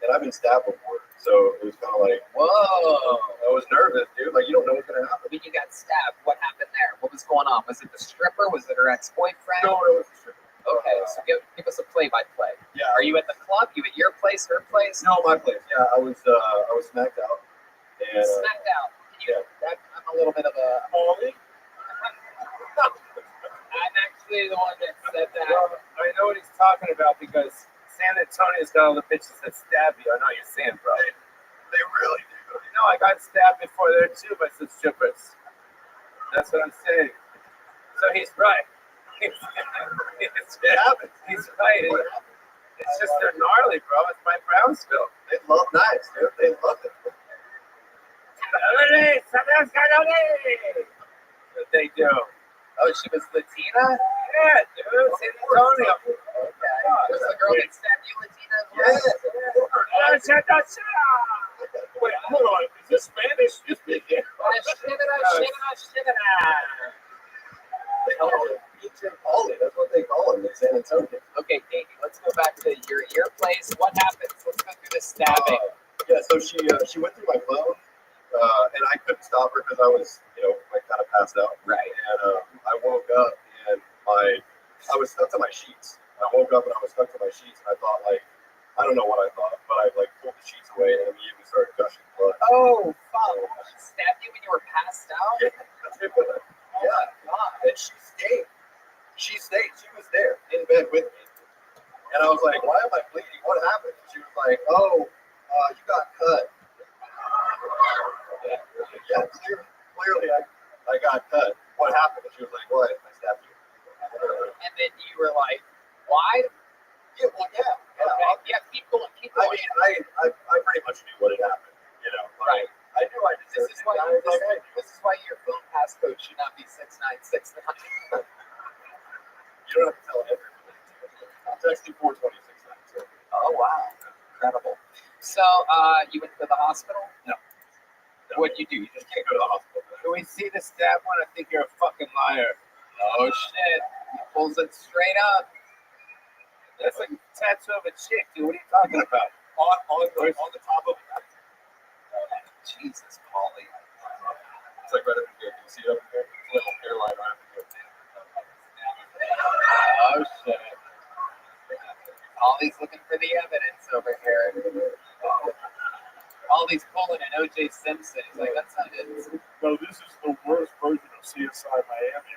and I've been stabbed before, so it was kind of like, whoa. I was nervous, dude. Like, you don't know what's gonna happen. When you got stabbed, what happened there? What was going on? Was it the stripper? Was it her ex-boyfriend? No, it was a stripper. Okay, so give us a play-by-play. Yeah. Are you at the club? You at your place? Her place? No, my place. Yeah, I was smacked out. And, smacked out. I'm a little bit of a holy. I'm actually the one that said that. Well, I know what he's talking about because San Antonio's got all the bitches that stab you. I know you're saying, bro. They really do. You know, I got stabbed before there too by some strippers. That's what I'm saying. So he's right. He's right. It's just they're gnarly, bro. It's my Brownsville. They love knives, dude. They love it. What they do. Oh, she was Latina? Yeah, dude. San Antonio. Okay. Was the girl that stabbed you Latina as well? Yes. Wait, hold on. Is this Spanish? Just speak it. Agent Polly, that's what they call him in San Antonio. Okay, Davey, let's go back to your place. What happens? Let's go through the stabbing. Yeah, so she went through my phone, and I couldn't stop her because I was, like kind of passed out. Right. And I woke up and I was stuck to my sheets. I woke up and I was stuck to my sheets, and I thought, like, I don't know what I thought, but I like pulled the sheets away and immediately started gushing blood. Oh, fuck. She stabbed you when you were passed out? Yeah. And she stayed. She was there in bed with me. And I was like, why am I bleeding? What happened? And she was like, oh, you got cut. Yeah, clearly I got cut. What happened? And she was like, what? I stabbed you. And then you were like, why? Yeah, well, yeah. Okay. Yeah, keep going. I mean, I pretty much knew what had happened, Right. I knew I deserved This is why your phone passcode should not be 6969. You don't have to tell everybody. I'm texting 426. Oh, wow. Incredible. So, you went to the hospital? No. What'd you do? You just Can't go to the hospital. Can we see the stab one? I think you're a fucking liar. Oh, shit. He pulls it straight up. That's like a tattoo of a chick, dude. What are you talking about? On the top of it. Jesus, Polly. It's like right up here. Can you see it up here? It's a little hairline right up here. Oh, shit. Polly's looking for the evidence over here. Polly's pulling an O.J. Simpson. He's like, that's not it. No, this is the worst version of CSI Miami.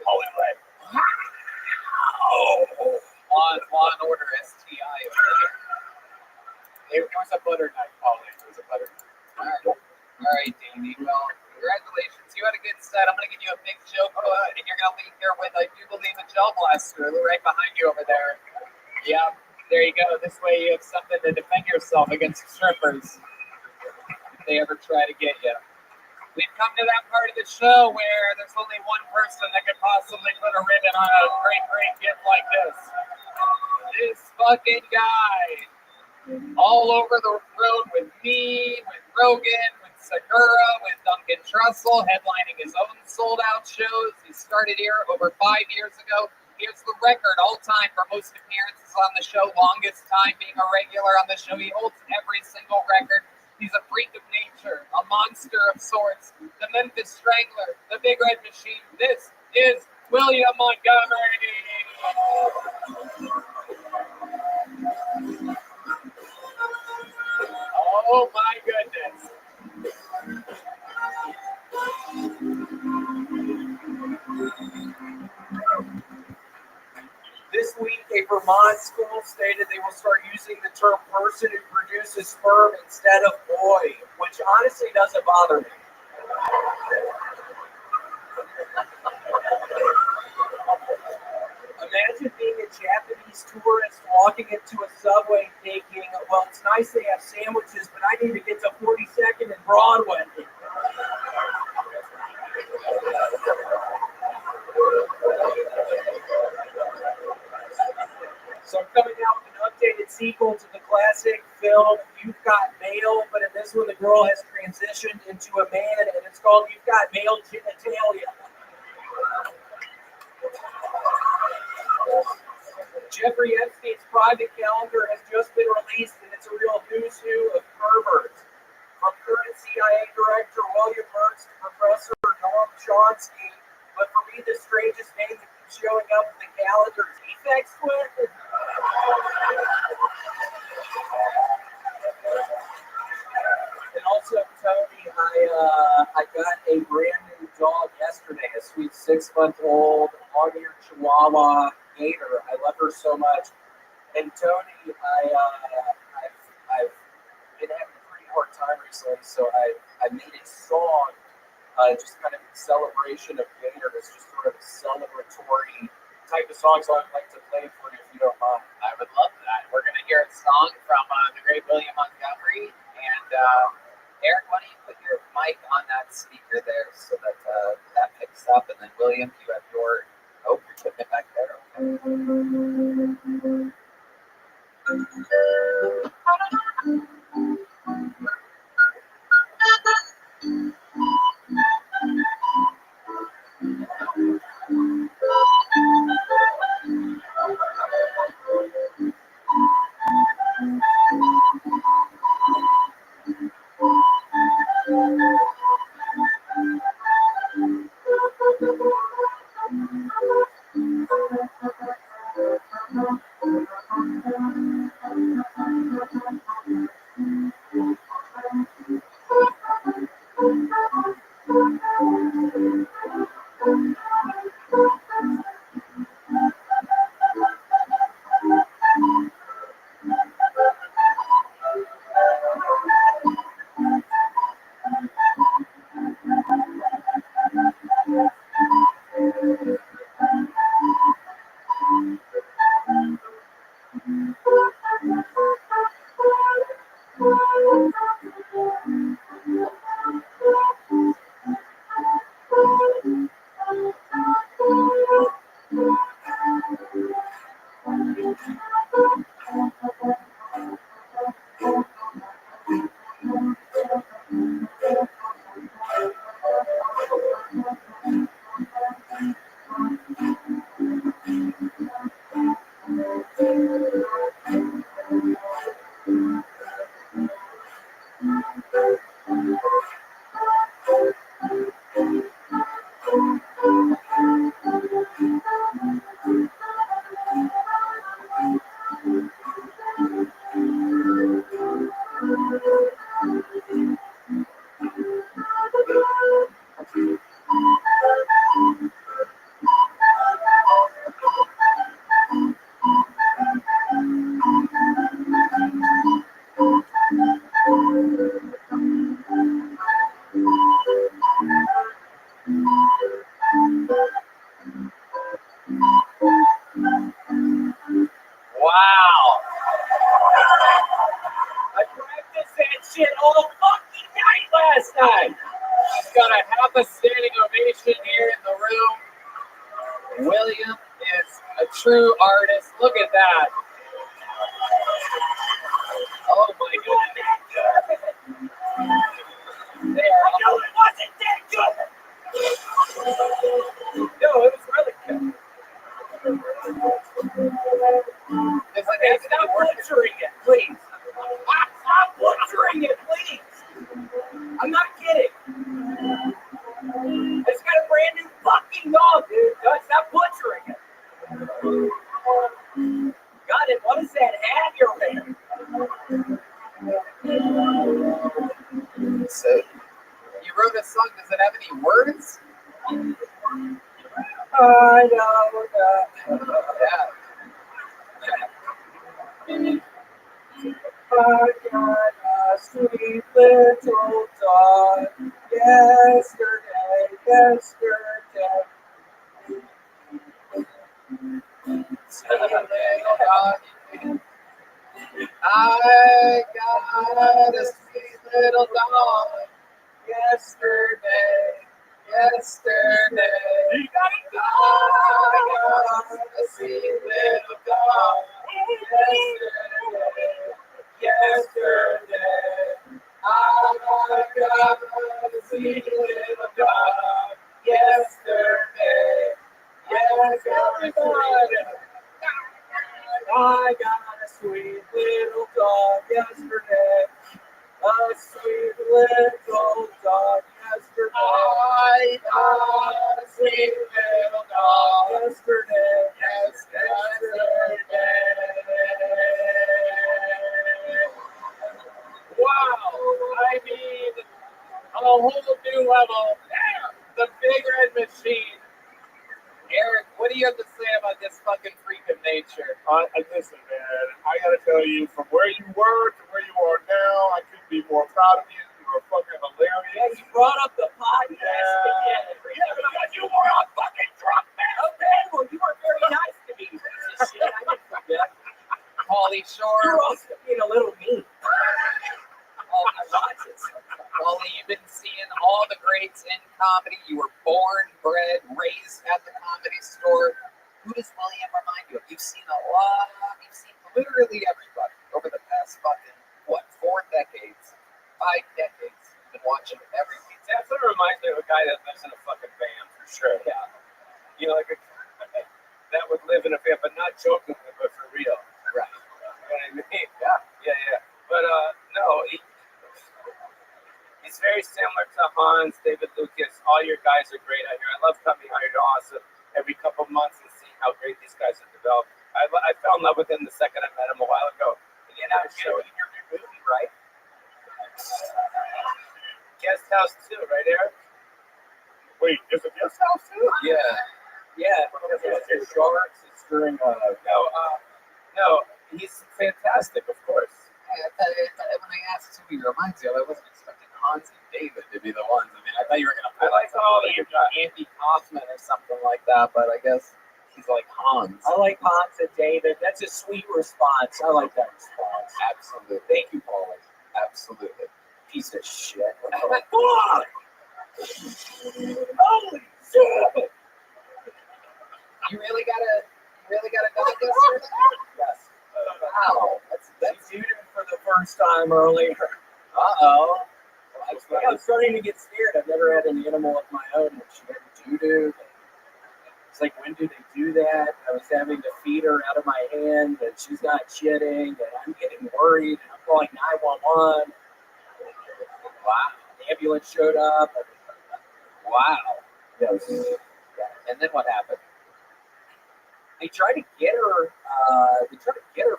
Polly, right? Law and Order STI over there. There was a butter knife, Polly. There was a butter knife. All right, Davey. Well, congratulations. You had a good set. I'm going to give you a big joke, and you're going to leave here with, I do believe, a gel blaster right behind you over there. Yeah, there you go. This way you have something to defend yourself against strippers if they ever try to get you. We've come to that part of the show where there's only one person that could possibly put a ribbon on a great, great gift like this. This fucking guy. All over the road with me, with Rogan, with Segura, with Duncan Trussell, headlining his own sold-out shows. He started here over 5 years ago. Here's the record all-time for most appearances on the show, longest time being a regular on the show. He holds every single record. He's a freak of nature, a monster of sorts, the Memphis Strangler, the Big Red Machine. This is William Montgomery. Oh my goodness. This week, a Vermont school stated they will start using the term person who produces sperm instead of boy, which honestly doesn't bother me. Imagine being a Japanese tourist walking into a Subway thinking, well, it's nice they have sandwiches, but I need to get to 42nd and Broadway. So I'm coming out with an updated sequel to the classic film You've Got Mail, but in this one the girl has transitioned into a man, and it's called You've Got Male Genitalia. Jeffrey Epstein's private calendar has just been released, and it's a real who's who of perverts. From current CIA Director William Burns to Professor Noam Chomsky. But for me, the strangest name that keeps showing up in the calendar is Defects Twin. And also, Tony, I got a brand new dog yesterday, a sweet 6-month-old long-eared Chihuahua gator. I love her so much. And Tony, I've been having a pretty hard time recently, so I made a song, just kind of in celebration of gator. It's just sort of a celebratory type of song, so I'd like to play it for you if you don't mind. I would love that. We're going to hear a song from the great William Montgomery. And Eric, why don't you put your mic on that speaker there so that that picks up. And then William, you have your, oh, you're putting it back there. Wow. I practiced that shit all fucking night last night. He's got a half a standing ovation here in the room. William is a true artist. Look at that. Oh my goodness. They are No, it wasn't that good. No, it was really good. It's like Okay, stop butchering it, please. Stop butchering it, please. I'm not kidding. I just got a brand new fucking dog, dude. Stop butchering it. Got it. What is that hat you're wearing? So, you wrote a song. Does it have any words? I know that. Yeah. I got a sweet little dog yesterday. I got a sweet little dog yesterday. You got a I got a sweet little dog yesterday. I got a sweet little dog yesterday. I got a sweet little dog yesterday. A sweet little dog yesterday. I got a sweet little dog Yesterday. Wow, I mean, a whole new level. The Big Red Machine. Eric, what do you have to say about this fucking freak of nature? Listen, man, I gotta tell you, from where you were to where you are now, I couldn't be more proud of you. You were fucking hilarious. Yeah, you brought up the podcast again. Yeah, because you were a fucking drunk man. Okay, well, you were very nice to me. Piece of shit. I didn't forget. Pauly You Shore. were also being a little mean. Pauly, you've been seeing all the greats in comedy. You were born, bred, raised at the Comedy Store. Who does William remind you of? You've seen a lot. You've seen literally everybody over the past fucking, 4 decades, 5 decades. You've been watching everything. Definitely reminds me of a guy that lives in a fucking van, for sure. Yeah. You know, like that would live in a van, but not jokingly, but for real. Right. You know what I mean? Yeah. Yeah. But no, he's very similar to Hans, David Lucas. All your guys are great out here. I love coming out here to Austin every couple months and seeing how great these guys have developed. I fell in love with him the second I met him a while ago. You know, in your new movie, right? Guest House 2, right, Eric? Wait, there's a Guest House 2? Yeah. Yeah, because it's sharks. It's during No, he's fantastic, of course. When I asked who he reminds you of, I wasn't expecting Hans and David to be the ones. I mean, I thought you were going to I like all of you guys. Andy Kaufman or something like that, but I guess he's like Hans. I like Hans and David. That's a sweet response. I like that response. Absolutely. Thank you, Paulie. Absolutely. Piece of shit. Fuck! Holy shit! You really gotta go with this? Yes. Wow. That's doo for the first time earlier. Uh-oh. I'm starting to get scared. I've never had an animal of my own. She had doo-doo. It's like, when do they do that? I was having to feed her out of my hand, and she's not shitting, and I'm getting worried, and I'm calling 911. Wow. The ambulance showed up. Wow. Yes. And then what happened? They tried to get her.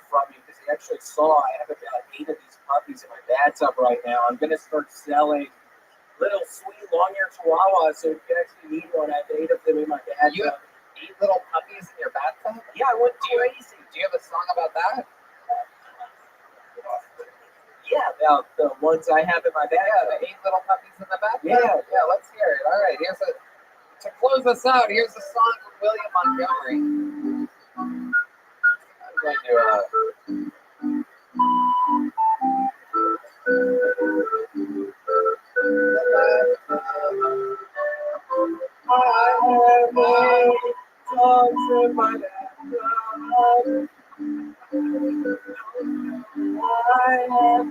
From me because they actually saw I have about 8 of these puppies in my bathtub right now. I'm gonna start selling little sweet long-haired chihuahuas, so if you actually need one, I have 8 of them in my bathtub. You have 8 little puppies in your bathtub? Yeah, I went crazy. Do you have a song about that? Yeah, about the ones I have in my Yeah, bathtub. the 8 little puppies in the bathtub? Yeah. Let's hear it. All right, to close us out, here's a song from William Montgomery. I'm going to, I have my dogs in my bathtub. I have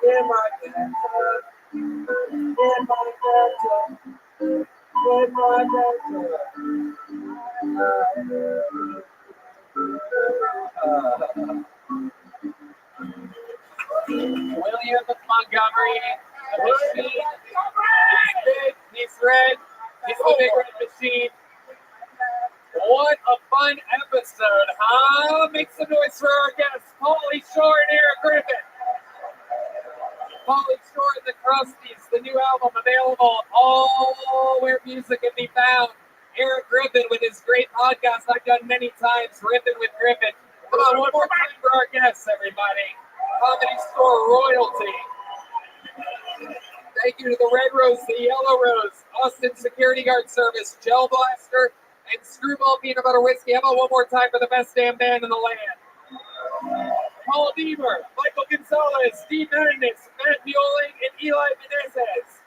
in my bathtub. In my bathtub. In my William Montgomery, the machine. He's big, he's red, he's the Big Red Machine. What a fun episode, huh? Make some noise for our guests, Pauly Shore and Eric Griffin. Pauly Shore and the Crusties, the new album available all where music can be found. Eric Griffin with his great podcast I've done many times, Rippin' with Griffin. Come on, one more time for our guests, everybody. Comedy Store royalty. Thank you to the Red Rose, the Yellow Rose, Austin Security Guard Service, Gel Blaster, and Screwball Peanut Butter Whiskey. How about one more time for the best damn band in the land? Paul Deaver, Michael Gonzalez, Steve Menendez, Matt Mueling, and Eli Menezes.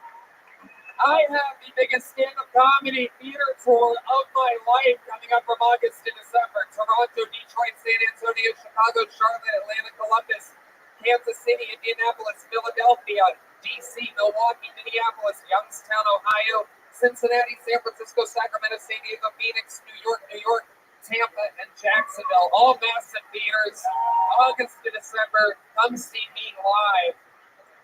I have the biggest stand-up comedy theater tour of my life coming up from August to December. Toronto, Detroit, San Antonio, Chicago, Charlotte, Atlanta, Columbus, Kansas City, Indianapolis, Philadelphia, DC, Milwaukee, Minneapolis, Youngstown, Ohio, Cincinnati, San Francisco, Sacramento, San Diego, Phoenix, New York, Tampa, and Jacksonville, all massive theaters. August to December, come see me live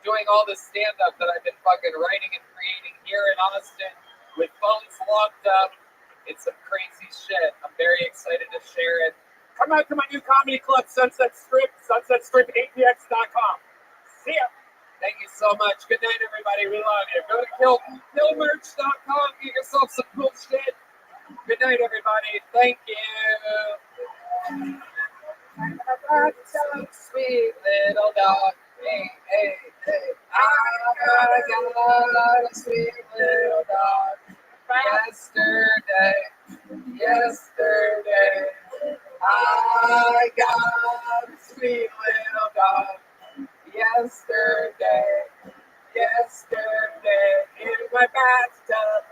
doing all the stand-up that I've been fucking writing and creating here in Austin with phones locked up. It's some crazy shit. I'm very excited to share it. Come out to my new comedy club, Sunset Strip, sunsetstripatx.com. See ya. Thank you so much. Good night, everybody. We love you. Go to killmerch.com. Get yourself some cool shit. Good night, everybody. Thank you. Sweet little dog. Hey, hey, hey. I got a sweet little dog. Yesterday, I got a sweet little dog. Yesterday, in my bathtub,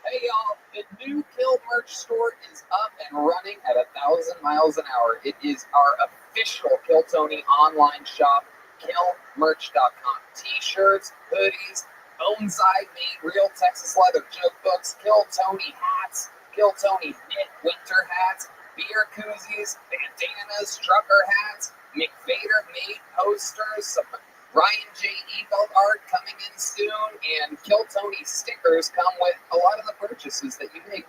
Hey y'all, the new Kill merch store is up and running at 1,000 miles an hour. It is our official Kill Tony online shop, killmerch.com. T-shirts, hoodies, bonsai made real Texas leather joke books, Kill Tony hats, Kill Tony knit winter hats, beer koozies, bandanas, trucker hats, McVader made posters, some Ryan J. Ebelt art coming in soon, and Kill Tony stickers come with a lot of the purchases that you make.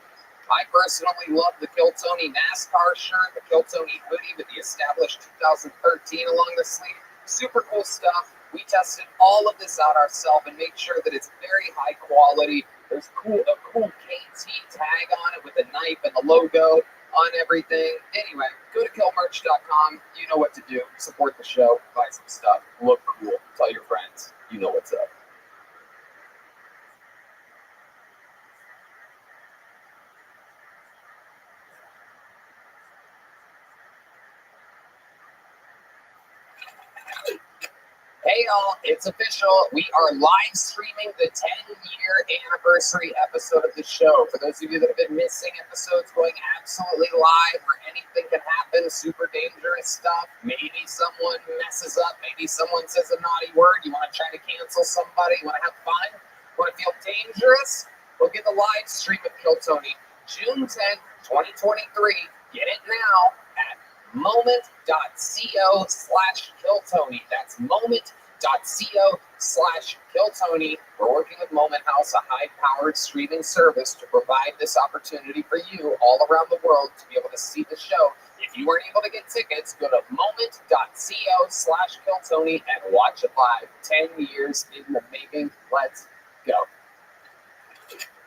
I personally love the Kill Tony NASCAR shirt, the Kill Tony hoodie with the established 2013 along the sleeve. Super cool stuff. We tested all of this out ourselves and made sure that it's very high quality. There's a cool KT tag on it with a knife and the logo on everything. Anyway, go to killmerch.com. You know what to do. Support the show. Buy some stuff. Look cool. Tell your friends. You know what's up. Hey y'all, it's official. We are live streaming the 10-year anniversary episode of the show. For those of you that have been missing episodes going absolutely live where anything can happen, super dangerous stuff, maybe someone messes up, maybe someone says a naughty word, you want to try to cancel somebody, you want to have fun, you want to feel dangerous, we'll get the live stream of Kill Tony, June 10th, 2023. Get it now at moment.co/killtony. That's moment.co/killtony. twitch.tv/KillTony. We're working with Moment House, a high-powered streaming service, to provide this opportunity for you all around the world to be able to see the show. If you weren't able to get tickets, go to moment.co/KillTony and watch it live. 10 years in the making. Let's go.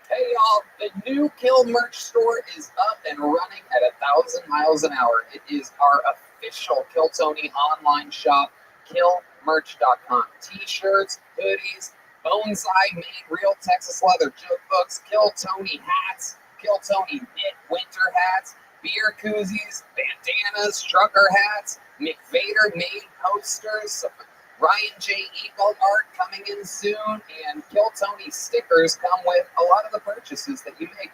Hey y'all, the new Kill merch store is up and running at 1,000 miles an hour. It is our official Kill Tony online shop, killmerch.com. T-shirts, hoodies, Bonsai made real Texas leather joke books, Kill Tony hats, Kill Tony knit winter hats, beer koozies, bandanas, trucker hats, McVader made posters, Ryan J. Eagle art coming in soon, and Kill Tony stickers come with a lot of the purchases that you make.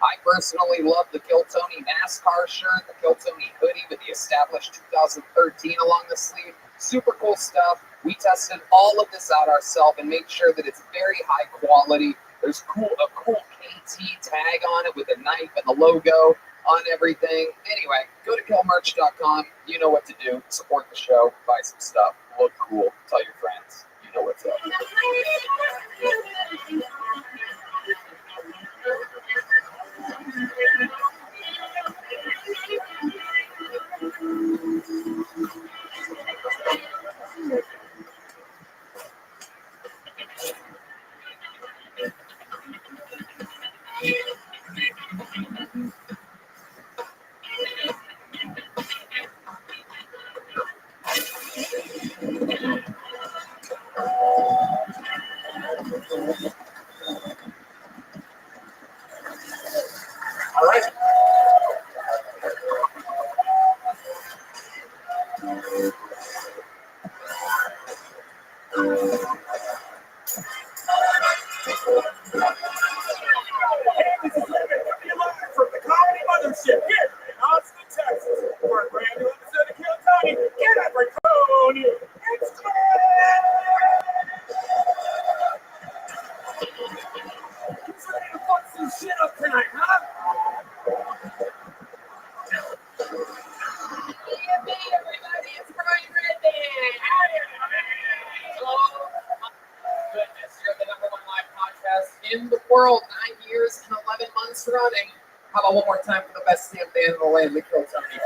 I personally love the Kill Tony NASCAR shirt, the Kill Tony hoodie with the established 2013 along the sleeve. Super cool stuff. We tested all of this out ourselves and made sure that it's very high quality. There's a cool KT tag on it with a knife and the logo on everything. Anyway, go to killmerch.com. You know what to do. Support the show. Buy some stuff. Look cool. Tell your friends. You know what's up. All right. From the Comedy Mothership here in Austin, Texas, for a brand new episode of Kill Tony. Get up, Tony! It's Who's ready to fuck some shit up tonight, huh? Everybody, it's Brian Redman. Oh my goodness, you're the #1 live podcast in the world, 9 years and 11 months running. How about one more time for the best damn band in the land, the Kill Tony Band?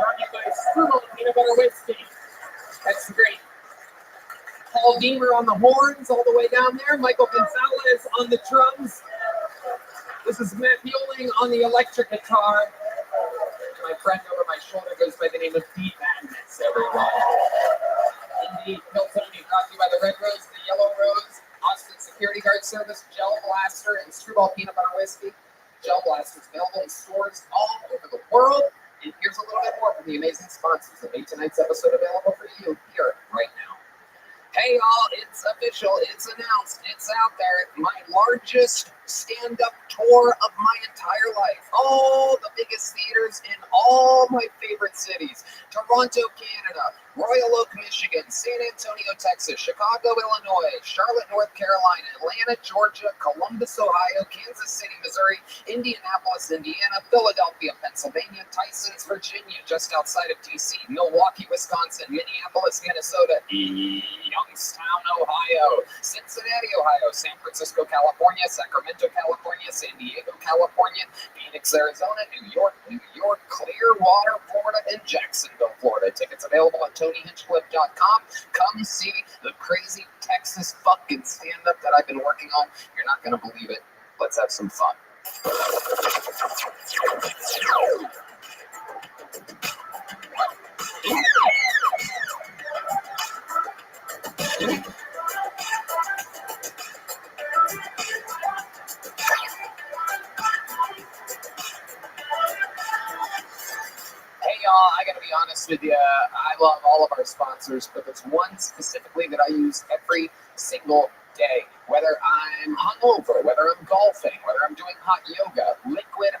Brought to you by Strudel Peanut Butter Whiskey. That's great. Paul Deemer on the horns all the way down there. Michael Gonzalez on the drums. This is Matt Mueling on the electric guitar. My friend over my shoulder goes by the name of Pete Madness, everyone. Indeed, Kill Tony brought to you by the Red Rose, the Yellow Rose, Austin Security Guard Service, Gel Blaster, and Screwball Peanut Butter Whiskey. Gel Blaster is available in stores all over the world. And here's a little bit more from the amazing sponsors that made tonight's episode available for you here right now. Hey y'all, it's official, it's announced, it's out there. My largest stand-up tour of my entire life. All the biggest theaters in all my favorite cities. Toronto, Canada, Royal Oak, Michigan, San Antonio, Texas, Chicago, Illinois, Charlotte, North Carolina, Atlanta, Georgia, Columbus, Ohio, Kansas City, Missouri, Indianapolis, Indiana, Philadelphia, Pennsylvania, Tysons, Virginia, just outside of DC, Milwaukee, Wisconsin, Minneapolis, Minnesota, Youngstown, Ohio, Cincinnati, Ohio, San Francisco, California, Sacramento, California, San Diego, California, Phoenix, Arizona, New York, Clearwater, Florida, and Jacksonville, Florida. Tickets available at TonyHinchcliffe.com. Come see the crazy Texas fucking stand-up that I've been working on. You're not going to believe it. Let's have some fun. Hey y'all, I gotta be honest with you, I love all of our sponsors, but there's one specifically that I use every single day. Whether I'm hungover, whether I'm golfing, whether I'm doing hot yoga, Liquid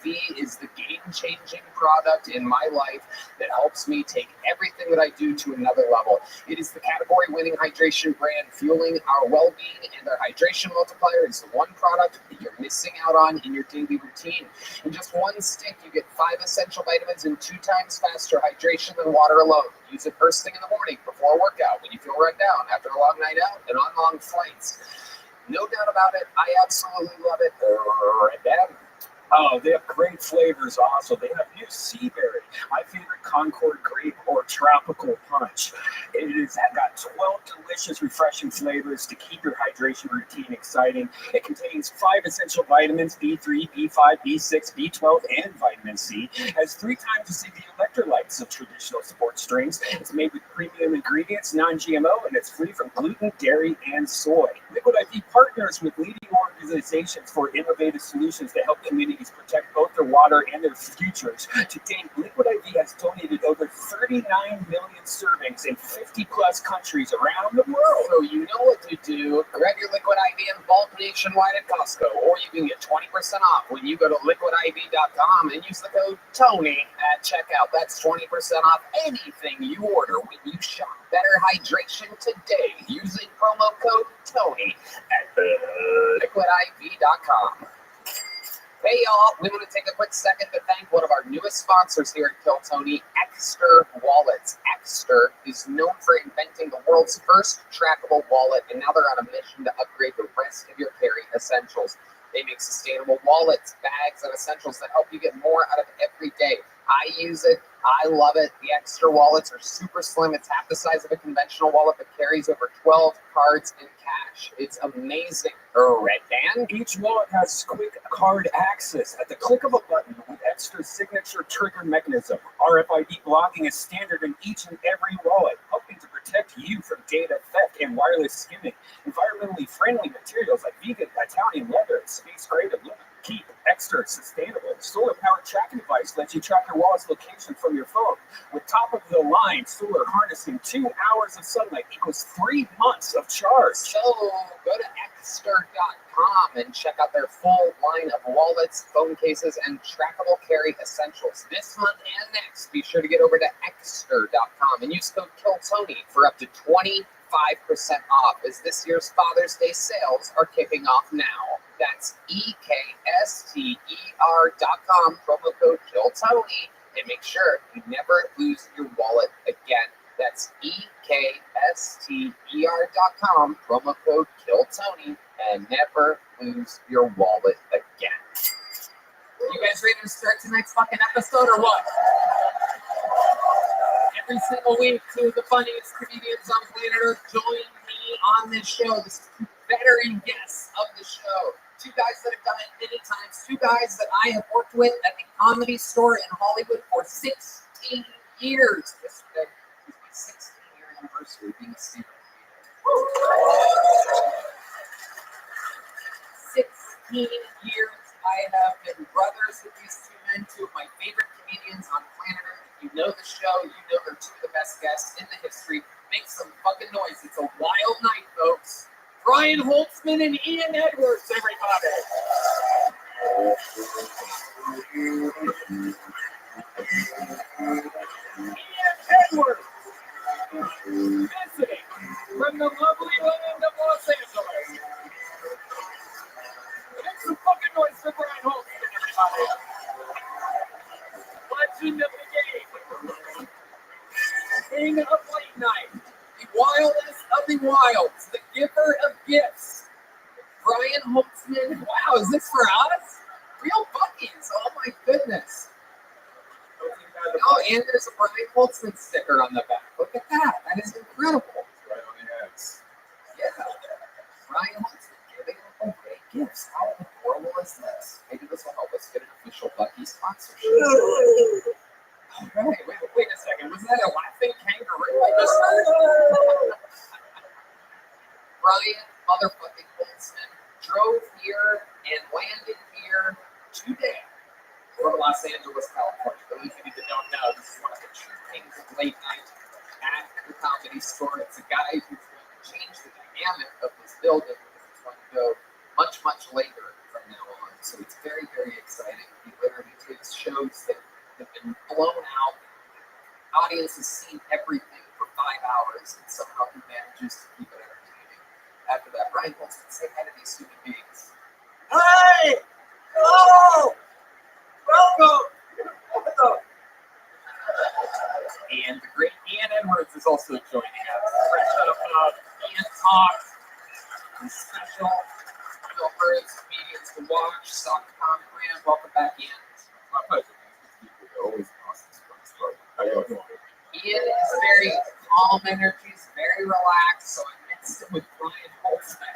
IV is the game-changing product in my life that helps me take everything that I do to another level. It is the category-winning hydration brand, fueling our well-being, and their hydration multiplier is the one product that you're missing out on in your daily routine. In just one stick, you get 5 essential vitamins and 2 times faster hydration than water alone. Use it first thing in the morning before a workout, when you feel run down, after a long night out, and on long flights. No doubt about it, I absolutely love it. Right, Dad? Oh, they have great flavors also. They have new sea berry, my favorite Concord grape or tropical punch. It has got 12 delicious, refreshing flavors to keep your hydration routine exciting. It contains 5 essential vitamins, B3, B5, B6, B12, and vitamin C. It has 3 times as the electrolytes of traditional sports drinks. It's made with premium ingredients, non-GMO, and it's free from gluten, dairy, and soy. Liquid IV partners with leading organizations for innovative solutions to help communities protect both their water and their futures. To date, Liquid IV has donated over 39 million servings in 50-plus countries around the world. So you know what to do. Grab your Liquid IV in bulk nationwide at Costco, or you can get 20% off when you go to liquidiv.com and use the code TONY at checkout. That's 20% off anything you order when you shop Better Hydration today using promo code TONY at liquidiv.com. Hey y'all, we want to take a quick second to thank one of our newest sponsors here at Kill Tony, Exter Wallets. Exter is known for inventing the world's first trackable wallet, and now they're on a mission to upgrade the rest of your carry essentials. They make sustainable wallets, bags, and essentials that help you get more out of every day. I use it. I love it. The Exter wallets are super slim. It's half the size of a conventional wallet, but carries over 12 cards in cash. It's amazing. Red Dan? Each wallet has quick card access at the click of a button with Exter's signature trigger mechanism. RFID blocking is standard in each and every wallet, helping to protect you from data theft and wireless skimming. Environmentally friendly materials like vegan Italian leather, space-grade aluminum keep Exter sustainable. Solar-powered tracking device lets you track your wallet's location from your phone. With top-of-the-line solar harnessing, 2 hours of sunlight equals 3 months of charge. So go to Exter.com and check out their full line of wallets, phone cases, and trackable carry essentials. This month and next, be sure to get over to Exter.com and use code KILLTONY for up to 25% off, as this year's Father's Day sales are kicking off now. That's EKSTER.com, promo code KILLTONY, and make sure you never lose your wallet again. That's EKSTER.com, promo code KILLTONY, and never lose your wallet again. You guys ready to start tonight's fucking episode or what? Every single week, 2 of the funniest comedians on planet Earth join me on this show. This is 2 veteran guests of the show. 2 guys that have done it many times. 2 guys that I have worked with at the Comedy Store in Hollywood for 16 years. This is my 16-year anniversary being a stand-up comedian. 16 years I have been brothers with these 2 men, 2 of my favorite comedians on planet Earth. If you know the show, you know they're 2 of the best guests in the history. Make some fucking noise. It's a wild night, folks. Brian Holtzman and Ian Edwards, everybody. Ian Edwards, visiting from the lovely land of Los Angeles. Make some fucking noise for Brian Holtzman, everybody. Legend of the game. King of late night. The wildest of the wilds. The giver of gifts. Brian Holtzman. Wow, is this for us? Real buckies. Oh my goodness. Oh, and there's a Brian Holtzman sticker on the back. Look at that. That is incredible. Right on the heads. Yeah. Brian Holtzman giving away gifts. How adorable is this? Maybe this will help us get an official Bucky sponsorship. All right, wait a second. Was that a laughing kangaroo I just heard? Brian motherfucking Holtzman drove here and landed here today from Los Angeles, California. For those of you that don't know, this is one of the true kings of late night at the Comedy Store. It's a guy who's going to change the dynamic of this building. It's audience has seen everything for 5 hours, and somehow he manages to keep it entertaining. After that, Ryan wants to say hi to these human beings. Hey! Hello! Welcome! And the great Ian Edwards is also joining us. Fresh out of Ian Talk, and special filmers, comedians to watch, soccer brand. Welcome back, Ian. My pleasure. Always awesome. How y'all doing? Ian is very calm energy, he's very relaxed, so I mixed him with Brian Holtzman.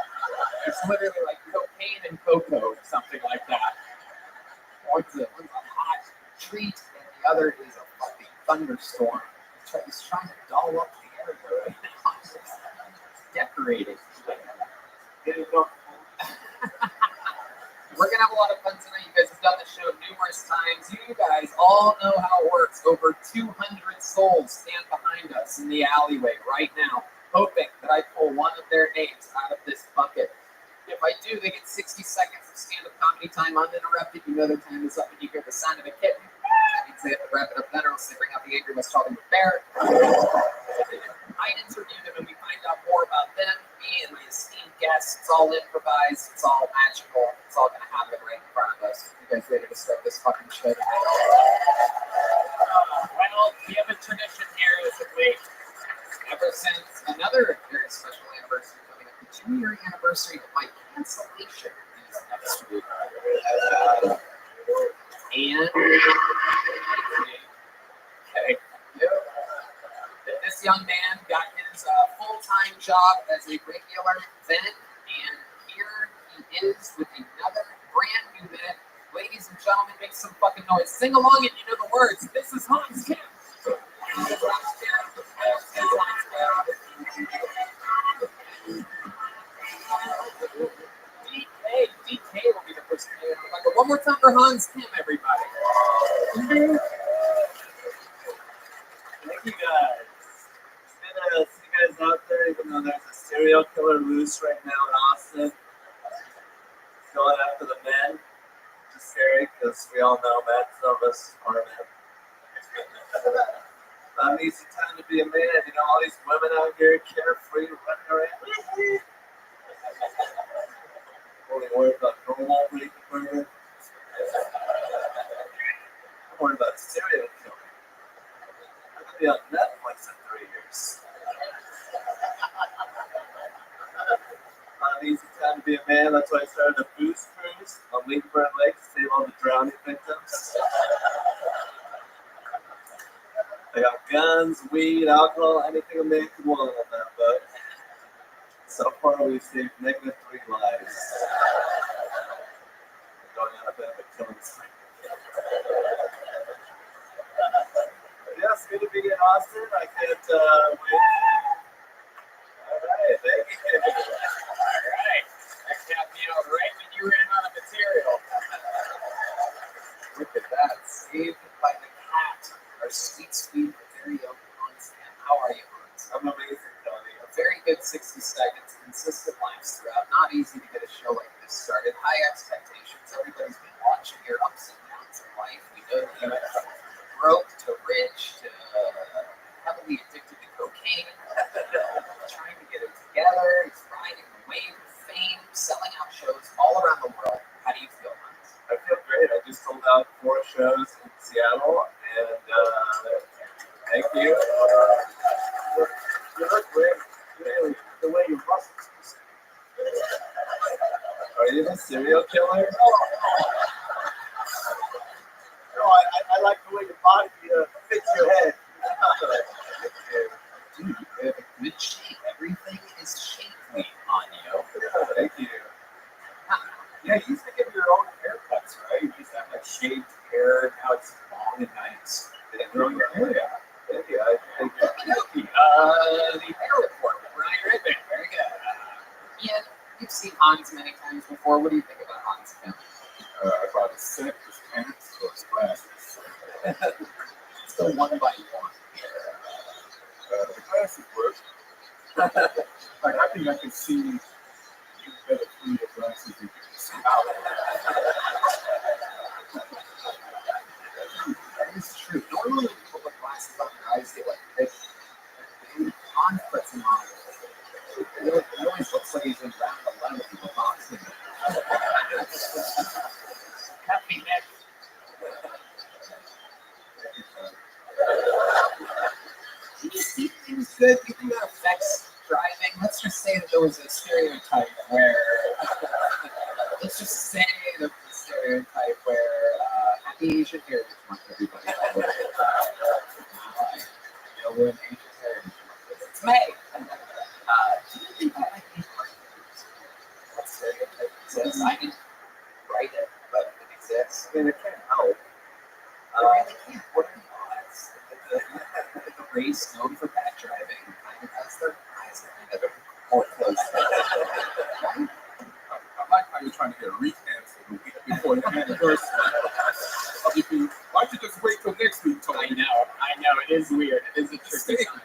It's literally like cocaine and cocoa or something like that. One's a hot treat, and the other is a fucking thunderstorm. He's trying to doll up the area right now. It's decorating. We're gonna have a lot of fun tonight. You guys have done the show numerous times. You guys all know how it works. Over 200 souls stand behind us in the alleyway right now, hoping that I pull one of their names out of this bucket. If I do, they get 60 seconds of stand-up comedy time uninterrupted. You know their time is up and you hear the sound of a kitten. That means they have to wrap it up then, or else they bring out the angry West Hollywood bear. I interviewed them and we find out more about them, me and my esteemed guests. It's all improvised, it's all magical, it's all going to happen right in front of us. You guys ready to start this fucking show tonight? Well, we have a tradition here, basically, ever since another very special anniversary coming up, the 2-year anniversary of my cancellation is next week. And okay, this young man got his full-time job as a regular then, and here he is with another brand new minute. Ladies and gentlemen, make some fucking noise. Sing along if you know the words. This is Hans Kim. DK will be the first name. One more time for Hans Kim, everybody. Thank you guys. It's good to see you guys out there, even though there's a serial killer loose right now in Austin. He's going after the men. Which is scary because we all know Matt Silva's are men. Not an easy time to be a man. You know, all these women out here carefree, running around. Only worried about normal rape murder. I'm worried about serial killing. I'm going to be on Netflix in 3 years. Not an easy time to be a man. That's why I started a booze cruise on Leesburg Lake to save all the drowning victims. I got guns, weed, alcohol, anything a man could want on that boat. So far, we've saved -3 lives. Going on a bit of a killing spree. Yeah, it's good to be in Austin. I can't wait. All right, thank you. All right. That capped me out right when you ran out of material. Look at that. Saved by the cat. Our sweet, very young Hans. How are you, Hans? I'm amazing, Tony. A very good 60 seconds, consistent lines throughout. Not easy to get a show like this started. High expectations. Everybody's been watching your ups and downs in life. We know that you went from broke to rich to heavily addicted to cocaine, trying to get it together. He's riding the wave of fame, selling out shows all around the world. How do you feel, Hans? I feel great. I just sold out 4 shows in Seattle, and thank you. You look great. Really, the way your muscles. Are you the serial killer? No, I like the way your body fits your head. Dude, you have a good shape. Everything is shapely on you. Thank you. Yeah, you used to give your own haircuts, right? You used to have like shaved hair, and now it's long and nice. They grow your hair out. Thank you. I think The hair report with Brian Redman. Very good. Ian, you've seen Hans many times before. What do you think about Hans Kim? I brought his set, his pants, or his glasses. Still one by one. The glasses work. Like, I think I can see you better through the glasses than you can see out. That is true. Normally when people put glasses glasses on your eyes get like this. On puts him on. He always looks like he's in round 11 of a boxing. Happy neck. Do you see things good? Do you think that affects driving? Let's just say that there was a stereotype where. Let's just say that the stereotype where Happy Asian Heritage Month, everybody. We're in Asian Heritage Month. It's May. Do you think that might be part of that stereotype exists? I didn't write it, but it exists. I mean, it can't help. I really can't. What are the odds? The race known for bad driving kind of has their eyes kind of more close. I like how you're trying to get a recast the week before the anniversary. Why don't you just wait till next week, Tony? I know, it is weird. It is a tricky time.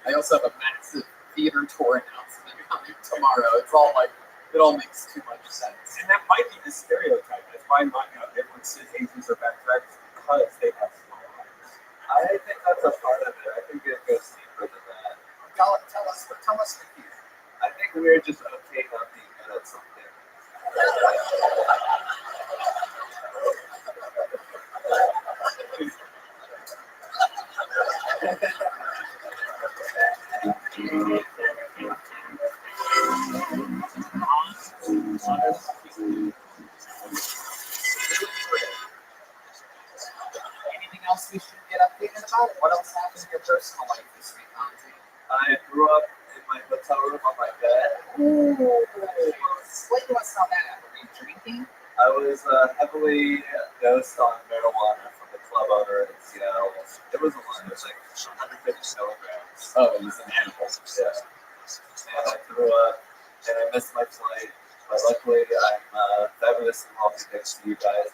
I also have a massive theater tour announcement coming tomorrow. It's all like, it all makes too much sense. And that might be the stereotype. That's why everyone says Asians are bad drivers because they have small eyes. I think that's a part of it. I think it goes deeper than that. Tell us the fear. I think we're just okay not being good at something. Anything else we should get updated about? What else happened in your personal life this week, Hansi? I grew up in my hotel room on my bed. Ooh. Explain to us how that happened. Were you drinking? I was heavily dosed on marijuana from the club owner in Seattle. It was a lot. It was like 150 milligrams. Oh, it was an animal. Yeah. And I threw up, and I missed my flight. But luckily, I'm fabulous and healthy thanks to you guys.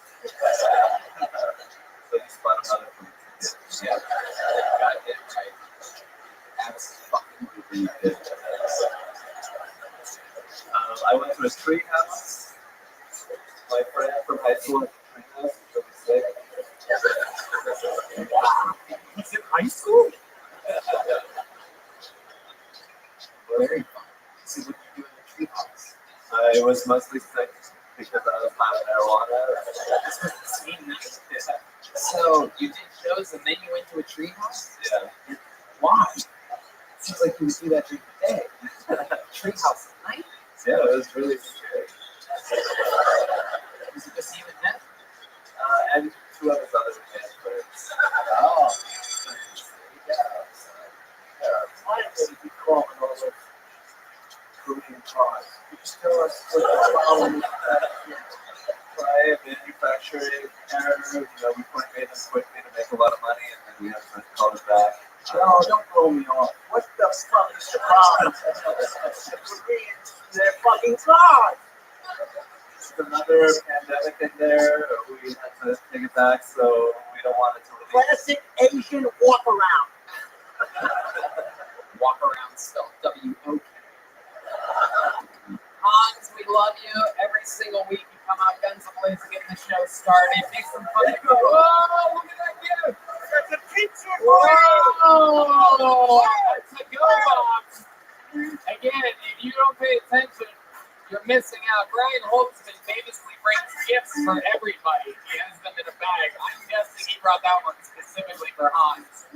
So just fun about it. Yeah. Got it right. Absolutely. I went to a tree house. My friend from high school went to a tree house. It was really sick. He's in high school? Very fun. See what you do in the treehouse. I was mostly sick because I was high on marijuana. This was the same night. Yeah. So you did shows and then you went to a treehouse? Yeah. Why? Seems like you would do that during the day. Treehouse at night? Yeah, it was really scary. Was it just you and them? And two of his other band friends. Oh. Yeah. Why would you be calling all those Korean cars? Could you tell us what the problem is? By manufacturing error, we made them quickly to make a lot of money, and then we have to call it back. No, don't blow me off. What the fuck is the problem? The Koreans, they're fucking cars. There's another pandemic in there. We had to take it back, so we don't want it to release. Classic Asian walk around. Walk around spelled W-O-K. Hans, we love you. Every single week you come out guns a-blazing, getting the show started. Make some fun. Whoa, look at that gift. That's a pizza. Whoa, it's a go box. Again, if you don't pay attention, you're missing out. Brian Holtzman famously brings gifts for everybody. He has them in a bag. I'm guessing he brought that one specifically for Hans.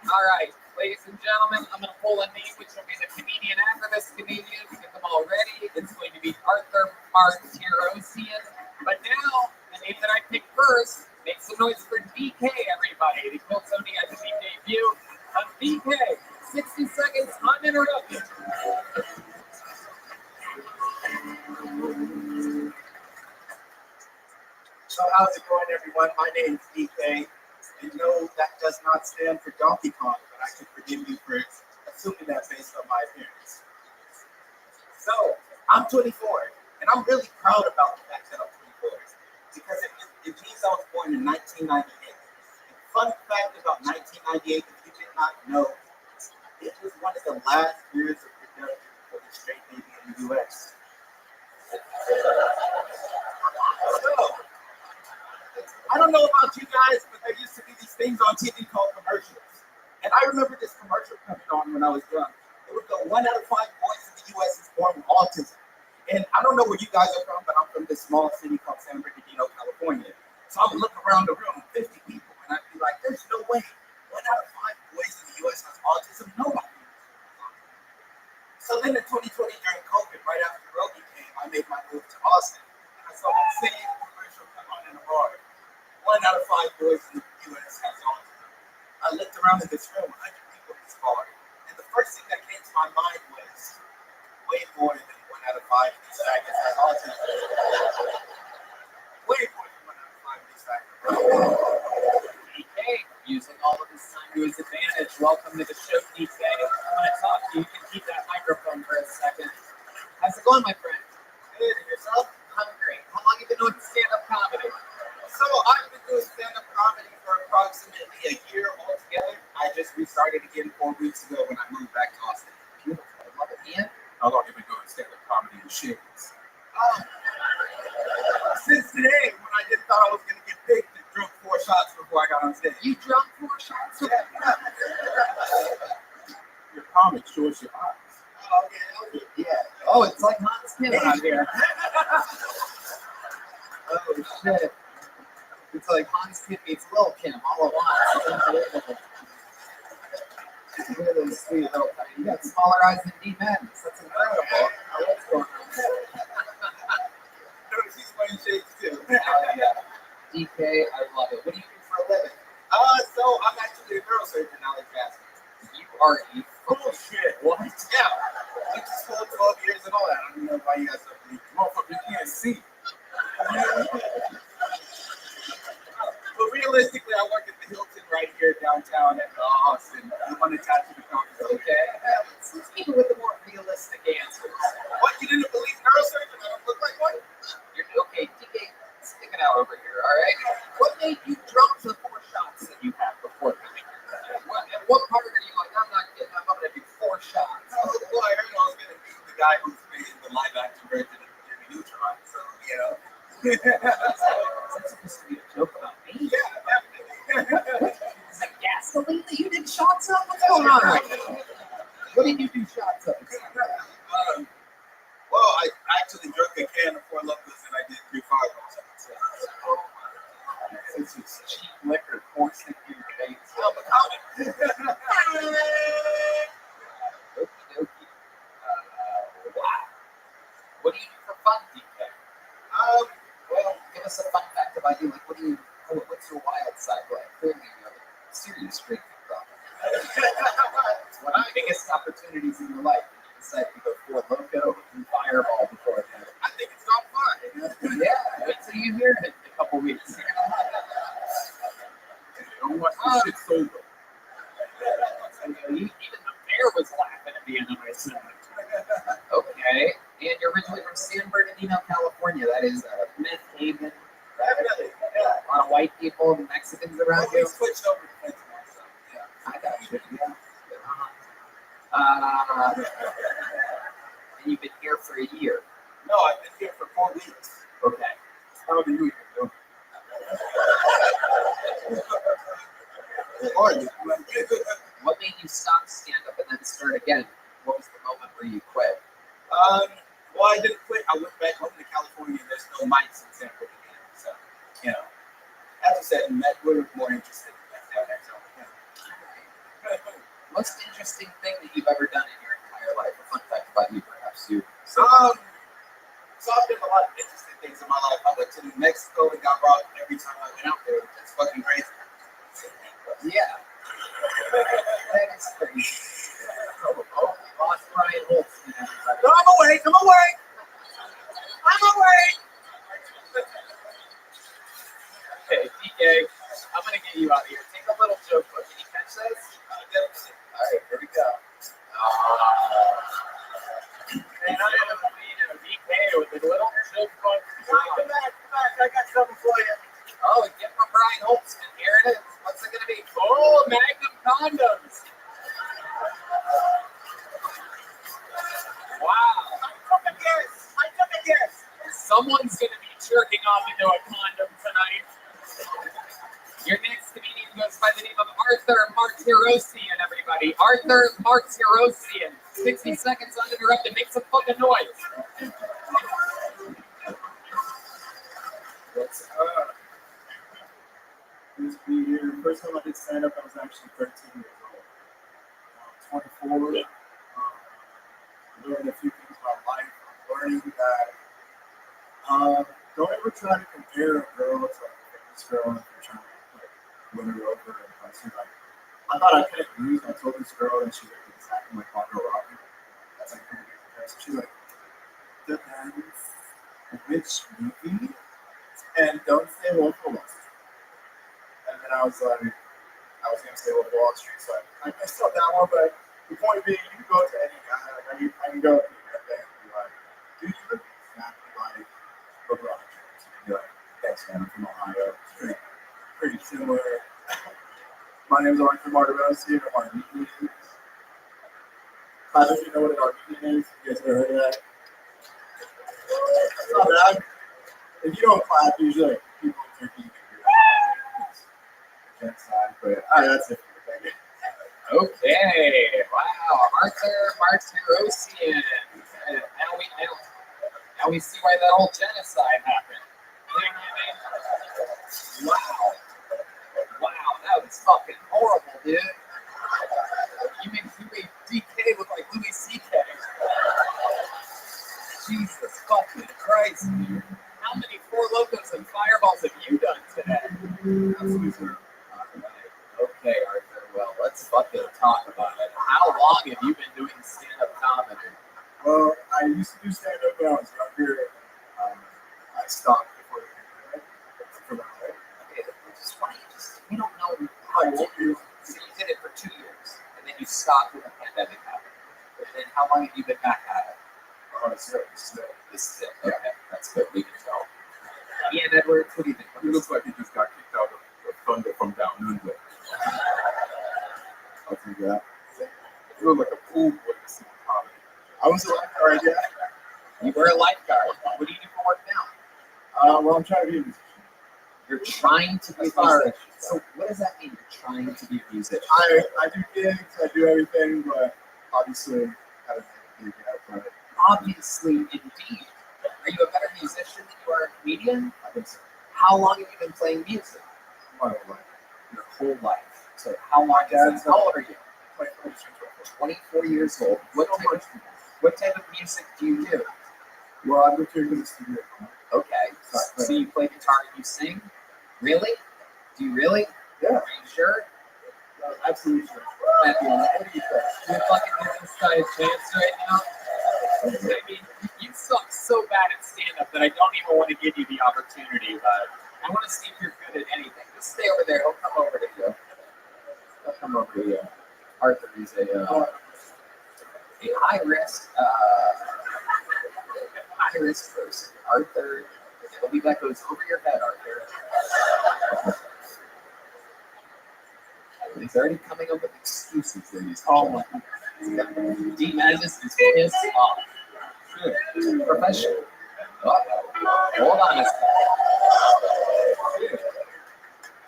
All right, ladies and gentlemen, I'm going to pull a name, which will be the comedian after this comedian. We get them all ready. It's going to be Arthur Martirosian. But now, the name that I picked first, make some noise for DK, everybody. The Kilsoni at the debut of DK. 60 seconds uninterrupted. So how's it going, everyone? My name's DK. And no, that does not stand for Donkey Kong, but I can forgive you for assuming that based on my appearance. So, I'm 24, and I'm really proud about the fact that I'm 24, because it means I was born in 1998. And fun fact about 1998, if you did not know, it was one of the last years of production for the straight baby in the U.S. So, I don't know about you guys, but there used to be these things on TV called commercials. And I remember this commercial coming on when I was young. It would go 1 out of 5 boys in the U.S. is born with autism. And I don't know where you guys are from, but I'm from this small city called San Bernardino, California. So I would look around the room, 50 people, and I'd be like, there's no way 1 out of 5 boys in the U.S. has autism. Nobody. So then in 2020, during COVID, right after Rothschild came, I made my move to Austin. And I saw that same commercial come on in a bar. 1 out of 5 boys in the U.S. has autism. I looked around in this room, 100 people in this bar. And the first thing that came to my mind was, way more than 1 out of 5 of these faggots has autism. Way more than 1 out of 5 of these faggots. DK, using all of his time to his advantage. Welcome to the show, DK. I want to talk to you. You can keep that microphone for a second. How's it going, my friend? Good, and yourself? I'm great. How long have you been doing stand-up comedy? So I've been doing stand-up comedy for approximately a year altogether. I just restarted again 4 weeks ago when I moved back to Austin. Beautiful. I love it. Ian? How long have you been doing stand-up comedy in shades? Since today, when I just thought I was going to get picked and drunk 4 shots before I got on stage. You drunk 4 shots? Yeah. Your comic shows your eyes. Oh, yeah. Yeah. Oh, it's like Hans Kim out here. Oh, shit. It's like Hans Kim meets Lil Kim all at once. It's unbelievable. Really sweet little thing. You got smaller eyes than D-Men's. That's incredible. What's going on? She's wearing shades too. Oh, yeah. DK, I love it. What do you do for a living? So I'm actually a neurosurgeon now in Casper. You are a Bullshit. what? Yeah. Went to school 12 years and all that. I don't even know why you guys don't believe me. Motherfucker, you can't see. But realistically, I work at the Hilton right here downtown in Austin. I'm unattached to the company. Okay. Let's keep it with the more realistic answers. What, you didn't believe neurosurgeon? I don't look like one? You're okay, DK. Stick it out over here, all right? What made you drunk the 4 shots that you had before coming here? At what part are you like, I'm not kidding, I'm going to do 4 shots? Well, I heard I was going to be the guy who's made the live action version of Jimmy Neutron, so, you know. That's supposed to be a joke about me. Yeah, definitely. Is that gasoline that you did shots of? What's going on right now? What did you do shots of? Well, I actually drank a can of 4 Locos and I did 3 Fireballs. This is cheap liquor coursing through your veins. I'm a comic. Okie dokie. Wow. What do you do for fun, DK? Well, Give us a fun fact about you. Like, what's your wild side? Like, clearly you have a serious drinking problem. One of the biggest opportunities in your life, and you decide to go 4 Loco and Fireball before it happens. I think it's not fun. Yeah, wait till you hear it in a couple weeks. You're gonna love it. Don't watch this shit sober. Even the bear was laughing at the end of my set. Okay, and you're originally from San Bernardino, California. That is a myth haven. Definitely. Yeah. A lot of white people and Mexicans around We you. switched over to French myself. Yeah. I got you. Yeah. And you've been here for a year. No, I've been here for 4 weeks. Okay. How do you even do? What made you stop stand-up and then start again? What was the moment where you quit? Well, I didn't quit. I went back home to California. There's no mics in San Bernardino. So, you know, as I said, we're more interested in that down there. So, yeah. Most interesting thing that you've ever done in your entire life? A fun fact about you, perhaps you. So I've done a lot of interesting things in my life. I went to New Mexico and got robbed every time I went out there. It's fucking crazy. Yeah. That is crazy. Oh, lost Brian Holtzman. No, I'm awake. I'm awake. I'm awake. Okay, DK, I'm going to get you out of here. Take a little joke book. Can you catch this? All right, here we go. And I am DK with a little joke book. Come back. I got something for you. Oh, get from Brian Holtzman. Here it is. What's it going to be? Oh, Magnum condoms. Wow. I took a guess. Someone's going to be jerking off into a condom tonight. Your next comedian goes by the name of Arthur Martirosian, everybody. Arthur Martirosian. 60 seconds uninterrupted. Make some fucking noise. What's up? Good to be here. First time I did stand up, I was actually 13 years old. 24. Learned a few things about life. I'm learning that don't ever try to compare a girl to like a famous girl if you're trying to like win her over. And like, I thought I couldn't lose. I told this girl and she looked exactly like Rothschild. That's like pretty good comparison. She's like, depends which movie and don't say Wolf of Wall Street. And then I was gonna say Wolf of Wall Street, so I messed up that one, but the point being, you can go to any guy, like I can go to any guy and be like, dude, you look exactly like LeBron James. And be like, thanks, man, I'm from Ohio. Pretty similar. My name's Arthur Martirosian. I'm Armenian. I don't even know what an Armenian is. You guys ever heard of that? It's not bad. If you don't clap, usually like, people in Turkey think you're genocide, but that's it. Thank you. Okay. Wow. Arthur Martirosian. Now we see why that whole genocide happened. Wow. Wow, that was fucking horrible, dude. You made DK look like Louis C.K. Jesus fucking Christ, dude. How many Four Locos and Fireballs have you done today? Absolutely, sir. Okay, Arthur, well, let's fucking talk about it. How long have you been doing stand-up comedy? Well, I used to do stand-up when I was younger. I stopped before the pandemic. We don't know how old you were. So you did it for 2 years, and then you stopped when the pandemic happened. And then how long have you been back at it? This is it. Okay, that's good. We can tell. Ian Edwards, what do you think? He looks like he just got kicked out of Thunder from down under. I'll do that. You look like a pool boy to see comedy. I was a lifeguard, yeah. You were a lifeguard. What do you do for work now? Well, I'm trying to be a musician. You're trying to be a musician. So what does that mean? You're trying to be a musician. I do gigs, I do everything, but obviously, I don't have a gig yet, but Obviously, indeed. Are you a better musician than you are a comedian? I think so. How long have you been playing music? My whole life. Your whole life. So how long is that? How old are you? 24 years old. What type of music do you do? Well, I've been to the studio. Okay. So you play guitar and you sing? Really? Do you really? Yeah. Are you sure? Absolutely sure. What do you think? Do you fucking give this guy a chance right now? I mean, you suck so bad at stand-up that I don't even want to give you the opportunity, but I want to see if you're good at anything. Just stay over there. He'll come over to you. He'll come over to you. Arthur is a high-risk person. Arthur, I believe that goes over your head, Arthur. He's already coming up with excuses for these. Oh my God. D Magus is pissed off. Professional. Hold on a second.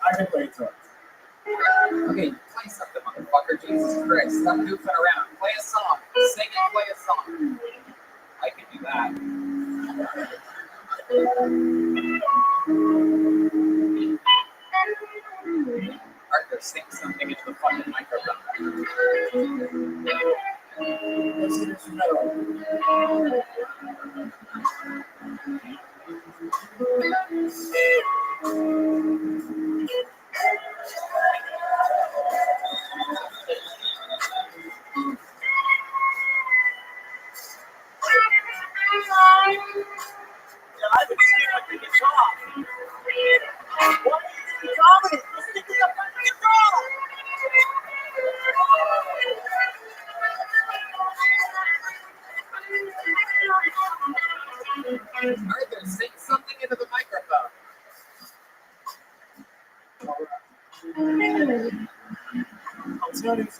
I can play guitar. Okay, play something, motherfucker. Jesus Christ. Stop goofing around. Play a song. Sing and play a song. I can do that. Arthur, sing something into the fucking microphone. Let's see this metal. I've been singing like the guitar. What is the comedy? Just stick with the fucking guitar. Arthur, sing something into the microphone. I'm starting to is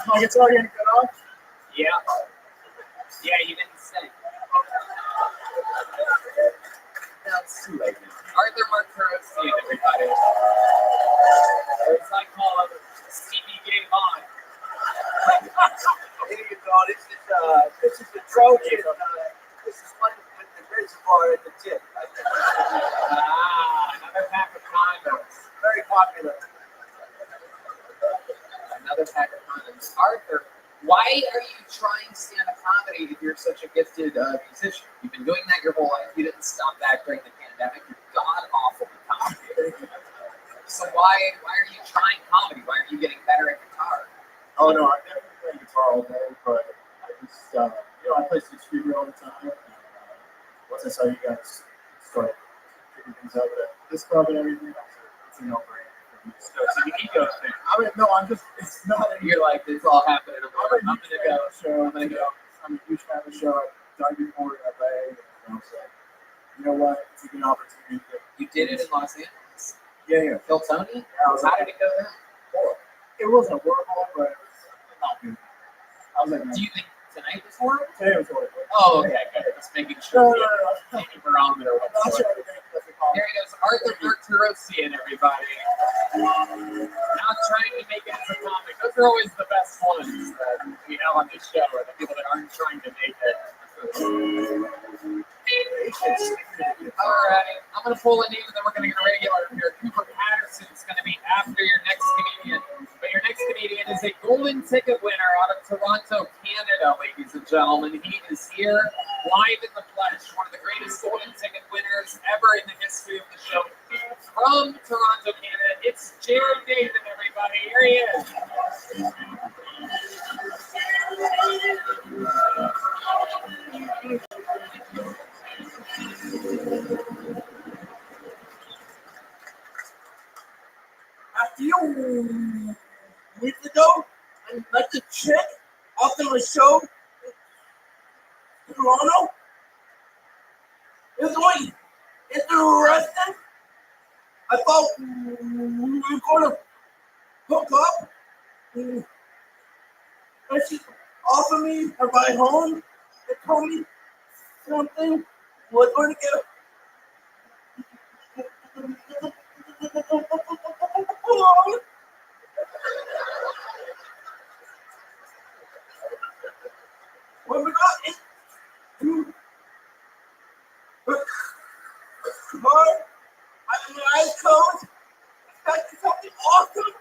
my guitar getting cut off? Yeah. Yeah, you didn't sing. it's too late now. Arthur Marturosian, everybody. Or as I call him, Stevie Gay Vaughn. Here you go. This is the Trojan. This is one with the reservoir at the tip. Another pack of condoms. Very popular. Another pack of condoms. Arthur, why are you trying stand-up comedy if you're such a gifted musician? You've been doing that your whole life. You didn't stop that during the pandemic. You're god-awful at comedy. So why are you trying comedy? Why aren't you getting better at guitar? Oh no, I definitely play guitar all day, but I just I play Six Figure all the time. Once I saw you guys start picking things up at this club and everything, it's a no-brainer for me. So it's an ego thing. I mean, no, it's not. You're like, it's all happening. I'm gonna go. I'm gonna go. I'm a huge fan of the show. I've done it before in LA, and so you know what? It's a good opportunity. You did it in Los Angeles. Yeah. Phil Tony? How did it go down? It wasn't horrible, but it was not good. I was like, Do you think tonight was horrible? today was horrible. Oh, okay, good. Just making sure. No. Taking barometer. I'm not sure everything was a Here he goes, Arthur Marturosian, everybody. Not trying to make it as a comic. Those are always the best ones that we have on this show, are the people that aren't trying to make it. Alright, I'm going to pull a name and then we're going to get a regular here. Cooper Patterson's going to be after your next comedian. But your next comedian is a golden ticket winner out of Toronto, Canada, ladies and gentlemen. He is here live in the flesh, one of the greatest golden ticket winners ever in the history of the show. From Toronto, Canada, it's Jared Nathan, everybody. Here he is. A few weeks ago, I met a chick after my show in Toronto. It was only interesting. I thought we were going to hook up. And she offered me a ride home. They told me something was going to get when we got into the car, I had my eyes closed, expecting something awesome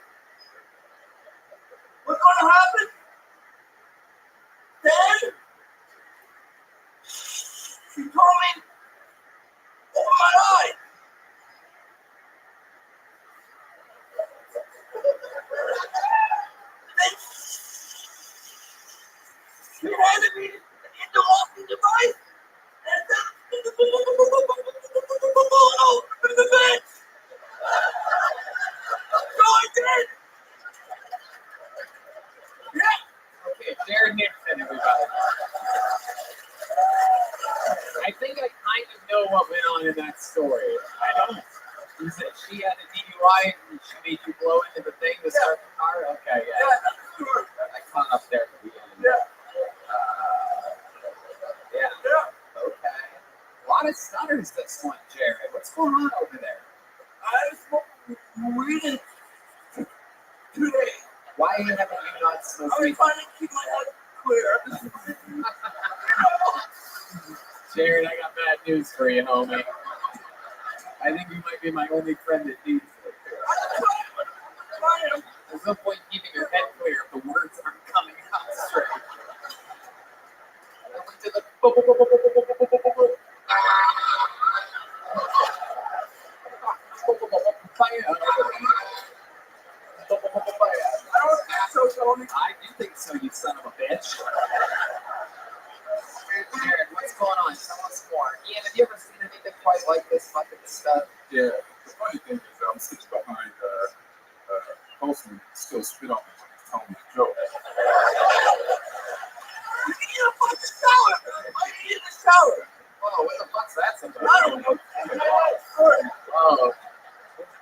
was going to happen. Then she told me, open my eyes. Then she handed me the walking device and said, open the bed. So I did. Yeah. Okay, Jared Nixon, everybody. I think I kind of know what went on in that story. I don't. You said she had a DUI and she made you blow into the thing to start the car? Okay, yeah. Yeah, sure. I caught up there at the end. Yeah. Yeah. Okay. A lot of stutters this one, Jared. What's going on over there? I was reading today. Why haven't you not smoked I was weed? trying to keep my head clear. Jared, I got bad news for you, homie. I think you might be my only friend that needs it. There's no point keeping your head clear if the words aren't coming out straight. I went to the I do think so, you son of a bitch. Jared, what's going on? Tell us more. Ian, have you ever seen anything quite like this fucking stuff? Yeah, the funny thing is I'm sitting behind Postman, still spit on me when he's telling me a joke. You need a fucking shower. I need a shower. Whoa, what the fuck's that about? I don't know. Oh,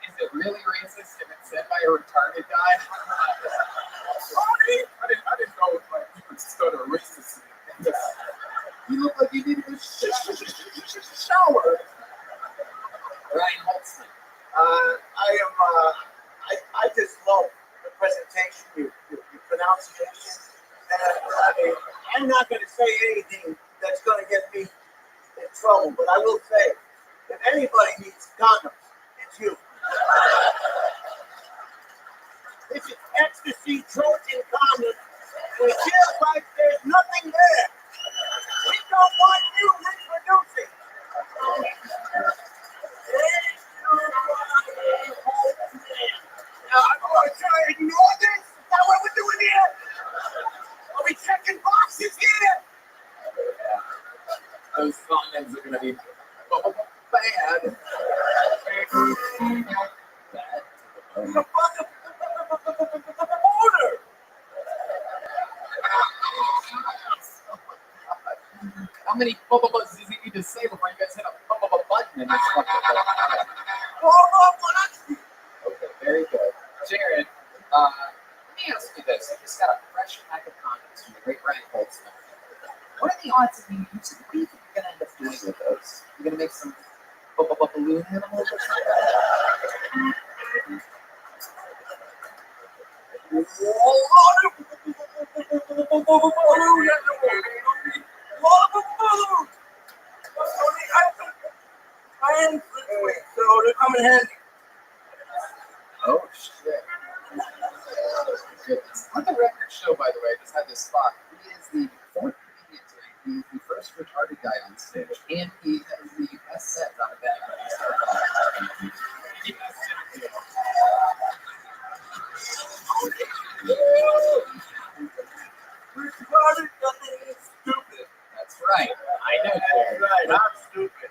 is it really racist if it's said by a retarded guy? Sorry. I didn't know if like you could stutter racist. You look like you needed a shower. Ryan Holtzman. I just love the presentation, your pronunciation. And I'm not going to say anything that's going to get me in trouble, but I will say, if anybody needs condoms, it's you. This is ecstasy Trojan condoms, and it feels like there's nothing there. We don't want you reproducing. I'm going to try to ignore this? Is that what we're doing here? Are we checking boxes here? Those condoms are going to be bad. Order! How many bubbles does he need to say before you guys hit a button in this fucking thing? Okay, very good. Jared, let me ask you this. You just got a fresh pack of condoms from the great Ryan Holtzman. What are the odds of you using? What do you think you're going to end up doing with those? You're going to make some balloon animals or something? Oh, shit. Goodness. On the record show, by the way, I just had this thought. He is the fourth comedian today. He's the first retarded guy on stage. And he has the best set out of anybody. Retarded doesn't mean stupid. That's right. I know. That's right, I'm stupid.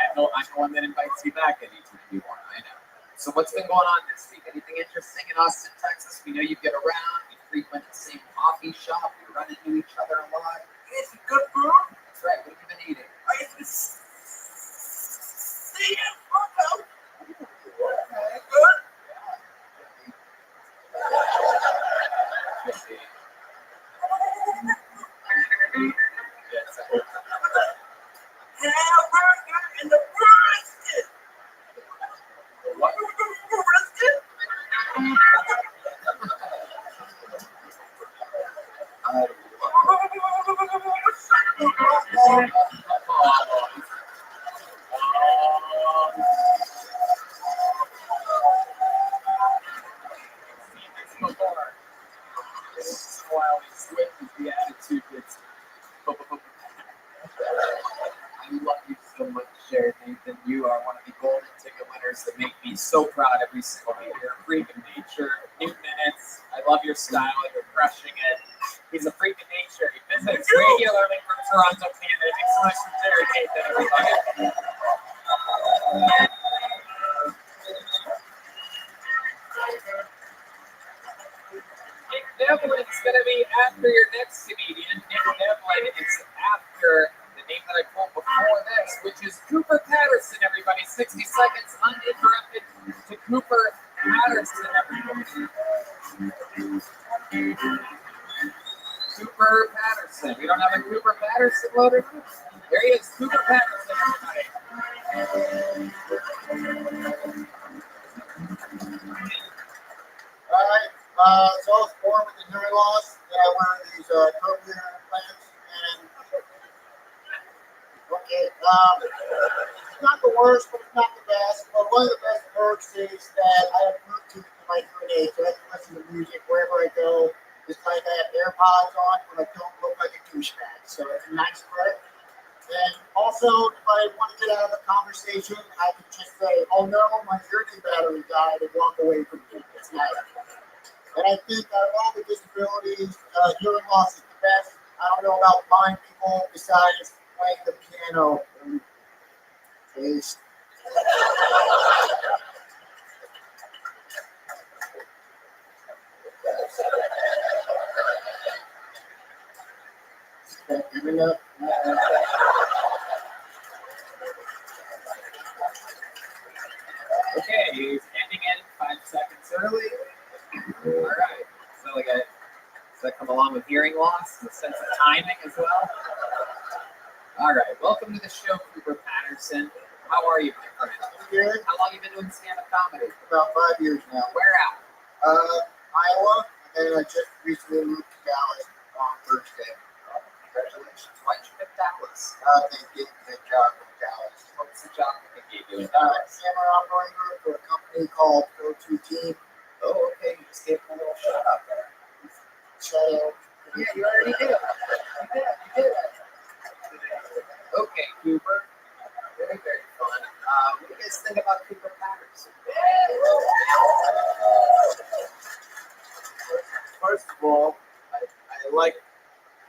I'm the one that invites you back anytime you want. I know. So what's been going on this week? Anything interesting in Austin, Texas? We know you get around. You frequent the same coffee shop. You run into each other a lot. It's good food. That's right. What have you been eating? I used to see it. Good. Hamburger and the brisket. What? Brisket? I love you so much, Jared Nathan. You are one of the golden ticket winners that make me so proud every single year. You're a freak of nature, new minutes. I love your style. You're crushing it. He's a freak of nature. He visits regularly from Toronto, Canada. Makes so much from Jared Nathan, everybody. Nick Devlin's going to be after your next comedian. Nick Devlin is after the name that I quote before this, which is Cooper Patterson, everybody. 60 seconds uninterrupted to Cooper Patterson, everybody. Cooper Patterson. We don't have a Cooper Patterson loaded. There he is, Cooper Patterson, everybody. All right. So I was born with a hearing loss. Then I wear these cochlear implants, and okay, it's not the worst, but it's not the best. But one of the best perks is that I have Bluetooth in my hearing aid, so I can listen to music wherever I go. Just like I have AirPods on, but I don't look like a douchebag. So it's a nice perk. And also, if I want to get out of the conversation, I can just say, "Oh no, my hearing battery died," and walk away from me. It's nice. And I think out of all the disabilities, hearing loss is the best. I don't know about blind people besides playing the piano. Please. Giving up. Okay, he's ending it 5 seconds early. All right. So like does that come along with hearing loss and a sense of timing as well? All right. Welcome to the show, Cooper Patterson. How are you, my friend? Good. How long you been doing stand-up comedy? About 5 years now. Where at? Iowa, and then I just recently moved to Dallas on Thursday. Congratulations. Why'd you pick Dallas? They gave me a job in Dallas. What's the job that they gave you in Dallas? Camera operator for a company called Go2 Team. Oh, okay. You just gave him a little shout out there. Shout out. Yeah, you already did. You did. Okay, Cooper. Very, very fun. What do you guys think about Cooper Patterson? First of all, I like the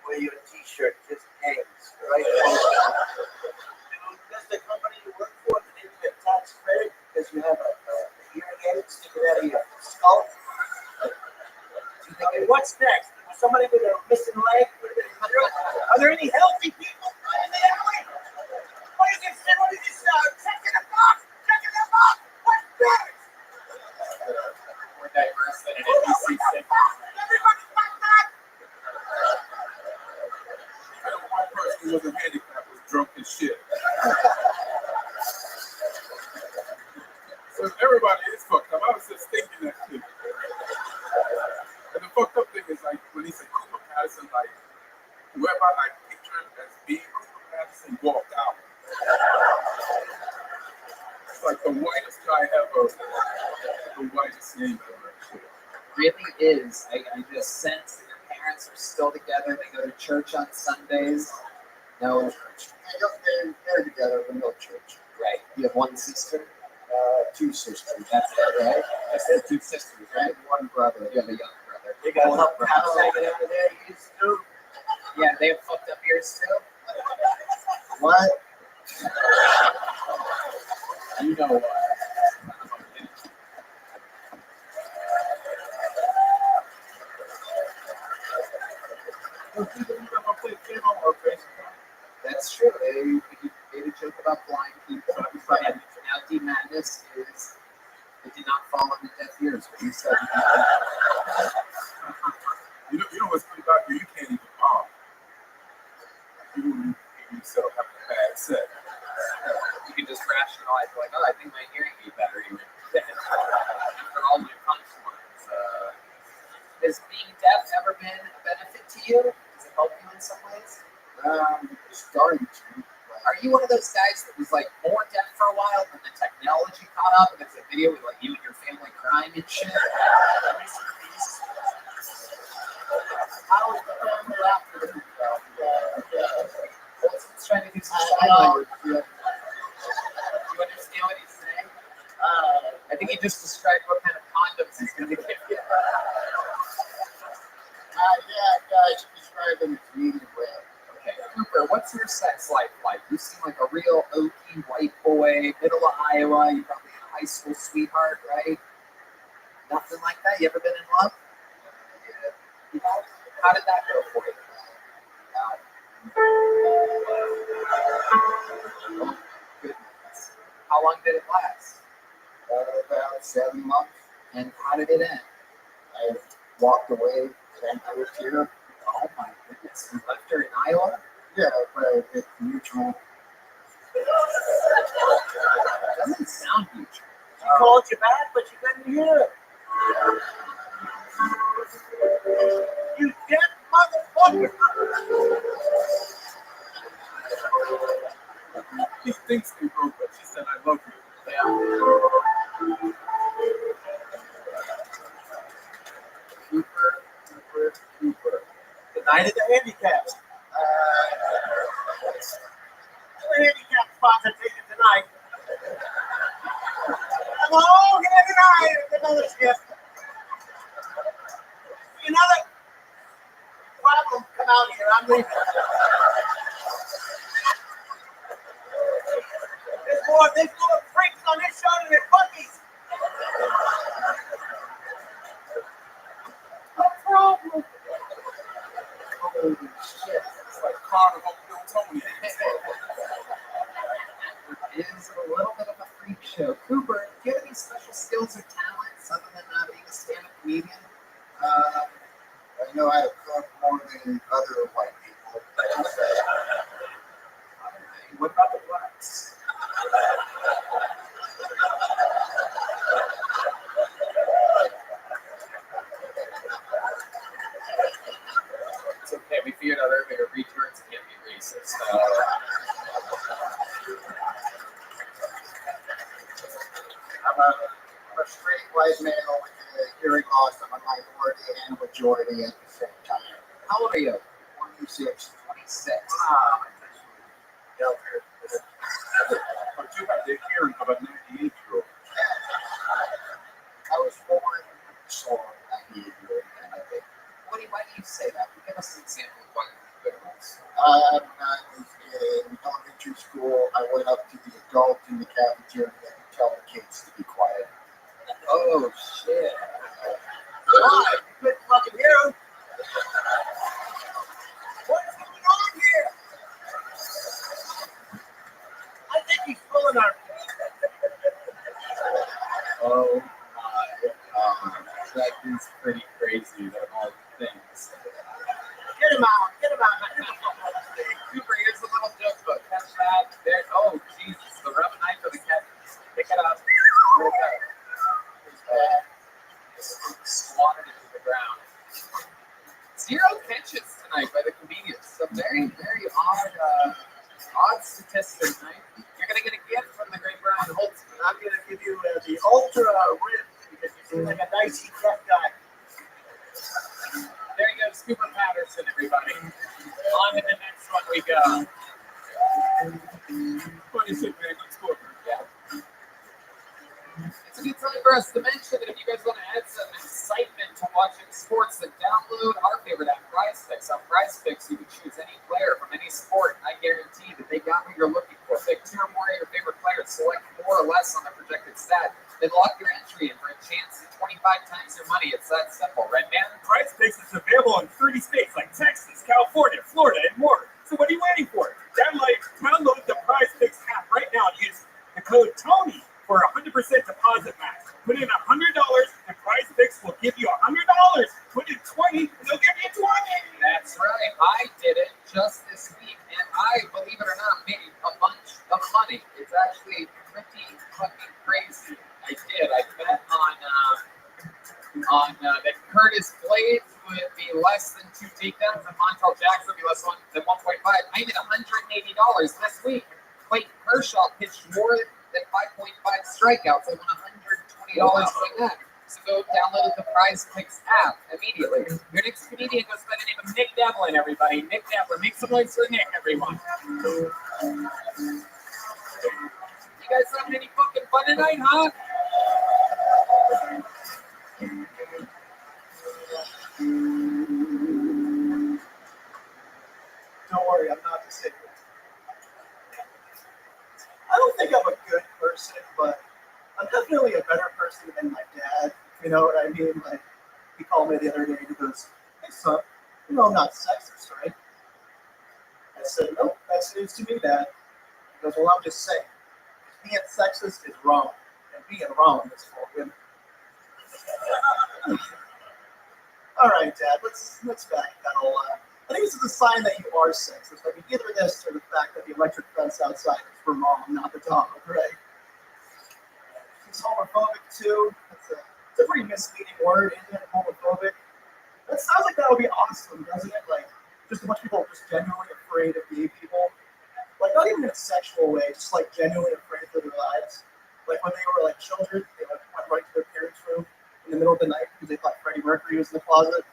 way your t-shirt just hangs, right? Does the company you work for, do they give you a tax credit because you have a hearing aid sticking out of your skull? What's next? Somebody with a missing leg? Are there any healthy people in the alley? What is this? Checking the box! Checking the box! What's next? More diverse than an NBC sitcom. Everybody back back! One person who was a handicap was drunk as shit. So everybody is fucked up. I was just thinking that shit. And the fucked up thing is like when he said Cooper Patterson, like whoever I pictured as being Cooper Patterson walked out. It's like the whitest guy ever, the whitest name ever. Really is. I just sense that your parents are still together. They go to church on Sundays. No church. They're together, but no church. Right. You have one sister? 2 sisters. That's it, right? That's it. 2 sisters, right? And 1 brother. You have a young brother. They got a Older couple brother. cows hanging out of there. You used to. Yeah, they have fucked up ears too. What? You know what? That's true. They made a joke about blind people. And now D Madness is it did not fall on the deaf ears. But he said You know what's good about you? You can't even palm. You wouldn't give yourself having a bad set. you can just rationalize like, oh, I think my hearing be better even. After all my punchlines. Has being deaf ever been a benefit to you? Does it help you in some ways? Starting to. Are you one of those guys that was like more deaf for a while, then the technology caught up, and it's a video with like you and your family crying and shit? How is the family after the He's trying to do some I sign know. language. Do you understand what he's saying? I think he just described what kind of condoms he's going to give you. I should describe them as medium rare. Okay, Cooper, what's your sex life like? You seem like a real oaky white boy, middle of Iowa. You're probably a high school sweetheart, right? Nothing like that? You ever been in love? Yeah. How did that go for you? Oh, goodness. How long did it last? About 7 months. And how did it end? I walked away and I was here. Oh my goodness. You left her in Iowa? Yeah, but it's mutual. Doesn't sound mutual. She called you back, but you couldn't hear it. You deaf motherfucker! He thinks they broke, but she said, I love you. Yeah. Cooper. The night of the handicaps. The handicap spots are taken tonight. I'm all here tonight. Another shift. Another problem come out here. I'm leaving. There's more freaks on this show than there's monkeys. No problem. Holy shit. It's like Carnival Bill Tony. It is a little bit of a freak show. Cooper, do you have any special skills or talents other than being a stand-up comedian? I know how to cook more than other white people. What about the blacks? I'm a straight white male with a hearing loss. I'm a minority and majority at the same time. How old are you? 26. 26. Ah, younger. But you have the hearing of a 98-year-old. I was born so 98-year-old. Why do you say that? Give us an example of what good was. When I was in elementary school, I went up to the adult in the cafeteria and tell the kids to be quiet. Oh, shit. Why? You couldn't fucking hear them. What's going on here? I think he's pulling our Oh, my God. That is pretty crazy, that of all things. Get him out. Get him out. Cooper, here's a little joke book. Catch that. There. Oh, Jesus. The rubber knife for the cat. Pick it up. Where it go? Swatted into the ground. 0 catches tonight by the comedians. So very, very odd statistic tonight. You're going to get a gift from the great Brian Holtz. I'm going to give you the ultra rib because you seem like a nice tough guy. There you go, Cooper Patterson, everybody. On to the next one we go. 26, man. Good score. Yeah. It's a good time for us to mention that if you guys want to add some excitement to watching sports, then download our favorite app, PrizePicks. On PrizePicks, you can choose any player from any sport. I guarantee that they got what you're looking for. Pick 2 or more of your favorite players, select more or less on their projected stat, then lock your entry in for a chance at 25 times your money. It's that simple, right, man? PrizePicks is available in 30 states like Texas, California, Florida, and more. So what are you waiting for? Download the PrizePicks app right now and use the code TONY for a 100% deposit match. Put in $100 and PrizePicks will give you $100. Put in 20 and they'll give you 20. That's right. I did it just this week, and I, believe it or not, made a bunch of money. It's actually pretty fucking crazy. I did. I bet on that Curtis Blades would be less than 2 takedowns and Montel Jackson would be less than 1.5. I made $180 this week. Clayton Kershaw pitched more than 5.5 strikeouts. I won $120 doing that. So go download the PrizePicks app immediately. Your next comedian goes by the name of Nick Devlin, everybody. Nick Devlin. Make some noise for Nick, everyone. You guys having any fucking fun tonight, huh? Don't worry, I'm not disabled. I don't think I'm a good person, but I'm definitely a better person than my dad. You know what I mean? Like, he called me the other day and he goes, "Hey, son, you know I'm not sexist, right?" I said, "Nope, that's news to me, Dad." He goes, "Well, I'm just saying, being sexist is wrong, and being wrong is for women." All right, Dad, let's back that all up. I think this is a sign that you are sexist. I mean, either this or the fact that the electric fence outside is for mom, not the dog, right? He's homophobic too. It's a pretty misleading word, isn't it? Homophobic. That sounds like that would be awesome, doesn't it? Like, just a bunch of people just genuinely afraid of gay people. Like, not even in a sexual way, just like genuinely afraid for their lives. Like when they were like children, they like went right to their parents' room in the middle of the night because they thought Freddie Mercury was in the closet.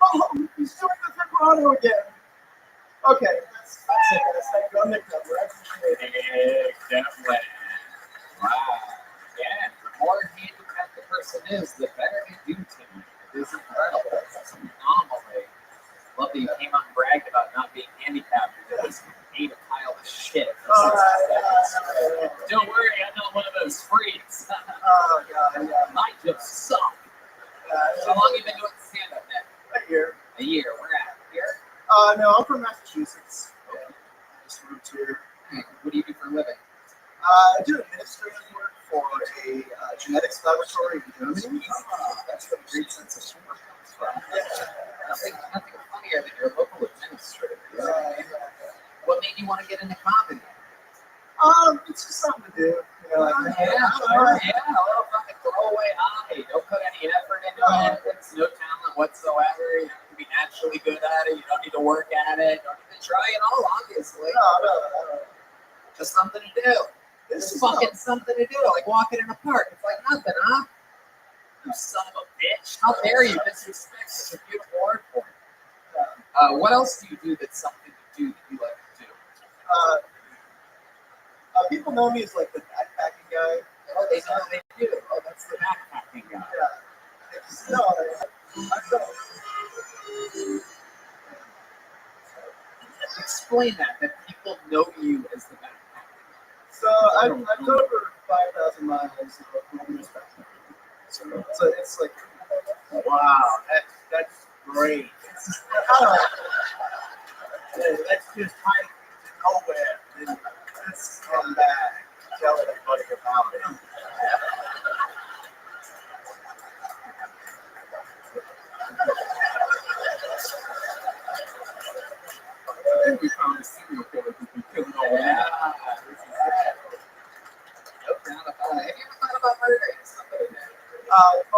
Oh, he's doing the vibrato again. Okay, that's it. That's like go Nick Devlin. I appreciate it. Nick Devlin. Wow. Yeah, the more handicapped the person is, the better they do to me. It is incredible. It's phenomenal. Love that you came out and bragged about not being handicapped because you ate a pile of shit. Don't worry, I'm not one of those freaks. Oh, God, yeah. I just suck. How long have you been doing stand-up now? A year. A year. Where at? Here? No, I'm from Massachusetts. Yeah. I just moved here. What do you do for a living? I do administrative work for a genetics laboratory in Germany. That's where the great sense of humor comes from. Nothing funnier than your local administrator. What made you want to get into comedy? It's just something to do. You know, like, A little fucking throwaway hobby. Don't put any effort into it. It's no talent whatsoever. You have to be naturally good at it. You don't need to work at it. You don't need to try it all, obviously. No. Just something to do. This is fucking something to do, like walking in a park. It's like nothing, huh? You son of a bitch. How dare you disrespect such a beautiful art form? What else do you do that's something to do that you like to do? People know me as like the backpacking guy. Oh, they know they do. Oh, that's the backpacking guy. Yeah. No, I don't. Explain that people know you as the backpacker. So I've done over 5,000 miles of wilderness backpacking. So it's like, Wow, that's great. Let's just hike to nowhere and let's come back and tell everybody about it. I think we found a serial killer who's been killing all of Yeah, us. this is it. No doubt about it. Have you ever thought about murdering somebody?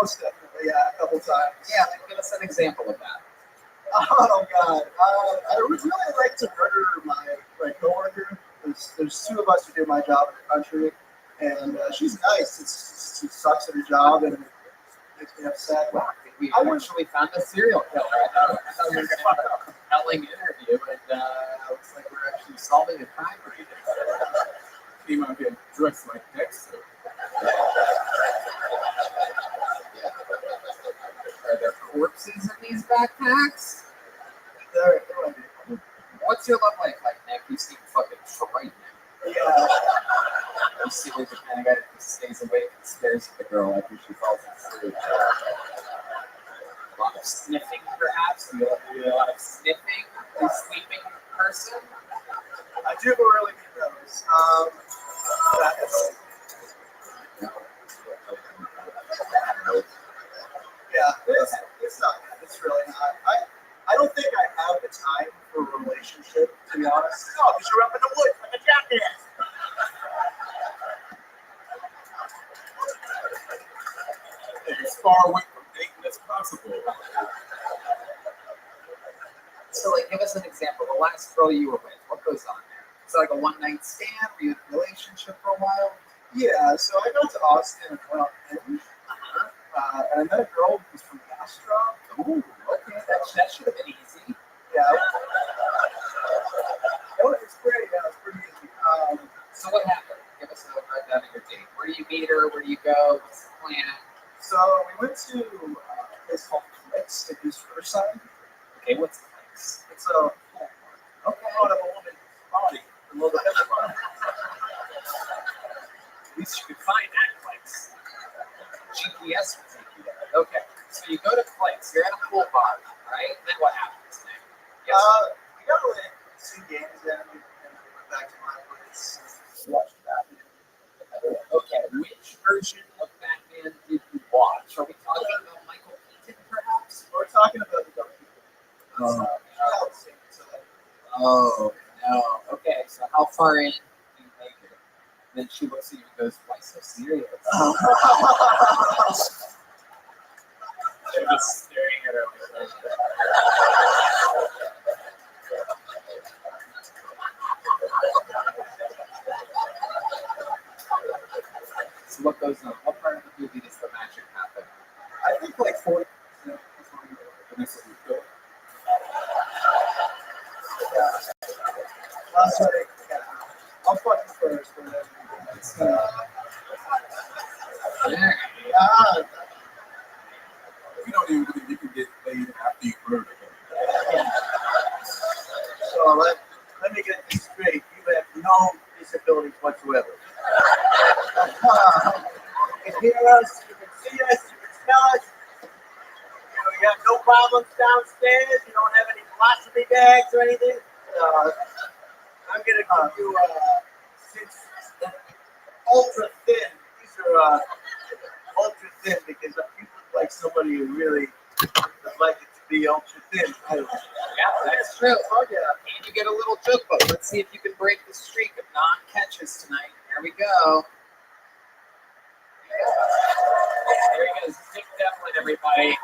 most definitely, yeah, a couple times. Yeah, give us an example of that. Oh God, I would really like to murder my coworker. There's two of us who do my job in the country, and she's nice. She sucks at her job, and it makes me upset. Wow, I think we actually found a serial killer. I thought we were going to have a compelling interview, and it looks like we're actually solving a crime right now. Came out here dressed like Dexter. Are there corpses in these backpacks? There, What's your love life like, Nick? You seem fucking frightening. yeah. You seem like the kind of guy that just stays awake and stares at the girl after she falls asleep. A lot of sniffing, perhaps? You do a lot of sniffing? A sleeping person? I do really need those. That's, yeah, it's not. It's really not. I don't think I have the time for a relationship, to be honest. No, because you're up in the woods like a jackass. As far away from Dayton as possible. So, like, give us an example. The last girl you were with, what goes on there? Is it like a one-night stand? Were you in a relationship for a while? Yeah, so I got to Austin and went on Hinge. And I met a girl who was from Castro. Ooh, okay, that should have been easy. Yeah. It's great. Yeah, it's pretty easy. So what happened? Give us a rundown of your date. Where do you meet her? Where do you go? What's the plan? So we went to a place called Clicks in East Riverside. Okay, what's the place? It's a part of a woman's body. A little bit of fun. At least you could find that place. GPS will take you there. Okay, so you go to Clicks. You're at a pool bar, right? Then what happens, Nick? Yes. We got to like 2 games in, and then we went back to my place and watched Batman. Okay, which version of Batman did you watch? Are we talking about Michael Keaton, perhaps? We're talking about the Dark Knight. Oh, no. Okay, so how far in do you make it? Then she looks at you and goes, why so serious? She's just staring at her. So what goes on? What part of the movie does the magic happen? I think like 40%. Sorry. Yeah. I'll fuck you first, but then it's You don't even believe you can get laid after you murder him. So let me get this straight. You have no disabilities whatsoever. You can hear us, you can see us, you can smell us. You have no problems downstairs. You don't have any philosophy bags or anything. I'm gonna give you ultra thin. These are ultra thin because you look like somebody who really would like it to be ultra thin. Yeah, that's true. Oh, yeah. And you get a little joke book. Let's see if you can break the streak of non-catches tonight. Here we go. There he goes. Nick Devlin, everybody.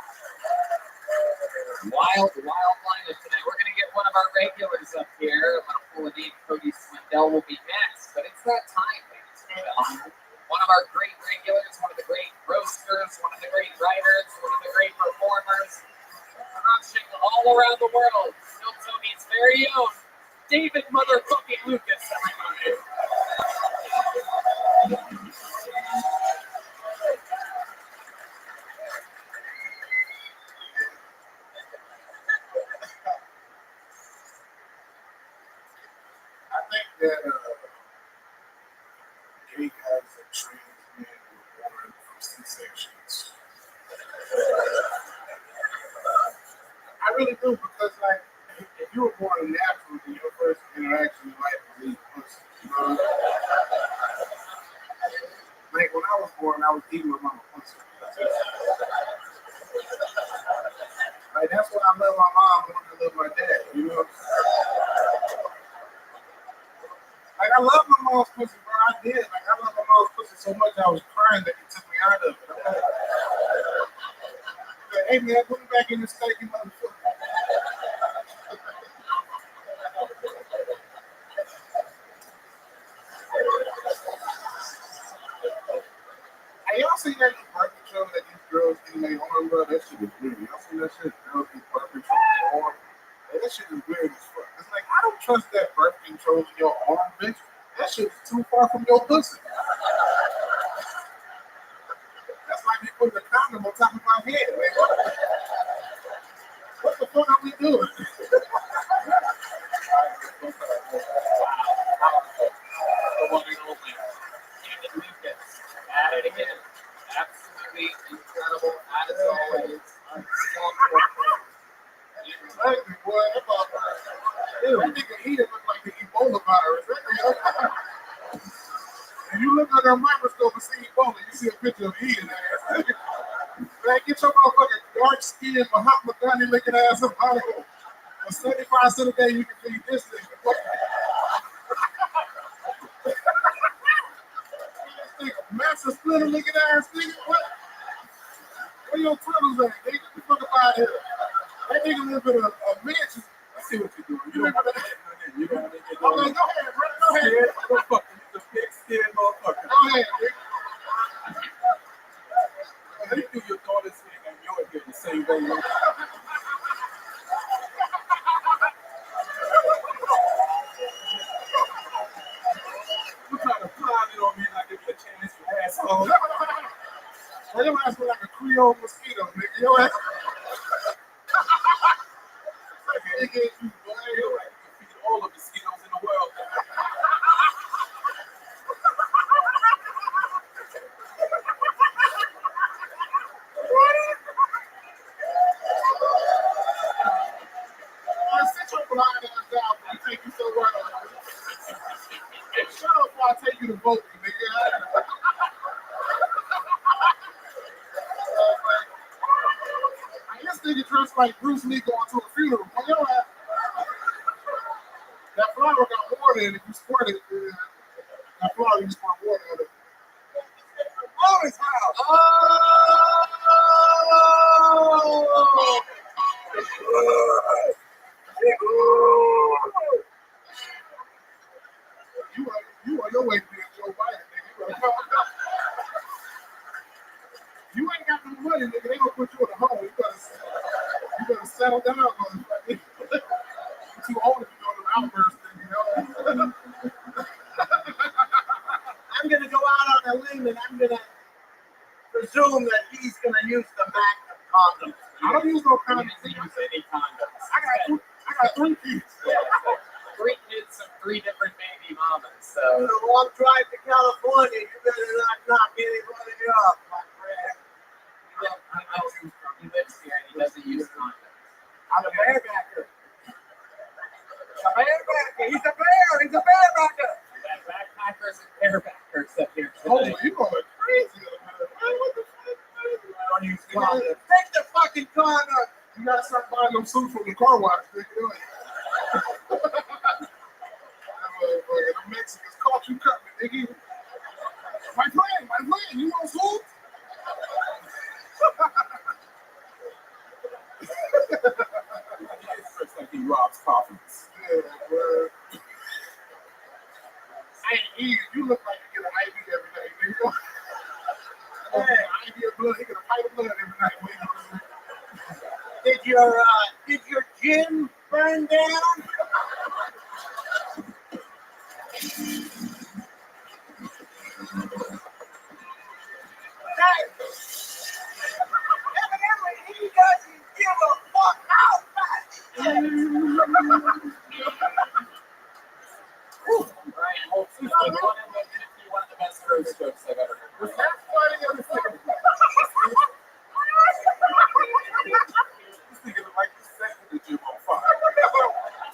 Wild lineup tonight. We're going to get one of our regulars up here. I'm going to pull a name. Cody Swindell will be next. But it's that time, ladies and One of our great regulars, one of the great roasters, one of the great writers, one of the great performers, crushing all around the world. Still Tony's very own David motherfucking Lucas, everybody. I think that gay guys and trans men were born from C-sections. I really do, because like if you were born naturally, your first interaction in life was eating pussy. You know? Like when I was born, I was eating my mama pussy. Like that's why I love my mom more than I love my dad. You know? Like I love my mom's pussy, bro. I did. Like I love my mom's pussy so much I was crying that it took me out of it. Like, hey man, put me back in the steak, you motherfucker. Hey, y'all seen that new birth control that these girls get in their arm, bro? That shit is weird. Y'all seen that shit? Girls get birth control in their arm. Hey, that shit is weird as fuck. It's like, I don't trust that birth control in your arm, bitch. That shit is too far from your pussy. That's like me putting a condom on top of my head, man. What the fuck are we doing? The one and only David Lucas at it again. Absolutely incredible as always. Exactly, boy. That nigga here look like the Ebola virus. If you look under a microscope and see Ebola, you see a picture of Ian ass. Man, get your motherfucking dark skinned Mahatma Gandhi looking ass up out of here. For 75 cents a day, you can feed this thing. Massive splitter looking ass nigga. What? Where your turtles at, nigga? Get the fuck up out of here. That nigga live in a mansion. I see what you're doing. You live in a you don't think you're doing. Go ahead, bro. Go ahead. Motherfucker. He's a big scared motherfucker. Go ahead, nigga. How you do your daughter's thing and you're here the same way? You trying to pile it on me and not give me a chance, you asshole. Well, your ass look like a Creole mosquito, nigga. Your ass. Nigga, you boy. You're like, you can feed all the mosquitoes in the world. Sit your blind ass down, but I take you so well. Shut up before I take you to vote, nigga. This nigga dressed like Bruce Lee going to a funeral. When your ass, that flower got water in it. You squirt it. That flower, you squirt water in it. Oh, it's hot. You on your way to be a Joe Biden, nigga. You ain't got no money, nigga. They gonna put you in a home. You better settle down, motherfucker. You're too old if you go to the outburst, nigga. You know? I'm going to go out on a limb and I'm going to presume that he's going to use the Magnum condom. I don't use no condoms. Use any condoms. I got 3 kids. Yeah, like 3 kids of 3 different baby mamas. So long drive to California. You better not knock anybody up, my friend. he lives here and he doesn't use condoms. I'm a barebacker. A barebacker. He's a bear. He's a barebacker. We got backpackers and barebackers up here Oh, today. you going crazy. What the fuck? I don't use condoms. Take the fucking condom. You gotta start buying them suits from the car wash, nigga. The Mexicans caught you cutting, nigga. My friend, you want food? It's like he robs coffins. Yeah, bro. Hey, Ian, you look like you get an IBS nigga. I get blood. He get a pipe of blood every night when he goes to sleep. Did your gym burn down? Hey, evidently he doesn't give a fuck out back. Brian Holtz is one of the best roast jokes I've ever heard. Was that funny or was that? This nigga look like he's setting the gym on fire.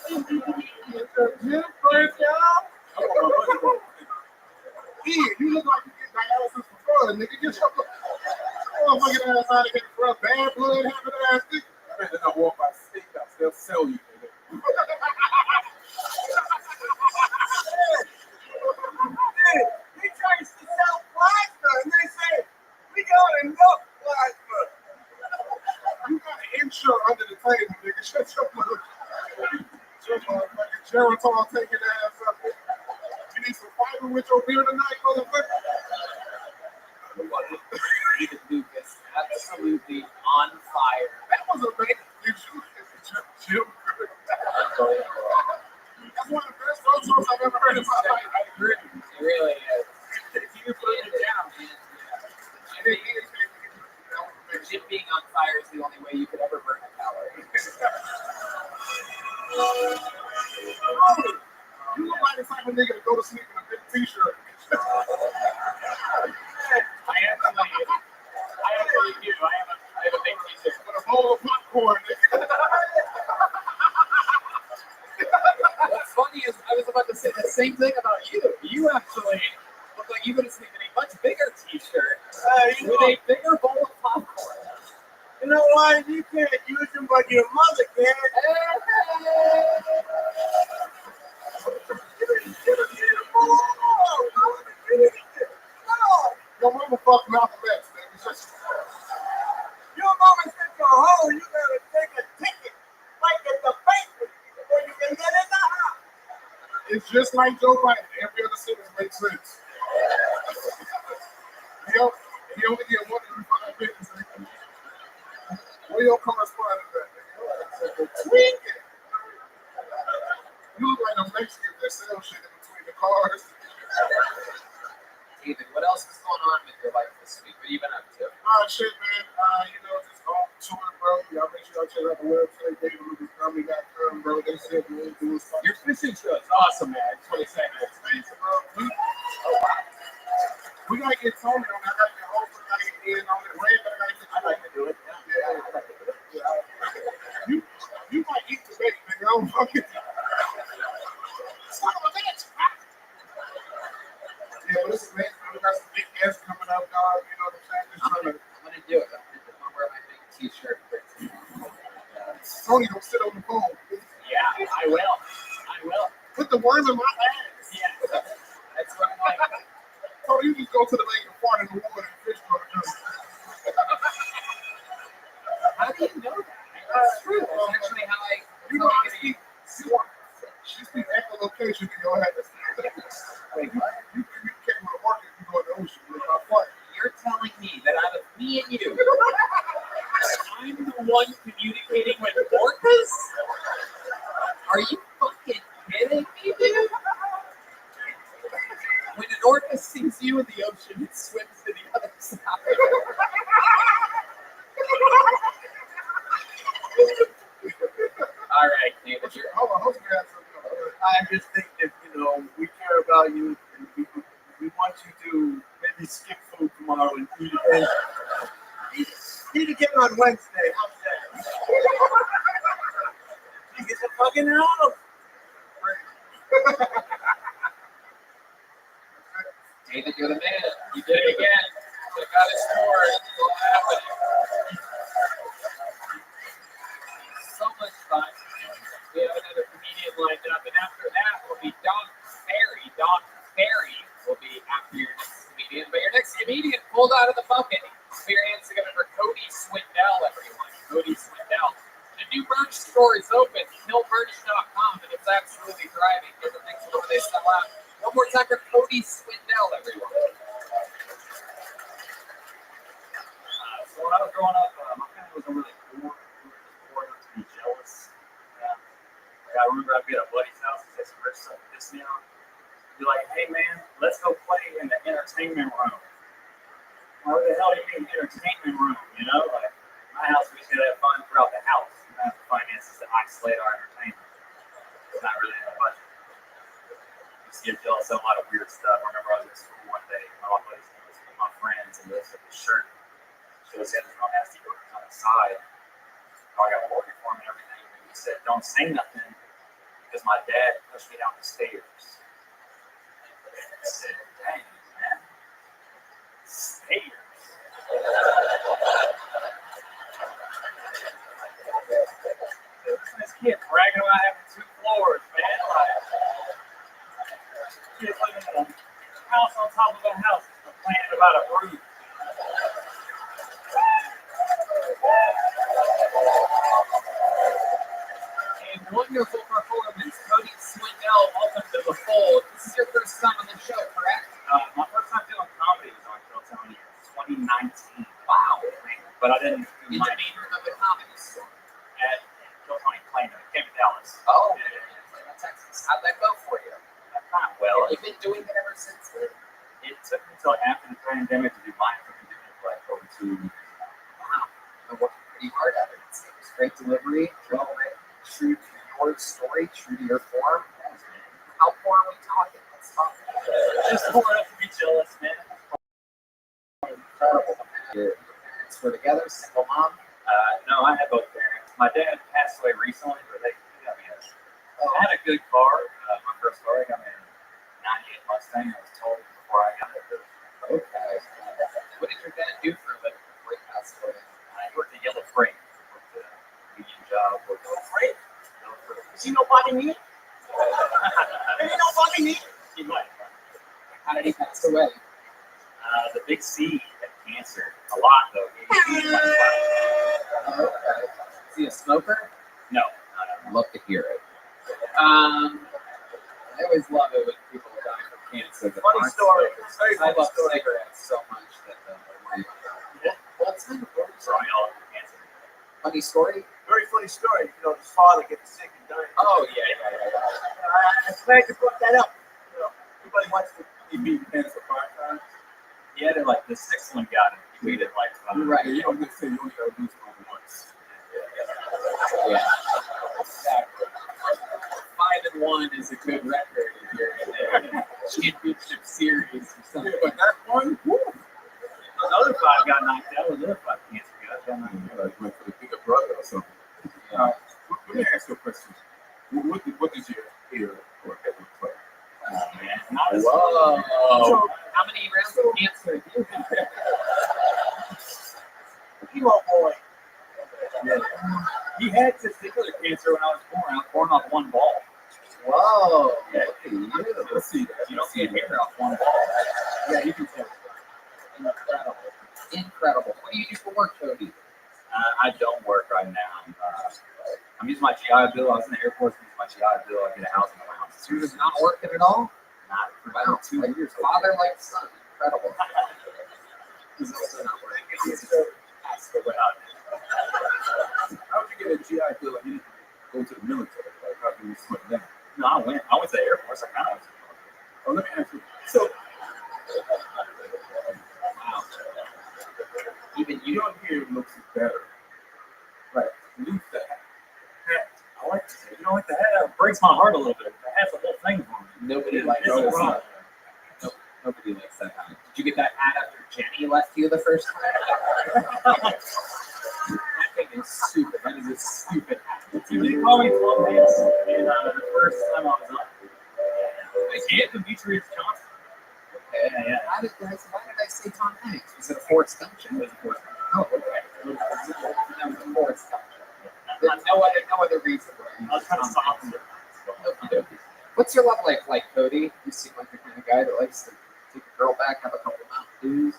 The gym burnt down? I want my money back. Yeah, you look like you get dialysis for fun, nigga. Get your motherfucking ass out of here for a bad blood having ass nigga. You better not walk by steakhouse. They'll sell you, nigga. He tries to sell plasma, and they say, we got enough plasma. You got an insure under the table, nigga. Shut your motherfucking Geritol taking ass up. You need some fiber with your beer tonight, motherfucker? David Lucas, absolutely on fire. That was amazing. Jim. That's one of the best road songs I've ever heard in my life. I agree. It really is. You put it down. Jim being on fire is the only way you could ever burn a calorie. You look like the type of nigga to go to sleep in a big t-shirt. I actually do. I have a big t-shirt. With a bowl of popcorn. What's funny is I was about to say the same thing about you. You actually look like you go to sleep in a much bigger t-shirt with a bigger bowl of popcorn. You know why? You can't use them, but your mother can. Your mama fucked Malcolm X, man. Your mama said to a hole, you gotta take a ticket, like at the bank, before you can get in the house. It's just like Joe Biden. Every other sentence makes sense. He only get one every 5 minutes. Where your correspondent at, nigga? Tweaking. You look like a Mexican that sells shit in between the cars. David, what else is going on with your life this week? What have you been up to? Shit, man. Just on tour, bro. Y'all make sure y'all check out the website, DavidLucasComedy.com, bro. They said we'll do it. Your fishing show is awesome, man. I just want to say that. We gotta get Tony on that. I gotta get Holmes. I gotta get Ian on it. Random, I like to do it. Yeah. You might eat the bait, nigga. I don't fucking. Son of a bitch. Yeah, listen, man. We got some big guests coming up, dog. You know what I'm saying? Just trying to. I'm going to do it. I'm going to wear my big t-shirt. Tony gonna sit on the phone. Yeah, I will. Put the worms in my ass. Yeah. That's what I'm like. Tony, you just go to the lake and fart in the water and fish gonna come. How do you know that? That's true. That's actually how I. You know, you speak echolocation in your head. Wait, what? You can't work if you go in the ocean. You're telling me that out of me and you, I'm the one communicating with orcas? Are you fucking kidding me, dude? When an orca sees you in the ocean, it swims to the other side. All right, David, you're. Hold on, hold on. I just think that, we care about you, and we want you to maybe skip food tomorrow and eat again. Eat again on Wednesday. How's that? You get the fucking house. David, you're the man. You did it again. Check out his store. It's all happening. So much fun. We have another comedian lined up, and after that will be Doc Ferry. Doc Ferry will be after your next comedian. But your next comedian pulled out of the bucket. Put your hands together for Cody Swindell, everyone. Cody Swindell. The new merch store is open, hillmerch.com, and it's absolutely thriving. Get the things before they sell out. One more time for Cody Swindell, everyone. growing up, my family wasn't really poor. We were just poor enough to be jealous. Like I remember I'd be at a buddy's house and say some rich stuff like this now. Be like, hey man, let's go play in the entertainment room. What the hell do you mean entertainment room? You know, like my house, we could have fun throughout the house. We don't have the finances to isolate our entertainment. It's not really in the budget. Just get jealous of a lot of weird stuff. I remember I was in school one day, my buddies was with my friends, and there's like a shirt. She was in the nasty workers on the side. I got working for him and everything. And he said, don't say nothing because my dad pushed me down the stairs. I said, dang, man. Stairs. This kid bragging about having 2 floors, man. Like, kid living in a house on top of a house, complaining about a roof. A wonderful performance. Cody Swindell, welcome to the fold. This is your first time on the show, correct? My first time doing comedy was on Philtonia in 2019. Wow. But I didn't do In my the name of the comedy store. at Philtonia Plano. I came to Dallas. Oh, Yeah. Plano, Texas. How'd that go for you? Not well. You've been doing it ever since then? It took until after the pandemic to do mine for pandemic, like over 2 years. Wow. I've been working pretty hard at it. It's great delivery, well written, true to your story, true to your form. How poor are we talking? Let's talk. Just poor enough to be jealous, man. Incredible. Your parents were together, single mom. No, I had both parents. My dad passed away recently, but they got me I had a good car. My first car, I got me a 98 Mustang. I was told before I got it. Okay. What did your dad do for a living before he passed away? He worked at Yellow Freight. Worked a union job. Worked Yellow Freight. Is he nobody neat? Ain't nobody neat? He might. How did he pass away? The big C had cancer. A lot, though. Okay. Is he a smoker? No. I'd love to hear it. I always love it when people die from cancer. Funny story. Very I funny love story. cigarettes so much that I worry about that. Yeah. Well, it's kind of funny. Sorry, y'all have cancer. Funny story? Very funny story. You know, his father gets sick and dies. Oh, yeah. I'm glad you brought that up. You know, everybody wants to be cancer 5 times. He had it like the 6th one got him. He waited like Right. Yeah, you don't just say you only gotta do something once. Yeah. Exactly. 5-1 is a good record if you're in a championship series or Yeah, something. but that one, woo! those other 5 got knocked out. Those other 5 cancer guys got knocked out. Like went for the bigger brother or something. Let me ask you a question. What did your hair or head look like? Oh, man. Not as Whoa. How many rounds of cancer have you had? Hero boy. Yeah. He had testicular cancer when I was born. I was born off 1 ball. Whoa. Yeah. Look at you. Let's see that. You don't see a hair off 1 ball. Yeah, you can tell. Incredible. Incredible. What do you do for work, Cody? I don't work right now. I'm using my GI Bill. I was in the Air Force using my GI Bill. I get a housing allowance. So you're not working at all? Not for Wow. about 2 Like years. father like son. Incredible. He's also not working. He's passed away. How'd you get a GI Bill and you didn't go to the military? Like, how did you swim that? No, I went to the Air Force. I kind of went to the military. Oh, let me ask you. So, Wow. Even you. your hair looks better. Right. Leave the hat. I like to say, you know what, the hat breaks my heart a little bit. The hat's a whole thing for me. Nobody likes It's a that. problem. Nobody likes that hat. Did you get that hat after Jenny left you the first time? That thing is stupid. That is a stupid hat. They call me Tom Hanks in the first time I was on. It's Demetrius Johnson. Okay. Yeah. Why did I say Tom Hanks? Was it a Forrest Gump joke? It was a Forrest Gump. Oh, okay. That was a Forrest Gump joke. There's no other reason why. I was trying to soften it. Okey dokey. What's your love life like, Cody? You seem like the kind of guy that likes to take a girl back, have a couple Mountain Dews.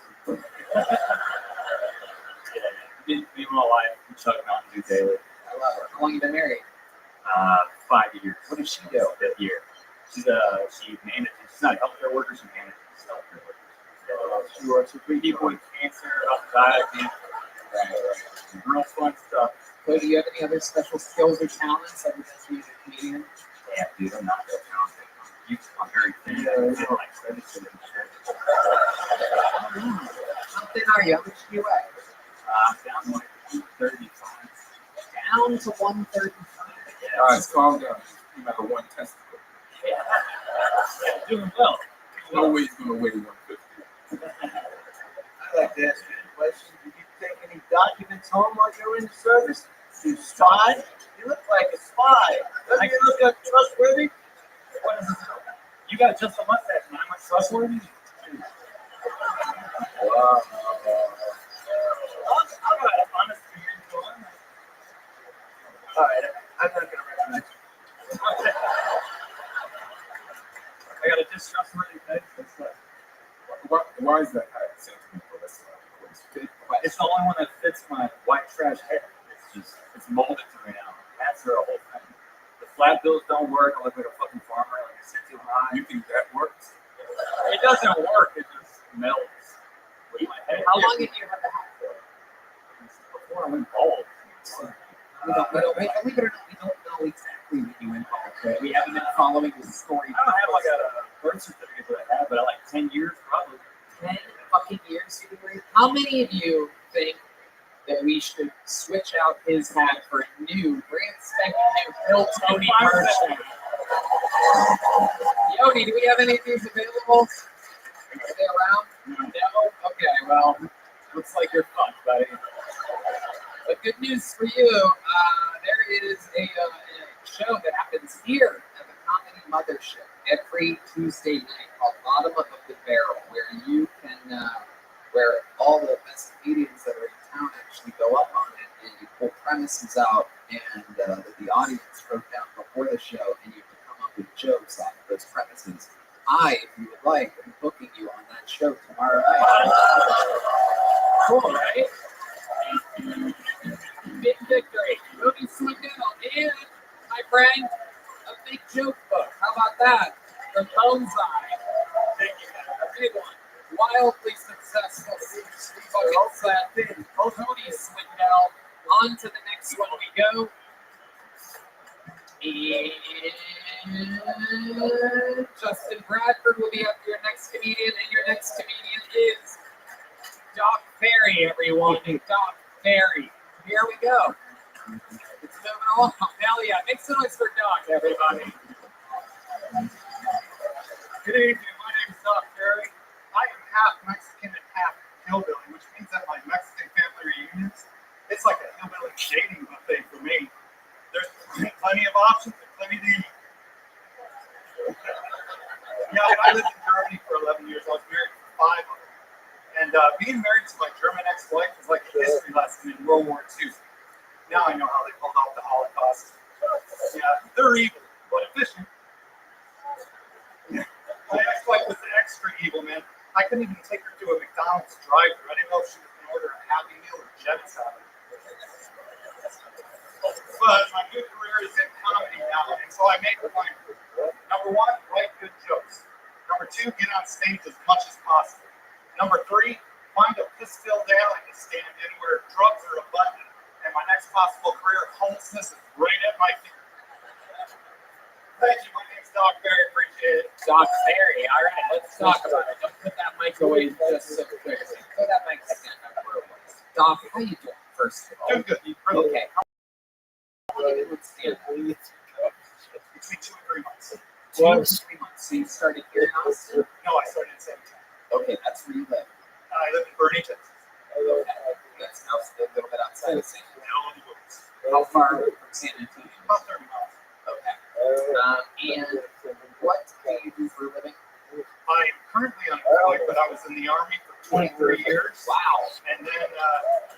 Yeah, me my life, we chug Mountain Dew daily. I love her. How long you been married? 5 years. What does she do? 5th year. She manages. She's not a healthcare worker. She manages healthcare workers. She works with people with cancer, outside of cancer. Right. Real fun stuff. So do you have any other special skills or talents other than being a comedian? Yeah, dude, I'm not real talented. I'm very thin. I feel like credit to them shit. How thin are you? How much do you weigh? I'm down to like 235. Down to 135. Yeah, All right, calm down. You have a one testicle. yeah, doing well. No way he's gonna weigh 150. I'd like to ask you a question. Did you take any documents home while you were in the service? You spy? You look like a spy. Doesn't you look trustworthy? What is this? You got just a mustache, man. I'm trustworthy. Wow. I'm not honest with you. All right, I'm not gonna recognize you. I got a distrustworthy face. That's like, Why is that hat sentimental? That's not it's the only one that fits my white trash hair. It's molded to me now. Hats are a whole thing. The flat bills don't work. I look like a fucking farmer. Like I sit too high. You think that works? It doesn't work. It just melts with my head. How long have you had the hat for? Before I went bald. Believe it or not, we don't know exactly when you went bald. Right? We haven't been following the story. I don't have like a birth certificate that I have, but I like 10 years probably. 10 fucking years, you agree? How many of you think that we should switch out his hat for a new, brand spanking new Bill Tony merch hat? Yoni, do we have any of these available? Are they around? No? Okay, well, looks like you're fucked, buddy. But good news for you, there is a show that happens here at the Comedy Mothership every Tuesday night called Bottom of the Barrel, where you can, where all the best comedians that are in town actually go up on it, and you pull premises out, and the audience broke down before the show, and you can come up with jokes off of those premises. I, if you would like, am booking you on that show tomorrow night. Cool, right? Big victory. Ruby Swindell and, my friend, a big joke book. How about that? From Bone's Eye. A big one. Wildly successful. Ruby Swindell. On to the next one we go. And Justin Bradford will be up your next comedian, and your next comedian is Doc Ferry, everyone. Doc Ferry. Here we go. It's moving along. Hell yeah. Make some noise for Doc, everybody. Good evening. My name is Doc Ferry. I am half Mexican and half hillbilly, which means that my Mexican family reunions, it's like a hillbilly dating buffet for me. There's plenty of options and plenty to eat. Yeah, I lived in Germany for 11 years. I was married for 5 of them. And being married to my German ex-wife is like a history lesson in World War II. Now I know how they pulled off the Holocaust. Yeah, they're evil, but efficient. My ex-wife was extra evil, man. I couldn't even take her to a McDonald's drive-thru. I didn't know if she was going to order a Happy Meal or genocide. But my new career is in comedy now, and so I made a plan. Number 1, write good jokes. Number 2, get on stage as much as possible. Number 3, find a piss-filled alley to stand in where drugs are abundant, and my next possible career, homelessness, is right at my feet. Thank you. My name's Doc Ferry. Appreciate it. Doc Ferry. All right, let's talk about it. Don't put that mic away just so quickly. Put that mic stand up where it was. Doc, how you doing, first of all? Doing good. Okay. How long have you been with stand up? Between 2 and 3 months. 2 and 3 months. So you started here in Austin? No, I started in San Antonio. Okay, that's where you live. I live in Bernie, Texas. Okay. That's now a little bit outside of San Antonio. Now in the woods. How far from San Antonio? About 30 miles. Okay. And what do you do for a living? I am currently unemployed, but I was in the Army for 23 years. Wow. And then, I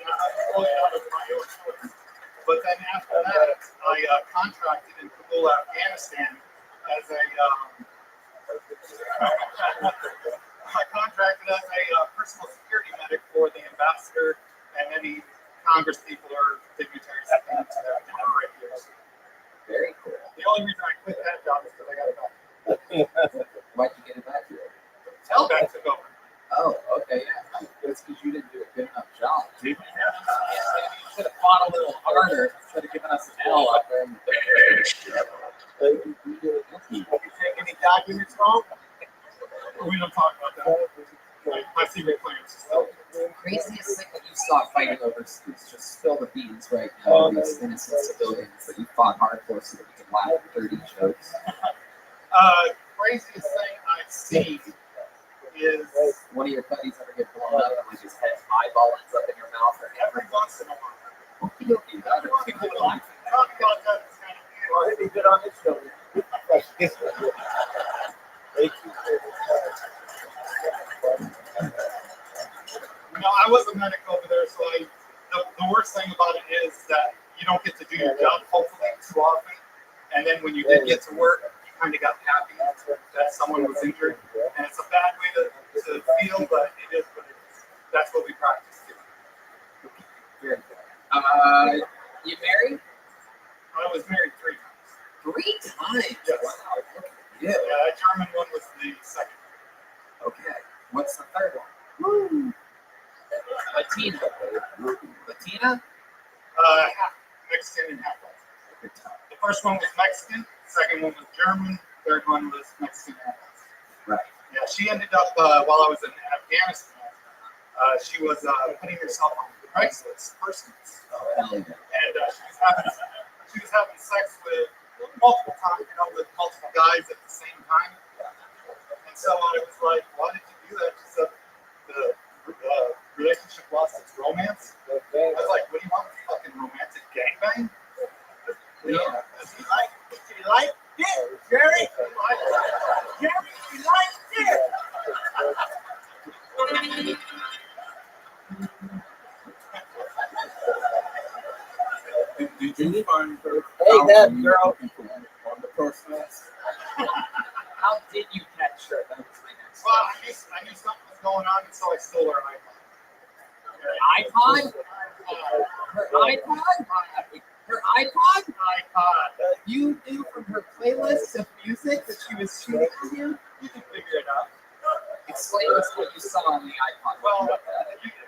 was employed out of my own choice. But then after that, I contracted in Kabul, Afghanistan as a, I contracted as a personal security medic for the ambassador and any Congress people or dignitaries that came to that right here. Very cool. The only reason I quit that job is because I got it back. Why'd you get it back here? Taliban took over. Oh, okay, yeah. It's because you didn't do a good enough job. You should have fought a little harder instead of giving us an L out there in the third. You take any documents home? We don't talk about that. My secret plans. So, Craziest thing that you saw fighting over is just spill the beans right now. These innocent civilians that you fought hard for so that you can laugh at dirty jokes. craziest thing I've seen is One of your buddies ever get blown up and like his head eyeball ends up in your mouth or every once in a while. okay, that would be cool. Talk about that is kind of weird. Well, it'd be good on his shoulder. I was a medic over there, so the worst thing about it is that you don't get to do your job, hopefully, too often. And then when you did get to work, you kind of got happy that someone was injured. And it's a bad way to feel, but it is what it is. That's what we practice here. Very good. You married? I was married 3 times. 3 times? Yes. Wow. Yeah, a German one was the second. Okay. What's the third one? Latina. Latina? Half Mexican and half white. The first one was Mexican, second one was German, third one was Mexican and white. Right. Yeah, she ended up while I was in Afghanistan. She was putting herself on Craigslist persons, Oh, hell yeah. and she was having sex with multiple times, with multiple guys at the same time. And so I was like, "Why did you do that?" She said, "The relationship lost its romance." I was like, "What do you want? A fucking romantic gangbang?" Does he like it, Jerry? Jerry, he likes it. Did you find her? Hey, that girl. On the process. How did you catch her? That was my next Well, question. I knew something was going on, and so I stole her iPod? Her iPod? Her iPod? iPod. You knew from her playlist of music that she was shooting at you? You can figure it out. Explain to us what you saw on the iPod. Well,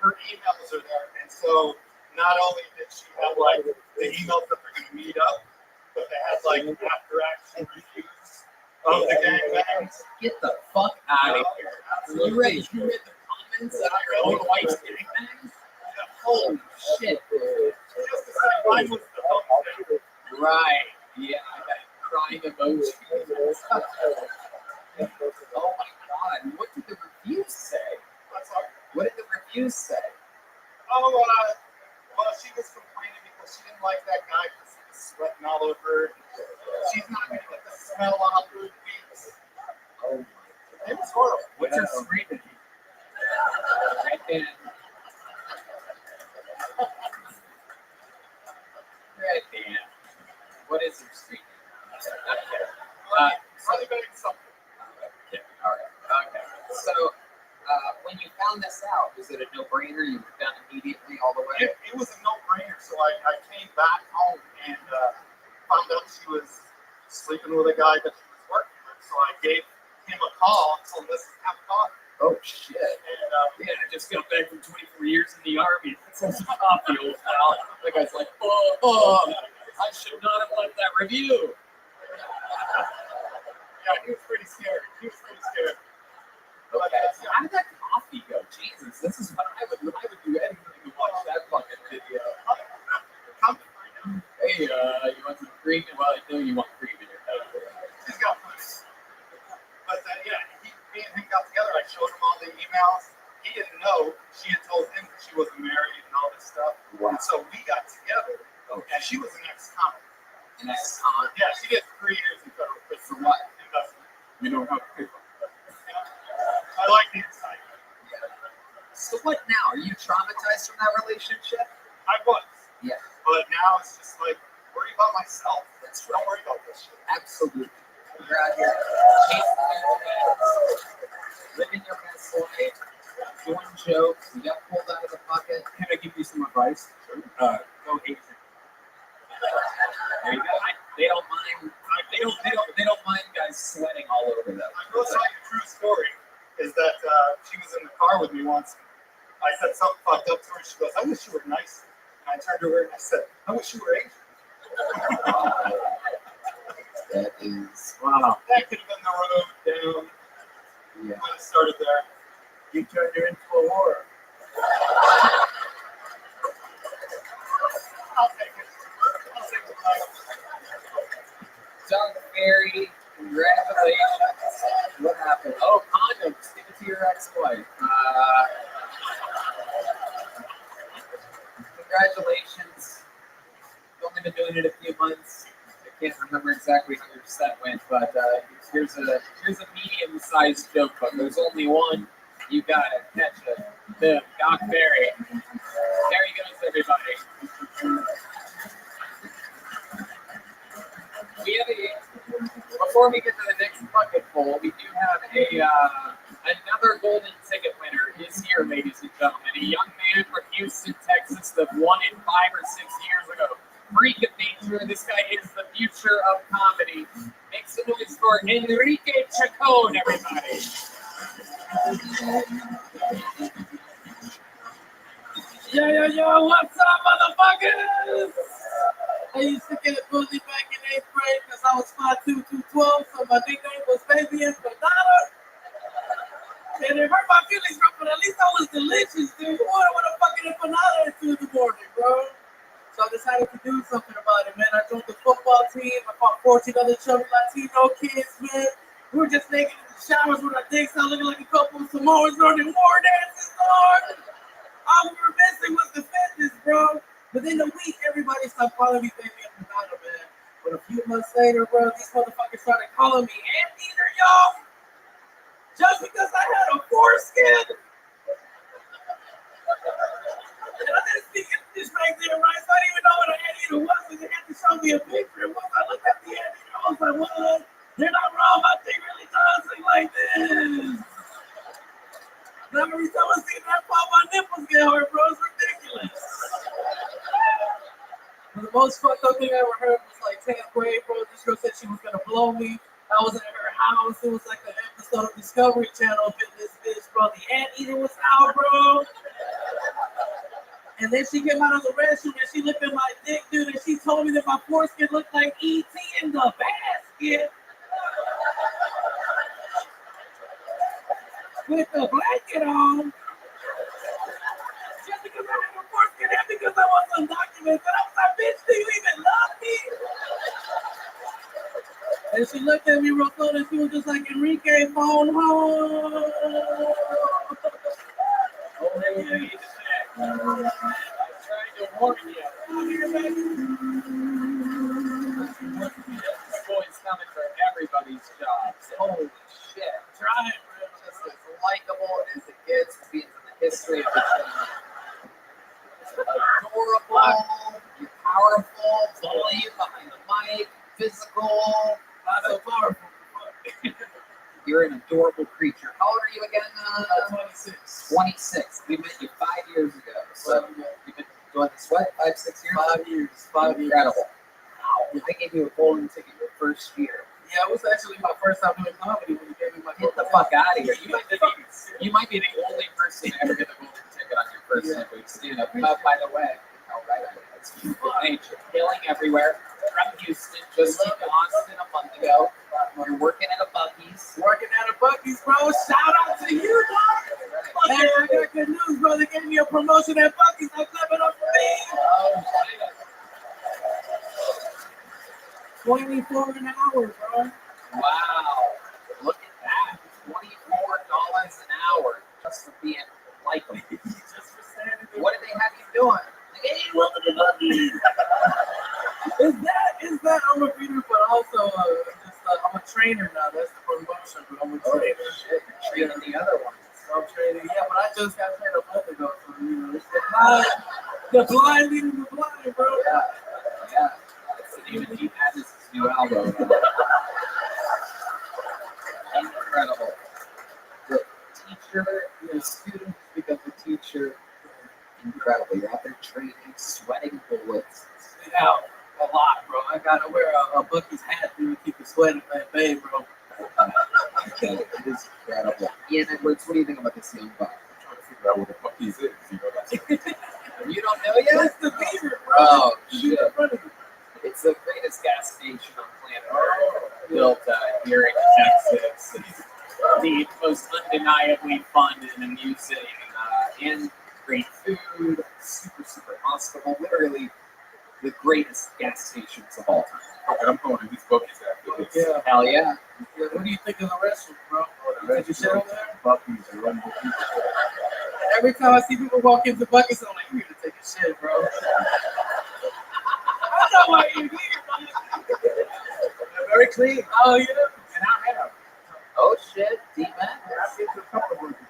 her emails are there, and so not only did she have like the emails that they're going to meet up, but they had like after action reviews of the gangbangs. Get the fuck out of here. You read the comments of your own wife's gangbangs? Holy shit, dude. Just to say, mine was the thumbs down. Right. Yeah, I got crying emoji. Oh my god. What did the reviews say? That's all. What did the reviews say? Oh, well, she was complaining because she didn't like that guy because he was sweating all over her. She's not going to get the smell off her weeks. Oh my. It was horrible. What's her screen name? Right then. Right then. What is her screen name? Okay. Something better than something. Okay. All right. Okay. So, when you found this out, was it a no-brainer? You were done immediately all the way? It was a no-brainer. So I came back home and found out she was sleeping with a guy that she was working with. So I gave him a call and told him, "Listen, have coffee." Oh shit. And Yeah, I just got back from 24 years in the army. That's some coffee, old pal. The guy's like, oh, I should not have left that review. yeah, he was pretty scared. Okay. How did that coffee go? Jesus, this is what I would do anything to watch that fucking video. Come to find out, Hey, you want some cream? Well, I know you want cream in your coffee. she's got money. But yeah, me and him got together. I showed him all the emails. He didn't know. She had told him that she wasn't married and all this stuff. Wow. And so we got together. Okay. And she was an ex-con. And that's hot. Yeah, she did 3 years in federal prison. For what? Investment. You know how to pick up. I like the inside. So what now? Are you traumatized from that relationship? I was. Yeah. But now it's just like, worry about myself. That's Don't worry about this shit. Absolutely. You're out here chasing your dreams, living your best life, doing jokes. You got pulled out of the bucket. Can I give you some advice? Go Asian. There you go. They don't mind. They don't mind guys sweating all over them. I will tell you a true story is that she was in the car with me once. I said something fucked up to her. She goes, "I wish you were nice." And I turned to her and I said, "I wish you were Asian." That is, Wow. That could have been the road down. yeah. When it started there. You turned her into a whore. I'll take it. I'll take it. Doug Ferry, congratulations. What happened? Oh, condoms. Give it to your ex-wife. Congratulations. You've only been doing it a few months. I can't remember exactly how your set went, but here's a medium-sized joke, but there's only one. You got it. Catch it. Boom. Doc Berry. There he goes, everybody. We have before we get to the next bucket full, we do have another golden ticket winner is here, ladies and gentlemen. A young man from Houston, Texas that won it 5 or 6 years ago. Freak of nature. This guy is the future of comedy. Make some noise for Enrique Chacon, everybody. Yo, what's up, motherfuckers? I used to get bullied back in 8th grade because I was 5'2", 212, so my nickname was Baby Empanada. And it hurt my feelings, bro, but at least I was delicious, dude. Who would a fucking empanada at 2 in the morning, bro? So I decided to do something about it, man. I joined the football team. I fought 14 other chubby Latino kids, man. We were just naked in the showers with our dicks out looking like a couple of Samoans learning war dances, Lord. All we were missing was the fitness, bro. Within a week, everybody stopped calling me Baby Empanada, man. But a few months later, bro, these motherfuckers started calling me Anteater, y'all. Just because I had a foreskin. And I didn't speak English right there, right? So I didn't even know what an anteater was. And they had to show me a picture. And once I looked at the anteater, I was like, what? They're not wrong. My thing really does look like this. Now every time I see that pop, my nipples get hard, bro. It's ridiculous. But the most fucked up thing I ever heard was like 10th grade, bro. This girl said she was gonna blow me. I was at her house. It was like an episode of Discovery Channel. This bitch, bro. The anteater was out, bro. And then she came out of the restroom and she looked at my dick, dude, and she told me that my foreskin looked like E.T. in the basket. With the blanket on. Just because I had a foreskin and because I was undocumented. And I was like, bitch, do you even love me? And she looked at me real close and she was just like, Enrique, phone home. Oh, yeah, you just I'm trying to warn you. This boy's coming for everybody's jobs. Holy shit. Trying, bro. Just as likable as it gets to be in the history of the channel. Adorable, you're powerful, volume behind the mic, physical. Not so powerful. You're an adorable creature. How old are you again? 26. 26. We met you 5 years ago. So you've been doing this, what, 5, 6 years? 5 years. 5 years. Incredible. Wow. I gave you a golden ticket your first year. Yeah, it was actually my first time doing comedy when you gave me my Get the fuck out of here. You might be the only person to ever get a golden ticket on your first time doing stand-up. By the way, all right, that's beautiful nature. Killing everywhere. From Houston, just came to Austin a month ago. You're working at a Buc-ee's. Working at a Buc-ee's, bro. Shout out to you, dog. Hey, I got good news, bro. They gave me a promotion at Buc-ee's. They clap it up for me. Oh, shit. 24 an hour, bro. Wow. Look at that. $24 an hour just for being likable. Just for standing there. What did they have you doing? Like, hey, welcome to Buc-ee's. Is that I'm a reader, but also I'm a trainer now. That's the promotion, but I'm a trainer. Shit, you're training the other ones. I'm training, yeah, but I just got trained a month ago, so you know, it's the blind leading the blind, bro. Yeah. That's the name of Deep Madness' new album. Incredible. The teacher, you're a student, become a teacher. Incredible. You're out there training, sweating bullets. Yeah, a lot, bro. I gotta wear a Buc-ee's hat to keep the sweat in my face, bro. It is incredible. Ian Edwards, what do you think about this young buck? figure out what the Buc-ee's is. You know, that's You don't know yet? That's the beaver, bro. Oh, The beaver in front of you. It's the greatest gas station on planet Earth, built here in Texas. It's the most undeniably fun and amusing, and great food, super, super hospitable. Literally the greatest gas stations of all time. okay, I'm going to these Buc-ee's after this. Yeah. Hell yeah. Yeah, what do you think of the restaurant, bro? Did you sit over there? Buc-ee's are running the people. Every time I see people walk into Buc-ee's, I'm like, you need to take a shit, bro. I know why you're here, bro. They're very clean. Oh, yeah? And I have. Oh shit, deep man. I've been to a couple of burgers.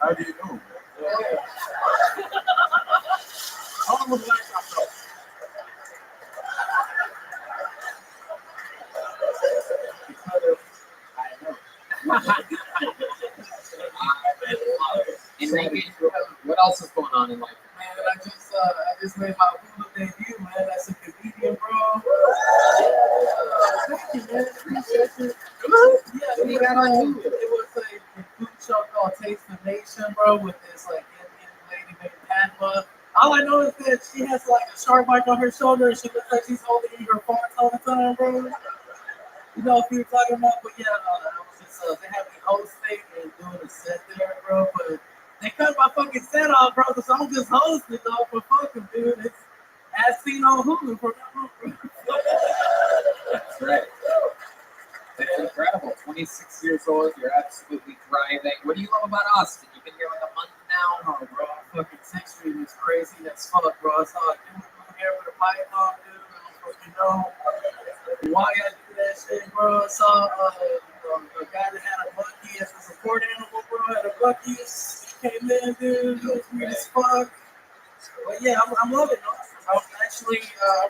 How do you know? Yeah. How long was the last time, though? Enrique, what else is going on in life? Man, I just made my Hulu debut, man. That's a comedian, bro. Thank you, man. Appreciate you. Yeah, What do you got on Hulu? It was a food show called Taste the Nation, bro, with this like Indian lady named Padma. All I know is that she has like a shark bite on her shoulder and she looks like she's holding in her farts all the time, bro. You know what you're talking about? But yeah, I was just they had me hosting and doing a set there, bro. But they cut my fucking set off, bro. So I'm just hosting, though. But fuck 'em, dude. It's as seen on Hulu for now, bro. That's right. It's incredible. 26 years old, you're absolutely thriving. What do you love about Austin? You've been here like a month now. Oh, bro, fucking 6th Street is crazy as fuck, bro. I saw a dude moving here with a python, dude. I don't fucking know why I do that shit, bro. I saw a guy that had a monkey as a support animal, bro. Had a monkey. He came in, dude. It was weird as fuck. But yeah, I'm loving it. I'm actually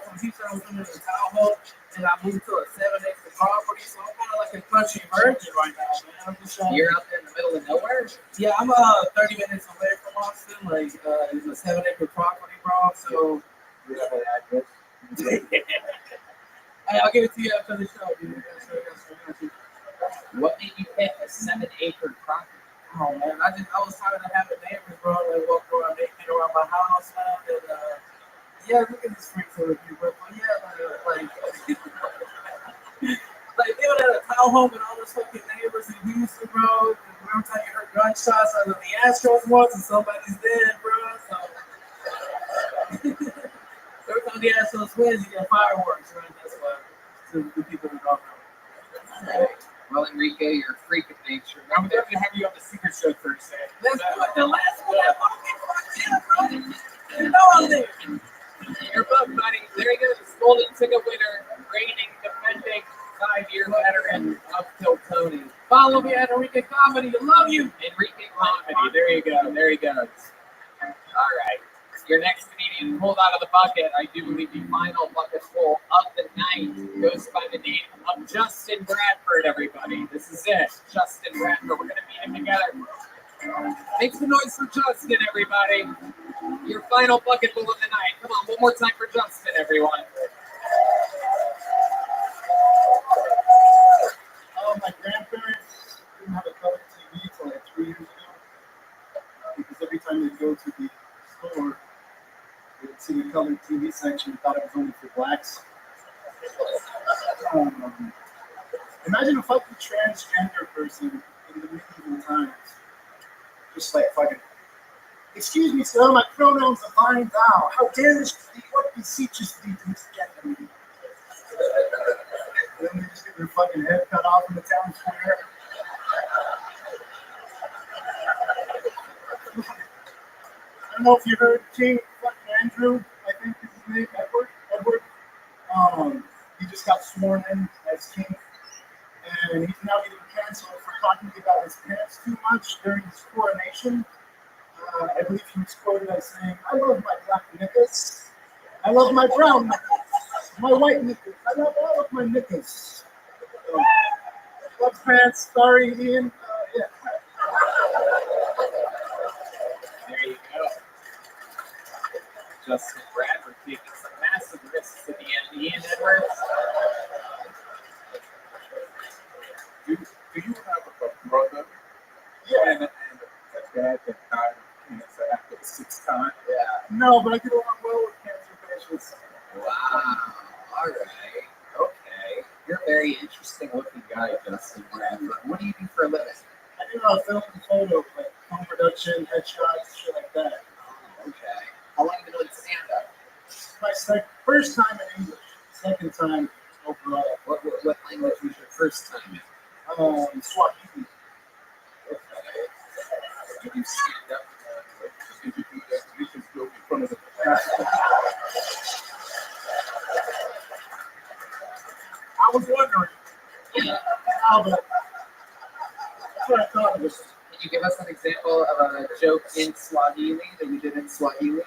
from Houston. I was living in a townhome, and I moved to a 7-acre property. So I'm kind of like a country virgin right now, man. I'm just You're out there in the middle of nowhere? Yeah, I'm 30 minutes away from Austin. Like, it's a 7-acre property, bro. So, You have an address? hey, I'll give it to you after the show, dude. Yes, What made you pick a 7-acre property? oh man, I was tired of having neighbors, bro. Like walk around naked around my house, man. And yeah, look at this freak for you, bro. But yeah, like like living at a townhome and all those fucking neighbors in Houston, bro. Every time you heard gunshots out of the Astros once and somebody's dead, bro. So every time the Astros wins, you get fireworks, right? That's why. To the people who don't know. Well, Enrique, you're a freak of nature. I'm definitely have you on the secret show Thursday. Let's do it. The last one, that fucking bro. You know I'm there. Your book, buddy. There he goes. Golden ticket winner, reigning, defending 5-year veteran of Tony. Follow me at Enrique Comedy. I love you. Enrique Comedy. There you go. There he goes. All right. Your next comedian pulled out of the bucket. I do believe the final bucket full of the night goes by the name of Justin Bradford, everybody. This is it. Justin Bradford. We're going to meet him together. Make some noise for Justin, everybody. Your final bucket full of the night. Come on, one more time for Justin, everyone. My grandparents didn't have a color TV until like 3 years ago. Because every time they go to the store, they would see the colored TV section and thought it was only for blacks. Imagine a fucking transgender person in the medieval times. Just like fucking, excuse me, sir, my pronouns are thine, thou. How dare this be? What beseeches thee to misgender me? And then they just get their fucking head cut off in the town square. I don't know if you heard King fucking Andrew, I think is his name, Edward. He just got sworn in as king. And he's now getting canceled for talking about his pants too much during his coronation. I believe he was quoted as saying, I love my black knickers. I love my brown knickers. My white knickers. I love all of my knickers. Love pants. Sorry, Ian. Yeah. There you go. Justin Bradford taking some massive risks at the end. Ian Edwards. Do you have a brother? Yeah. And a dad that died of cancer after the 6th time. Yeah. No, but I get along well with cancer patients. Wow. All right. Okay. You're a very interesting looking guy, Justin Bradford. What do you do for a living? I do film and photo, like film production, headshots, shit like that. Oh, okay. How long have you been doing stand-up? My first time in English, second time overall. What language was your first time in? Swahili. Okay. Did you stand up? Did you do that? You just go in front of the I was wondering how, but that's what I thought it was. Can you give us an example of a joke in Swahili that you did in Swahili?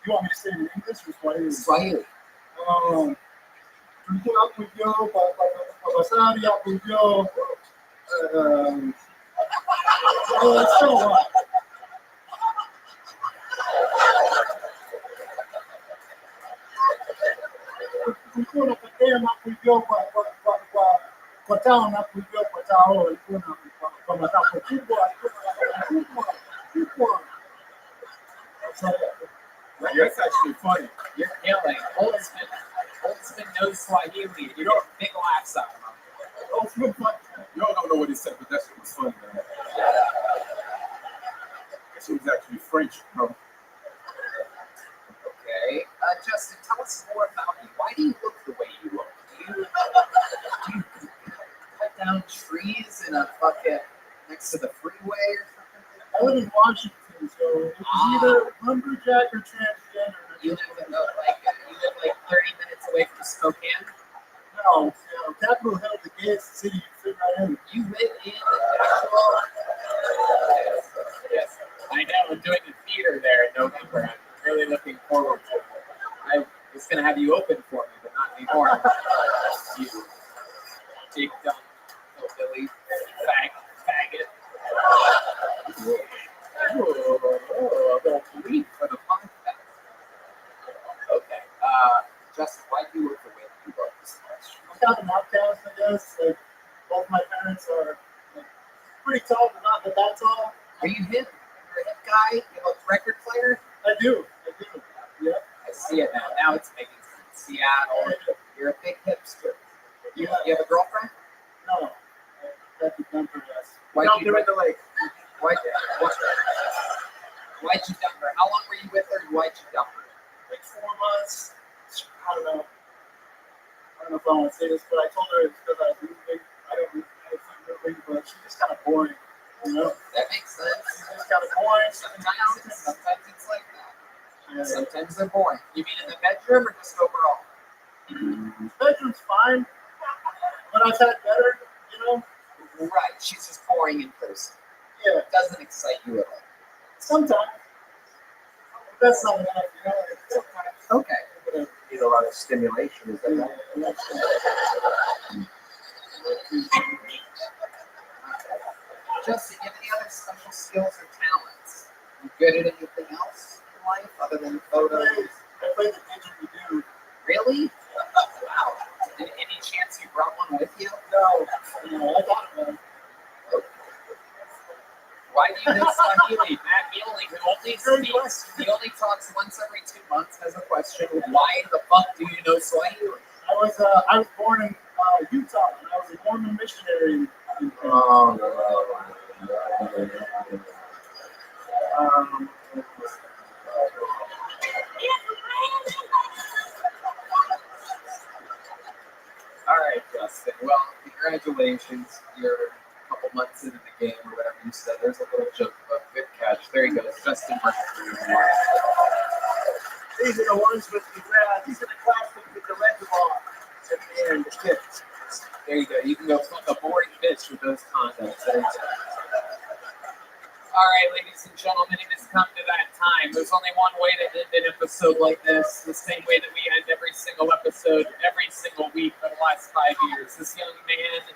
You want me to say it in English or Swahili? Swahili. Tulikuwa hapo hivyo, babasari hapo hivyo. So what? Kulikuwa na kadema hapo hivyo kwa town hapo hivyo kwa tao, ilikuwa na kwa matako kubwa, kubwa. That's actually funny. You're killing. Holtzman knows Swahili. You got big laughs out of him. Y'all don't know what he said, but that shit was funny, man. That shit was actually French, bro. Okay. Justin, tell us more about you. Why do you look the way you look? Do you cut down trees in a bucket next to the freeway or something? I live in Washington, so it was either lumberjack or transgender. You live like 30 minutes away from Spokane? No, Capitol Hill, the gayest city you fit right in. You live in the actual... Yes. I know. I'm doing the theater there in November. I'm really looking forward to it. I was going to have you open for me, but not anymore. You big dumb hillbilly faggot. The lead for the podcast. Okay. Justin, why do you look the way that you look this much? I'm kind of an outcast, I guess. Like, both my parents are pretty tall, but not that tall. Are you hip? You're a hip guy? You're a record player? I do. Yeah. I see it now. Now it's making sense. Seattle. You're a big hipster. You have a girlfriend? No. That's a dumper, yes. Why'd Don't you do it the lake. Why'd you dump her? How long were you with her? Why'd you dump her? Like 4 months. I don't know if I want to say this, but I told her it's because I was moving. I don't moving, but she's just kind of boring, you know? That makes sense. She's just kind of boring. Sometimes it's like that. Yeah. Sometimes they're boring. You mean in the bedroom or just overall? The bedroom's fine, but I've had better, you know? Right. She's just boring in person. Yeah. It doesn't excite you at all. Sometimes. But that's not enough, you know? Sometimes. Okay. Need a lot of stimulation. Is that right? Justin, do you have any other special skills or talents? You good at anything else in life other than photos? I play the didgeridoo. Really? Wow. Any chance you brought one with you? No, I thought about it. Why do you know Swahili? Matt Healy, who only speaks, he only talks once every 2 months, has a question. Why the fuck do you know Swahili? I was born in Utah, and I was a Mormon missionary. All right, Justin. Well, congratulations. You're a couple months into the game, or whatever you said. There's a little joke about good catch. There he goes, Justin Murphy. These are the ones with the these are the classics with the reservoir at the end, the tips. There you go. You can go fuck a boring bitch with those condoms. There you go. All right, ladies and gentlemen, it has come to that time. There's only one way to end an episode like this, the same way that we end every single episode, every single week for the last 5 years. This young man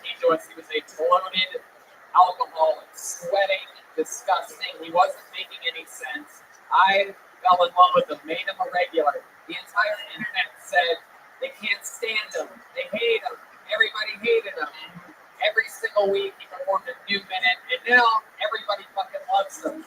came to us. He was a bloated alcoholic, sweating, disgusting. He wasn't making any sense. I fell in love with him, made him a regular. The entire internet said they can't stand him. They hate him. Everybody hated him. Every single week he performed a new minute, and now everybody fucking loves him.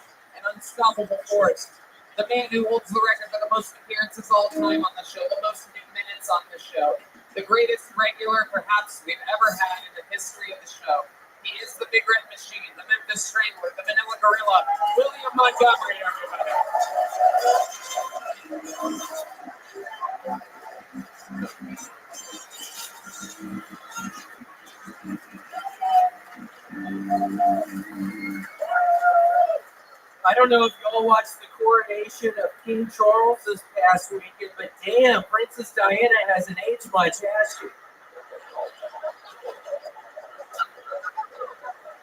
unstoppable force. The man who holds the record for the most appearances all time on the show, the most minutes on the show, the greatest regular perhaps we've ever had in the history of the show. He is the Big Red Machine, the Memphis Strangler, the Vanilla Gorilla, William Montgomery, everybody. I don't know if y'all watched the coronation of King Charles this past weekend, but damn, Princess Diana hasn't aged much, has she?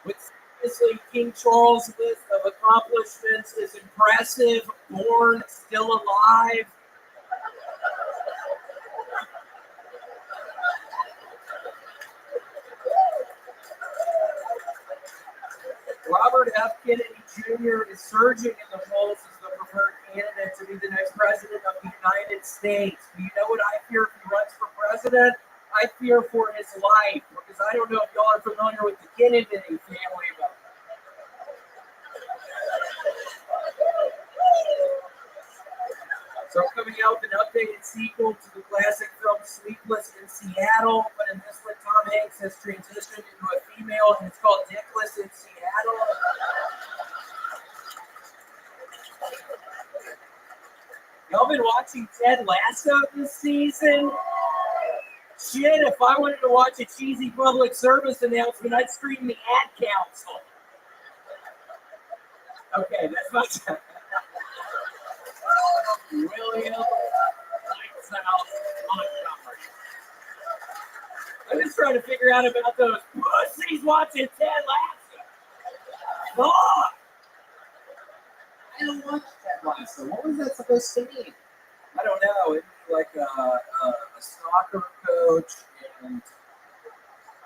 With seriously, King Charles' list of accomplishments is impressive. Born, still alive. Robert F. Kennedy Jr. is surging in the polls as the preferred candidate to be the next president of the United States. Do you know what I fear if he runs for president? I fear for his life, because I don't know if y'all are familiar with the Kennedy family, but so coming out with an updated sequel to the classic film Sleepless in Seattle, but in this one, Tom Hanks has transitioned into a female, and it's called Dickless in Seattle. Y'all been watching Ted Lasso this season? Shit, if I wanted to watch a cheesy public service announcement, I'd stream the Ad Council. Okay, that's my time. William Lights Out Montgomery. I'm just trying to figure out about those pussies watching Ted Lasso. Fuck! I don't watch that Lasso. What was that supposed to mean? I don't know. It's like a soccer coach, and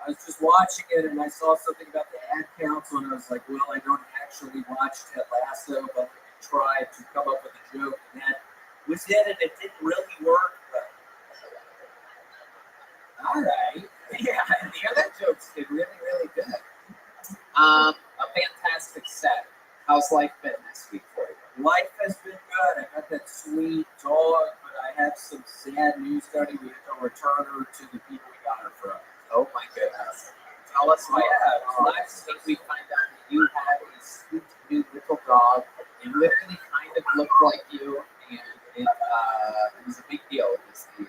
I was just watching it, and I saw something about the Ad Council, and I was like, well, I don't actually watch Ted Lasso, but I tried to come up with a joke, and that was it, and it didn't really work. But All right. Yeah, the other jokes did really, really good. A fantastic set. How's life been this week for you? life has been good. I got that sweet dog, but I have some sad news, Daddy. We have to return her to the people we got her from. Oh my goodness. Tell us why. Last week we find out that you had a sweet new little dog. It literally kind of looked like you, and it was a big deal. It was the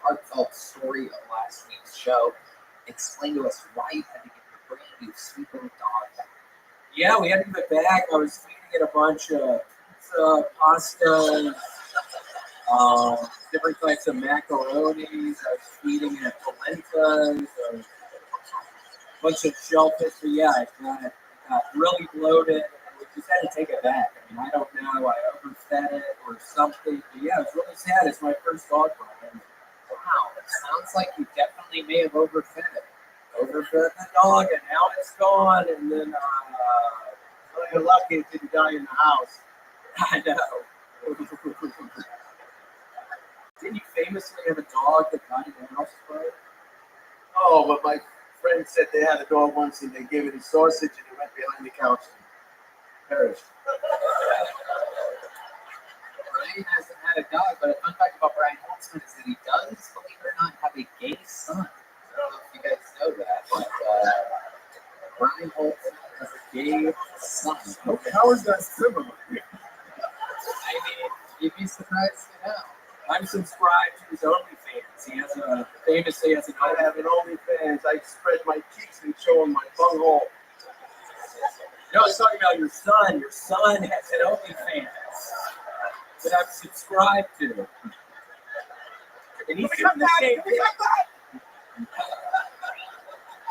heartfelt story of last week's show. Explain to us why you had to get your brand new sweet little dog back. Yeah, we had to give it back. I was feeding it a bunch of pizza, pastas, different types of macaronis. I was feeding it polentas, a bunch of shellfish. But yeah, it got really bloated. And we just had to take it back. I mean, I don't know. I overfed it or something. But yeah, it's really sad. It's my first dog. Wow, it sounds like you definitely may have overfed it. Overfed the dog, and now it's gone. And then, Well, you're lucky it didn't die in the house. I know. Didn't you famously have a dog that died in the house, right? Oh, but my friend said they had a dog once and they gave it a sausage and it went behind the couch and perished. Brian hasn't had a dog, but a fun fact about Brian Holtzman is that he does, believe it or not, have a gay son. I don't know if you guys know that, but Brian Holtzman has a gay son. Okay, how is that similar? I mean, you'd be surprised to know. I'm subscribed to his OnlyFans. He has famously has an I have an OnlyFans. I spread my cheeks and show him my bunghole. No, I was talking about your son. Your son has an OnlyFans that I'm subscribed to. And he's doing the same thing.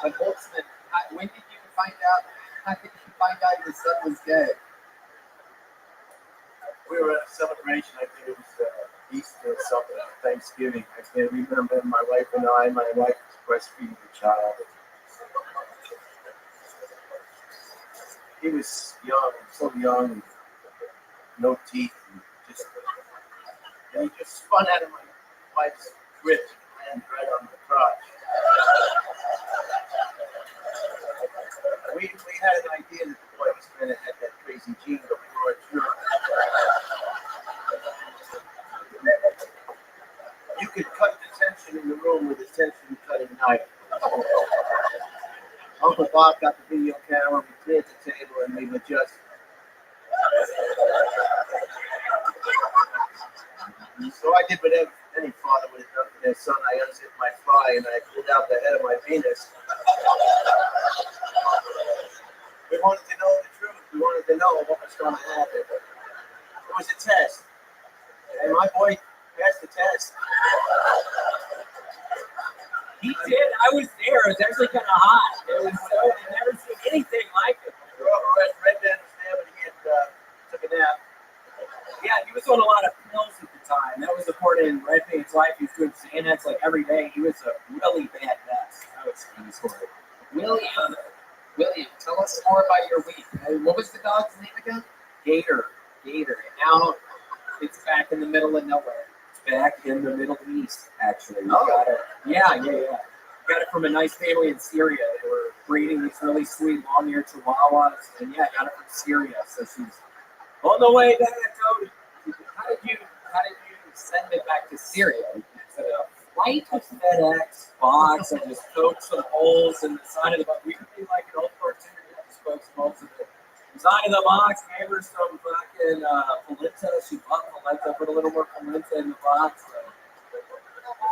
But Holtzman, when did you find out? How did you find out your son was gay? We were at a celebration. I think it was Easter or something, Thanksgiving. I can't remember. My wife and I, my wife was breastfeeding the child. He was young, so young, and no teeth, and he just spun out of my wife's grip and landed right on the crotch. We had an idea that the boy was going to have that crazy gene, but we weren't Uncle Bob got the video camera, we cleared the table, and we would just. So I did what any father would have done for their son. I unzipped my thigh and I pulled out the head of my penis. We wanted to know the truth. We wanted to know what was going to happen. It was a test. And my boy passed the test. He did. I was there. It was actually kind of hot. It was so. I've never seen anything like it. Red Man was there, but he had took a nap. Yeah, he was on a lot of pills at the time. That was important in Red Man's life. He was doing Xanax like every day. He was a really bad mess. I would say the story. William, tell us more about your week. What was the dog's name again? Gator. And now it's back in the middle of nowhere. It's back in the Middle East, actually. We got it. Yeah. Got it from a nice family in Syria. They were breeding these really sweet long-eared chihuahuas. And yeah, got it from Syria. So she's on the way back, Tony. How did you send it back to Syria? Is it a flight? A FedEx box? I just poked some holes in the side of the box. We could be like an old cartoon. I just poked some holes in the side of the box. Gave her some fucking polenta. She bought polenta. Put a little more polenta in the box.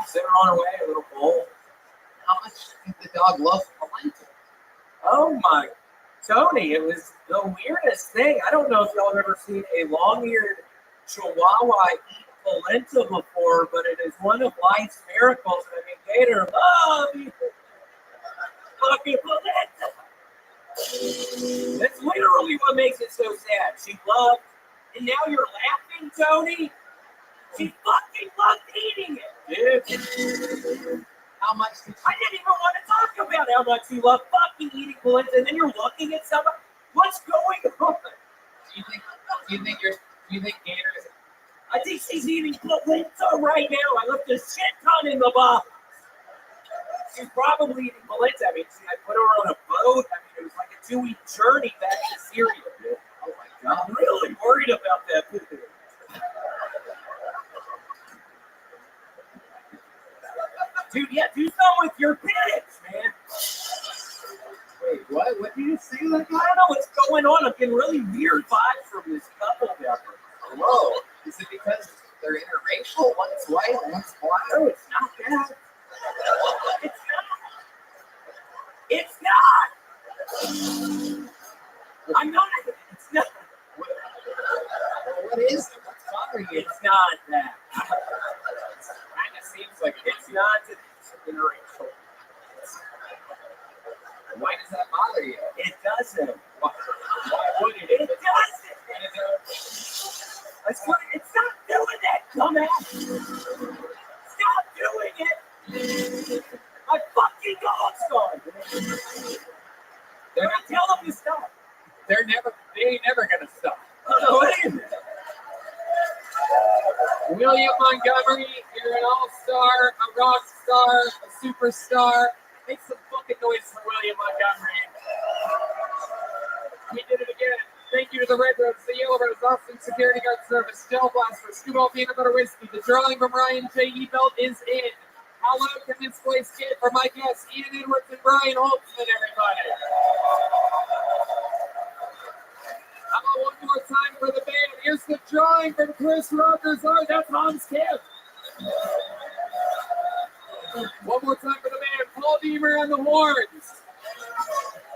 Sent her on her way. A little bowl. How much did the dog love polenta? Oh my, Tony, it was the weirdest thing. I don't know if y'all have ever seen a long-eared chihuahua eat polenta before, but it is one of life's miracles. I mean, Gator loves fucking polenta. That's literally what makes it so sad. She loved, and now you're laughing, Tony? She fucking loved eating it, dude. How much? I didn't even want to talk about how much you love fucking eating polenta, and then you're looking at someone. What's going on? Do you think Gator is? I think she's eating polenta right now. I left a shit ton in the box. She's probably eating polenta. I mean, I put her on a boat. I mean, it was like a 2-week journey back to Syria. Dude. Oh my God, I'm really worried about that. Dude, yeah, do something with your penis, man. Wait, what? What did you say? Like, I don't know what's going on. I'm getting really weird vibes from this couple down there. whoa! Is it because they're interracial? One's white, one's black. No, it's not that. It's not. I'm not. It's not. What is it? What's bothering you? It's not that. Kind of seems like It's not that it's interracial. Why does that bother you? It doesn't. Why would it? It doesn't. It's not doing that, dumbass. Stop doing it. My fucking dog's gone. They're not telling them to stop. They ain't never gonna stop. Oh, wait a minute. William Montgomery, you're an all-star, a rock star, a superstar. Make some fucking noise for William Montgomery. We did it again. Thank you to the Red Rose, the Yellow Rose, Austin Security Guard Service, Gel Blast for Scuba Peanut Butter Whiskey. The drawing from Ryan J. Ebelt is in. How loud can this place get for my guests, Ian Edwards and Brian Holtzman, everybody? How about one more time for the band? Here's the drawing from Chris Rogers. That's Hans Kemp. One more time for the band. Paul Deemer on the horns.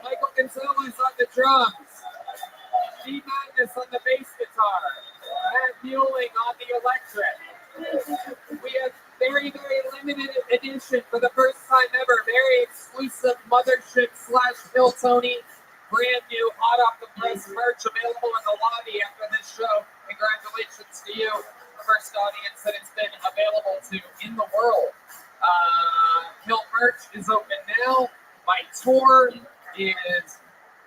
Michael Gonzalez on the drums. Steve Magnus on the bass guitar. Matt Mueling on the electric. We have very, very limited edition for the first time ever. Very exclusive Mothership / Phil Tony. Brand new, hot off the press merch available in the lobby after this show. Congratulations to you, the first audience that it's been available to in the world. Kilt merch is open now. My tour is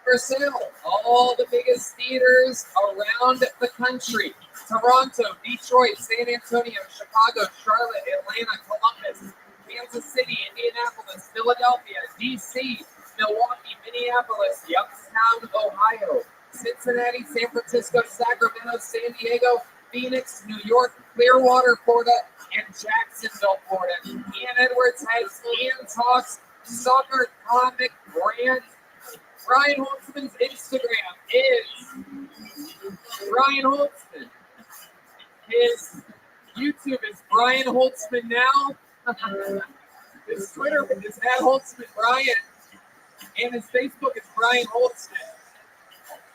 for sale. All the biggest theaters around the country. Toronto, Detroit, San Antonio, Chicago, Charlotte, Atlanta, Columbus, Kansas City, Indianapolis, Philadelphia, DC, Milwaukee, Minneapolis, Youngstown, Ohio, Cincinnati, San Francisco, Sacramento, San Diego, Phoenix, New York, Clearwater, Florida, and Jacksonville, Florida. Ian Edwards has Ian Talks, soccer, comic, brand, Brian Holtzman's Instagram is Brian Holtzman. His YouTube is Brian Holtzman Now. His Twitter is @HoltzmanBrian. And his Facebook is Brian Holtzman.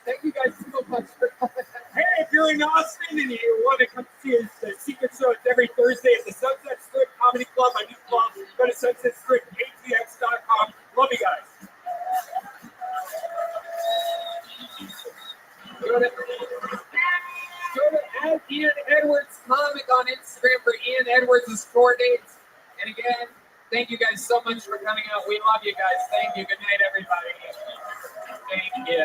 Thank you guys so much for coming. Hey, if you're in Austin and you want to come see the Secret Show, it's every Thursday at the Sunset Strip Comedy Club, my new club. Go to sunsetstripatx.com. Love you guys. Go to Ian Edwards Comic on Instagram for Ian Edwards' tour dates. And again, thank you guys so much for coming out. We love you guys. Thank you. Good night, everybody. Thank you.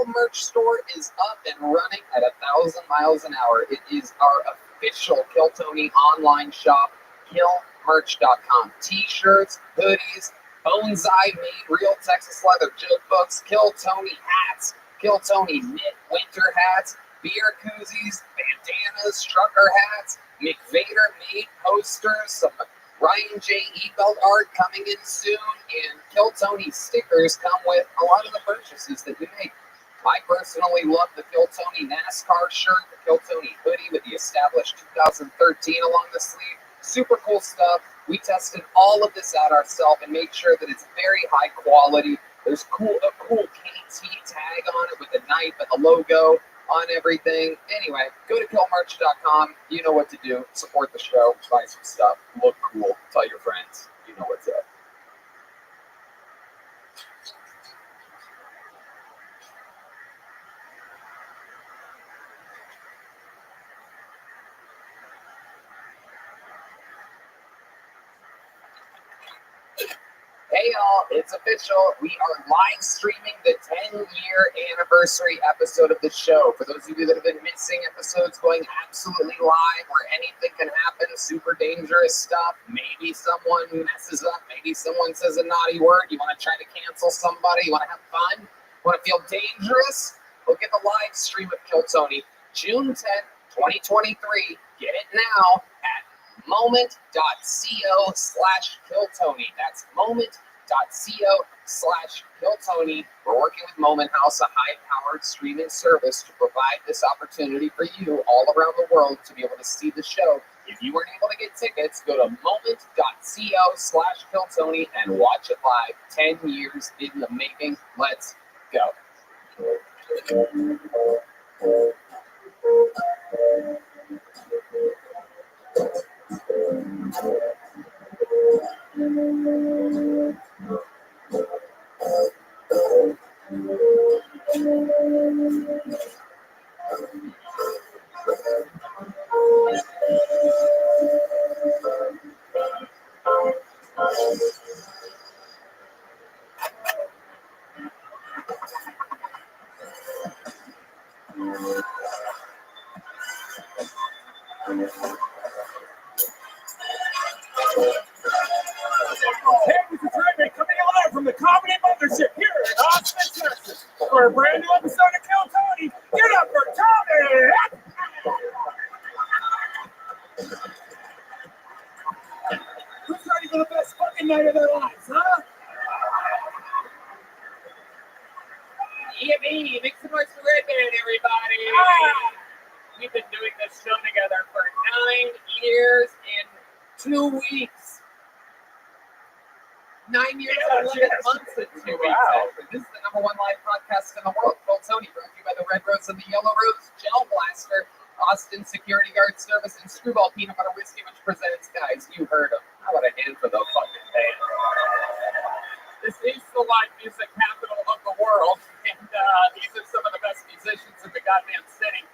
Merch store is up and running at 1,000 miles an hour. It is our official Kill Tony online shop, killmerch.com. T-shirts, hoodies, bonsai made real Texas leather joke books, Kill Tony hats, Kill Tony knit winter hats, beer koozies, bandanas, trucker hats, McVader made posters, some Ryan J. E-Belt art coming in soon, and Kill Tony stickers come with a lot of the purchases that we make. I personally love the Kill Tony NASCAR shirt, the Kill Tony hoodie with the established 2013 along the sleeve. Super cool stuff. We tested all of this out ourselves and made sure that it's very high quality. There's a cool KT tag on it with the knife and the logo on everything. Anyway, go to killmerch.com. You know what to do. Support the show. Buy some stuff. Look cool. Tell your friends. You know what's up. Hey y'all, it's official. We are live streaming the 10-year anniversary episode of the show. For those of you that have been missing episodes going absolutely live where anything can happen, super dangerous stuff, maybe someone messes up, maybe someone says a naughty word, you want to try to cancel somebody, you want to have fun, want to feel dangerous, look at the live stream of Kill Tony, June 10th, 2023. Get it now at moment.co/KillTony. That's moment.co/KillTony. We're working with Moment House, a high-powered streaming service, to provide this opportunity for you all around the world to be able to see the show. If you weren't able to get tickets, go to moment.co/KillTony and watch it live. 10 years in the making. Let's go. Hey, this is Rabbi coming live from the Comedy Mothership here in Austin, Texas, for a brand new episode of Kill Tony. Get up for Tony! Who's ready for the best fucking night of their lives, huh? Yippee! Make some noise for Redman, everybody! We've been doing this show together for 9 years and 2 weeks. 9 years and 11 months and 2 weeks. Wow. This is the #1 live podcast in the world. Called Tony, brought to you by the Red Rose and the Yellow Rose Gel Blaster, Austin Security Guard Service, and Screwball Peanut Butter Whiskey, which presents, guys, you heard them. How about a hand for the fucking band? This is the live music capital of the world, and these are some of the best musicians in the goddamn city.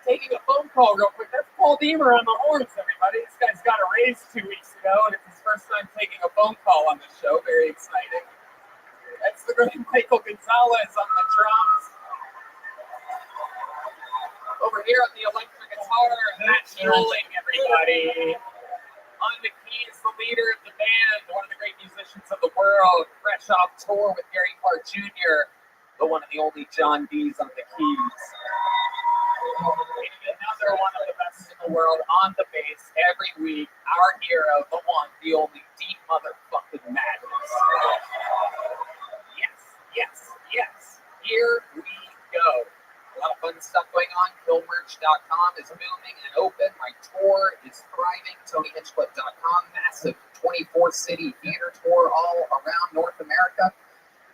Taking a phone call real quick. That's Paul Deemer on the horns, everybody. This guy's got a raise 2 weeks ago, and it's his first time taking a phone call on the show. Very exciting. That's the great Michael Gonzalez on the drums. Over here on the electric guitar, Matt Schooling, everybody. On the keys, the leader of the band, one of the great musicians of the world, fresh off tour with Gary Clark Jr., the one and the only John Dees on the keys. Another one of the best in the world on the bass every week. Our hero, the one, the only, Deep Motherfucking Madness. Yes. Here we go. A lot of fun stuff going on. Killmerch.com is booming and open. My tour is thriving. TonyHinchcliffe.com. Massive 24-city theater tour all around North America.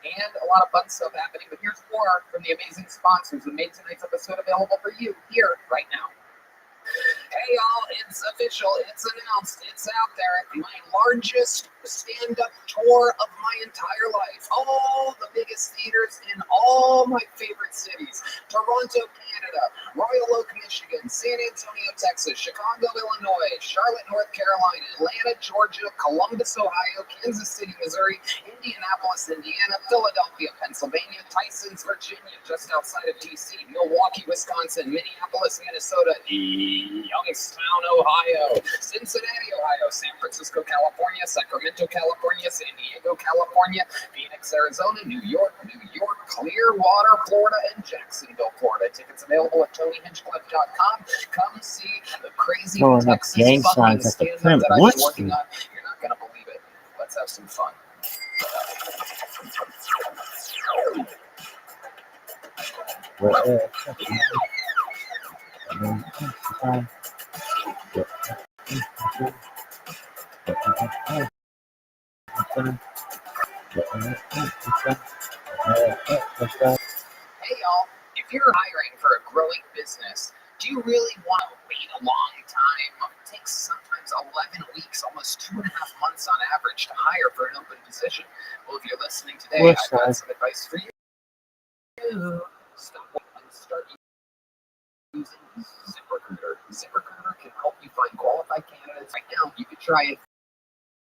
And a lot of fun stuff happening. But here's more from the amazing sponsors who made tonight's episode available for you here right now. Hey y'all, it's official, it's announced, it's out there. My largest stand-up tour of my entire life. All the biggest theaters in all my favorite cities. Toronto, Canada, Royal Oak, Michigan, San Antonio, Texas, Chicago, Illinois, Charlotte, North Carolina, Atlanta, Georgia, Columbus, Ohio, Kansas City, Missouri, Indianapolis, Indiana, Philadelphia, Pennsylvania, Tysons, Virginia, just outside of DC, Milwaukee, Wisconsin, Minneapolis, Minnesota, Youngstown, Ohio, Cincinnati, Ohio, San Francisco, California, Sacramento, California, San Diego, California, Phoenix, Arizona, New York, Clearwater, Florida, and Jacksonville, Florida. Tickets available at TonyHinchcliffe.com. Come see the crazy Texas gang fucking signs at the stand-up that I've What? been working on. You're not going to believe it. Let's have some fun. Hey y'all, if you're hiring for a growing business, do you really want to wait a long time? It takes sometimes 11 weeks, almost 2.5 months on average to hire for an open position. Well, if you're listening today, I've got some advice for you. Stop and start using ZipRecruiter. ZipRecruiter can help you find qualified candidates right now. You can try it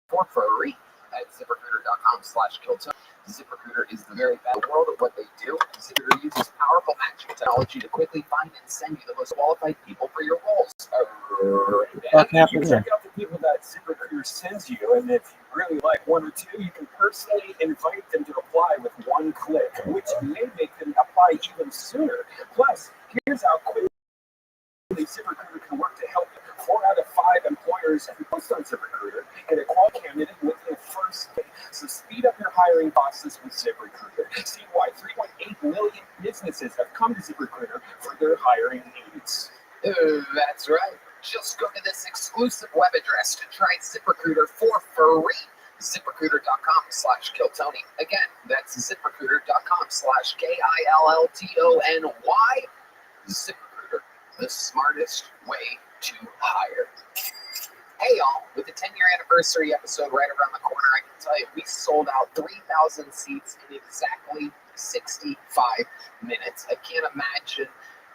for free at ZipRecruiter.com/KillTony. ZipRecruiter is the very best world of what they do. ZipRecruiter uses powerful matching technology to quickly find and send you the most qualified people for your roles. You check out the people that ZipRecruiter sends you, and if you really like one or two, you can personally invite them to apply with one click, which may make them apply even sooner. Plus, here's how quickly ZipRecruiter can work to help you. 4 out of 5 employers who post on ZipRecruiter get a qualified candidate within the first day. So speed up your hiring process with ZipRecruiter. See why 3.8 million businesses have come to ZipRecruiter for their hiring needs. That's right. Just go to this exclusive web address to try ZipRecruiter for free. ZipRecruiter.com/KillTony. Again, that's ZipRecruiter.com/KILLTONY. ZipRecruiter, the smartest way to hire. Hey y'all, with the 10-year anniversary episode right around the corner, I can tell you we sold out 3,000 seats in exactly 65 minutes. I can't imagine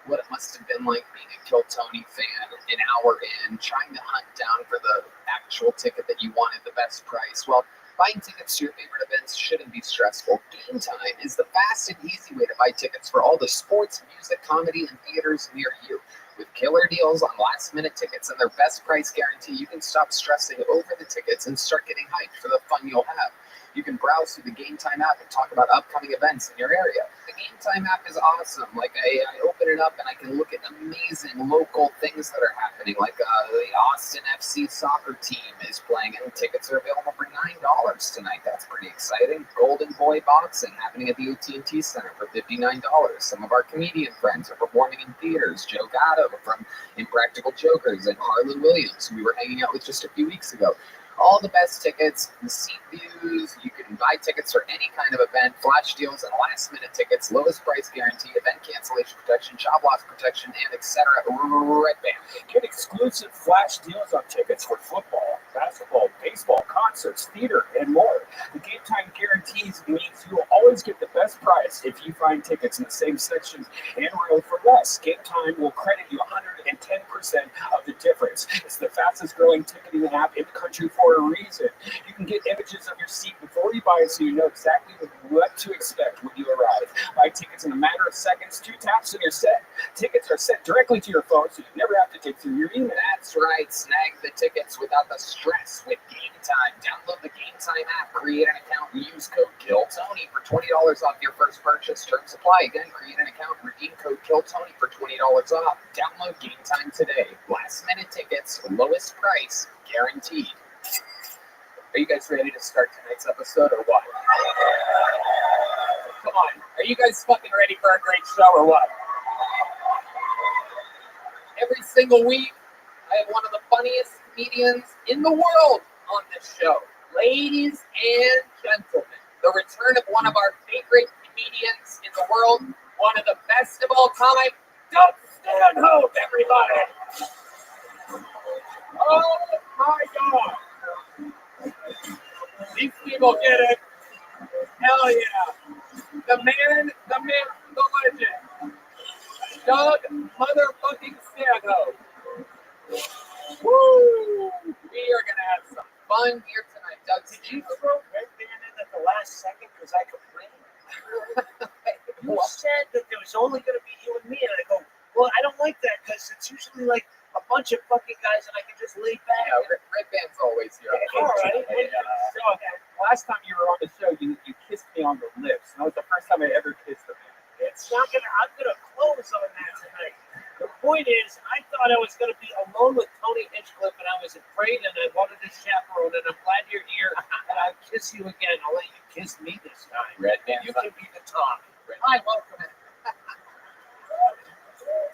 what it must have been like being a Kill Tony fan an hour in, trying to hunt down for the actual ticket that you wanted the best price. Well, buying tickets to your favorite events shouldn't be stressful. Game Time is the fast and easy way to buy tickets for all the sports, music, comedy, and theaters near you. With killer deals on last-minute tickets and their best price guarantee, you can stop stressing over the tickets and start getting hyped for the fun you'll have. You can browse through the Game Time app and talk about upcoming events in your area. The Game Time app is awesome. Like, I open it up and I can look at amazing local things that are happening. Like the Austin FC soccer team is playing and tickets are available for $9 tonight. That's pretty exciting. Golden Boy Boxing happening at the AT&T Center for $59. Some of our comedian friends are performing in theaters. Joe Gatto from Impractical Jokers and Harlan Williams, who we were hanging out with just a few weeks ago. All the best tickets, the seat views, you can buy tickets for any kind of event, flash deals and last-minute tickets, lowest price guarantee, event cancellation protection, job loss protection, and etc. Red Band. Get exclusive flash deals on tickets for football, basketball, baseball, concerts, theater, and more. The Game Time guarantees means you will always get the best price if you find tickets in the same section and row for less. Game Time will credit you 110% of the difference. It's the fastest growing ticketing app in the country for a reason. You can get images of your seat before you buy it so you know exactly what to expect when you arrive. Buy tickets in a matter of seconds, 2 taps and you're set. Tickets are sent directly to your phone so you never have to dig through your email. That's right. Snag the tickets without the stress with Game Time. Download the Game Time app, create an account, and use code KILLTONY for $20 off your first purchase. Terms apply. Again, create an account, redeem code KILLTONY for $20 off. Download Game Time today. Last minute tickets, lowest price, guaranteed. Are you guys ready to start tonight's episode or what? Come on. Are you guys fucking ready for a great show or what? Every single week, I have one of the funniest comedians in the world on this show. Ladies and gentlemen, the return of one of our favorite comedians in the world, one of the best of all time, Doug Stanhope, everybody! Oh my God! These people get it. Hell yeah. The man, the legend. Doug motherfucking Stanhope. Woo! We are going to have some fun here tonight. Doug, did you throw Red Band in at the last second because I complained? You said that there was only going to be you and me, and I go, well, I don't like that because it's usually like a bunch of fucking guys and I can just lay back. Yeah, Red Band's always here. All right. Last time you were on the show, you kissed me on the lips. That was the first time I ever kissed a man. I'm gonna close on that tonight. The point is, I thought I was gonna be alone with Tony Hinchcliffe, and I was afraid, and I wanted a chaperone, and I'm glad you're here, and I'll kiss you again. I'll let you kiss me this time. Red Band. You can be the top. Hi, welcome.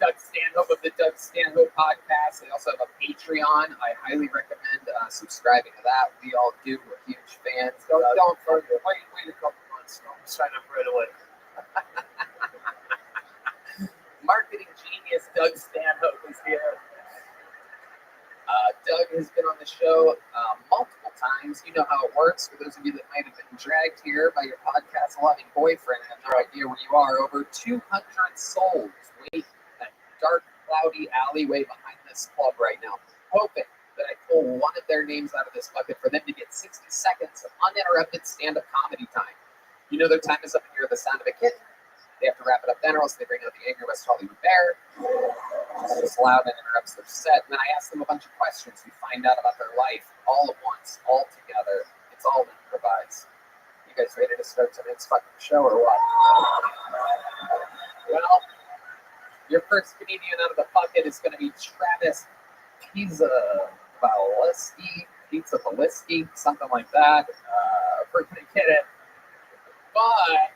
Doug Stanhope of the Doug Stanhope podcast. They also have a Patreon. I highly recommend subscribing to that. We all do. We're huge fans. Don't forget. Wait a couple months. Don't sign up right away. Marketing genius Doug Stanhope is here. Doug has been on the show multiple times. You know how it works. For those of you that might have been dragged here by your podcast-loving boyfriend and have no idea where you are, over 200 souls wait in that dark, cloudy alleyway behind this club right now, hoping that I pull one of their names out of this bucket for them to get 60 seconds of uninterrupted stand-up comedy time. You know their time is up when you hear the sound of a kitten. They have to wrap it up then, or else they bring out the angry West Hollywood Bear. It's just loud and interrupts their set. And then I ask them a bunch of questions. We find out about their life all at once, all together. It's all improvised. You guys ready to start tonight's fucking show or what? Well, Your first comedian out of the bucket is going to be Travis Pizza Balliski, something like that. We're going to get it. But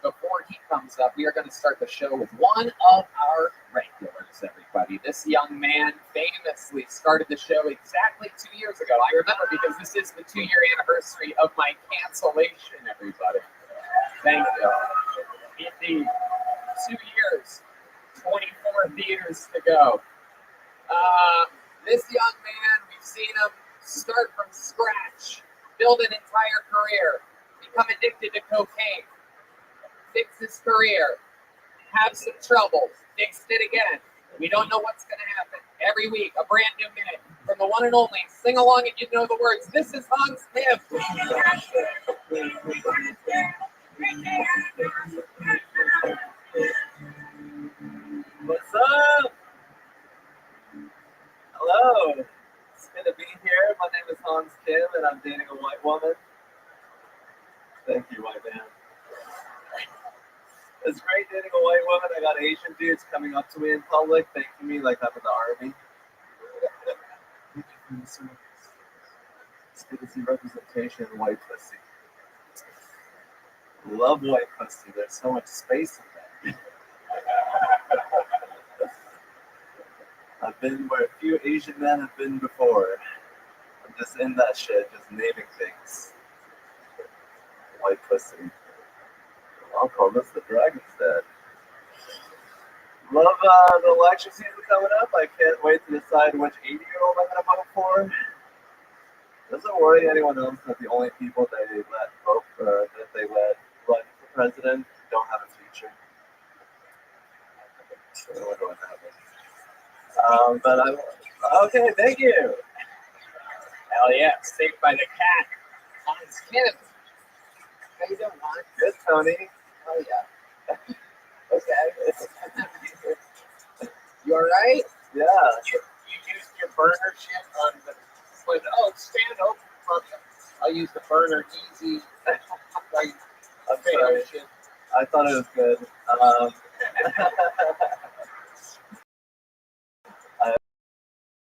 before he comes up, we are going to start the show with one of our regulars, everybody. This young man famously started the show exactly 2 years ago. I remember because this is the 2-year anniversary of my cancellation, everybody. Thank you. Indeed. 2 years, 24 theaters to go. This young man, we've seen him start from scratch, build an entire career, become addicted to cocaine, fix his career, have some trouble, fixed it again. We don't know what's going to happen. Every week, a brand new minute from the one and only. Sing along and you know the words. This is Hans Tim. What's up? Hello. It's good to be here. My name is Hans Kim, and I'm dating a white woman. Thank you, white man. It's great dating a white woman. I got Asian dudes coming up to me in public, thanking me like I'm in the army. It's good to see representation in white pussy. Love white pussy. There's so much space in there. I've been where a few Asian men have been before. I'm just in that shit, just naming things. White pussy. I'll call this the Dragon's Den. Love the election season coming up. I can't wait to decide which 80-year-old I'm going to vote for. Doesn't worry anyone else that the only people they let vote for, that they let run for president don't have a future. I wonder what happened. Okay, thank you. Hell yeah, saved by the cat. Hans Kim. How you doing, Hans? Good, Tony. Oh yeah. Okay. You all right? Yeah. You used your burner shit on the. Stand up. I'll use the burner easy. I'm sorry. I thought it was good. I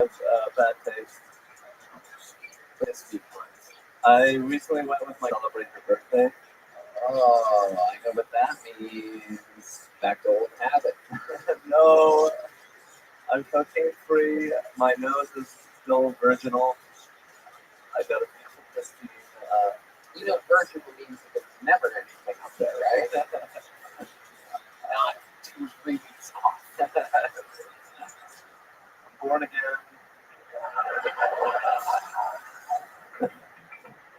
have bad taste. I recently went with my celebrate her birthday. Oh, I know what that means. Back to old habit. No, I'm cocaine free. My nose is still virginal. I got a beautiful pristine. You know, virginal means that there's never anything up there, right? Not 2-3 weeks off. I'm born again.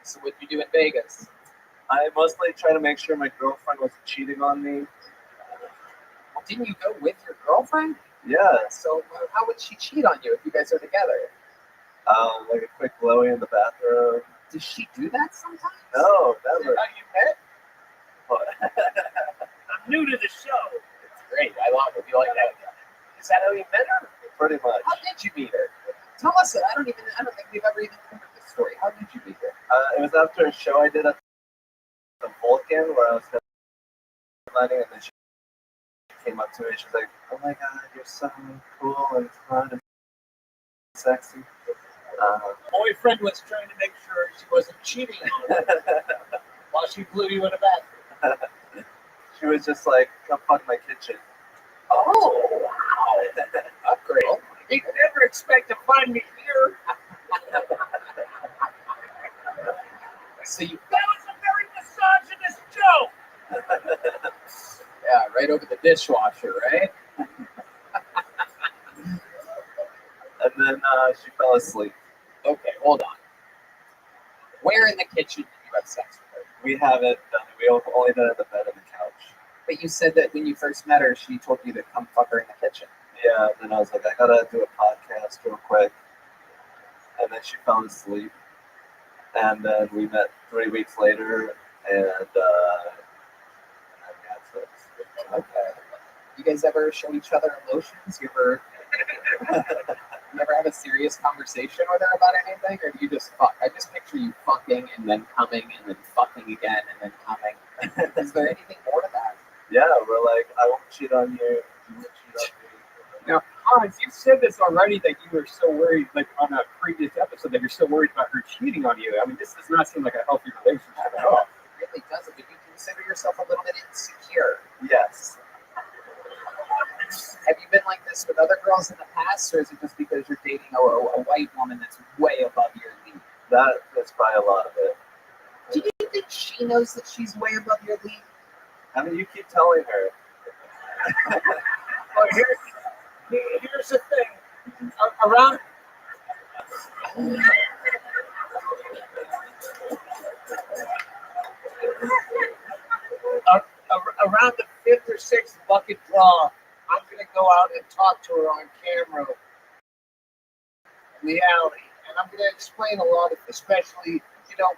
So what you do in Vegas? I mostly try to make sure my girlfriend wasn't cheating on me. Well, didn't you go with your girlfriend? Yeah. So how would she cheat on you if you guys are together? Like a quick blowy in the bathroom. Does she do that sometimes? No, never. How you met? What? I'm new to the show. It's great. I love it. You like that? Is that how you met her? Pretty much. How did you meet her? Tell us it. I don't think we've ever even covered this story. How did you meet her? It was after a show I did at the Vulcan where I was headlining, and then she came up to me and she was like, "Oh my god, you're so cool and fun and sexy." Boyfriend was trying to make sure she wasn't cheating on her while she blew you in the bathroom. She was just like, "Come fuck my kitchen." Oh, wow. Upgrade. You'd never expect to find me here. So you, That was a very misogynist joke. yeah, right over the dishwasher, right? And then she fell asleep. Okay, hold on. Where in the kitchen did you have sex with her? We haven't done it. We only done it in the bed and the couch. But you said that when you first met her, she told you to come fuck her in the kitchen. Yeah, then I was like, I gotta do a podcast real quick. And then she fell asleep. And then we met 3 weeks later, and we had sex. Okay. You guys ever show each other emotions? You ever have a serious conversation with her about anything, or do you just fuck? I just picture you fucking and then coming and then fucking again and then coming. Is there anything more to that? Yeah, we're like, I won't cheat on you. You won't cheat Now, Hans, you said this already that you were so worried, like on a previous episode, that you're so worried about her cheating on you. I mean, this does not seem like a healthy relationship at all. It really doesn't. But you consider yourself a little bit insecure. Yes. Have you been like this with other girls in the past, or is it just because you're dating a white woman that's way above your league? That's probably a lot of it. Do you think she knows that she's way above your league? I mean, you keep telling her. But here's the thing. Around around the fifth or sixth bucket draw, I'm gonna go out and talk to her on camera in the alley, and I'm gonna explain a lot of, especially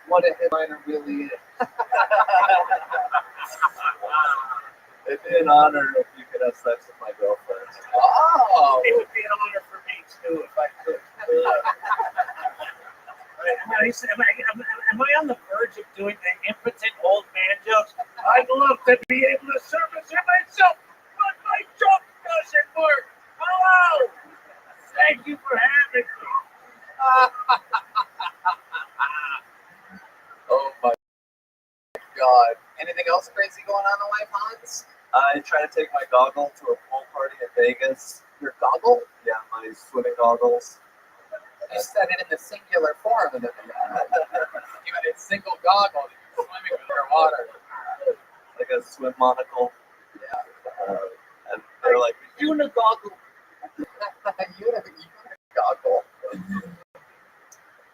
what a headliner really is. It'd be an honor if you could have sex with my girlfriend. Oh, It would be an honor for me too if I could. Am I on the verge of doing the impotent old man jokes? I'd love to be able to service her myself, but my joke doesn't work. Hello! Thank you for having me. oh my God! Anything else crazy going on in life, Hans? I try to take my goggle to a pool party in Vegas. Your goggle? Yeah, my swimming goggles. You said it in the singular form of it. You had a single goggle that you're swimming underwater. Like a swim monocle. Yeah. And they're like, Unigoggle. Unigoggle.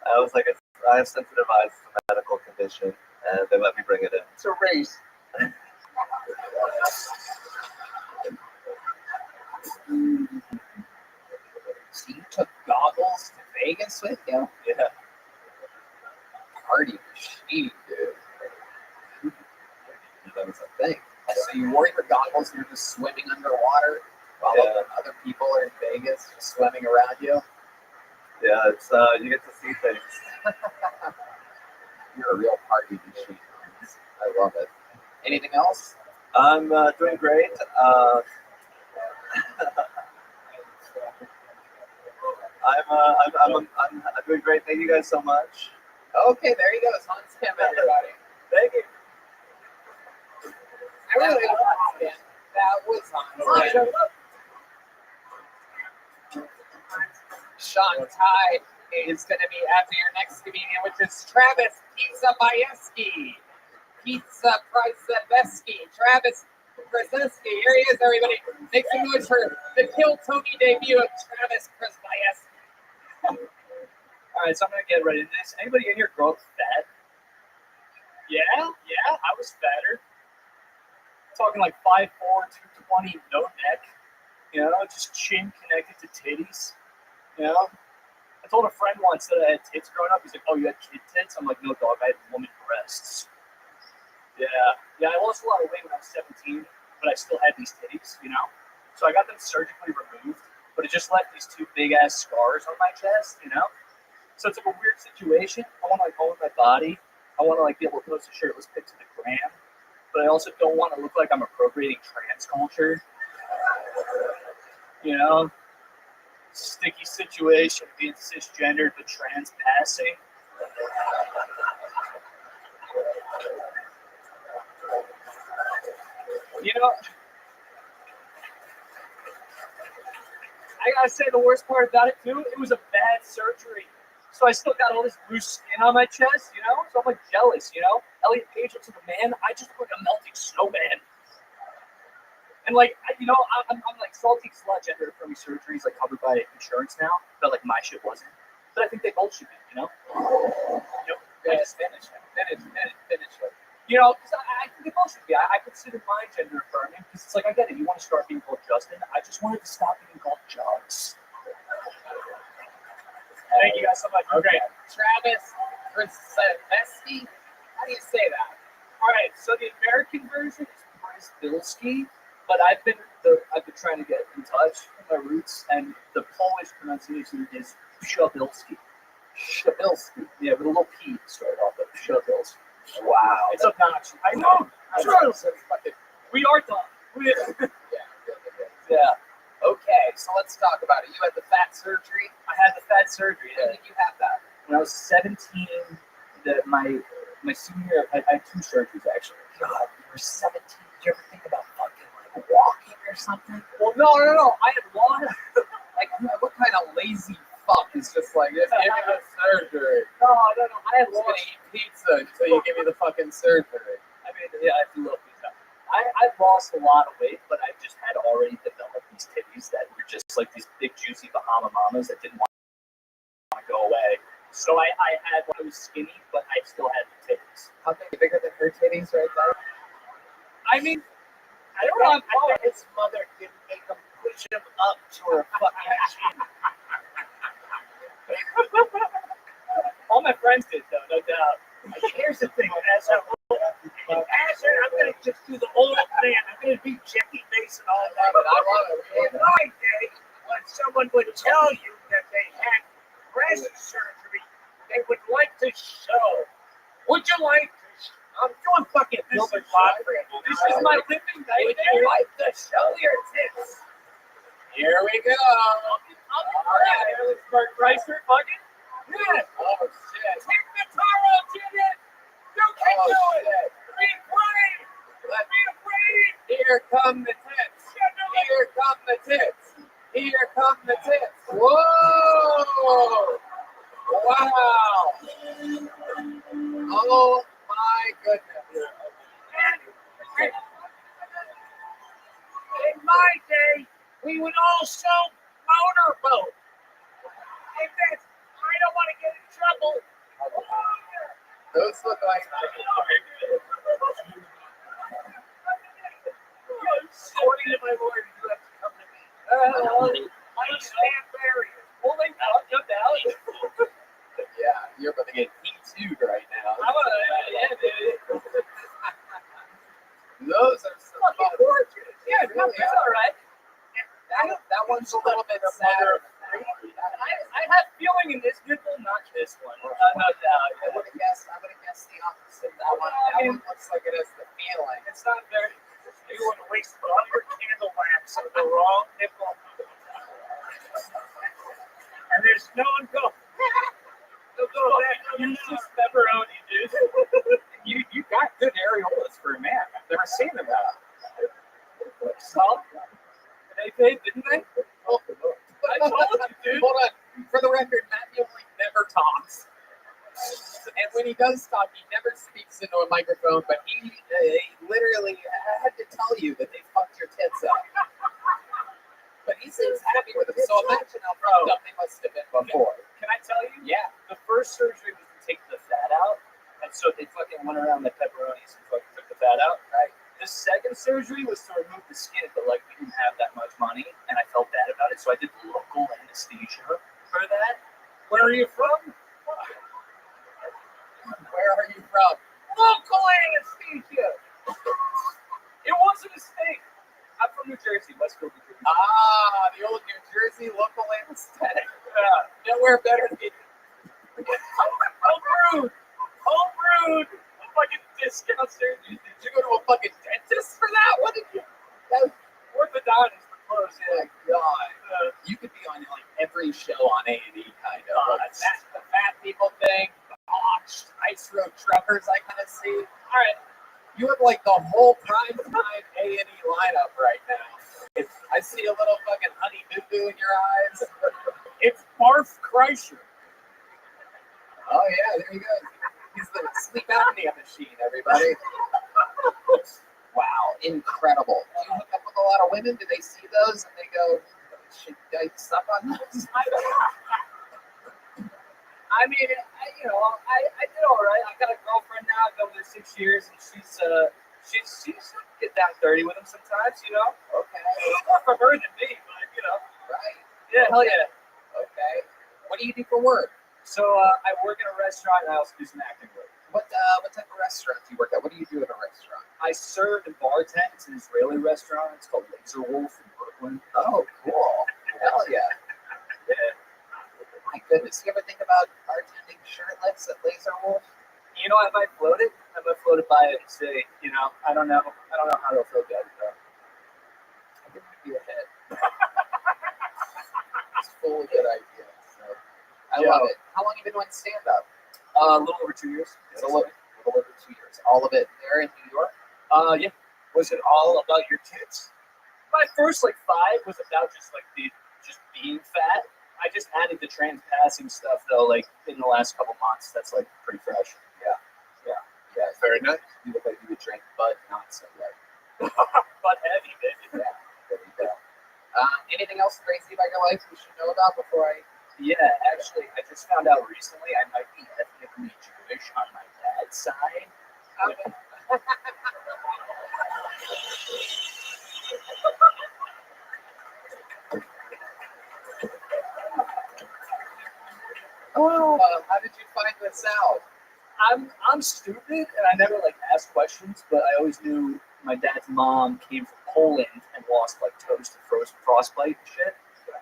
I was like, I have sensitive eyes. It's a medical condition. And they let me bring it in. It's a race. So you took goggles to Vegas with you? Yeah. Party machine, dude. That was a thing. So you wore your goggles and you're just swimming underwater while other people are in Vegas just swimming around you? Yeah, it's you get to see things. You're a real party machine. I love it. Anything else? I'm doing great. I'm doing great. Thank you guys so much. Okay, there you go. Hans Kim, everybody. Thank you. I really love it. That was Hans Kim. Sean Ty is going to be after your next comedian, which is Travis Pizza Bayeski. Pizza Prizebeski. Travis Prizebeski. Here he is, everybody. Make some noise for the Kill Tony debut of Travis Prizebeski. All right, so I'm gonna get right into this. Anybody in here grow up fat? Yeah, I was fatter. Talking like 5'4", 220, no neck. You know, just chin connected to titties. You know, I told a friend once that I had tits growing up. He's like, "Oh, you had kid tits?" I'm like, "No, dog, I had woman breasts." Yeah, I lost a lot of weight when I was 17, but I still had these titties. You know, so I got them surgically removed, but it just left these two big ass scars on my chest. You know. So it's like a weird situation. I want to like own my body. I want to like be able to post a shirtless pic to the gram, but I also don't want to look like I'm appropriating trans culture. You know, sticky situation being cisgendered but trans passing. You know, I gotta say the worst part about it too, it was a bad surgery. So I still got all this loose skin on my chest, you know? So I'm like jealous, you know? Elliot Page looks like a man. I just look like a melting snowman. And like, I'm like salty slut gender affirming surgery is like covered by insurance now, but like my shit wasn't. But I think they both should be, you know? I just finished it. You know, because I think they both should be. I consider mine gender affirming because it's like, I get it. You want to start being called Justin. I just wanted to stop being called Jugs. Thank you guys so much. Okay. Travis Prizebeski. How do you say that? All right. So the American version is Prizebilski, but I've been trying to get in touch with my roots, and the Polish pronunciation is Shabilski. Shabilski. Yeah, with a little P started off with Shabilski. Wow. It's obnoxious. I know. Charles. We are done. Yeah. Yeah. Okay, so let's talk about it. You had the fat surgery. I had the fat surgery. When did you have that? When I was 17, my senior year, I had 2 surgeries actually. God, you were 17. Did you ever think about fucking like walking or something? Well, no. I had one. Like, what kind of lazy fuck is just like, just give me the surgery? No. I had I'm just one. gonna eat pizza until you give me the fucking surgery. I mean, yeah, I do love pizza. I lost a lot of weight, but I just had already developed these titties that were just like these big, juicy Bahama mamas that didn't want to go away. So I had one that was skinny, but I still had the titties. How bigger than her titties right there? I mean, I don't know. I bet his mother didn't make him push him up to her fucking chin. All my friends did, though, no doubt. Here's the thing, as I'm gonna just do the old man. I'm gonna be Jackie Mason all night. But I love it. In my day, when someone would tell you that they had breast surgery, they would like to show. Would you like to show? I'm doing fucking Gilbert Godfrey. This is my living Would nightmare. you like to show your tits? Here we go. All right, let's start Chrysler fucking. Yeah. Oh shit. Take the taro, Jimmy. You can Oh, do it. shit. Be brave. Let Be afraid. Here come the tits. Here come the tits. Here come the tits. Whoa! Wow! Oh my goodness. In my day, we would also motorboat. And that's, I don't want to get in trouble. Those look like. According to my lawyer, you have to come to me. I stand barrier. Well, they out, no doubt. Yeah, you're about to get E2'd right now. Yeah, dude. Those are some fun. Gorgeous. Yeah, Really it's all right. That one's a little bit sad. I have feeling in this nipple, not this one. No doubt. I would have guessed the opposite. That one looks like it has the feeling. It's not very. You want to waste all your candle wax on the wrong nipple. And there's no one go. They'll go back. Use this pepperoni, dude. You got good areolas for a man. I've never seen them that. So, they paid, didn't they? I told you, dude. Hold on. For the record, Matt Muley never talks. And when he does talk, he never speaks into a microphone, but he literally had to tell you that they fucked your tits up. But he seems happy with it, so imagine how fucked up they must have been before. Can I tell you? Yeah. The first surgery was to take the fat out, and so they fucking went around the pepperonis and fucking took the fat out. Right. The second surgery was to remove the skin, but like we didn't have that much money, and I felt bad about it, so I did local anesthesia for that. Where are you from? Where are you from? Local anesthesia. It was a mistake. I'm from New Jersey, Westfield, New Jersey. Ah, the old New Jersey local anesthetic. Nowhere better than Home brewed. Home brewed. Fucking discount surgery. Did you go to a fucking dentist for that? What did you? That, Orthodontics were close, oh my God. You could be on like every show on A&E kind of. Like, that's the fat people thing. The botched ice road truckers I kind of see. All right. You have like the whole prime time A&E lineup right now. I see a little fucking honey doo-doo in your eyes. It's Barf Kreischer. Oh yeah, there you go. He's the sleep apnea machine, everybody. Wow, incredible. Do you hook up with a lot of women? Do they see those and they go, should I suck on those? I mean, I did all right. I got a girlfriend now. I've been with her 6 years, and she's get down dirty with him sometimes, you know. Okay. It's more for her than me, but you know. Right. Yeah, hell yeah. Okay. What do you do for work? So I work in a restaurant, and I also do some acting work. What type of restaurant do you work at? What do you do at a restaurant? I serve and bartend. It's an Israeli restaurant. It's called Laser Wolf in Brooklyn. Oh, cool. Hell yeah. Yeah. My goodness. You ever think about bartending shirtless at Laser Wolf? You know, I might float it. I might float it by it and say, you know, I don't know how to float that. I think it'd be a hit. It's full of good ideas. So I love it. How long have you been doing stand-up? A little over 2 years. It's a little over 2 years. All of it there in New York? Yeah. Was it all about your tits? My first 5 was about just being fat. I just added the trans passing stuff though, in the last couple months. That's pretty fresh. Yeah, Very nice. you look like you would drink Bud, not so right. But heavy, baby. Yeah, there you go. Anything else crazy about your life we should know about before I... Yeah, actually, I just found out recently I might be ethnically Jewish on my dad's side. How did you find this out? I'm stupid and I never asked questions, but I always knew my dad's mom came from Poland and lost toast to frozen frostbite and shit.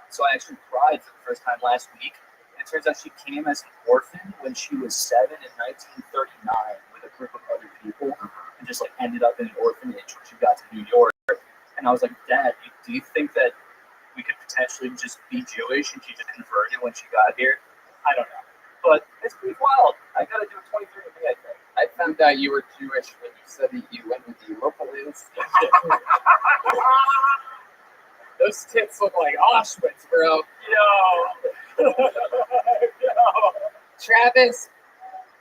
So I actually cried for the first time last week. And it turns out she came as an orphan when she was 7 in 1939 with a group of other people and just ended up in an orphanage when she got to New York. And I was like, Dad, do you think that we could potentially just be Jewish and she just converted when she got here? I don't know. But it's pretty wild. I gotta do a 23andMe, I think. I found out you were Jewish when you said that you went with the Europolis. Those tits look like Auschwitz, bro. Yo. Travis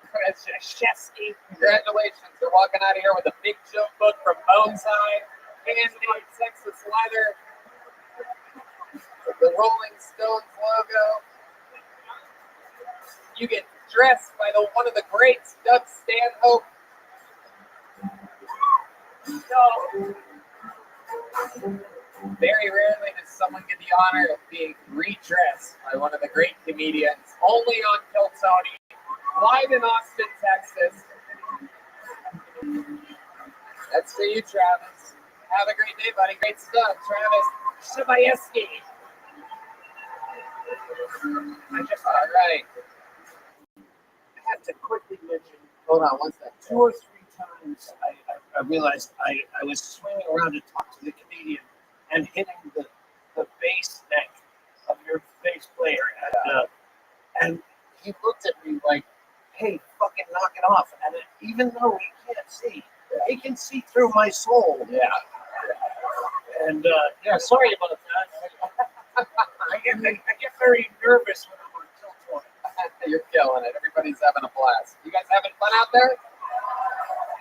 Kraszewski, congratulations. You're walking out of here with a big joke book from Boneside, handmade Texas leather, the Rolling Stones logo. You get dressed by one of the greats, Doug Stanhope. Very rarely does someone get the honor of being redressed by one of the great comedians, only on Kill Tony, live in Austin, Texas. That's for you, Travis. Have a great day, buddy. Great stuff, Travis Shabayeski. All right. I have to quickly mention, Hold on one second. 2 or 3 times I realized I was swinging around to talk to the comedian and hitting the bass neck of your bass player. And he looked at me like, hey, fucking knock it off. And even though he can't see, he can see through my soul. Yeah. And sorry about that. I get very nervous when I'm on Kill Tony. You're killing it. Everybody's having a blast. You guys having fun out there?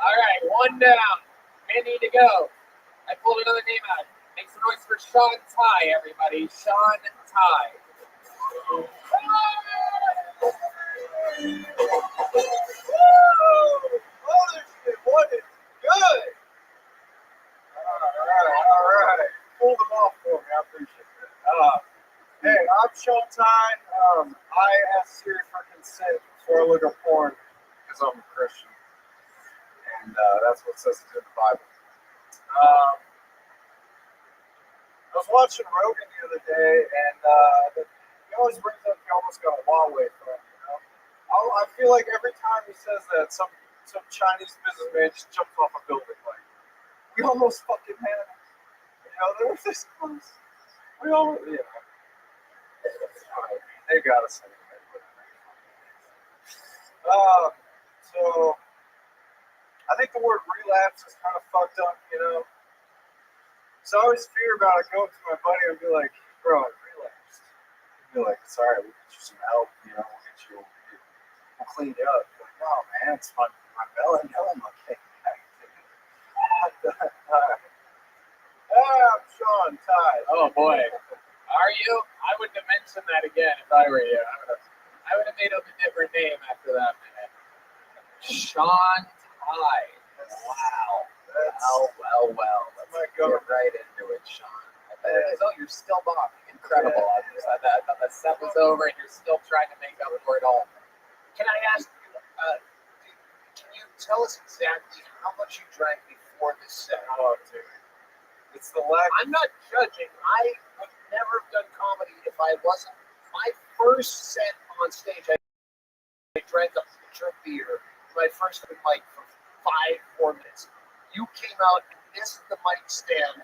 All right, one down. Men need to go. I pulled another name out. Make some noise for Sean Ty, everybody. Sean Ty. What is good? All right. Pull them off for me. I appreciate that. Hey, I'm Sean Ty. I ask Siri for consent before I look up porn because I'm a Christian. And that's what says it in the Bible. I was watching Rogan the other day, and he always brings up he almost got a Huawei phone, I feel like every time he says that, some Chinese businessman just jumps off a building. We almost fucking had it. They were this close. We all, they got us anyway. So, I think the word relapse is kind of fucked up, So I always fear about it. Go up to my buddy and be like, bro, I relapsed. He'd be like, it's all right, we'll get you some help, we'll get you, we'll clean you up. I'm like, no, man, it's my melanoma came back. I'm Sean Ty. Oh, boy. Are you? I wouldn't have mentioned that again if I were you. I would have made up a different name after that minute. Sean Ty. Wow. Well. Let's get right into it, Sean. I bet it is. Oh, you're still bombing. Incredible. Yeah. I thought the set was over and you're still trying to make up for it all. Can I ask you, can you tell us exactly how much you drank before this set? Oh, dude. It's the lack. I'm not judging. I would never have done comedy if I wasn't. My first set on stage, I drank a pitcher of beer. My first open mic for 4 minutes. You came out and missed the mic stand.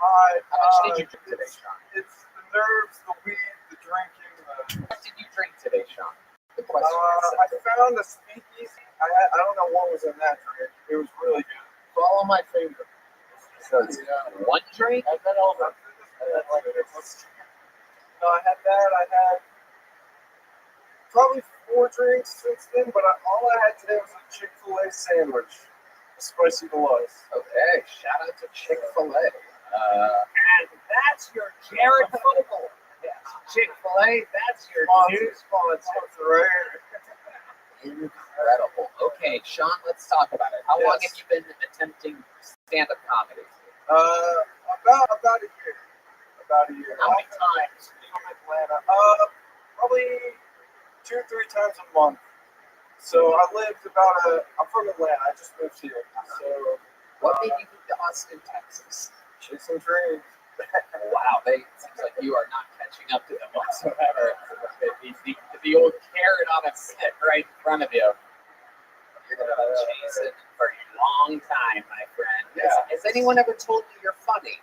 Hi. How much did you drink today, Sean? It's the nerves, the weed, the drinking. What did you drink today, Sean? The question I found a speakeasy. I don't know what was in that drink. It was really good. Follow my finger. So it's one drink? And then over. No, I had that. I had probably 4 drinks since then, but all I had today was a Chick-fil-A sandwich, a spicy deluxe. Okay, shout out to Chick-fil-A. And that's your Jared Fogle. Chick-fil-A, that's your new sponsor. Right? Incredible. Okay, Sean, let's talk about it. How long have you been attempting stand-up comedy? About a year. About a year. How many times? From Atlanta. Probably 2-3 times a month. So I lived I'm from Atlanta. I just moved here. So What made you move to Austin, Texas? chasing dreams. Wow, it seems like you are not catching up to them whatsoever. The old carrot on a stick right in front of you. You're going to be chasing for a long time, my friend. Has anyone ever told you you're funny?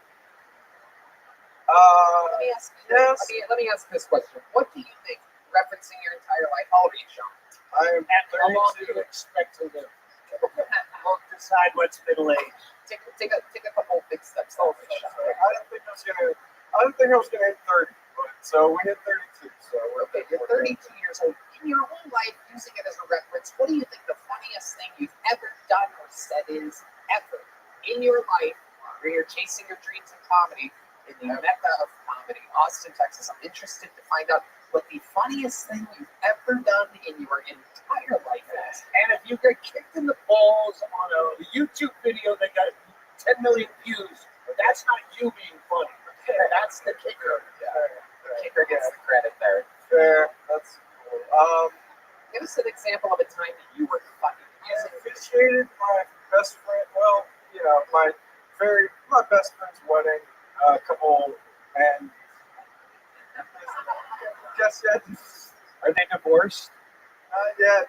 Let me ask you, Yes. let me ask this question. What do you think, referencing your entire life? How old are you, Sean? I am How long do 32. you expect to live? We'll decide what's middle age. Take a couple big steps forward, Sean. I didn't think I was gonna hit 30, but so we hit 32. So Okay, you're 32 years old. In your whole life, using it as a reference, what do you think the funniest thing you've ever done or said is ever in your life where you're chasing your dreams in comedy in the mecca of comedy, Austin, Texas? I'm interested to find out what the funniest thing you've ever done in your entire life is. And if you get kicked in the balls on a YouTube video that got 10 million views, that's not you being funny. That's the kicker. The kicker gets the credit there. fair. That's Give us an example of a time that you were funny. I officiated my best friend. Well, my best friend's wedding. A couple and guess yet. Are they divorced? Not yet.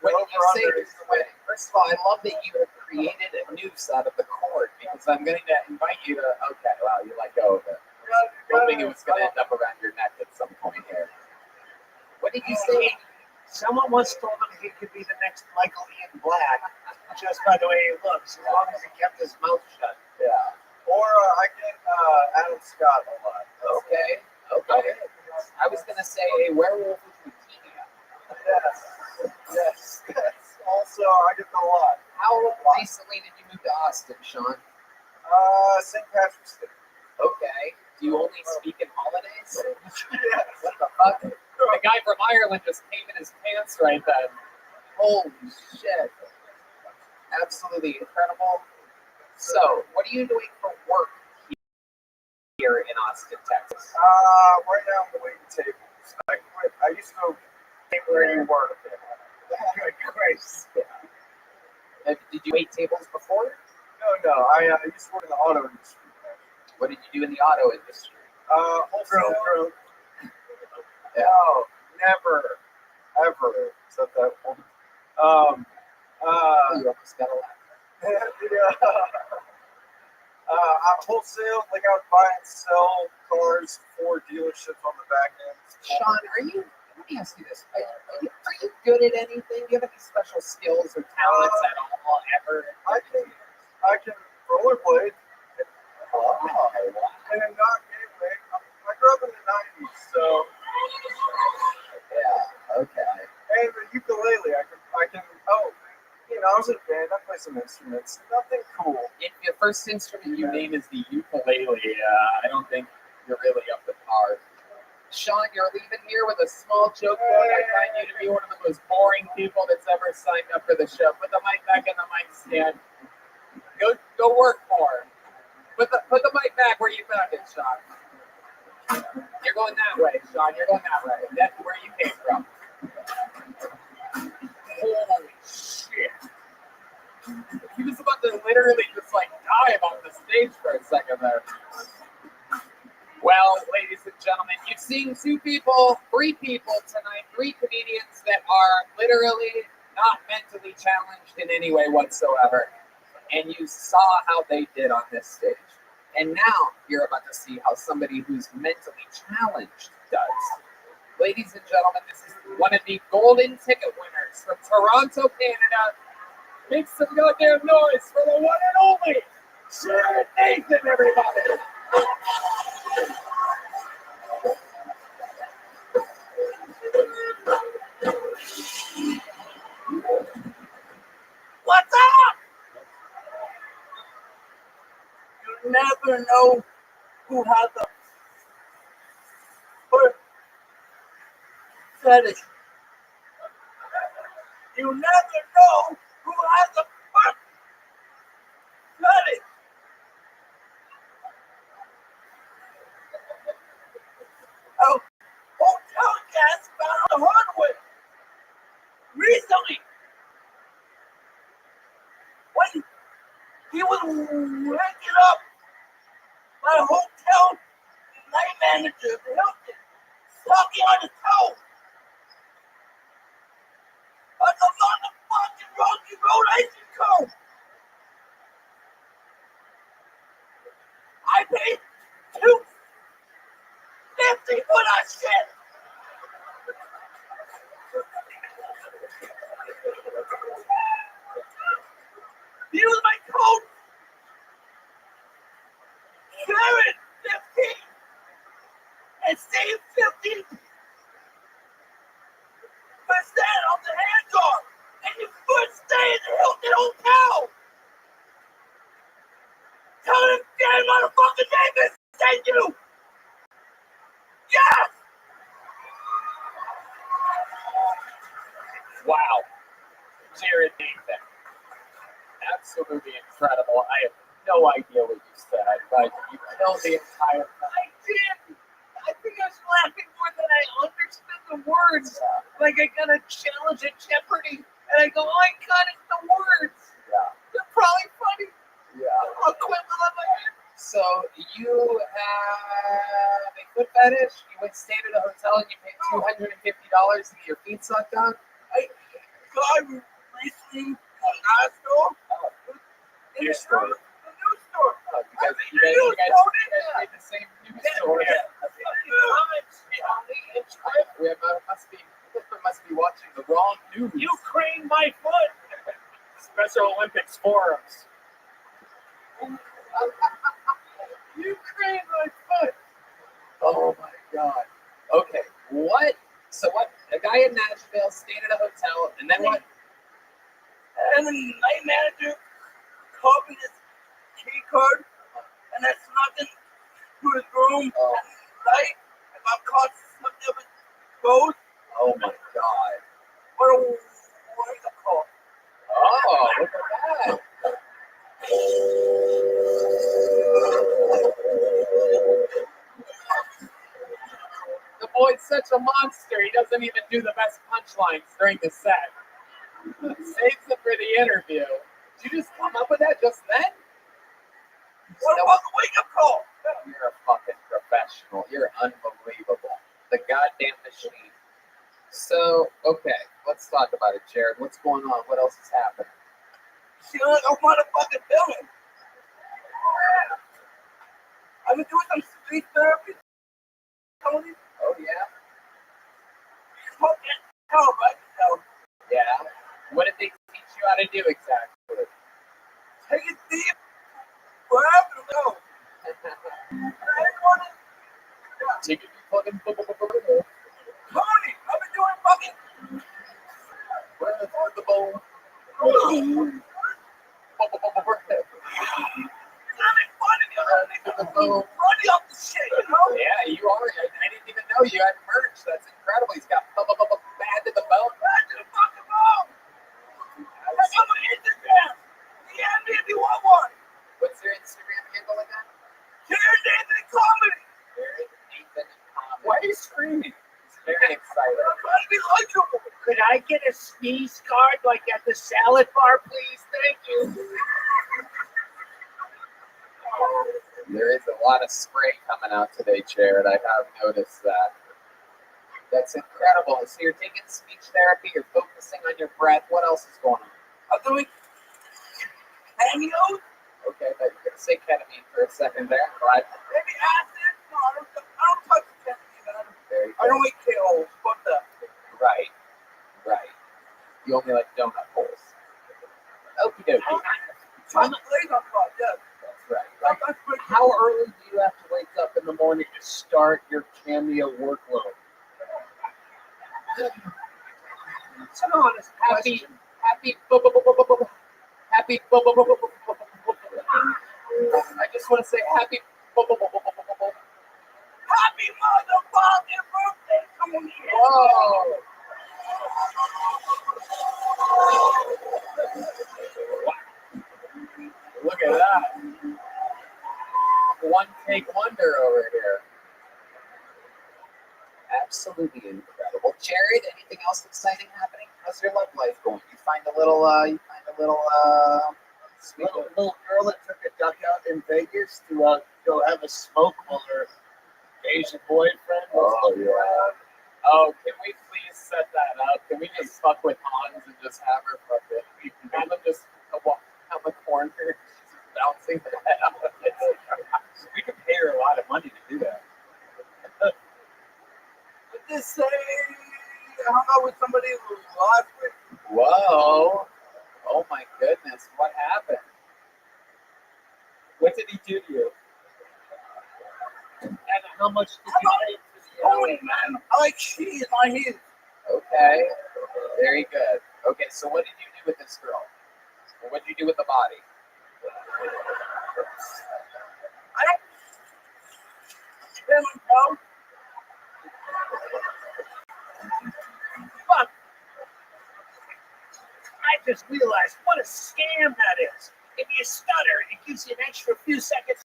When you say it's the wedding, first of all, I love that you have created a noose out of the cord because I'm going to invite you to. Okay, wow, you let go of it. Hoping it was going to end up around your neck at some point here. What did you say? Someone once told him he could be the next Michael Ian Black just by the way he looks, as long as he kept his mouth shut. Yeah. Or I get Adam Scott a lot. Okay. I was going to say a werewolf with leukemia. Yes. Also, I get a lot. How recently did you move to Austin, Sean? St. Patrick's Day. Okay. Do you only speak in holidays? Yes. What the fuck? The guy from Ireland just came in his pants right then. Holy shit. Absolutely incredible. So, what are you doing for work here in Austin, Texas? Right now I'm waiting tables. I quit. I used to go where you work. Good Christ. Did you wait tables before? No. I used to work in the auto industry. What did you do in the auto industry? Wholesale. Yeah. No, never, ever said that one. You almost got a laugh. I'm wholesale, like I would buy and sell cars for dealerships on the back end. Sean, let me ask you this. Are you good at anything? Do you have any special skills or talents at all ever? I can rollerblade. Oh, wow. And not gateway. I grew up in the 90s, so. Yeah, okay. And the ukulele, I can. I was in a band. I play some instruments. Nothing cool. If your first instrument you name is the ukulele, I don't think you're really up to par. Sean, you're leaving here with a small joke book. I find you to be one of the most boring people that's ever signed up for the show. Put the mic back in the mic stand. Go work more. Put the mic back where you found it, Sean. You're going that way, Sean. You're going that way. That's where you came from. Holy shit. He was about to literally just dive on the stage for a second there. Well, ladies and gentlemen, you've seen three people tonight, 3 comedians that are literally not mentally challenged in any way whatsoever. And you saw how they did on this stage. And now you're about to see how somebody who's mentally challenged does. Ladies and gentlemen, this is one of the golden ticket winners from Toronto, Canada. Make some goddamn noise for the one and only Sharon Nathan, everybody. What's up? You never know who has a foot fetish. You never know who has a foot fetish. A hotel guest found a hard way recently when he was waking up by a hotel night manager, the Hilton, sucking on his toe. Like a motherfucking Rocky Road Asian cone. I paid $2.50 for that shit. Use my code Sharon15 and save 15% off the hand job and your first stay in the Hilton Hotel. Tell them damn motherfucking Davis thank you. Yes. Wow. Jared Nathan. Absolutely incredible. I have no idea what you said, but you killed the entire thing. I did. I think I was laughing more than I understood the words. Like I got a challenge at Jeopardy, and I go, oh, I got it, the words. Yeah. They're probably funny. Yeah. I'll quit on my head. So you have a foot fetish? You went stayed at a hotel and you paid $250 to get your feet sucked on? I got recently a nice store. In the store. The new store. You guys You made the same news story. We must be watching the wrong news. Ukraine, my foot. Special Olympics forums. Ukraine, my foot. Oh my God. Okay. What? So what? A guy in Nashville stayed at a hotel, and then what? And the night manager called me his key card, and I snuck into his room at night, and got caught slipping up his clothes. Oh my God. What is it called? Oh, look at that. The boy's such a monster. He doesn't even do the best punchlines during the set. Saves it for the interview. Did you just come up with that just then? What about the wake-up call? You're a fucking professional. You're unbelievable. The goddamn machine. So, okay, let's talk about it, Jared. What's going on? What else is happening? She like a motherfucking villain. I've been doing some speech therapy, Tony. Oh, yeah? Fucking hell, right? So, Yeah. What did they teach you how to do exactly? take it deep, grab and go. Take it fucking. Tony, I've been doing fucking. Where's the bone? Running off the shit, you know? Yeah, you are. I didn't even know you had merch. That's incredible. He's got bad to the bone. Bad to the fucking bone. That's on my Instagram. DM me if you want one. What's your Instagram handle again? Jared Nathan Comedy. Jared Nathan Comedy. Why are you screaming? He's very excited. I'm trying to be likable. Could I get a sneeze card like at the salad bar, please? Thank you. There is a lot of spray coming out today, Jared. I have noticed that. That's incredible. So you're taking speech therapy, you're focusing on your breath. What else is going on? I'm doing cameos Okay, I thought you were going to say ketamine for a second there, but Maybe acid? No, I don't touch ketamine. very I good. don't eat kale. Fuck that. Right. You only like donut holes. Okie dokie. Chocolate glaze on top, yes. That's right. That's pretty How early do you have to wake up in the morning to start your cameo workload? It's an honest Happy. question. I just want to say happy. Happy motherfucking birthday to me. Whoa! Look at that. One take wonder over here. Absolutely incredible. Jared, anything else exciting happening? How's your love life going? You find a little sweet Little girl that took a duck out in Vegas to go have a smoke while her Asian boyfriend was looking around. Oh, can we please set that up? Can we just fuck with Hans and just have her fucking have them just walk down the corner, just bouncing the head out of it? We could pay her a lot of money to do that. Just say I hung out with somebody who was last week. Whoa! Oh my goodness! What happened? What did he do to you? And how much did you pay for the Holy man, I like cheese on his. Okay, very good. Okay, so what did you do with this girl? Or what did you do with the body? I don't know. Fuck! I just realized what a scam that is. If you stutter, it gives you an extra few seconds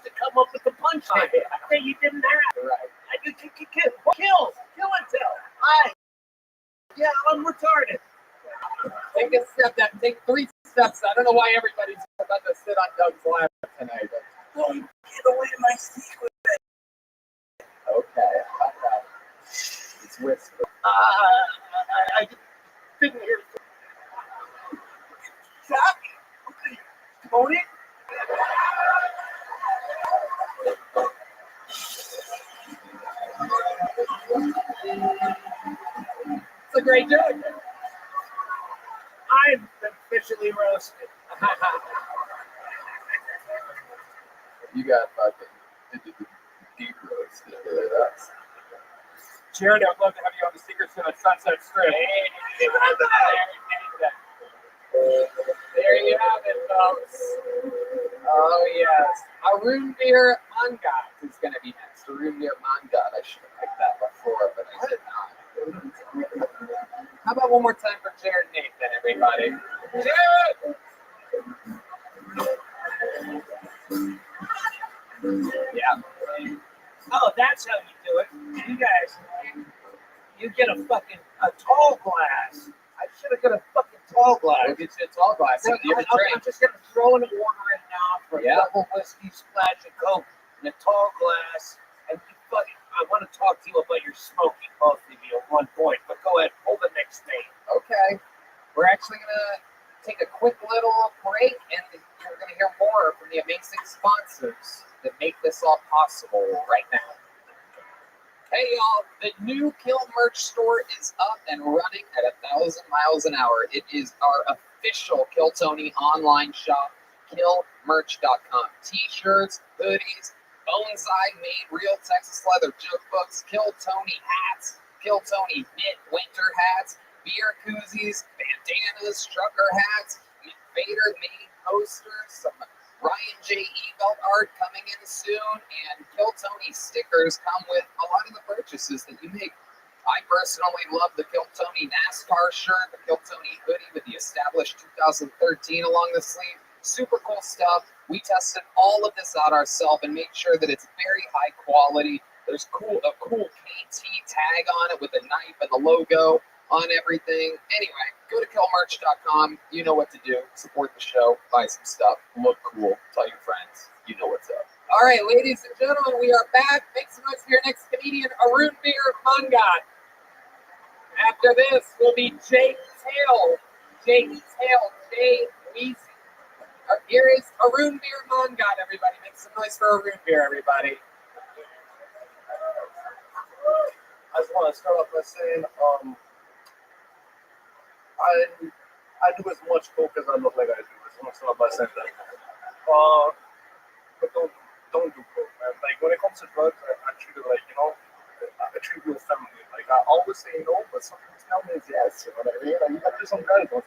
to come up with the punchline that you didn't have. Right. Kill and tell. I'm retarded. Take a step. Take 3 steps. I don't know why everybody's about to sit on Doug's lap tonight. But Don't give away my secret. okay. It's whisper. I didn't hear. Jack? Okay. Tony? It's a great joke. I'm officially roasted. You got fucking deep roasted. Jared, I'd love to have you on the Secrets to the Sunset Strip. There you have it, folks. Oh, yes. Arun Veer Mangat is going to be next. Arun Veer Mangat. I should have picked that before, but I did not. How about one more time for Jared Nathan, everybody? Jared! Yeah. Oh, that's how you do it. You guys, you get a tall glass. I should have got a fucking tall glass. We'll get you a tall glass. I'm Give it a drink. just gonna throw an order in now for a Yeah. double whiskey, splash of Coke, and a tall glass. And I want to talk to you about your smoking, both of you, at one point. But go ahead, pull the next thing. Okay. We're actually going to take a quick little break, and we're going to hear more from the amazing sponsors that make this all possible right now. Hey, y'all. The new Kill merch store is up and running at 1,000 miles an hour. It is our official Kill Tony online shop, killmerch.com. T-shirts, hoodies, Bonsai made real Texas leather joke books, Kill Tony hats, Kill Tony knit winter hats, beer koozies, bandanas, trucker hats, Vader made posters, some Ryan J. Ebelt art coming in soon, and Kill Tony stickers come with a lot of the purchases that you make. I personally love the Kill Tony NASCAR shirt, the Kill Tony hoodie with the established 2013 along the sleeve. Super cool stuff. We tested all of this out ourselves and made sure that it's very high quality. There's a cool KT tag on it with a knife and the logo on everything. Anyway, go to killmerch.com. You know what to do. Support the show. Buy some stuff. Look cool. Tell your friends. You know what's up. All right, ladies and gentlemen, we are back. Make some noise for your next comedian, Arun Veer Mangat. After this will be Jake Tail. Jake Tail. Jay Weezy. Here is Arun Beer Mongot, everybody. Make some noise for Arun Beer, everybody. I just want to start off by saying, I do as much coke as I look like I do. I just want to start off by saying that. But don't do coke, man. Like when it comes to drugs, I treat it like, I treat you as family. Like I always say no, but sometimes tell me yes. You know what I mean? Like you got to do some gratitude.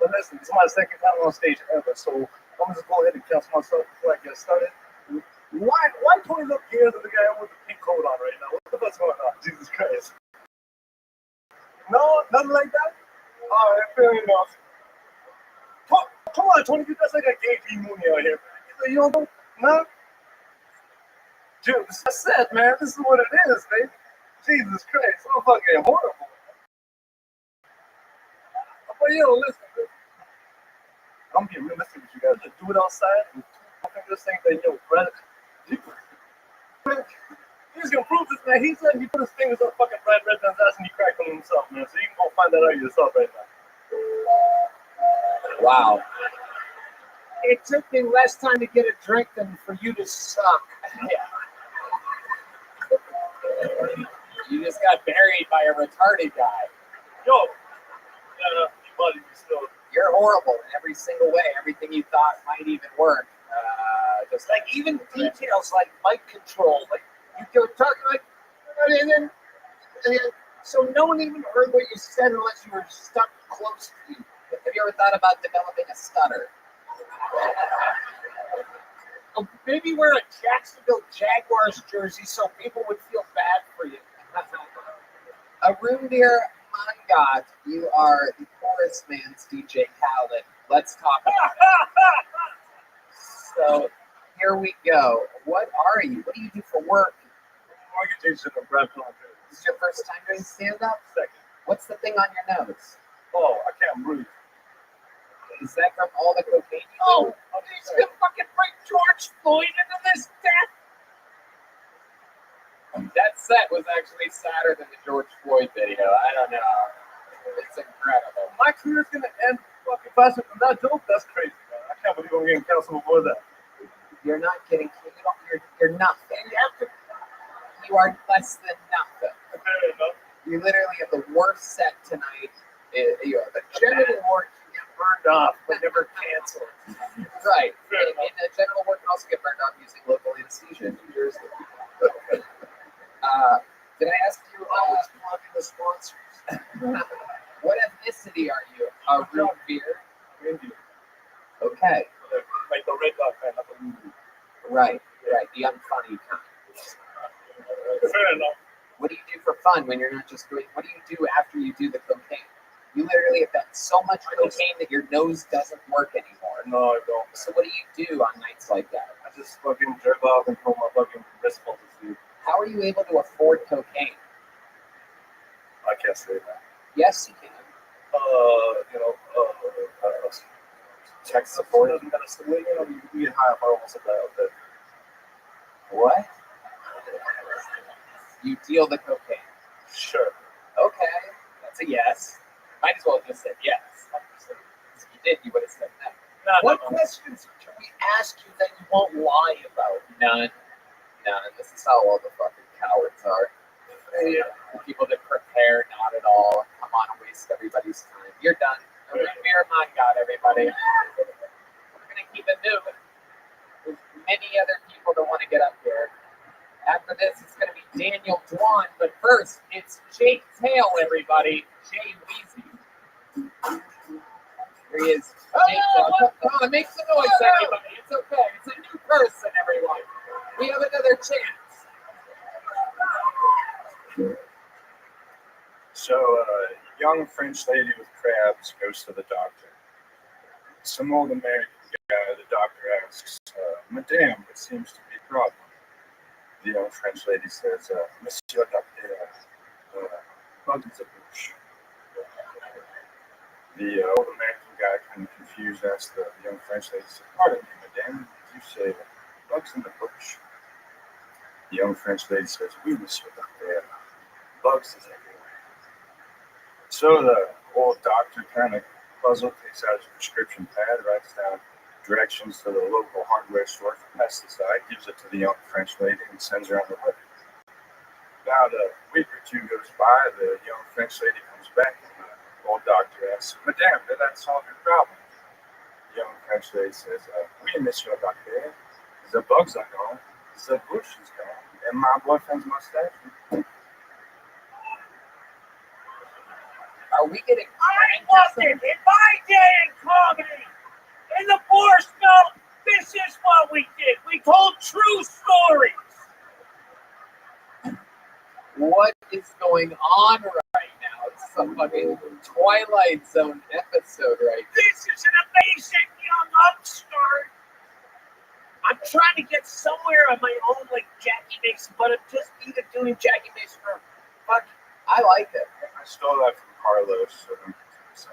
But listen, this is my second time on stage ever, so I'm gonna just go ahead and cancel myself before I get started. Why point up here to the guy with the pink coat on right now? What the fuck's going on? Jesus Christ. No, nothing like that? All right, fair enough. Come on, Tony, you guys like a gay P Mooney out here. You don't know? No? Dude, this is it, man. This is what it is, baby. Jesus Christ, I'm fucking horrible. But listen. I'm being realistic with you guys. Just do it outside. And fucking just think that, Brad, he's gonna prove this, man. He said he put his fingers on fucking Brad Redman's ass and he cracked on himself, man. So you can go find that out yourself right now. Wow. It took me less time to get a drink than for you to suck. You just got buried by a retarded guy. Yo, you buddy, you still. You're horrible in every single way. Everything you thought might even work. Just Like even details like mic control, like you were talking like, and so no one even heard what you said unless you were stuck close to you. have you ever thought about developing a stutter? Oh, maybe wear a Jacksonville Jaguars jersey so people would feel bad for you. Arun Beer Mongot, you are the chorus man's DJ Khaled. Let's talk about it. So here we go. What are you? What do you do for work? Organization of Brad Pitt. This is your first time doing stand-up? Second. What's the thing on your nose? Oh, I can't breathe. Is that from all the cocaine? Oh, he's gonna fucking bring George Floyd into this death. That set was actually sadder than the George Floyd video. I don't know. It's incredible. My career's gonna end fucking faster than that joke. That's crazy, man. I can't believe I'm getting canceled before that. You're not kidding. You're nothing. You are less than nothing. Fair enough. You literally have the worst set tonight. You have the genital wart can get burned off, but never canceled. Right. And the genital wart can also get burned off using local anesthesia in New Jersey. Did I ask you always plugging the sponsors? What ethnicity are you? Arun Beer? Indian. Okay. Like the red dot fan, not the movie. Right. The unfunny kind. Fair enough. What do you do for fun when you're not just doing? What do you do after you do the cocaine? You literally have done so much cocaine that your nose doesn't work anymore. No, I don't. So what do you do on nights like that? I just fucking jerk off and pull my fucking wrist muscles through. How are you able to afford cocaine? I can't say that. Yes, you can. Tech support doesn't got to say, you get high if I almost said that out there. What? You deal the cocaine. Sure. Okay, that's a yes. Might as well have just said yes. If you did, you would have said no. What questions can we ask you that you won't lie about? None. This is how all the fucking cowards are. The people that prepare, not at all. Come on and waste everybody's time. You're done. Beer Mongot, everybody. We're going to keep it moving. There's many other people that want to get up here. After this, it's going to be Daniel Dwan, but first, it's Jake Tail, everybody. Jay Weezy. Here he is. Jake Tail. Come on, make some noise, everybody. It's okay. It's a new person, everyone. We have another chance. So, young French lady with crabs goes to the doctor. Some old American guy, the doctor asks, Madame, what seems to be a problem? The young French lady says, Monsieur Docteur, bugs a bush. The old American guy, kind of confused, asked the young French lady, said, pardon me, Madame, did you say bugs in the bush? The young French lady says, oui, Monsieur Docteur, bugs is everywhere. So the old doctor, kind of puzzled, takes out his prescription pad, writes down directions to the local hardware store for pesticide, gives it to the young French lady, and sends her on the way. About a week or two goes by, the young French lady comes back, and the old doctor asks, Madame, did that solve your problem? The young French lady says, Oui, monsieur docteur, the bugs are gone, the bush is gone, and my boyfriend's mustache. Are we getting? I loved it in my day in comedy. In the Borscht Belt, this is what we did. We told true stories. What is going on right now? It's some fucking Twilight Zone episode, right? This is an amazing young upstart. I'm trying to get somewhere on my own, like Jackie Mason, but I'm just either doing Jackie Mason or fuck. I like it. I stole that from Carlos. So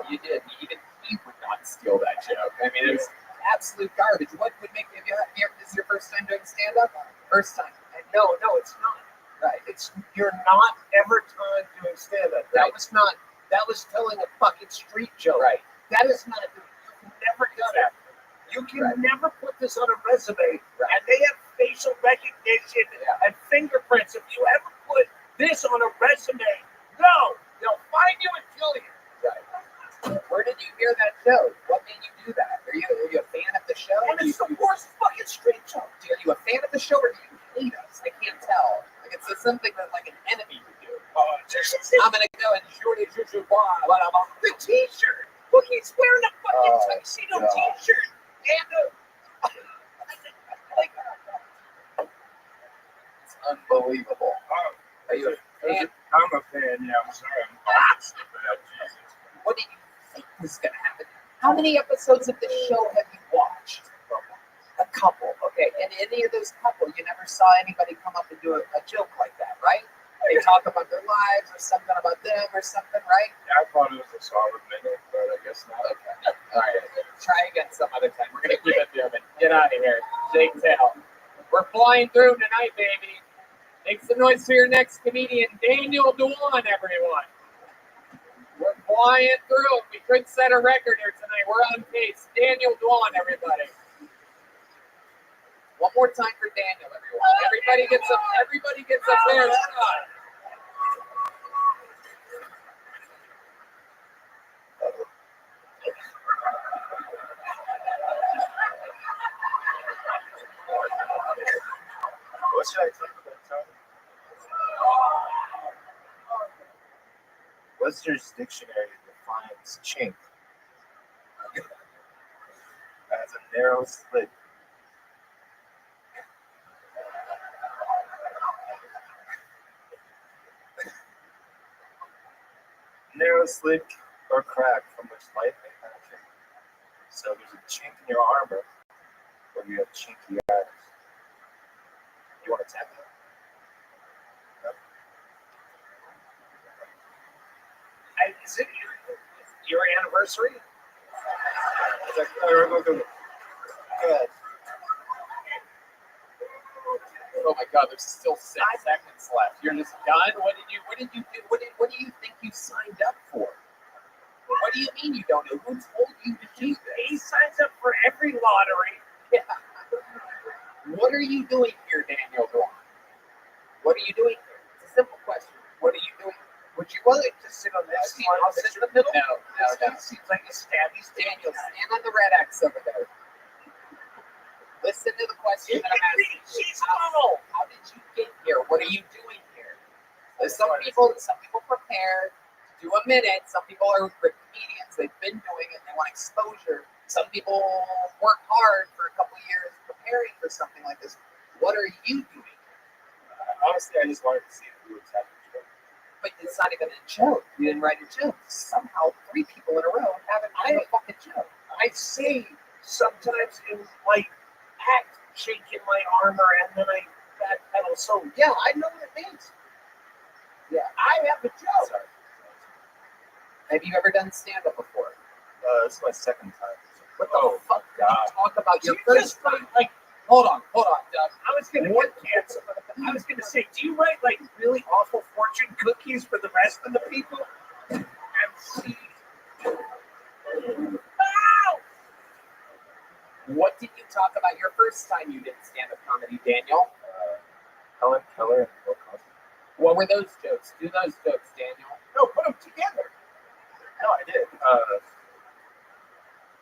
You did. Even he would not steal that joke. I mean, it was absolute garbage. What would make you? This is your first time doing stand-up? First time? No, it's not. Right. It's you're not ever time doing stand-up. That was not. That was telling a fucking street joke. Right. That is not. You've never done it. You can never put this on a resume, and they have facial recognition and fingerprints. If you ever put this on a resume, no, they'll find you and kill you. Right. Where did you hear that joke? What made you do that? Are you a fan of the show? And it's the worst fucking street joke. Are you a fan of the show or do you hate us? I can't tell. Like it's something that like an enemy would do. I'm gonna go and the T-shirt. Look, he's wearing a fucking tuxedo T-shirt and like. It's unbelievable. Are you a fan? I'm a fan, yeah. I'm sorry. I'm biased, but Jesus. What do you think was going to happen? How many episodes of the show have you watched? A couple. Okay. And any of those couple, you never saw anybody come up and do a joke like that, right? They talk about their lives or something about them or something, right? Yeah, I thought it was a solid minute, but I guess not. Okay. All right. Try again some other time. We're going to keep it moving. Get out of here. Shake tail. We're flying through tonight, baby. Make some noise for your next comedian, Daniel Dewan, everyone. We're flying through. We could set a record here tonight. We're on pace. Daniel Dewan, everybody. One more time for Daniel, everyone. Everybody gets a fair shot. What should I talk about, Tony? Webster's dictionary defines chink as a narrow slit. Narrow slit or crack from which light may penetrate. So there's a chink in your armor, or you have chinky eyes. You want to tap that? Is it your anniversary? Good. Oh my God, there's still 6 seconds left. You're just done? What did you do? What do you think you signed up for? What do you mean you don't know? Who told you to do this? He signs up for every lottery. Yeah. What are you doing here, Daniel Dewan? What are you doing here? It's a simple question. What are you doing? Would you want to sit on this seat? I'll sit in the middle. No. Seems like a stabby. Daniel, stand on the red X over there. Listen to the question that I'm asking. She's tall. How did you get here? What are you doing here? Some people prepare to do a minute. Some people are comedians. They've been doing it. They want exposure. Some people work hard for a couple of years preparing for something like this. What are you doing? Honestly, I just wanted to see who was having a joke. But it's not even a joke. You didn't write a joke. Somehow 3 people in a row haven't written a fucking joke. I say sometimes in like act shaking my armor and then I backpedal. So yeah, I know what it means. Yeah. I have a joke. Sorry. Have you ever done stand-up before? This is my second time. What the fuck did you talk about your You first just time? like Hold on, Doug. I was gonna get canceled. I was gonna say, do you write like really awful fortune cookies for the rest of the people? And see. Ow! talk about your first time you did stand-up comedy, Daniel. Helen Keller and Bill Cosby. What were those jokes? Do those jokes, Daniel. No, put them together. No, I did.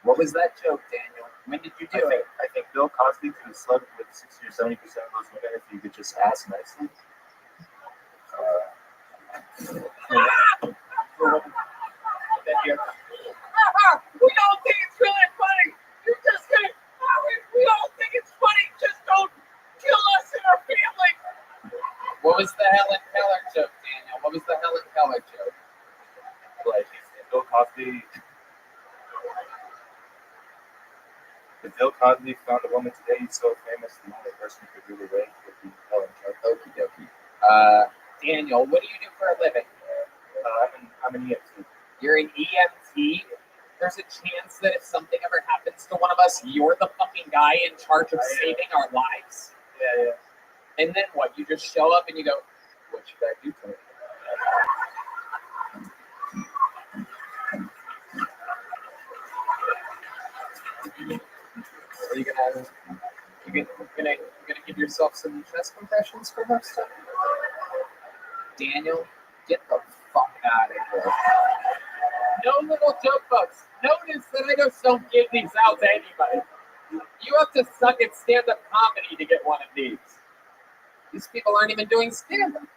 What was that joke, Daniel? When did you do it? I think Bill Cosby could have slept with 60 or 70% of those women if you could just ask nicely. We don't think it's really funny. You're just gonna. We all think it's funny. Just don't kill us and our family. What was the Helen Keller joke, Daniel? What was the Helen Keller joke? Like, Bill Cosby. If Bill Cosby found a woman today, he's so famous, the only person who could really wait would be Helen Keller. Okie dokie. Daniel, what do you do for a living? I'm an EMT. You're an EMT? There's a chance that if something ever happens to one of us, you're the fucking guy in charge of saving our lives? Yeah. And then what? You just show up and you go, what should I do for it? Are you gonna give yourself some chest compressions for next time? Daniel, get the fuck out of here. No little joke bugs. Notice that I just don't give these out to anybody. You have to suck at stand-up comedy to get one of these. These people aren't even doing stand-up.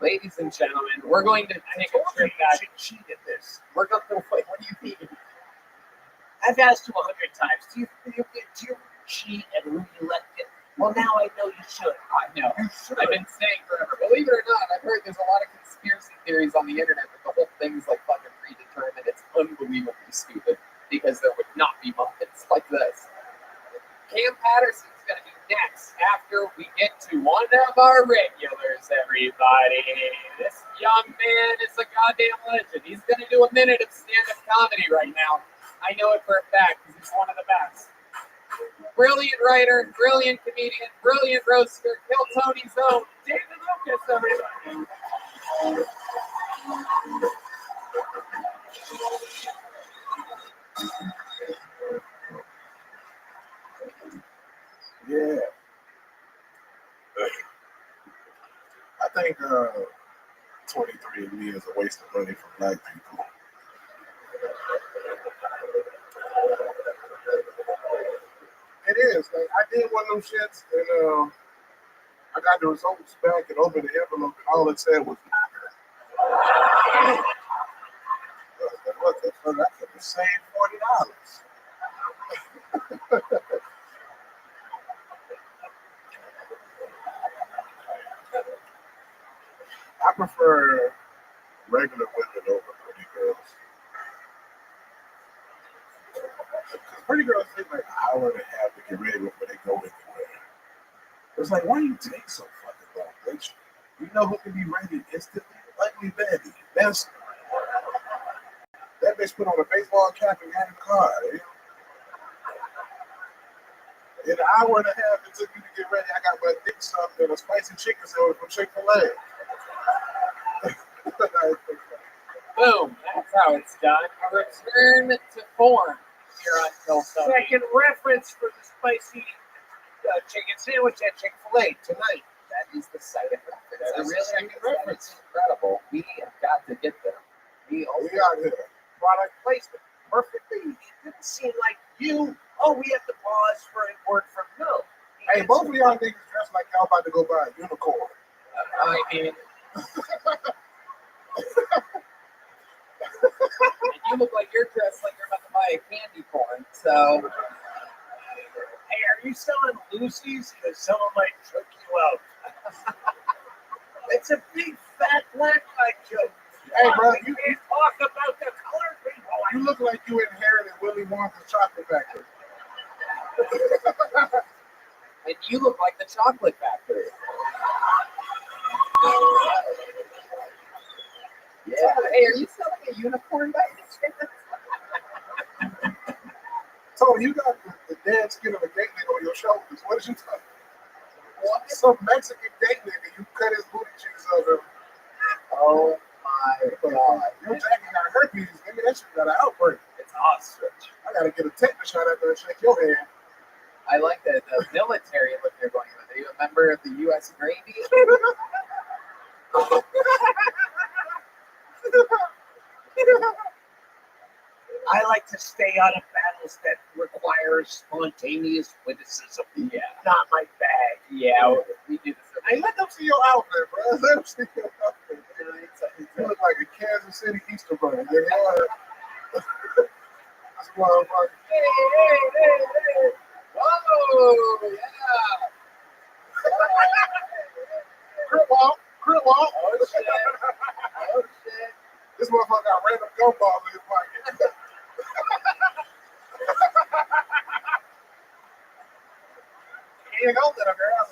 Ladies and gentlemen, we're going to take a trip back. Cheat at this. We're going to wait. What do you mean? I've asked you 100 times. Do you cheat and re-elect it? Well, now I know you should. I know. I've been saying forever. Believe it or not, I've heard there's a lot of conspiracy theories on the internet that the whole thing's like fucking predetermined. It's unbelievably stupid because there would not be muffins like this. Cam Patterson's going to be next after we get to one of our regulars, everybody. This young man is a goddamn legend. He's going to do a minute of stand-up comedy right now. I know it for a fact because he's one of the best. Brilliant writer, brilliant comedian, brilliant roaster, Kill Tony's own, David Lucas, everybody. Yeah. I think 23andMe is a waste of money for black people. It is. Like, I did one of them shits, and I got the results back and opened the envelope, and all it said was, what the fuck? I could have saved $40. I prefer regular women over pretty girls. Because pretty girls take like an hour and a half to get ready before they go anywhere. It's like, why do you take so fucking long, bitch? You know who can be ready instantly? Ugly Betty. That bitch put on a baseball cap and got in the car. You know? In an hour and a half it took you to get ready, I got my dick stuffed in a spicy chicken sandwich from Chick-fil-A. Boom, that's how it's done. A return to form here on Kill Tony. Second reference for the spicy chicken sandwich at Chick-fil-A tonight. That is the site of reference. That is the second reference. Incredible. We have got to get there. We got here. Product placement. Perfectly. It didn't seem like you. Oh, we have to pause for a word from no. Hey, both of y'all niggas dressed like y'all about to go buy a unicorn. I mean, and you look like you're dressed like you're about to buy a candy corn, so. Hey, are you selling Lucy's? Because someone might choke you out. It's a big fat black guy joke. Hey, bro, you can't talk about the color people. You look like you inherited Willy Wonka's chocolate factory. And you look like the chocolate factory. Yeah. Hey, are you selling a unicorn by any chance? Tony, you got the dead skin of a gay nigga on your shoulders. What is you talking? What? Some Mexican gay nigga, you cut his booty cheeks over. Oh my God. Your jacket got herpes, nigga. That shit got an outbreak. It's ostrich. I gotta get a tetanus shot after I shake your hand. I like the military look they're going with. Are you a member of the U.S. Navy? I like to stay out of battles that require spontaneous witticism. Yeah. Not my bag. Yeah, we do this. Hey, let them see your outfit, bro. Let them see your outfit. You look like a Kansas City Easter bunny. Nigga. That's why I'm like, Hey. Whoa, yeah. crib walk. Oh, shit. Oh, shit. This motherfucker got random gumballs in his pocket. He ain't gonna let him girl.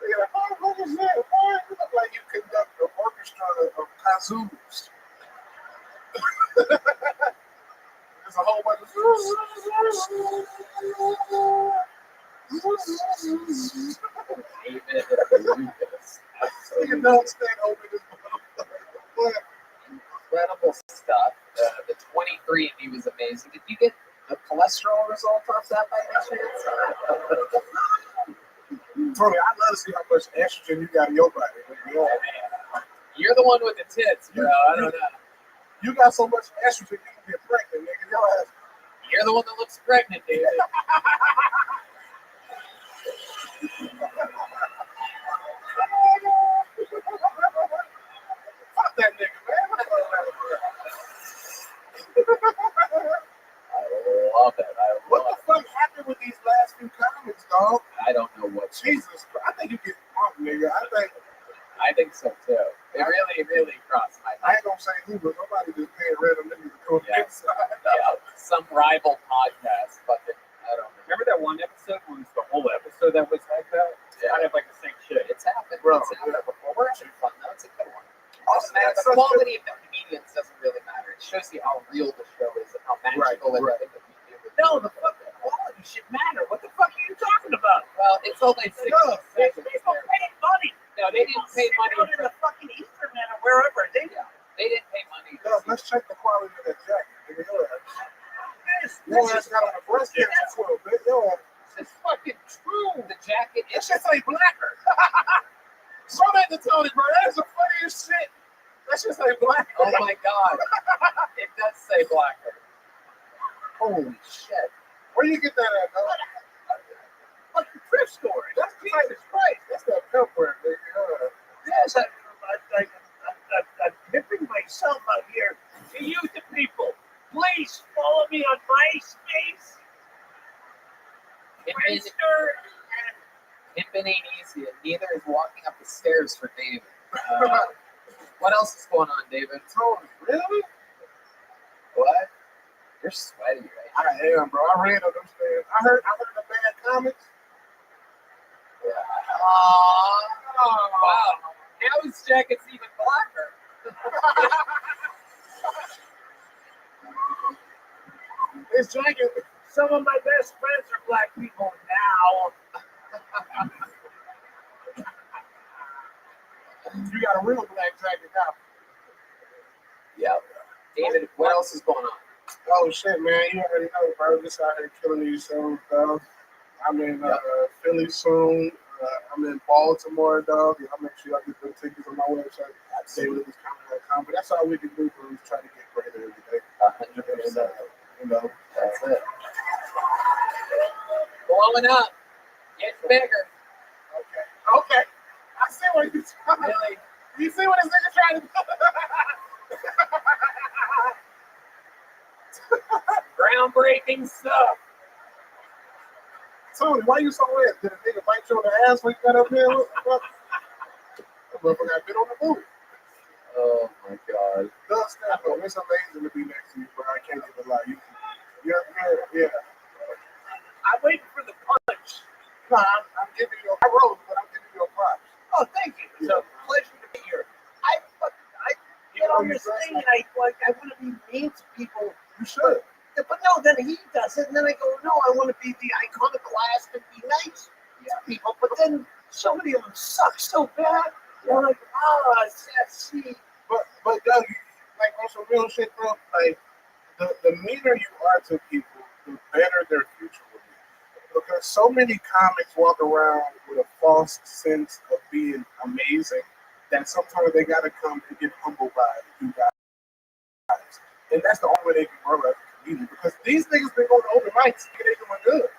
Yeah, what is that? Boy, you look like you conduct an orchestra of kazoos. There's a whole bunch of you don't stand over this motherfucker. Incredible stuff. The 23andMe was amazing. Did you get a cholesterol result off that by any chance? Tony, I'd love to see how much estrogen you got in your body. You're the one with the tits, bro. I don't know. You got so much estrogen, you can get pregnant, nigga. Your ass. You're the one that looks pregnant, David. Fuck that nigga, man. I love it. What the fuck happened with these last few comments, dog? I don't know what. Jesus Christ. I think you get drunk, nigga. I think so too. It really crossed my I mind. ain't gonna say who, but nobody just paying random niggas to go Yeah. inside. Yeah, some rival podcast, fucking, I don't know. Remember that one episode when the whole episode that was like that? It's kind of like the same shit. It's happened. Bro, It's happened before. We're having fun though. It's a good one. Also, Man, that's the such quality of the comedians doesn't really matter. It shows you how real the show is and how magical Right. everything that we do. No, the fucking quality should matter. What the fuck are you talking about? Well, it's only 60 No, these seconds. people paid money. No, they didn't pay money. Out in the fucking Ethernet or wherever. They They didn't pay money. to Yo, see let's check the quality of that jacket. Nigga, this your is ass got on a breast cancer quilt, bitch. Yo, It's fucking true. The jacket that is shit say blacker. Show that to Tony, bro. That's the funniest shit. That shit say blacker. oh my god. It does say blacker. Holy shit. Where you get that at, dog? fucking thrift store. That's the type of price. That's that pimp wear, nigga. Yes, I'm pimping myself out here. To you, the people, please follow me on MySpace, Friendster, Pimpin' ain't easy, and neither is walking up the stairs for David. What else is going on, David? Tony, really? What? You're sweaty, right? I am, bro. I ran up them stairs. I heard the bad comments. Yeah. Wow. Now his jacket's even blacker. His jacket. some of my best friends are black people now. You got a real black jacket now. Yeah. David, what else is going on? Oh shit, man! You already know, bro. Just out here killing these shows, dog. I'm in Philly soon. I'm in Baltimore, dog. I'll make sure I get the tickets on my website. DavidLucasComedy.com. But that's all we can do, bro. Is try to get greater every day. 100%. You know, That's it. Blowing up. Getting bigger. Okay. I see what you're trying to do. Really? You see what this nigga trying to do? Groundbreaking stuff. Tony, why you so red? Did a nigga bite you on the ass when you got up there? What the fuck? That motherfucker got bit on the boot. Oh my god. Doug Stafford, it's amazing to be next to you, bro. I can't give a lie. Yeah. I'm waiting for the punch. No, I'm giving you I wrote, but I'm giving you a props. Oh, thank you. It's a pleasure to be here. I get on this thing and I want to be mean to people. You should. But no, then he does it, and then I go, no, I want to be the iconoclast and be nice to people. But then so many of them suck so bad. They're like, see. But Doug, like on some real shit, bro. Like the meaner you are to people, the better their future will be. Because so many comics walk around with a false sense of being amazing that sometimes they gotta come and get humbled by you guys. And that's the only way they can grow as a comedian. Because these niggas been going to open mics and they doing good.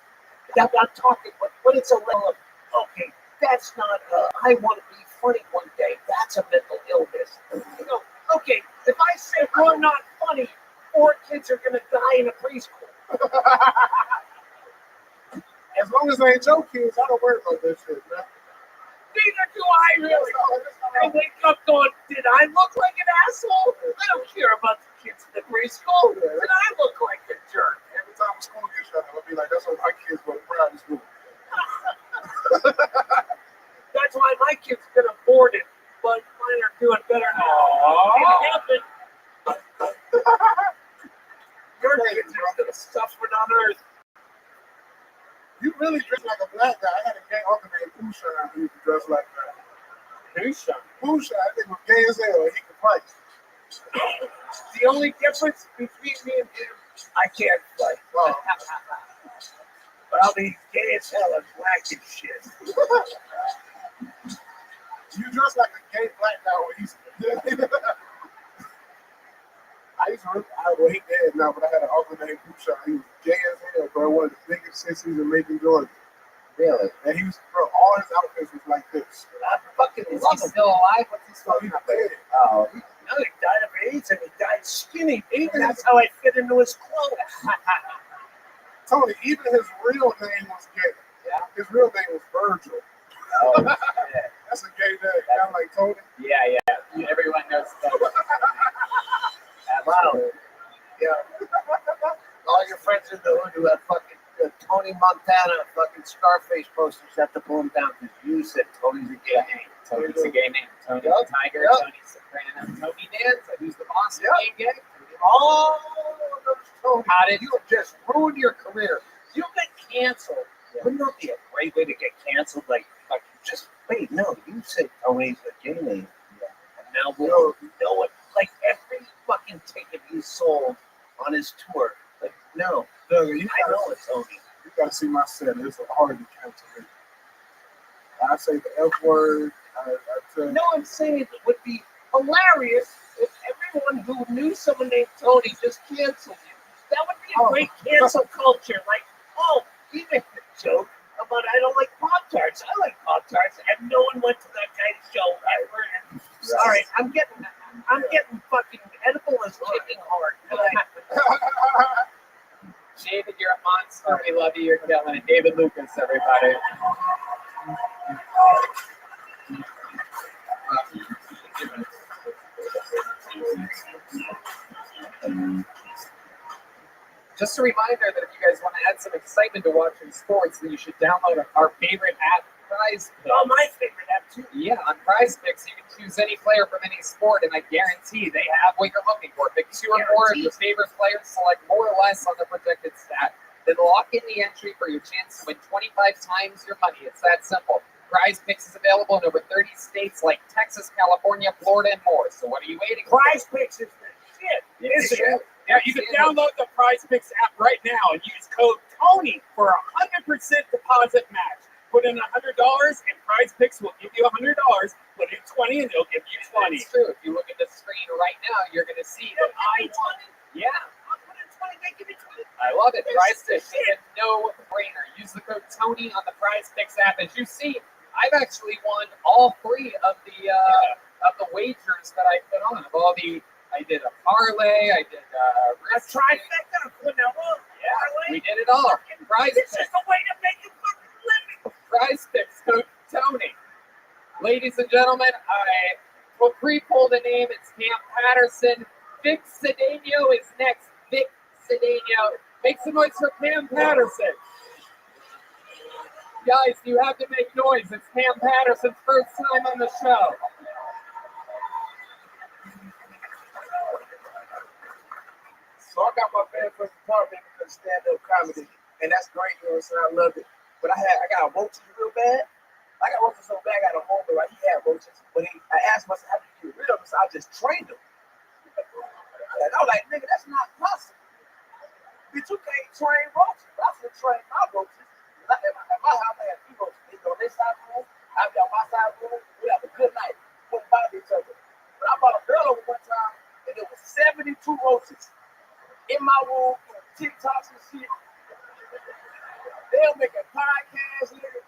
I'm not talking, but it's a level of, okay, that's not, I want to be funny one day. That's a mental illness. You know, okay, if I say we're not funny, 4 kids are going to die in a preschool. As long as they ain't your kids, I don't worry about that shit, man. Neither do I really. I wake up going, did I look like an asshole? I don't care about the kids in the preschool. Did I look like a jerk? Every time school gets shut down, I'll be like, that's what my kids go to private school. That's why my kids get aborted, but mine are doing better now. In heaven. Your kids are still suffering on earth. You really dress like a black guy. I had a gay uncle named Pusha who used to dress like that. Pusha, I think was gay as hell. He could fight. The only difference between me and him, I can't fight. Oh. But I'll be gay as hell and black as shit. You dress like a gay black guy when he's. I used to well, he dead now, but I had an uncle named Rothschild. He was gay as hell, bro. One of the biggest sissies in Macon, Georgia. Really? And he was, bro, all his outfits was like this. I fucking Is love he him. still alive? What's his So phone he number? dead. Oh, No, he died of AIDS and he died skinny. Even that's how I fit into his clothes. Tony, even his real name was gay. Yeah. His real name was Virgil. oh shit. That's a gay name. Kind of like Tony. Yeah. Everyone knows that. Wow. Yeah. All your friends in the hood who have fucking Tony Montana fucking Scarface posters have to pull them down because you said Tony's a gay name. Tony's a gay name. Tony the Tiger, Tony Soprano, Tony Danza, who's the boss of being gay. Oh, Tony, How did you just ruined your career. You get canceled. Wouldn't that be a great way to get canceled? Like just wait, no, you said Tony's a gay name. And now we'll know it. Like every fucking ticket he sold on his tour. Like, no, Doug, I know it's Tony. You gotta see my set. It's hard to cancel me. I say the F word. I tell You know what I'm saying? It would be hilarious if everyone who knew someone named Tony just canceled you. That would be a great cancel culture. Like, oh, he made a joke about I don't like Pop-Tarts. I like Pop-Tarts. And no one went to that guy's show ever. And, sorry, I'm getting fucking edible as kicking hard. David, you're a monster. We love you. You're killing it. David Lucas, everybody. Just a reminder that if you guys want to add some excitement to watching sports, then you should download our favorite app, Prize Picks. Oh, my favorite app, too. Yeah, on Prize Picks, you can choose any player from any sport, and I guarantee they have what you're looking for. Pick 2 or more of your favorite players, select more or less on the projected stat, then lock in the entry for your chance to win 25 times your money. It's that simple. Prize Picks is available in over 30 states like Texas, California, Florida, and more. So what are you waiting for? Prize Picks is the shit. It's Isn't it? Yeah, you can download the Prize Picks app right now and use code TONY for a 100% deposit match. Put in $100 and Prize Picks will give you $100. Put in 20 and they'll give you 20. It's true. If you look at the screen right now, you're going to see that I won. Yeah. I love it. Prize Picks is a no-brainer. Use the code TONY on the Prize Picks app. As you see, I've actually won all 3 of the wagers that I put on. I did a parlay. I did A trifecta. Yeah, we did it all. Prize This Picks. is the way to make a fucking living. Prize Picks, code Tony. Ladies and gentlemen, I will pre-pull the name. It's Cam Patterson. Vic Cedeno is next. Vic Cedeno. Make some noise for Cam Patterson. Guys, you have to make noise. It's Cam Patterson's first time on the show. So I got my band first apartment because stand-up comedy, and that's great, you know what I'm saying? I love it. But I got roaches real bad. I got roaches so bad, I got a homie, right? He had roaches. But I asked myself, how do you get rid of them? So I just trained them. And I was like, nigga, that's not possible. Bitch, you can't train roaches. I should train my roaches. At my house, I have 2 roaches. They go on this side room, I be on my side room. We have a good night. Wouldn't bother each other. But I bought a girl over one time, and there was 72 roaches in my room, doing TikToks and shit. They were making podcasts, nigga.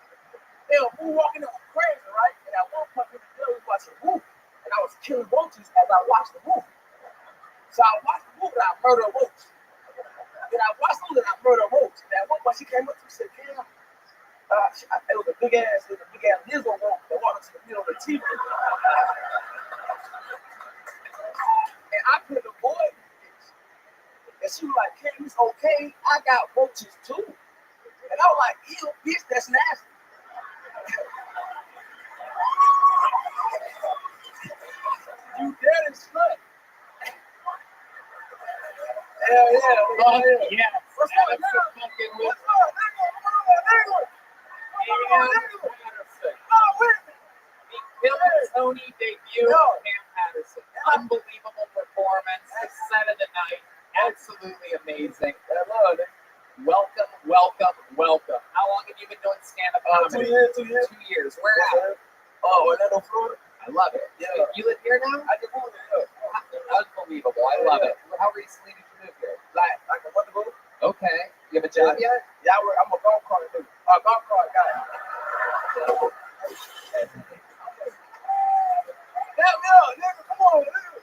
They were moonwalking, they were crazy, right? And at one point, the girl was watching the roof, and I was killing roaches as I watched the roof. So I watched the roof, and I murdered a roach. Then I watched the roof, and I murdered a roach. And at one point, she came up to me and said, Cam, it was a big ass lizard roach that walked into the middle of the TV. And I couldn't avoid it. And she was like, Cam, it's okay. I got roaches too. And I was like, ew, bitch, that's nasty. You dirty slut. Hell yeah. Oh, yeah. What's up, nigga? What's up, nigga? The Tony debut of Cam Patterson. Unbelievable performance. The set of the night. Absolutely amazing. Welcome, welcome, welcome. How long have you been doing stand-up comedy? 2 years. 2 years. Where at? Orlando, Florida. I love it. Yeah. You live here now? I just moved here. Unbelievable. I love it. How recently did you move here? Like a month ago. Okay. You have a job yet? Yeah, I'm a golf cart dude. Golf cart guy. Yeah, nigga, come on, nigga.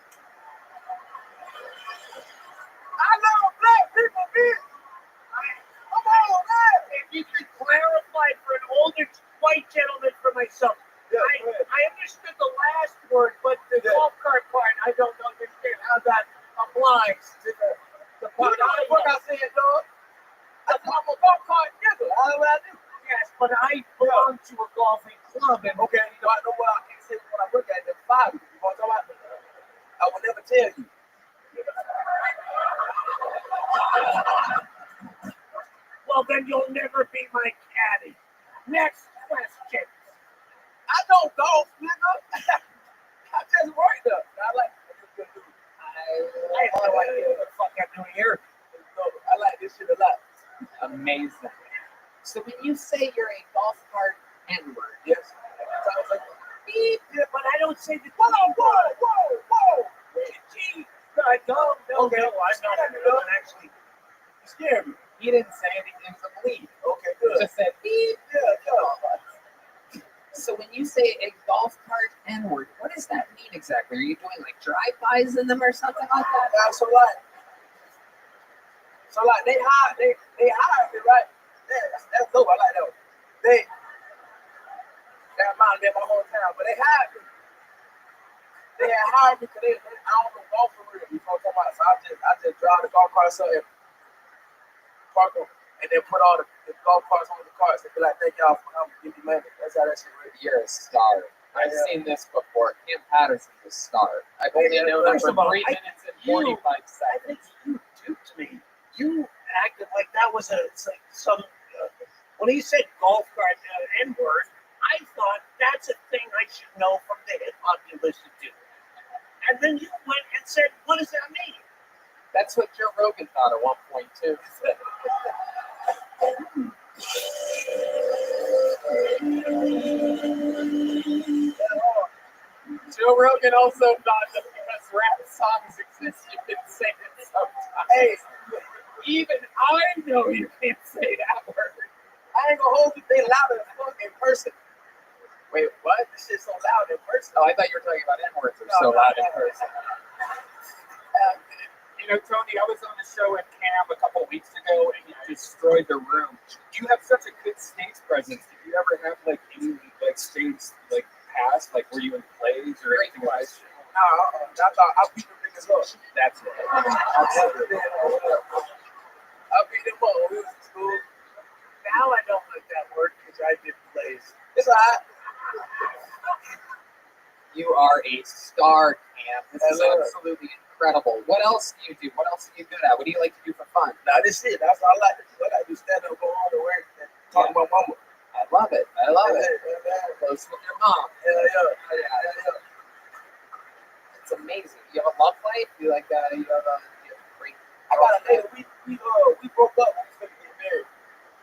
I love black people, bitch. Come on, man. If you could clarify for an older white gentleman for myself. I understood the last word, but the golf cart part, I don't understand how that applies to the part. What I said, dog? I'm a golf cart nigga. That's what I do. Yes, but I belong to a golfing club, and Okay, you know, I know what I can say when I look at it. 5. You want to talk about? I will never tell you. well, then you'll never be my caddy. Next question. I don't golf, nigga. I just worked up. I like I have no idea what the fuck I'm doing here. I like this shit a lot. Amazing. So when you say you're a golf cart N-word, Yes. So I was like, Beep, but I don't say the whoa. Gee, I don't. No, Okay. no, I'm not actually. You scared me. he didn't say anything to bleed. Okay, He good. just said beep. Yeah. So when you say a golf cart N-word, what does that mean exactly? Are you doing like drive-bys in them or something like that? Yeah, so like they hired me, right? Yeah, that's dope. I like that one. That reminded me of my hometown, but they hired me. They had hired me because I don't know golf for real. You know what I'm talking about? So I just drive the golf cart so and park them, and then put all the golf carts on the carts and be like, thank y'all for coming, give me money. That's how that shit works. You're a star. I've seen this before. Cam Patterson's a star. I've only known him First for of all, 3 minutes and 45 I think seconds. you duped me. You acted like that was some. When he said golf cart N-word, I thought that's a thing I should know from the hip hop you listen to. And then you went and said, what does that mean? That's what Joe Rogan thought at one point too. Joe Rogan also thought that because rap songs exist, you can say it sometimes. Hey, Even I know you can't say that word. I ain't gonna hold you. They louder as fuck in person. Wait, what? This shit's so loud in person. Oh, I thought you were talking about N-words. They're so loud in person. You know, Tony, I was on the show at Cam a couple weeks ago, and you destroyed the room. You have such a good stage presence. Did you ever have like any like stage like past, like were you in plays or anything like that? I beat them niggas up. That's it. I beat them up when we was in school. Now I don't like that word because I did plays. It's alright. You are a star, Cam. This is Hello. absolutely incredible. What else do you do? What else are you good at? What do you like to do for fun? Nah, this shit. That's all I like to do. I like to stand up, go on to work, and talk about mama. I love it. I love it. Yeah. Close with your mom. Yeah. It's amazing. You have a love life? You like you have a great. I got a day a week. We broke up. We was gonna get married.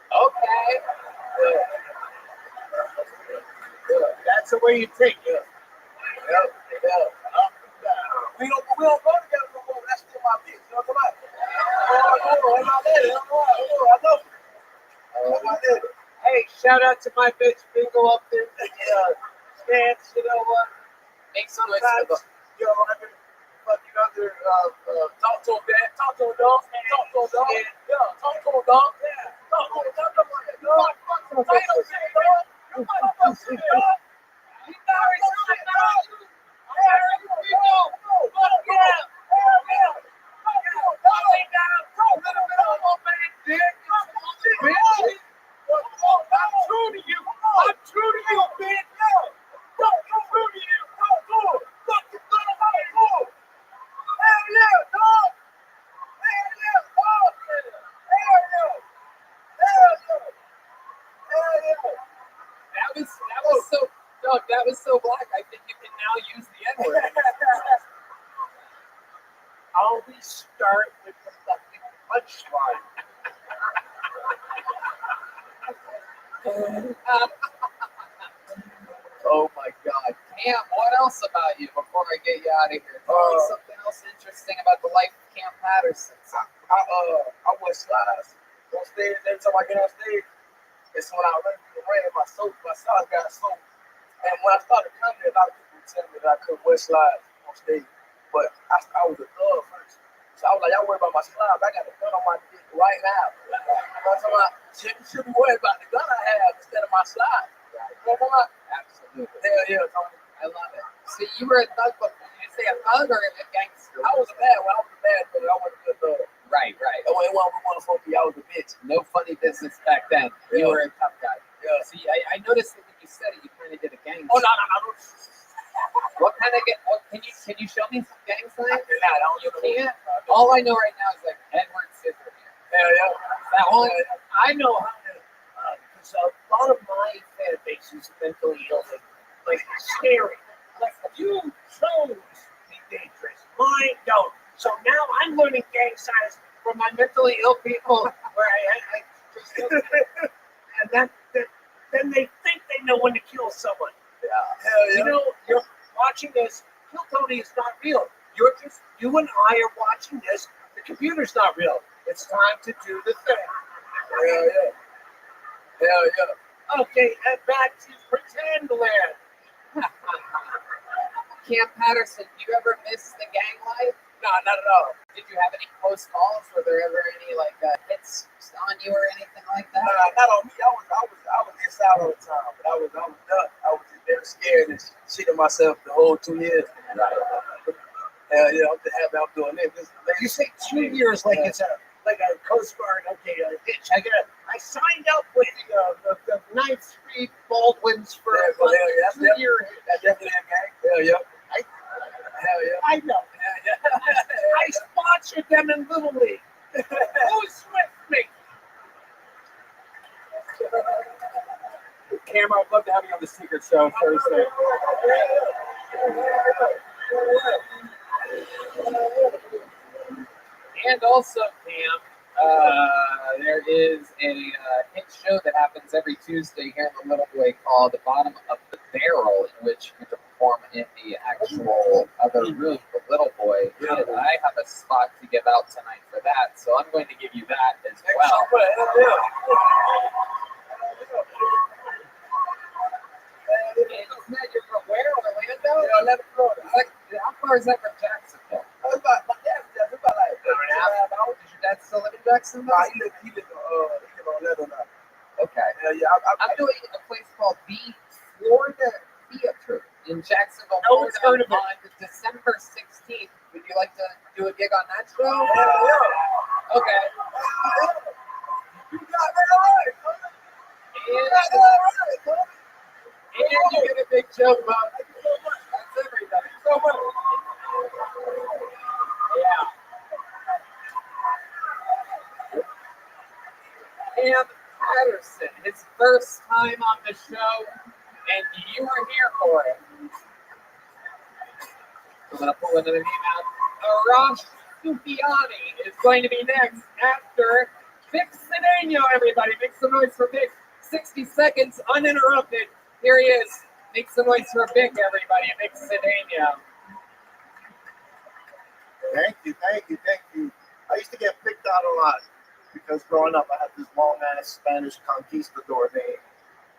Okay. That's the way you think. Yeah. We don't go together no more. That's still my bitch. You know what I'm talking about? Oh, my lady. I love you. My lady. Hey, shout out to my bitch Bingo up there. Stance, you know what? Make some noise for the. Yo, I've been fucking under. Talk to him, man. Talk to him, dog. Talk to him, dog. Yeah, talk to him, dog. Yeah. Talk to him, dog. You might fuck shit, dog. You might fuck shit, dog. You married shit, dog. I married you, people. Fuck yeah. Hell yeah. Fuck you, dog. Lay down. Go a little bit on my man, dick. Bitch. I'm true to you. I'm true to you, bitch. Yo, I'm true to you. Go. Fuck you, little mother. Go. Hell yeah, dog. Hell yeah, dog. Hell yeah. Hell yeah. Hell yeah. That was so, Doug, that was so black. I think you can now use the N-word. Always start with the fucking punchline. Oh my God. Cam, what else about you before I get you out of here? Tell me something else interesting about the life of Cam Patterson. I wear slides on stage. Every time I get on stage, it's when I run through the rain. My slides got soaked. And when I started coming, a lot of people would tell me that I couldn't wear slides on stage. But I was a thug first. So I was like, y'all worry about my slides. I got a gun on my dick right now. You know what I'm talking about? You should be worried about the gun I have instead of my slides. You know what I'm talking about? Absolutely. Hell yeah, Tony. I love it. So you were a thug, but did you say a thug or a gangster? I was a bad one. I was a bad thug. I wasn't a good thug. Right. And when I was I was a bitch. No funny business back then. Yeah. You were a tough guy. Yeah. See, I noticed that when you said it, you kind of did a gang. Oh, no. What kind of can you show me some gang signs? You can't. All I know right now is like Edward Scissorhands. Hell yeah. That one. I know how to, because a lot of my fan base is mentally ill, like scary. Like you chose to be dangerous, mine don't. So now I'm learning gang signs from my mentally ill people, where I just, and then they think they know when to kill someone. Yeah. Hell yeah. You know, you're watching this. Kill Tony is not real. You and I are watching this. The computer's not real. It's time to do the thing. Hell yeah. Okay, and back to pretend land. Cam Patterson, do you ever miss the gang life? No, not at all. Did you have any close calls? Were there ever any hits on you or anything like that? Nah, not on me. I was inside all the time, but I was done. I was just very scared and shitting myself the whole 2 years. Hell yeah, I'm just happy I'm doing this. You say 2 years like it's a Coast Guard. Okay, hitch. I signed up with the 9th Street Baldwins for a 2-year. That's definitely a gang. Hell yeah. Hell yeah. I know. I sponsored them in Little League. Who's with me? Cam, I'd love to have you on the Secret Show Thursday. And also, Cam, there is a hit show that happens every Tuesday here in the Little Boy called The Bottom of the Barrel, in which you perform in the actual other room, the Little Boy. And I have a spot to give out tonight for that, so I'm going to give you that as well. Isn't that you're from where? Orlando? Yeah, Orlando, Florida. How far is that from Jacksonville? My dad's about like 1.5 hours. Does your dad still live in Jacksonville? Nah, he live in Orlando now. Okay. Yeah, I'm doing a place called the Florida Theater in Jacksonville, No, Florida, it's on December 16th. Would you like to do a gig on that show? yeah. Okay. You got that right. And you get a big joke about it. That's everything. So much. Yeah. Cam Patterson, his first time on the show, and you were here for it. I'm gonna pull another name out. Sufiani is going to be next after Vic Cedeno, everybody. Make some noise for Vic. 60 seconds uninterrupted. Here he is. Make some noise for Vic, everybody. Vic Cedeno. Thank you. I used to get picked out a lot because growing up I had this long-ass Spanish conquistador named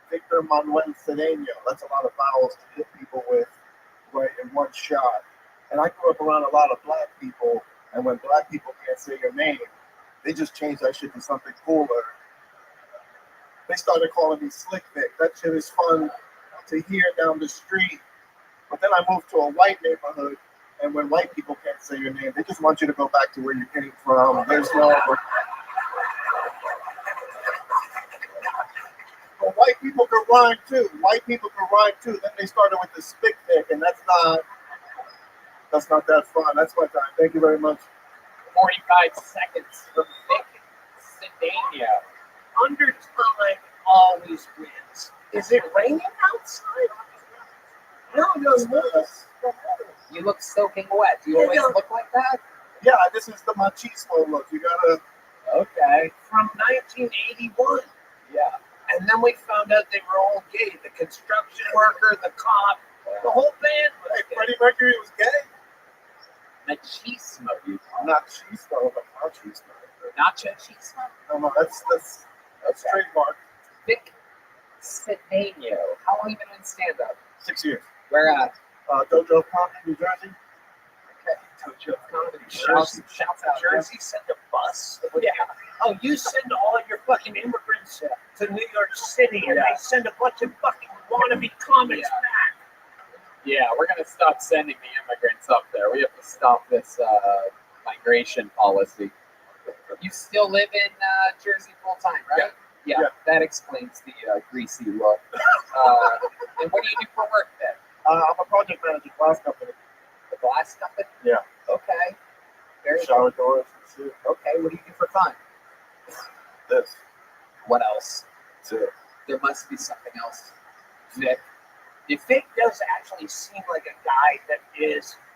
Victor Manuel Cedeno. That's a lot of vowels to hit people with right in one shot. And I grew up around a lot of black people, and when black people can't say your name, they just change that shit to something cooler. They started calling me Slick Vic. That shit is fun to hear down the street. But then I moved to a white neighborhood, and when white people can't say your name, they just want you to go back to where you came from. There's no... But white people can rhyme too. Then they started with the Spick Vic, and that's not that fun. That's my time. Thank you very much. 45 seconds for Vic Cedeno. Undertime always wins. Is it raining outside? No. You look soaking wet. Do you always look like that? Yeah, this is the machismo look. You gotta... Okay. From 1981. Yeah. And then we found out they were all gay. The construction worker, the cop, the whole band was Hey, gay. Freddie Mercury was gay? Machismo, you call it. Not machismo, but machismo. Nacho chismo? No, that's trademark. Vic Cedeno. How long have you been in stand-up? 6 years. Where at? Dojo Comedy, New Jersey. Okay. Dojo Comedy. Jersey. Shouts out. Jersey sent a bus. Yeah. Oh, you send all your fucking immigrants to New York City, and they send a bunch of fucking wannabe comics back. Yeah, we're going to stop sending the immigrants up there. We have to stop this migration policy. You still live in Jersey full-time, right? Yeah. That explains the greasy look. And what do you do for work then? I'm a project manager at glass company. The glass company? Yeah. Okay. Very Shower doors and shit. Okay, what do you do for fun? This. What else? That's it. There must be something else. Vic. If Vic does actually seem like a guy that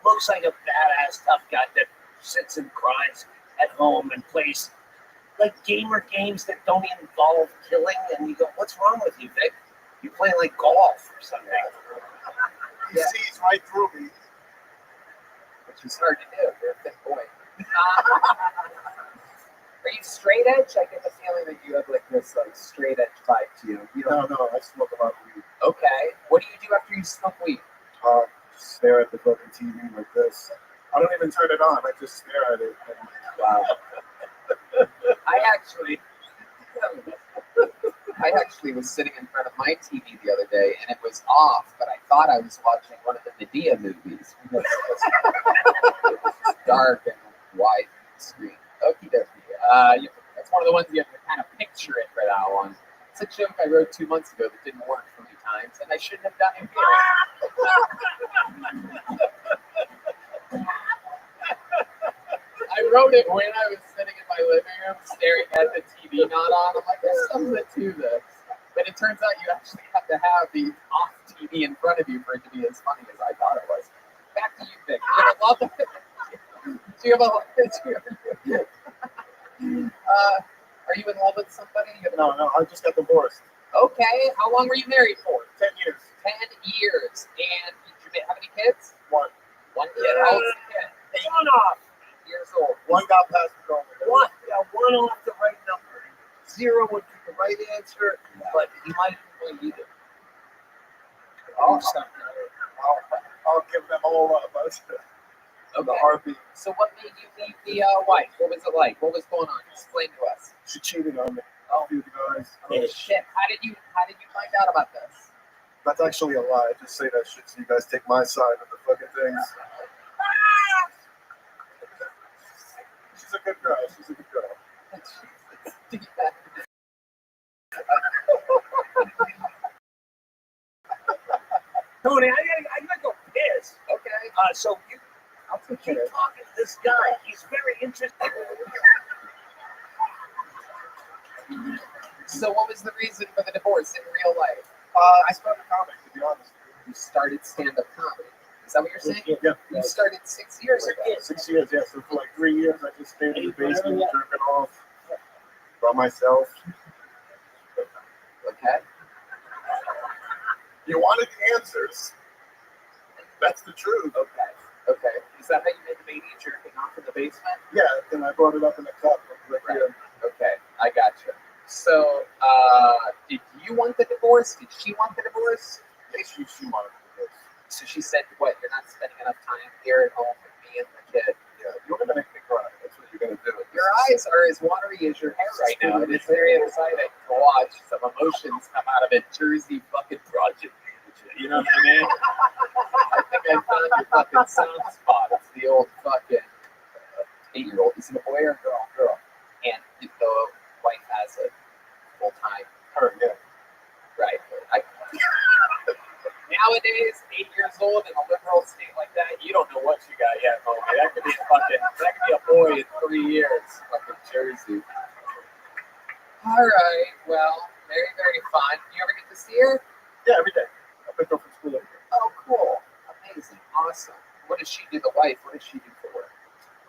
looks like a badass tough guy that sits and cries at home and plays like gamer games that don't involve killing, and you go, what's wrong with you, Vic? You play like golf or something. He sees right through me. Which is hard to do. You're a thick boy. Are you straight edge? I get the feeling that you have like this straight edge vibe to you. No, I smoke a lot of weed. Okay. What do you do after you smoke weed? Just stare at the fucking TV like this. I don't even turn it on. I just stare at it. Wow. I actually was sitting in front of my TV the other day, and it was off, but I thought I was watching one of the Medea movies. It was dark and wide screen. Okie dokie. That's one of the ones you have to kind of picture it for that one. It's a joke I wrote 2 months ago that didn't work 3 times, and I shouldn't have done it here. I wrote it when I was sitting in my living room staring at the TV not on. I'm like, there's something to this. But it turns out you actually have to have the off TV in front of you for it to be as funny as I thought it was. Back to you, Vic. Do you have a love? Do you have a love? Are you in love with somebody? No, I just got divorced. Okay. How long were you married for? 10 years. 10 years. And did you have any kids? One. One kid. How old's the kid? 8 One off. Years old. One got past the goal. One off the right number. 0 would be the right answer, but he might even lead it. I'll give them all up. The heartbeat. So what made you leave the wife? What was it like? What was going on? Explain to us. She cheated on me. A few guys. Oh shit! How did you find out about this? That's actually a lie. I just say that shit so you guys take my side of the fucking things. She's a good girl. Tony, I gotta go piss. Okay. So I'll take keep care. talking to this guy. He's very interesting. So what was the reason for the divorce in real life? I started comic, to be honest. You started stand-up comedy. Is that what you're saying? Yeah. You started 6 years ago. 6 years, yeah. So for like 3 years, I just stayed in the basement, jerking off by myself. Okay. You wanted answers. That's the truth. Okay. Is that how you made the baby jerking off in the basement? Yeah, then I brought it up in a cup. Right. Okay, I got you. So, did you want the divorce? Did she want the divorce? She wanted this. So she said, what, you're not spending enough time here at home with me and the kid? Yeah, you're gonna make me cry. That's what you're gonna do. Your eyes are as watery as your hair right now, and it's very exciting to watch some emotions come out of a Jersey fucking project. You know what I mean? I think I found your fucking soft spot. It's the old fucking 8-year-old. Is it a boy or a girl? Girl. And the wife has it full time. Her, yeah. Right. Nowadays, 8 years old in a liberal state like that, you don't know what you got yet, homie. That could be a boy in 3 years. Fucking Jersey. All right. Well, very, very fun. You ever get to see her? Yeah, every day. I pick her up from school every day. Oh, cool. Amazing. Awesome. What does she do? The wife. What does she do for work?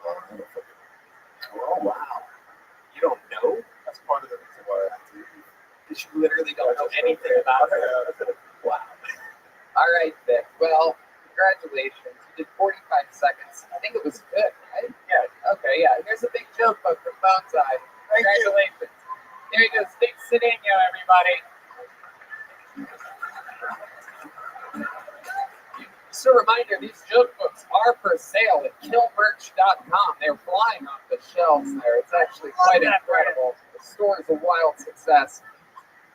Oh, wow. You don't know? That's part of the reason why I have to leave. Because you literally don't know anything about her. Wow. All right, Vic. Well, congratulations. You did 45 seconds. I think it was good, right? Yeah. Okay, yeah. Here's a big jump up from Bonsai. Congratulations. There you go. Stick Cedeno, everybody. Just a reminder, these joke books are for sale at killmerch.com. They're flying off the shelves there. It's actually quite incredible. The store is a wild success.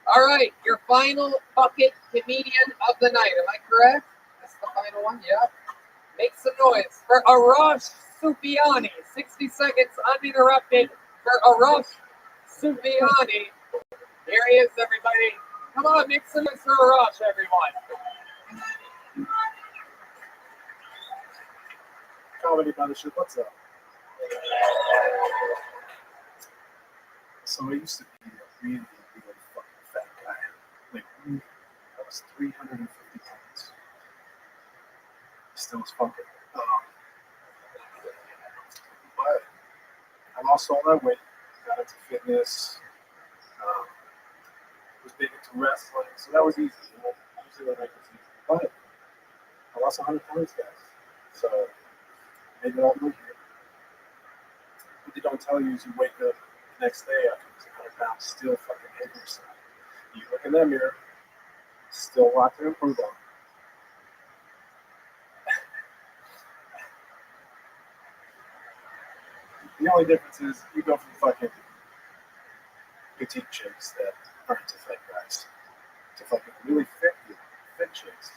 All right, your final bucket comedian of the night. Am I correct? That's the final one? Yeah. Make some noise for Arash Sufiani. 60 seconds uninterrupted for Arash Sufiani. Here he is, everybody. Come on, make some noise for Arash, everyone. Comedy Mothership, what's up? So I used to be a really fucking fat guy. Like, I was 350 pounds. Still was fucking. But I lost all that weight, got into fitness, was big into wrestling, so that was easy. You know? Usually that was easy. But I lost 100 pounds, guys. So made it all move here. What they don't tell you is you wake up the next day after losing 100 pounds, still fucking hate yourself. You look in that mirror, still a lot to improve on. The only difference is you go from fucking petite chicks that aren't into fat guys to fucking really fit chicks.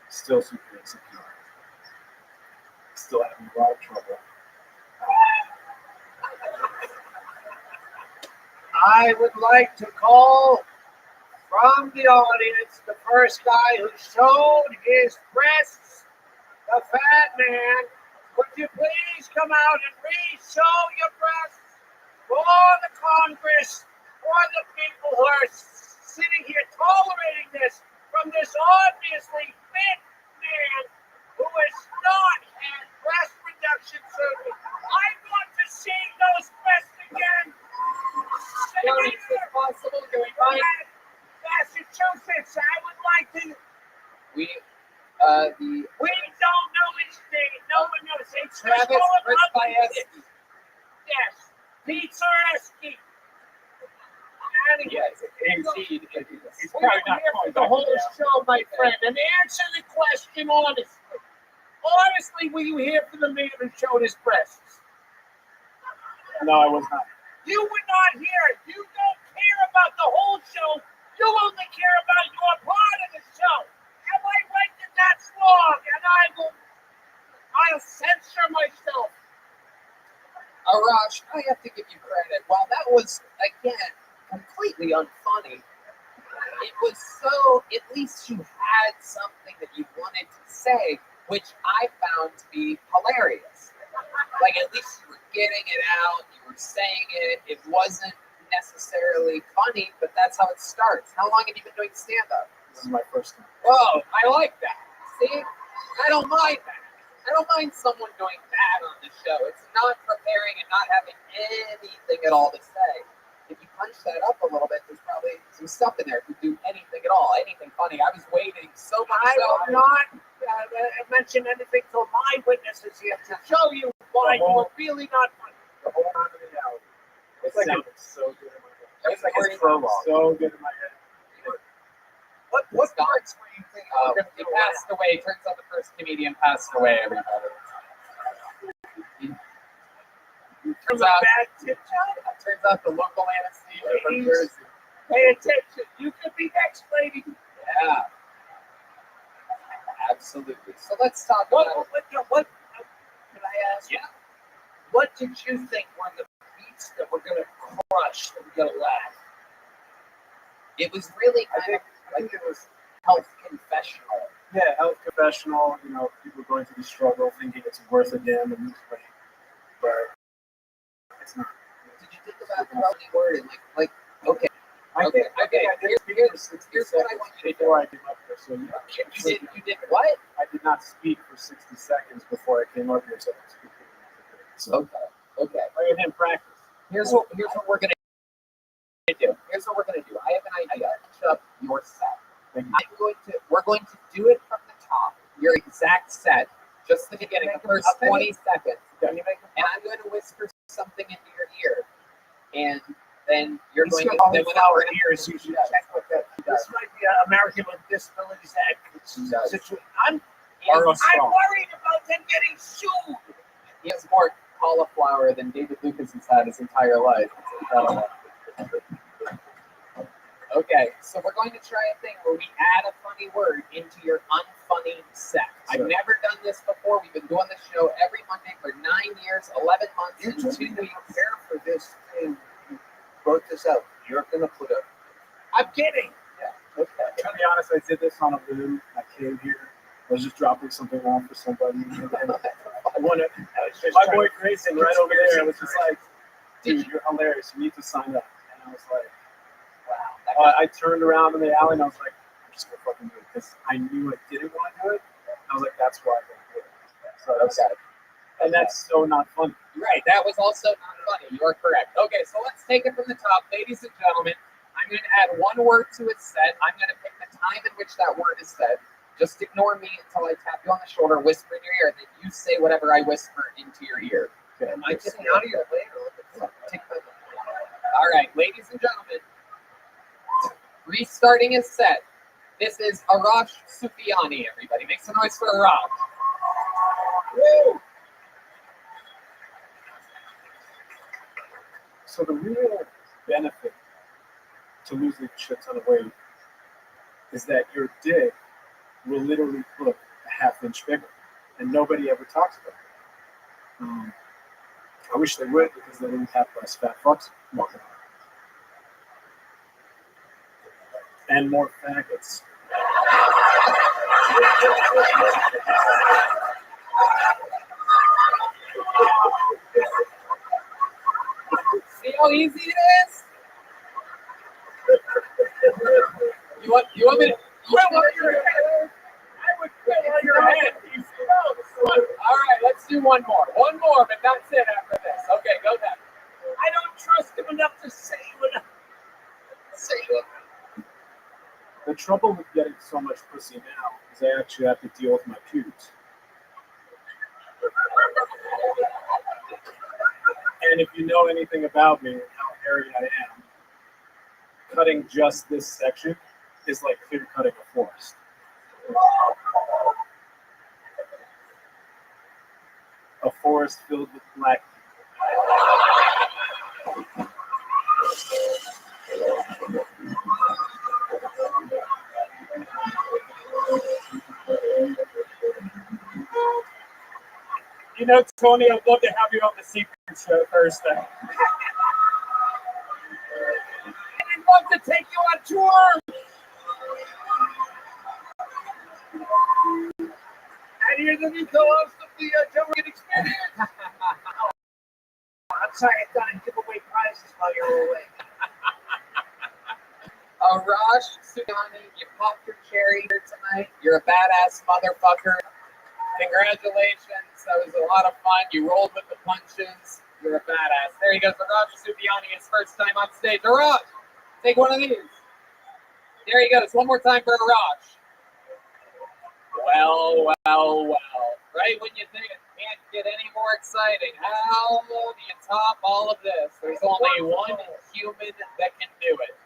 Still super insecure. Still having a lot of trouble. I would like to call from the audience the first guy who showed his breasts, the fat man. Would you please come out and re-show your breasts for the Congress, for the people who are sitting here tolerating this from this obviously fit man who has not had breast reduction surgery. I want to see those breasts again. Johnny, is it possible? Can we find Massachusetts, I would like to. We don't know his name. No one knows. It's Travis Rich. Yes, Pizza Esky. Yes, indeed. He's probably not here for the whole show, my friend. And answer the question honestly. Honestly, were you here for the man who showed his breasts? No, I was not. You were not here. You don't care about the whole show. You only care about your part of the show. Am I right that that's wrong? And I'll censor myself. Arash, I have to give you credit. While that was, again, completely unfunny, it was so, at least you had something that you wanted to say, which I found to be hilarious. Like, at least you were getting it out, you were saying it, it wasn't necessarily funny, but that's how it starts. How long have you been doing stand-up? This is my first time. Oh, I like that. See? I don't mind that. I don't mind someone doing bad on the show. It's not preparing and not having anything at all to say. If you punch that up a little bit, there's probably some stuff in there to do anything at all, anything funny. I was waiting so much. I will not mention anything till my witnesses here to show you why you were really not funny. The whole time of the reality. It's like so good in my head. It's like It's so good in my head. What parts were you thinking? He passed away. Turns out the first comedian passed away, everybody. Turns out the local anesthesia from Jersey. Pay attention. You could be next, lady. Yeah. Absolutely. So let's talk What about can I ask? Yeah. What did you think were the beats that were going to crush and going to laugh? It was really kind of like it was health confessional. Yeah, health confessional, you know, people going through the struggle, thinking it's worth a damn and lose weight. But it's not. Did you think about the lovely word and like okay. I think I did speak for 60 Here's what I seconds want you to before do. I came up here. So You did what? I did not speak for 60 seconds before I came up here, so I don't speak for you. So Okay. I didn't practice. Here's what we're gonna do. Here's what we're gonna do. I have an idea. Shut up your set. We're going to do it from the top. Your exact set, just the beginning, the first 20 seconds. And I'm going to whisper something into your ear, and then you're going to. Then with our ears, you should check with that. This might be an American with Disabilities Act situation. I'm worried about them getting sued. He has more cauliflower than David Lucas has had his entire life. It's incredible. Okay, so we're going to try a thing where we add a funny word into your unfunny set. I've never done this before. We've been doing this show every Monday for 9 years, 11 months, You and just 2 need to weeks. prepare for this thing. You wrote this out. You're going to put a... I'm kidding. To be honest, I did this on a whim. I came here. I was just dropping something off for somebody. And my boy Grayson right over there was just like, dude, you're hilarious. You need to sign up. And I was like, wow. I turned around in the alley and I was like, I'm just going to fucking do it. Because I knew I didn't want to do it. I was like, that's why I'm going to do it. So and that's so not funny. Right, that was also not funny. You are correct. Okay, so let's take it from the top. Ladies and gentlemen, I'm going to add one word to its set. I'm going to pick the time in which that word is said. Just ignore me until I tap you on the shoulder, whisper in your ear, and then you say whatever I whisper into your ear. Am I getting out of your way? All right, ladies and gentlemen, restarting his set. This is Arash Sufiani, everybody. Make some noise for Arash. Woo! So the real benefit to losing a shit ton of weight is that your dick will literally look a half-inch bigger, and nobody ever talks about it. I wish they would, because then we'd have less fat fucks walking around. And more faggots. See how easy it is? You want me to quit while you're ahead? I would quit while you're ahead. All right, let's do one more. One more, but that's it after this. Okay, go ahead. I don't trust him enough to say what. The trouble with getting so much pussy now is I actually have to deal with my pubes. And if you know anything about me and how hairy I am, cutting just this section is like clear cutting a forest. A forest filled with black You know, Tony, I'd love to have you on the Secret Show Thursday. I'd love to take you on tour. And you're the new co-host of the Joe Rogan Experience. I'm sorry, I thought I'd give away prizes while you're away. Arash Sugani, you popped your cherry here tonight. You're a badass motherfucker. Congratulations. That was a lot of fun. You rolled with the punches. You're a badass. There he goes, Arash Subiani, his first time on stage. Arash, take one of these. There he goes. One more time for Arash. Well. Right when you think it can't get any more exciting, how do you top all of this? There's only one human that can do it.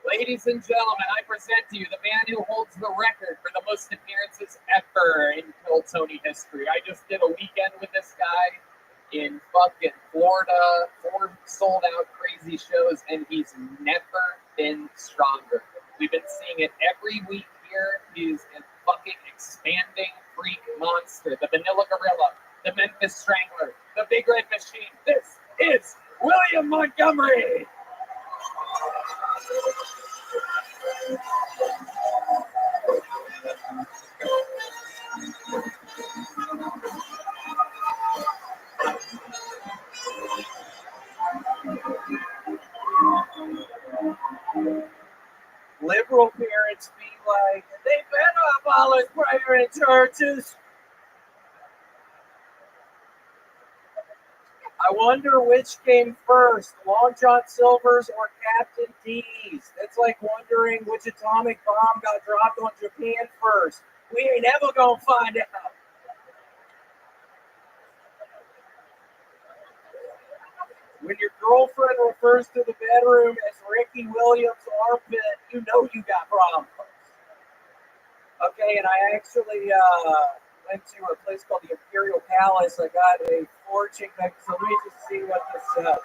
Ladies and gentlemen, I present to you the man who holds the record for the most appearances ever in Kill Tony history. I just did a weekend with this guy in fucking Florida, 4 sold-out crazy shows, and he's never been stronger. We've been seeing it every week here. He's a fucking expanding freak monster. The Vanilla Gorilla, the Memphis Strangler, the Big Red Machine. This is William Montgomery. Liberal parents be like, they better abolish prayer in churches. I wonder which came first, Long John Silver's or Captain D's. It's like wondering which atomic bomb got dropped on Japan first. We ain't ever gonna find out. When your girlfriend refers to the bedroom as Ricky Williams' armpit, you know you got problems. Okay, and I actually went to a place called the Imperial Palace. I got a fortune back, so let me just see what this says.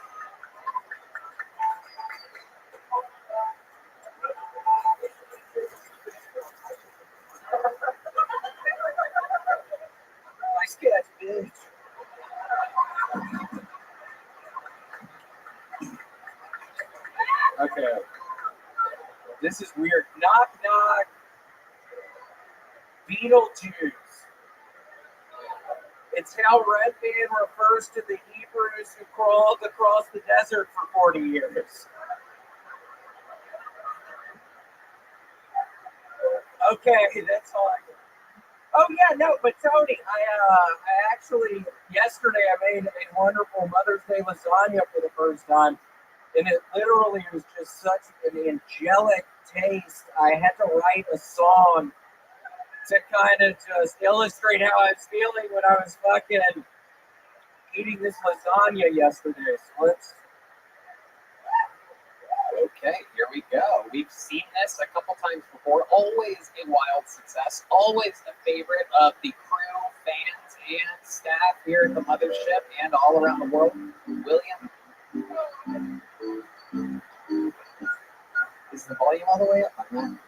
Nice catch, bitch. Okay. This is weird. Knock, knock. Beetlejuice. It's how Red Band refers to the Hebrews who crawled across the desert for 40 years. Okay, that's all I got. Oh yeah, no, but Tony, I actually yesterday I made a wonderful Mother's Day lasagna for the first time, and it literally was just such an angelic taste. I had to write a song to kind of just illustrate how I was feeling when I was fucking eating this lasagna yesterday. So let's. Okay, here we go. We've seen this a couple times before. Always a wild success. Always a favorite of the crew, fans, and staff here at the mothership and all around the world. William, is the volume all the way up on that?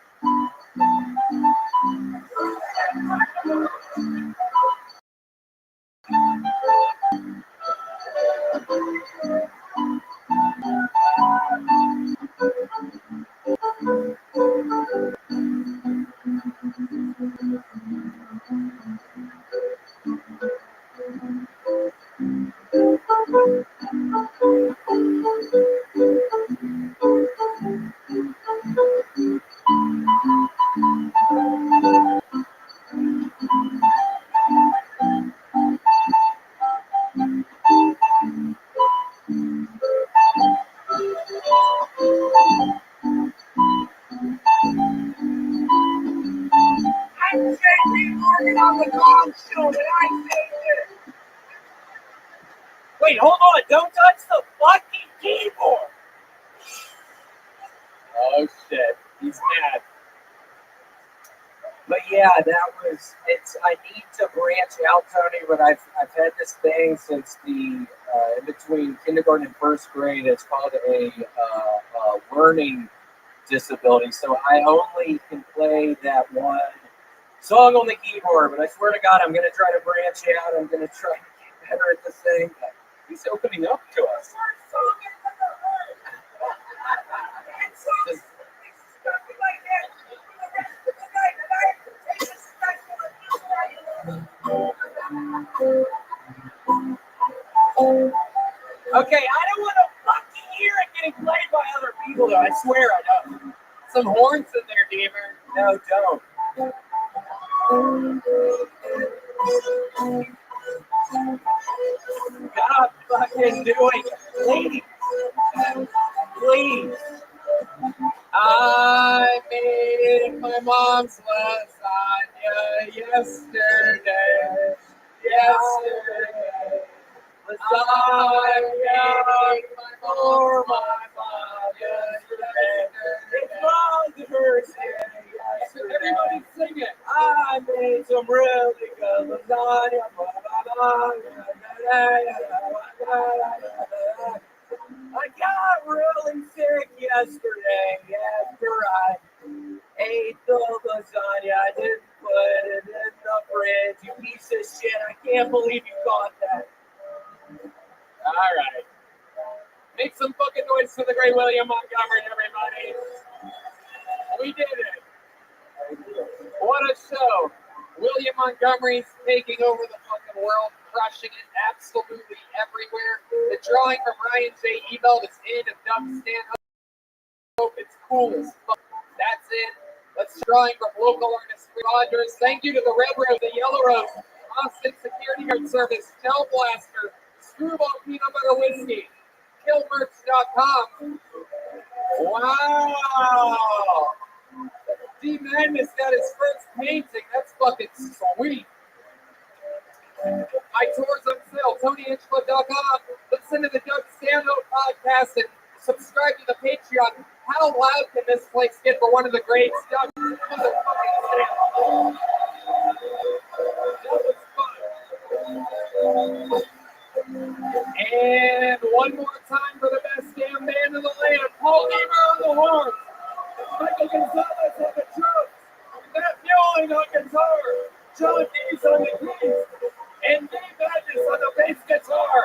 Wait, hold on! Don't touch the fucking keyboard! Oh shit, he's mad. But yeah, I need to branch out, Tony, but I've had this thing since the in between kindergarten and first grade. It's called a learning disability. So I only can play that one song on the keyboard, but I swear to God, I'm going to try to branch out. I'm going to try to get better at this thing. He's opening up to us. Just, okay, I don't want to fucking hear it getting played by other people, though. I swear I don't. some horns in there, Deemer. No, don't. God fucking doing it. Please. Please. I made my mom's lasagna yesterday. Lasagna for my mom yesterday. It's Mother's Day. Everybody sing it. I made some really good lasagna for my mom. I got really sick yesterday after I ate the lasagna. I didn't put it in the fridge. You piece of shit. I can't believe you caught that. All right. Make some fucking noise for the great William Montgomery, everybody. We did it. What a show. William Montgomery's taking over the fucking world, crushing it absolutely everywhere. The drawing from Ryan J. Ebelt is in of Doug Stanhope. It's cool as fuck. That's it. Let's drawing from local artist Rogers. Thank you to the Red Rose, the Yellow Rose, Austin Security Guard Service, Shell Blaster, Screwball Peanut Butter Whiskey, KillMerch.com. Wow. D Magnus got his first painting. That's fucking sweet. My tours on sale, TonyHinchcliffe.com. Listen to the Doug Stanhope podcast and subscribe to the Patreon. How loud can this place get for one of the greats? Doug, that was fun. And one more time for the best damn band in the land, Paul Eber on the horn, Michael Gonzalez on the drums, Matt Muelling on guitar, John Dees on the keys, and Dave Magnus on the bass guitar.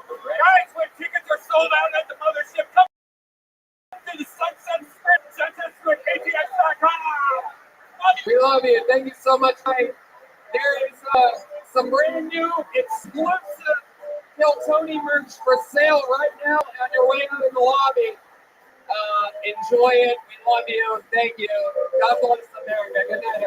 Guys, when tickets are sold out at the mothership, come to the Sunset Strip, sunsetsstrip.ktx.com. We love you. Thank you so much. There is some brand new exclusive Kill Tony merch for sale right now on your way out in the lobby. Enjoy it. We love you. Thank you. God bless America. Good night,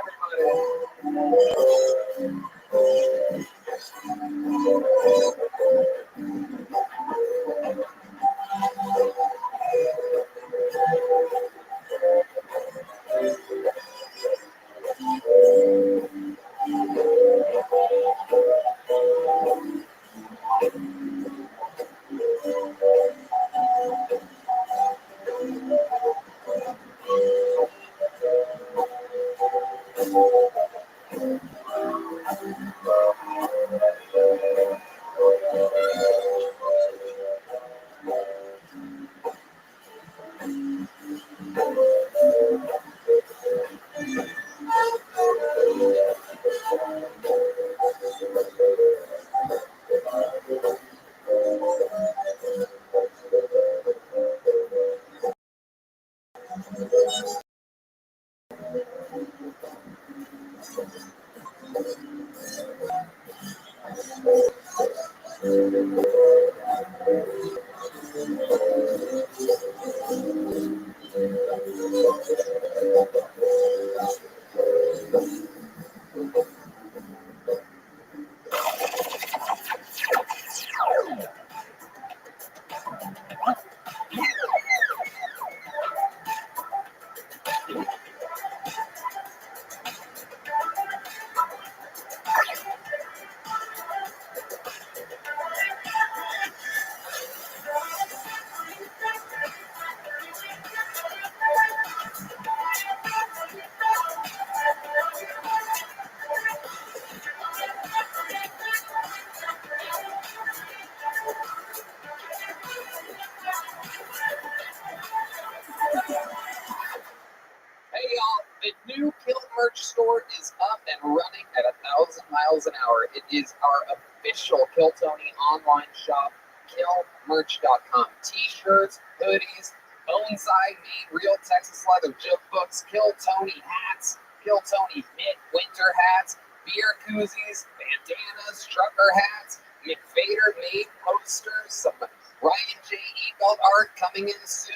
Hey y'all, the new Kill merch store is up and running at 1,000 miles an hour. It is our official Kill Tony online shop, KillMerch.com. T-shirts, hoodies, bonsai made real Texas leather joke books, Kill Tony hats, Kill Tony knit winter hats, beer koozies, bandanas, trucker hats, McVader made posters, some Ryan J. Ebelt art coming in soon,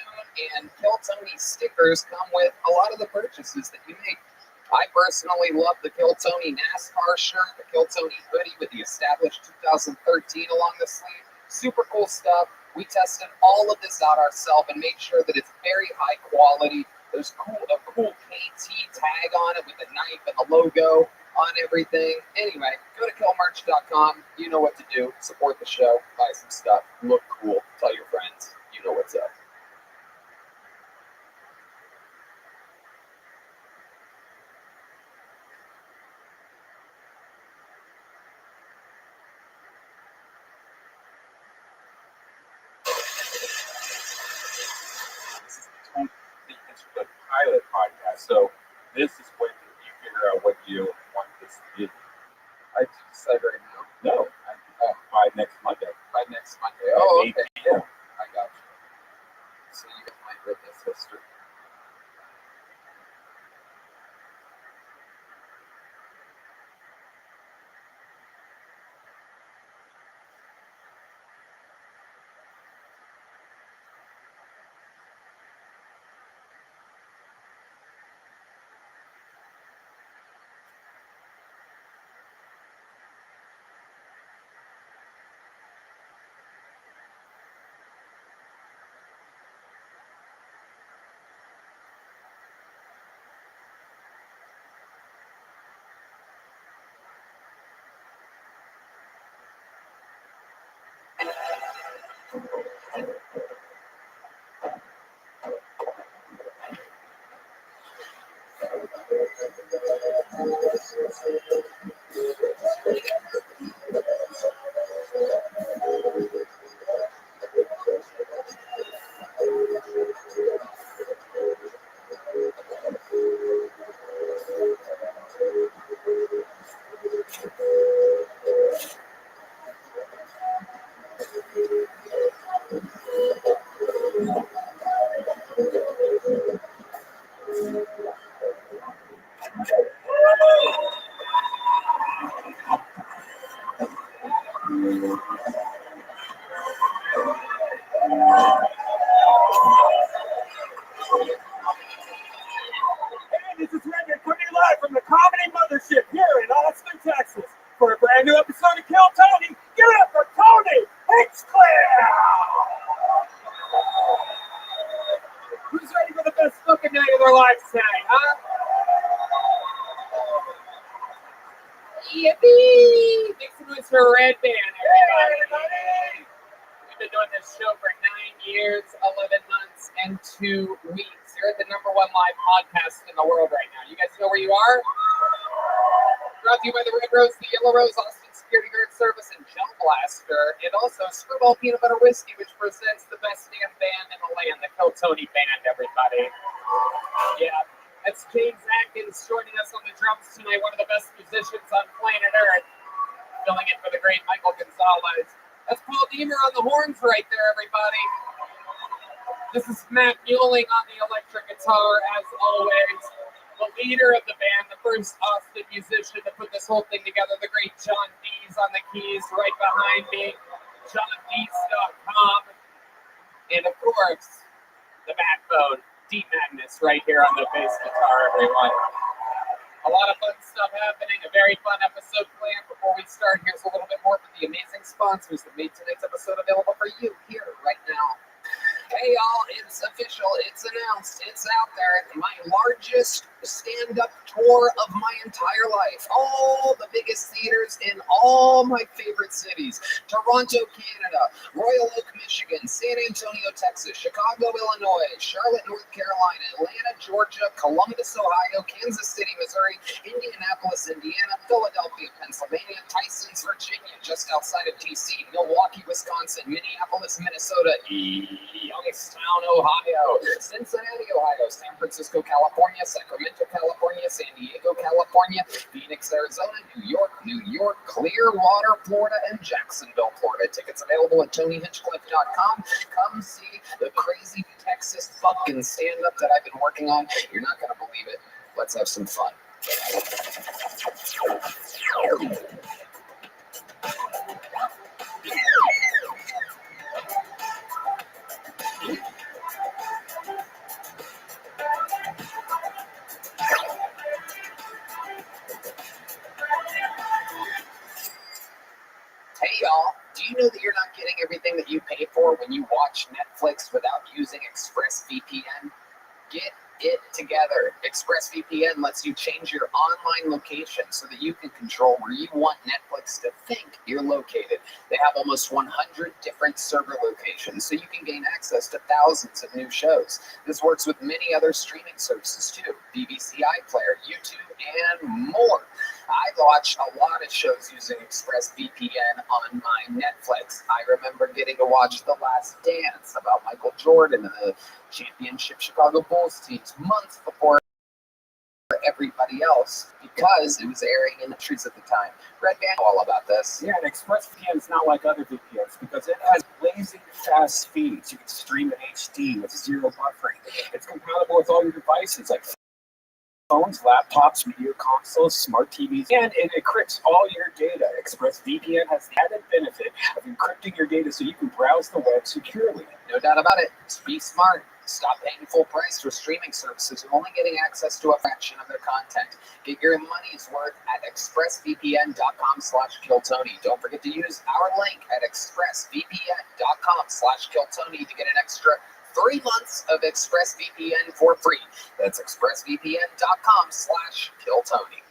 and Kill Tony stickers come with a lot of the purchases that you make. I personally love the Kill Tony NASCAR shirt, the Kill Tony hoodie with the established 2013 along the sleeve. Super cool stuff. We tested all of this out ourselves and made sure that it's very high quality. There's a cool KT tag on it with the knife and the logo on everything. Anyway, go to killmerch.com. You know what to do. Support the show. Buy some stuff. Look cool. Tell your friends. You know what's up. The pilot podcast. So this is when you figure out what you want this to be. I decide right now. No, by next Monday. By next Monday. Oh, At 8 okay. p.m. I got you. So you get my goodness history. This is Redmond coming live from the Comedy Mothership here in Austin, Texas, for a brand new episode of Kill Tony. Give it up for Tony Hinchcliffe! Who's ready for the best fucking night of their lives tonight, huh? Yippee! Make some noise for Red Band, everybody. We've been doing this show for 9 years, 11 months, and 2 weeks. You're at the #1 live podcast in the world right now. You guys know where you are? Brought to you by the Red Rose, the Yellow Rose, Austin Security Guard Service, and Gel Blaster. And also Screwball Peanut Butter Whiskey, which presents the best damn band in the land, the Kill Tony Band, everybody. Yeah, that's James Atkins joining us on the drums tonight, one of the best musicians on planet Earth. Filling in for the great Michael Gonzalez. That's Paul Deemer on the horns right there, everybody. This is Matt Muehling on the electric guitar, as always. The leader of the band, the first Austin musician to put this whole thing together, the great John Dees on the keys right behind me, JohnDees.com. And of course, the backbone, Deep Magnus, right here on the bass guitar, everyone. A lot of fun stuff happening, a very fun episode planned. Before we start, here's a little bit more from the amazing sponsors that made tonight's episode available for you here right now. Hey y'all, it's official, it's announced, it's out there. My largest stand-up tour of my entire life. All the biggest theaters in all my favorite cities. Toronto, Canada, Royal Oak, Michigan, San Antonio, Texas, Chicago, Illinois, Charlotte, North Carolina, Atlanta, Georgia, Columbus, Ohio, Kansas City, Missouri, Indianapolis, Indiana, Philadelphia, Pennsylvania, Tysons, Virginia, just outside of DC, Milwaukee, Wisconsin, Minneapolis, Minnesota, Youngstown, Ohio, Cincinnati, Ohio, San Francisco, California, Sacramento, California, San Diego, California, Phoenix, Arizona, New York, Clearwater, Florida, and Jacksonville, Florida. Tickets available at TonyHinchcliffe.com. Come see the crazy Texas fucking stand-up that I've been working on. You're not going to believe it. Let's have some fun. Hey y'all, do you know that you're not getting everything that you pay for when you watch Netflix without using ExpressVPN? Get it together. ExpressVPN lets you change your online location so that you can control where you want Netflix to think you're located. They have almost 100 different server locations, so you can gain access to thousands of new shows. This works with many other streaming services too, BBC iPlayer, YouTube, and more. I watch a lot of shows using ExpressVPN on my Netflix. I remember getting to watch The Last Dance about Michael Jordan and the championship Chicago Bulls teams months before everybody else because it was airing in the trees at the time. Red Band, all about this. Yeah, and ExpressVPN is not like other VPNs because it has blazing fast speeds. You can stream in HD with zero buffering. It's compatible with all your devices like phones, laptops, video consoles, smart TVs, and it encrypts all your data. ExpressVPN has the added benefit of encrypting your data so you can browse the web securely. No doubt about it. Be smart. Stop paying full price for streaming services and only getting access to a fraction of their content. Get your money's worth at expressvpn.com/killtony. Don't forget to use our link at expressvpn.com/killtony to get an extra 3 months of ExpressVPN for free. That's expressvpn.com/killtony.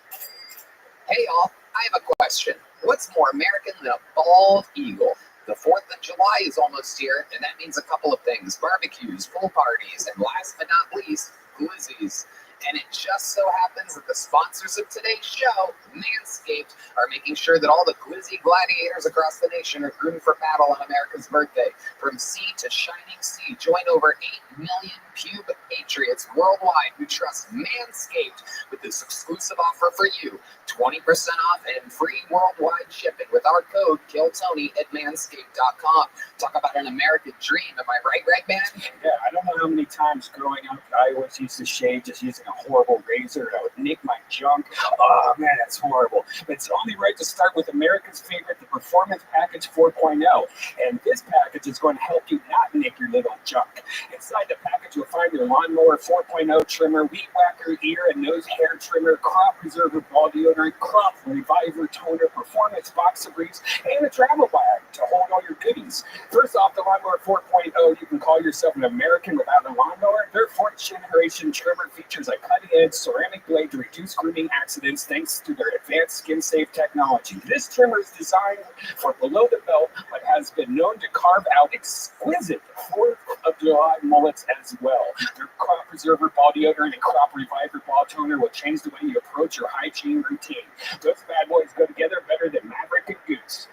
Hey y'all, I have a question. What's more American than a bald eagle? The 4th of July is almost here, and that means a couple of things: barbecues, pool parties, and last but not least, glizzies. And it just so happens that the sponsors of today's show, Manscaped, are making sure that all the glizzy gladiators across the nation are groomed for battle on America's birthday. From sea to shining sea, join over 8 million pube patriots worldwide who trust Manscaped with this exclusive offer for you: 20% off and free worldwide shipping with our code KILLTONY at manscaped.com. Talk about an American dream. Am I right, Red Band? Yeah, I don't know how many times growing up I always used to shave just using a horrible razor. I would nick my junk. Oh man, that's horrible. But it's only right to start with America's favorite, the Performance Package 4.0. And this package is going to help you not nick your little junk. Inside the package, you'll find your Lawnmower 4.0 trimmer, Weed Whacker ear and nose hair trimmer, Crop Preserver ball deodorant, Crop Reviver toner, Performance boxer briefs, and a travel bag to hold all your goodies. First off, the Lawnmower 4.0, you can call yourself an American without a lawnmower. Their 4th generation trimmer features a cutting-edge ceramic blade to reduce grooming accidents thanks to their advanced skin-safe technology. This trimmer is designed for below the belt, but has been known to carve out exquisite 4th of July mullets as well. Their Crop Preserver ball deodorant and Crop Reviver ball toner will change the way you approach your hygiene routine. Those bad boys go together better than Maverick and Goose.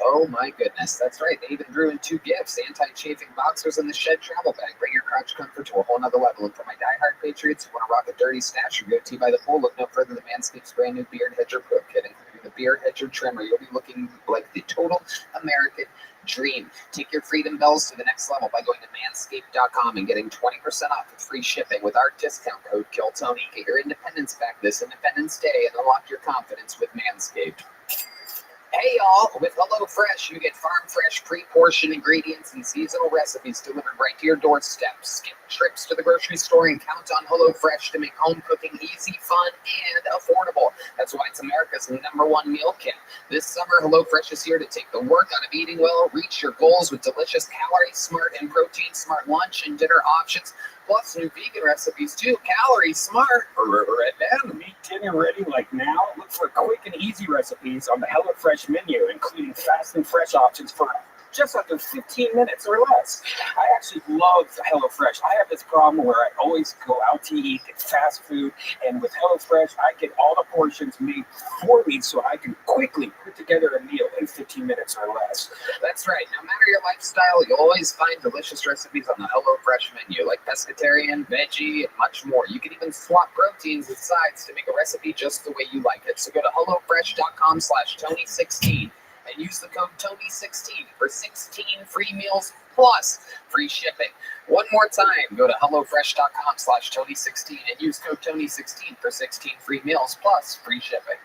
Oh my goodness, that's right. They even threw in 2 gifts: anti-chafing boxers and the Shed travel bag. Bring your crotch comfort to a whole nother level. And for my diehard patriots who want to rock a dirty stash or goatee by the pool, look no further than Manscaped's brand new Beard Hedger Pro Kit, including the Beard Hedger trimmer. You'll be looking like the total American dream. Take your freedom bells to the next level by going to manscaped.com and getting 20% off with free shipping with our discount code KILLTONY. Get your independence back this Independence Day and unlock your confidence with Manscaped. Hey y'all, with HelloFresh, you get farm fresh, pre-portioned ingredients and seasonal recipes delivered right to your doorstep. Skip trips to the grocery store and count on HelloFresh to make home cooking easy, fun, and affordable. That's why it's America's #1 meal kit. This summer, HelloFresh is here to take the work out of eating well, reach your goals with delicious calorie-smart and protein-smart lunch and dinner options, plus new vegan recipes too. Calorie smart. Red Band. Meet dinner ready like now? Look for quick and easy recipes on the HelloFresh menu, including fast and fresh options for just under 15 minutes or less. I actually love HelloFresh. I have this problem where I always go out to eat, get fast food, and with HelloFresh, I get all the portions made for me so I can quickly put together a meal in 15 minutes or less. That's right. No matter your lifestyle, you'll always find delicious recipes on the HelloFresh menu, like pescatarian, veggie, and much more. You can even swap proteins with sides to make a recipe just the way you like it. So go to HelloFresh.com/Tony16 and use the code Tony16 for 16 free meals plus free shipping. One more time, go to HelloFresh.com/Tony16 and use code Tony16 for 16 free meals plus free shipping.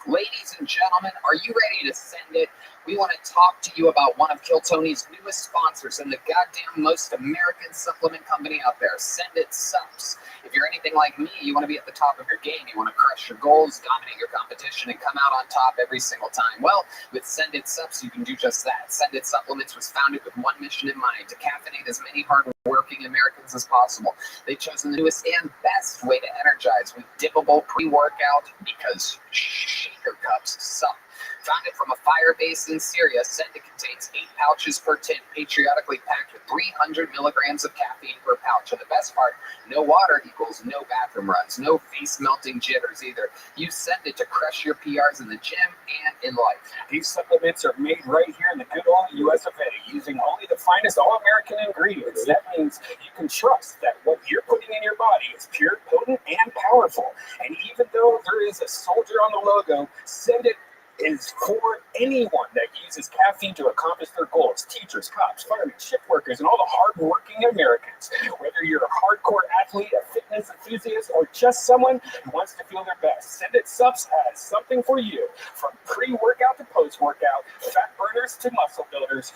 Ladies and gentlemen, are you ready to send it? we want to talk to you about one of Kill Tony's newest sponsors and the goddamn most American supplement company out there, Send It Subs. If you're anything like me, you want to be at the top of your game. You want to crush your goals, dominate your competition, and come out on top every single time. Well, with Send It Subs, you can do just that. Send It Supplements was founded with one mission in mind: to caffeinate as many hard-working Americans as possible. They've chosen the newest and best way to energize with dippable pre-workout because shaker cups suck. Founded from a fire base in Syria, Send It contains 8 pouches per tin, patriotically packed with 300 milligrams of caffeine per pouch. And the best part, no water equals no bathroom runs, no face-melting jitters either. Use Send It to crush your PRs in the gym and in life. These supplements are made right here in the good old US of A, using only the finest all-American ingredients. That means you can trust that what you're putting in your body is pure, potent, and powerful. And even though there is a soldier on the logo, Send It is for anyone that uses caffeine to accomplish their goals. Teachers, cops, firemen, shift workers, and all the hard-working Americans. Whether you're a hardcore athlete, a fitness enthusiast, or just someone who wants to feel their best, Send It Subs has something for you. From pre-workout to post-workout, fat burners to muscle builders,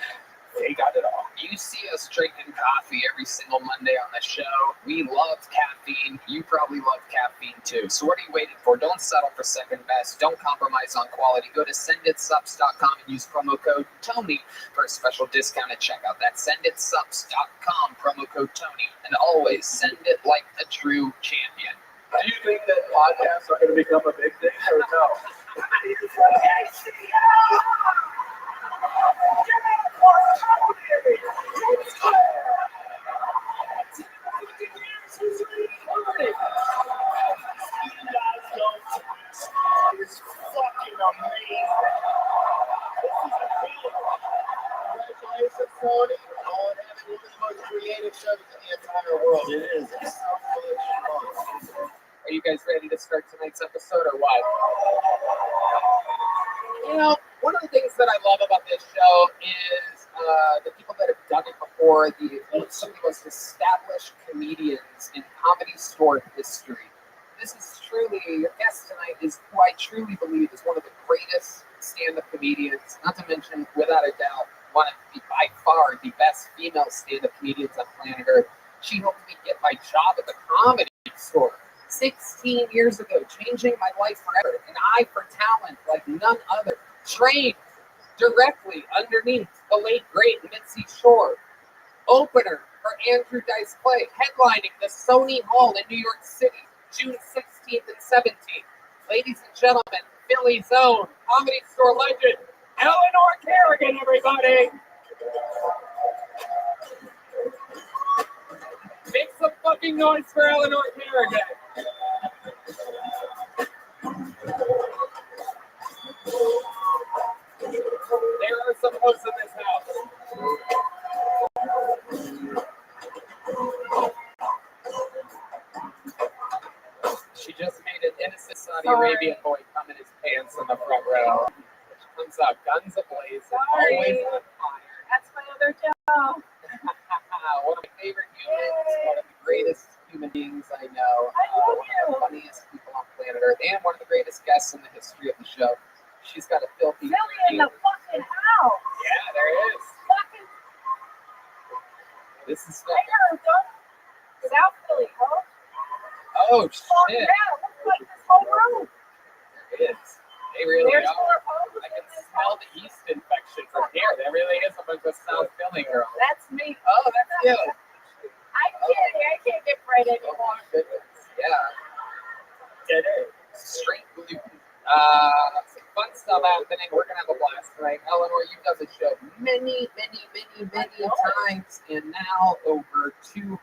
they got it all. You see us drinking coffee every single Monday on the show. We love caffeine. You probably love caffeine too. So what are you waiting for? Don't settle for second best. Don't compromise on quality. Go to senditsubs.com and use promo code TONY for a special discount at checkout. That's senditsubs.com, promo code TONY. And always send it like a true champion. Do you think that podcasts are going to become a big thing or no? It's fucking amazing. Congratulations, Tony, on having one of the most creative shows in the entire world. It is. It's so much fun. Are you guys ready to start tonight's episode or what? You know, one of the things that I love about this show is the people that have done it before, some of the most established comedians in Comedy Store history. This is truly, your guest tonight is who I truly believe is one of the greatest stand-up comedians, not to mention, without a doubt, one of the, by far, the best female stand-up comedians on planet Earth. She helped me get my job at the Comedy Store 16 years ago, changing my life forever. An eye for talent like none other. Trained directly underneath the late, great Mitzi Shore. Opener for Andrew Dice Clay, headlining the Sony Hall in New York City, June 16th and 17th. Ladies and gentlemen, Philly's own Comedy Store legend, Eleanor Kerrigan, everybody! Make some fucking noise for Eleanor Kerrigan! There are some hosts in this house. She just made an innocent Saudi Arabian boy come in his pants in the front row. She comes out guns ablaze, always on fire. That's my other job. One of my favorite humans, one of the greatest human beings I know, one of the funniest people on planet Earth, and one of the greatest guests in the history of the show. She's got a filthy Philly in the fucking house. Yeah, there is. Fucking. This is I gotta go. South Philly, huh? Oh, Oh, shit. yeah, looks like this whole room. There it is. They really There's are. more homes I in can this smell house. the yeast infection from here. There really is a bunch of South Philly girls. That's me. Oh, that's you. I can't get right anymore. Yeah. Did it. Straight gluten. Some fun stuff happening. We're going to have a blast tonight. Eleanor, you've done the show many times, and now over 200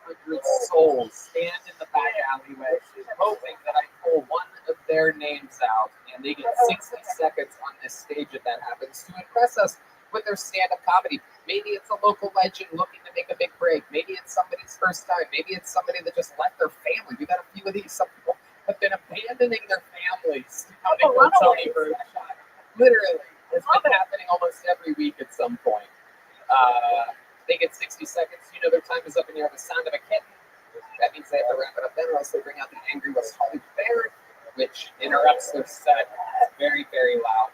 souls stand in the back alleyway hoping that I pull one of their names out, and they get 60 seconds on this stage if that happens to impress us with their stand-up comedy. Maybe it's a local legend looking to make a big break. Maybe it's somebody's first time. Maybe it's somebody that just left their family. We've got a few of these. Some people have been abandoning their families to come to Tony for a shot. Literally. It's been happening almost every week at some point. They get 60 seconds. You know their time is up, and you have the sound of a kitten. That means they have to wrap it up then, or else they bring out the angry West Hollywood Bear, which interrupts their set. It's very, very loud.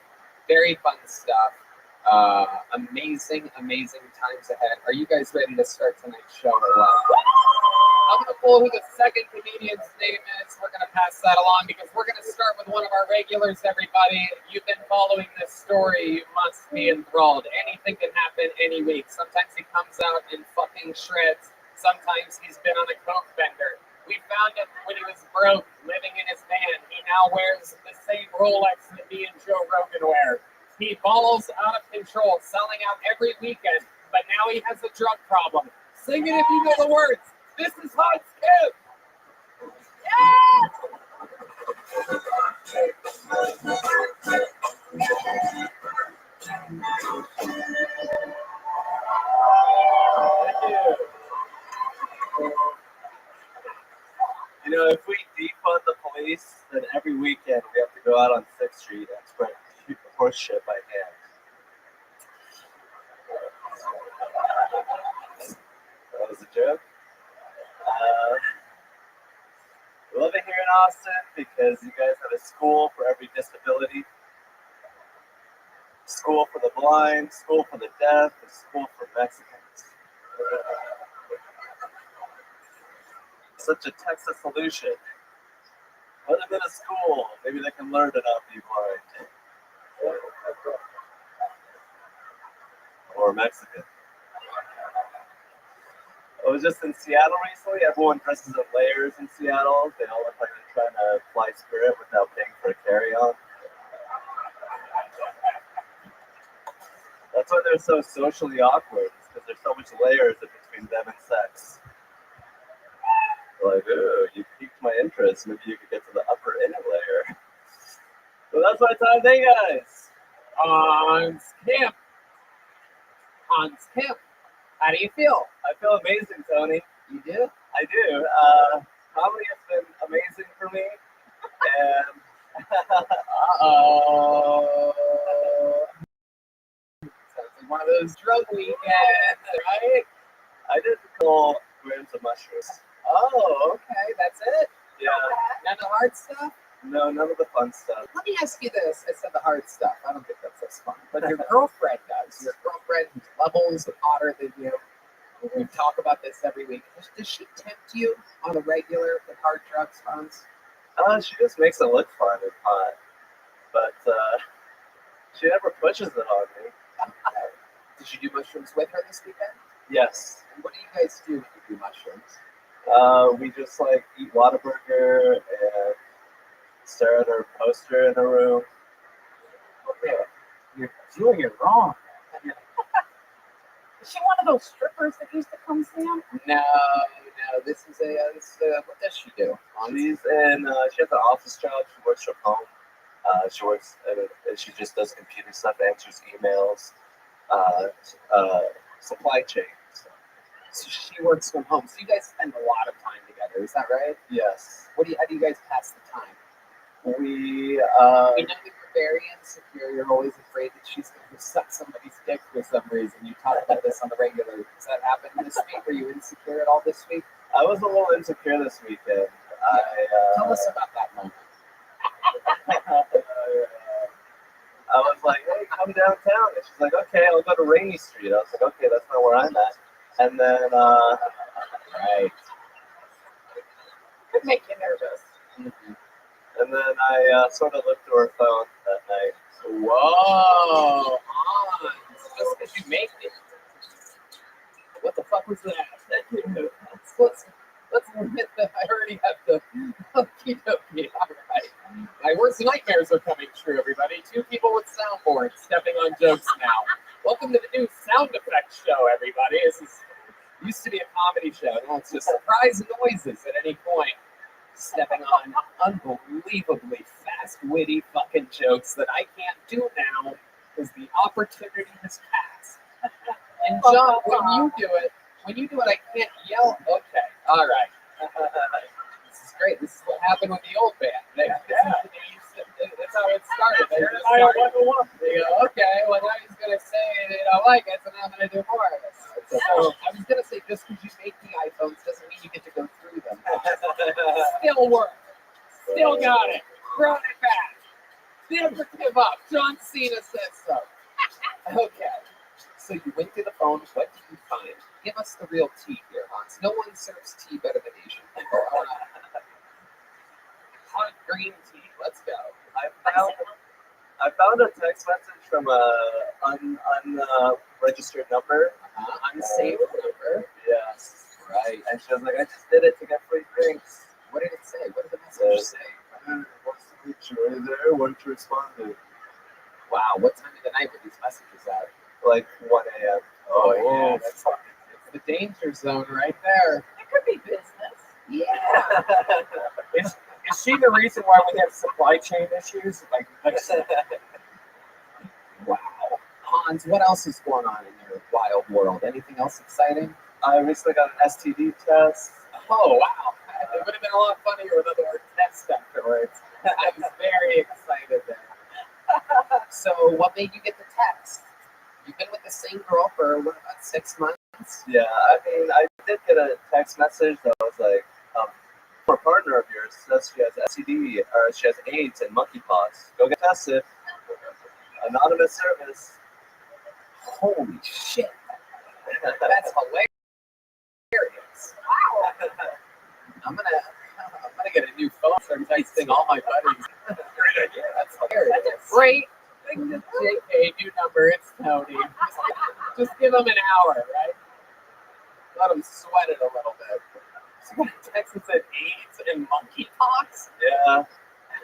Very fun stuff. Amazing times ahead. Are you guys ready to start tonight's show or what? I'm going to pull who the second comedian's name is. We're going to pass that along because we're going to start with one of our regulars, everybody. You've been following this story. You must be enthralled. Anything can happen any week. Sometimes he comes out in fucking shreds. Sometimes he's been on a coke bender. We found him when he was broke, living in his van. He now wears the same Rolex that me and Joe Rogan wear. He balls out of control, selling out every weekend, but now he has a drug problem. Sing it if you know the words. This is Hot Skip. You know, if we defund the police, then every weekend we have to go out on 6th Street and spread horse shit by hand. That was a joke. We love it here in Austin because you guys have a school for every disability. School for the blind, school for the deaf, a school for Mexicans. Such a Texas solution. Put them in a school. Maybe they can learn to not be blind. Or Mexican. I was just in Seattle recently. Everyone dresses in layers in Seattle. They all look like they're trying to fly Spirit without paying for a carry-on. That's why they're so socially awkward. It's because there's so much layers in between them and sex. Like, ooh, you piqued my interest. Maybe you could get to the upper inner layer. So that's my time. Hey, guys. Hans Kemp. How do you feel? I feel amazing, Tony. You do? I do. Comedy has been amazing for me. And sounds like one of those drug weekends, right? I did a couple grams of mushrooms. Oh, okay. That's it? Yeah. None of the hard stuff? No, none of the fun stuff. Let me ask you this. I said the hard stuff. I don't think that's as fun. But your girlfriend does. Your girlfriend who's levels hotter than you. We talk about this every week. Does she tempt you on a regular with hard drugs, Hans? She just makes it look fun and hot. But she never pushes it on me. Did you do mushrooms with her this weekend? Yes. And what do you guys do when you do mushrooms? We just like eat Whataburger and stare at her poster in her room. Okay. You're doing it wrong. Is she one of those strippers that used to come see him? No. This is what does she do? She's in. She has an office job. She works from home. She works. She just does computer stuff, answers emails, supply chain. So she works from home. So you guys spend a lot of time together. Is that right? Yes. How do you guys pass the time? We know that you're very insecure. You're always afraid that she's going to suck somebody's dick for some reason. You talk about this on the regular. Does that happen this week? Were you insecure at all this week? I was a little insecure this weekend. Tell us about that moment. I was like, hey, come downtown. And she's like, okay, I'll go to Rainy Street. I was like, okay, that's not where I'm at. And then, right. Could make you nervous. Mm-hmm. And then I sort of looked through her phone that night. Whoa, Hans, just because you make it. What the fuck was that? Let's admit that I already have the okie dokie. All right. My worst nightmares are coming true, everybody. 2 people with soundboards stepping on jokes now. Welcome to the new sound effects show, everybody. This used to be a comedy show. Now it's just surprise noises at any point. Stepping on unbelievably fast, witty fucking jokes that I can't do now because the opportunity has passed. And John, when you do it, I can't yell. Okay, all right. This is great. This is what happened with the old band. That's how it started. They just started, they go, okay, well now he's gonna say they don't like it, so now I'm gonna do more of it. So I was gonna say, just because you make the iPhones doesn't mean you get to go through them. Still work. Still got it. Brought it back. Never give up. John Cena says so. Okay. So you went through the phone. What did you find? Give us the real tea here, Hans. No one serves tea better than Asian people. Hot green tea. Let's go. I found a text message from a unregistered number. Unsaved number. Yes. Right. And she was like, I just did it to get free drinks. What did it say? What did the message say? What's the picture right there? What did you respond to? Wow. What time of the night were these messages at? Like 1 a.m. Oh, yeah. That's it's the danger zone right there. It could be business. Yeah. Is she the reason why we have supply chain issues? Like Wow. Hans, what else is going on in your wild world? Anything else exciting? I recently got an STD test. Oh, wow. It would have been a lot funnier with other word test afterwards. I was very excited there. So, what made you get the text? You've been with the same girl for, what, about 6 months? Yeah, I mean, I did get a text message that was like, for a partner of yours says she has STD, or she has AIDS and monkeypox. Go get tested. Anonymous service. Holy shit. That's hilarious. Wow. I'm gonna get a new phone. Start texting all my buddies. Great idea. That's hilarious. That's a great thing to JK, new number. It's Tony. Just give them an hour, right? Let them sweat it a little bit. So you got a text that said AIDS and monkeypox? Yeah.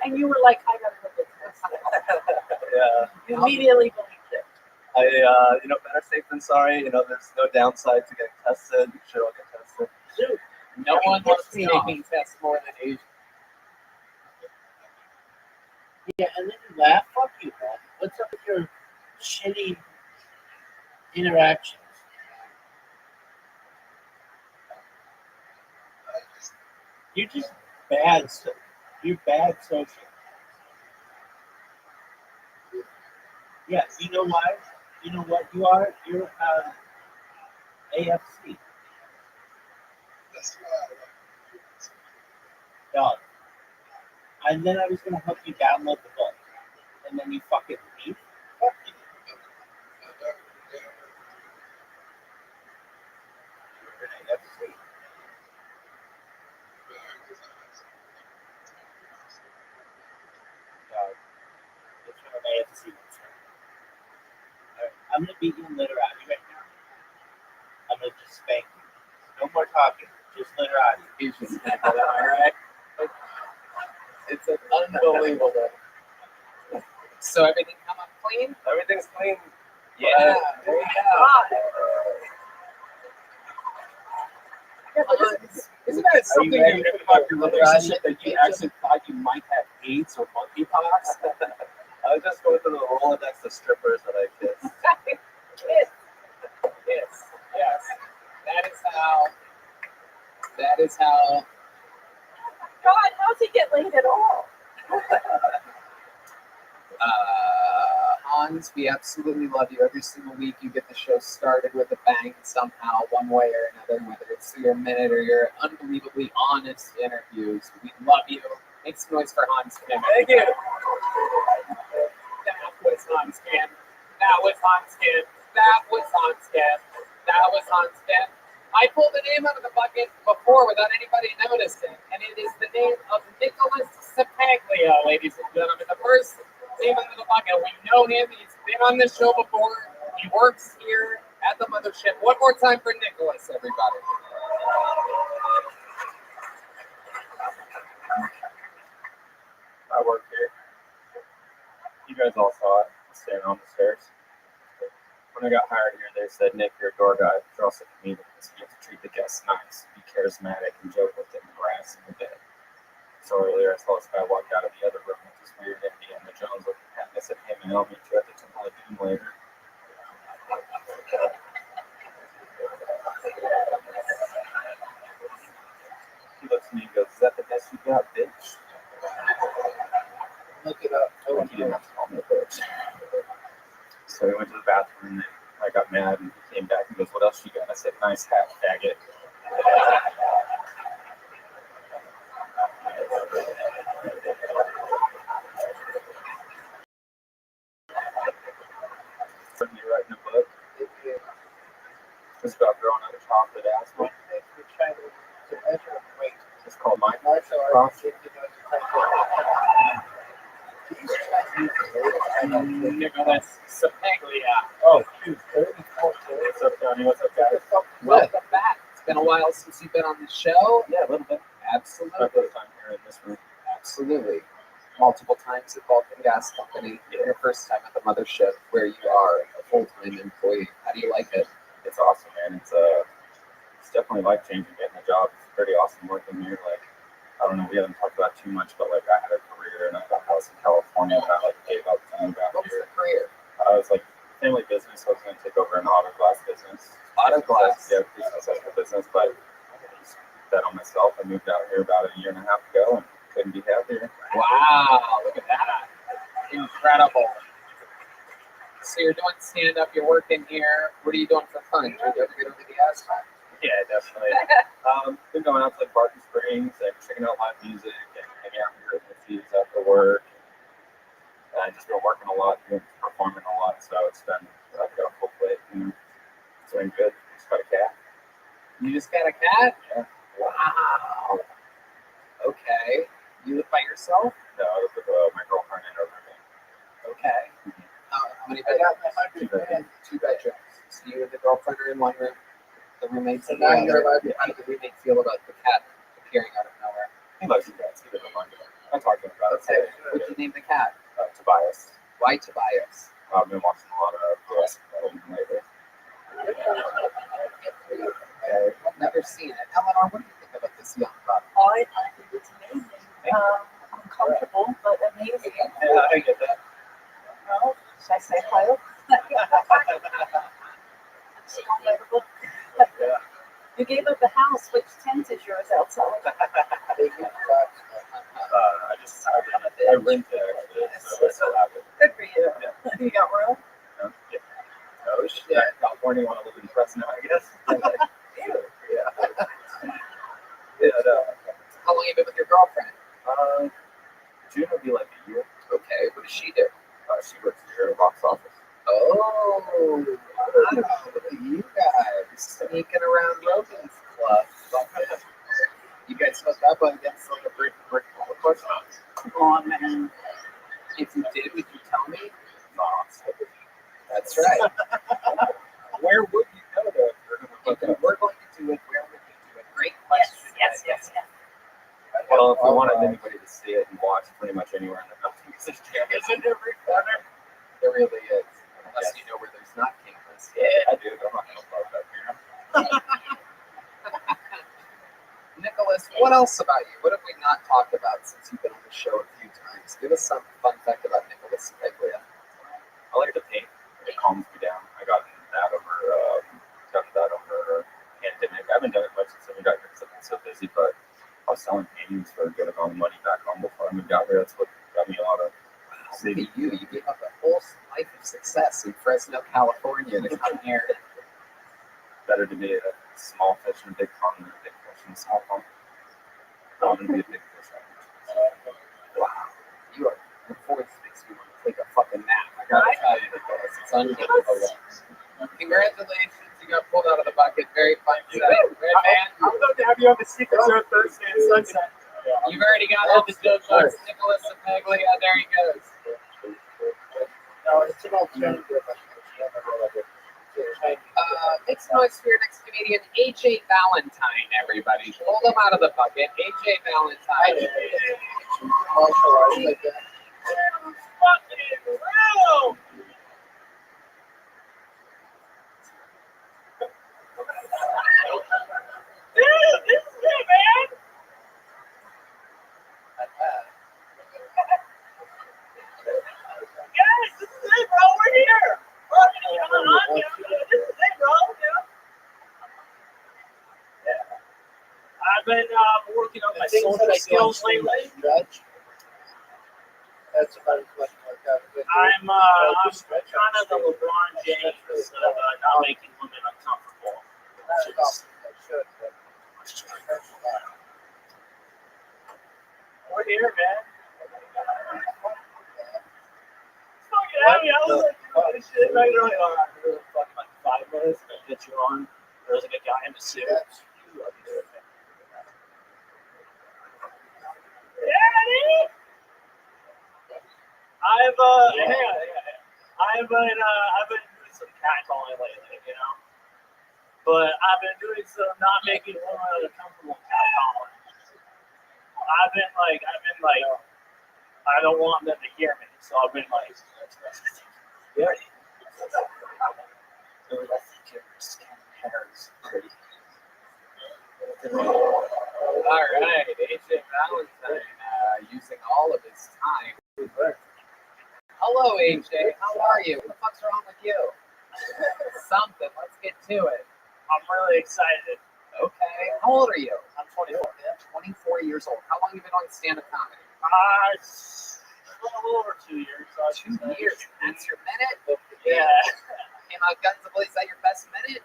And you were like, I gotta go get this. Yeah. You immediately believed it. Better safe than sorry. There's no downside to getting tested. You should all get tested. Dude, No one wants taking tests more than Asian. Yeah, and then you laugh. Fuck you, man. What's up with your shitty interactions? You're just bad. You're bad social. Yeah, you know why? You know what you are? You're AFC. Dog. And then I was going to help you download the book. And then you fucking leave. Fuck you. You're an AFC. Dog. You're an AFC. Alright, I'm going to beat you in literati right now. I'm going to just spank you. No more talking. Just literati. He's just am I right? It's unbelievable. So everything come up clean? Everything's clean. Yeah. There you go. Isn't that something ready you to put about your talk relationship that you actually thought you might have AIDS or monkeypox? I was just going through the Rolodex of strippers that I kissed. Yes. Yes. That is how. God, how's he get laid at all? Hans, we absolutely love you. Every single week you get the show started with a bang somehow, one way or another, whether it's through your minute or your unbelievably honest interviews. We love you. Make some noise for Hans Kim. Thank you. That was Hans Kim. That was Hans Kim. That was Hans Kim. That was Hans Kim. I pulled the name out of the bucket before without anybody noticing, and it is the name of Nicholas Sapaglia, ladies and gentlemen. The first name out of the bucket. We know him. He's been on this show before. He works here at the mothership. One more time for Nicholas, everybody. I work here. You guys all saw it, standing on the stairs. When I got hired here, they said, Nick, you're a door guy, but you're also a comedian, so you have to treat the guests nice, be charismatic, and joke with them, harass them a bit. So earlier, I saw this guy walk out of the other room with this weird Indiana Jones looking hat, and I said, hey, man, I'll meet you at the Temple of Doom later. He looks at me and goes, is that the best you got, bitch? Look it up. I think he didn't have to call me a bitch. So we went to the bathroom, and I got mad, and he came back and goes, what else you got? I said, nice hat, faggot. You're right. a book. It's about growing up chocolate asthma. It's called My Cross. Nicholas Sapaglia. Oh, shoot. What's up, Tony? What's up, guys? Welcome back. It's been a while since you've been on the show. Yeah, a little bit. Absolutely. My first time here in this room. Absolutely. Multiple times at Vulcan Gas Company. Your first time at the mothership where you are a full-time employee. How do you like it? It's awesome, man. It's definitely life-changing getting a job. It's pretty awesome working here. Like, I don't know, we haven't talked about too much, but like I had a career and I got a house in California and I like gave up to move out What was here. the career? I was like family business. I was going to take over an auto glass business. Auto glass? Yeah, pretty successful business, but I just bet on myself. I moved out here about a year and a half ago and couldn't be happier. Wow, look at that. Incredible. So you're doing stand-up, you're working here. What are you doing for fun? You're doing good over the ass time. Yeah, definitely. Been going out to like Barton Springs and checking out live music and hanging out here with the fees after work. And just been working a lot, performing a lot, so it's been I've got a full plate and it's been good. Just got a cat. You just got a cat? Yeah. Wow. Okay. You live by yourself? No, I live with my girlfriend and her roommate. Okay. How many bedrooms? Two bedrooms. So you and the girlfriend are in one room. The roommates in the other. How did the roommate feel about the cat appearing out of nowhere? He loves you guys. He doesn't mind it. I talked to him about it. Okay. What did you name the cat? Tobias. Why Tobias? I've been watching a lot of Jurassic World lately. Okay. I've never seen it. Eleanor, what do you think about this young buck? I think it's amazing. Uncomfortable, but amazing. Yeah, I get that. Well, should I say hello? You gave up the house. Which tent is yours outside? I rent it actually, so I still have it. Good for you. Yeah. You got room? Yeah. Oh shit. Yeah. California want to live in Fresno, I guess. Yeah. Yeah. No. How long have you been with your girlfriend? June will be like a year. Okay. What does she do? She works here in the box office. Oh, wow. Look at you guys sneaking around Rogan's Club. You guys hooked up against like a brick push? Oh, man. If you did, would you tell me? No. That's right. Where would you go though if you're If going you were going to do it, where would you do it? Great question. Yes. Well, if we wanted anybody to see it and watch pretty much anywhere in the country, it's in every corner. There really is. Unless you know where there's not cameras. Yeah, I do. I'm not going to plug that here. Nicholas, what else about you? What have we not talked about since you've been on the show a few times? Give us some fun fact about Nicholas Sapaglia. I like to paint. It calms me down. I got that over pandemic. I haven't done it much since I moved out here because I've been so busy, but I was selling paintings for a good amount of money back home before I moved out here. That's what got me a lot of Look at you. You gave up a whole life of success in Fresno, California to come here. better to be a small fish in a big pond than a big fish in a small pond. I want to be a big fish. Wow. Your voice makes me want to take a fucking nap. I gotta tell you, Nicholas, it's unbelievable. Congratulations, you got pulled out of the bucket. Very fun set. Good man. I'm going to have you on the Secret Show Thursday at sunset. You've already got all the joke books. Nicholas Sapaglia, there he goes. Make some noise for your next comedian, AJ Valentine, everybody. Pull him out of the bucket. AJ Valentine. Dude, this is it, man. Guys, this is it, bro. We're here. This is it, bro. I've been working on my social skills lately. That's about as much like that. I'm kind of the LeBron James of not making women uncomfortable. We're here, man. It's fucking heavy. I was like, this shit, man. Really hard. put you on. There was like a guy in the suit. I've been doing some catcalling lately, you know. But I've been doing some not making women uncomfortable catcalling. I've been like, I don't want them to hear me, so I've been like, yeah. Dude, I think your skin hair is pretty. All right, AJ Valentine, using all of his time. Hello, AJ. How are you? What the fuck's wrong with you? Something. Let's get to it. I'm really excited. Okay. How old are you? I'm 24. 24 years old. How long have you been on stand-up comedy? It's been a little over 2 years. 2 years. That's your minute? Yeah. Came out guns a blazing. Is that your best minute?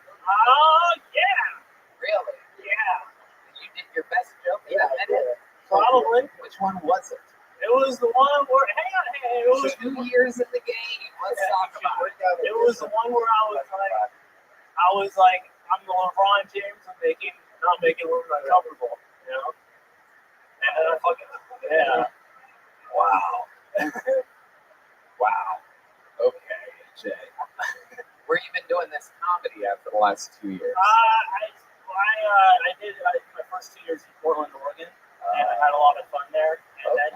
Yeah. Really? Yeah. You did your best joke in that minute? Probably. Which one was it? It was the one where, it was 2 years in the game. Let's talk about it. It was the one where I was like, I'm the LeBron James of not making women uncomfortable, you know? And then I fucking, yeah. Wow. Wow. Okay, Jay. Where you been doing this comedy after the last 2 years? I did my first 2 years in Portland, Oregon, and I had a lot of fun there. And then,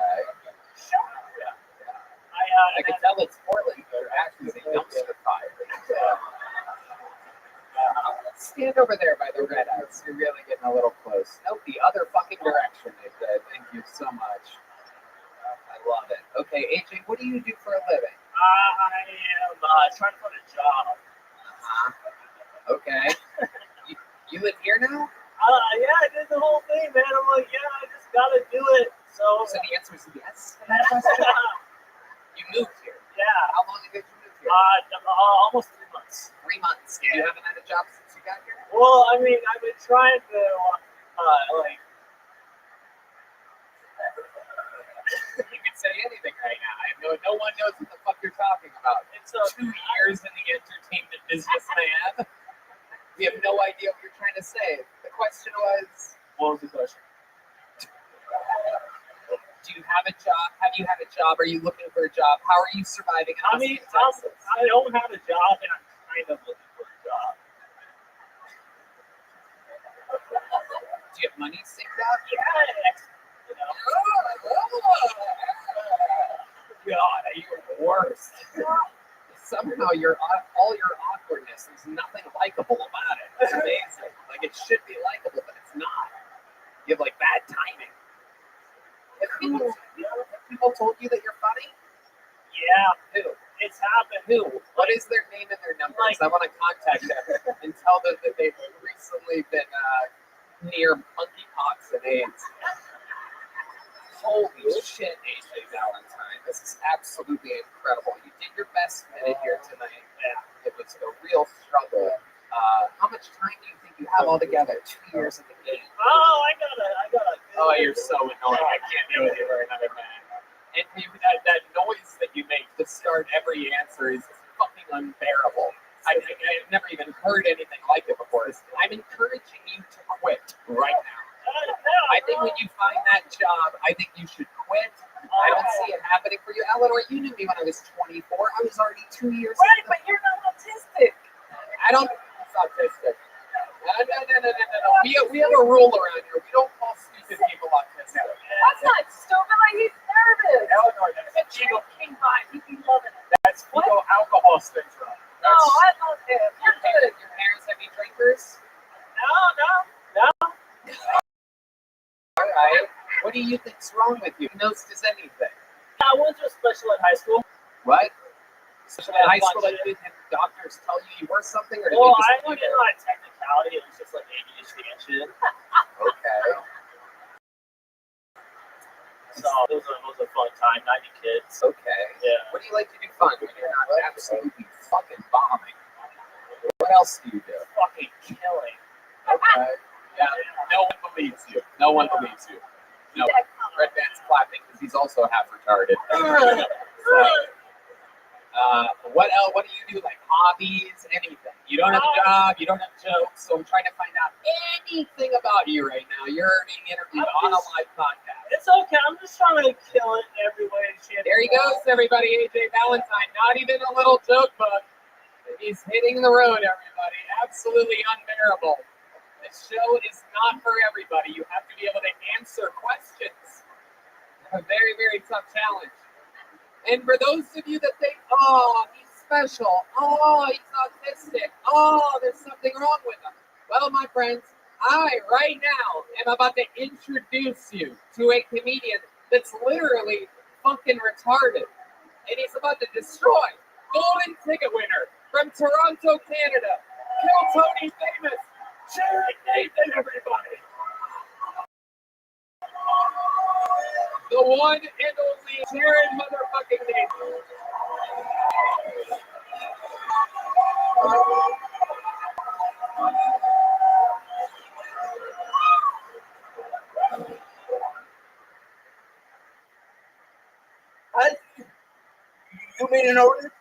I can tell it's Portland, but your accent is a dumpster fire. Stand over there by the red house. You're really getting a little close. Nope, the other fucking direction. Thank you so much. I love it. Okay, AJ, what do you do for a living? I am trying to find a job. Okay. You live here now? Yeah, I did the whole thing, man. I'm like, yeah, I just gotta do it. So the answer is yes to that question? You moved here? Yeah. How long ago did you move here? Almost 3 months. 3 months. Yeah. You haven't had a job since you got here? Well, I mean, I've been trying to, You can say anything right now. I know no one knows what the fuck you're talking about. It's 2 years in the entertainment business, man. We have no idea what you're trying to say. The question was... What was the question? Do you have a job? Have you had a job? Are you looking for a job? How are you surviving in Austin, Texas? I don't have a job, and I'm kind of looking for a job. Do you have money saved up? Yeah. God, you're the worst. Somehow all your awkwardness, there's nothing likable about it. It's amazing. Like, it should be likable, but it's not. You have, like, bad timing. Have people told you that you're funny? Yeah. Who? It's happened. Who? What is their name and their number? I want to contact them and tell them that they've recently been near monkeypox and AIDS. Holy shit, AJ Valentine. This is absolutely incredible. You did your best minute here tonight. Yeah. It was a real struggle. How much time do you think you have altogether? 2 years in the game. Oh, I gotta. Oh, you're so annoying. I can't deal with you for another minute. And that noise that you make to start every answer is fucking unbearable. I've never even heard anything like it before. I'm encouraging you to quit right now. I think when you find that job, I think you should quit. I don't see it happening for you. Eleanor, you knew me when I was 24. I was already 2 years old. Right, but you're not autistic. I don't think it's autistic. No. We have a rule around here. We don't call stupid people autistic. That's not stupid. Like, he's nervous. Eleanor, If a chick came by, he'd be loving it. that's fetal alcohol syndrome. No, I love him. You're good. Your parents heavy drinkers? No. All right. What do you think's wrong with you? Who knows does anything? I went to a special ed high school. What? Special ed high school, like, did doctors tell you were something? Or did Well, they I just went in on a technicality. It was just like ADHD and shit. Okay. So it was a fun time. 90 kids. Okay. Yeah. What do you like to do fun when you're not absolutely fucking bombing? What else do you do? Fucking killing. Okay. Yeah. No one believes you. No one believes you. No. Red Band's clapping because he's also half retarded. So, what else? What do you do? Like hobbies? Anything? You don't have a job, you don't have jokes, so I'm trying to find out anything about you right now. You're being interviewed on a live podcast. It's okay. I'm just trying to kill it every way. There he goes, everybody. AJ Valentine, not even a little joke book. He's hitting the road, everybody. Absolutely unbearable. This show is not for everybody. You have to be able to answer questions. A very, very tough challenge. And for those of you that think, oh, he's special, oh, he's autistic, oh, there's something wrong with him. Well, my friends, I, right now, am about to introduce you to a comedian that's literally fucking retarded. And he's about to destroy Golden Ticket winner from Toronto, Canada, Kill Tony Famous, Jared Nathan, everybody. The one and only Jared motherfucking Nathan. You may notice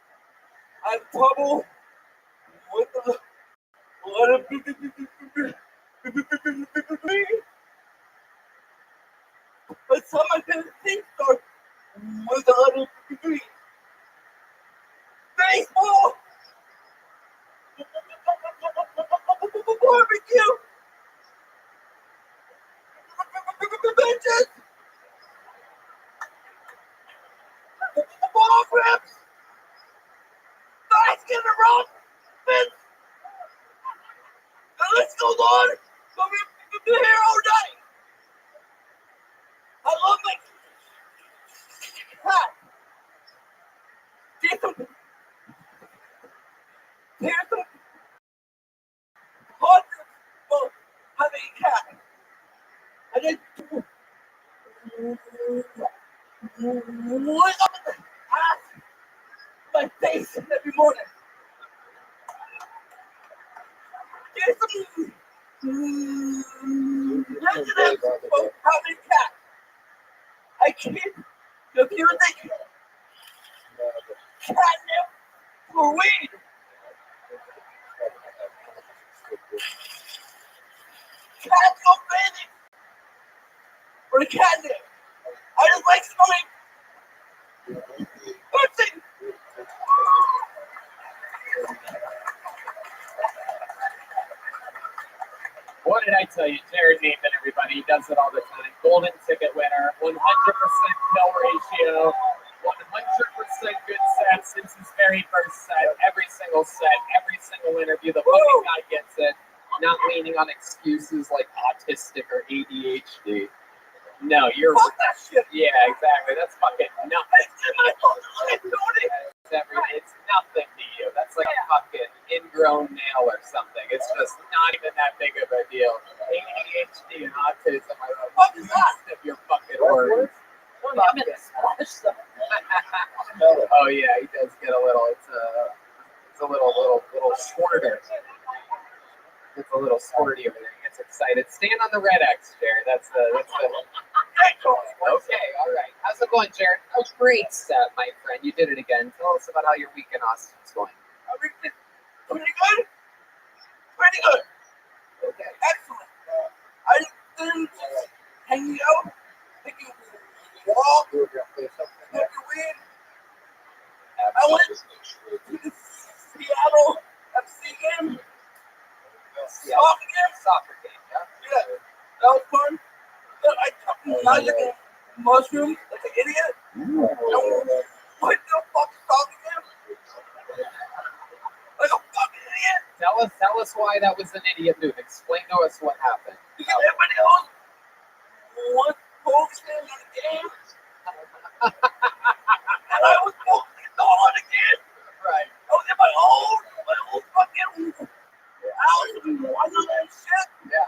I have trouble with the letter B. But some of the things start with the letter B. Baseball! Barbecue! Benches! Ball grips! Nice getting around! Fence! The list goes on! The hero night! I love my cat! Jason! Here's some hundreds of having a cat. And then look up at the ass my face every morning. Here's some residents of having a cat. I keep confusing catnip for weed. Cats go crazy for the catnip. I just like smelling pussy. What did I tell you? Jared Nathan, everybody. He does it all the time. Golden Ticket winner. 100% kill ratio. 100% good set since his very first set. Every single set. Every single interview. The fucking guy gets it. Not leaning on excuses like autistic or ADHD. No, you're... Fuck that shit. Yeah, exactly. That's fucking nothing. It's nothing to you. That's like a fucking ingrown nail or something. It's just not even that big of a deal. ADHD and autism are the least of your fucking words. Oh yeah, he does get a little. It's a little shorter. It's a little squirty over there. He gets excited. Stand on the red X, Jared. That's the. Okay, all right. How's it going, Jared? Oh, great set, my friend. You did it again. Tell us about how your week in Austin's going. Pretty good. Pretty good. Okay. Excellent. I didn't just hanging out, taking a walk, smoking weed. I went to the Seattle FC game. Soccer game, yeah. Yeah, that was fun. Then I took magic mushrooms like an idiot. And went to a fucking soccer game. Like a fucking idiot. Tell us why that was an idiot move. Explain to us what happened. Because everybody else was focusing on the game. And I was focusing on the game. Right. I was in my own fucking house and wonderland shit. Yeah.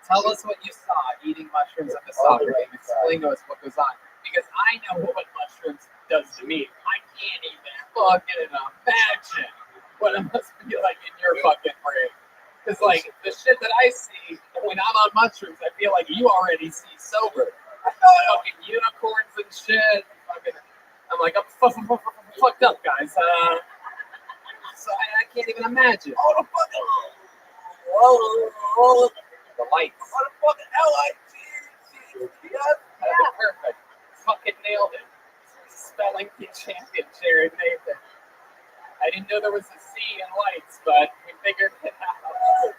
Tell us what you saw eating mushrooms at the soccer game. Explain to us what goes on. Because I know what mushrooms does to me. I can't even fucking imagine what it must be like in your fucking brain. Because, like, the shit that I see when I'm on mushrooms, I feel like you already see sober. Fucking unicorns and shit. Fucking, I'm like, I'm fucked up, guys. So so I can't even imagine. Oh, the fucking. The lights. Oh, the fucking LIT. Yeah. Perfect. Fucking nailed it. Spelling bee champion, Jared Nathan. I didn't know there was a C in lights, but we figured it out. I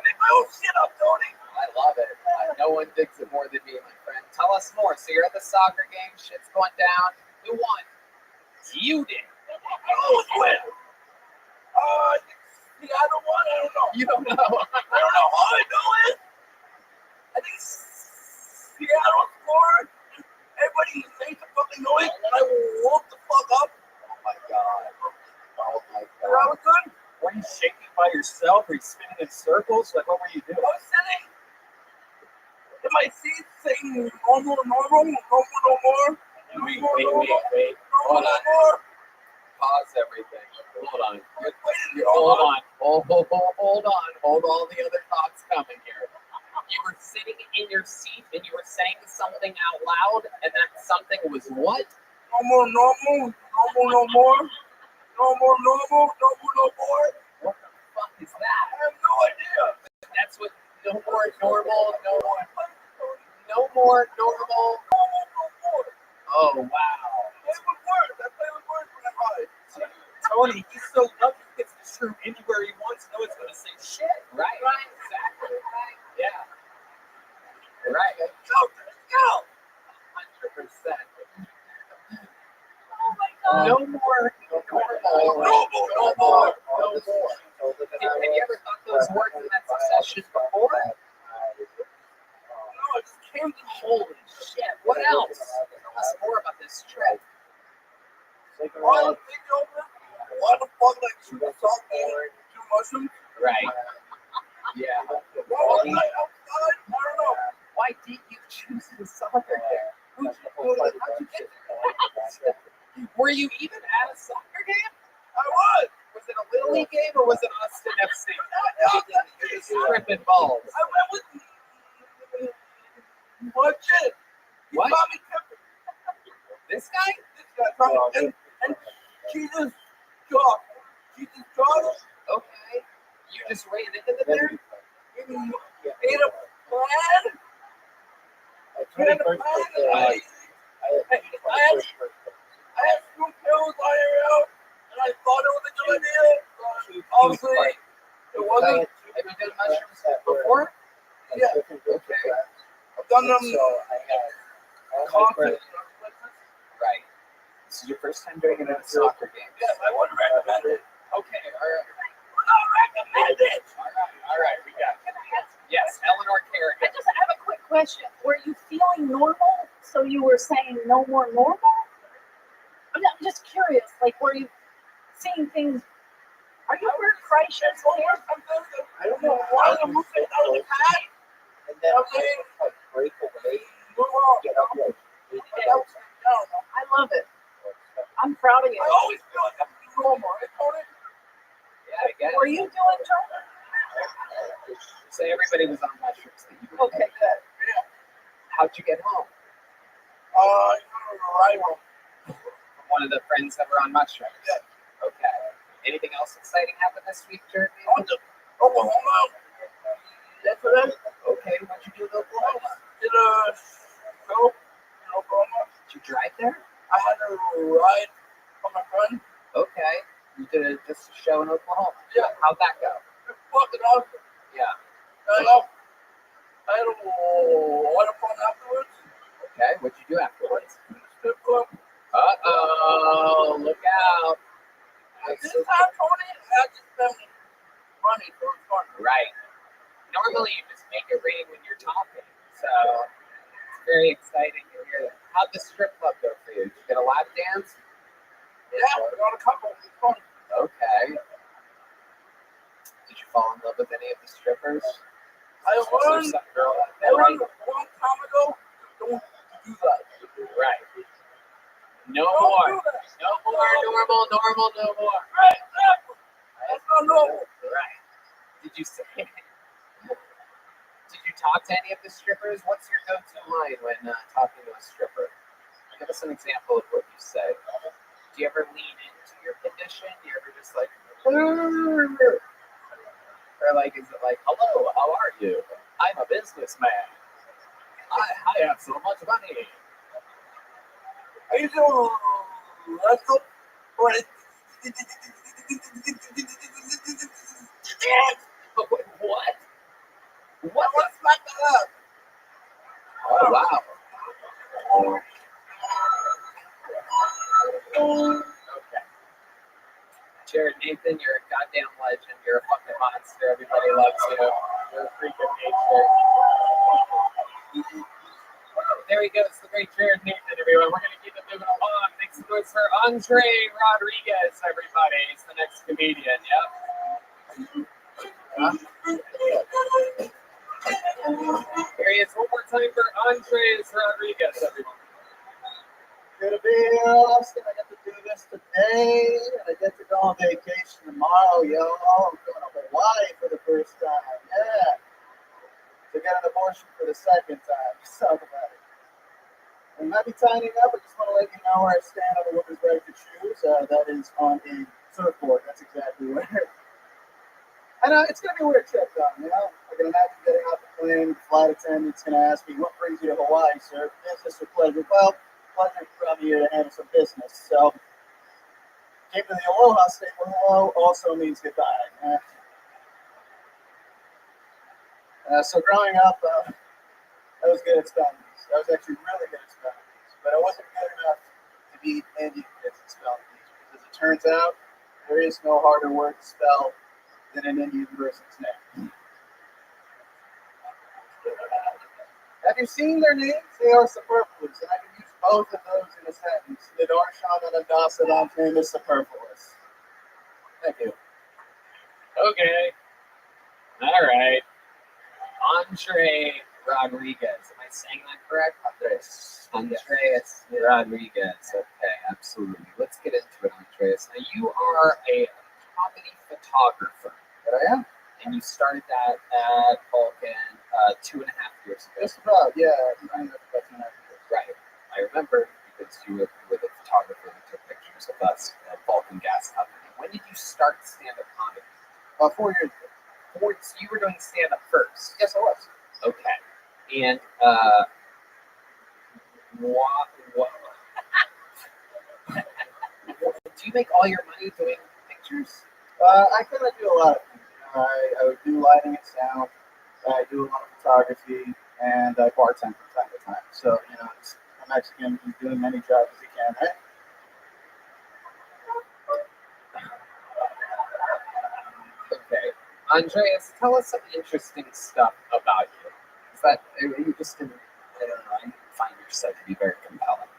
make my own shit up, Tony. I love it. No one digs it more than me, my friend. Tell us more. So you're at the soccer game, shit's going down. Who won? You did. I always win. I don't want. I don't know. You don't know. I don't know. All I know is I think Seattle scored. Everybody made the fucking noise, and I woke the fuck up. Oh my god. Oh my god. I was good. Were you shaking by yourself? Were you spinning in circles? Like, what were you doing? I was sitting in my seat saying normal, no more. Wait. Hold on. Pause everything. Hold on. Hold on. Hold all the other thoughts coming here. You were sitting in your seat and you were saying something out loud, and that something was what? No more. What the fuck is that? I have no idea. That's what no more normal, no more normal. Oh wow. I play with words when I'm high. Tony, he's so lucky he gets to shroom anywhere he wants. No one's going to say shit. Right. Exactly. Yeah. Right. Go. 100%. Oh my god. No more normal. Have you ever thought those words in that succession before? No, it just came to Holy shit. What else? Tell us more about this trip. why the fuck like you talking too much? Right. Yeah. Why was I outside? I don't know. Why did you choose the soccer game? How'd you get there? Were you even at a soccer game? I was. Was it a Little League game or was it Austin FC? Just tripping balls. I went with what shit? He What? got me tripping. This guy? And Jesus Josh. Okay. You just ran into the there? Made a plan. I had two pills lying around, and I thought it was a good idea. Obviously, it wasn't. Have you done mushrooms before? Yeah. Okay. I've done them constantly. Right. This is your first time doing it at a soccer game. Yes, I would recommend it. Okay, all right. Would not recommend it. All right, we got it. Yes, Eleanor Kerrigan. I just have a quick question. Were you feeling normal? So you were saying no more normal? I'm just curious. Like, were you seeing things? Are you very Christian? I don't know why I'm looking out of the hat. And then like break away, get up like 8 hours. I love it. I'm proud of you. I always feel like I'm normal. I told it. Yeah, I guess. Were you doing John? So everybody was on mushrooms. Okay, good. Yeah. How'd you get home? Right home. From one of the friends that were on mushrooms? Yeah. Okay. Anything else exciting happened this week, Jeremy? I went to Oklahoma. Yesterday. Okay, what'd you do in Oklahoma? Did a show in Oklahoma. Did you drive there? I had to ride for my friend. Okay. You did just a show in Oklahoma? Yeah. How'd that go? It's fucking awesome. Yeah. I had a lot of fun afterwards. Okay, what'd you do afterwards? Strip club. Uh-oh, look out. This time, Tony, I just spent money, so it's fun. Right. Normally, you just make it rain when you're talking, so it's very exciting to hear that. How'd the strip club go for you? Did you get a lap dance? Yeah, we got a couple. It's fun. Okay. Did you fall in love with any of the strippers? I learned a long time ago, don't do that. Right. No Don't more. do that. No more. Normal. No more. Right, exactly. That's not normal. Right. Did you say? Did you talk to any of the strippers? What's your go-to line when talking to a stripper? Give us an example of what you say. Do you ever lean into your condition? Do you ever just just like, or like, is it like, hello, how are you? I'm a businessman. I have so much money. How you doing? Let's go. What? What? What's that up? Oh, wow. Okay. Jared Nathan, you're a goddamn legend. You're a fucking monster. Everybody loves you. You're a freak of nature. There he goes, the great Jared Nathan, everyone. We're going to keep it moving along. Make some noise for Andre Rodriguez, everybody. He's the next comedian, yep. Here he is one more time for Andres Rodriguez, everyone. Good to be here, Austin. I get to do this today, and I get to go on vacation tomorrow, yo. I'm going to Hawaii for the first time, yeah. To get an abortion for the second time. Just talk about it. And might be tidying up. I just want to let you know where I stand on the women's right to choose. That is on a surfboard. That's exactly where. And it's going to be a weird trip, though, you know? I can imagine getting off the plane, the flight attendant's going to ask me, what brings you to Hawaii, sir? Business or pleasure? Well, pleasure from here to handle some business. So, came to the Aloha state where hello also means goodbye. So growing up, I was good at spelling bees. I was actually really good at spelling bees. But I wasn't good enough to beat Indian kids at spelling bees. Because as it turns out, there is no harder word to spell than an Indian person's name. Have you seen their names? They are superfluous, and I can use both of those in a sentence. The Darshan and Adasadam's name is superfluous. Thank you. Okay. All right. Andre Rodriguez. Am I saying that correct? Andres Rodriguez. Okay, absolutely. Let's get into it, Andres. Now, you are a comedy photographer. That I am. And you started that at Vulcan 2.5 years ago. Just about, yeah. Right. I remember because you were the photographer that took pictures of us at Vulcan Gas Company. When did you start stand-up comedy? 4 years ago. So you were doing stand-up first? Yes, I was. Okay. And what do you make all your money doing pictures? I kind of do a lot of things. I would do lighting and sound. I do a lot of photography, and I bartend from time to time. So, you know, a Mexican who's doing many jobs as he can, right? Okay. Andreas, tell us some interesting stuff about you. Is that you just didn't, I don't know, you find yourself to be very compelling.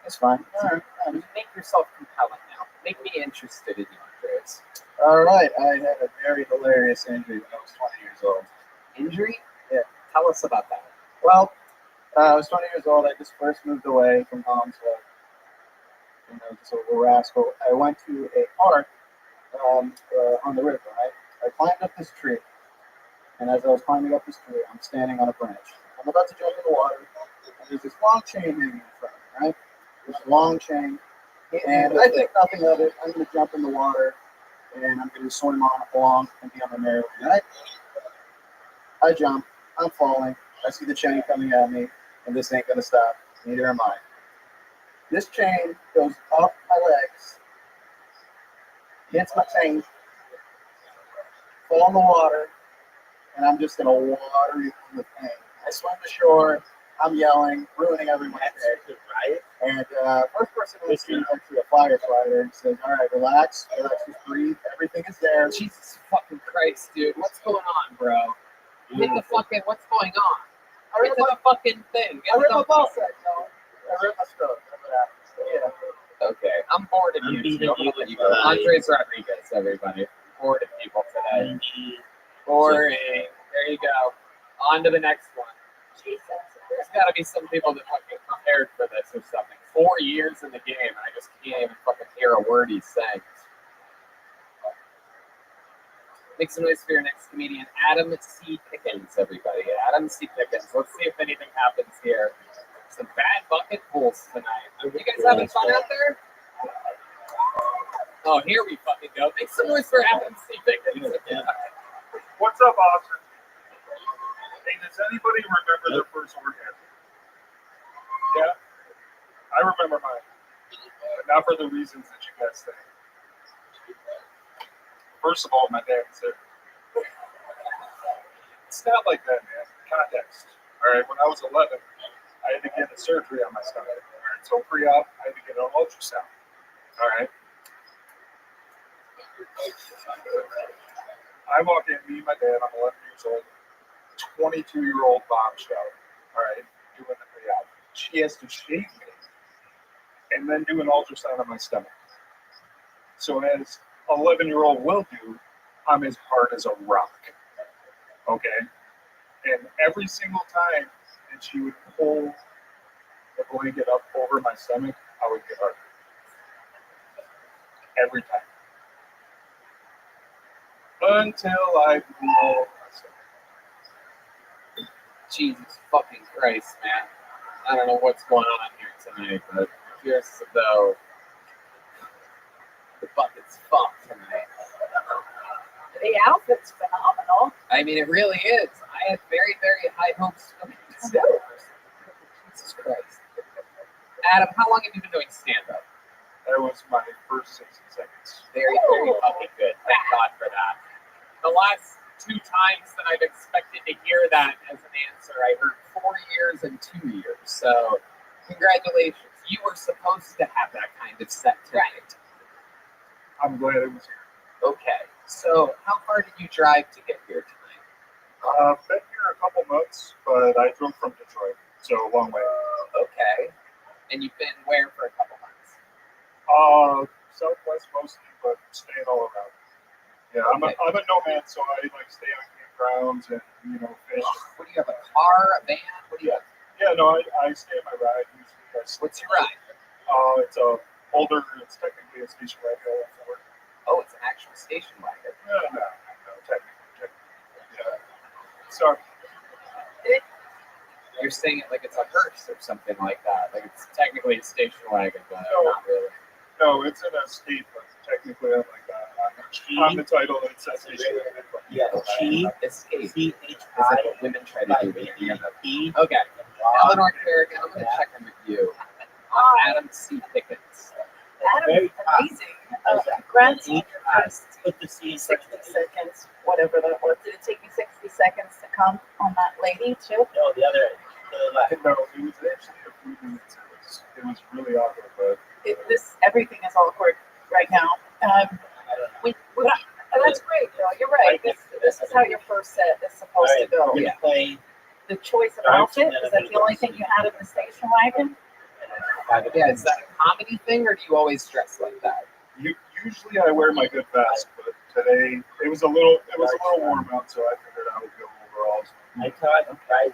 That's fine. All right. Make yourself compelling now. Make me interested in you, Andreas. All right. I had a very hilarious injury when I was 20 years old. Injury? Yeah. Tell us about that. Well, I was 20 years old. I just first moved away from home, so just a little rascal. I went to a park on the river, right? I climbed up this tree, and as I was climbing up this tree, I'm standing on a branch. I'm about to jump in the water, and there's this long chain hanging in front of me, right? This long chain, and I think nothing of it. I'm going to jump in the water, and I'm going to swim on along and be on the merry way, right? I jump, I'm falling, I see the chain coming at me, and this ain't going to stop. Neither am I. This chain goes up my legs, hits my chain, fall in the water, and I'm just in a watery pool of pain. I swim to shore, I'm yelling, ruining everyone's day. Right? And first person on the scene is actually a firefighter and says, all right, relax, just breathe, everything is there. Jesus fucking Christ, dude. What's going on, bro? Hit the fucking, what's going on? Get to the fucking thing. I ripped my ball sack, no. I ripped my stroke. That's what happened. Yeah. Okay, I'm bored of you. So I'm gonna let you go. Andres Rodriguez, everybody. Bored of people today. Boring. There you go. On to the next one. Jesus. There's got to be some people that fucking prepared for this or something. 4 years in the game, and I just can't even fucking hear a word he's saying. Make some noise for your next comedian, Adam C. Pickens, everybody. Adam C. Pickens. Let's see if anything happens here. Some bad bucket pulls tonight. Are you guys having fun out there? Oh, here we fucking go. Make some noise for Adam C. Pickens. What's up, Austin? Hey, does anybody remember their first orgasm? Yeah? I remember mine. But not for the reasons that you guys think. First of all, my dad said, it's not like that, man. Context. All right, when I was 11, I had to get a surgery on my stomach. All right, so pre-op, I had to get an ultrasound. All right. I walk in, me and my dad, I'm 11 years old, 22-year-old bombshell, all right, doing the pre-op. She has to shave me and then do an ultrasound on my stomach. So as 11-year-old will do, I'm as hard as a rock, okay? And every single time that she would pull the blanket up over my stomach, I would get hard. Every time. Until I blew myself. Jesus fucking Christ, man. I don't know what's going on here tonight, but it appears as though the bucket's fucked tonight. The outfit's phenomenal. I mean, it really is. I had very, very high hopes for this. Jesus Christ. Adam, how long have you been doing stand-up? That was my first 60 seconds. Very, very fucking good. Thank God for that. The last 2 times that I've expected to hear that as an answer, I heard 4 years and 2 years. So, congratulations. You were supposed to have that kind of set tonight. I'm glad it was here. Okay. So, how far did you drive to get here tonight? Been here a couple months, but I drove from Detroit, so a long way. Okay. And you've been where for a couple months? Southwest mostly, but staying all around. Yeah, okay. I'm a nomad, so I like stay on campgrounds and fish. What do you have? A car, a van? What do you have? Yeah, no, I stay in my ride usually. What's your ride? It's it's technically a station wagon. Oh, it's an actual station wagon. No, technically. Yeah. Sorry. You're saying it like it's a hearse or something like that. Like it's technically a station wagon, but not really. No, it's an escape, but technically I'm like on the title it says station wagon. Yeah, escape. Is that what women try to do? Okay. Eleanor Kerrigan, I'm going to check in with you. Adam C. Pickens. Adam, amazing. Grandson, put the scene 60 seconds, whatever that was. Did it take you 60 seconds to come on that lady too? No, the other. No, it was actually a few minutes. It was really awkward, but everything is awkward right now. That's great, though. You're right. This is how your first set is supposed to go. Yeah. The choice of outfit, is that the only thing you had in the station wagon? Yeah, is that a comedy thing, or do you always dress like that? Usually I wear my good vest, but today it was a little warm out, so I figured I would go overalls. I thought guys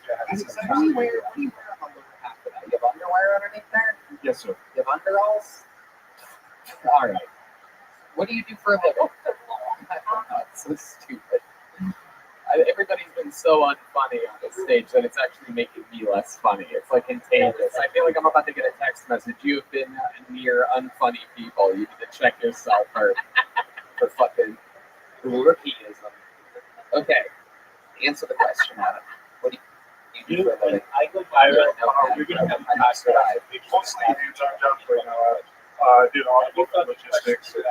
What do you wear on the lower half of that? You have underwear underneath there? Yes, sir. You have underalls? All right. What do you do for a living? That's so stupid. Everybody's been so unfunny on this stage that it's actually making me less funny. It's like contagious. I feel like I'm about to get a text message. You have been near unfunny people. You need to check yourself for fucking rookieism. Okay. Answer the question, Adam. What do you do for a living? I go viral. We're going to have mostly hands-on jobs right now. I did automotive logistics and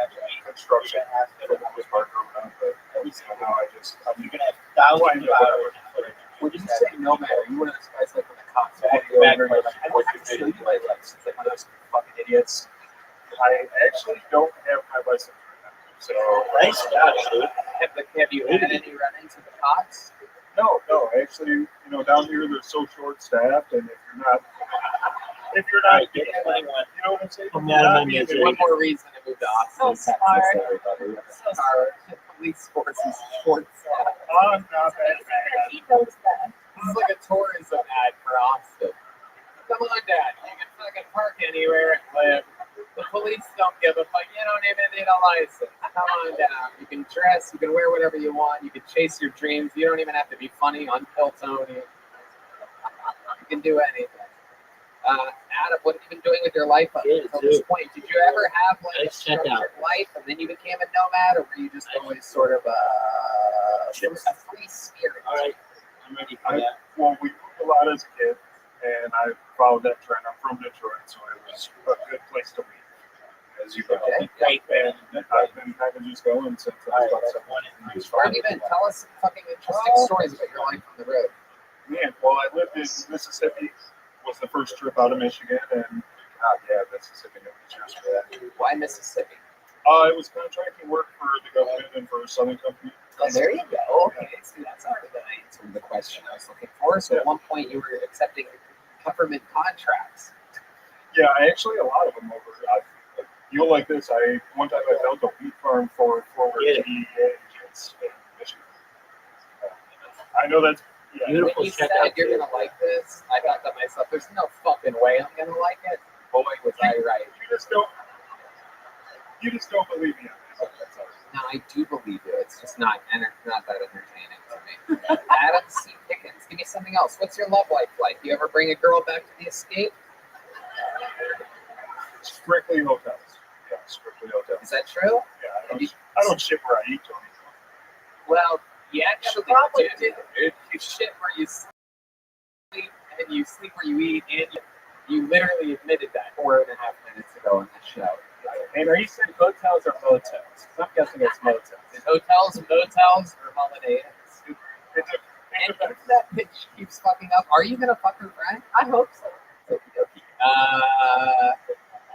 construction for the most part growing up, but now you're going to have thousands of hours. When you say nomad, are you one of those guys like when the cops pull you over and you're like, I don't have to show you my license, like one of those fucking idiots? I actually don't have my license right now. So nice job, dude. Have you had any run-ins with the cops? No. Actually, down here they're so short-staffed, and if you're not getting anyone, you know what I'm saying? One more reason to move to Austin, So Texas, smart. everybody. Our police force is short-staffed. I'm not that bad. He knows that. This is like a tourism ad for Austin. Come on, Dad. You can fucking park anywhere and live. The police don't give a fuck. You don't even need a license. Come on down. You can dress. You can wear whatever you want. You can chase your dreams. You don't even have to be funny on Pill Tony. You can do anything. Adam, what have you been doing with your life up until this point? Did you ever have like a structured life and then you became a nomad, or were you just always sort of a free spirit? All right, I'm ready for that. Well, we moved a lot as a kid, and I followed that trend. I'm from Detroit, so it was a good place to be. As you know, Great. And I've been kind of just going since I was about 7. Where have you been? Tell us some fucking interesting stories about your life on the road. Man, well, I lived in Mississippi. Was the first trip out of Michigan, and God, yeah, Mississippi. No cheers for that. Why Mississippi? It was contracting work for the government and for a Southern company. Oh, there you go. Okay, see, that's already the answer to the question I was looking for. So at one point you were accepting government contracts. Yeah, actually, a lot of them over. You'll like this. One time I built a wheat farm for DEA agents in Michigan. I know that's Beautiful. When you said you're gonna like this, I thought to myself, "There's no fucking way I'm gonna like it." Boy, was I right. You just don't believe me. No, I do believe you. It's just not that entertaining to me. Adam C. Pickens, give me something else. What's your love life like? Do you ever bring a girl back to the escape? Strictly hotels. Yeah, strictly hotels. Is that true? Yeah, I don't ship where I eat, Tony. Well, you actually do. You shit where you sleep, and you sleep where you eat, and you literally admitted that 4.5 minutes ago on the show. And are you saying hotels or motels? I'm guessing it's motels. Is hotels, motels, or holiday inns? And if that bitch keeps fucking up, are you gonna fuck her friend? I hope so.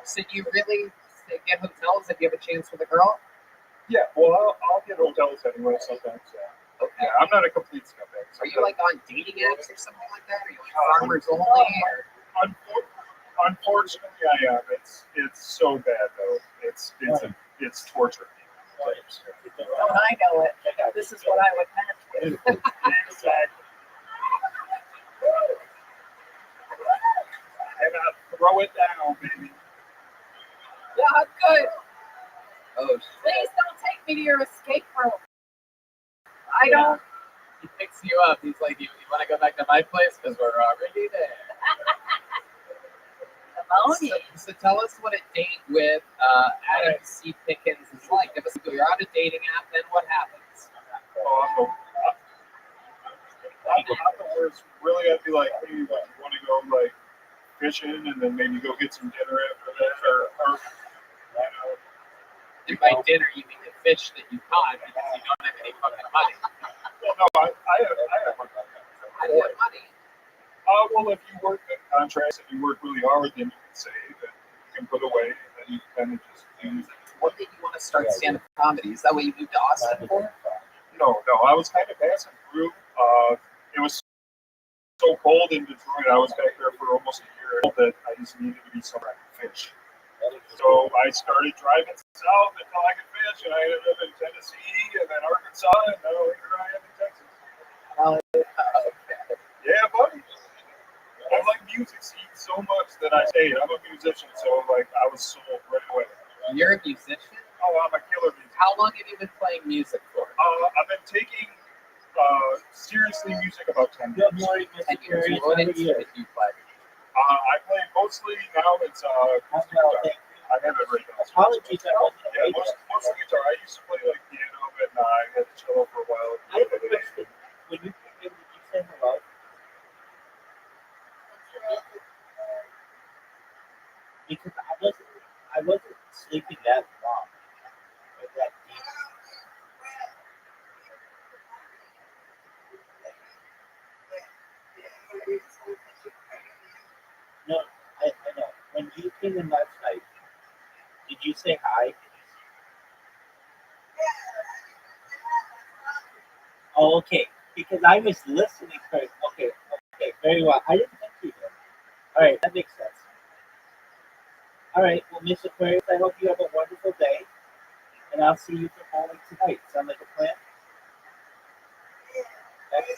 So you really get hotels if you have a chance with a girl? Yeah, well, I'll get hotels anyway sometimes. Yeah. Okay. Yeah, I'm not a complete scumbag. Are you like on dating apps or something like that? Are you like farmers only? Or? Unfortunately, I am. It's so bad though. It's torture. Don't I know it? This is what I would match with. And throw it down, baby. Yeah, good. Oh, shit. Please don't take me to your escape room. I don't. He picks you up. He's like, you want to go back to my place? Because we're already there. So tell us what a date with Adam C. Pickens is like. Give us a go. You're on a dating app, then what happens? I'm the worst. Really, I'd be like, hey, you want to go like fishing and then maybe go get some dinner after that, or And by dinner, you mean the fish that you caught because you don't have any fucking money. Well, no, I have money. How do you have money? Well, if you work at contracts and you work really hard, then you can save and you can put away, and then you kind of just use it. What made you want to start stand-up comedy? Is that what you moved to Austin for? No, I was kind of passing through. It was so cold in Detroit. I was back there for almost a year that I just needed to be somewhere I could fish. So I started driving south until I could fish, and I ended up in Tennessee and then Arkansas, and now here I am in Texas. Okay. Yeah, buddy. I like music scene so much that I stayed. I'm a musician, so like I was sold right away. You're a musician? Oh, I'm a killer musician. How long have you been playing music for? I've been taking seriously music about 10 years. 10 years. What instrument do you play? I play mostly now. It's acoustic guitar. I have it right now. Apologies, I wasn't Yeah, mostly guitar. I used to play like piano, and I had the cello for a while. I have a question. When you came in, did you say hello? Because I wasn't sleeping that long. Or that deep. No, I know. When you came in last night, did you say hi? Oh, okay. Because I was listening first. Okay, very well. I didn't think you did. All right, that makes sense. All right, well, Miss Aquarius, I hope you have a wonderful day, and I'll see you performing tonight. Sound like a plan? Okay.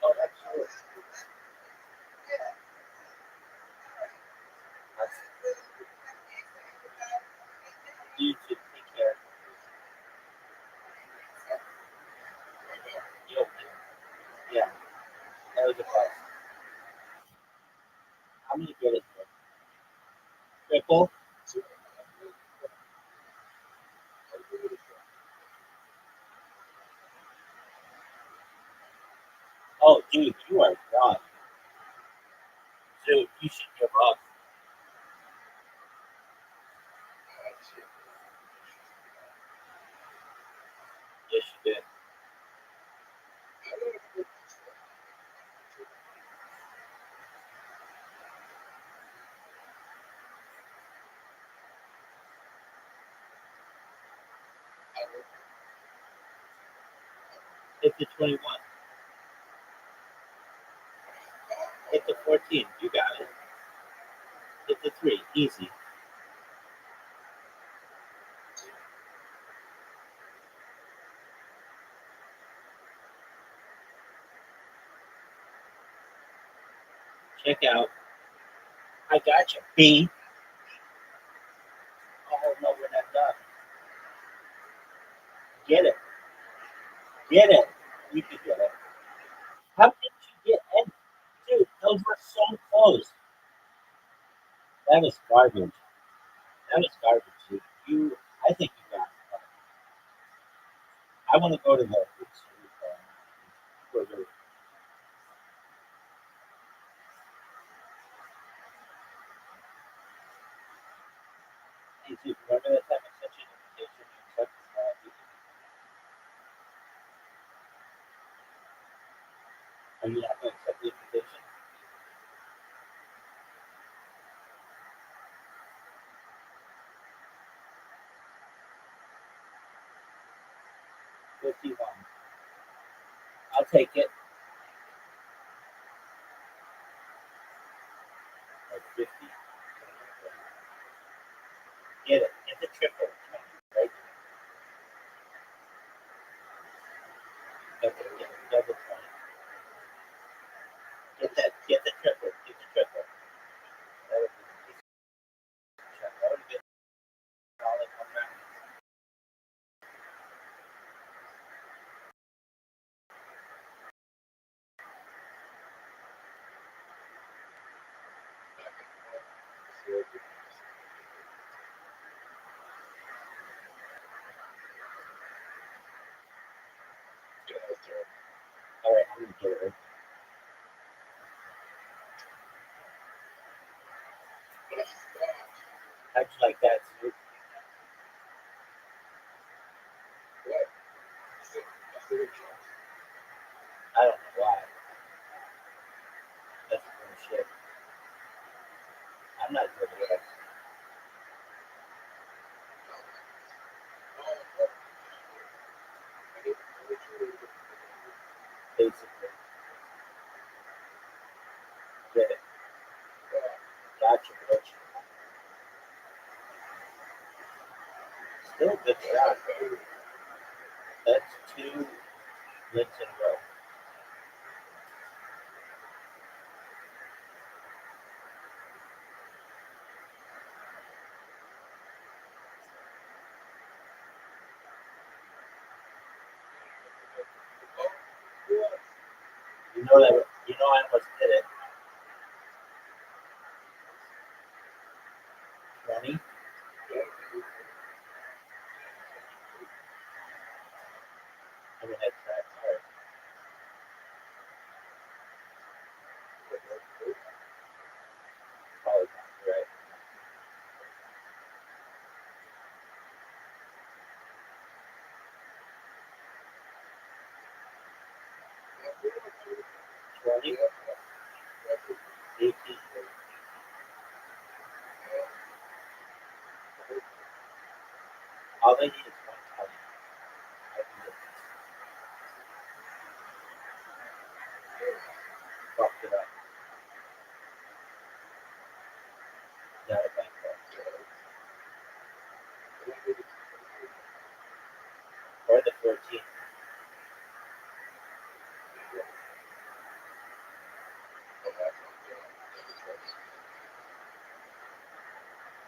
Oh, absolutely. You too. Take care. I'm gonna get it. Triple. Oh, dude, you are done. Dude, you should give up. Yes, you did. Hit the 21. Hit the 14. You got it. Hit the 3. Easy. Check out. I got you. B. Oh, no, we're not done. Get it. Get it. You can get it. How did you get any? Dude, those were so close. That was garbage. That was garbage, dude. I think you got it. I want to go to the where the- Hey, dude, remember that time I sent you an invitation you accepted? Are you not going to accept the invitation? $51. I'll take it. Like 50. Get it. Get the triple. Right? Double 20. Get the triple. Get the triple. That would be easy. That would have been all in one round. All right, I'm going to get it. How'd you like that, Snoop? I don't know why. That's bullshit. I'm not good at that. Basically. Get it. Gotcha, bitch. Still good job. That's 2 wins in a row. You know I almost did it. 20. I mean, that's hard. Probably not, right? $20. 18. All they need is 120. I can get this. Fucked it up. Got it back there. Or the 14.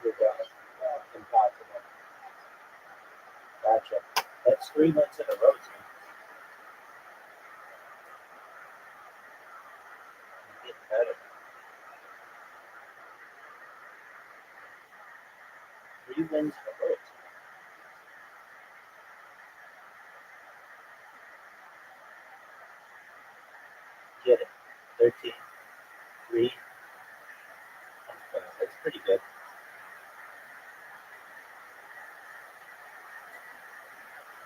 You're done. Impossible. Gotcha. That's 3 wins in a row, man. Getting better. 2 wins in a row. Get it. 13, 3. That's pretty good.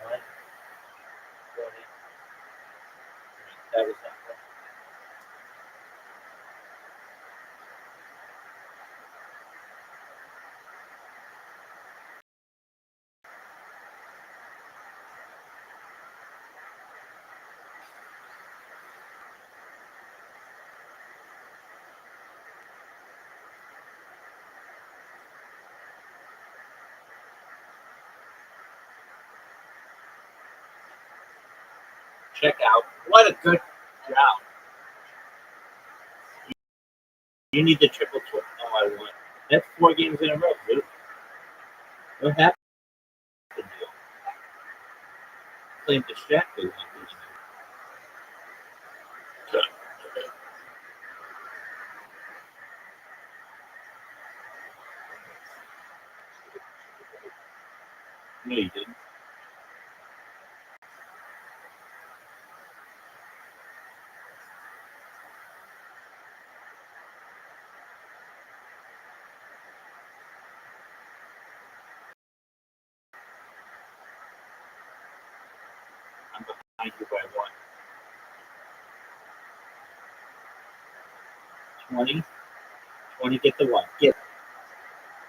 One, 20. That was not one. Check out. What a good job. You need the triple. Oh, I won. That's 4 games in a row, dude. What happened to you? Playing distracted. No, you didn't. I'm behind you by 1. 20. 20, get the 1. Get it.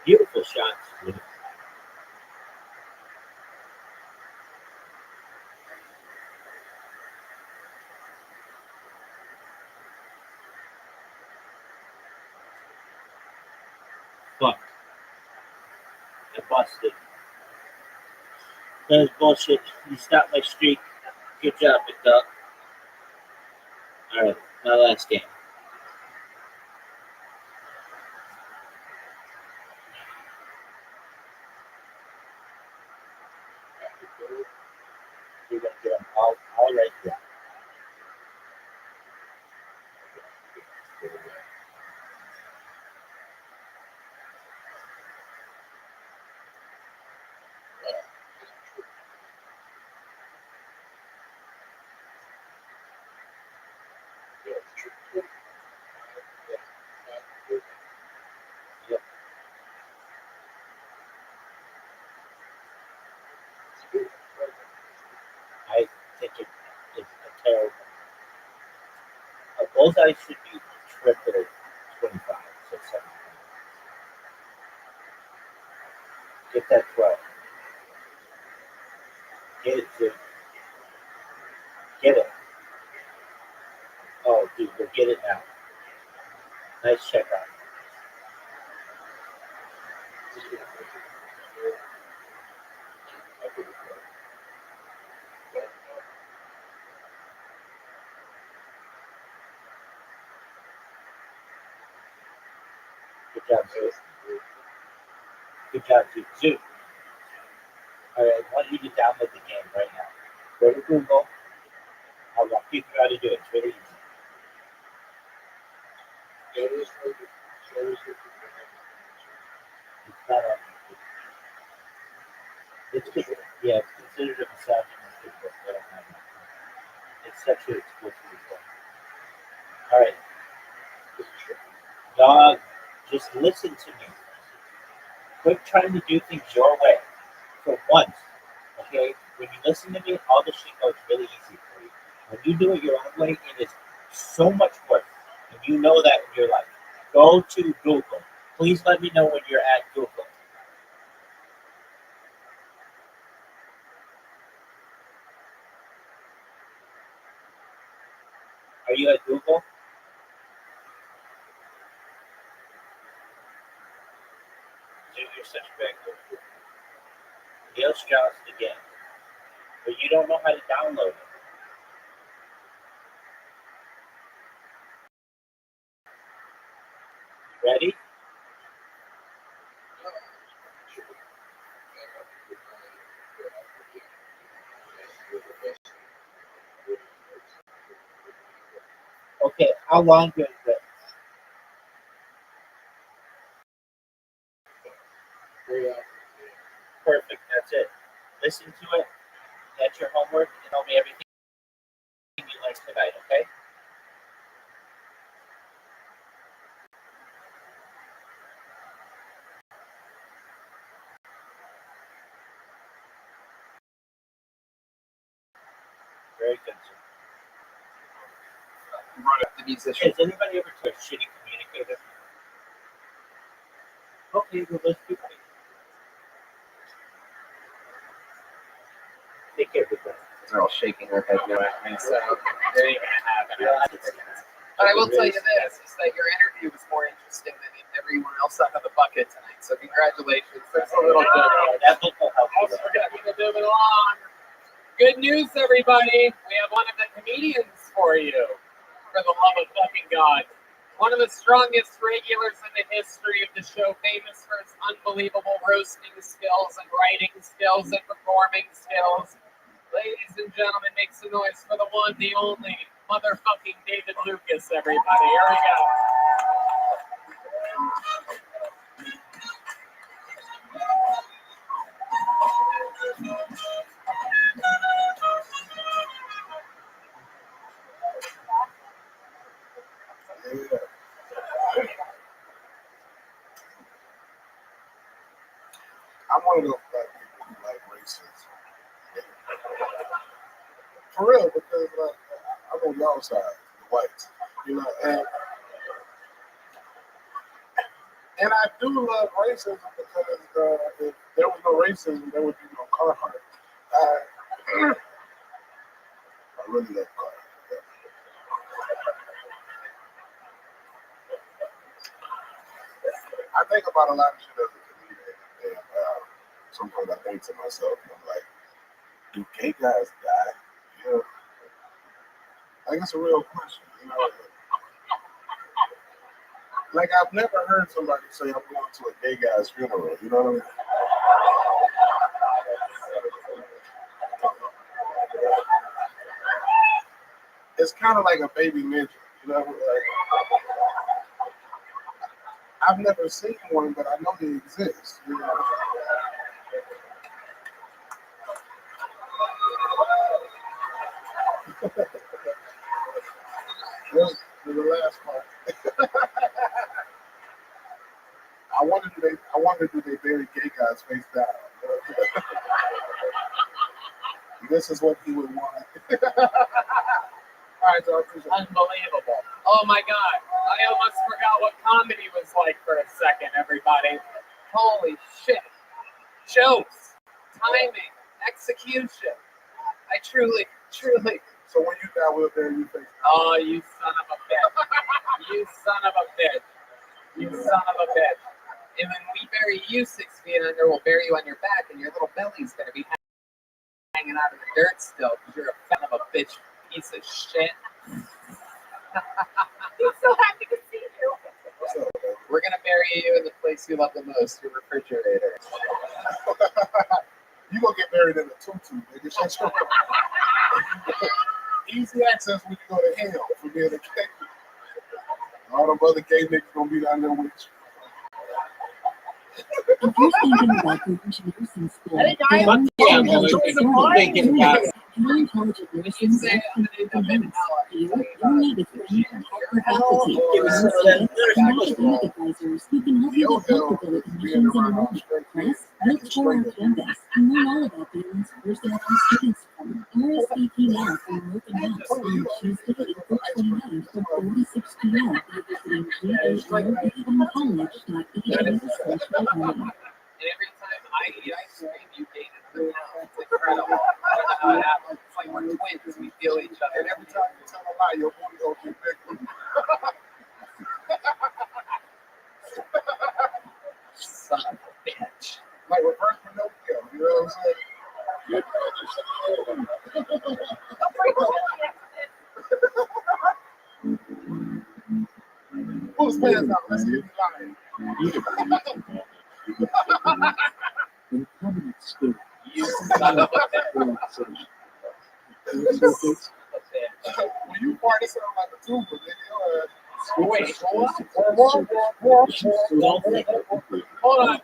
Beautiful shots, dude. Fuck. I busted. That was bullshit. You stopped my streak. Good job, McDuck. Alright, my last game. You're going to get them all right here. Yep. I think it's a terrible. A bullseye should be triple 25, so 7. Get that 12. Get it, dude. Get it. Oh, dude, we'll get it now. Nice check out. Good job, dude. Good job, dude. Dude. Alright, I want you to download the game right now. Go to Google. I'll walk you through how to do it. It's really easy. It's not on. It's good. Yeah, it's considered a misogynist book. I don't have that. It's sexually explicit. Alright. Dog, just listen to me. Quit trying to do things your way. For once. Okay? When you listen to me, all this shit goes really easy for you. When you do it your own way, it is so much work. And you know that in your life. Go to Google. Please let me know when you're at Google. Are you at Google? Dude, you're such a bad Google. Neil Strauss again. But you don't know how to download it. Ready? Okay, how long is it? Perfect. That's it. Listen to it. That's your homework. Tell me everything you like tonight, okay? Very good, sir. The musician. Has anybody ever took a shitty communicator? Okay, well, let's do it. Take care of the They're all shaking their head no at me, so it ain't gonna happen. But I will tell you this, is that your interview was more interesting than everyone else out of the bucket tonight. So congratulations. That's a little bit. That book will help you. We're gonna keep it moving along. Good news, everybody. We have one of the comedians for you. For the love of fucking God. One of the strongest regulars in the history of the show, famous for his unbelievable roasting skills and writing skills and performing skills. Ladies and gentlemen, make some noise for the one, the only, motherfucking David Lucas, everybody. Here we go. I'm one of those black people who like racism. For real, because I'm on y'all side, the whites. You know, and I do love racism because if there was no racism, there would be no Carhartt. I really love Carhartt. I think about a lot of shit as a comedian, and sometimes I think to myself, I'm like, do gay guys die? You know, I think it's a real question. You know, like I've never heard somebody say I'm going to a gay guy's funeral. You know what I mean? It's kind of like a baby midget. You know, like, I've never seen one, but I know they exist. You know? There's the last part. I wonder do they bury gay guys face down? This is what he would want. All right, so Unbelievable. Oh my God. I almost forgot what comedy was like for a second, everybody. Holy shit. Jokes, timing, execution. I truly. So when you die, we'll bury you face down. Oh, you son of a bitch. You son of a bitch. You son of a bitch. And when we bury you 6 feet under, we'll bury you on your back, and your little belly's going to be hanging out in the dirt still because you're a son of a bitch piece of shit. I'm so happy to see you. We're going to bury you in the place you love the most, your refrigerator. You gonna get buried in a tutu, nigga. Shut your mouth. Easy access when you go to hell for being a gay. All them other gay niggas gonna be down there with you. If you're thinking about going to nursing school, thinking about it. Community College of Nursing is open events. You need a friend or faculty, students, and academic advisors who can help you get comfortable with admissions and enrollment. Plus, look for our campus and learn all about Baylor's personalized student support. RSVP now for an open house on Tuesday, April 29th from 4 to 6 p.m. by visiting galcollege.edu/enrollment. And every time I eat ice cream, you gain another pound. It's incredible. I don't know how it happens. It's like we're twins. We feel each other. And every time you tell a lie, your booty gonna get bigger. Son of a bitch. Like reverse Pinocchio, you know what I'm saying? Pull his pants out. Let's see if he's lying. You son of a bitch. When you party, sound like a tuba, nigga. Wait, hold on.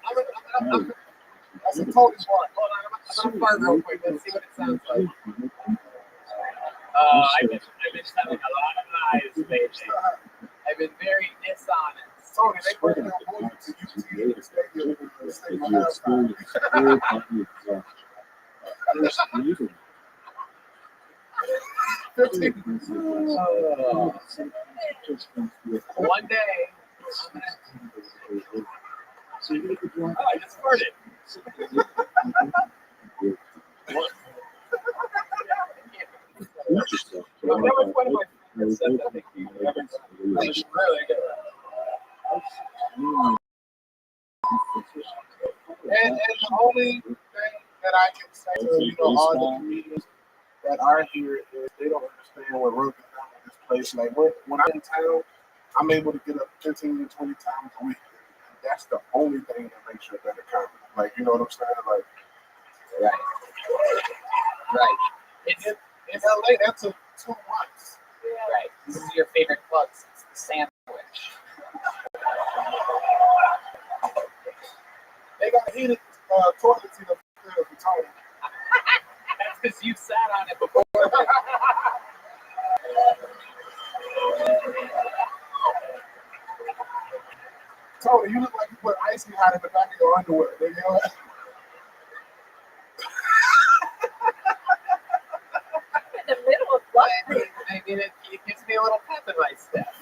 That's a total part. Hold on, I'm gonna fart real quick. Let's see what it sounds like. I've been telling a lot of lies lately. I've been very dishonest. Tony, they bring that woman to UT Stadium to stay my halftime. One day, I just farted. That was one of my favorites. That was really good. And the only thing that I can say to all the comedians that are here is they don't understand what work is done in this place. Like when I'm in town, I'm able to get up 15 to 20 times a week. And that's the only thing that makes you a better comic. Like, you know what I'm saying? Like, Right. In LA, that took 2 months. Right. This is your favorite club. It's the sandwich. They got heated toilet seat up there for Tony. That's because you sat on it before. Tony, you look like you put icy hot in the back of your underwear. You know? In the middle of what? I mean, it gives me a little pep in my step.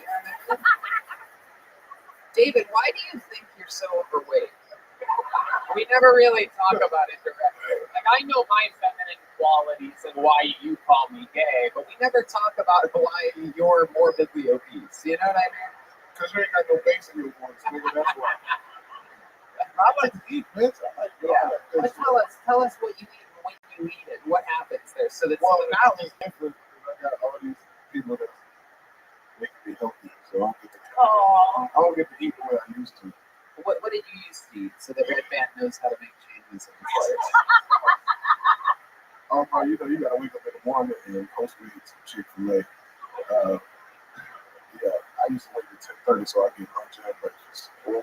David, why do you think you're so overweight? We never really talk about it directly. Like, I know my feminine qualities and why you call me gay, but we never talk about why you're morbidly obese. You know what I mean? Because you ain't got no bass in your voice, nigga. That's why. I like to eat, bitch. I like to eat. But tell us what you eat and when you eat it. What happens there? So that's well, now it's different because I got all these people that make me healthy, so I don't get to eat the way I used to. What did you used to eat so the red band knows how to make changes in his life? Oh, you know, you gotta wake up in the morning and post me some Chick-fil-A. Yeah, I used to wake at 10:30 so I get lunch and breakfast. Wow.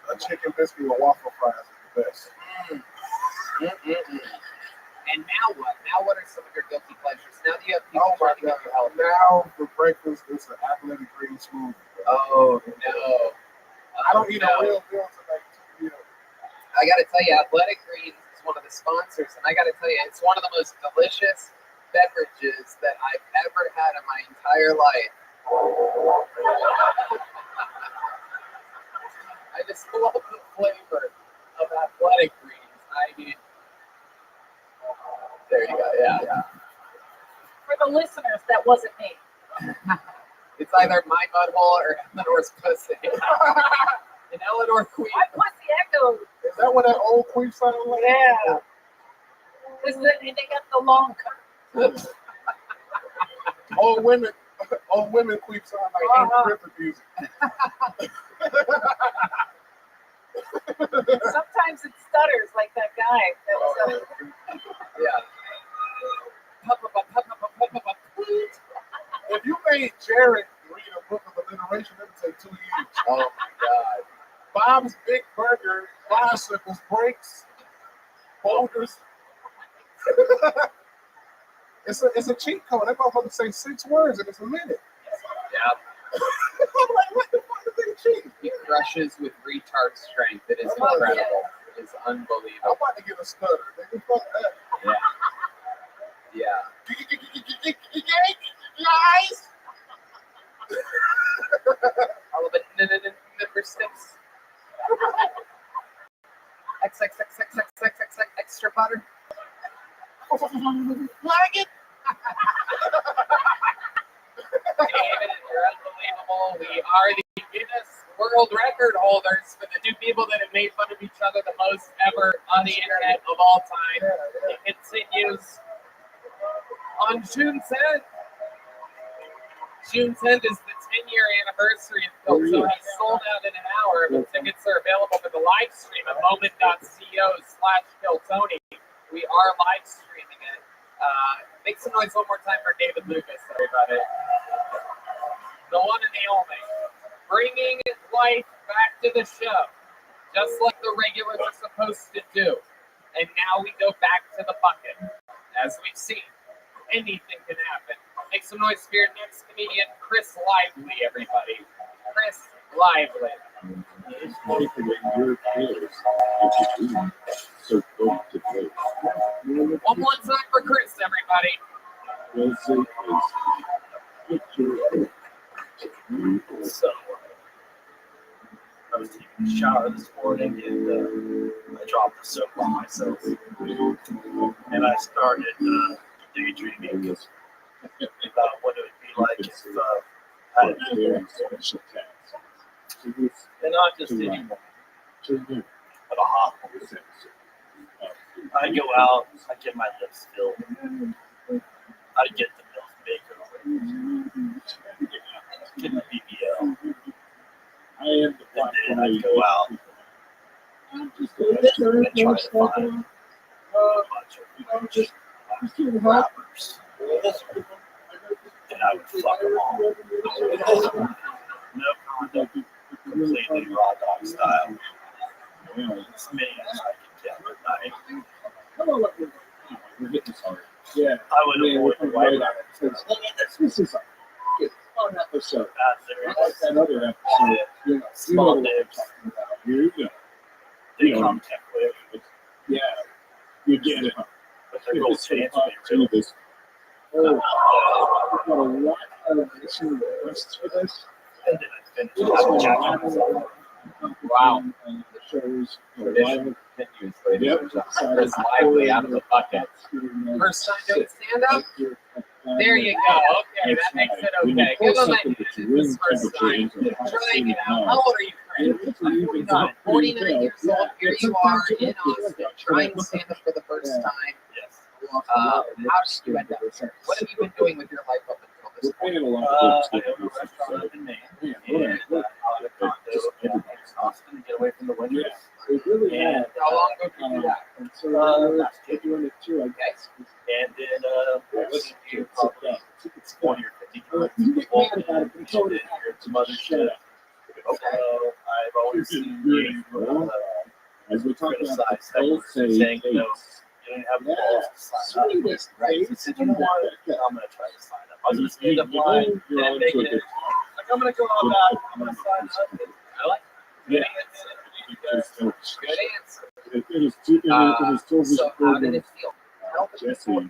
A chicken biscuit with waffle fries is the best. And now what? Now what are some of your guilty pleasures? Now that you have people trying to get your health. Now for breakfast, it's an athletic green smoothie. Oh no. I don't eat a real meal until like 2 years. I got to tell you, Athletic Greens is one of the sponsors, and I got to tell you, it's one of the most delicious beverages that I've ever had in my entire life. I just love the flavor of Athletic Greens. I mean, there you go. Yeah. For the listeners, that wasn't me. It's either my butthole or Eleanor's pussy. And Eleanor Queen. My pussy echoed. Is that what that old queen sounded like? Yeah. Because they got the long curtains. Old women queen sound like Andy Griffith music. Sometimes it stutters like that guy. Yeah. If you made Jared read a book of alliteration, it would take 2 years. Oh my God. Bob's Big Burger, bicycles, brakes, boulders. It's a cheat code. That motherfucker say 6 words and it's a minute. Yeah. I'm like, what the fuck is that cheat? He crushes with retard strength. It is incredible. It is I'm unbelievable. about to get a stutter. Nigga, fuck that. Yeah. Guys. All of it. Number 6. XXXXXXXX extra butter. Like it. David, you're unbelievable. We are the Guinness World Record holders for the 2 people that have made fun of each other the most ever on the internet of all time. It continues on June 10th. June 10th is the 10-year anniversary of Philtony. Sold out in an hour, but tickets are available for the live stream at moment.co/Philtony. We are live streaming it. Make some noise one more time for David Lucas, everybody. The one and the only. Bringing life back to the show. just like the regulars are supposed to do. And now we go back to the bucket. As we've seen, anything can happen. Make some noise for your next comedian, Chris Lively, everybody. Chris Lively. It's like the way your players, which is really so good to play. One more time for Chris, everybody. Well, so is picture. So, I was taking a shower this morning and I dropped the soap on myself. And I started daydreaming about what it would be like if I had and not just anyone, but a hot one. I go out, I get my lips filled, I get the milk makeover, get the BBL, and then I go out and try to find a bunch of rappers, and I would fuck them all. No condom, completely raw dog style. As many as I can get per night. Yeah, I would avoid the white this is a fun episode. Like that other episode. You know, small dicks. Here you go. They come quick. Yeah, you get it. But they're both fancy. Oh, I've got a lot of listener requests for this. And then I finish. Wow. The shows. Tradition continues, ladies and gentlemen. Chris Lively out of the bucket. First time doing stand-up? There you go. Okay, that makes it okay. Give him a first time. Trying it out. How old are you, Chris? I'm 49. 49 years old. Here you are in Austin, trying to stand up for the first time. Yes. How did you end up here? What have you been doing with your life up until this point? I own a restaurant up in Maine. And I bought a condo in Austin to get away from the winters. And how long ago did you do that? Last January. Okay. And then I listened to probably 20 or 50 times. And then heard some other shit. So I've always seen you criticize heckles, saying, you know, you didn't have the balls to sign up. Right? So I said, you know what? I'm going to try to sign up. I was going to stand up line and make it. Like, I'm going to go all out. I'm going to sign up. I like it. Good answer. So how did it feel? Tell the people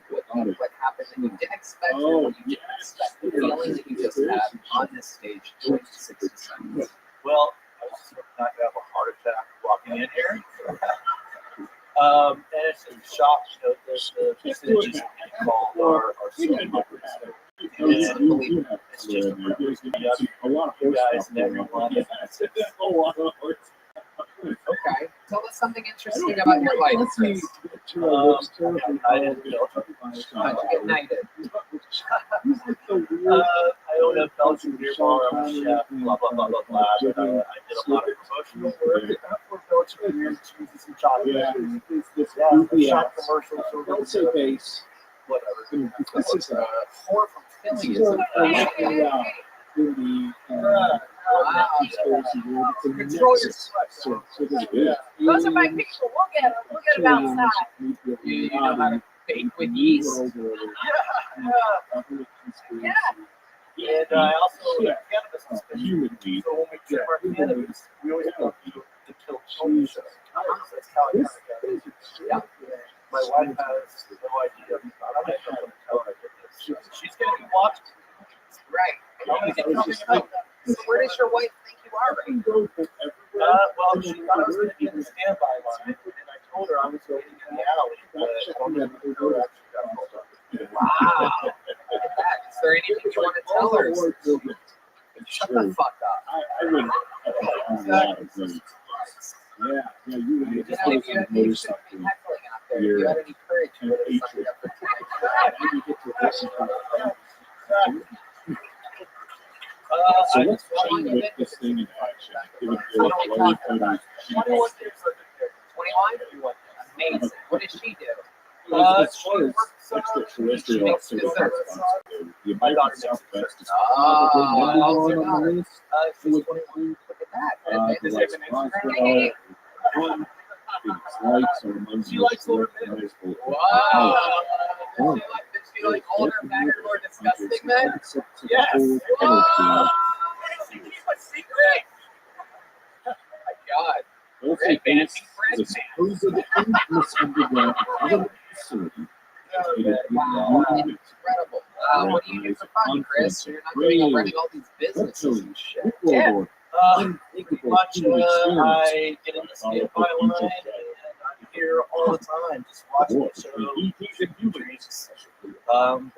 what happened that you didn't expect or what you didn't expect. The feeling that you just had on this stage during 60 seconds. Well, I was not going to have a heart attack walking in here. And it's just a shock, you know, the percentages that we call are so numbers. And it's just a lot of you guys and everyone. Okay. Tell us something interesting about your life, Chris. I didn't know. How'd you get knighted? I own a Belgian beer bar. I'm a chef. Blah blah blah blah blah. I did a lot of promotional work for Belgian beers, cheeses, and chocolate. Yeah, shop commercials. Also base. Whatever. This is a whore from Philly, isn't it? Wow. Control your sweat. Those are my people. We'll get them. We'll get them outside. You know how to bake with yeast. Yeah. And I also cannabis dispensary. So when we trip our cannabis, we always have to kill children. That's how I kind of got it. Yeah. My wife has no idea. I'm not going to tell her I did this. She's going to be watching. Right. So where does your wife think you are right now? Well, she thought I was going to be in the standby line, and I told her I was waiting in the alley, but her actually got hold of it. Wow. Look at that. Is there anything you want to tell her? Shut the fuck up. I wouldn't. Yeah, you would just if you shouldn't be heckling out there. If you had any courage, you would have signed up for tonight. So let's try and get this thing in action. Give it a really 21 years. 21? Amazing. What does she do? As far as extraterrestrial desserts, you might not Southwest is probably number one on the list. She's 21. Look at that. The last Roswell One, Phoenix Lights are among She likes older men. Wow. Did she like older, fatter, more disgusting men? Yes. Whoa. Keep a secret. Oh my God. Red band, red supposed infamous underground government facility. Wow, incredible. What do you do for fun, Chris? You're not doing running all these businesses and shit. Yeah. Pretty much, I get in the skate by line and I'm here all the time, just watching the show.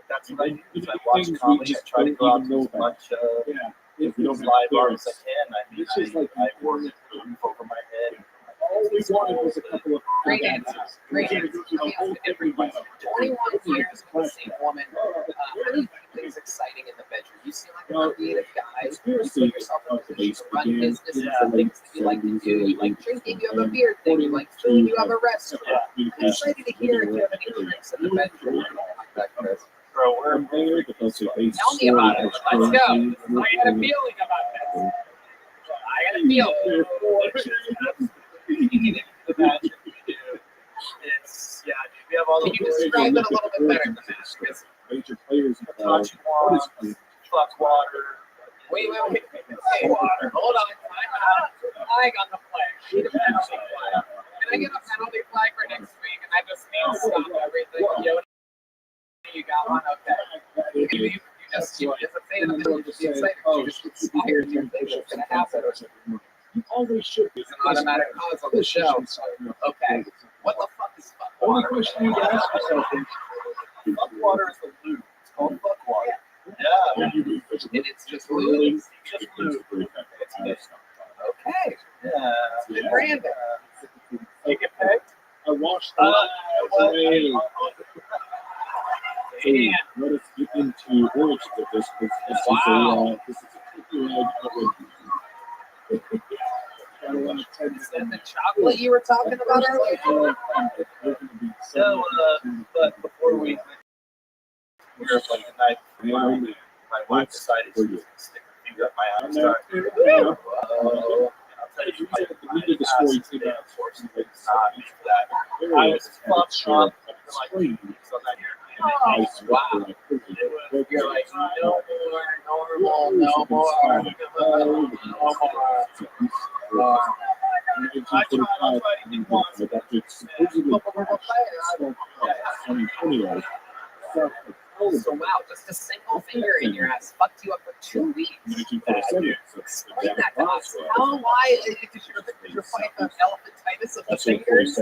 That's what I do. I watch comedy. I try to go out to as much live art as I can. I mean, I work over my head. All we wanted was a couple of great answers. Great answers. Let me ask every question. 21 years with the same woman. What do you think is exciting in the bedroom? You seem like a creative guy. You put yourself in a position to run businesses and things that you like to do. You like drinking, you have a beer thing. You like food, you have a restaurant. I'm excited to hear if you have any tricks in the bedroom. Bro, we're tell me about it. Let's go. I got a feeling about this. I got a feeling. It's dude, we have all the. Can you describe it a little bit better than that? Major players Hitachi water, fuck water. Wait. Hey, water. Hold on. Flag on the flag. Shoot a penalty flag. Can I get a penalty flag for next week? And I just need to stop everything. You got one? Okay. You just a fan of it. You just be excited. You just inspired. You think it's going to happen. You always should be. It's an automatic cause on the show. Okay. What the fuck is fuck water? Only question you ask yourself is, fuck water is the lube. It's called fuck water. Yeah. And it's just lube. It's just lube. Okay. Yeah. Brandon. You get pegged? I washed the away. Yeah. Let us get into origins of this. This is a cookie egg. Is that the chocolate you were talking about earlier? So, but before we were like the night before, my wife decided to stick her finger up my ass. I'll tell you, we did the story today. Unfortunately, it's not me for that. I was fucked up for like 3 weeks on that year. Oh, wow. You're like, no more, no more. So wow, just a single finger in your ass fucked you up for 2 weeks. Explain that to us. Why? Because you're fighting elephantitis of the fingers?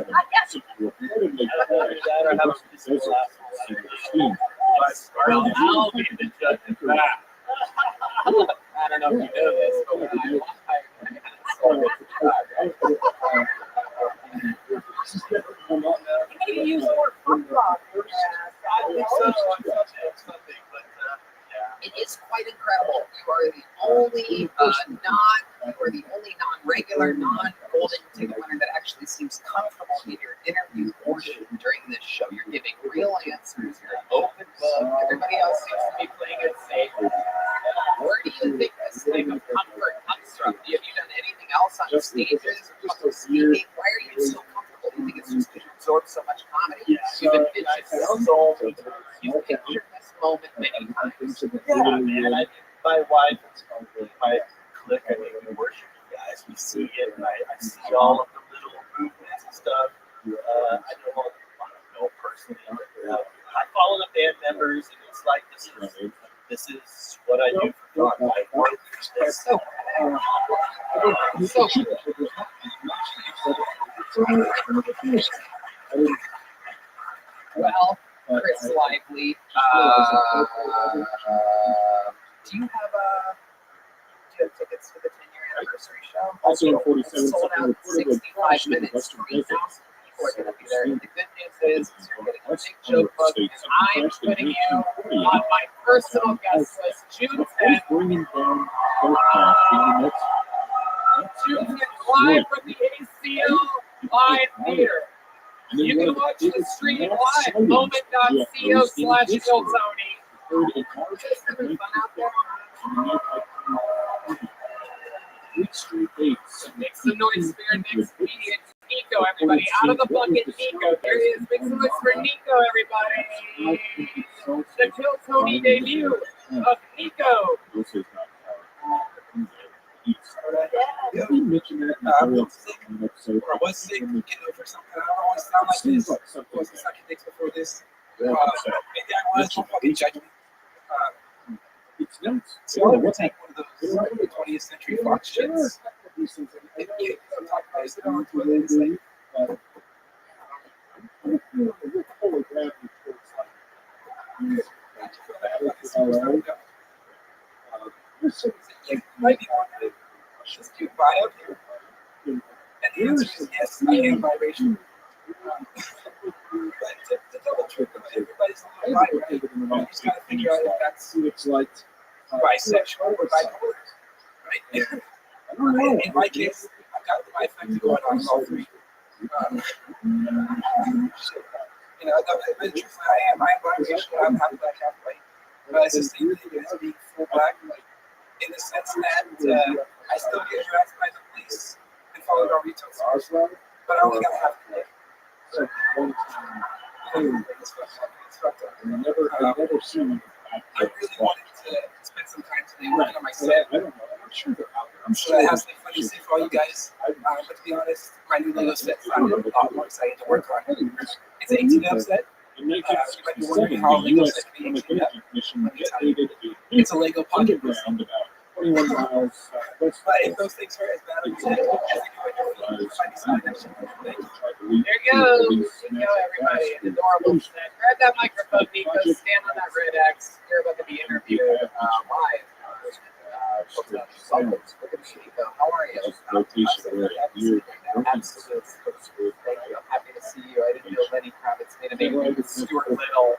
I'll be the judge of that. I don't know if you know this, but when you need to use more front rock. I think so. It is quite incredible. You are the only non-regular, non-golden ticket winner that actually seems comfortable in your interview portion during this show. You're giving real answers. You're an open book. Everybody else seems to be playing it safe. Where do you think this thing of comfort comes from? Have you done anything else on stages? Speaking? Why are you so comfortable? Do you think it's just because you absorb so much comedy? You've been you've pictured this moment many times. Yeah, man. My wife and my clique, I mean, we worship you guys. We see it, and I see all of the little movements and stuff. I don't know personally. I follow the band members, and it's like this is what I do for fun. I work this. Well, Chris Lively, do you have tickets for the 10-year anniversary show? Also in 47, sold out 65 minutes. 3,000 people are going to be there. And the good news is you're getting a big joke book, and I'm putting you on my personal guest list, June 10th. June 10th, live from the ACL Live Theater. You can watch the stream live, moment.co/Philtony. Just having fun out there. Make some noise for your next comedian. Nico, everybody. Out of the bucket, Nico. There he is. Make some noise for Nico, everybody. The Kill Tony debut of Nico. We mentioned that in the episode. I was sick, getting over something. I don't always sound like this. It was the second days before this. Maybe I was, don't fucking judge me. It's nuts. So I would take one of those 20th century Fox shits. And you talk about it, sit on the toilet and say, might be wondering, just do bi up here? And the answer is yes, I am biracial. But to tell the truth, everybody's a little bi, right? You just gotta figure out if that's bisexual or bipolar, right? In my case, I've got the bifecta going on all three. You know, but truthfully, I am biracial. I'm half black, half white. But it's the same thing as being full black, in the sense that I still get harassed by the police and followed on retail stores, but I only got half the day. It's fucked up. I really wanted to spend some time today working on my set. I'm sure I have something funny to say for all you guys. But to be honest, my new Lego set sounded a lot more exciting to work on. It's an 18 set. You might be wondering how a Lego set can be 18 up. Let me tell you, it's a Lego pocket pussy. But if those things hurt as bad as you did, There you go. Everybody. An adorable set. Grab that microphone, Nico. Stand on that red X. You're about to be interviewed live. Look at Nico. How are you? Absolutely. Thank you. I'm happy to see you. I didn't know Lenny Kravitz made a movie with Stuart Little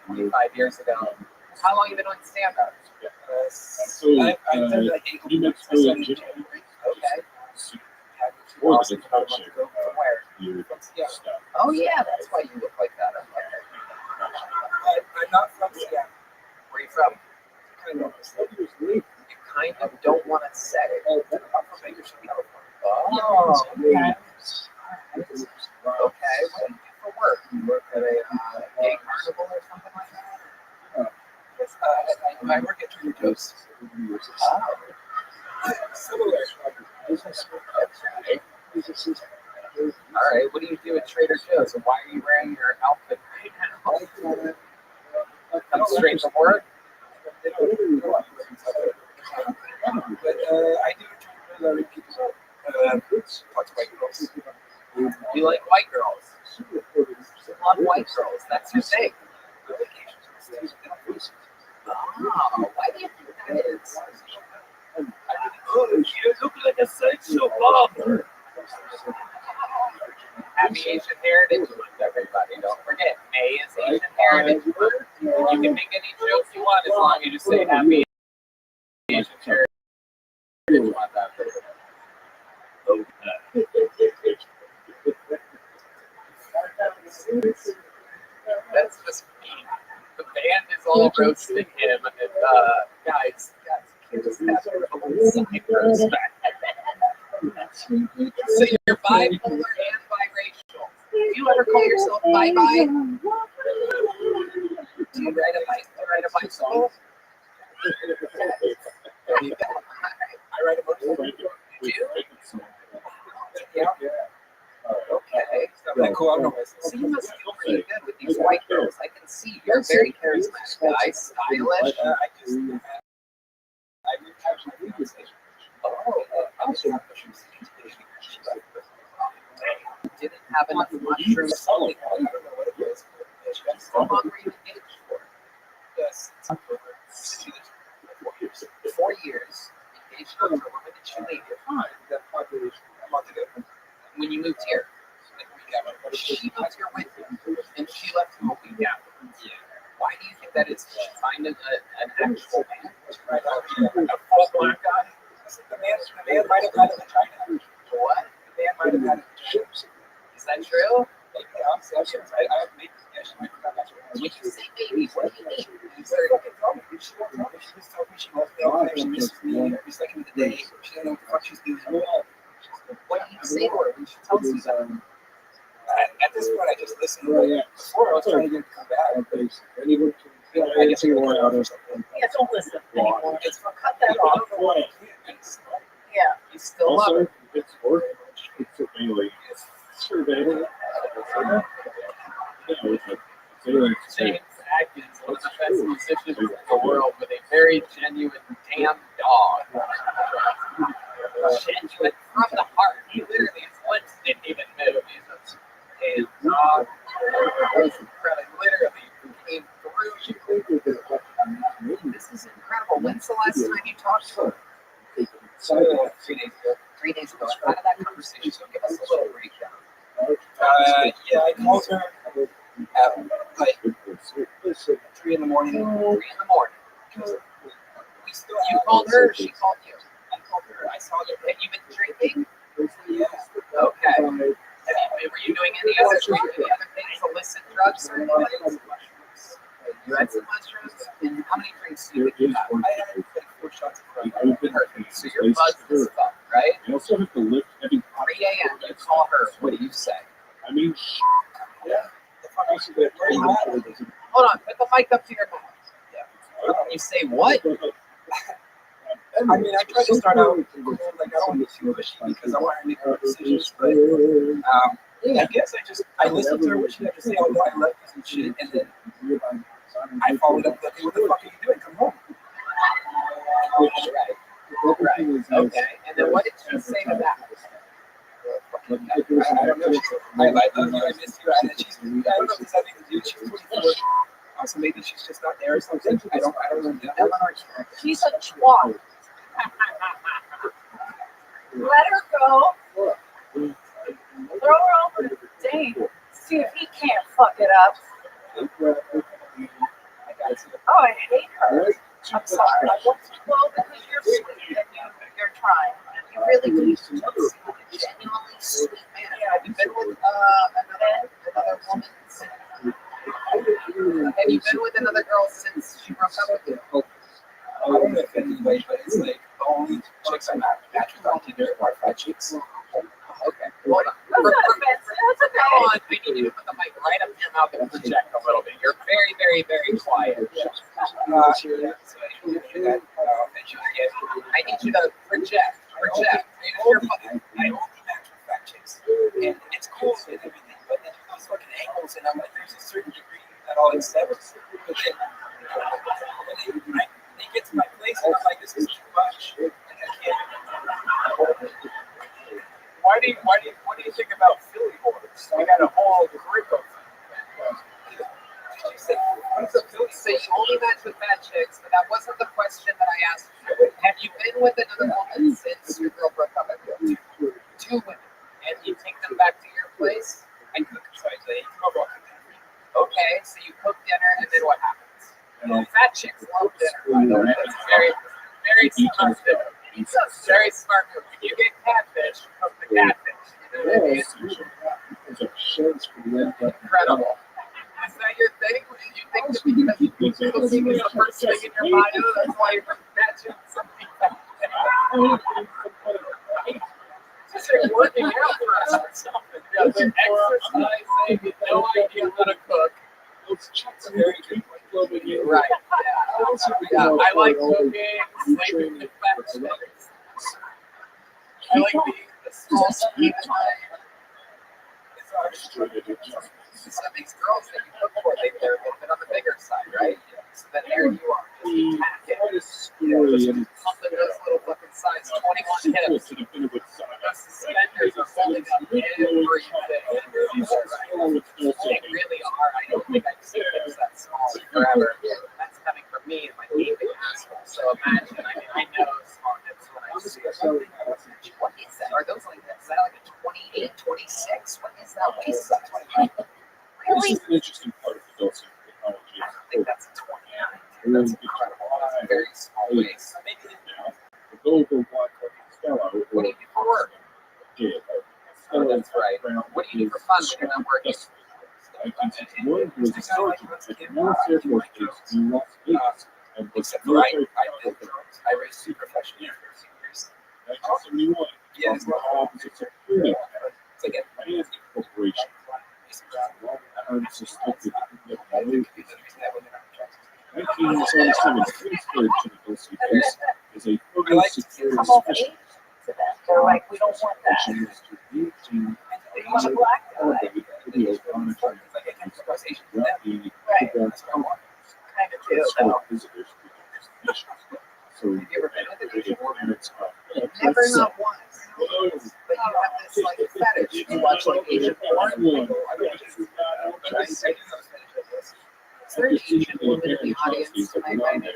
25 years ago. How long have you been doing stand-up? I've done like 8 weeks. I started in January. Okay. Awesome. From where? Oh, yeah, that's why you look like that. I'm not from Seattle. Where are you from? You kind of don't want to say it. I'm from Bakersfield, California. Oh, okay. Okay, what do you do for work? You work at a gay carnival or something like that? I work at Trader Joe's. Similar. All right, what do you do at Trader Joe's, and why are you wearing your outfit right now? Come straight from work? But I do try to read people. Talk to white girls. You like white girls? You love white girls. That's your thing. Oh, why do you think that is? Oh, you look like a sexual bomber. Happy Asian Heritage Month, everybody. Don't forget, May is Asian Heritage Month. You can make any jokes you want as long as you just say Happy Asian Heritage Month after it. That's just mean. The band is all roasting him, and guys, you just have to respect. So you're bipolar and biracial. Do you ever call yourself bye-bye? Do you ride a bicycle? There you go. I ride a motorcycle. You do? Yeah. Okay. Cool. So you must feel pretty good with these white girls. I can see you're a very charismatic guy, stylish. Didn't have enough mushrooms. How long were you engaged for? Yes. 4 years. Engaged for a woman. When did she leave? A month ago. When you moved here? She was here with you, and she left him a week after. Yeah. Why do you think that is? Did she find an actual man? A full black guy? The man might have had a vagina. What? The man might have had a vagina. Is that true? Maybe, honestly, she might have got that. When you say baby, what do you mean? She fucking told me. She won't tell me. She just told me she loves me. She misses me every second of the day. She doesn't know what the fuck she's doing. What do you say to her when she tells you something? At this point, I just listen. Before I was trying to get her to come back. I guess you're going out or something. Yeah, don't listen anymore. It's cut that off. Yeah, you still love her. It's work. It's mainly surveying. James Atkins, one of the best musicians in the world, with a very genuine damn dog. Genuine from the heart. He literally, his lips didn't even move. He's just a dog. Literally came through you. This is incredible. When's the last time you talked to her? 3 days ago. 3 days ago. How did that conversation go? Give us a little breakdown. Yeah, I called her at like 3 in the morning. 3 in the morning. You called her, she called you. I called her. I saw you. Have you been drinking? Yeah. Okay. Were you doing any other things, illicit drugs or anything? You had some mushrooms? And how many drinks do you think you had? I had like 4 shots of Rabbi. Perfect. So you're buzzed as fuck, right? You also have to lift heavy. 3 a.m. You call her. What do you say? I mean, yeah. Hold on. Put the mic up to your mouth. Yeah. You say what? I mean, I tried to start out like I don't want to be too pushy because I want her to make her decisions, but I guess I listened to her what she had to say on why I left and shit, and then I followed up with, what the fuck are you doing? Come home. Right. Okay. And then what did she say to that? I don't know. I love you. I miss you. And then I don't know if this has anything to do. She's 24. So maybe she's just not there or something. I don't know. She's a twat. Let her go. Throw her over to Dane. See if he can't fuck it up. Oh, I hate her. I'm sorry. Well, because you're sweet and you're trying. And you really do. Genuinely sweet man. Have you been with another woman since? Have you been with another girl since she broke up with you? I don't know if anyway, but it's like the only chicks I'm actually on Tinder are fat chicks. Okay. Hold on. Come on. I need you to put the mic right up to your mouth and project a little bit. You're very, very, very quiet. I need you to project. You're fucking. I only match with fat chicks, and it's cool and everything. But then those fucking angles, and I'm like, there's a certain degree that I'll accept. But then they get to my place, and I'm like, this is too much. Like, I can't. What do you think about Philly boys? We got a whole group of them. So you only match with fat chicks, but that wasn't the question that I asked you. Have you been with another woman since your girl broke up with you? 2 women. And you take them back to your place? I cook, so I say, okay, so you cook dinner, and then what happens? Fat chicks love dinner, by the way. It's very, very smart dinner. It's a very smart move. When you get catfish, cook the catfish. You know what I mean? Incredible. Is that your thing? You think that because cooking is the first thing in your bio, that's why you're matching something like that? Just like working out for us or something. Yeah, they're exercising, you have no idea how to cook. It's very good. Right. Yeah. I like cooking, sleeping with fat chicks. I like being the small sweet time. So these girls that you cook for, they're a little bit on the bigger side, right? So then there you are, just packing. Pumping those little fucking size 21 hips. Those suspenders are holding up everything. They really are. I don't think I've seen hips that small forever. That's coming from me and my gaping asshole. So imagine, I know small hips when I see it. What is that? Are those like that? Is that like a 28, 26? What is that waist size? This is an interesting part of the dosing technology. I think that's a 29. That's incredible. That's a very small waist. Maybe the global black Stella. What do you do for work? Oh, that's right. What do you do for fun when you're not working? One was a surgeon at the Military Force Base in Las Vegas. Except for I raised 2 professional years. 1971. Yeah, it's It's a security it's like a corporation. I'm suspected that by 1977, Pittsburgh Chemical Secrets is a further security specialist. They're like, we don't want that. Mission is to maintain elevated video monitoring throughout the Quebec Kind of do. escort visitors to the destination. So, the planets Never, not once. But you have this like fetish. You watch like Asian porn. There's an Asian woman in the audience tonight. I need to.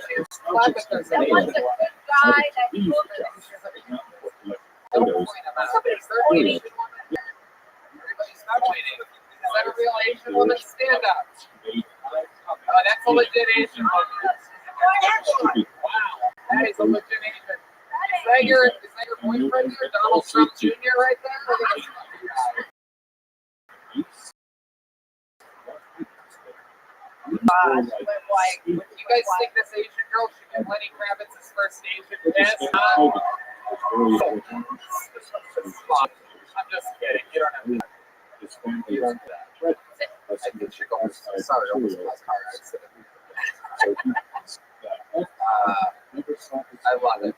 Clap if there's any. That was a good guy that told us. Somebody's 30 Asian woman. Everybody's not waiting. Is that a real Asian woman? Stand up. Oh, that's a legit Asian woman. Wow, that is a legit Asian. Is that your boyfriend there, Donald Trump Jr. right there? When you guys think this Asian girl should get Lenny Kravitz's first Asian kiss? I'm just kidding. You don't have to. You don't have that. I think she goes. Sorry, almost my car accident. I love it.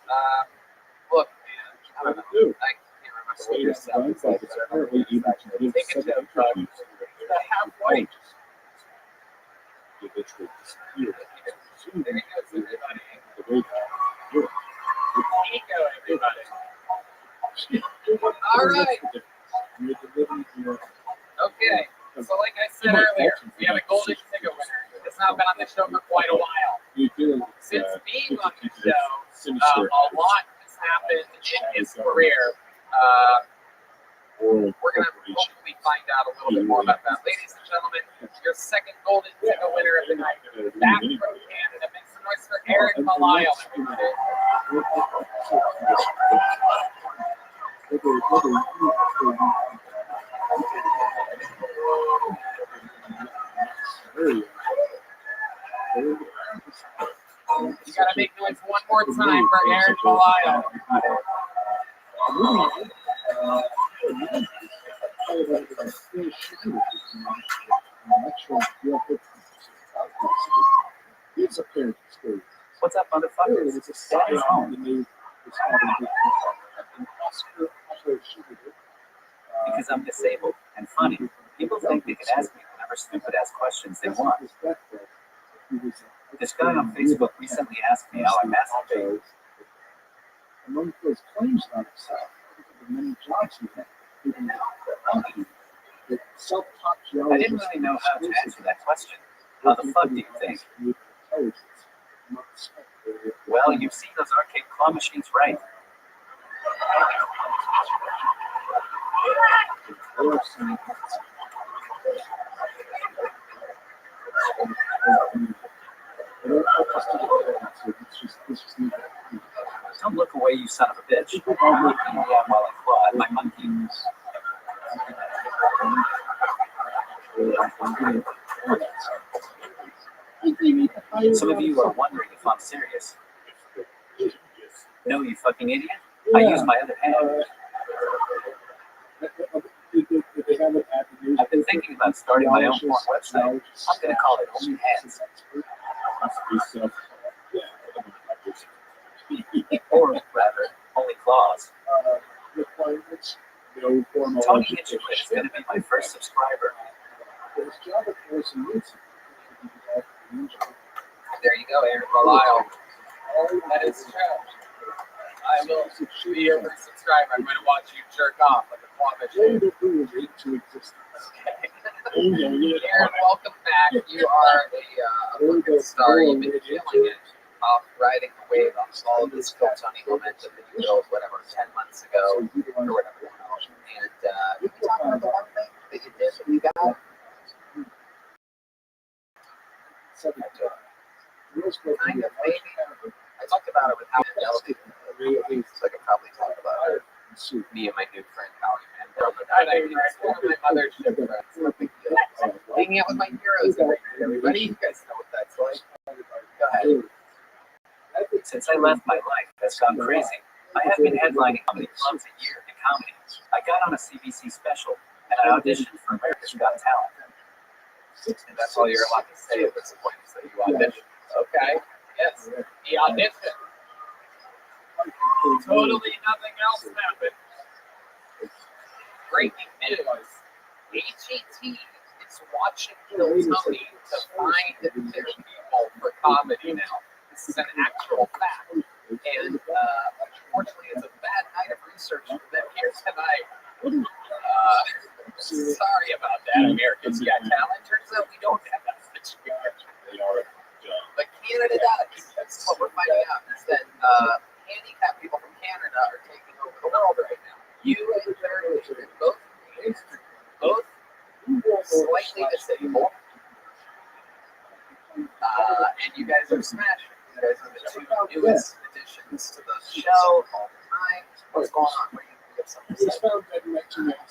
Look, man, I don't know. I can't remember what your sound is like, but I remember you actually take a tip from the halfway. There you go, everybody. Nico, everybody. All right. Okay. So, like I said earlier, we have a golden ticket winner. It's not been on the show for quite a while. Since being on the show, a lot has happened in his career. We're going to hopefully find out a little bit more about that. Ladies and gentlemen, your second golden ticket winner of the night, back from Canada. Make some noise for Eric Malayal, everybody. You got to make noise one more time for Eric Malayal. What's up, motherfuckers? Daddy's home. Because I'm disabled and funny. People think they can ask me whatever stupid ass questions they want. This guy on Facebook recently asked me how I masturbate. Among those claims about himself, the many jobs he had, I didn't really know how to answer that question. How the fuck do you think? Well, you've seen those arcade claw machines, right? Don't look away, you son of a bitch. Yeah, while I claw at my monkey. Some of you are wondering if I'm serious. No, you fucking idiot. I use my other hand. I've been thinking about starting my own porn website. I'm going to call it Only Hands. Or rather, Only Claws. Tony Hitchcock is going to be my first subscriber. There you go, Aaron Malayal. That is true. I will be your first subscriber. I'm going to watch you jerk off like a claw machine. Aaron, welcome back. You are a fucking star. You've been killing it off riding the wave off all of this Tony momentum that you built, whatever, 10 months ago, or whatever. And you can talk about the one thing that you did that you got. Kind of, maybe. I talked about it with Howie Mandel, so I could probably talk about it. Me and my new friend Howie Mandel. It's one of my mother's new friends. No big deal. Hanging out with my heroes every night, everybody. You guys know what that's like. Go ahead. Since I left, my life has gone crazy. I have been headlining comedy clubs a year and comedy. I got on a CBC special, and I auditioned for America's Got Talent. And that's all you're allowed to say at this point, is that you auditioned. Okay. Yes. He auditioned. Totally nothing else happened. Breaking news. HET is watching Kill Tony to find their people for comedy now. This is an actual fact. And unfortunately, it's a bad night of research for them here tonight. Sorry about that, America's Got Talent. Turns out we don't have that situation. But Canada does. That's what we're finding out, is that handicapped people from Canada are taking over the world right now. You and Barry, both slightly disabled, and you guys are smashing. You guys are the two newest additions to the show all the time. What's going on? What do you have something to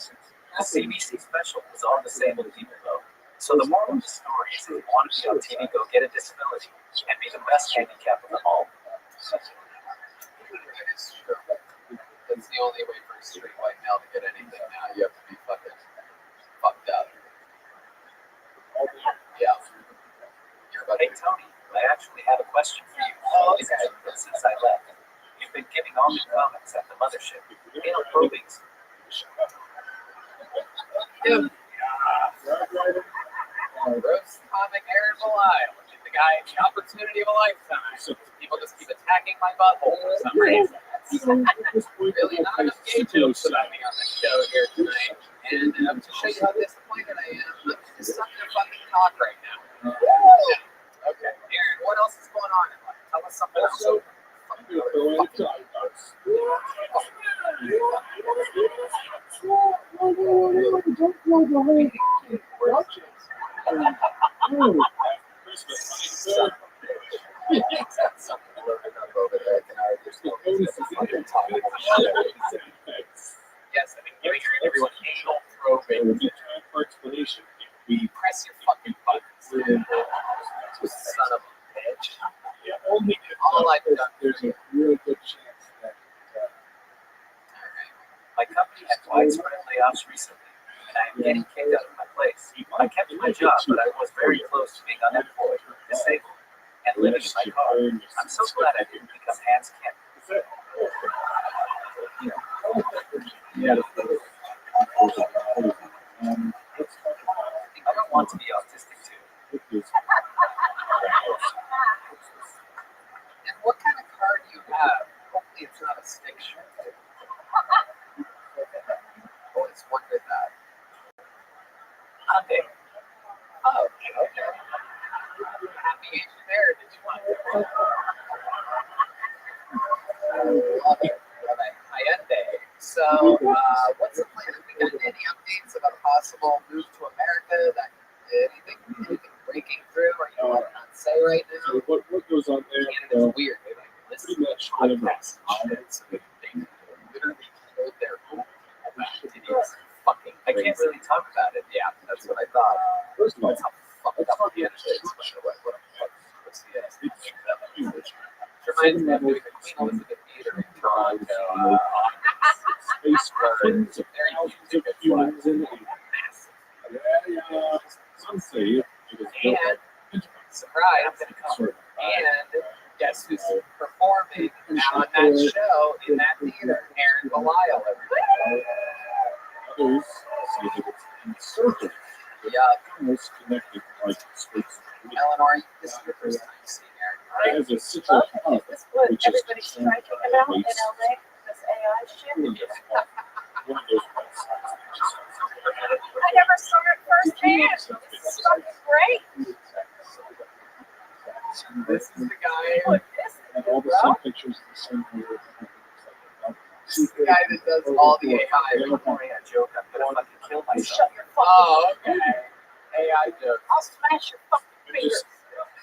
say? The CBC special is all disabled people, though. So the moral of the story is if you want to be on TV, go get a disability and be the best handicap of them all. That's the only way for a straight white male to get anything now. You have to be fucking fucked up. Yeah. Hey, Tony, I actually have a question for you. Since I left, you've been giving all the comments at the mothership. Anal probings. Dude. Roast comic Aaron Belial. Give the guy the opportunity of a lifetime. People just keep attacking my butthole for some reason. Really not enough gay jokes about me on this show here tonight. And to show you how disappointed I am, I'm just sucking a fucking cock right now. Yeah. Okay, Aaron, what else is going on in life? Tell us something else. Yes, I've been giving everyone anal probing. Explanation. We press your fucking buttons. Son of a bitch. All I've done. There's a real good chance that. My company had widespread layoffs recently, and I am getting kicked out of my place. I kept my job, but I was very close to being unemployed, disabled, and living in my car. I'm so glad I didn't because hands can't. Yeah. I don't want to be autistic too. And what kind of car do you have? Hopefully it's not a stick shift. Always wondered that. Hyundai. Oh, okay. Happy Asian heritage one. Love it. Hyundai. So, what's the plan? Have we got any updates about a possible move to America? Anything breaking through? Or you want to not say right now? So what goes on there? Canada's weird. They listen pretty much whatever. they literally killed their own fucking. I can't really talk about it. Yeah, that's what I thought. First of all, That's how fucked up the United States, by the way. What the fuck? What's the reminds me of doing the Queen Elizabeth Theater in Toronto. space for tens of thousands of humans in the some say it was built And surprise, and guess who's performing on that show in that theater? Aaron Belial. Others say that it's inserted. Yeah. Almost connected like space. Eleanor, this is your first time seeing Aaron. As a central hub, Is this what which is everybody's striking about in LA? This AI shit? one of those I never saw it firsthand. This is fucking great. This is the guy. and all the same pictures the same way. This is the guy that does all the AI. Don't worry, I joke. I'm gonna fucking kill myself. Shut your fucking Oh, okay. AI joke. I'll smash your fucking fingers.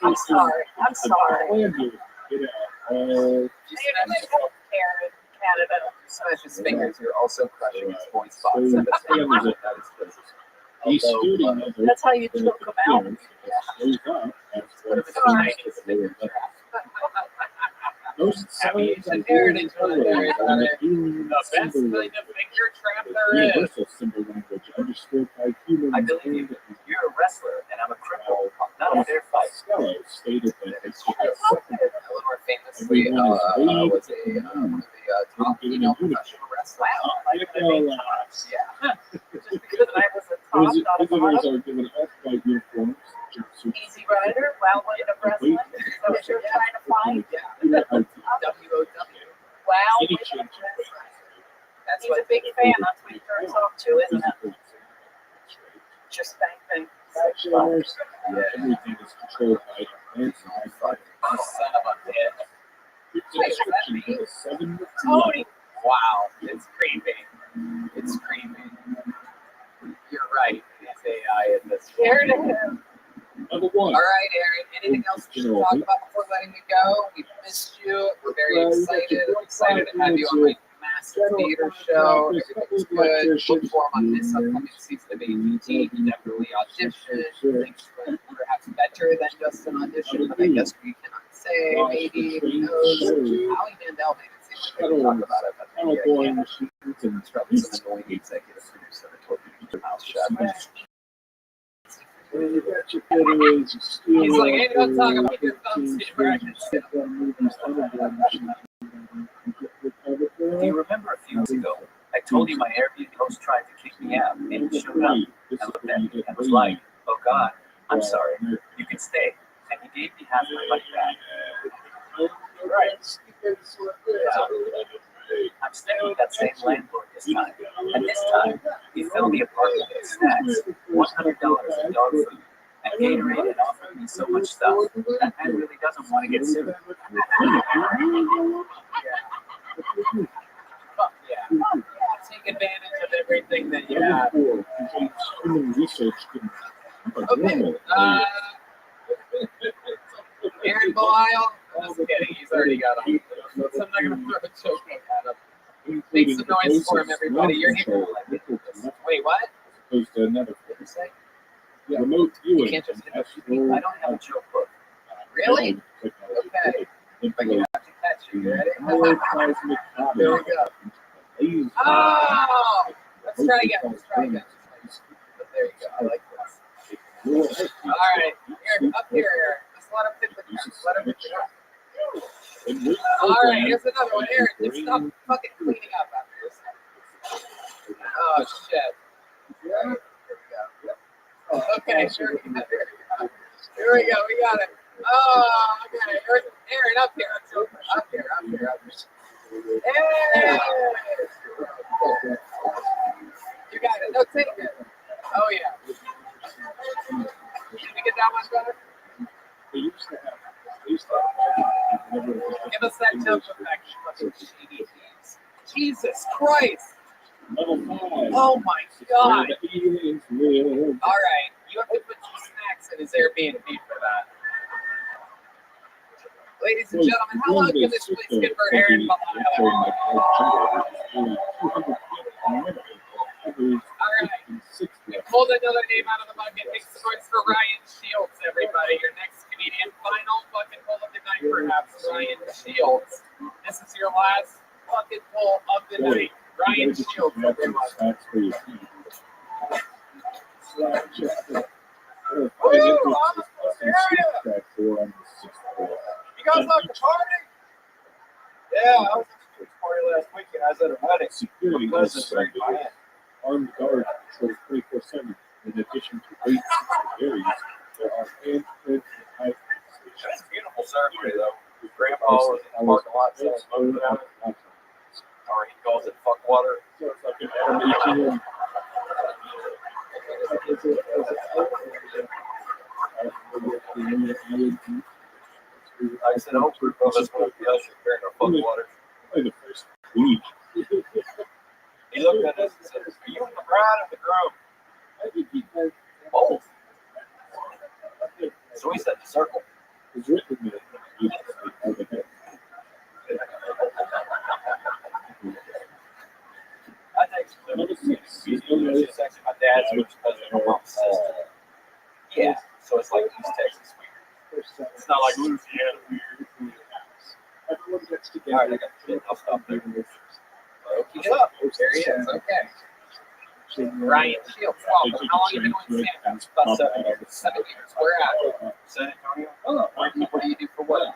I'm sorry. I'm sorry. Plan to get out. Maybe I don't care in Canada. Smash his fingers. You're also crushing his voice box. So That is the good. he's shooting at That's how you choke them out. Goes up. Would have been a Chinese finger trap. Those Happy signs Asian heritage one there. The best kind of finger greater trap there is. Universal symbol language understood by humans. I believe you. You're a wrestler, and I'm a cripple. Not a fair fight. Costello stated that it's Eleanor famously was one of the top female professional wrestlers. Yeah. Just because I was a top, not a visitors bottom. are given off-white uniforms, jumpsuits, Easy Rider, Wild Wind of Wrestling. Is that what you're trying to find? WOW. Wow. any change in weight. That's He's what a big fan. That's what he turns off to, isn't it? Just bang bang. Bachelors, everything is controlled by advanced son of a bitch. description is 7 Tony. Wow, it's creepy. It's creepy. You're right. It's AI in this. Scared of him. Number 1. All right, Aaron. Anything else we should talk about before letting you go? We've missed you. We're very excited. I'm excited to have you on my massive theater show. Everything's good. Look for him on this upcoming season of APT. You definitely audition. Things went perhaps better than just an audition, but I guess we cannot say. Maybe. Who knows? Howie Mandel made it seem like we could talk about it, but it's probably some annoying executive producer that told you to keep your mouth shut. He's like, hey, don't talk about your thumbs here. Do you remember a few weeks ago? I told you my Airbnb host tried to kick me out, and he showed up. I looked at me and was like, oh God, I'm sorry. You can stay. And he gave me half my money back. Right. I'm staying with that same landlord this time. And this time, he filled the apartment with snacks, $100 in dog food, and Gatorade, and offered me so much stuff. That man really doesn't want to get sued. Fuck yeah. Take advantage of everything that you have. Okay. Aaron Belial. Just kidding. He's already got him. So I'm not going to throw a choke at him. Make some noise for him, everybody. You're here. Wait, what? Opposed to another. What did you say? Remote You viewing. can't just hit the I don't have a joke book. Really? Okay. But you have to catch it. You ready? There we go. Oh! Let's try again. But there you go. I like this. All right. Aaron, up here, Aaron. Just let him hit the Let him hit the All right, here's another one. Aaron, just stop fucking cleaning up after yourself. Oh, shit. Here we go. Okay, here we go. Here we go. We got it. Oh, okay. Aaron, up here. Up here. Hey! You got it. No, take it. Oh, yeah. Did you get that much better? Give us that jump effect, you fucking shady thieves. Jesus Christ! Oh my God! All right, you have to put some snacks in his Airbnb for that. Ladies and gentlemen, how long can this please get for Aaron Belial? All right, we pulled another name out of the bucket. Make some noise for Ryan Shields, everybody. Your next comedian, final fucking pull of the night, perhaps. Ryan Shields. This is your last fucking pull of the night. Ryan Shields, everyone. Woo! You guys like the party? Yeah, I was at the party last weekend. I was at a wedding. Security was armed guards patrol 24/7. In addition to 8 areas, there are handprint and That's a beautiful ceremony, though. Grandpa was in the parking lot selling smoke out of it. Or he calls it fuck water. So it's like an ATM. I said, I hope group of us won't be usher carrying our fuck water. Like the first week. He looked at us and said, are you the bride or the groom? I think he had Both. So we said the circle. it's written that I think it's actually my dad's which cousin and my mom's sister. Yeah, so it's like East Texas weird. It's not like Louisiana weird. everyone gets All right, together. I got shit. I'll stop there. Okie doke. There he is. Okay. Ryan Shields. Welcome. How long have you been doing stand-up? About 7 years. 7 years. Where at? San Antonio. What do you do for work?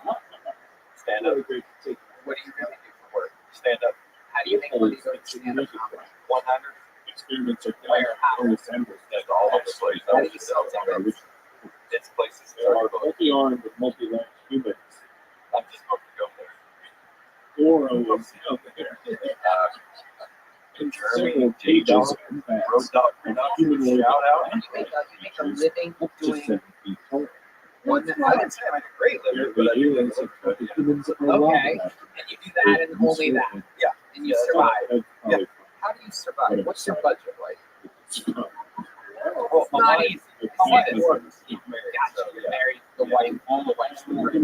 Stand up. What do you really do for work? Stand up. How do you make money doing stand up comedy? 100. Experiments are Where? How? That's All over the place. How do you sell tickets? It's places. There are multi-armed with multi-legged humans. I'm just going to go there. Or out there. In several cages and bags. Humanoid Shout out. You make a living doing one that I would say like a great living, but I do aliens of the humans are okay. And you do that and only that. Yeah. And you survive. Yeah. How do you survive? What's your budget like? Well, not easy. How much it works? Gotcha. You're married. The wife, all the wives were ready.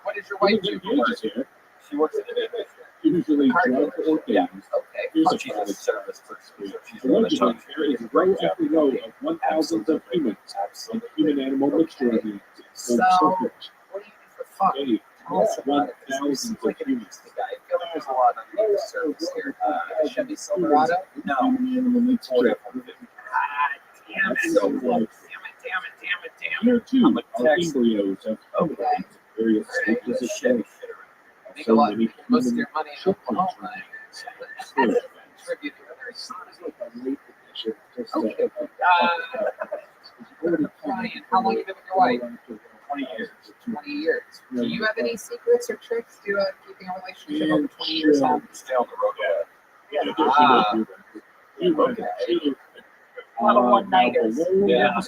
What does your wife do for work? She works at the usually drug or yeah. games. Okay. Oh, she's a service person. So she's Allegedly, there is row after row of 1,000s of humans. And the human-animal mixture of these. So, what do you do for fun? Hey, Tell us about it. 1,000s Like of an humans. interesting guy. I feel like there's a lot under the surface here. Chevy Silverado? No. Human-animal mixture. Damn it. So close. Damn it. Here too are embryos of Okay. various stages of Chevy growth. Make a lot. Most of your money in Oklahoma. Tribute to okay. Ryan, how long have you been with your wife? 20 years. 20 years. Do you have any secrets or tricks to keeping a relationship over 20 years long? Stay on the road. Okay. A lot of one-nighters. Yeah.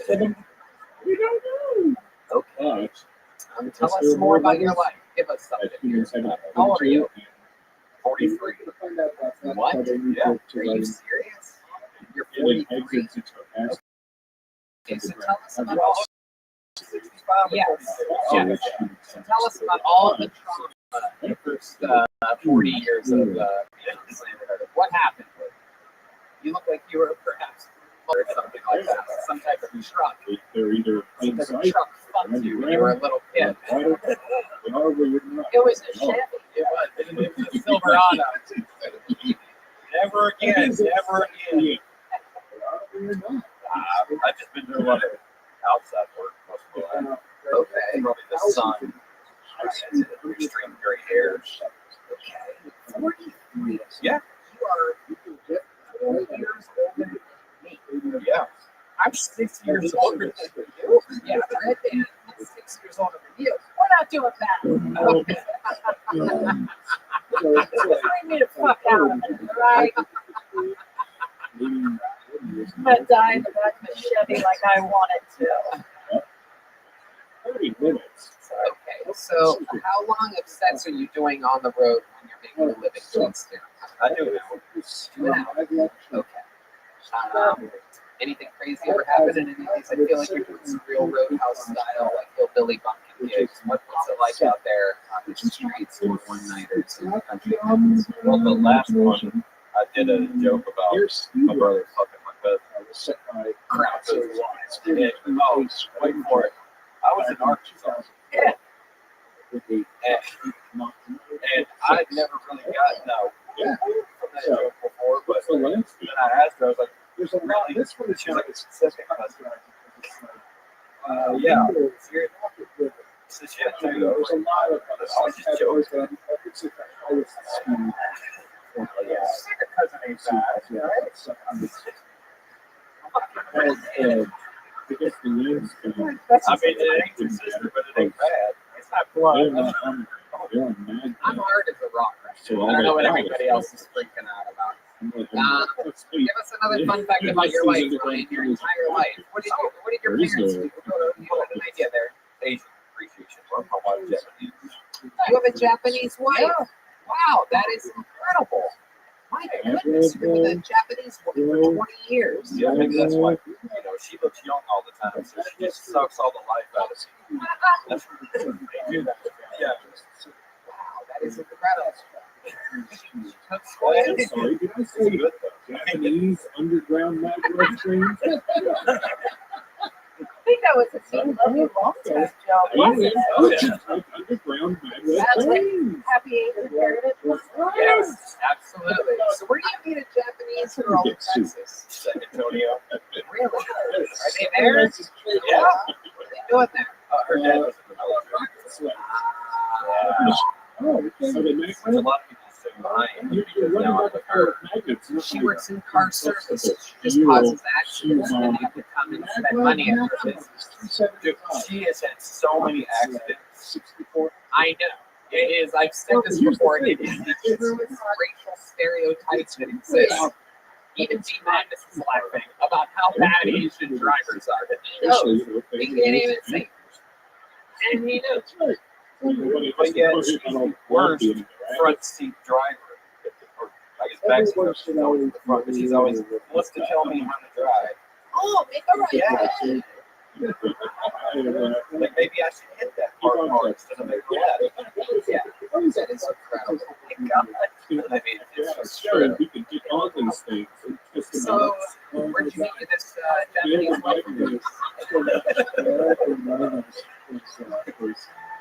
We don't know. Okay. Tell us more about your life. Give us something. How old are you? 43. What? Yeah. Are you serious? You're 43. Okay, so tell us about all. Yes. Yes. So tell us about all the trauma in the first 40 years of what happened. You look like you were perhaps or something like that. Some type of truck. They're either Some type of truck fucked you when you were a little kid. It was a Chevy. It was a Silverado. Never again. I've just been doing a lot of outside work most of the time. Okay. Probably the sun. Extreme gray hairs. Okay. 43. Yeah. You are 4 years older than me. Yeah. I'm 6 years older than you. Yeah, right then. I'm 6 years older than you. We're not doing that. Okay. Bring me the fuck out of it, right? I'm gonna die in the back of a Chevy like I wanted to. 30 minutes. Okay, so how long of sets are you doing on the road when you're making a living doing stand-up? I do it. Okay. Anything crazy ever happened in any of these? I feel like you're doing some real Roadhouse style, like hillbilly bumpkin gigs. What's it like out there on the streets doing one-nighters in the country? Well, the last one, I did a joke about my brother fucking my cousin. Crap. Oh, wait for it. I was in Arkansas. Yeah. And I'd never really gotten from that joke before, but then I asked her, I was like, there's a really, this one is like a specific customer. Yeah. So she had to go. There's a lot of I was just joking. Yeah. Cousin ain't bad, right? I mean, it ain't your sister, but it ain't bad. It's not blood. I'm hard as a rock. I don't know what everybody else is freaking out about. Give us another fun fact about your life, Ryan, your entire life. What did your parents do? You had an idea there. Asian appreciation. My wife Japanese. You have a Japanese wife? Yeah. Wow, that is incredible. My goodness, you've been with a Japanese woman for 20 years. Yeah, maybe that's why, she looks young all the time, so she just sucks all the life out of you. That's what they do that. Yeah. Wow, that is incredible. Sorry, did I say Japanese underground microwave trains? I think that was a Team Love You Long Time joke, wasn't it? the ground magnet That's like things. happy Asian heritage month. Yes, absolutely. So where do you meet a Japanese girl in Texas? San Antonio. Really? Are they there? Yeah. What are they doing there? Her dad was in the military. Oh, okay. There's a lot of people sitting behind. You're running out of her magnets. She works in car service. She just causes accidents, and they could come and spend money at her business. Dude, she has had so many accidents. 64. I know. It is. I've said this before. It is the truest racial stereotypes that exist. Even G Magnus is laughing about how bad Asian drivers are. He knows. He can't even see. And he knows. But yet, she's the worst front seat driver. Or, I guess back seat, she's always in the front, but she's always wants to tell me how to drive. Oh, make a right. Yeah. Like maybe I should hit that park car instead of make a left. Yeah. That is incredible. God. I mean, it's Sure, we can do all these things. So, where'd you meet this Japanese wife?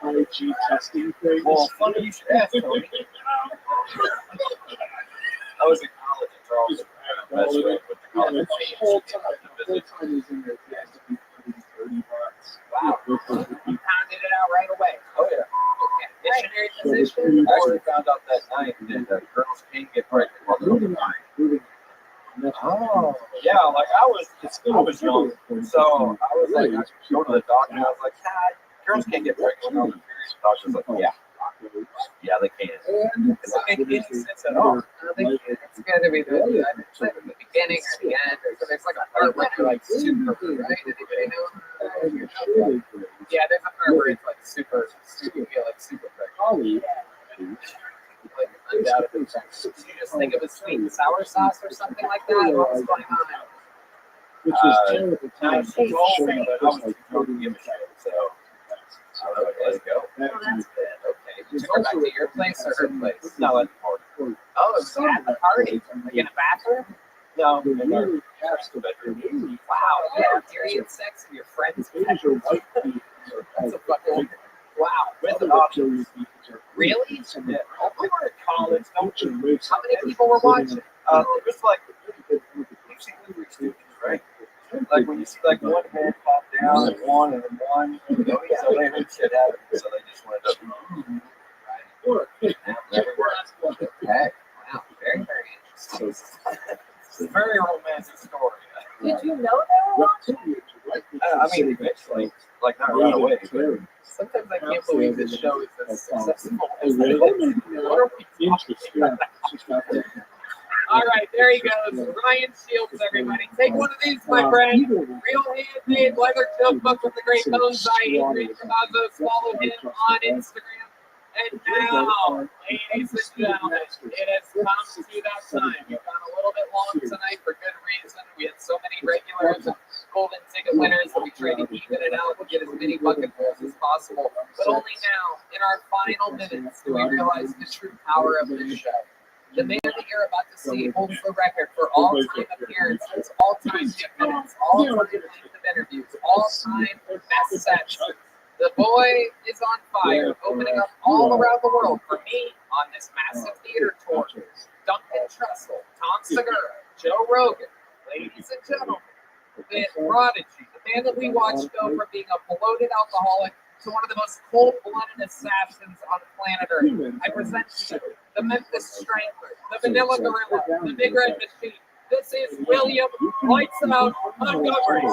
IG testing things. Well, funny you should ask, Tony. I was in college in Charleston. Best friend with the college Whole team. time he's in there, he has to be $30. Wow. You pounded it out right away. Oh, yeah. Okay. Missionary position? I actually found out that night that girls can't get pregnant while they're on the line. Oh, yeah, like I was young, so I was like, I go to the doctor, and I was like, God, girls can't get pregnant on the period. The doctor's like, yeah, they can. It doesn't make any sense at all. I think it's going to be the beginning or the end. So there's like a part where they're like super, right? Anybody know? Yeah, there's a part where it's like super, you feel like super pregnant. Like undoubtedly pregnant. So you just think of a sweet and sour sauce or something like that? What was going on there? Which was terrible No, time. she told me, but I was too drunk to give a shit, so I was like, let's go. Oh, that's good. Okay. Did you go back to your place or her place? No, at the party. Oh, it was at the party. Like in a bathroom? No, in our master bedroom. Wow, you had period sex in your friend's bedroom? That's a fucking, wow. With an option. Really? Yeah. Oh, we were in college, don't you? How many people were watching? It was like, you've seen Movie Studios, right? Like when you see like one head pop down and one and then one. So they heard shit happen, so they just wanted to. Okay. Wow, very, very interesting. It's a very romantic story. Did you know they were watching? I mean, eventually, like not right away. Sometimes I can't believe this show is as successful as Really? What are we talking about? All right, there he goes. Ryan Shields, everybody. Take one of these, my friend. Real handmade leather joke book with the great bonsai. Adrian Cavazos. Follow him on Instagram. And now, ladies and gentlemen, it has come to that time. We've gone a little bit long tonight for good reason. We had so many regulars and golden ticket winners that we tried to even it out and get as many bucket pulls as possible. But only now, in our final minutes, do we realize the true power of this show. The man that you're about to see holds the record for all-time appearances, all-time gift minutes, all-time length of interviews, all-time best sets. The boy is on fire, opening up all around the world for me on this massive theater tour. Duncan Trussell, Tom Segura, Joe Rogan, ladies and gentlemen, the prodigy, the man that we watched go from being a bloated alcoholic to one of the most cold-blooded assassins on planet Earth. I present to you the Memphis Strangler, the Vanilla Gorilla, the Big Red Machine. This is William Lights Out Montgomery.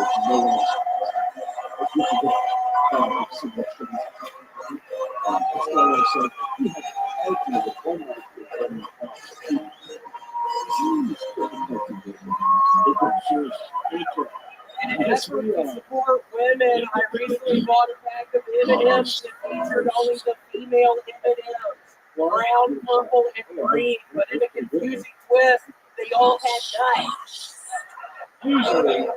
And in effort to support women, I recently bought a pack of M&Ms that featured only the female M&Ms, brown, purple, and green. But in a confusing twist, they all had nuts. Usually,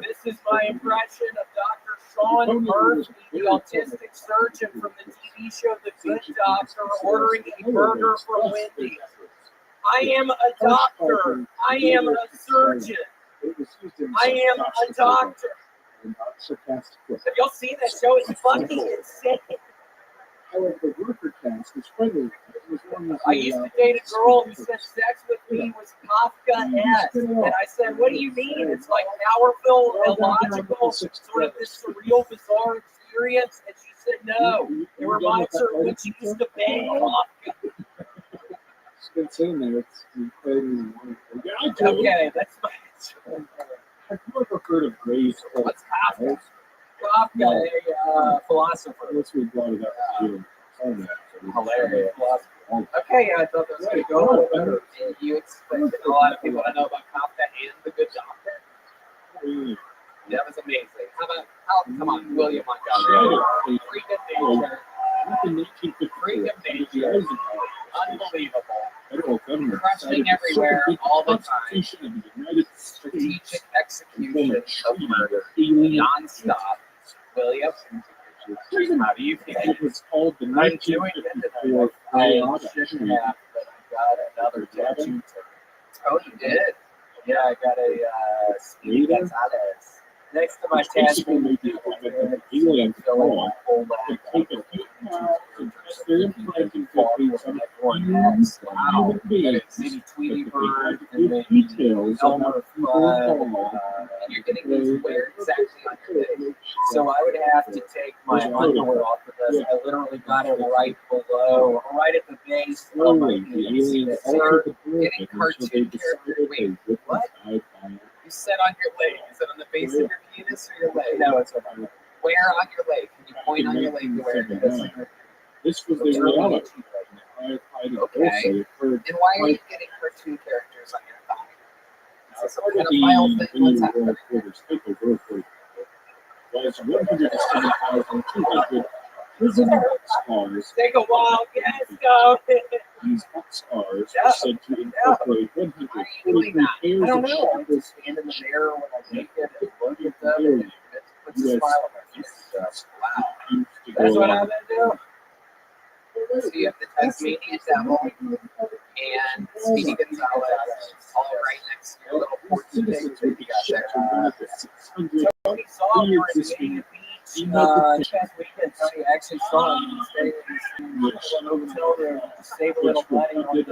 This is my impression of Dr. Sean Murphy, the autistic surgeon from the TV show The Good Doctor, ordering a burger from Wendy's. I am a doctor. I am a surgeon. It was used in I am a doctor. sarcastic way. Have y'all seen that show? It's fucking insane. However, the worker cast was friendly. It was one of I the, used to date a girl who said sex with me was Kafka-esque. And I said, what do you mean? It's like powerful, illogical, sort of this surreal, bizarre experience. And she said, no. It reminds her of when she used to bang Kafka. It's been sitting there. It's incredibly wonderful. Yeah, I do. Okay, that's my Have you ever heard of Gray's? What's Kafka? Kafka, a philosopher. Unless we brought it up to you. Hilarious philosopher. Okay, I thought that was going to go a little better. You expected a lot of people to know about Kafka and The Good Doctor? That was amazing. How about, come on, William Montgomery. Freak of nature. Unbelievable. Crushing everywhere, all the time. Strategic execution of murder. Non-stop. William, how do you feel? It was called the I'm doing it tonight. I shouldn't have, but I got another tattoo. Oh, you did? Yeah, I got a Speedy Gonzalez. Next to my tattoo, alien filling full Wow. Maybe Tweety Bird and maybe Elmer Fudd. And you're getting these where exactly on your leg. So I would have to take my underwear off because I literally got it right below, right at the base of my penis. So getting cartoon character. Wait, what? You said on your leg. Is it on the base of your penis or your leg? No, it's on my leg. Where on your leg? Can you point on your leg to where it is? This was the reality. Okay. And why are you getting cartoon characters on your thigh? Is this a pedophile thing? What's happening? Was 107,200 prison scars. Take a wild guess, go. These scars are said to incorporate 143 pairs I don't of know. I shackles. just stand in the mirror when I make it and look at them and it puts a smile on my face. Wow. That's what I've been doing. So you have the Tasmanian Devil and Speedy Gonzalez all right next to your little 14 things that you got there. Tony saw him for his meeting at the beach past weekend. Tony actually saw him staying in his hotel room to save a little money on the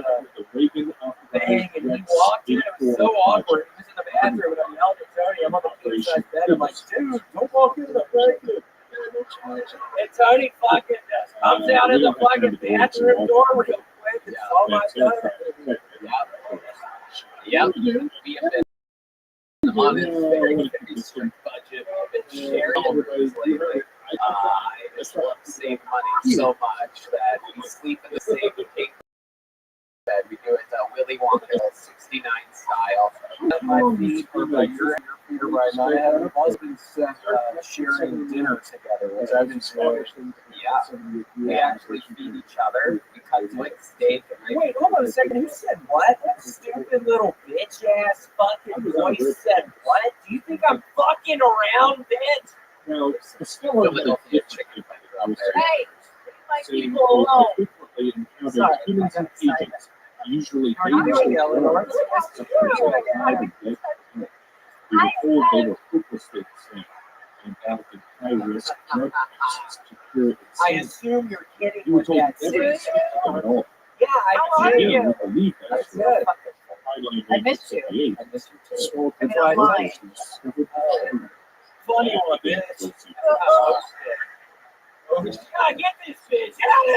thing, and he walked in. It was so awkward. He was in the bathroom, and I yelled at Tony. I'm on the king-size bed. I'm like, dude, don't walk in the bathroom. And Tony fucking comes out in the fucking bathroom door real quick and saw my son. Yep. We have been on this very strict budget. We've been sharing rooms lately. I just love to save money so much that we sleep in the same king bed. We do it Willy Wonka 69 style. My feet are by your feet are right now. I have also been sharing dinner together, which I've enjoyed. Yeah. We actually feed each other. We cut like steak. Wait, hold on a second. Who said what? That stupid little bitch ass fucking voice said what? Do you think I'm fucking around, bitch? Now, it's still a little chicken Hey, leave my people alone. Sorry, humans and agents. Usually, they were told they were hopelessly insane and acted high risk drug addicts to cure it. I assume you're kidding You were with told that. every symptom at all. Yeah, I Yeah, do. you believe that. That's good. I missed you. I missed you too. So, I'm not lying. Funny one, bitch. Oh, shit. God, get this bitch out of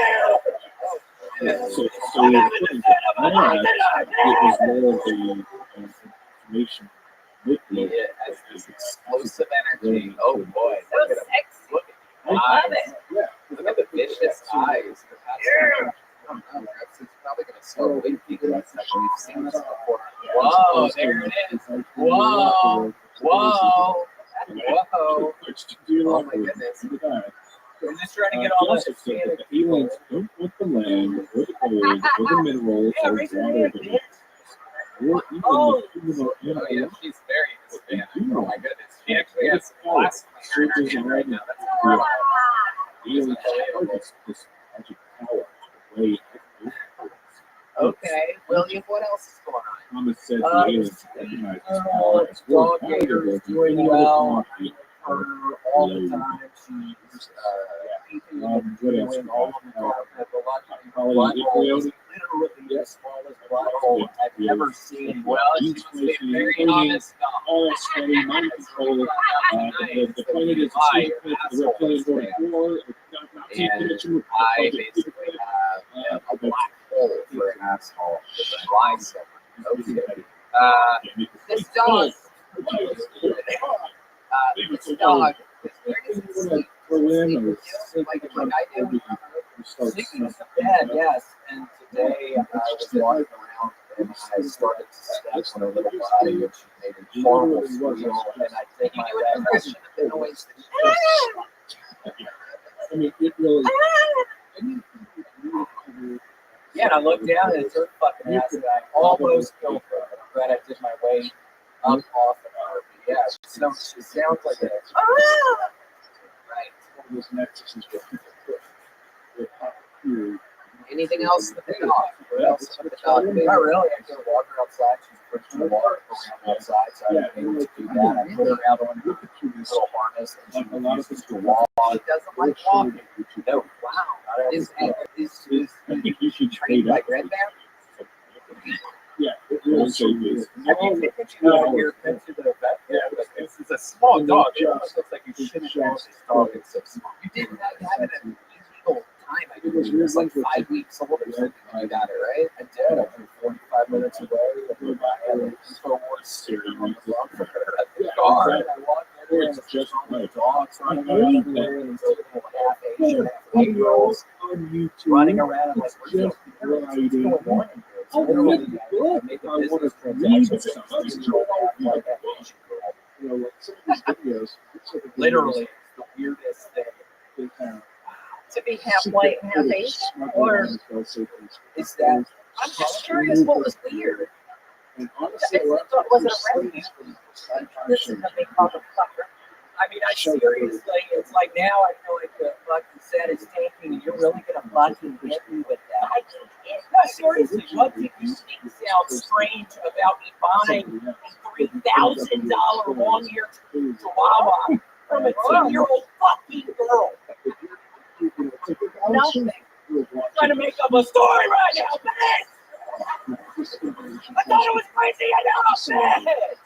there! So it was more of the information. Yeah, it has this explosive energy. Oh boy. So sexy. Look at the eyes. Look at the vicious eyes. It's probably going to start winking in a second. We've seen this before. Whoa, there it is. Whoa. Whoa. Whoa. Oh my goodness. I'm just trying to get all this. The aliens don't want the land, or the gold, or the minerals, Yeah, or raise your water, hand, bitch. or even Oh, the human or yeah, animal. she's very Hispanic. Oh my goodness. She actually has glass cleaner in her hand right now. That's incredible. The aliens harvest this magic power to weigh. Okay, William, what else is going on? Thomas said the aliens recognize this ball as worth Dog valuable Gator is than doing any other well. commodity Her all the time. She's peeping and what else doing we all got? of the time. The lucky Holly blood hole is Nickelodeon. literally the smallest blood hole I've ever seen. Well, she must be very honest. All steady, mind control. The planet is a safe place for the reptilian going forward. And I basically have a black hole for an asshole. Why so? Okay. This dog. This dog. Where does it sleep? Like I do. Sleeping in the bed, yes. And today I was walking around and I started to step on her little body and she made a horrible squeal. And I think my reaction to the noise that I mean, it really. yeah, and I looked down and it's her fucking ass and I almost killed her. I'm glad I did my way up off of her. But yeah, she sounds like a Anything else with the dog? What else with the dog? Not really. I just walk her outside. She's pushing the water around outside, so I didn't able to do that. I put her out on her little harness and she refuses to walk. She doesn't like walking. No. Wow. Is trained by Red Bear? Yeah, it really is. Have you taken your pet to the vet? Yeah, but this is a small dog. It almost looks like you shouldn't have this dog. It's so small. You didn't have it an illegal time. I think it was like 5 weeks old or something when you got it, right? I did. I was 45 minutes away. I had an InfoWars series on the front for her at the car. And I walked in there and it's just on the dogs running around there and two half Asian, half 8-year-olds running around. I'm like, what's going on in here? It's literally, I made the business transaction. Literally, it's the weirdest thing. To be half white and half Asian? Or is that? I'm just curious what was weird. Was it a rescue? This is a big motherfucker. I mean, I seriously, it's like now I feel like the fucking set is tanking and you're really going to fucking hit me with that. I can't hit. No, seriously, what did you think sounds strange about me buying a $3,000 long-eared chihuahua from a 10-year-old fucking girl? Nothing. I'm trying to make up a story right now, bitch! I thought it was crazy enough, bitch!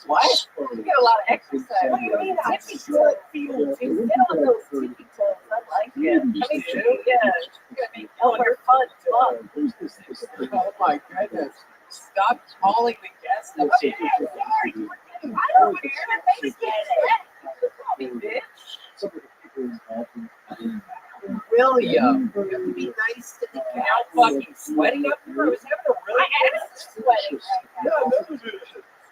What? You get a lot of exercise. What do you mean? I think you feel too. Get on those tippy toes. I like it. I mean, too. Yeah. You gotta make Elmer fun. Oh my goodness. Stop calling the guests. I don't care. They just get it. Bitch. William, you have to be nice to the cat. Fucking sweating up here. I was having a really I am sweating right now.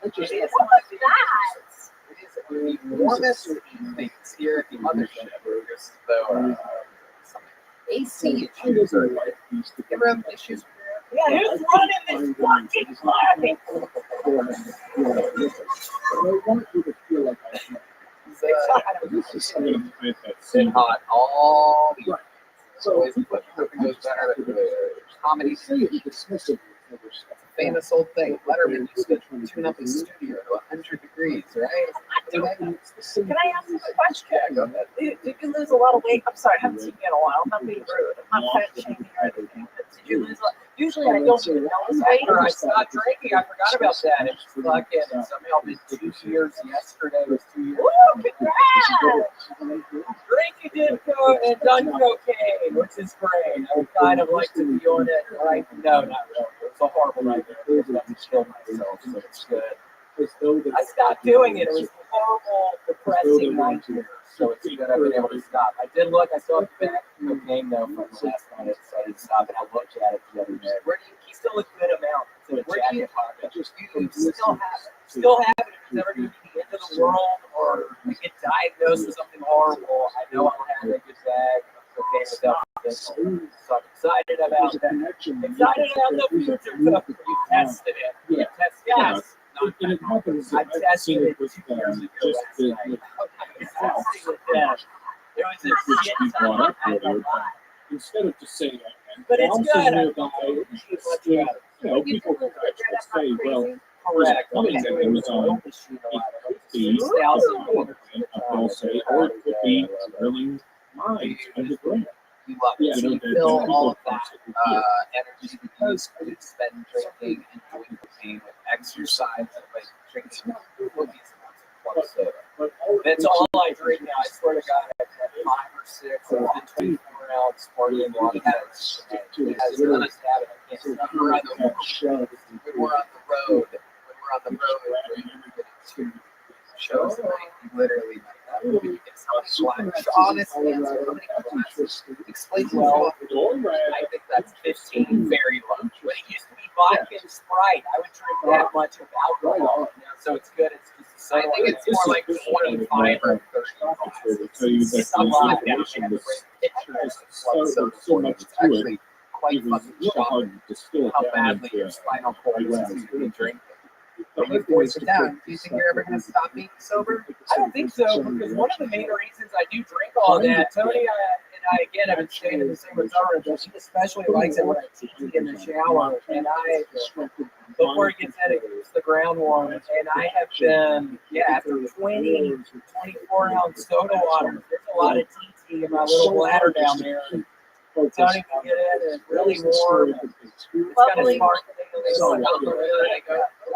It is What was that? the warmest evenings here at the mothership. Just though AC issues are like, you ever have issues with your Yeah, who's running this fucking planet? It's been hot all the year. So it's nothing goes better than comedy. It's a famous old thing. Letterman used to tune up his studio to 100 degrees, right? Can I ask you a question? Yeah, go ahead. Did you lose a lot of weight? I'm sorry, I haven't seen you in a while. I'm not being rude. I'm not fat shaming or anything. But did you lose a lot? Usually I don't even notice weight. I stopped drinking. I forgot about that. It's fucking somehow been 2 years. Yesterday was 2 years. Woo, congrats! Drinking and done cocaine, which is great. I would kind of like to be on it. Like, no, not really. It's a horrible nightmare. I was about to kill myself, so it's good. I stopped doing it. It was a horrible, depressing nightmare. So it's good I've been able to stop. I did look. I still have back cocaine though from last night, so I didn't stop. And I looked at it the other day. Where do you keep still a good amount to a jacket pocket? You still have it. Still have it. If it's ever going to be the end of the world or I get diagnosed with something horrible, I know I'll have a good bag of cocaine without this. So I'm excited about that. Excited about the future. You tested it. You tested it. Yes. I tested it 2 years ago last night. It was a shit ton. Instead of just saying, But it's also good. nearby, just, you know, people could actually say, well, Correct. coming to Amazon, it could be a power plant, they'll say, or it could be drilling mines underground. We love it. So you fill all of that energy that you spend drinking and doing cocaine with exercise, like drinking cookies and club soda. That's all I drink now. I swear to God, I've had 5 or 6 of the 24-ounce sparkling water. As an honest habit, I can't stop. When we're on the road, when we're on the road, we're shows that I literally honestly, how many glasses? Explain to Well, I think that's 15 very low. when it used to be vodka and Sprite, I would drink that much of alcohol. So it's good. It's just I think it's more like 25 or 30. It's a lot. so much It's to actually it. quite It was fucking really hard shocking to distill it how down badly into your spinal cord eyeglass. is to drink. But you force it down. Do you think you're ever going to stop being sober? I don't think so, because one of the main reasons I do drink all that, Tony and I again have been staying in the same hotel room, but he especially likes it when I TT in the shower, and before he gets in, it keeps the ground warm, and I have been, after 20, 24-ounce soda water, there's a lot of TT in my little bladder down there. Tony can get in, and it's really warm. It's kind of sparkling.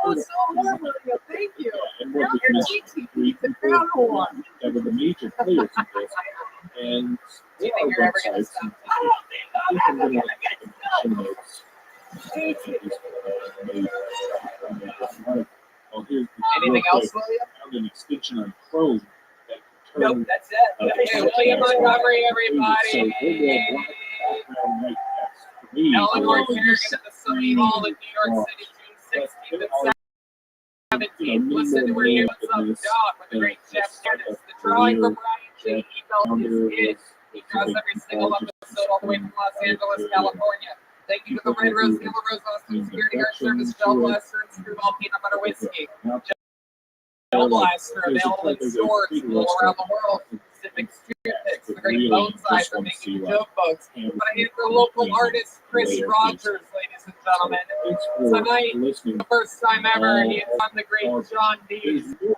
Oh, it's so warm, William. Thank you. Now your TT, the crown one. That were the major players in this. And Do you think you're ever going to stop? I don't think I'm ever going to Anything else, William? Found an extension on Chrome that Nope, turned that's it. Hey, William Montgomery, everybody. Eleanor Kerrigan at the Sony Hall in New York City, June 16th and 17th. Listen to her Give Us Up Dog with the great Jeff Dennis. The drawing for Brian G. He felt his hit. He draws every single episode all the way from Los Angeles, California. Thank you to the Red Rose, Yellow Rose, Austin Security Guard Service, Shell Blaster, and Screwball Peanut Butter Whiskey. Shell Blaster available in stores all around the world. Pacific Street Picks, the great bone size for making joke boats. But I hit the local artist, Chris Rogers, ladies and gentlemen. Tonight, the first time ever, he is on the great John Dees, the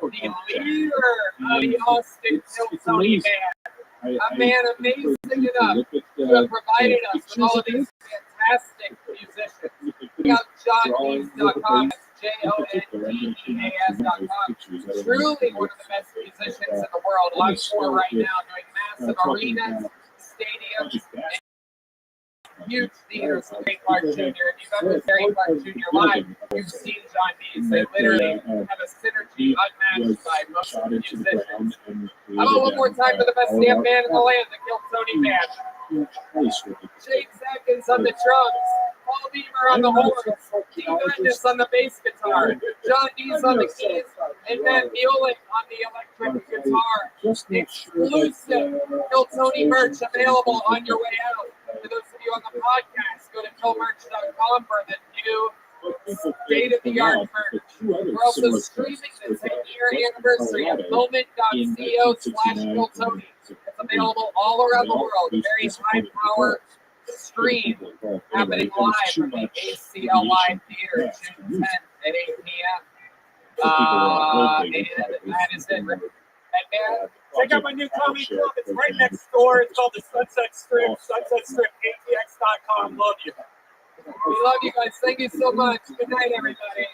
leader of the Austin Tony Band. A man amazing enough to have provided us with all of these fantastic musicians. Check out JohnDees.com. That's JohnDees.com. Truly one of the best musicians in the world. On tour right now, doing massive arenas, stadiums, and huge theaters with Gary Clark Jr. If you've ever Gary Clark Jr. live, you've seen John Dees. They literally have a synergy unmatched by most of the musicians. How about one more time for the best damn band in the land, the Kill Tony Band? Jake Atkins on the drums, Paul Beamer on the horns, Keith Madness on the bass guitar, John Dees on the keys, and then Mueller on the electric guitar. Exclusive Kill Tony merch available on your way out. For those of you on the podcast, go to killmerch.com for the new state-of-the-art merch. We're also streaming the 10-year anniversary of moment.co/KillTony. It's available all around the world. Very high-power stream happening live from the ACL Live Theater June 10th at 8 p.m. And that is it. Check out my new comedy club. It's right next door. It's called the Sunset Strip. Sunset Strip, ATX.com. Love you. We love you guys. Thank you so much. Good night, everybody.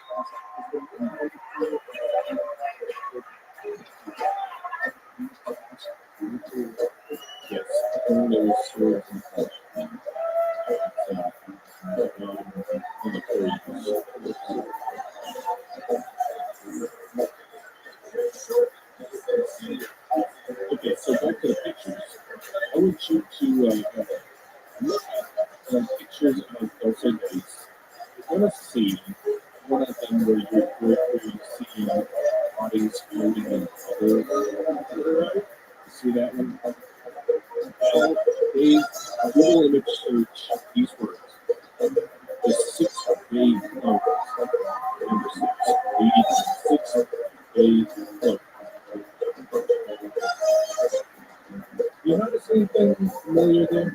Okay, so back to the pictures. I want you to look at pictures of those days. You're going to see one of them where you're seeing bodies floating in water. You see that one? They Google image search these words. The 6 day float. Number 6. The 6 day float. You notice anything familiar there?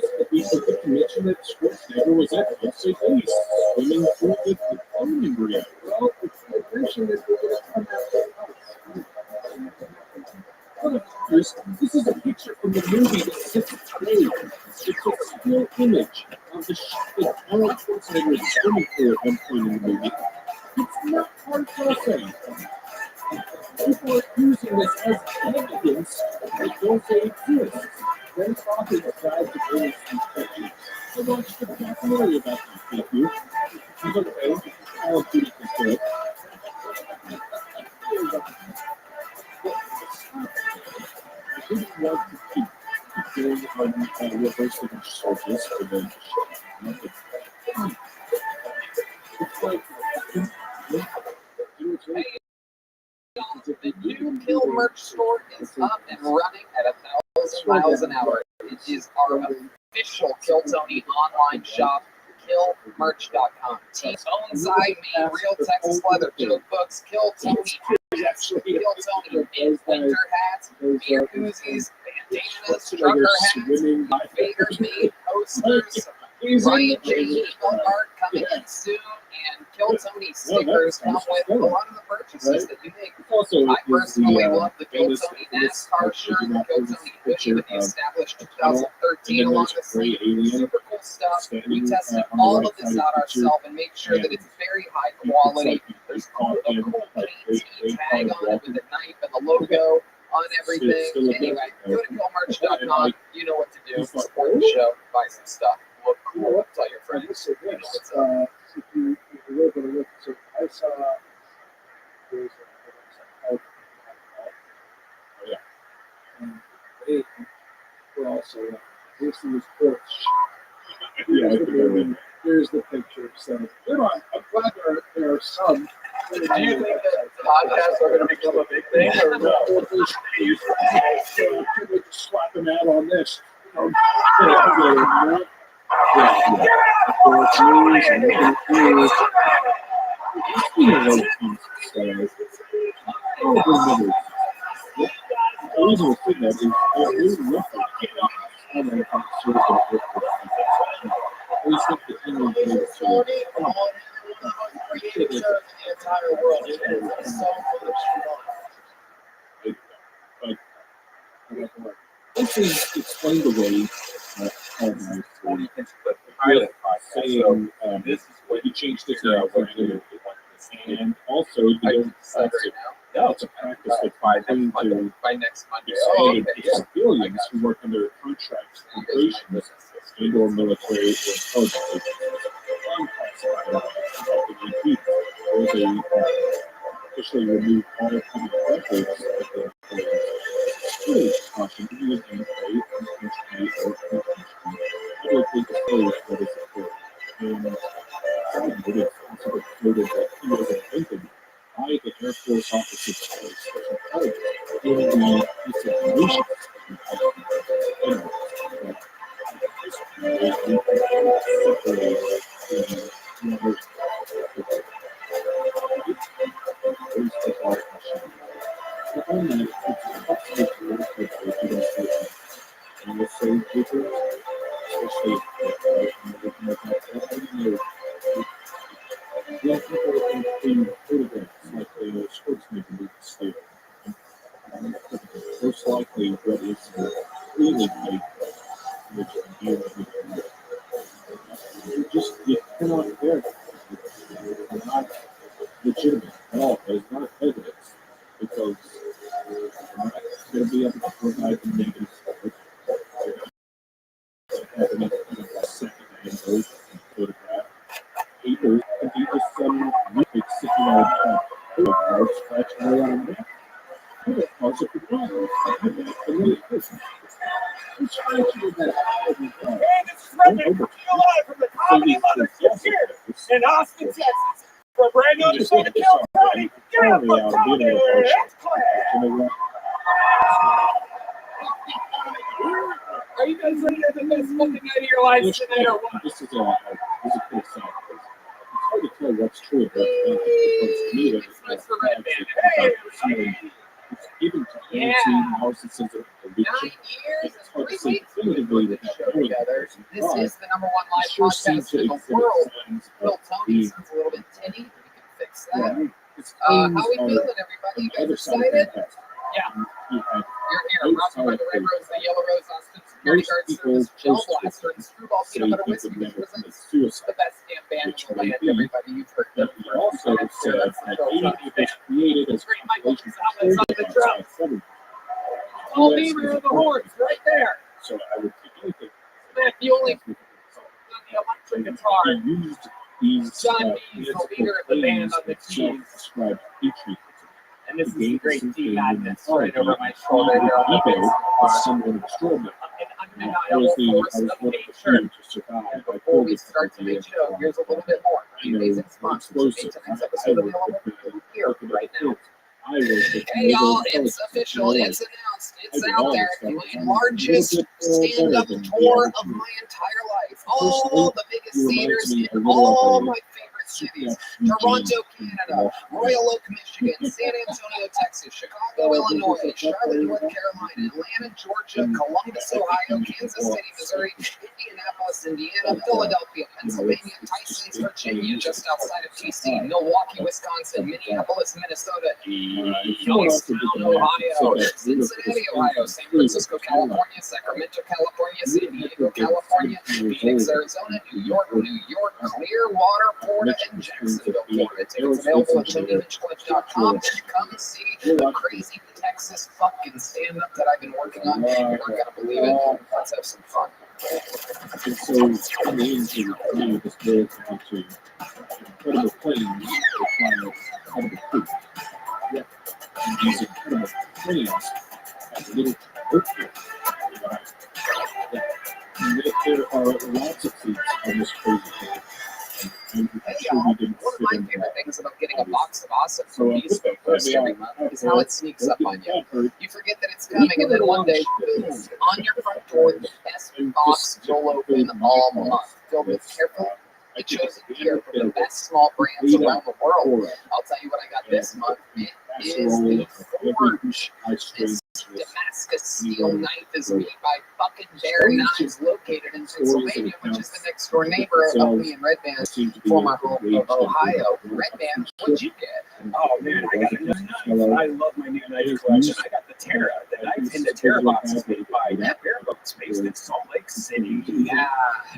to mention that Schwarzenegger was at Hudson East swimming through the clothing ring. Well, it's the mention that they're going to come after us. This is a picture from the movie that sits today. It's a still image of the ship that Arnold Schwarzenegger is swimming through at one point in the movie. It's not hard to say. People are using this as evidence that don't say exists. Then talking about the illness infection. I watched a documentary about that, thank you. It's okay. All of Duty is good. I didn't want to keep going on reversing charges for the it's like The new Kill merch store is up and running at 1,000 miles an hour. It is our official Kill Tony online shop, killmerch.com. Onside me, real Texas leather joke books, Kill Tony hats, Kill Tony winter hats, beer koozies, bandanas, trucker hats, Vader made posters, Ryan J. Eagle art coming in soon, and Kill Tony stickers come with a lot of the purchases that you make. I personally love the Kill Tony NASCAR shirt, the Kill Tony hoodie with the established 2013 along the sleeve. Super cool stuff. We tested all of this out ourselves and make sure that it's very high quality. There's a cool KT tag on it with a knife and the logo on everything. Anyway, go to killmerch.com. You know what to do. Support the show. Buy some stuff. Look cool. Tell your friends. You know what's up. If you're going to look, so I saw there's a and they were also this is Porch. Here's the picture. So I'm glad there are some. Do you think that podcasts are going to become a big thing, or no? Could we just swap them out on this? This is explained away saying this is what you change this out and also you don't it's a practice that by next Monday civilians who work under contracts, operations, and or military or intelligence where they officially remove all public records of the security precaution, even in a intentionally or unintentionally disclose what is occurred. And it is also noted that he was invented by the Air Force officers for special intelligence in the disinformation most likely what is really like you cannot verify it's not legitimate at all. There's not evidence because you're not going to be able to provide the negative evidence in a second-hand photograph. Either can be just some music sitting on a scratching away on a map. Also, I'm trying to do that. Hey, this is Rabbi coming live from the Comedy Mothership here in Austin, Texas. For a brand new episode of Kill Tony, get up for Tony, it's Claire. Are you guys ready to have the best fucking night of your lives today or what? This is a cool song. It's hard to tell what's true about it because to me, it's even to Nancy House, it says a conviction. It's hard to say definitively without knowing the person. This is the #1 live podcast in the world. Bill Tony sounds a little bit tinny. We can fix that. How we feeling, everybody? You guys excited? Yeah. You're here. Brought to you by the Red Rose, the Yellow Rose, Austin Security Guard Service, Gel Blaster, and Screwball Peanut Butter Whiskey, which presents the best damn band in the land. Everybody, you've heard them. Also said that he was created as Great Michael Gonzalez on the drums. Paul Beamer on the horns, right there. So I would think Matt Bewley on the electric guitar. John Dees, the leader of the band, on the keys. And this is the great D Madness right over my shoulder there on the bass. An undeniable force of nature. And before we start today's show, here's a little bit more. The amazing sponsors who made tonight's episode available here right now. Hey y'all, it's official, it's announced, it's out there. The largest stand-up tour of my entire life. All the biggest theaters in all my favorite cities. Toronto, Canada, Royal Oak, Michigan, San Antonio, Texas, Chicago, Illinois, Charlotte, North Carolina, Atlanta, Georgia, Columbus, Ohio, Kansas City, Missouri, Indianapolis, Indiana, Philadelphia, Pennsylvania, Tysons, Virginia, just outside of DC, Milwaukee, Wisconsin, Minneapolis, Minnesota, Youngstown, Ohio, Cincinnati, Ohio, San Francisco, California, Sacramento, California, San Diego, California, Phoenix, Arizona, New York, Clearwater, Florida, and Jacksonville, Florida. Tickets available at JohnnyLynchClub.com. Come see the crazy Texas fucking stand-up that I've been working on. You're not going to believe it. Let's have some fun. And so coming into this board to incredible planes that fly incredible food. Yeah. And these incredible planes have little airfield. And there are lots of things on this crazy thing. Hey y'all, one of my favorite things about getting a box of awesome from East Coast every month is how it sneaks up on you. You forget that it's coming, and then one day, boom, on your front door, the best box you'll open all month, filled with careful chosen gear from the best small brands around the world. I'll tell you what I got this month. It is the Forge. This Damascus steel knife is made by fucking Bear Knives, located in Pennsylvania, which is the next door neighbor of me and Red Band, former home of Ohio. Red Band, what'd you get? Oh man, I got a new knife. I love my new knife collection. I got the Terra. The knife in the Terra box is made by Bear Boats, based in Salt Lake City. Yeah.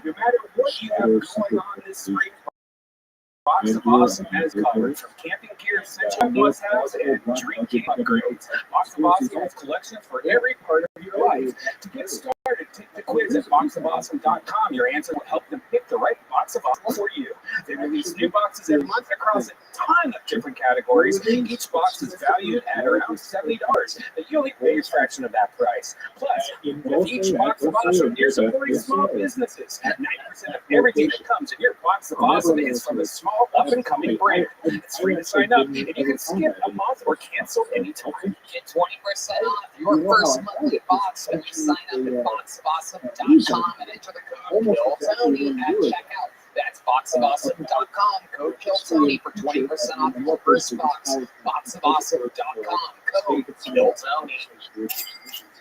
No matter what you have going on this spring, Box of Awesome has covered from camping gear, essential must-haves, and drinking upgrades. Box of Awesome has collections for every part of your life. To get started, take the quiz at boxofawesome.com. Your answer will help them pick the right box of awesome for you. They release new boxes every month across a ton of different categories. Each box is valued at around $70, but you only pay a fraction of that price. Plus, with each Box of Awesome, you're supporting small businesses. 90% of everything that comes in your Box of Awesome is from a small up-and-coming brand. It's free to sign up, and you can skip a month or cancel anytime. Get 20% off your first monthly box when you sign up at boxofawesome.com and enter the code KILLTONY at checkout. That's boxofawesome.com, code KILLTONY for 20% off your first box. Boxofawesome.com, code KILLTONY.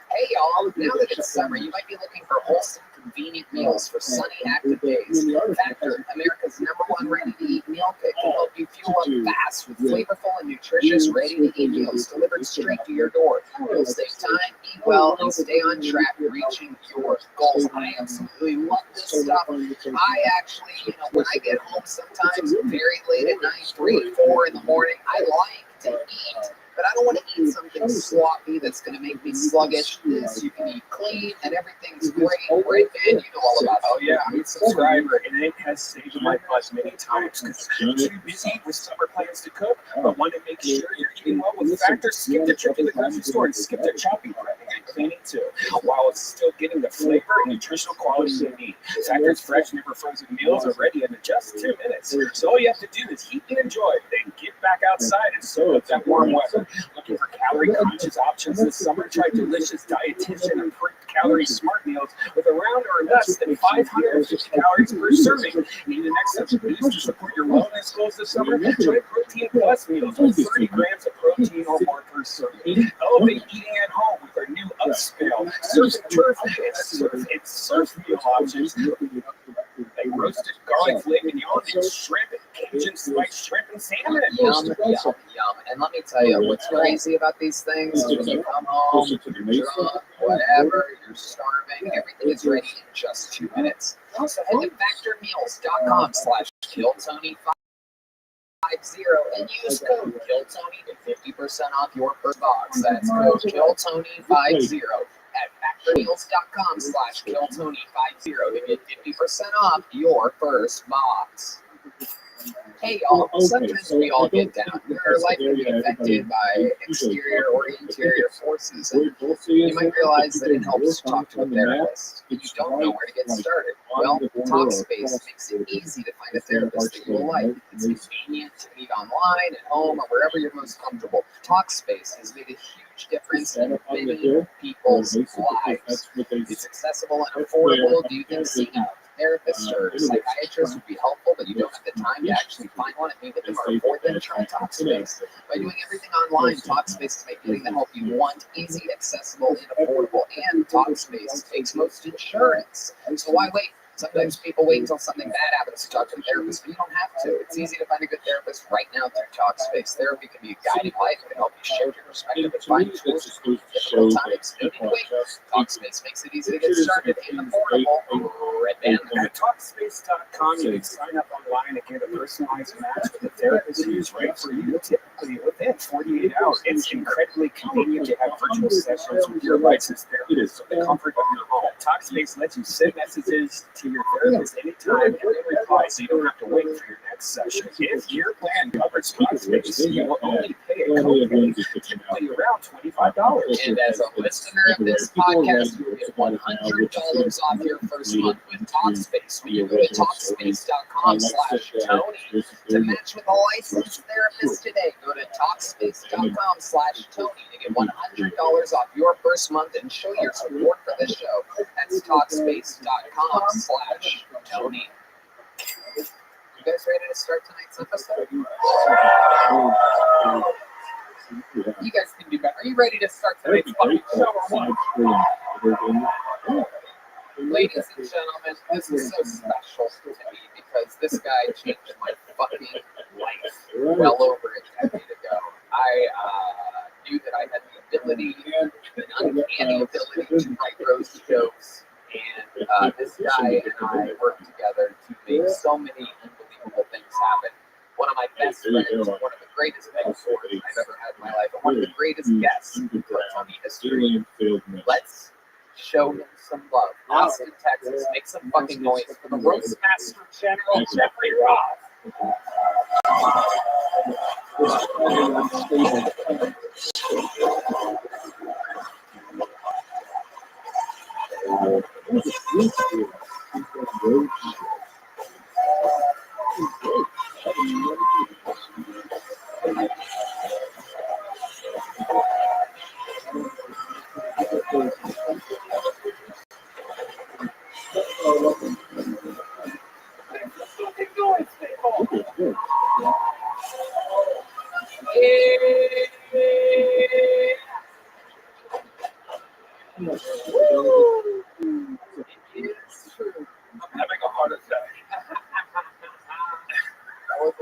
Hey y'all, now that it's summer, you might be looking for wholesome, convenient meals for sunny, active days. Factor, America's #1 ready-to-eat meal kit, can help you fuel up fast with flavorful and nutritious ready-to-eat meals delivered straight to your door. You'll save time, eat well, and stay on track reaching your goals. I absolutely love this stuff. I actually, when I get home sometimes very late at night, 3, 4 in the morning, I like to eat. But I don't want to eat something sloppy that's going to make me sluggish. This you can eat clean and everything's great. Red Band, you know all about it. Oh yeah, I'm a subscriber, and it has saved my butt many times because you're too busy with summer plans to cook, but want to make sure you're eating well with Factor. Skip the trip to the grocery store and skip the chopping, prepping, and cleaning too, while it's still getting the flavor and nutritional quality you need. Factor's fresh, never frozen meals are ready in just 2 minutes. So all you have to do is heat and enjoy, then get back outside and soak up that warm weather. Looking for calorie-conscious options this summer? Try delicious dietitian approved calorie smart meals with around or less than 550 calories per serving. Need an extra boost to support your wellness goals this summer? Try Protein Plus meals with 30 grams of protein or more per serving. Elevate eating at home with our new upscale. It's surf meal options. Like roasted garlic filet mignon and shrimp and Cajun spiced shrimp and salmon. Yum, yum, yum. And let me tell you, what's crazy about these things is when you come home, you're drunk, whatever, you're starving, everything is ready in just 2 minutes. Also, head to factormeals.com/KillTony50 and use code KillTony to 50% off your first box. That's code KillTony50 at factormeals.com/KillTony50 to get 50% off your first box. Hey y'all, sometimes we all get down. We're likely affected by exterior or interior forces, and you might realize that it helps to talk to a therapist. If you don't know where to get started, well, Talkspace makes it easy to find a therapist that you will like. It's convenient to meet online, at home, or wherever you're most comfortable. Talkspace has made a huge difference in many people's lives. It's accessible and affordable. Do you think seeing a therapist or psychiatrist would be helpful, but you don't have the time to actually find one and meet with them or afford them? Try Talkspace. By doing everything online, Talkspace is getting the help you want, easy, accessible, and affordable. And Talkspace takes most insurance. So why wait? Sometimes people wait until something bad happens to talk to a therapist, but you don't have to. It's easy to find a good therapist right now through Talkspace. Therapy can be a guiding light. It can help you shift your perspective and find tools in difficult times. No need to wait. Talkspace makes it easy to get started and affordable. At Talkspace.com, you can sign up online and get a personalized match with a therapist who's right for you, typically within 48 hours. It's incredibly convenient to have virtual sessions with your licensed therapist from the comfort of your home. Talkspace lets you send messages to your therapist anytime and they reply, so you don't have to wait for your next session. If your plan covers Talkspace, you will only pay a copay, typically around $25. And as a listener of this podcast, you will get $100 off your first month with Talkspace when you go to Talkspace.com/Tony to match with a licensed therapist today. Go to Talkspace.com/Tony to get $100 off your first month and show your support for the show. That's Talkspace.com/Tony. You guys ready to start tonight's episode? You guys can do better. Are you ready to start tonight's fucking show or what? Ladies and gentlemen, this is so special to me because this guy changed my fucking life well over a decade ago. I knew that I had the ability, an uncanny ability to write roast jokes, and this guy and I worked together to make so many unbelievable things happen. One of my best friends, one of the greatest mentors I've ever had in my life, and one of the greatest guests in Tony history. Let's show him some love. Austin, Texas, make some fucking noise for the Roast Master General Jeffrey Roth. I'm having a heart attack. That was so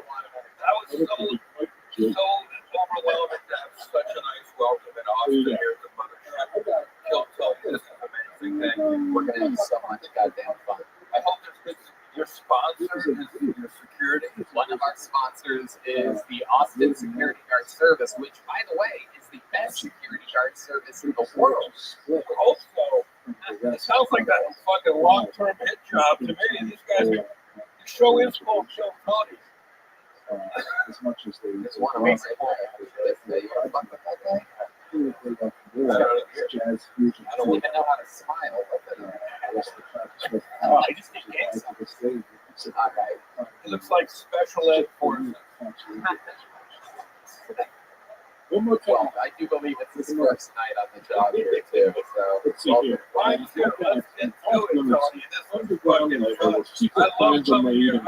overwhelming to have such a nice welcome in Austin here at the mothership. Kill Tony, this is an amazing thing. We're going to have so much goddamn fun. I hope there's good. Your sponsor is your security. One of our sponsors is the Austin Security Guard Service, which, by the way, is the best security guard service in the world. I hope so. It sounds like that fucking long-term hit job to me. These guys, the show is called Kill Tony. As much as they It's one of my favorite. You want to fuck with that guy? jazz fusion. I don't even know how to smile. I just think it's all right. It looks like special ed forces. One more time. Well, I do believe it's his first night on the job here too. So Let's see here. Mine too. Let's get to it, Tony. This is fucking fun. I love coming here. I love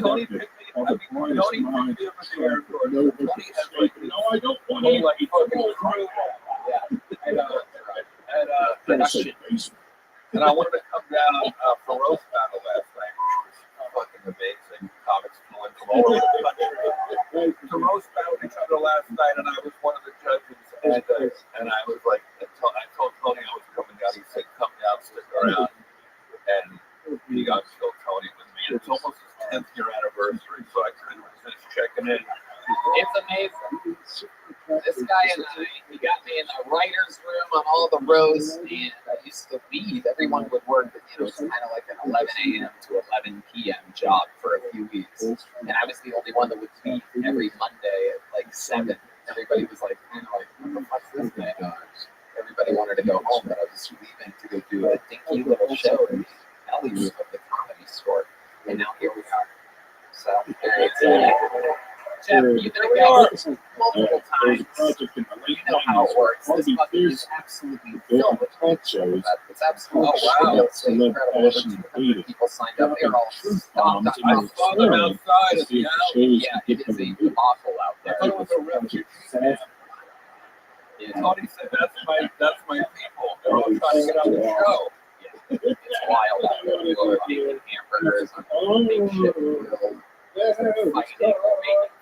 Tony picked me. I mean, Tony picked me up at the airport. Tony has like, no, I don't want whole like fucking crew. yeah, I know. And I wanted to come down for roast battle last night, which was fucking amazing. Comics flowing from all over the country to roast battle each other last night, and I was one of the judges. And I was like, I told Tony I was coming down. He said, "Come down, stick around." And he got still Tony with me. It's almost his 10th year anniversary, so I kind of finished checking in. It's amazing. This guy and I, he got me in the writer's room on all the rows, and I used to leave. Everyone would work, it's kind of like an 11 a.m. to 11 p.m. job for a few weeks. And I was the only one that would leave every Monday at like 7. Everybody was like, what the fuck's this guy doing? Everybody wanted to go home, but I was leaving to go do a dinky little show in the alley room of the Comedy Store. And now here we are. So, very exciting. Jeff, you've been a guest multiple times. You know how it works. This fucking is absolutely filled with talk shows. It's absolutely it's incredible. Over 200 people signed up. They're all stopped. I saw them outside of the alley. Yeah, it is a debacle out there. I thought it was a refuge. Tony said, that's my people. They're all trying to get on the show. Yeah, it's wild out there. People are making hamburgers on big shit grill. Fighting, making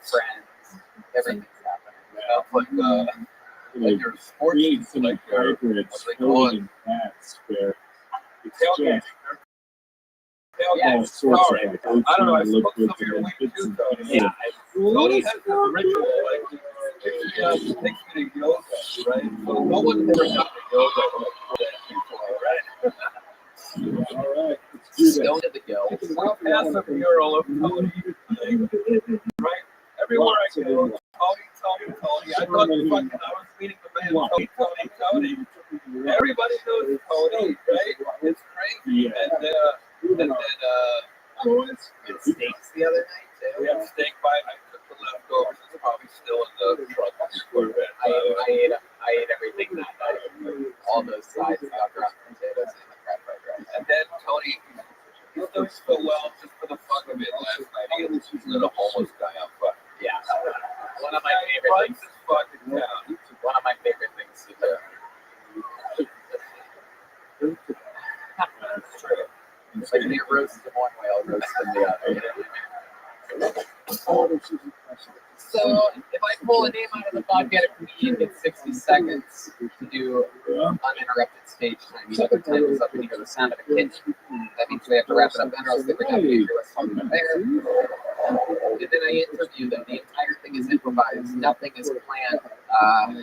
friends, everything's happening. Like your sports, like your what's they call it? Tailgating. Yeah, sorry. I don't know. I spoke some of your week too, Tony. Yeah, Tony has this ritual, like he takes me to yoga, right? So no one's ever done the yoga before, right? All right. Stone to the go. It's a real passive mural of Tony, right? Everywhere I go, Tony. I thought fucking I was meeting the man Tony. Everybody knows Tony, right? It's crazy. And then we had steaks the other night too. We had steak by I took the leftovers. It's probably still in the truck. I ate everything that night. All those sides, ground potatoes, and the crab fried rice. And then Tony, he's doing so well just for the fuck of it. Last night he lit a homeless guy on fire. Yeah, one of my favorite things. One of my favorite things to do. That's true. It's like you roast them one way, I'll roast them the other. So if I pull a name out of the bucket, a comedian gets 60 seconds to do uninterrupted stage time. You know the time is up and you hear the sound of a kitchen. That means we have to wrap it up then, or else they bring out the what's talking about there. And then I interview them. The entire thing is improvised. Nothing is planned.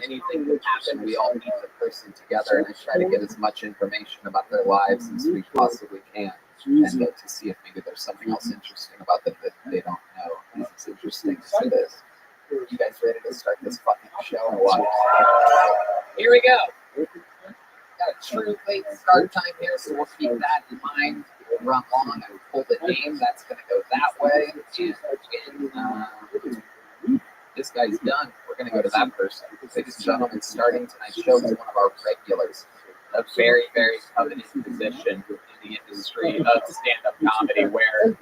Anything can happen. We all meet the person together, and I try to get as much information about their lives as we possibly can. And to see if maybe there's something else interesting about them that they don't know. It's interesting to see this. You guys ready to start this fucking show or what? Here we go. Got a true late start time here, so we'll keep that in mind. We'll run long. I pull the name. That's going to go that way. And this guy's done. We're going to go to that person. Ladies and gentlemen, starting tonight's show is one of our regulars. A very, very coveted position in the industry of stand-up comedy, where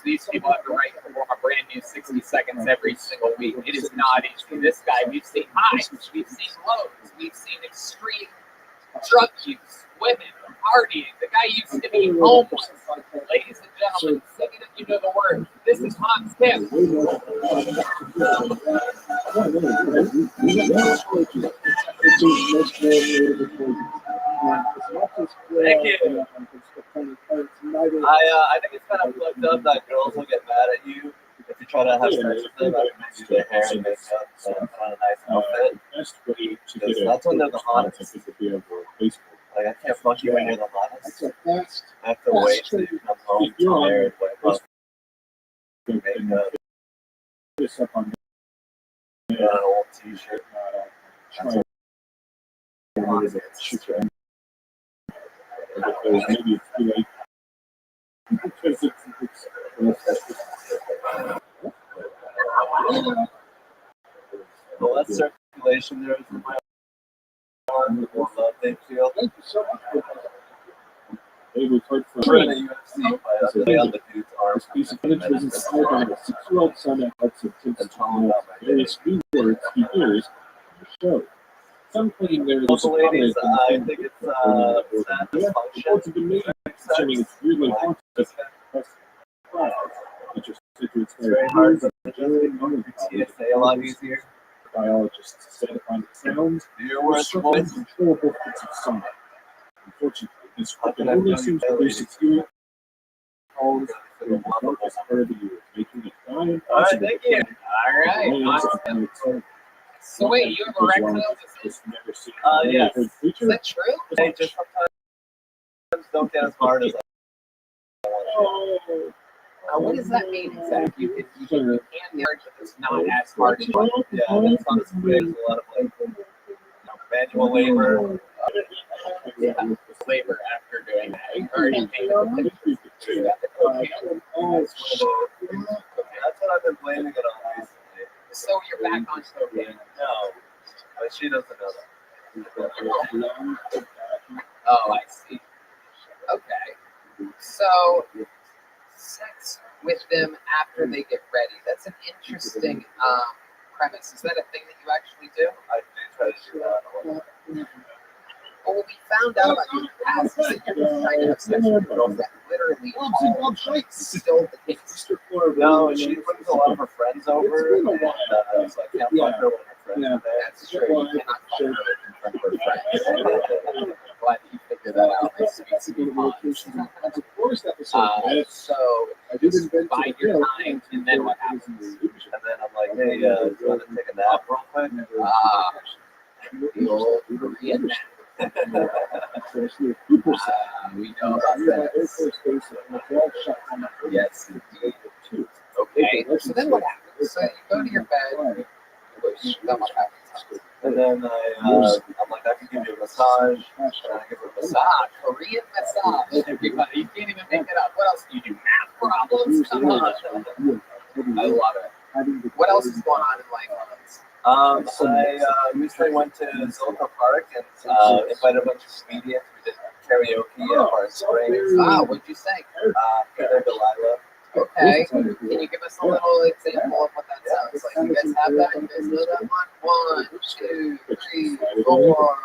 these people have to write a brand new 60 seconds every single week. It is not easy. This guy, we've seen highs, we've seen lows, we've seen extreme drug use, women, partying. The guy used to be homeless. Ladies and gentlemen, sing it if you know the word. This is Hans Tim. Thank you. I think it's kind of fucked up that girls will get mad at you if you try to have sex with them after you do their hair and makeup and put on a nice outfit. Because that's when they're the hottest. Like, I can't fuck you when you're the hottest. I have to wait till you come home tired, wipe up, makeup, put on an old t-shirt. Maybe it's too late. Because the less circulation there is in my arm, the more love they feel. Thank you so much. They referred for the UFC fight on the dude's arm. Piece of footage was inspired by a 6-year-old son that had some tips on various new words he hears on the show. Some claim there is Also, a ladies, comment I in think it's reports have been made concerning its weirdly haunted clouds, which are said to experience very hard to TSA a lot easier. Biologists said upon the sounds Your were worst certain voice. controllable fits of sound. Unfortunately, this How can frequent I only feel seems you, to ladies? produce its few calls in the darkest part of the year, making it nigh All right, impossible thank to you. find All right. lands Awesome. on its own. So wait, you have a reptile disease? Never seen Yes. heard Is creature. that true? They just sometimes don't get as hard as What does that mean exactly? You can hard, but it's not as hard as you want. yeah, that's not as quick. There's a lot of manual labor. Yeah, labor after doing that. You already paid the pictures. That's what I've been blaming it on recently. So you're back on cocaine. No, but she doesn't know that. Oh, I see. Okay. So, sex with them after they get ready. That's an interesting premise. Is that a thing that you actually do? I do try to do that a lot. Well, what we found out about you in the past is that you're trying to have sex with girls that literally all still the case. No, and she brings a lot of her friends over, and so I can't find her when her friends are there. That's true. You cannot find her in front of her friends. Glad that you figured that out. Nice to meet you. So, you just bide your time, and then what happens? And then I'm like, hey, do you want to take a nap real quick? The old Korean nap. We know about that. Yes, indeed. Okay, so then what happens? So you go to your bed, then what happens? And then I'm like, I can give you a massage. And I give her a massage. Korean massage, everybody. You can't even make it up. What else do you do? Math problems? Come on. I love it. What else is going on in life? I recently went to Zilka Park and invited a bunch of comedians. We did karaoke at Park Springs. What'd you say? Peter Delilah. Okay. Can you give us a little example of what that sounds like? You guys have that? You guys know that one? 1, 2, 3, 4.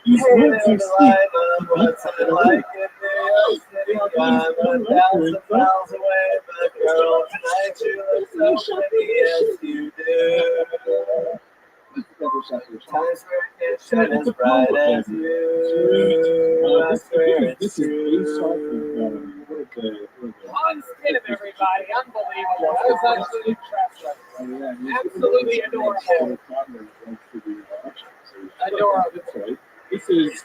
Hey Delilah, what's it like in New York City? I'm 1,000 miles away, but girl, tonight you look so pretty, yes you do. Times where it can't shine as bright as you. I swear it's true. On skin of everybody, unbelievable. That was actually impressive. Absolutely adorable. Adorable. This is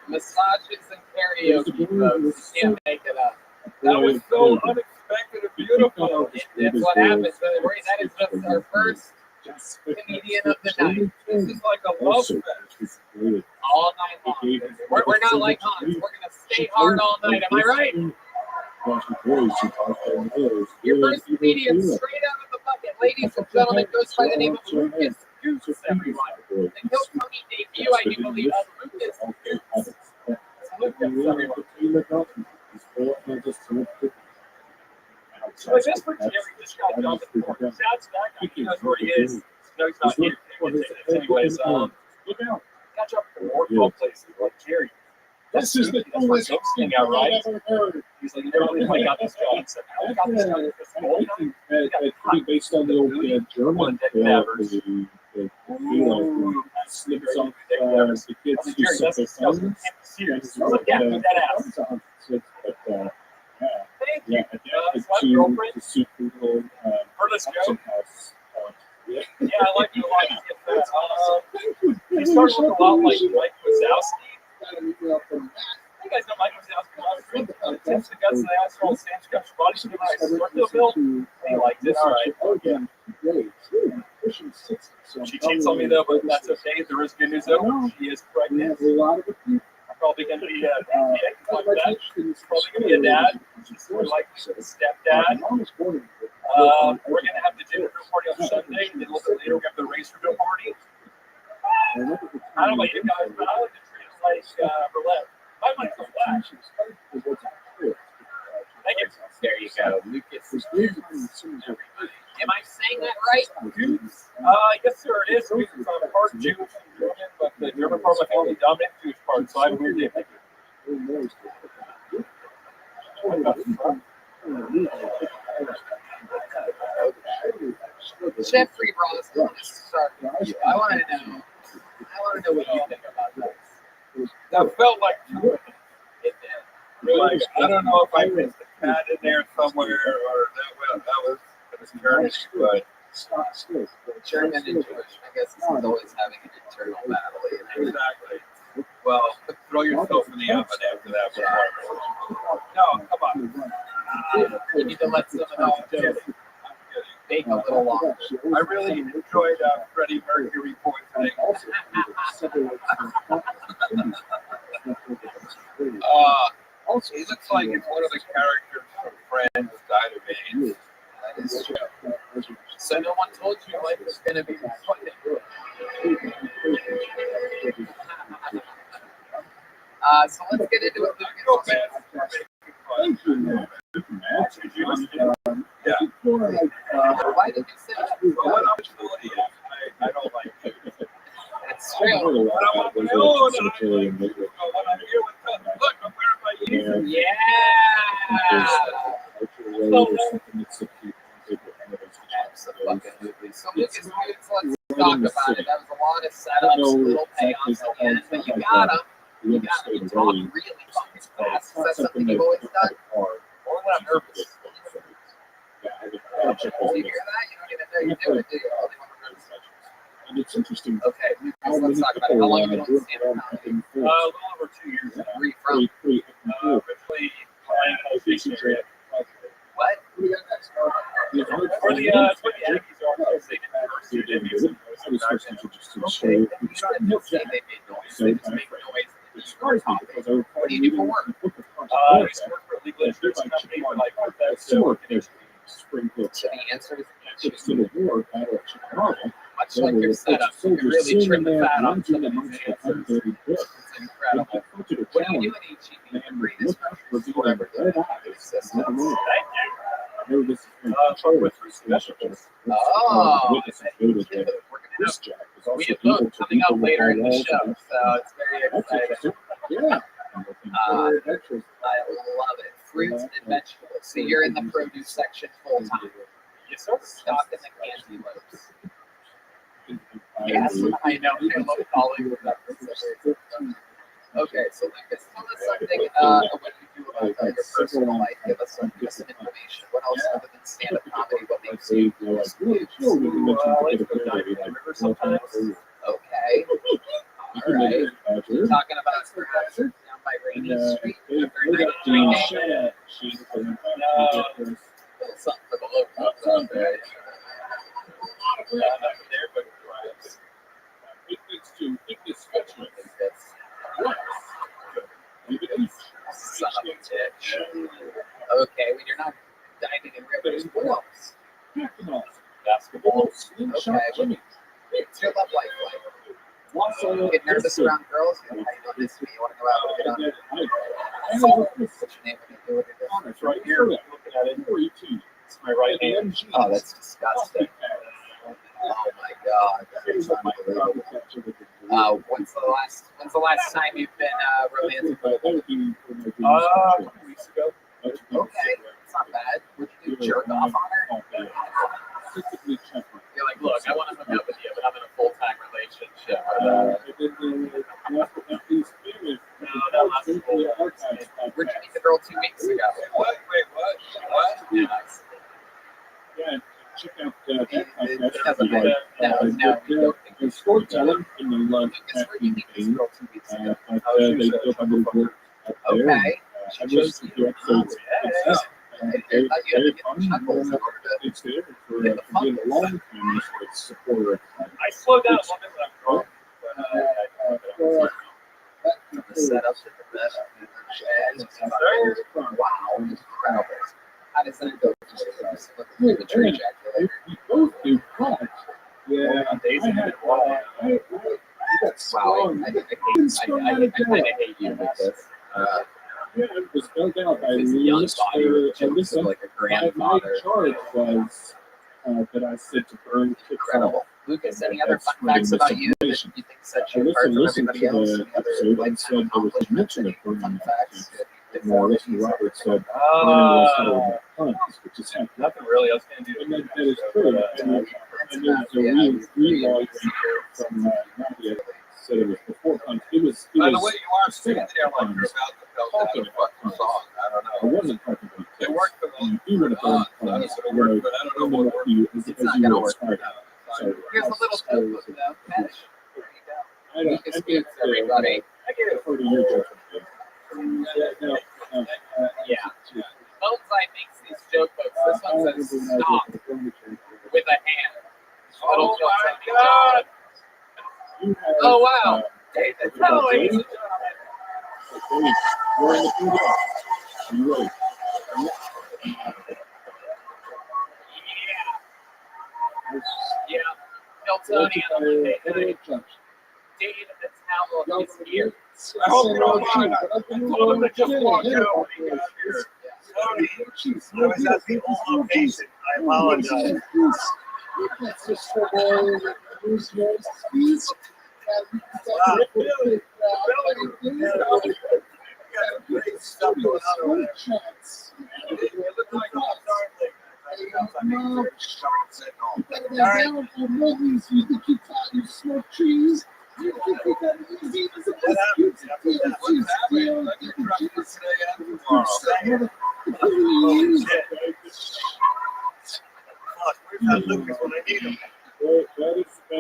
massages and karaoke, folks. You can't make it up. That was so unexpected and beautiful. That's what happens. That is just our first comedian of the night. This is like a love fest. All night long. We're not like Hans. We're going to stay hard all night. Am I right? Your first comedian straight out of the bucket, ladies and gentlemen, goes by the name of Lucas Goose, everyone. The Kilkenny debut, I do believe, of Lucas Goose. Lucas, everyone. So just for Jerry, just got done with the court. Shout out to that guy. He knows where he is. No, he's not here. Anyways, catch up with the Rothschild places like Jerry. This is the coolest thing out, right? He's like, you never believe I got this job. I said, I got this job. Based on the old German snips off the kids who suffer from to suit people Yeah, I like you a lot. He started looking a lot like Mike Wazowski. You guys know Mike Wazowski. Tips the guts of the asshole, Sam's got your body. Nice. Bill. He liked it. All right. She cheats on me though, but that's okay. There is good news though. She is pregnant. I'm probably going to be a dad. Probably going to be a dad. She's more likely to be a stepdad. We're going to have the gender reveal party on Sunday, and then a little bit later we have the race reveal party. I don't know about you guys, but I like to treat it like roulette. I like the flash. right? Yes, sir, it is. It's part Jewish and German, but the German part of my family dominates the Jewish part, so I have a weird name. Jeffrey Ross, I want to start with you. I want to know what you think about this. That felt like It did. like I don't know if I missed a cat in there somewhere or that was German, but German and Jewish, I guess, is always having an internal battle. exactly. Well, throw yourself in the oven after that. No, come on. You need to let someone else do it. Bake a little longer. I really enjoyed Freddie Mercury poisoning. He looks like it's one of the characters from Friends died of AIDS. That is true. So no one told you life was going to be fun. So let's get into it. Yeah. Why did you say that? Well, I don't like it. That's true. When I'm on my own, when I'm here with look, I'm wearing my ears. Yeah. Absolutely. So Lucas Woods, let's talk about it. That was a lot of setups, little payoffs at the end, but you gotta talk really fucking fast. Is that something you've always done? Or when I'm nervous. Do you hear that? You don't even know you're doing it, do you? Only when we're nervous. And it's interesting. Okay, Lucas, let's talk about it. How long have you been on stand-up comedy? A little over 2 years now. Where are you from? Originally, area. What? Where the Yankees are, they did University of Music. I was first introduced to the show. You don't say they made noise. They just make noise. What do you do for work? I used to work for a legal insurance company for like So the answer is Civil War battle of Chicago. much like your setup. You can really trim the fat on some of these answers. It's incredible. What do you do in HEB? The greatest country whoever did this system. Thank you. With specials. Oh, we're going to have, we have both coming up later in the show, so it's very exciting. Yeah. I love it. Fruits and vegetables. So you're in the produce section full time. Yes, sir. Stocking the candy loaves. Yes, I know. I love calling it that. Okay, so Lucas, tell us something what you do about your personal life. Give us some information. What else other than stand-up comedy? What makes you most views? Let's go down to the river sometimes. Okay. All right. You're talking about perhaps down by Rainy Street after a night of drinking. Something for the locals out there. Son of a bitch. Okay, when you're not dining in rivers, what else? Basketball. Okay. What's your love life like? Get nervous around girls? How you doing this week? You want to go out and get on? What's your name when you do it? It's right here. Looking at it. It's my right hand. Oh, that's disgusting. Oh my God, that is unbelievable. When's the last time you've been romantic? A couple weeks ago. Okay, it's not bad. Would you do jerk off on her? You're like, look, I want to hook up with you, but I'm in a full-time relationship. No, that lasted a little. Where'd you meet the girl 2 weeks ago? What? Wait, what? What? Yeah, check out No, storytelling in the lunch. Lucas, where'd you meet this girl 2 weeks ago? Okay, she chose you. Yeah. I thought you had to get the chuckles in order to It's there for being a long time supporter. I slow down a little bit when I'm drunk. the setups at the best. Wow, incredible. How does that go? The trajectory. We both do, but yeah, Wow, I kind of hate you with this. yeah, it was spelled out by This young body and jokes this like a grandfather. charge was that I said to burn kicks Incredible. off. Lucas, any other fun facts about you that you think sets you apart from everybody else? Any other lifetime accomplishments? Any fun facts? More or Robert said, which is Nothing really. I was going to do. and that is true. And there's a re-log from Nadia said it was before punch. It was. By the way, you are sitting there like you're about to belt out a fucking song. I don't know. I wasn't talking about It worked for the you would have done that's what it worked, but I don't know what worked. It's not going to work. So, Here's a little cookbook, though. Catch. There you go. I don't. Lucas gives everybody. I give it for your judgment. Yeah. Bonsai makes these joke books. This one says stop with a hand. Oh my God! Oh wow! David Kelly. We're in the studio. Are you ready? Yeah. Hiltonian on Monday night. Dave the Towel is here. I hope you don't mind. I told him to just walk out when he got here. Sorry, I was at the old location. I apologize. Great stuff going on over there. It looked like a darling. We've had Lucas when I need him.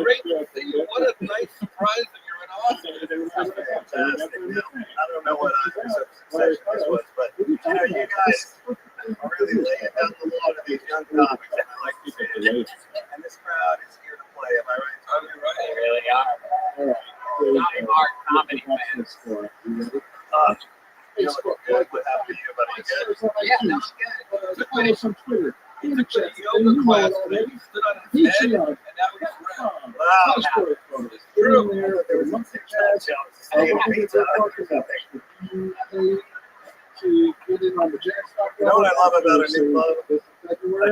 Great to see you. What a nice surprise that you're in Austin. Fantastic. I don't know what session this was, but you guys are really laying down the law to these young comics, and I like to see it. And this crowd is here to play. Am I right? They really are. Die hard comedy fans. You look good. What happened to you, buddy? Good? Yeah, no, good. Follow us on Twitter. He took a yoga class, but he stood on his head, and now he's round. Wow. It's true. There was some chats. You know what I love about our new club?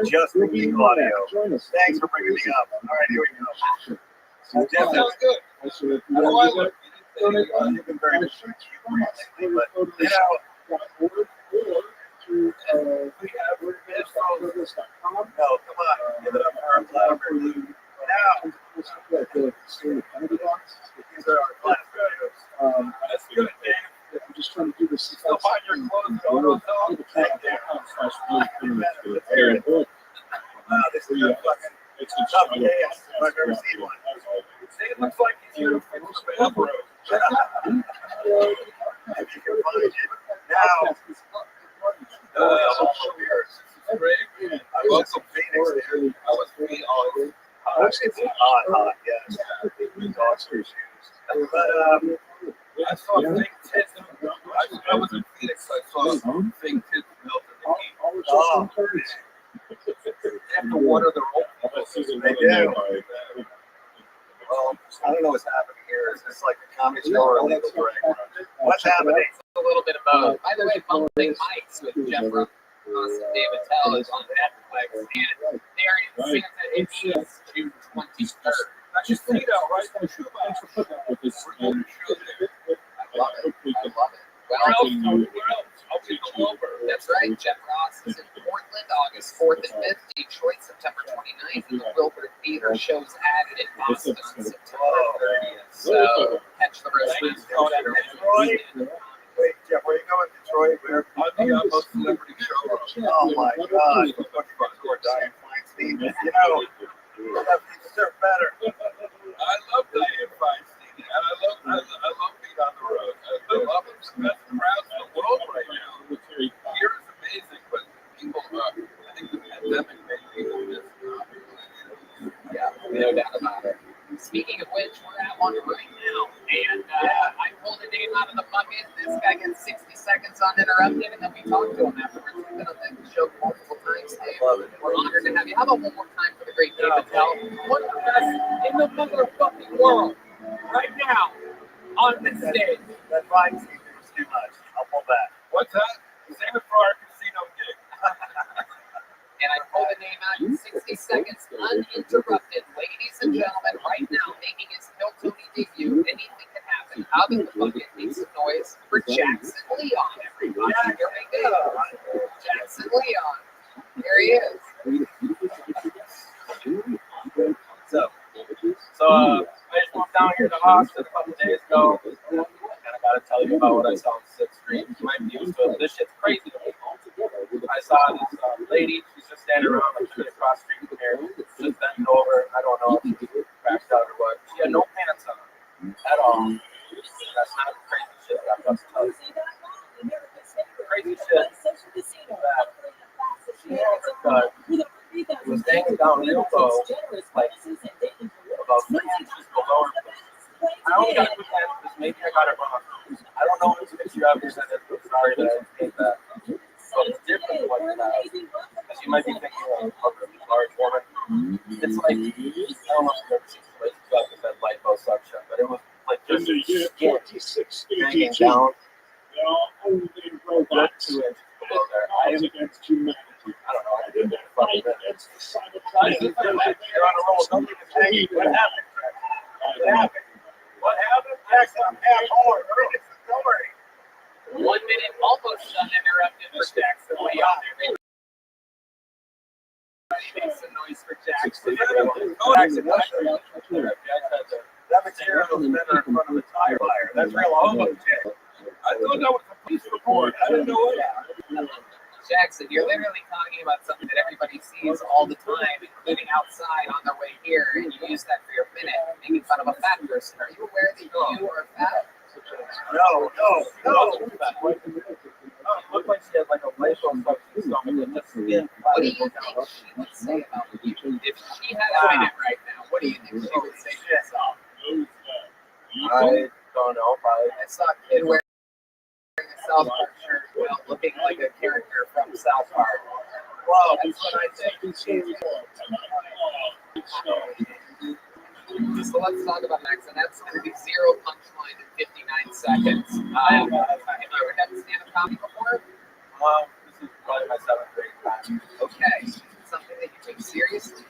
Adjusting the audio. Thanks for bringing me up. All right, here we go. That sounds good. How do I look? You've been very distracted lately, but you know. We have no, come on, give it up for our collaborators. Now, these are our class videos. That's good, Dave. I'm just trying to do this. Still find your clothes going on, though? Wow, this is a fucking tough day. I've never seen one. It looks like he's here to fix the bathroom. If you can find it. Now, Great. I was in Phoenix there. I was really on. It's hot, yes. Dogster shoes. But, I saw fake tits. I was in Phoenix. I saw fake tits melt in the heat. oh, They have to water their own. they do. Well, I don't know what's happening here. Is this like a comedy show or a legal break? What's happening? A little bit of both. By the way, Bumping Mics with Jeff Ross and David Tell is on Netflix, and they're in Santa. It is June 23rd. That's just see now, right? Thanks for putting up with this. We're going to show there. I love it. I love it. Where Well, else? Where else? I'll take them over. that's right. Jeff Ross is in Portland, August 4th and 5th. Detroit, September 29th. And the Wilbur Theater shows added in Boston on September 30th. So catch the rest of Detroit? Wait, Jeff, where are you going? Detroit? Where? On the most celebrity showroom. Oh my God. Diane Feinstein. You know, you deserve better. I love Diane Feinstein, and I love being on the road. I love it. It's the best crowds in the world right now. Here is amazing, but people, I think the pandemic made people miss. Yeah, no doubt about it. Speaking of which, we're at one right now, and I pulled a name out of the bucket. This guy gets 60 seconds uninterrupted, and then we talk to him afterwards. We've been on the show multiple times, Dave. We're honored to have you. How about one more time for the great David Tell? One of the best in the motherfucking world, right now, on this stage. That Feinstein was too much. I'll pull back. What's that? Save it for our casino gig. and I pull the name out in 60 seconds, uninterrupted. Ladies and gentlemen, right now, making his Hiltoni debut, anything can happen. Out of the bucket, make some noise for Jackson Leon, everybody. Here we go. Jackson Leon. There he is. So I just moved down here to Austin a couple days ago, and I gotta tell you about what I saw on 6th Street. You might be used to it. This shit's crazy to me. I saw this lady, she's just standing around like straight across the street from here, just bending over. I don't know if she crashed out or what. She had no pants on at all. That's not the crazy shit that I'm about to tell you. The crazy shit is that she had a cut. It was hanging down real low, like about 3 inches below her. I only got to put that because maybe I got it wrong. I don't know if it's a picture I've presented. I'm sorry that I made that. So it's different than what you have. Because you might be thinking of a large woman. It's like, I don't know if you've ever seen somebody got the bed liposuction, but it was like just skin hanging down. About 2 inches below there. I don't know. I didn't fucking you're on a roll. Don't even say what happened. What happened? What happened? Jackson, it's the story. 1 minute almost uninterrupted for Jackson Leon. Make some noise for Jackson. That material is better in front of the tire fire. That's real homo shit. I thought that was a police report. I didn't know what. Jackson, you're literally talking about something that everybody sees all the time, including outside on their way here, and you use that for your minute, making fun of a fat person. Are you aware that you are fat? No. It looked like she had like a liposuction stomach and just skin. What do you think she would say about you? If she had a minute right now, what do you think she would say to herself? I don't know. Probably. I saw a kid wearing a South Park shirt, looking like a character from South Park. Well, that's what I think. So let's talk about next, and that's going to be zero punchline in 59 seconds. Have you ever had stand-up comedy before? This is probably my 7th grade time. Okay. Something that you take seriously?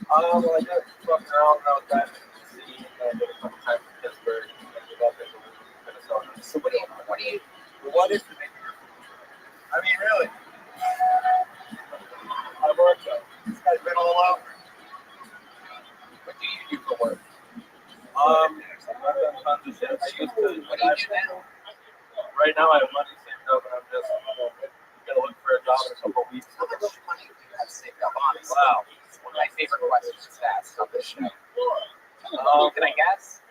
Well, I just fucking around when I was back in D.C. and I did a couple times in Pittsburgh and ended up in Minnesota. So what is the name? I mean, really? I work though. This guy's been all over. What do you do for work? I've done tons of shit. I used to. What do you do now? Right now, I have money saved up, and I'm just gonna look for a job in a couple of weeks. How much money do you have saved up, honestly? Wow. It's one of my favorite questions to ask on this show. Can I guess?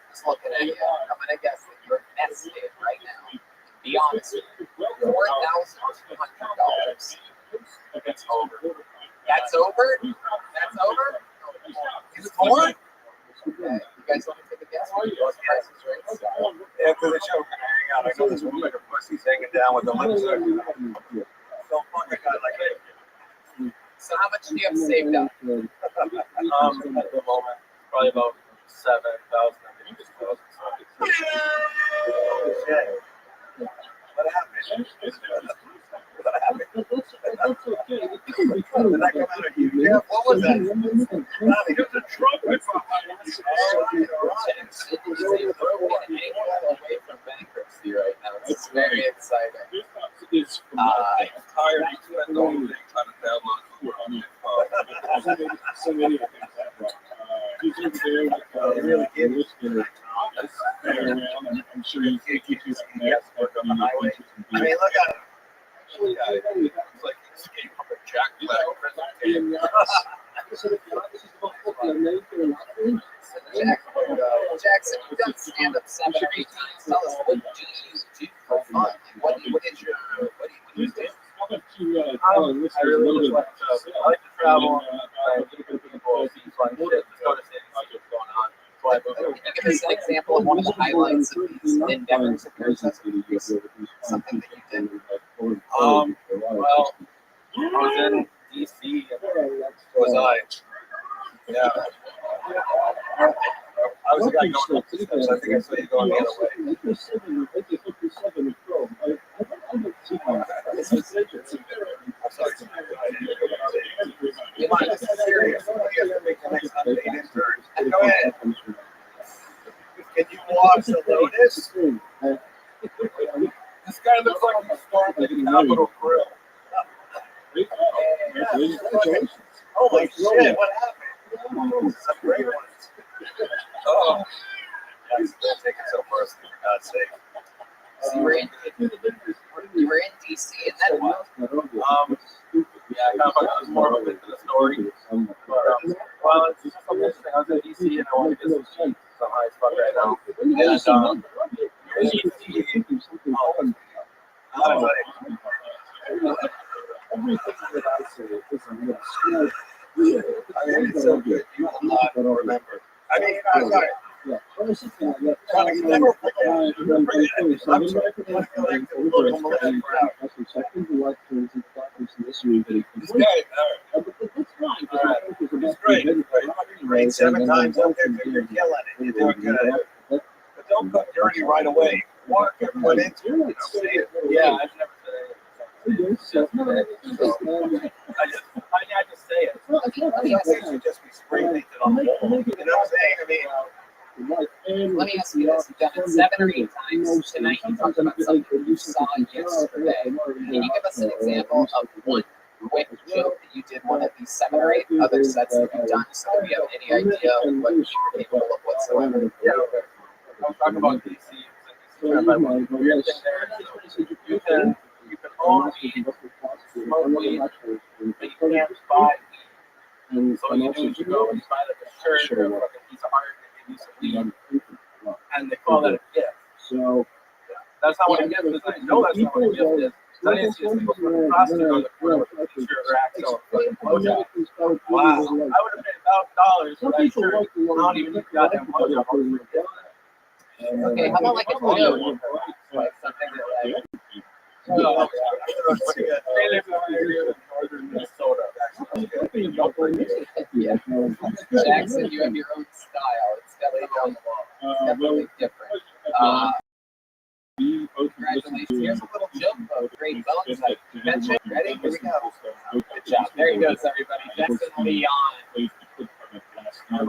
Just looking at you, I'm gonna guess that you're nested right now. Be honest with me. $4,200. That's over. That's over? That's over? Is it more? Okay. You guys want to take a guess? After the show, can I hang out? I know this woman like a pussy's hanging down with the lips. So fuck a guy like that. So how much do you have saved up? At the moment, probably about 7,000. What happened? What happened? Did that come out of you? Yeah, what was that? There's a trumpet behind us. Away from bankruptcy right now. It's very exciting. I'm tired. I spent the whole day trying to download so many things that he's over there really I'm sure you can't keep you on the highway. I mean, look at him. It's like he escaped from a Jack Black prison camp. Jackson, you've done stand-up 7 or 8 times. Tell us, what do you do for fun? What do you do? I really just like to travel. I like to people, see fun shit, just go to cities, see what's going on. Can you give us an example of one of the highlights of these endeavors of yours? Something that you did. Well, I was in D.C. Was I? Yeah. I was the guy going up the steps. I think I saw you going the other way. Elon, this is serious. You have to make the next unpaid intern. Go ahead. Can you watch the Lotus? This guy looks like he stormed the Capitol Grill. Oh my shit, what happened? Some great ones. Oh. He's taking so personal, for God's sake. So you were in DC and then what? Yeah, I kind of was more of a bit to the story. But, well, it's just something interesting. I was in DC and I want to get some high as fuck right now. And, everything that I say is a little it's so good. You will not remember. I mean, I'm sorry. Yeah. Great 7 times up there, you're killing it. You're doing good. But don't cut dirty right away. Walk everyone into it. Yeah, I've never said anything. I just say it. I should just be spray painted on the wall. You know what I'm saying? I mean, let me ask you this. You've done it 7 or 8 times. Tonight you talked about something you saw yesterday. Can you give us an example of one quick joke that you did one of these 7 or 8 other sets that you've done so that we have any idea of what you're capable of whatsoever? Yeah, okay. I'm talking about DC. The weird thing there is you can own weed, smoke weed, but you can't buy weed. So what you do is you go and you buy like a shirt or a fucking piece of art and give you some weed. And they call that a gift. So that's not what a gift is. I know that's not what a gift is. I didn't see a single fucking prostitute on the corner with a t-shirt rack selling fucking blowjob. Wow. I would have paid $1,000 for that shirt. I don't even need goddamn blowjob. Okay, how about like a joke? Like something that like. Northern Minnesota. Yeah. Jackson, you have your own style. It's definitely different. Congratulations. Here's a little joke of great bones like you mentioned. Ready? Here we go. Good job. There he goes, everybody. Jackson Leon. All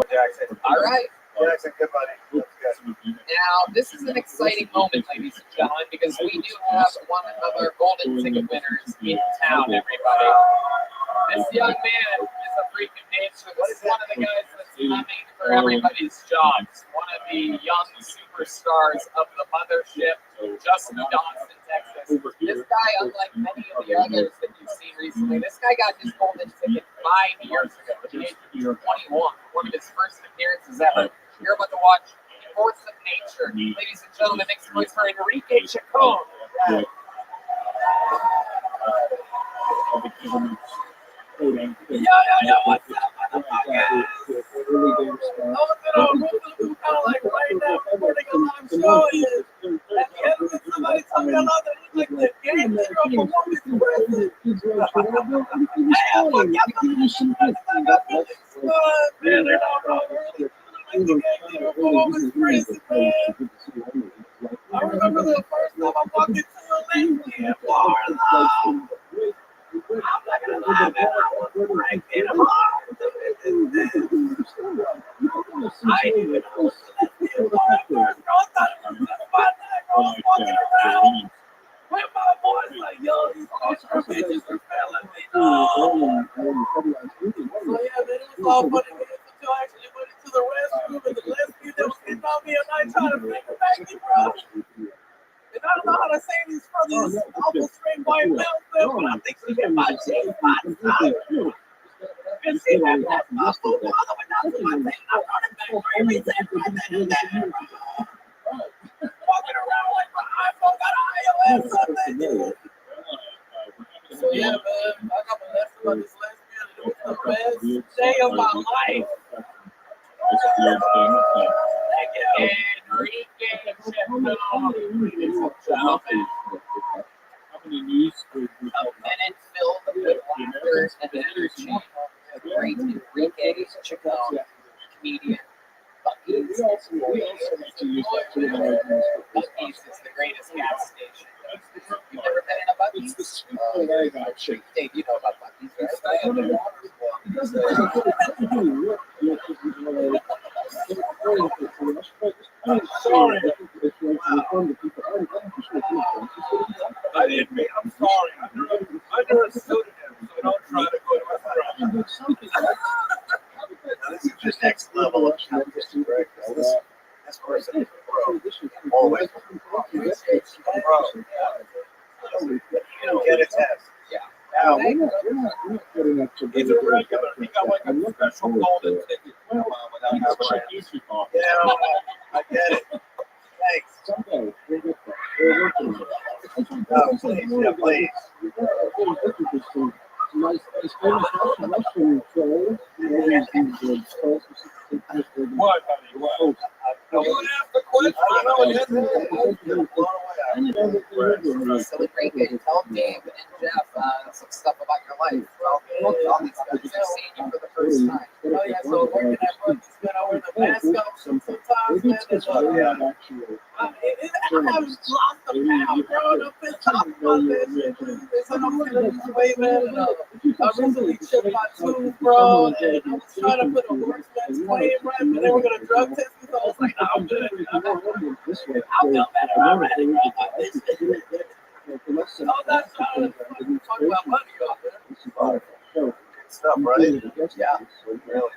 right. Jackson, good buddy. Now, this is an exciting moment, ladies and gentlemen, because we do have one of our golden ticket winners in town, everybody. This young man is a freak of nature. This is one of the guys that's coming for everybody's jobs. One of the young superstars of the mothership, Justin Dawson, Texas. This guy, unlike many of the others that you've seen recently, this guy got his golden ticket 5 years ago at the age of 21. One of his first appearances ever. You're about to watch Force of Nature. Ladies and gentlemen, make some noise for Enrique Chacon. Yo, what's up, motherfuckers? Like right now, recording a live show is at the end of it, somebody told me I love that he's like the game hero for women's prison. Hey, I'm gonna get the man, they're not wrong. Like the game hero for women's prison, man. I remember the first time I walked into a lesbian bar. I'm not gonna lie, man, I was breaking hard. I didn't even know what the lesbian bar at first, bro. I thought it was just my neck. I was walking around with my boys like, yo, these extra bitches are failing me. No. So yeah, man, it was all funny until I actually went into the restroom and the lesbian that was hitting on me and I tried to finger back me, bro. And I don't know how to say these from these awful straight white males, but I think she hit my G-spot. And she had that muscle all the way down to my thing. I'm running back crazy right then and there, bro. Walking around like my iPhone got an iOS something. So yeah, man, I got molested by this lesbian and it was the best day of my life. Enrique Chacon, ladies and gentlemen. A minute filled with laughter and energy. The great Enrique Chacon, comedian. Buc-ee's is the greatest gas station. You've never been in a Buc-ee's? It's the sweet thing I got. Dave, you know about Buc-ee's, right? I'm sorry. I didn't mean, I'm sorry. I never understood him, so don't try to go to my friend. Now, this is just next level of competition, right? This person is a pro. Always a pro. You don't get a test. Yeah. Now, He's a regular. He got like a special golden ticket. Without having yeah, I get it. Thanks. No, please, yeah, please. What, honey? What? You asked the question. I know it is. Celebrate it. Tell Dave and Jeff some stuff about your life. Tell these guys. I've seen you for the first time. Oh yeah, so working at Buc-ee's, man, I wear the mask up sometimes, man. I haven't lost a pound, bro. And I've been talking about that shit. They said I'm feeling this way, man. And, I recently chipped my tooth, bro, and I was trying to put a workman's claim right, but they were gonna drug test me, so I was like, nah, I'm good. I'll feel better already, bro. I'm not trying to talk about money, y'all, man. Good stuff, right? Yeah. Really,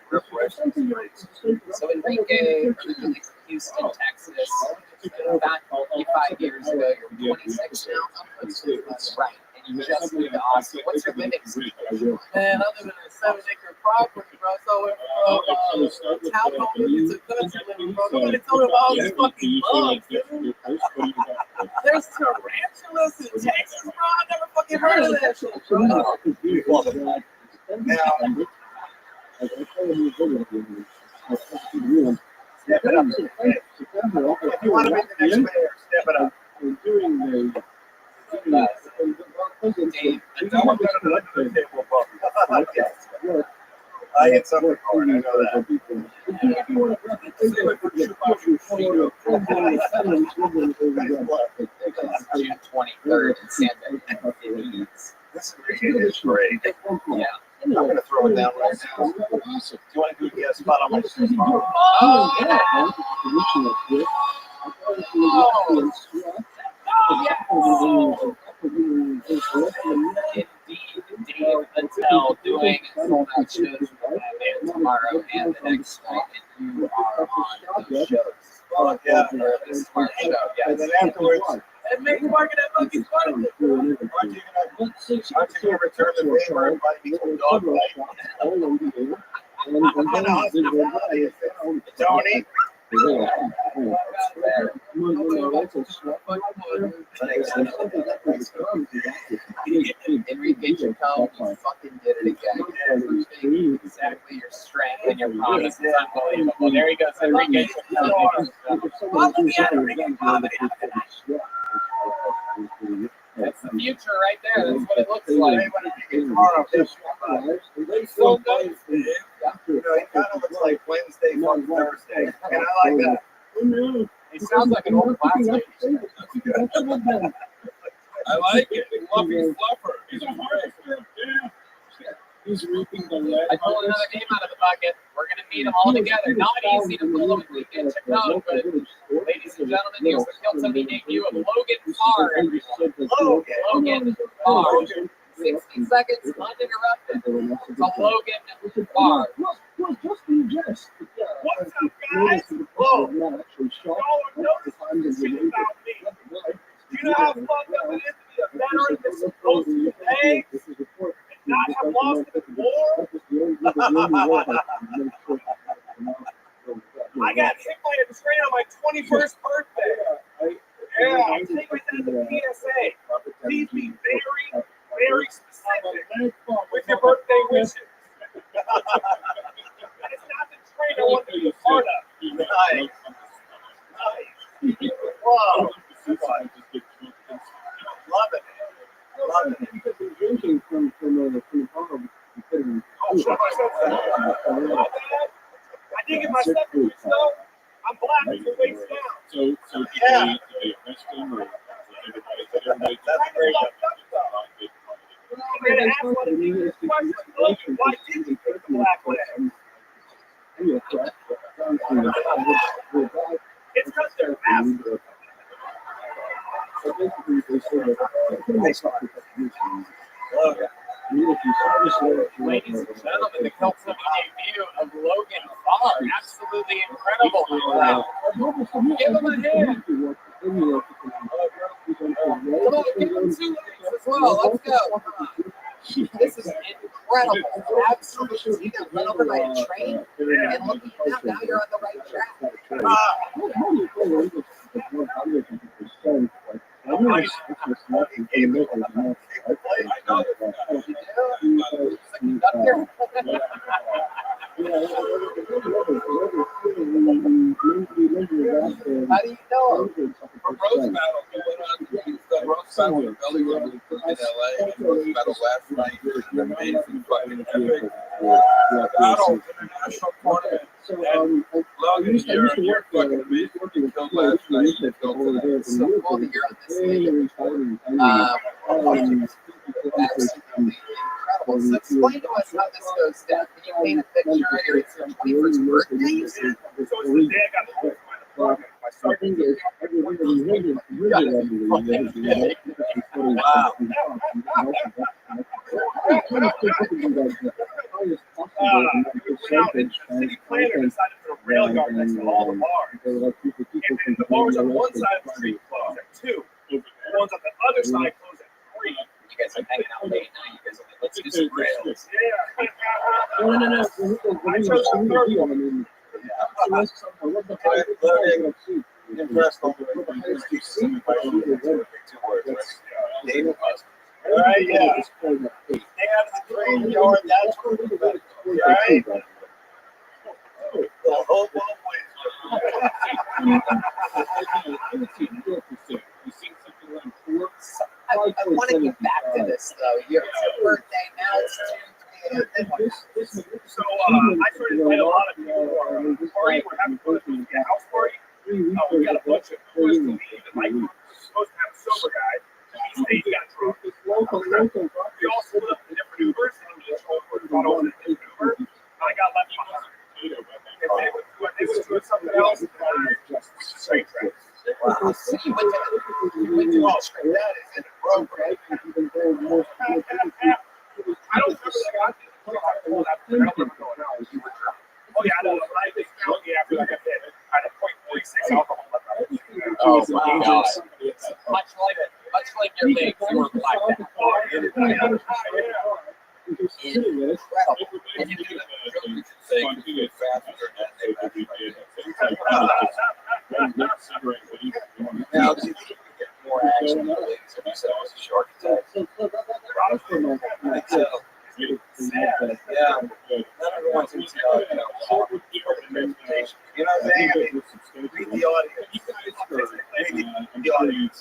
so Enrique, originally from Houston, Texas, back 25 years ago, you're 26 now. That's right. And you just moved to Austin. What's your living situation? Man, I live in a 7-acre property, bro. So we're from townhome living to country living, bro. Nobody told me about all these fucking bugs, dude. There's tarantulas in Texas, bro. I never fucking heard of that shit, bro. Now, step it up. If you want to be the next mayor, step it up. Dave, I hit something hard, I know that. June 23rd in San Diego. This is great. Yeah. I'm going to throw it down right now. Do you want to do a guest spot on my stream? Oh, yeah. Indeed, Dave Patel doing sold out shows with that band tomorrow and the next night, and you are on those shows. Oh, yeah. This smart show, yes. And then afterwards, And make market at Buc-ee's funny. aren't you going to return the favor and invite me to a dog fight? I'm kind of hospitality. Tony? Enrique Chacon, you fucking did it again. Proving exactly your strength and your promise. It's unbelievable. There he goes, Enrique Chacon. Follow me at Enrique Comedy. That's the future right there. That's what it looks like. Tomorrow, so nice. You know, it kind of looks like Wednesday, fucking Thursday. And I like that. He sounds like an old classmate. I like it. Fluffy Fluffer. He's great. He's reaping the land. I pulled another name out of the bucket. We're going to meet them all together. Not easy to pull them Enrique Chacon, but ladies and gentlemen, here's the Kill Tony debut of Logan Farr. Logan Farr. 60 seconds uninterrupted. To Logan Farr. What's up, guys? Whoa. Y'all notice this shit about me. You know how fucked up it is to be a veteran that's supposed to pay and not have lost the war? I got hit by a train on my 21st birthday. Yeah, I take it as a PSA. Please be very, very specific with your birthday wishes. And it's not the train I want to be a part of. Nice. Wow. Love it. Love it. I did get my second wish though. I'm black to the waist down. So yeah. great. I'm gonna ask one of these questions. Logan, why did you pick the black leg? It's because they're massive. Ladies and gentlemen, the Celtic debut of Logan Farr. Absolutely incredible. Give him a hand. Come on, give him 2 legs as well. Let's go. This is incredible. Absolutely. You got run over by a train, and look at you now you're on the right track. How do you know? From Roast Battle, he went on. He's done Roast Battle with Belly Run in LA and Roast Battle last night. An amazing fucking epic battle international tournament. And Logan, you're fucking amazing. You killed last night. You killed today. So cool to hear on this meeting. Absolutely incredible. So explain to us how this goes down. Can you paint a picture? It's your 21st birthday, you said? So it's the day I got home from my I started to city planner decided to put a rail yard next to all the bars. And the bars on one side of the street close at 2. The ones on the other side close at 3. You guys are hanging out late now. You guys are like, let's do some rails. Yeah. I chose the third one. Impressed on the All right, yeah. Stay out of the train yard. That's where we're going. All right. The whole I want to get back to this though. It's your birthday now. It's Tuesday. So I started to play a lot of people who are partying. We're having a house party. We got a bunch of boys to leave, and Mike was supposed to have a sober guy. He got drunk. We all split up in different Ubers, and we just all got over in an Uber. I got left behind. And they was doing something else, and I just straight tracks. Wow. So you went to all straight. That is in the program. I don't remember that I did. I don't remember going out. Oh yeah, I know. When I did county after I got hit, I had a .46 alcohol left. Oh my God. Much like your legs, you were blacked out. Incredible. And you do now, do you think you could get more action in the legs if you said it was a shark attack? Yeah, not everyone's into reputation. You know what I'm saying? I mean, read the audience. Read the audience.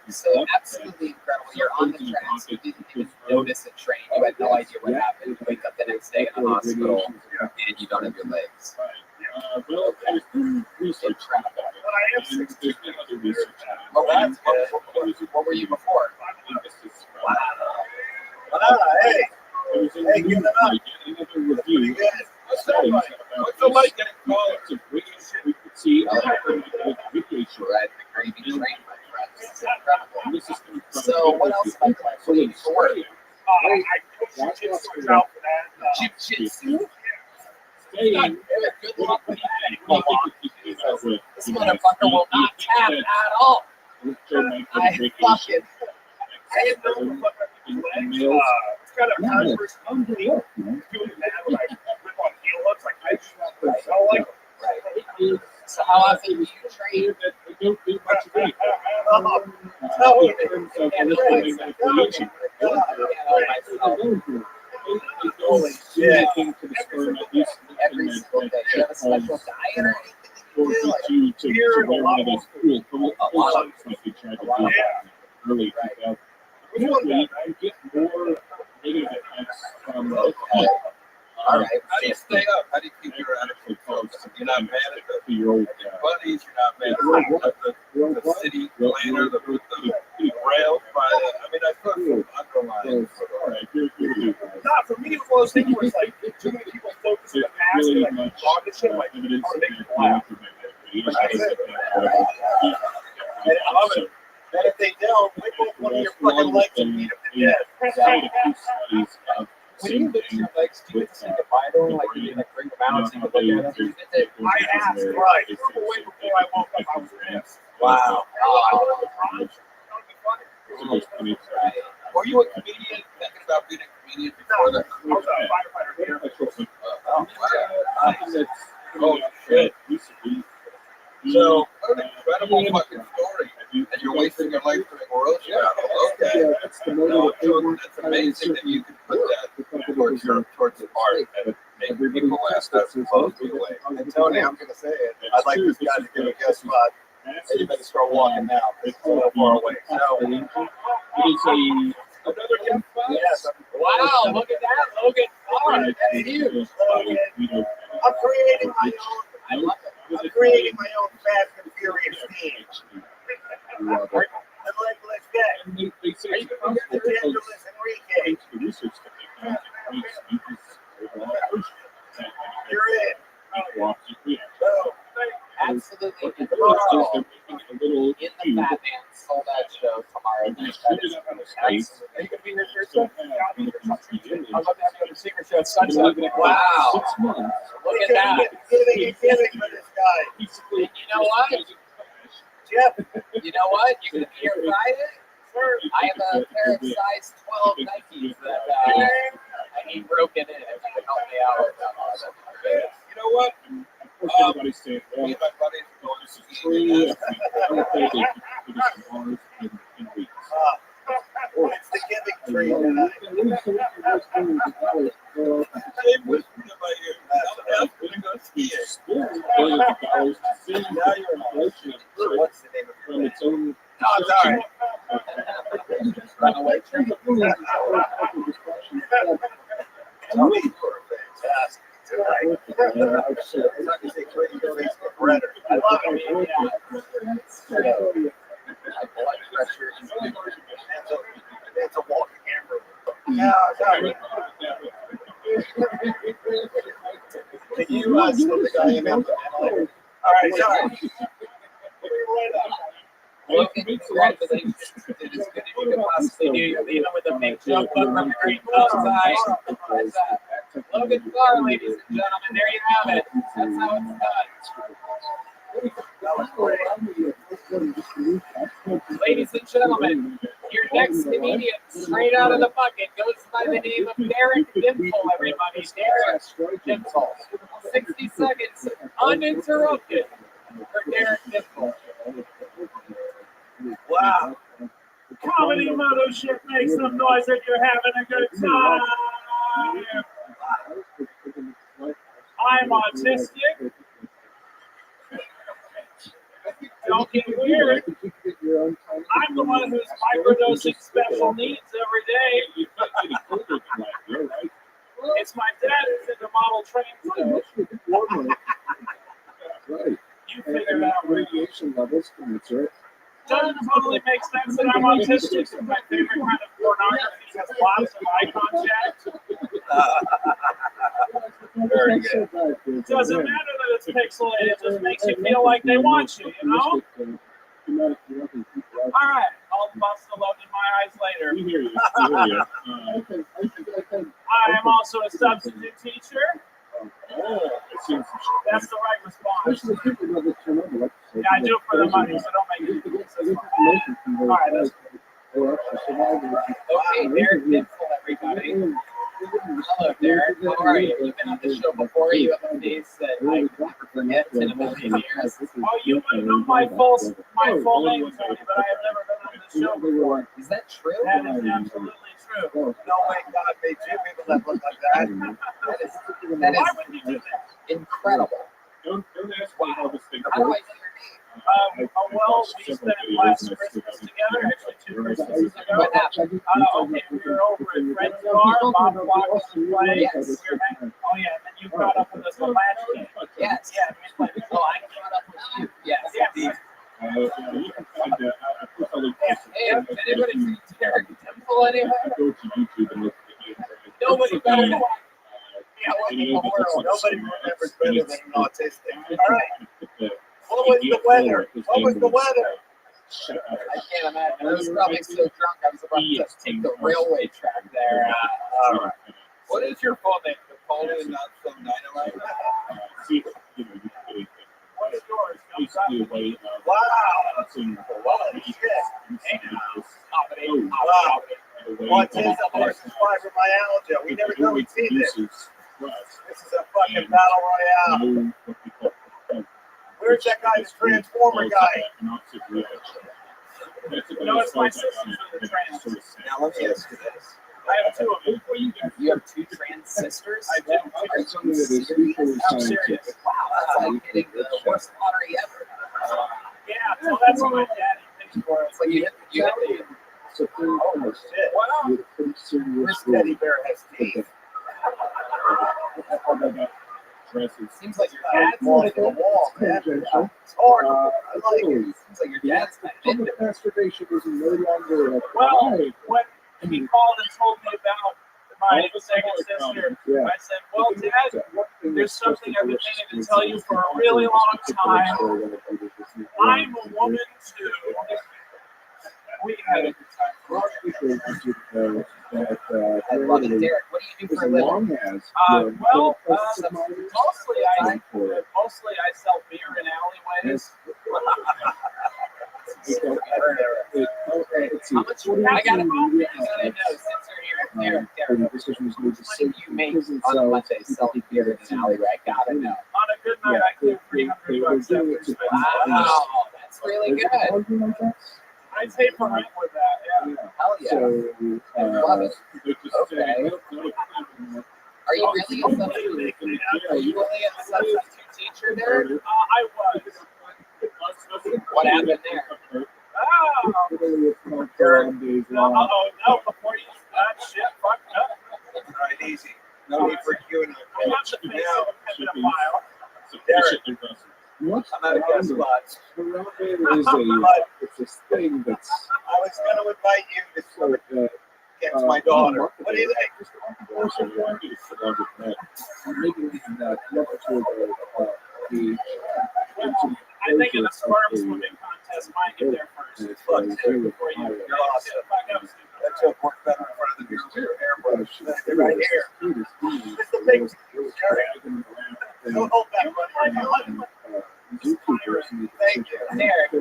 So absolutely incredible. You're on the tracks. You didn't even notice a train. You had no idea what happened. You wake up the next day in the hospital and you don't have your legs. What were you before? Wow. Hey, give it up. Pretty good. What's that like? What's it like getting called? Right, the gravy train, my friend. It's incredible. So what else am I doing for you for work? I coach jiu-jitsu out for that. Jiu-jitsu? Good luck with that. This motherfucker will not tap at all. I fucking... I didn't know what the fuck I was doing. It's kind of controversial. I'm doing that when I rip on heel hooks. Like, I don't like them. So how often do you train? Holy shit. Every single day. Do you have a special diet or anything that you do? Beer and a lot of Early 2000s. Which one? You get more negative effects from All right. How do you stay up? How do you keep your attitude focused? You're not mad at your buddies. You're not mad at the city planner, the rail. I mean, I thought from underlying. Not for me, it was one of those things where it's like too many people focus on the past and like talk and shit. Like, I want to make people laugh. I love it. And if they don't, whip up one of your fucking legs and beat them to death. When you lift your legs, do you get to say goodbye to them? Like, you like bring them out so you can look at them? I asked, right. Way before I woke up, I was pissed. Wow. Were you a comedian? Thinking about being a comedian before that? I was a firefighter here. Oh, shit. So, what an incredible fucking story. And you're wasting your life doing Rothschild. Okay. That's amazing that you can put that towards the art and make people laugh. That's close to the way. And Tony, I'm going to say it. I'd like this guy to give a guest spot. And you better start walking now. It's a little far away. So, another guest spot? Yes. Wow, look at that, Logan. That's huge. I'm creating my own. I love it. I'm creating my own Fast and Furious team. And let's get Angeles Enrique. You're in. Absolutely. In the Batman sold out show tomorrow night. That is absolutely. Are you going to be here Thursday? I'd love to have you on the secret show at sunset. Wow. Look at that. Giving for this guy. You know what? Jeff. You know what? You're going to be here Friday? I have a pair of size 12 Nikes that I need broken in. If you can help me out with that. You know what? Me and my buddies are going to see It's the giving tree tonight. What's the name of your band? No, it's all right. Runaway Train. Tony, you are fantastic tonight. I'm not going to say trading your face for Brenner. I love it. My blood pressure is good. That's a walking hammer. No, sorry. Can you slip the guy in there? All right, sorry. Logan, congratulations. You did as good as you could possibly do. You're leaving with a big jump up from your green outside. Logan Carr, ladies and gentlemen, there you have it. That's how it's done. Ladies and gentlemen, your next comedian, straight out of the bucket, goes by the name of Derek Dimple, everybody. Derek Dimple. 60 seconds uninterrupted for Derek Dimple. Wow. Comedy mothership, make some noise if you're having a good time. I'm autistic. Don't get weird. I'm the one who's microdosing special needs every day. It's my dad who's into model trains though. You figure it out. Radiation levels commensurate. Doesn't totally make sense that I'm autistic. My favorite kind of pornography has lots of eye contact. Very good. It doesn't matter that it's pixelated, it just makes you feel like they want you, you know? All right, I'll bust a load in my eyes later. We hear you. I am also a substitute teacher. That's the right response. Yeah, I do it for the money, so don't make it easy. All right, that's good. Okay, Derek Dimple, everybody. Hello, Derek. How are you? You've been on the show before. You have a face that I can never forget in a million years. Oh, you might know my full name, Tony, but I have never been on the show before. Is that true? That is absolutely true. No way God made two people that look like that. That Why is would you do that? incredible. Don't ask me how this thing How do I works. know your name? Well, we spent last Christmas together, actually 2 Christmases ago. What happened? Okay, we were over at Fred's bar, Bob Block was playing. Yes. We were hanging. Oh, what in the world? Nobody remembers better than an autistic. All right. What was the weather? What was the weather? I can't imagine. I was probably so drunk I was about to take the railway track there. All right. What is your full name? Napoleon, not some dynamite? What's yours? Wow. Wow. Autism versus fibromyalgia. We never thought we'd see this. This is a fucking battle royale. Where's that guy, this Transformer guy? No, it's my sisters are the trans. Now let me ask you this. I have two of them. You have two trans sisters? I do. I'm serious. Wow, that's like hitting the worst lottery ever. Yeah, so that's what my daddy thinks for. It's like you hit the Oh shit. Wow. This teddy bear has teeth. Seems like your dad's on the wall, man. It's hard. I like it. Seems like your dad's kind of into it. Masturbation is no longer a Well, when he called and told me about my second sister, I said, well, Dad, there's something I've been meaning to tell you for a really long time. I'm a woman too. We had a good time. I love it, Derek. What do you do for a living? Mostly I sell beer in alleyways. How much? I gotta know since you're here. Derek, how much money do you make on a Monday selling beer in an alleyway? I gotta know. On a good night, I clear $300 after spending. Wow, that's really good. I pay for rent with that, yeah. Hell yeah. I love it. Okay. Are you really a substitute? Are you really a substitute teacher there? I was. What happened there? Oh, no, before you shit, fuck up. All right, easy. No need for queuing up. I'm not the face of a pedophile. Derek, I'm at a guest spot. It's this thing that's I was going to invite you to swim against my daughter. What do you think? I think in a sperm swimming contest, mine get there first. Fuck, before you. You're awesome. That joke worked better in front of the airbrush. They're right here. It's the big don't hold back, buddy. Thank you. Derek. You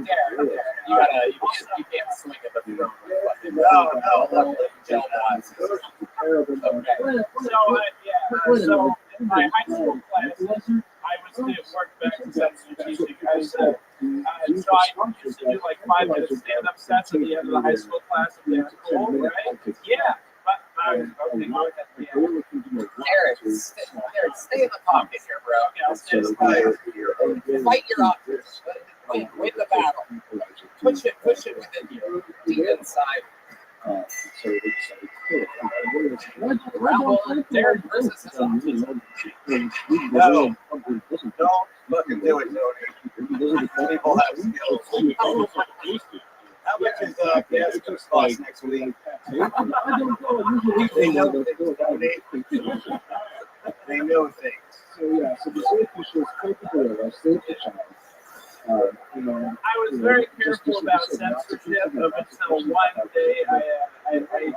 can't swing it, but you don't. No. Gel wise. Okay. So in my high school class, I was the work back to substitute teaching. So I used to do like 5-minute stand-up sets at the end of the high school class if they were cool, right? Yeah. But okay, Derek, stay in the pocket here, bro. Yeah, I'll stay in the pocket. Fight your options. Win the battle. Push it within you. Deep inside. Ramble, Derek versus his autism. No, don't fucking do it, Tony. People have skills. How much is gas going to cost next week? They know things, Tony. They know things. so the safety shows capable of safety channel. I was very careful about censorship up until one day I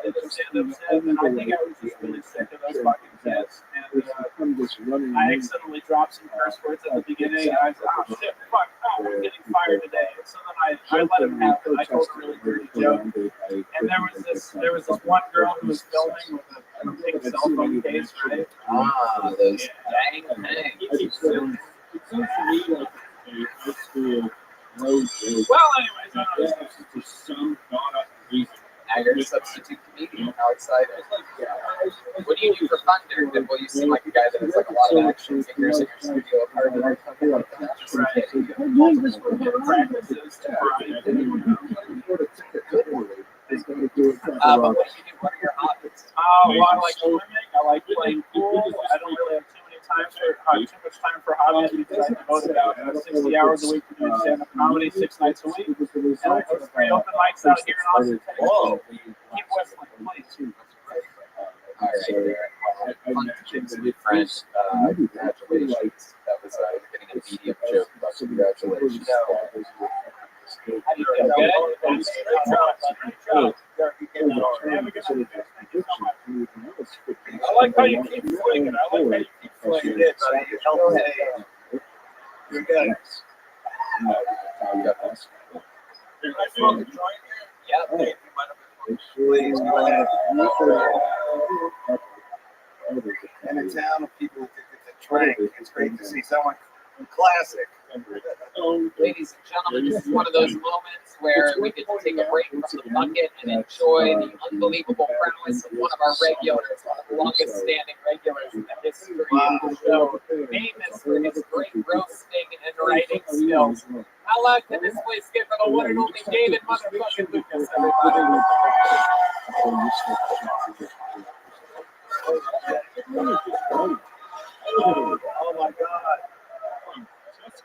did a stand-up set, and I think I was just really sick of those fucking sets. And I accidentally dropped some curse words at the beginning, and I said, oh shit, fuck, I'm getting fired today. And so then I let him have it. I told a really dirty joke. And there was this one girl who was filming with a big cell phone case, right? Ah, those dang things. It sounds to me like a high school road joke. Well, anyways, for some got-up reason. Now you're a substitute comedian. How excited. What do you do for fun, Derek? Well, you seem like a guy that has like a lot of action figures in your studio apartment. Practices to but what do you do? What are your hobbies? I like swimming. I like playing pool. I don't really have too much time for hobbies because I devote about 60 hours a week to doing stand-up comedy 6 nights a week. And I host 3 open mics out here in Austin, Texas. Whoa. Keep whistling, please. All right, Derek. fun teaching some new friends. Congratulations. That was getting a medium joke, but congratulations. How do you feel? Good? Great job. I like how you keep swinging. I like how you keep swinging. It, buddy. You helped me. You're good. Can I smoke a joint here? Yeah. Please go ahead. In a town of people who think it's a drink, it's great to see someone classic. Ladies and gentlemen, this is one of those moments where we get to take a break from the bucket and enjoy the unbelievable prowess of one of our regulars, one of the longest standing regulars in the history of the show, famous for his great roasting and writing skills. How loud can this place get for the one and only David motherfucking Lucas, everybody? Oh my God.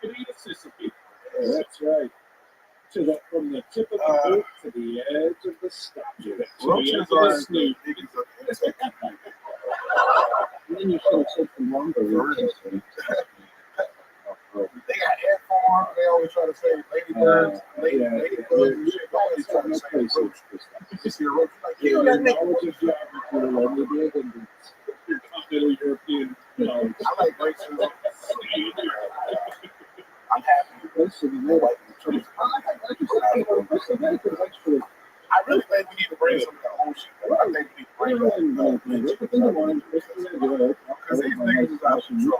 Mississippi. Yeah, that's right. From the tip of the boot to the edge of the statue. Roaches are the And then you should have said some lumber. They got air form. They always try to say ladybirds, ladybugs. Shit, always try to say roach. You see a roach like You know, knowledge of geography, continental European knowledge. I like grapes. I'm happy. Listen, I like the I really think we need to bring some of the old shit. I think we need to bring that. Because these niggas is out of control.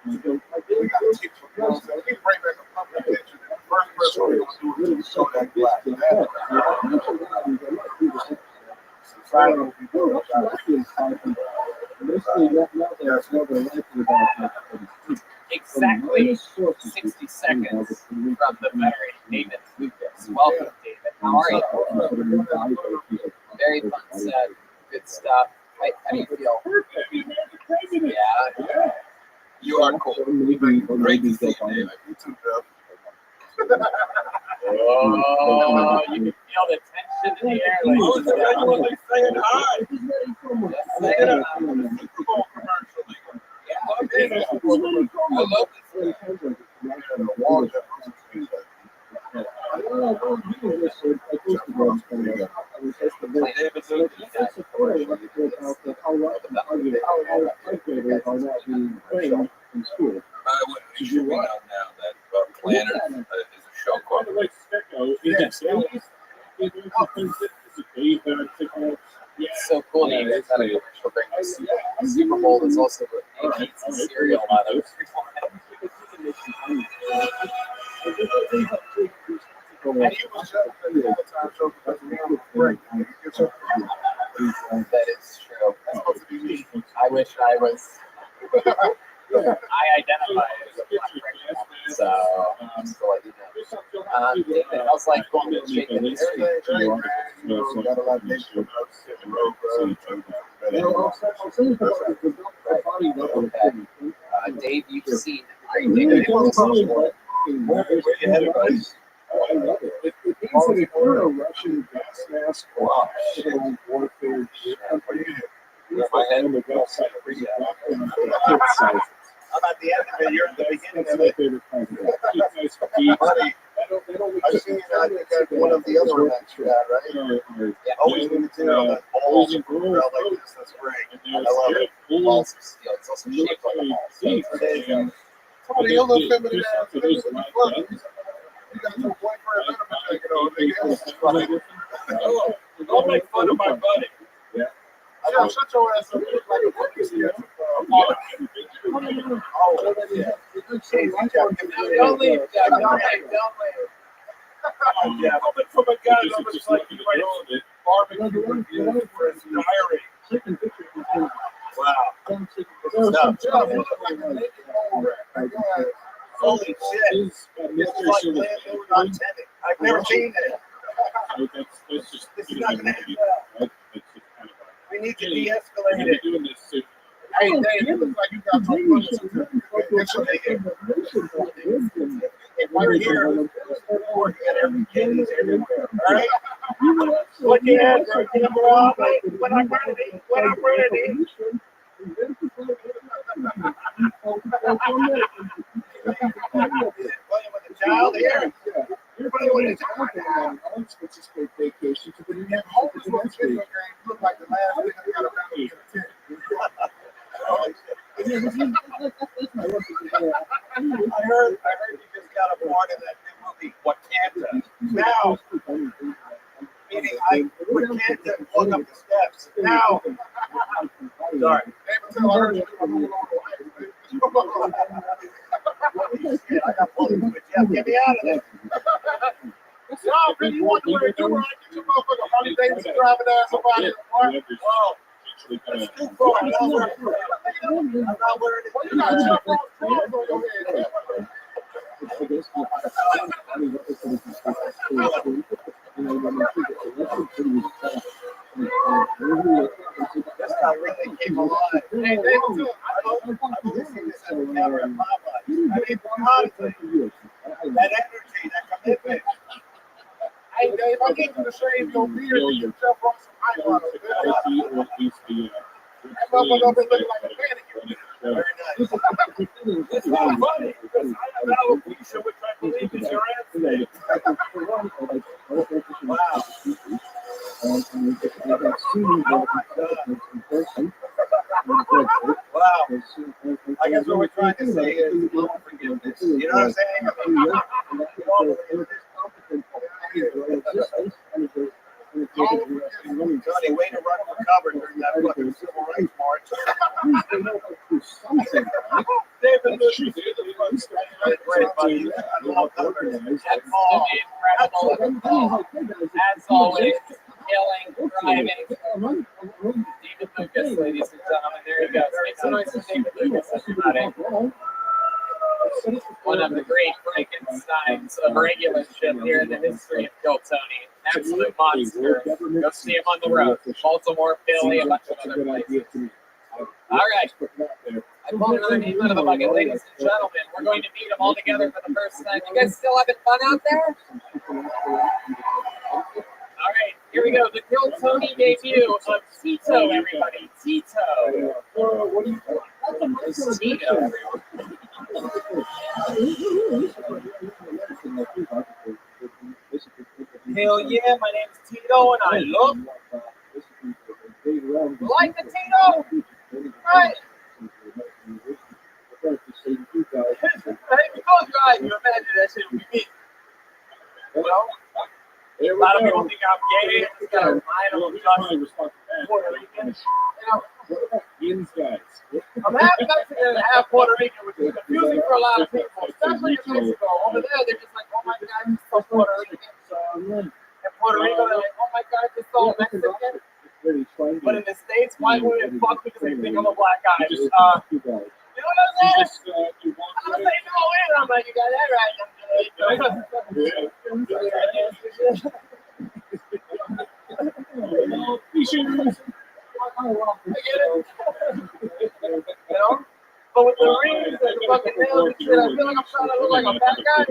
We got to keep, you know what I'm saying? We need to bring back a public attention. And the first person we're going to do is show that black. Society will be doing Exactly 60 seconds from the very David Lucas. Welcome, David. How are you? Very fun set. Good stuff. How do you feel? Yeah. You are cool. Great to see you, David. You too, Bill. Oh, you can feel the tension in the air. Who's regularly saying hi? Say it out. Super Bowl commercially. I love this. You should be out now that Planner is a show called. It's so cool that you guys had a commercial bring the Super Bowl. There's also a cereal out of it. That is true. I wish I was. I identify as a black woman, so just to let you know. David, how's life going with Jacob? Dave, you've seen great David. Where you headed, guys? I love it. It's an eternal Russian gas mask or warfare. What do you do? My head. I'm at the end of it. You're at the beginning of it. Buddy, I've seen I think at one of the other events you had, right? Yeah. Always when it's in on that balls and like this. That's great. I love it. Balls of steel. It's also shaped like a ball. So some of the little feminine ass niggas in the club. You got your boyfriend and a nigga. Don't make fun of my buddy. Yeah. Shut your ass up. You look like a fucking don't leave, Jack. Don't leave. Yeah, coming from a guy that was like he writes barbecue reviews for his diary. Wow. Holy shit. It's like landlord on tenant. I've never seen it. This is not going to end well. We need to de-escalate it. Hey, Dave, you look like you got your if you're here, working at every Katie's everywhere. All right? Put your hands on the camera all night when I'm ready. When I'm ready. Playing with a child here. You're playing with a child now. It's just a vacation to the Yeah, homeless with a video game look like the last thing I got around to get a tent. I heard you just got a part of that new movie, Wakanda. Now, meaning Wakanda walk up the steps. Now, sorry. I heard you were moving on Shit, I got bullied with Jeff. Get me out of there. No, really, you want to wear a do right? Get your motherfucking Harley Davidson driving ass up out of here, boy. Oh, it's too far. I'm not wearing it. I'm not wearing it. Well, you got Jeff Ross clothes on your head. This guy really came alive. Hey, David, too. I've only seen this at the counter at Popeyes. I mean, honestly, that energy, that commitment. Hey, Dave, I get you to shave your beard and get Jeff Ross some eyebrows. That motherfucker up there looking like a mannequin. Very nice. It's not funny because I have alopecia, which I believe is your answer. Wow. Wow. I guess what we're trying to say is forgiveness. You know what I'm saying? I mean, Johnny, way to run for cover during that fucking civil rights march. David, great, buddy. I love covers. Incredible. As always, killing, driving. David Lucas, ladies and gentlemen. There he goes. Make some noise for David Lucas, everybody. One of the great Frankensteins of regularship here in the history of Kill Tony. Absolute monster. Go see him on the road. Baltimore, Philly, a bunch of other places. All right. I pulled another name out of the bucket, ladies and gentlemen. We're going to meet them all together for the first time. You guys still having fun out there? All right, here we go. The Kill Tony debut of Tito, everybody. Tito. What do you think? Tito. Hell yeah, my name's Tito and I love like the Tito. Right. Hey, close your eyes, you imagine that shit would be me. Well, a lot of people think I'm gay. It's got a line on Puerto Rican. I'm half Mexican and half Puerto Rican, which is confusing for a lot of people, especially in Mexico. Over there, they're just like, oh my God, he's so Puerto Rican. In Puerto Rico, they're like, oh my God, he's so Mexican. But in the States, white women fuck because they think I'm a black guy. You know what I'm saying? I'm gonna say no, and I'm like, you got that right. You know? But with the rings and the fucking nails and shit, I feel like I'm trying to look like a fat guy.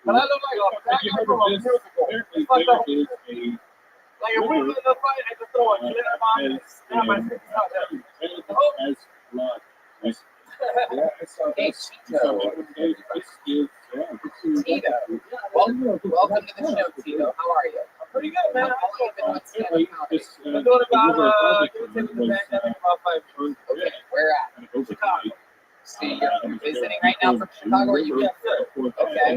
But I look like a fat guy from a musical. It's fucked up. Like if we was in a fight, I just throw a glitter bomb and snap my face out there. Hey, Tito. Tito. Welcome to the show, Tito. How are you? I'm pretty good, man. How long have you been on stand-up comedy? I've been doing about, give or take the pandemic, about 5 years. Okay, where at? Chicago. See, you're visiting right now from Chicago, or you get through? Okay.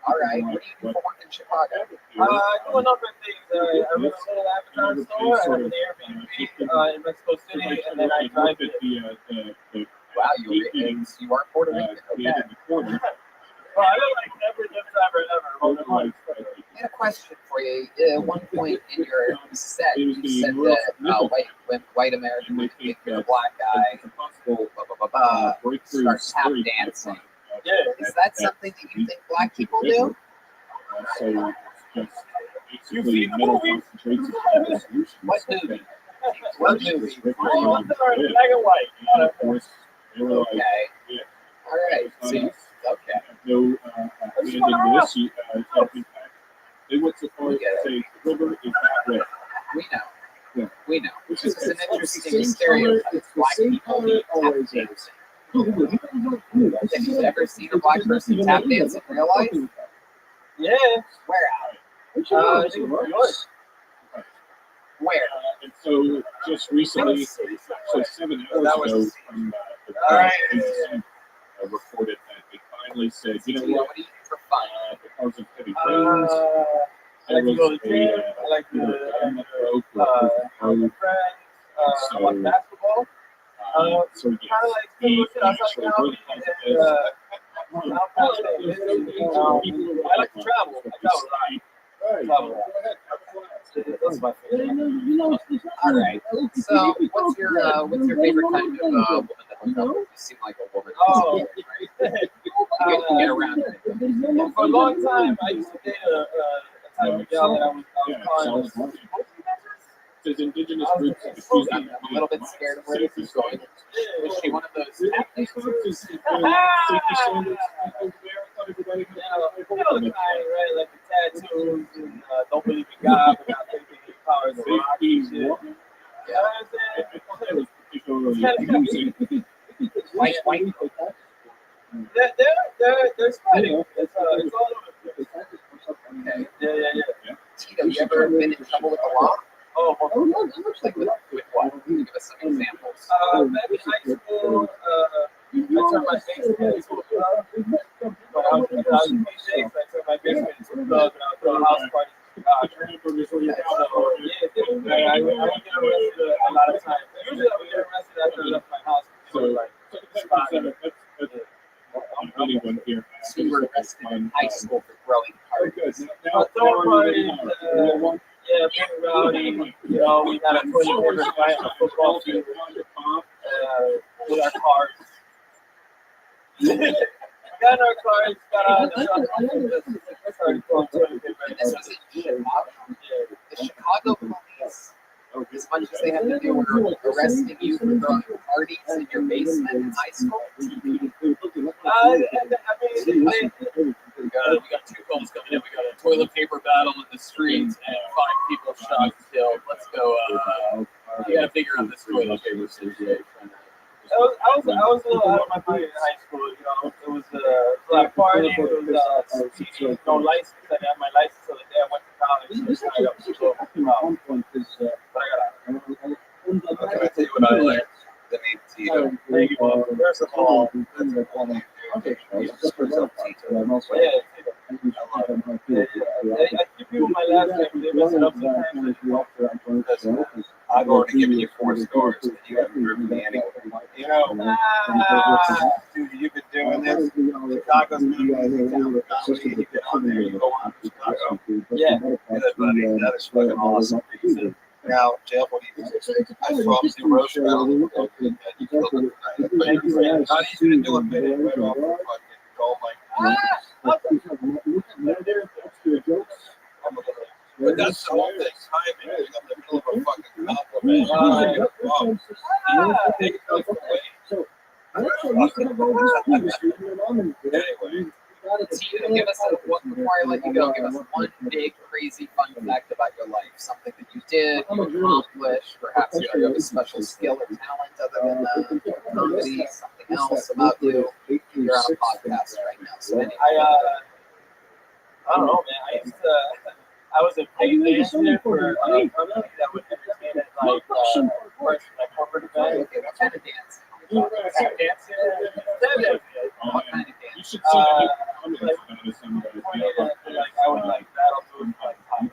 All right. What do you do for work in Chicago? I do a number of things. I run a little Amazon store. I have an Airbnb in Mexico City, and then I drive it. Wow, you are Puerto Rican. Okay. Well, I look like never ever. I had a question for you. At one point in your set, you said that white American would think you're a black guy, start tap dancing. Yeah. Is that something that you think black people do? You've seen the movie? What movie? What movie? All of them are in black and white. Okay. All right. So, okay. I'm she they went so far as to say the river is that way. We know. Yeah. We know. Which This is is an it's the interesting same stereotype. color, it's the Black same people color need tap always. dancing. Have Have you ever seen a black person tap dance in real life? Yeah. Where at? I think in New York. Where? And so just recently, so 7 hours ago, from the reported that they finally said, you know what? What do you do for fun? Because of heavy rains, I like to go to the gym. I like to friends. I watch basketball. So Kind of like similar shit. I was like, I like to travel. I travel a lot. That's my favorite. All right. So, what's your favorite kind of woman to hook up with? You seem like a woman. Oh, You can get around it. for a long time, I used to date a type of gal that I was calling. Says indigenous Oh, groups. I'm a little bit scared of where this is going. Is she one of those tap dancers? Safety standards. Everybody. You know the kind, right? Like the tattoos and don't believe in God, but not thinking he powers the rock and shit. You know what I'm saying? White. They're spreading. It's all over the place. Okay. Yeah. Tito, you ever been in trouble with the law? Oh, Like with what? Give us some examples. Back in high school, I turned my basement into a club. When I was in PJs, I turned my basement into a club and I would throw a house party in Chicago. So, I would get arrested a lot of times. Usually I would get arrested after I left my house. So, like, I'm really one here. So you were arrested in high school for throwing parties. Throwing parties, yeah, being rowdy. You know, we had a toilet paper fight on a football field with our cars. Got in our cars, got out, started throwing toilet paper. And this was in Chicago. The Chicago police, as much as they had to do, were arresting you for throwing parties in your basement in high school. We got 2 calls coming in. We got a toilet paper battle in the streets and 5 people shot and killed. Let's go. You got to figure out this toilet paper situation. I was a little out of my mind in high school. You know, it was a lot of partying. It was no license. I didn't have my license until the day I went to college. So I got Can I tell you what I like? The name Tito. Thank you. First of all, That's a cool name. Just for yourself, Tito. I give people my last name. They mess it up sometimes. I've already given you 4 stars, and you haven't driven me anywhere. You know, dude, you've been doing this. Chicago's been amazing town for comedy. You get on there, you go on to Chicago. Yeah. Good, buddy. That is fucking awesome. Now, Jeff, what do you think? I swapped to Rothschild. Not easy to do a minute right off the fucking goal but that's the whole thing. Timing. I'm in the middle of a fucking compliment. Take it away. Anyway. Tito, give us before I let you go, give us one big crazy fun fact about your life. Something that you did, you accomplished, perhaps you have a special skill or talent other than comedy, something else about you. You're on a podcast right now. So anyway. I don't know, man. I was a paid dancer for a company that would entertain at like corporate events. Okay, what kind of dance? What kind of dance? What kind of dance? You should see the I would like battle to like Can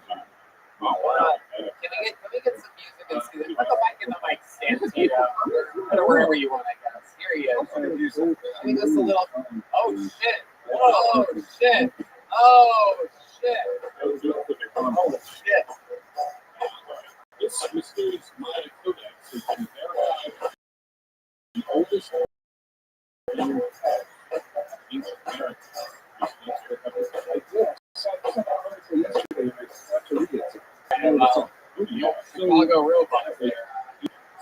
we get some music and see this? Put the mic in the mic stand, Tito. Or wherever you want, I guess. Here he is. Give me just a little. Oh shit! Oh shit! Oh shit! Oh shit! This mysterious Maya codex has been verified. The oldest in ancient America. Chicago real fun there.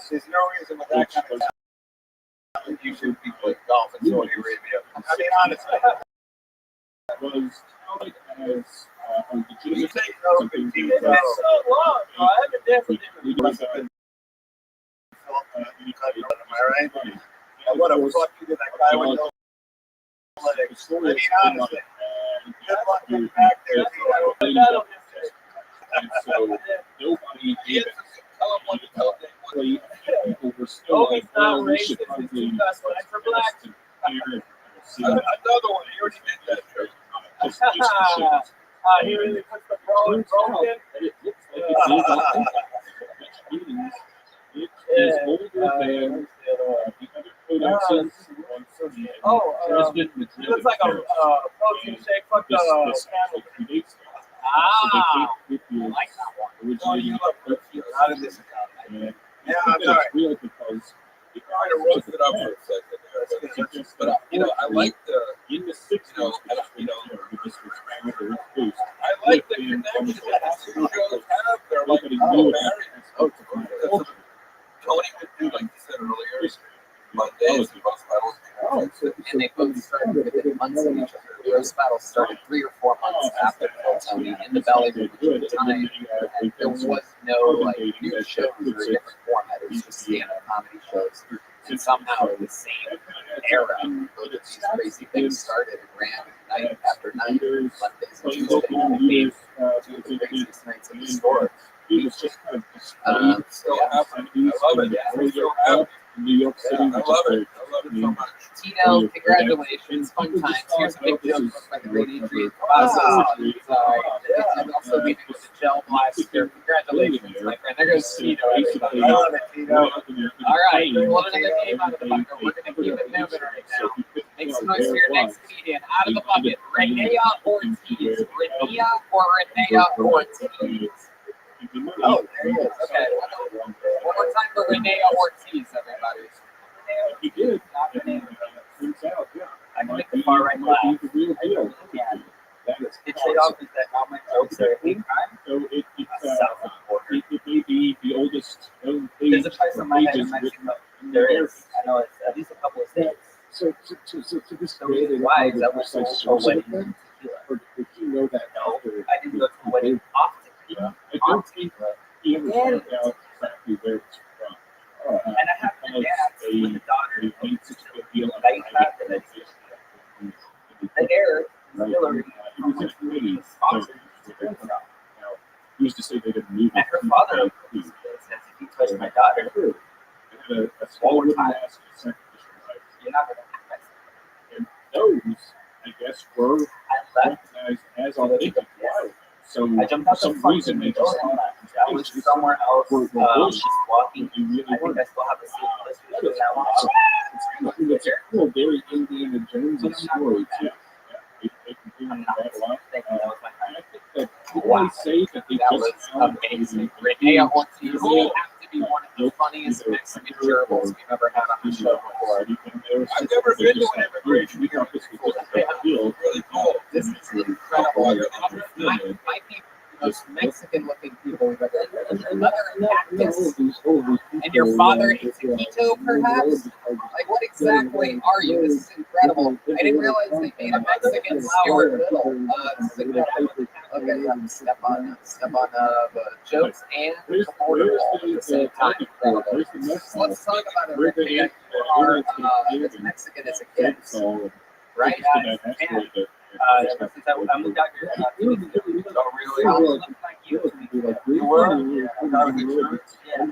There's no reason with that kind of talent you should be playing golf in Saudi Arabia. I mean, honestly. was touted as a legitimate something It's been so long, bro. I haven't definitely been. Am I right? Yeah, what a fuck you to that guy with no athletics. I mean, honestly, good luck getting back there. And so nobody even people were still like, well, we should probably Another one. He already did that joke. He really puts the bro in broken. It looks like it is authentic, which means it is older than the other codexes on President Madrid. It looks like a protein shake. Fuck the actually predates that. So they came with the originating How did this account? Yeah, I'm sorry. It's real because You kind of roasted up for a second. But I like the in the 60s, I like the connection that shows have. They're like Tony would do, like you said earlier, Mondays and roast battles. And they both started within months of each other. The roast battle started 3 or 4 months after Kill Tony in the Valley of the time, and there was no like new shows or a different format. It was just stand-up comedy shows. And somehow in the same era, both of these crazy things started and ran night after night, Mondays and Tuesdays, and became two of the craziest nights in the store. He was just kind of Still happening. I love it. New York City. I love it. I love it so much. Tito, congratulations, fun times. Here's a big joke by the great Adrian Cavazos. He's also leaving with a gel blaster. Congratulations, my friend. There goes Tito, everybody. All right, pull another name out of the bucket. We're going to keep it moving right now. Make some noise for your next comedian. Out of the bucket, Renea Ortiz. Renea or Renea Ortiz? Oh, there he is. Okay. One more time for Renea Ortiz, everybody. He did. I can make the far right laugh. I really can. It's off is that how my jokes are hate crime? So it may be the oldest known page. There's a place in my head in Mexico. There is. I know it's at least a couple of states. So this why is that was a wedding? Or did you know that? No, I didn't go to a wedding off tequila. I don't think he ever found out exactly where it's from. And I have to dance with the daughter. They made such a big deal The hair, Hillary, he was just really he used to say they didn't move. And her father says if you touch my daughter, They had a small wooden mask and a sacrificial knife. you're not going to. And those, I guess, were recognized as authentic. So I jumped out for the some reason they just thought I was somewhere else. She's walking. I think I still have a seat list for that one. It's a cool, very Indiana Jones story too. They continue that a lot. I think that people say that they That just was found amazing. Renea Ortiz will have to be one of the funniest Mexican gerbils we've ever had on the show before. I've never been to an immigration hearing before. Really cool. This is incredible. Might be the most Mexican-looking people we've ever had. Another cactus. And your father is Quito, perhaps? Like, what exactly are you? This is incredible. I didn't realize they made a Mexican Stuart Little. This is incredible. Okay, yeah, step on jokes and the border wall at the same time. So let's talk about it. Rick. You are as Mexican as a kid, right? Since I moved out here, oh really? I look like you. You were? Yeah.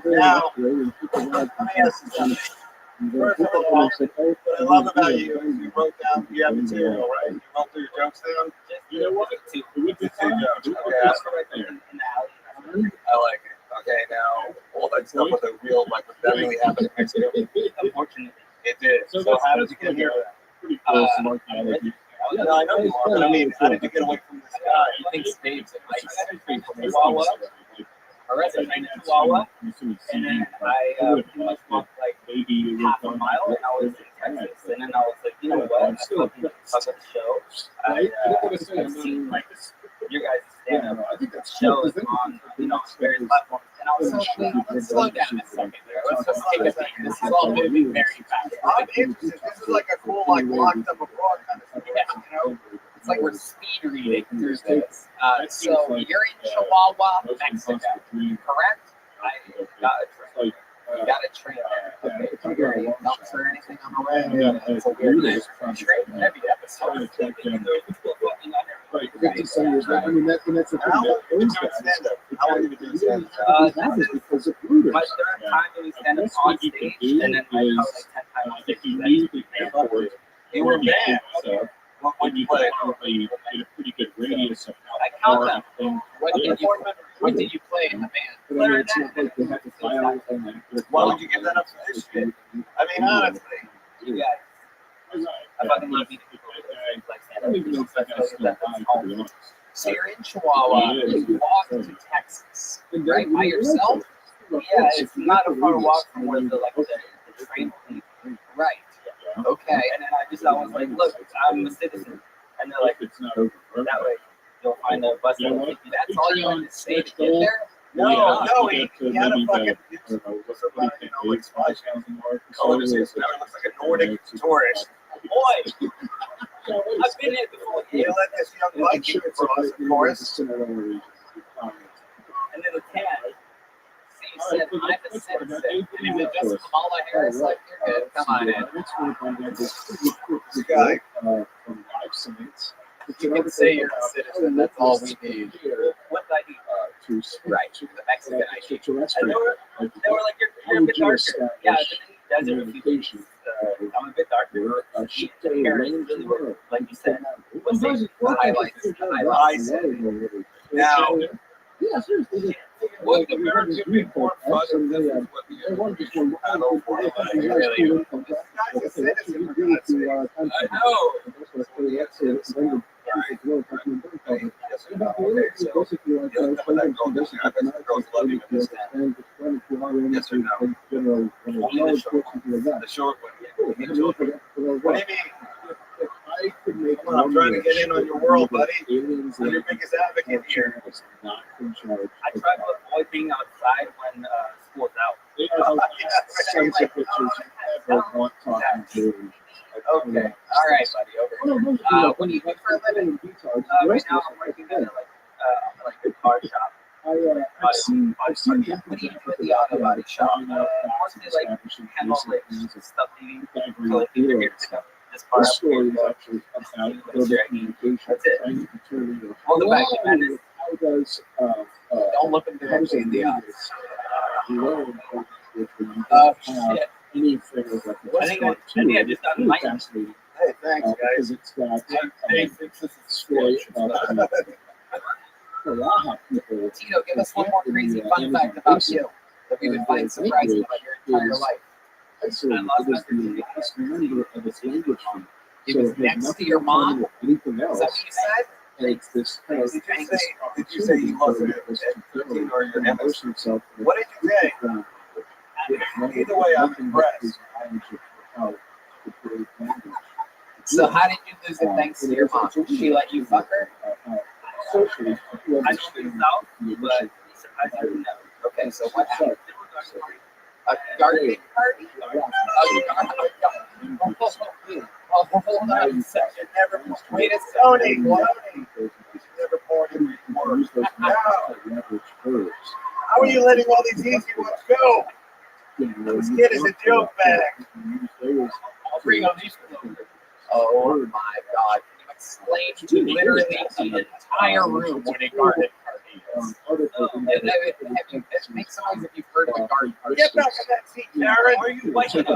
Now, let me ask you something. First of all, what I love about you is you wrote down, you have material, right? You wrote through your jokes down. You know what? Two jokes. Okay, that's right there. I like it. Okay, now all that stuff with the real, like, would that really happen in Mexico? Unfortunately, it did. So how did you get here? Pretty cool, smart guy. No, I know you are, but I mean, how did you get away from this guy? he thinks Dave's a nice Chihuahua. I resident in Chihuahua, and then I pretty much walked like half a mile, and I was in Texas. And then I was like, you know what? I fucking suck at the show. I've seen like your guys' stand-up shows on, various platforms, and I was so like, let's slow down a second there. Let's just take a beat. This is all moving very fast. I'm interested. This is like a cool, like, locked up abroad kind of thing, you know? It's like we're speed reading through this. So you're in Chihuahua, Mexico, correct? I got a train. You got a train there. Okay. Do you get any helps or anything on the way? It's a weird train heavy episode. Right, 57 years later. I mean, that's the thing. How long have you been doing stand-up? How long have you been doing stand-up? Because of Brutus. My third time doing stand-up on stage, and then I was like 10 times on stage. You were bad. So, when you play, you get a pretty good radius of I count them. What did you play in the band? Why would you give that up for this shit? I mean, honestly. You guys. I fucking love you. I don't even know if that guy's still alive, to be honest. So you're in Chihuahua, you walk to Texas, right, by yourself? Yeah, it's not a far walk from where the train leaves. Right. Okay. And then I was like, look, I'm a citizen. And they're like, it's not over. That way you'll find a bus that will take you. That's all you had to say to get there? No, he had a fucking, like splash colors. It looks like a Nordic tourist. Boy! I've been here before. You let this young Viking across, of course. And then the tan. See, you said, I'm a citizen. And if it's just Kamala Harris, like, you're good. Come on in. This guy. From Live Science. You can say you're a citizen. That's all we need. What ID? Right, the Mexican ID. And they were like, you're a bit darker. Yeah, but then desert people. I'm a bit darker. The hair is really weird. Like you said, what's the highlights? Now, what the American people are what the I know. The short one. What do you mean? I'm trying to get in on your world, buddy. I'm your biggest advocate here. I try to avoid being outside when school's out. Okay. All right, buddy. Over. What do you do for a living? Right now, I'm working at like a car shop. I've seen what do you do at the auto body shop? Mostly like handle like stuff needing to like either get this part this story is actually about global communication. That's it. Hold the back of that. How does don't look him directly in the eyes. Shit. Anything I think I just got enlightened. Hey, thanks, guys. Because it's got a story about Tito, give us one more crazy fun fact about you that we would find surprising about your entire life. Excellent. It was the last member of its language group. It was next to your mom? Anything Is else? that what you said? And it's this kind of Did you say you lost it at 13 or your image? What did you say? Either way, I'm impressed. So how did you lose it thanks to your mom? Did she let you fuck her? I don't think so, but I didn't know. Okay, so what happened? A gardening party? Hold on a second. Wait a second. Never poured in words. How are you letting all these easy ones go? This kid is a joke bag. I'll bring on these. Oh my God. Can you explain to literally the entire room what a garden party is? Make some noise if you've heard of a garden party. Get back in that seat, Karen. Are you liking it?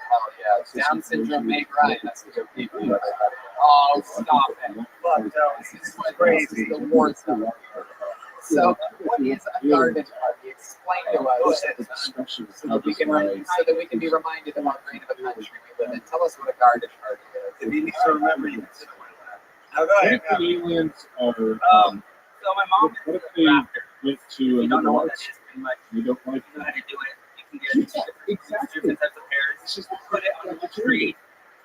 Oh yeah, Down syndrome made Ryan. That's what people do. Oh, stop it. Look, this is crazy. The war stuff. So, what is a garden party? Explain to us so that we can be reminded of how great of a country we live in. Tell us what a garden party is. If you need to remember, you can sit now go ahead. What if the aliens are? So my mom What if they went to you don't know another what that Mars? is pretty much. You don't like You know how to do it. You can get different types of pears. Put it on the tree.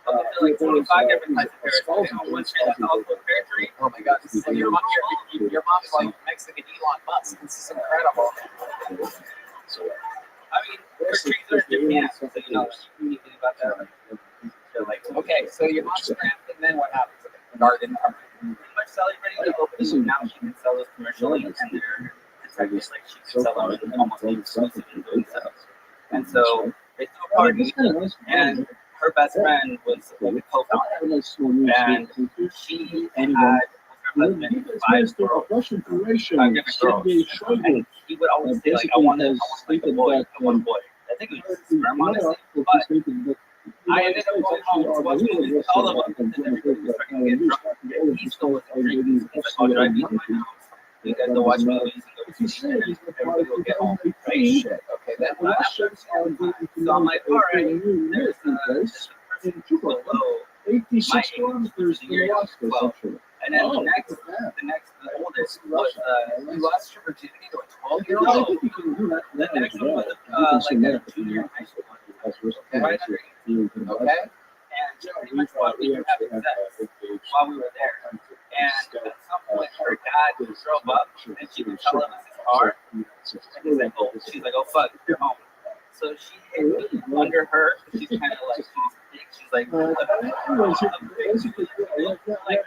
Up to like 25 different types of pears. Put it on one tree. That's all the pear tree. Oh my God! This is like your mom's like Mexican Elon Musk. This is incredible. I mean, her trees are in Japan, so you know you can about that. So like Okay, so your mom's cramped, and then what happens? Garden company. Pretty much sell it ready to open. So now she can sell those commercially, and they're practice like she can sell them almost exclusive in doing so. And so they threw a party, and her best friend was like a co-founder, and she had with her husband 5 girls, 5 different girls, and he would always say like, I want like a boy, I want a boy. I think it was just sperm, honestly, but I ended up going home to watch movies with all of them, and then everybody was starting to get drunk, and he still wasn't drinking. He's like, oh, did I beat my house? You guys go watch movies and go to see dinner, and everybody will get home. Right? Shit. Okay, that's what happens. So I'm like, all right, there's this person below my age, who's a year younger, 12. And then the oldest was, you lost your virginity to a 12-year-old. The next one was like a junior in high school. Okay, right under 18. Okay, and pretty much while we were having sex while we were there. And at some point, her dad drove up, and she could tell him it's his car. And he's like, oh, she's like, oh fuck, you're home. So she hit me under her. She's kind of like, she's big. She's like, like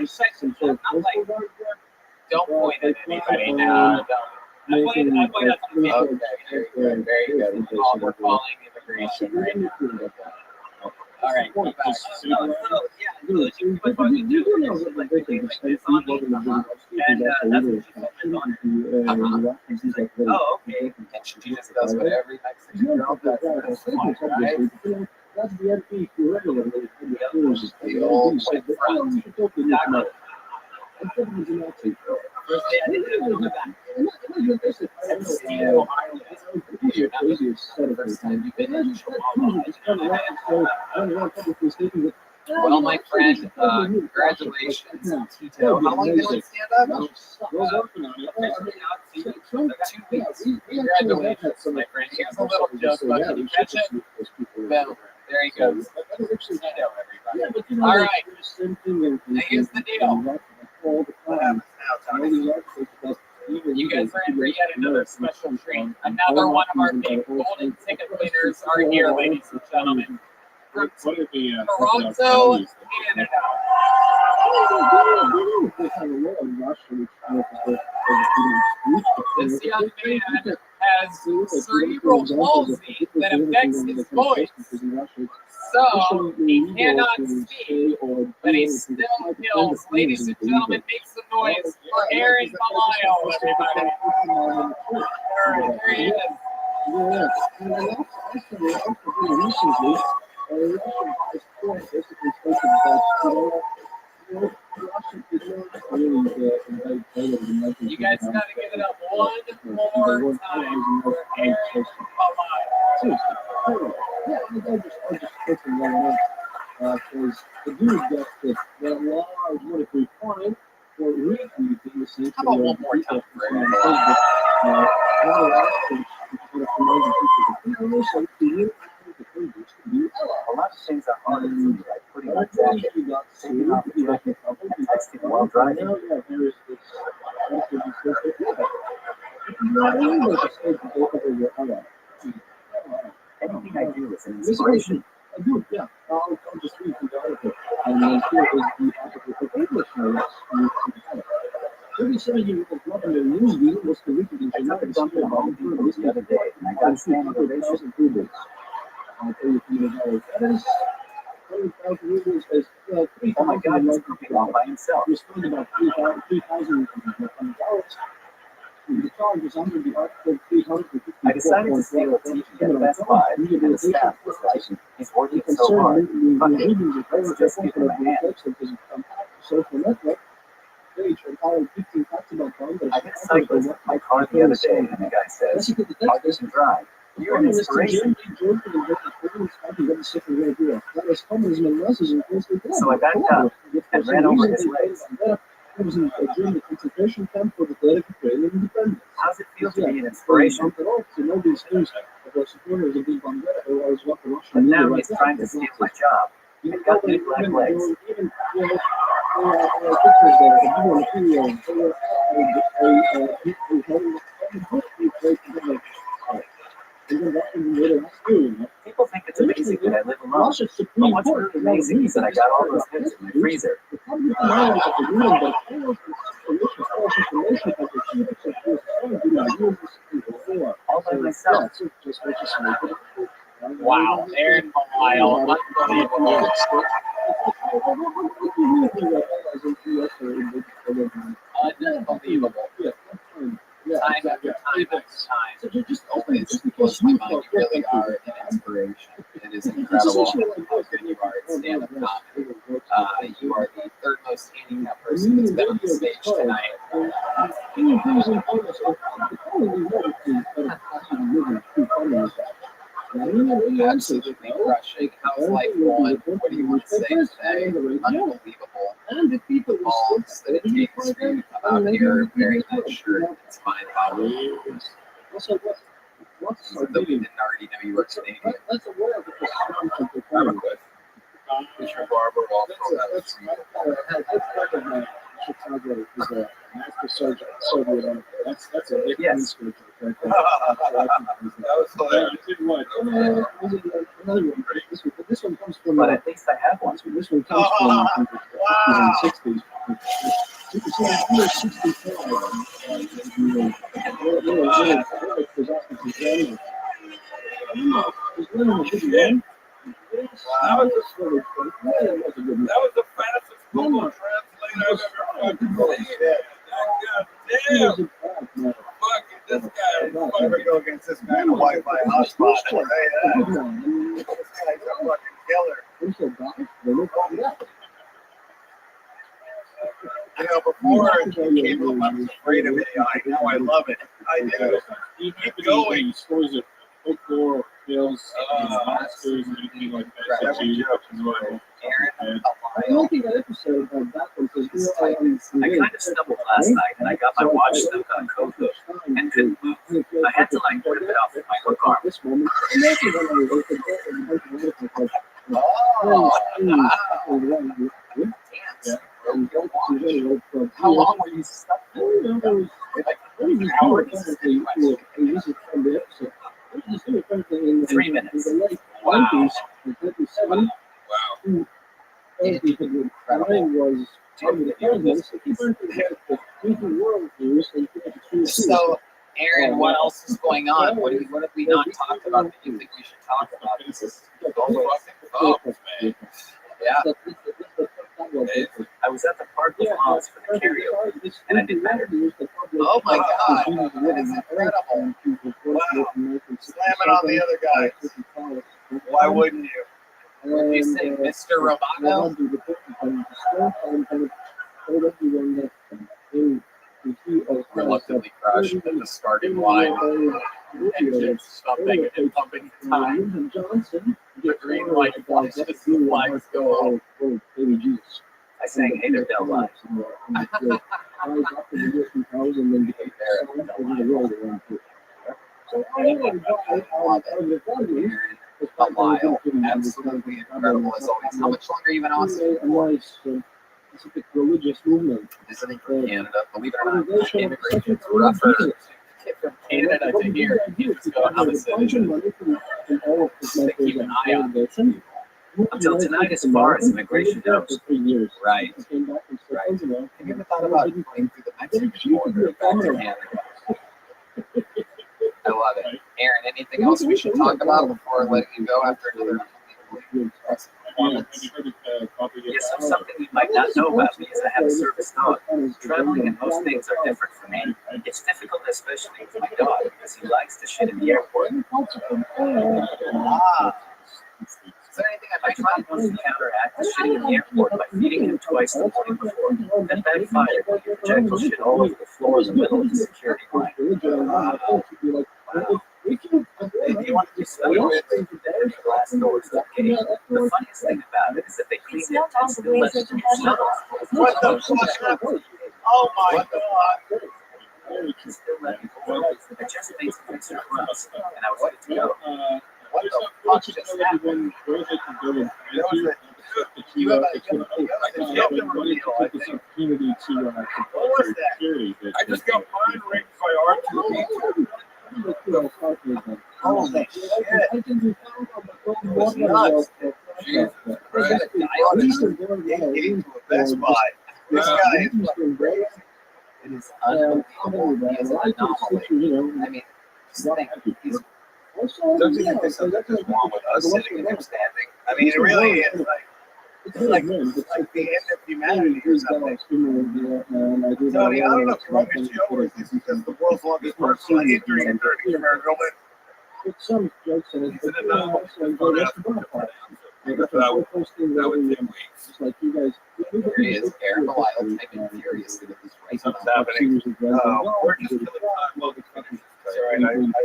sex and shit. I'm like, don't point at anybody now. I pointed at something. Okay, very good. We're calling immigration right now. All right, come back. No, so yeah, she was talking to her. Like, they like this on me. And that's what she told me on her. And she's like, oh, okay. And she just does what every Mexican girl does. That's right. That's the MP regularly. The old white front. Exactly. First day I didn't have it on my back. And Steel Island. You're not the first time you've been in Chihuahua. Well, my friend, congratulations, Tito. How long have you been with stand-up? Officially out 2 weeks. 2 weeks. Congratulations, my friend. Here's a little joke, but can you catch it? Boom. There he goes. Tito, everybody. All right. Now, here's the deal. What happens now, Tony? You guys are in for yet another special treat. Another one of our big golden ticket winners are here, ladies and gentlemen. From Toronto, Canada. This young man has cerebral palsy that affects his voice. So he cannot speak, but he still kills. Ladies and gentlemen, make some noise for Aaron Malayo, everybody. There he You guys gotta give it up one more time for Aaron Malayo. Yeah, I just quickly want to because the dude that law is what if we find or read anything. How about one more time for Aaron? A lot of things are hard to do, like putting on jacket, taking off the jacket, and texting while driving. Anything I do is an inspiration. I do, yeah. I'll just read the article. And here is the article for English notes. 37-year-old brother in Louisville was convicted in I took a dump in home the other day, and I got a standing ovation. I'll tell you $300. That is 30,000 rubles as oh my God, he's cooking all by himself. You spend about $3,000. The charge is under the article 350. I decided to steal a TV at Best Buy, and the staff was like, he's working so hard. Fuck it, let's just give him a hand. Social network. I got cyclists in my car the other day, and the guy says, how does he drive? You're an inspiration. So I backed up and ran over his legs. It was a German concentration camp for the political training independence. How does it feel to be an inspiration? But now he's trying to steal my job. I've got big black legs. People think It's amazing that I live alone. But what's really amazing is that I got all those hits in my freezer. All by myself. Wow, Aaron Lyle, unbelievable. Unbelievable. Time after time after time. Always blows my mind. You really are an inspiration. It is incredible how good you are at stand-up comedy. You are the third most handicapped person that's been on the stage tonight. Absolutely crushing. How's life going? What do you want to say today? Unbelievable. Balls that it takes for you to come out here wearing that shirt. It's mind-boggling. Though we didn't already know you were Canadian. Is your barber also Chicago is a master surgeon. That's a big surgery. that was hilarious. This one comes from. But at least I have one. This one comes from the 50s and 60s. You can see under 65. That was the fastest Google Translate I've ever fucking seen. God damn. Fucking this guy. Never go against this guy in a Wi-Fi hotspot. I'll tell you that. This guy's a fucking killer. You know, before he came up, I was afraid of AI. Now I love it. I do. Keep going. Stories of folklore, tales, masters, and anything like that. I kind of stumbled last night and I got my watch stuck on a coat hook and couldn't move. I had to like whip it off with my hook arm. How long were you stuck for? Like an hour? 3 minutes. Wow. So, Aaron, what else is going on? What have we not talked about that you think we should talk about? This is yeah. I was at the park with Hans for the karaoke, and I did better. Oh my God, that is incredible. Wow. Slamming on the other guy. Why wouldn't you? What did you say, Mr. Romano? Reluctantly crashed at the starting line. Engine stopping and pumping time. The green light flashes, the flags go up. I sang Hey There, Del Live. A mile. Absolutely incredible as always. How much longer are you in Austin for? Specific religious movement. Visiting from Canada. Believe it or not, immigration's rougher. From Canada to here, you just go opposite. They keep an eye on this. Until tonight, as far as immigration goes. Right. Have you ever thought about going through the Mexican border back to Canada? I love it. Aaron, anything else we should talk about before letting you go after another performance? Yes, so something you might not know about me is I have a service dog. Traveling and most things are different for me. It's difficult, especially with my dog, because he likes to shit in the airport. Is there anything I I tried once to counteract the shitting in the airport by feeding him twice the morning before. That backfired. The projectile shit all over the floor in the middle of the security line. If you want to do stuff with the glass doors that gate, the funniest thing about it is that they clean it and still let it smell. What the fuck? Oh my God. Still let me go. I just made some extra runs and I was good to go. What the fuck just happened? You have a reveal, I think. What was that? I just got mind raped by R2D2. Holy shit. was nuts. Jesus Christ. Best Buy. This guy is crazy. It is unbelievable. He is an anomaly. I mean, just think, he's Don't you think there's something that's wrong with us sitting and him standing? I mean, it really is like the end of humanity or something. Tony, I don't know if you're on this show or is this because the world's longest personal injury attorney for a woman. Some jokes and it's an anomaly. Just like you guys. There he is, Aaron Belial, typing furiously with his right Something's thumb. happening. We're just killing time while it's finished. It's all right. I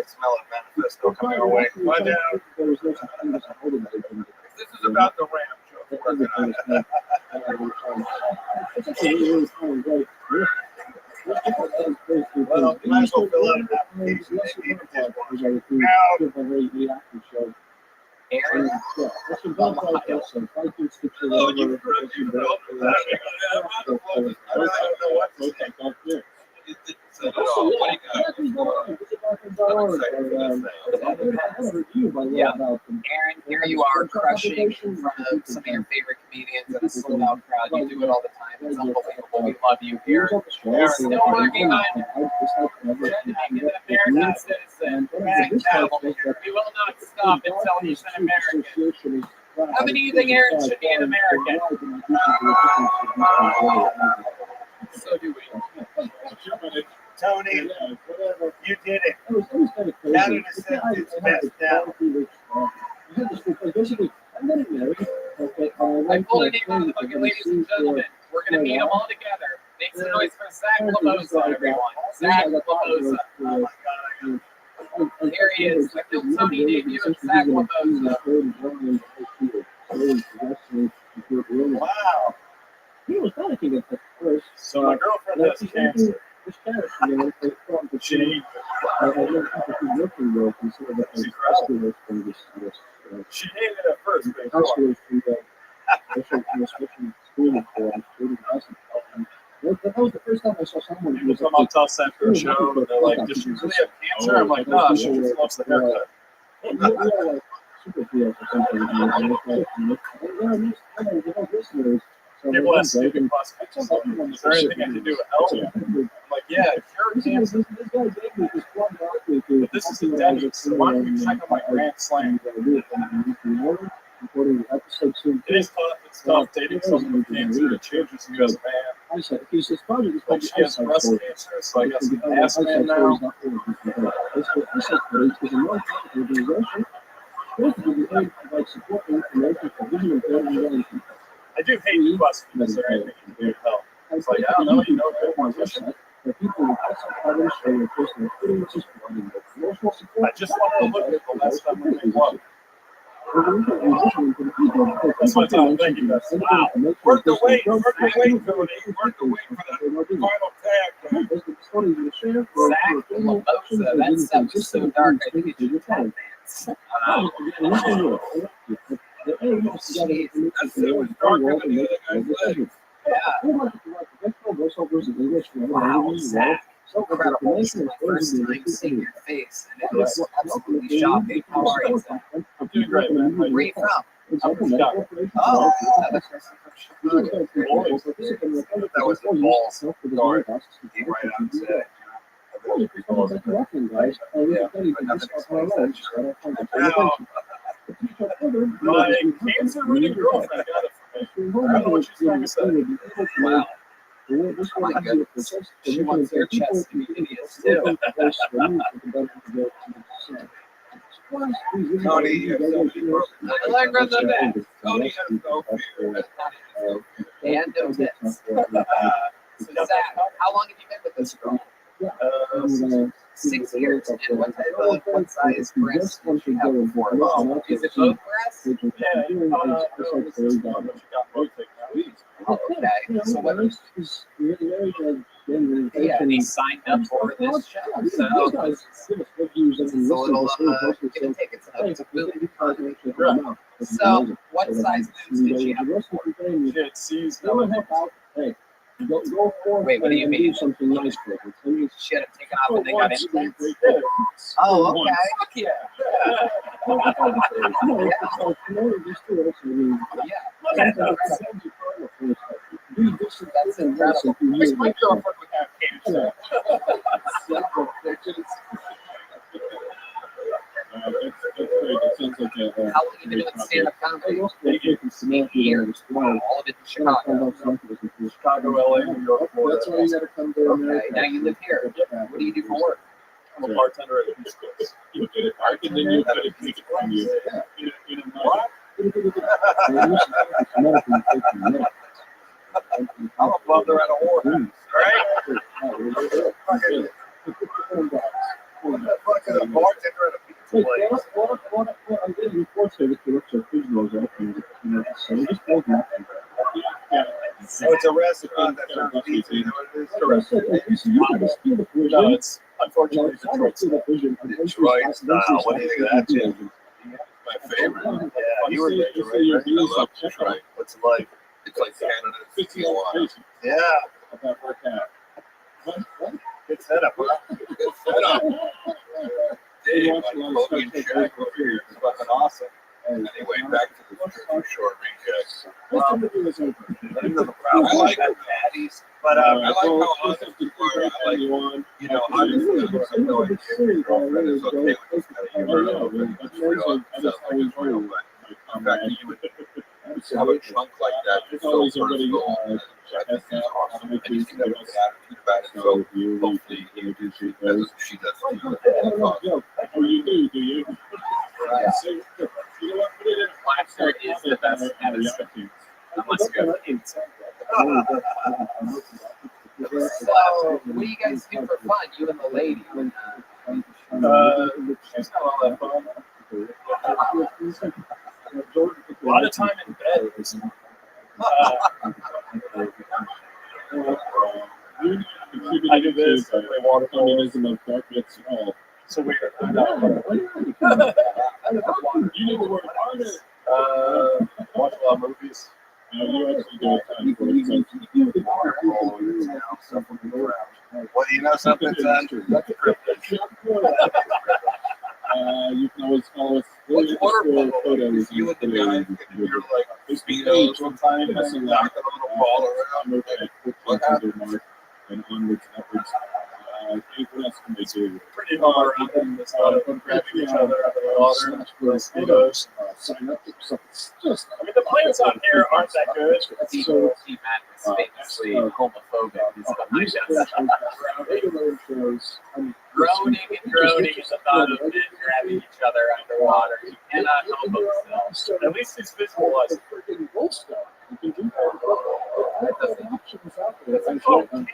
smell it manifesto coming our way. Find out. This is about the ramp show. Working on it. Well, you might as well fill out an application. Aaron Belial. Oh, you correct you, bro. I don't know what to say. Yeah, Aaron, here you are crushing in front of some of your favorite comedians in a sold out crowd. You do it all the time. It's unbelievable. We love you here. We're still working on making an American citizen. We will not stop until he's an American. How many do you think Aaron should be an American? So do we. Tony, you did it. Canada sent its best down. I pulled your name out of the bucket, ladies and gentlemen. We're going to meet them all together. Make some noise for Zach Lamosa, everyone. Zach Lamosa. Oh my God. Here he is. I feel Tony debut and Zach Lamosa. Wow. He was panicking at first. So my girlfriend has cancer. She hated it at first, but that was the first time I saw someone who was a Motel Center show, and they're like, does she really have cancer? I'm like, no, she just loves the haircut. People ask stupid questions. Is there anything I can do to help? I'm like, yeah, cure cancer. But this is endemic, so why don't you check on my Grand Slam? It is tough. It's tough dating someone with cancer. It changes you as a man. Like she has breast cancer, so I guess I'm an ass man now. I do hate the question. Is there anything you can do to help? It's like, I don't know, you know, good mortician. I just want to look at the last time we made love. That's what I'm thinking. Wow. Work the weight, Cody. Work the weight for the final tag. Zach Lamosa. That stuff is so dark. I think it should tap dance. Wow, Zach. Incredible. This is my first time seeing your face, and it is absolutely shocking. How are you, Zach? I'm doing great, man. Where are you from? I'm from Chicago. Oh, another person from Chicago. That was the balls guard. He right on today. My cancer-ridden girlfriend got it for me. I don't know what she's trying to say. Wow. Oh my goodness. She wants your chest to be hideous, too. Tony, you have so many problems. Allegra the back. Tony has no fear. And no tits. So, Zach, how long have you been with this girl? 6 years. And what size breasts did you have before? Is it both breasts? Yeah, she got both taken out. Oh, okay. So what? Yeah, and he signed up for this show. So it's a little give and take. It's a boot. So what size boobs did she have before? She had C's, no. Go forth Wait, what do you and mean? do something nice for them. Please. She had him taken off and they got implants? Oh, okay. Fuck yeah. No, just do it. I mean, That's incredible. I wish my girlfriend would have cancer. That sounds like a. How long have you been doing stand-up comedy? Years. All of it in Chicago. Chicago, LA, New York, Florida. That's why you got to come to Okay, America. now you live here. What do you do for work? I'm a bartender at a pizza place. You get it, and then you put it from you. In a what? I'm a butler at a whorehouse, right? What the fuck is a bartender at a pizza place? I'm getting reports here that the Rothschild food goes up, and so just hold that. So it's a restaurant that serves pizza, you know what it is? It's a restaurant. No, it's unfortunately Detroit style. Detroit style. What do you think of that, Jim? My favorite. Yeah, you were there, right? I love Detroit. What's it like? It's like Canada's Tijuana. Yeah. Good setup, huh? Good setup. Dave, like Kobe and Shaq over here. It's fucking awesome. Anyway, back to the short rejects. I like patties, but I like how honest you are. I like, you know, obviously, I have no idea if your girlfriend is okay with this kind of humor. It's real. It sounds like it's real, but the fact that you would have a chunk like that is so personal. I think it's awesome. And you seem to have a good attitude about it, so hopefully you do she does too. Oh, you do you? You know what? Put it in Laughter is the best medicine. Unless you have kids. So, what do you guys do for fun, you and the lady? She's not all that fun. A lot of time in bed. I do this, I play water polo. So weird. I know. You need to work harder. Watch a lot of movies. You actually do it. Well, you know something, son? That's privilege. You can always follow us. What's water polo? You and the guys get your like speedos sometimes and knock a little ball around. What happens? And onwards and upwards. What else can they do? Pretty hard around them. It's a lot of grabbing each other out of the water. Speedos. Sign up for just. I mean, the plans on here aren't that good. So, T. Matt is famously homophobic. He's behind us. Groaning and groaning at the thought of men grabbing each other underwater. You cannot help himself. At least he's visualizing.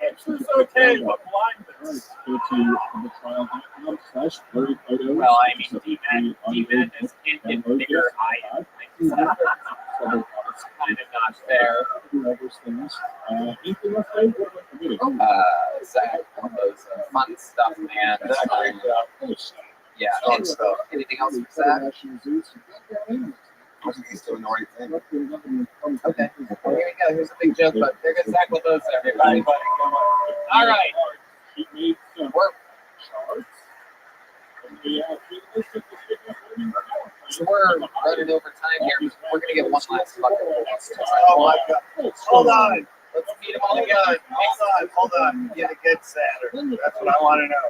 Cancer's okay, but blindness. Go to the trial.com/blurry Well, I mean, D-Man has hinted bigger eyes. It's kind of not fair. Zach, all those fun stuff, man. Yeah, fun stuff. Anything else for Zach? I think he's doing the right thing. Okay. Well, here we go. Here's a big joke, but there goes Zach with those, everybody. All right. We're running over time here. We're going to get one last fucking Oh my God. Hold on. Let's meet them all again. Hold on. Get a good Saturday. That's what I want to know.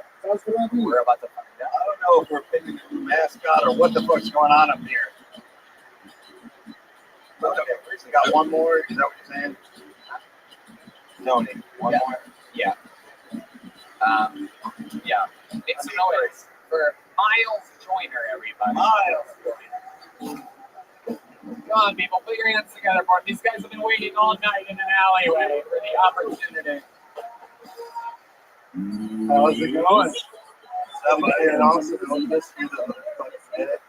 We're about to find out. I don't know if we're picking a new mascot or what the fuck's going on up here. Okay, we got one more. Is that what you're saying? Tony, one more? Yeah. Yeah. Make some noise for Miles Joyner, everybody. Miles Joyner. Come on, people. Put your hands together for him. These guys have been waiting all night in an alleyway for the opportunity. How's it going? Somebody and also don't miss you the minute.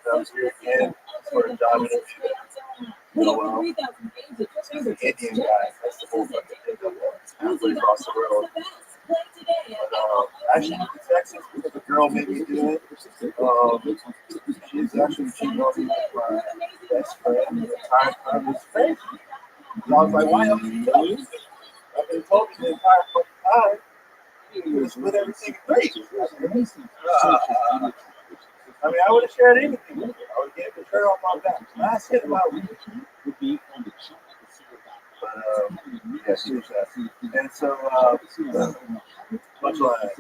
Comes here again for a job interview. Well, he's an Indian guy. That's the whole fucking thing. Halfway across the world. But actually, in Texas, because the girl made me do it. She's actually cheating on me with my best friend. I was like, why don't you do it? fucking told me the entire fucking time. You could have split everything in three. I mean, I would have shared anything with you. I would have gave the shirt off my back. Last hit about week. But, yeah, she was that. And so, much like,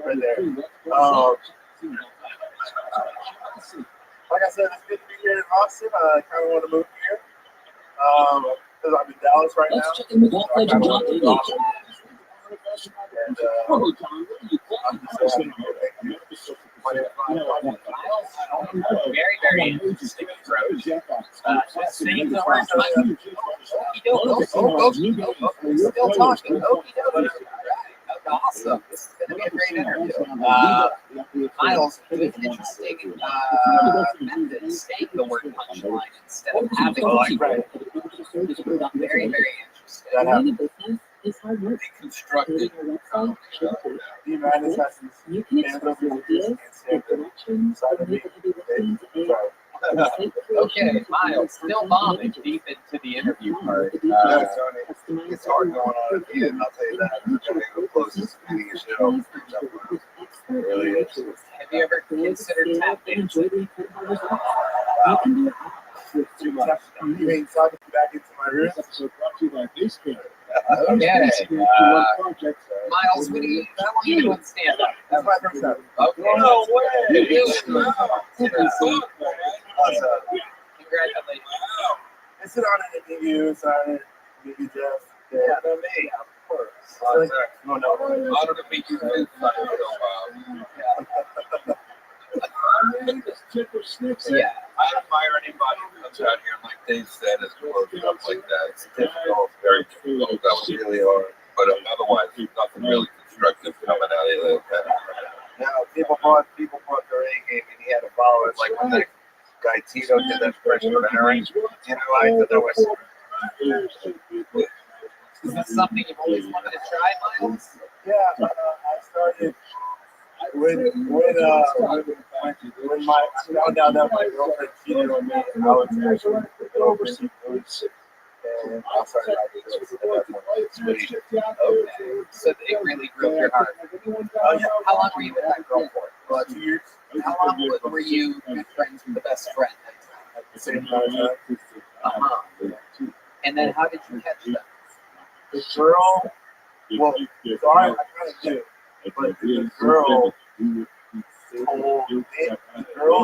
right there. Like I said, it's good to be here in Austin. I kind of want to move here. Because I'm in Dallas right now. So I kind of want to move to Austin. And I'm just so happy to be here. Thank you. My name is Ryan. Very, very interesting approach. Saying the words like, still talking. Awesome. This is going to be a great interview. Miles, an interesting method, saying the word punchline instead of having one. Very, very interesting. Deconstructed. D-Madness has these fans over here and stand inside of me. Okay, Miles, still bombing deep into the interview part. It's hard going on at the end, I'll tell you that. I'm going to go closest to beating a show. It really is. Have you ever considered tap dancing? Too much. You mean talking back into my room? Okay. Miles, how long have you been doing stand-up? That's my first time. Okay. No way. Congratulations. It's an honor to meet you. It's an honor to meet you, Jeff. Yeah, no, me, of course. Honor to meet you. Yeah, I admire anybody who comes out here and, like Dave said, is closed up like that. It's difficult, very difficult. That was really hard. But otherwise, there's nothing really constructive coming out of it. Now, people brought their A game and he had to follow it. Like when that guy Tito did that freshman entering, you know, I thought that was. Is this something you've always wanted to try, Miles? Yeah, I started when I found out that my girlfriend cheated on me, and I was actually overseas foods, and I started writing this. Okay. So it really broke your heart. Yeah. How long were you with that girl for? 2 years. How long were you good friends with the best friend? At the same time. And then how did you catch them? The girl, well, so I kind of did, but the girl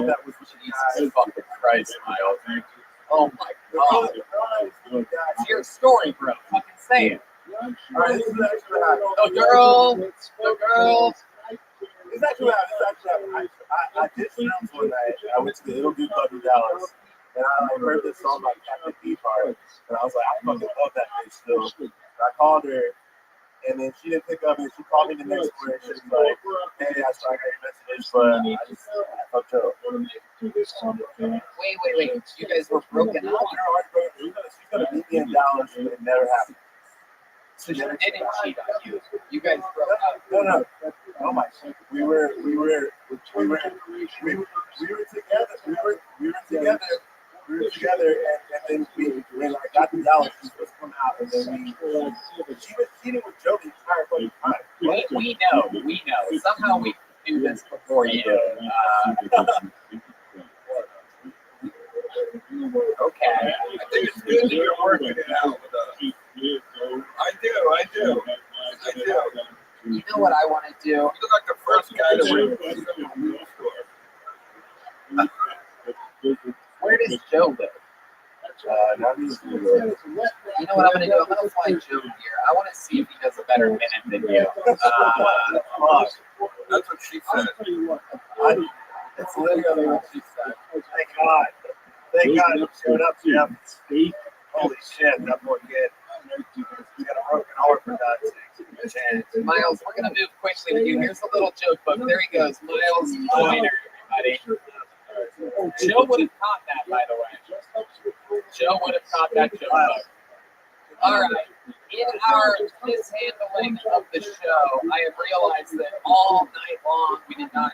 that was Jesus fucking Christ, Miles. Oh my God. It's your story, bro. Fucking say it. All right, this is actually what happened. The girl. It's actually what happened. I did films one night. I went to the Little Dude Club in Dallas, and I heard this song by Captain Beefheart, and I was like, I fucking love that bitch still. And I called her, and then she didn't pick up, and she called me the next morning, and she was like, hey, I saw your message, but I fucked up. Wait. You guys were broken up? She's gonna meet me in Dallas, and it never happened. So she didn't cheat on you. You guys broke up. No. Oh my! We were together. We were together, and then when I got to Dallas, she was supposed to come out, and then she was cheating with Joe the entire fucking time. We know. Somehow we do this before you. Okay. I think it's good that you're working it out with us. I do. You know what I want to do? You look like the first guy to win the movie store. Where does Joe live? Not me. You know what I'm going to do? I'm going to fly Joe here. I want to see if he does a better minute than you. That's what she said. It's literally what she said. Thank God you showed up, Jeff. Holy shit, that poor kid. You got a broken heart for God's sake. Miles, we're going to move quickly with you. Here's a little joke book. There he goes. Miles Joyner, everybody. Joe would have caught that, by the way. Joe would have caught that joke book. All right. In our mishandling of the show, I have realized that all night long we did not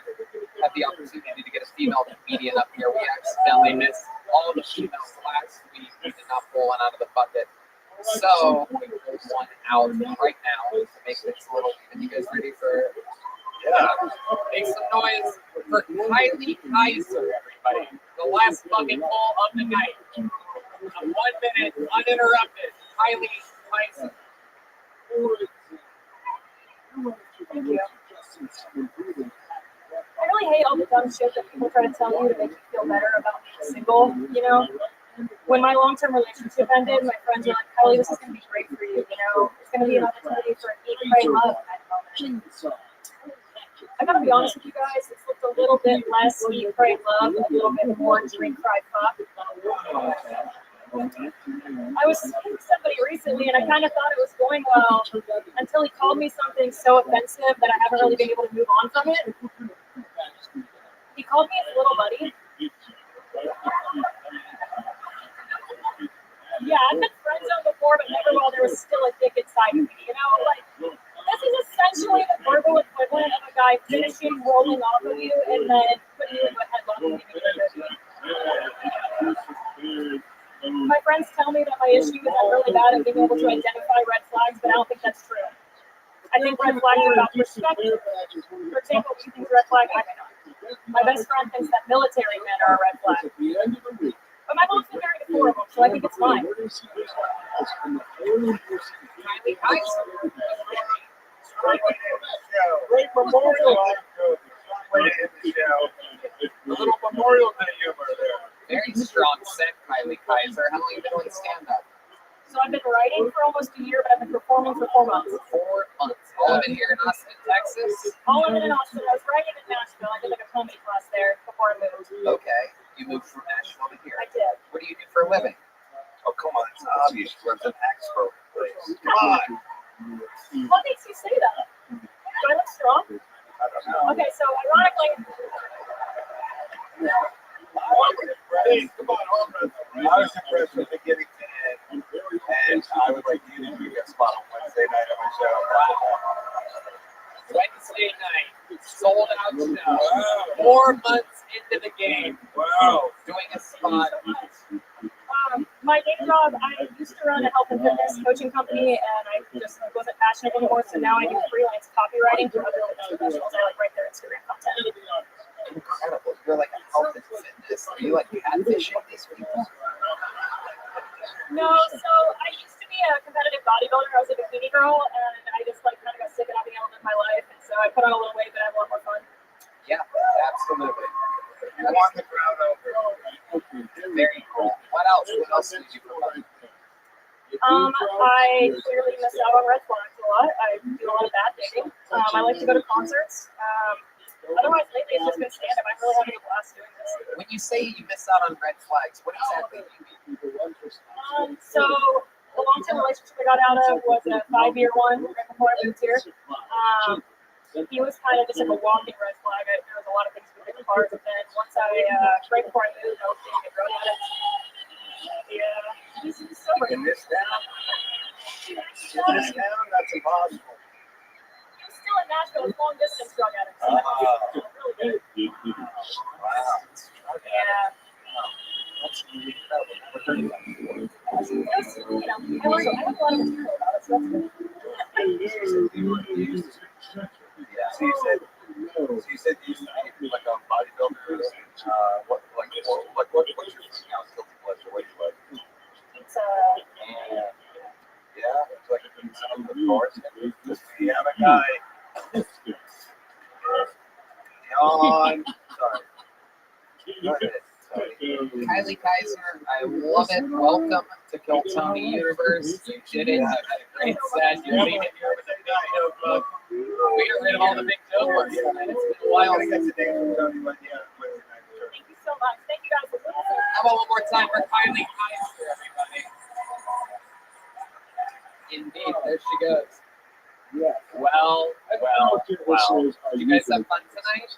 have the opportunity to get a female comedian up here. We accidentally missed all the females last week. So, 1 hour right now to make this a little even. You guys ready for? Yeah. Make some noise for Kylie Kaiser, everybody. The last fucking poll of the night. 1 minute, uninterrupted. Kylie Kaiser. Thank you. I really hate all the dumb shit that people try to tell you to make you feel better about being single, you know? When my long-term relationship ended, my friends were like, Kelly, this is going to be great for you, you know? It's going to be an opportunity for an eat, pray, love kind of moment. I gotta be honest with you guys, it's looked a little bit less eat, pray, love, a little bit more drink, cry, fuck. I was speaking to somebody recently and I kind of thought it was going well until he called me something so offensive that I haven't really been able to move on from it. He called me his little buddy. Yeah, I've been friend zoned before, but never while there was still a dick inside of me. You know, like, this is essentially the verbal equivalent of a guy finishing rolling off of you and then putting you into a headlock and giving you a My friends tell me that my issue is I'm really bad at being able to identify red flags, but I don't think that's true. I think red flags are about perspective. For example, what you think is a red flag, I may not. My best friend thinks that military men are a red flag. But my mom's been married to 4 of them, so I think it's fine. Kylie Kaiser. Great memorial. Way to end the show. A little Memorial Day humor there. Very strong set, Kylie Kaiser. How long have you been doing stand-up? So I've been writing for almost a year, but I've been performing for 4 months. 4 months. All of it here in Austin, Texas? All of it in Austin. I was writing in Nashville. I did like a comedy class there before I moved. Okay. You moved from Nashville to here. I did. What do you do for a living? Oh, come on. It's obvious. She runs an expo place. Come on. What makes you say that? Do I look strong? I don't know. Okay, so ironically, Hey, come on, I was impressed with the beginning to end, and I would like you to do a spot on Wednesday night on my show. Wednesday night, sold out show. 4 months into the game. Wow. Doing a spot. my day job, I used to run a health and fitness coaching company, and I just wasn't passionate anymore. So now I do freelance copywriting for other professionals. I like write their Instagram content. Incredible. You're like a health and fitness. Are you like catfishing these people? No, so I used to be a competitive bodybuilder. I was a bikini girl, and I just like kind of got sick of not being able to live my life. And so I put on a little weight, but I have a lot more fun. Yeah, absolutely. You want the crowd over. Very cool. What else? What else did you put on? I clearly miss out on red flags a lot. I do a lot of bad dating. I like to go to concerts. Otherwise, lately it's just been stand-up. I'm really having a blast doing this. When you say you miss out on red flags, what exactly do you mean? So the long-term relationship I got out of was a 5-year one right before I moved here. He was kind of just like a walking red flag. There was a lot of things we did apart. But then once right before I moved, I was dating a drug addict. Yeah, he's sober. In this town? That's impossible. He's still in Nashville. It's long distance drug addicts. Really good. Wow. Yeah. That's really incredible. I have a lot of material about it, so that's good. So you said you used to be like a bodybuilder. What's your thing now? Guilty pleasure? What do you like? Pizza. Yeah. It's like some of the bars. We have a guy. Yawn. Sorry. Go ahead. Kylie Kaiser, I love it. Welcome to Kill Tony Universe. You did it. You had a great set. You made it here with a big joke book. We got rid of all the big joke books. It's been a while. Thank you so much. Thank you guys for listening. How about one more time for Kylie Kaiser, everybody? Indeed, there she goes. Well. Did you guys have fun tonight?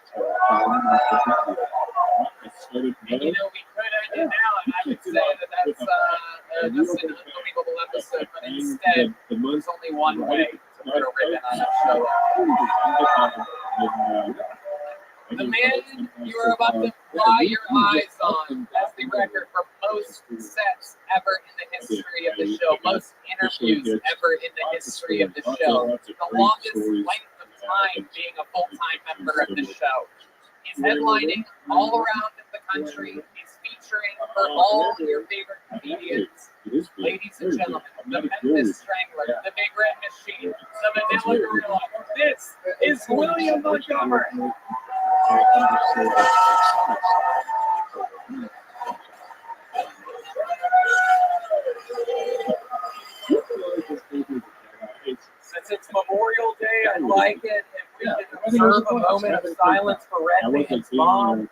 And you know, we could end it now, and I would say that that's just an unbelievable episode, but instead, there's only one way to put a ribbon on a show. The man you are about to fly your eyes on has the record for most sets ever in the history of the show, most interviews ever in the history of the show. The longest length of time being a full-time member of the show. He's headlining all around the country. He's featuring for all your favorite comedians. Ladies and gentlemen, the Memphis Strangler, the Big Red Machine, the Manila Gorilla. This is William Montgomery. Since it's Memorial Day, I like it if we can observe a moment of silence for Red Man's mom.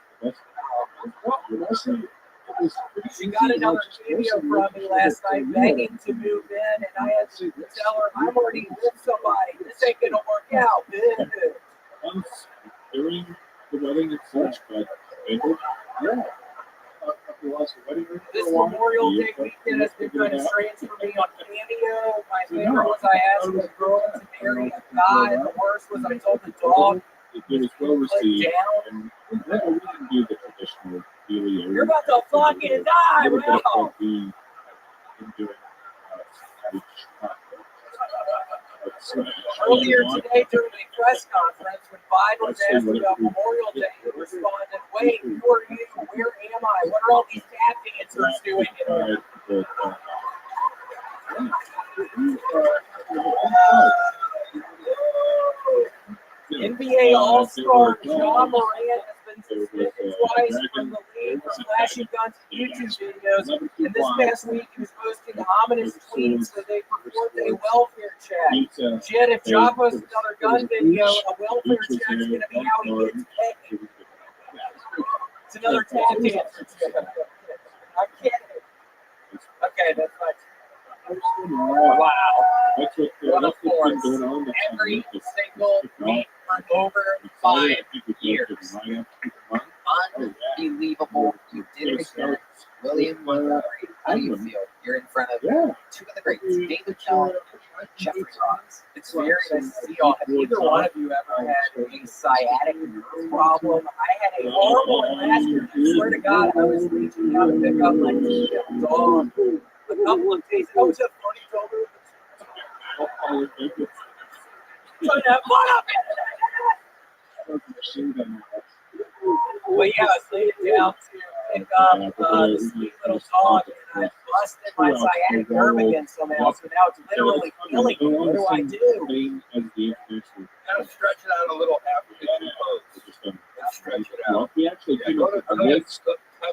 She got another cameo from me last night begging to move in, and I had to tell her I'm already with somebody. This ain't gonna work out. During the wedding and such, but yeah. This Memorial Day weekend has been kind of strange for me on Cameo. My favorite was I asked the girl to marry a guy, and the worst was I told the dog it was well received. And we didn't do the traditional dealio. You're about to fucking die, bro. Earlier today during a press conference, when Biden was asked about Memorial Day, he responded, "Wait, who are you? Where am I? What are all these tap dancers doing in here?" NBA All-Star John Morant has been suspended twice from the league for flashing guns in YouTube videos, and this past week he was posting ominous tweets with a purported welfare check. Jed, if Ja posts another gun video, a welfare check is going to be how he gets paid. It's another tap dancer. I'm kidding. Okay, that's fine. Wow. What a force. Every single week for over 5 years. Unbelievable. You did it again. William Montgomery, how do you feel? You're in front of two of the greats, David Allen and Jeffrey Ross. It's very nice to see y'all. Have either one of you ever had a sciatic nerve problem? I had a horrible one last year. I swear to God, I was reaching out to pick up my shit dog. A couple of days. Oh, it's a funny told Put that butt up. Well, yeah, I laid it down to pick up the sweet little dog, and I busted my sciatic nerve again somehow, so now it's literally killing me. What do I do? Gotta stretch it out a little after the two pose. Stretch it out. We actually came up with a list,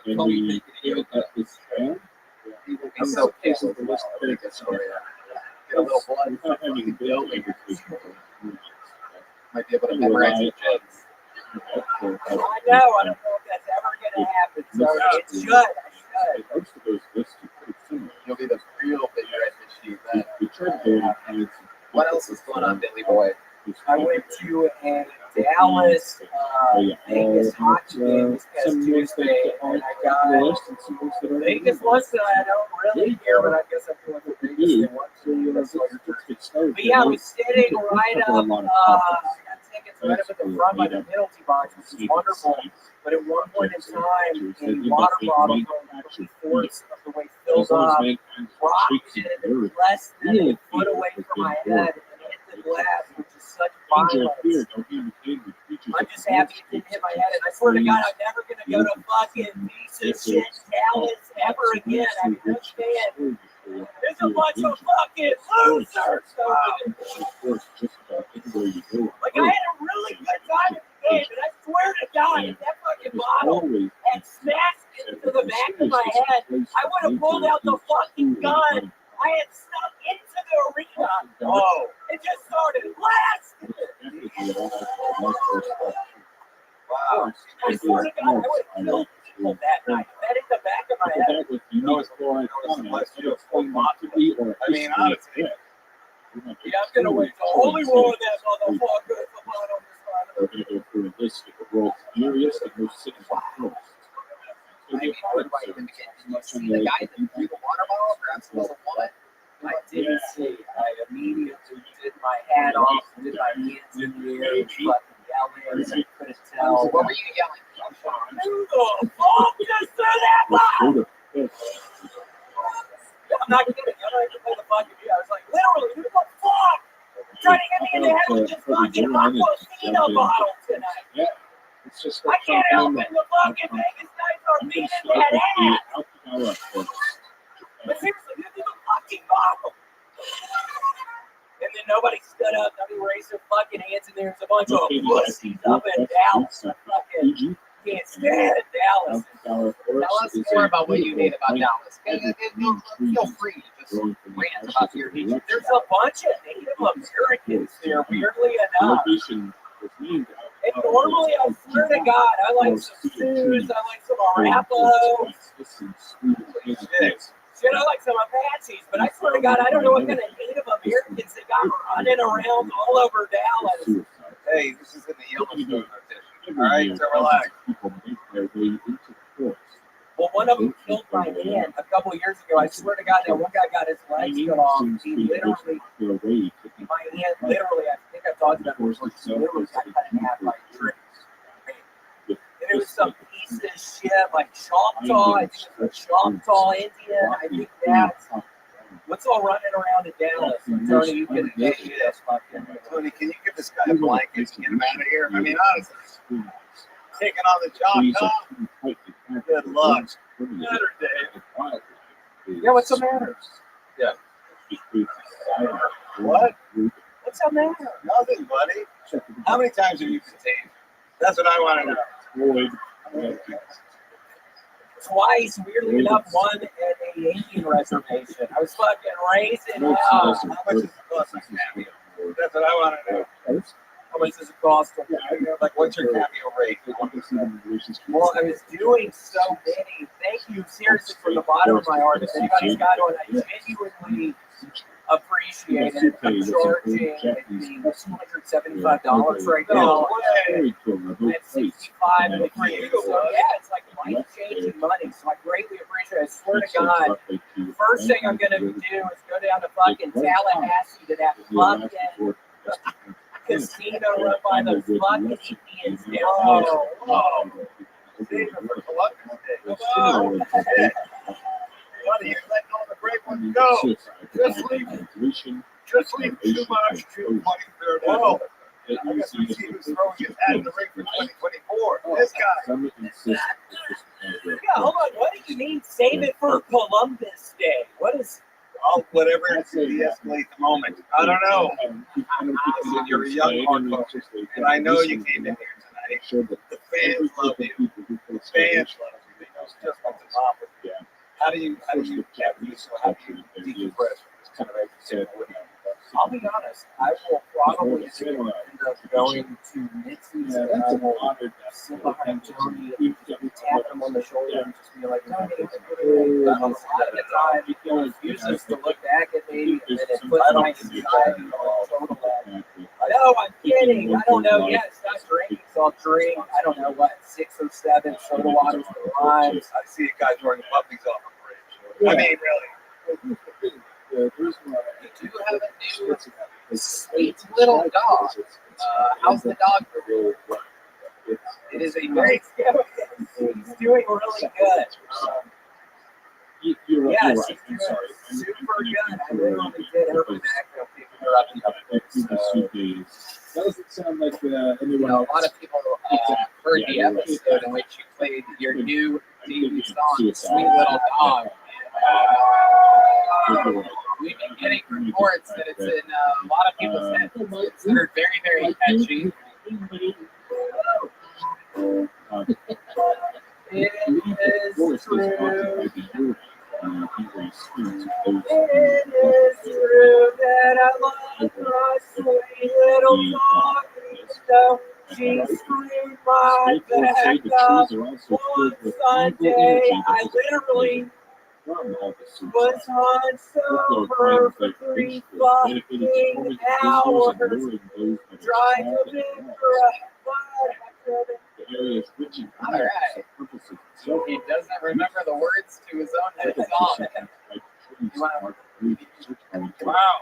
and we gave up this plan. He's so pissed with the list. Get a little blood. Might be able to memorize the jokes. I know. I don't know if that's ever going to happen. So it should. You'll be the real Big Red Machine then. What else is going on, Billy Boy? I went to a Dallas Vegas hockey game this past Tuesday, and I got Vegas once that I don't really care, but I guess I feel like the Vegas they want to. But yeah, I was sitting right up. I think it's right up at the front by the penalty box, which is wonderful. But at one point in time, a water bottle from 3/4 of the way filled up, dropped it less than a foot away from my head, and hit the glass, which is such violence. I'm just happy it didn't hit my head, and I swear to God, I'm never gonna go to fucking piece of shit Dallas ever again. I mean, no fan. There's a bunch of fucking losers. Like, I had a really good time at the game, and I swear to God, if that fucking bottle had smashed into the back of my head, I would have pulled out the fucking gun. I had snuck into the arena. Oh, it just started blasting. Wow. I swear to God, I would have killed people that night. That hit the back of my head. I mean, honestly. Yeah, I'm gonna wait till Holy Roll that motherfucker. Come on over this side. We're going to go through a list of the world's furious and most cynical films. I mean, I would invite him again. Did you see the guy that threw the water bottle, grabs the little woman? I didn't see. I immediately did my hat off, did my hands in the air, fucking yelling. I couldn't tell. What were you yelling? Who the fuck just threw that bottle? I'm not kidding. I don't even play the fucking video. I was the hell with this fucking Aquafina bottle tonight? Yeah, it's just I can't help it. The fucking Vegas Knights are beating that ass. But seriously, this is a fucking bottle. And then nobody stood up. Nobody raised their fucking hands, and there's a bunch of pussies up in Dallas. Fucking can't stand Dallas. Tell us more about what you hate about Dallas. Feel free to just rant about your hatred. There's a bunch of Native Americans there, weirdly enough. And normally, I swear to God, I like some Sioux, I like some Arapaho. Shit, I like some Apaches, but I swear to God, I don't know what kind of Native Americans they got running around all over Dallas. Hey, this is in the Yellowstone notation. All right, so relax. Well, one of them killed my aunt a couple years ago. I swear to God, that one guy got his legs cut off. He literally, my aunt literally, I think I've talked about this before, she literally got cut in half by trees. And it was some piece of shit like Choctaw. I think it was a Choctaw Indian. I think that's what's all running around in Dallas. And Tony, you can get this fucking. Tony, can you give this guy a blanket and get him out of here? I mean, honestly, taking on the Choctaw. Good luck. Better, Dave. Yeah, what's the matter? Yeah. What? What's the matter? Nothing, buddy. How many times have you been tased? That's what I want to know. Twice, weirdly enough, one at a Indian reservation. I was fucking raising hell. How much does it cost a cameo? That's what I want to know. How much does it cost? Like, what's your cameo rate? Well, I was doing so many. Thank you, seriously, from the bottom of my heart. If anybody's got one, I genuinely appreciate it. I'm charging $275 right now. At 65 and for you. So yeah, it's like life-changing money. So I greatly appreciate it. I swear to God, first thing I'm gonna do is go down to fucking Tallahassee to that fucking casino run by the fucking Indians down there. Whoa. Save it for Columbus Day. Come on. Buddy, you're letting all the great ones go. Just leave too much too money there. Whoa. I guess we see who's throwing his hat in the ring for 2024. This guy. Yeah, hold on. What do you mean save it for Columbus Day? What is... Oh, whatever to de-escalate the moment. I don't know. Listen, you're a young hardcore, and I know you came in here tonight. The fans love you. The fans love you. It's just like the top of you. How do you decompress from this kind of activity? I'll be honest, I will probably end up going to Mitzi's and I will sit behind Tony and tap him on the shoulder and just be like, Tony, a lot of the time, he uses to look back at me and then it puts my society on total level. No, I'm kidding. I don't know. Yeah, it's not drinking, so I'll drink, I don't know what, 6 or 7 soda waters for limes. I see a guy throwing puppies off a bridge. I mean, really. You do have a new sweet little dog. How's the dog? It is a very scary. He's doing really good. Yes, she's doing super good. I literally did her back up, picking her up in the Doesn't sound like anyone else. A lot of people heard the episode in which you played your new debut song, "Sweet Little Dog." We've been getting reports that it's in a lot of people's heads. It's considered very, very catchy. It is true. It is true that I love my sweet little dog. So she screwed my back up one Sunday. I literally was on sober for 3 fucking hours. Trying to pick her up, but I couldn't. All right. He doesn't remember the words to his own hit song. Wow.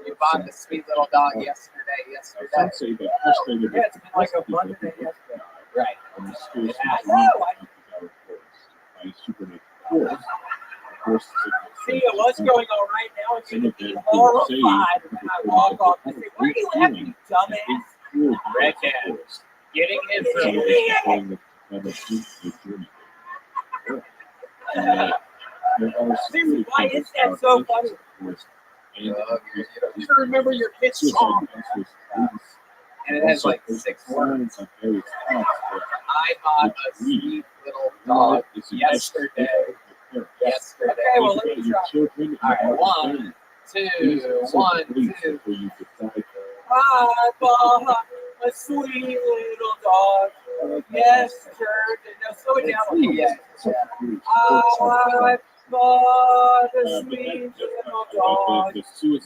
You bought the sweet little dog yesterday. Yeah, it's been like a month and a half ago. Right. I know. See, what's going on right now? It's going to be horrified when I walk off and say, "Why are you laughing, you dumbass?" Redhead. Getting his Seriously, why is that so funny? You should remember your pitch song. And it has like 6 words. I bought a sweet little dog yesterday. Okay, well, let me try. All right, 1, 2, 1, 2. I bought a sweet little dog yesterday. Now slow it down a little bit. I bought a sweet little dog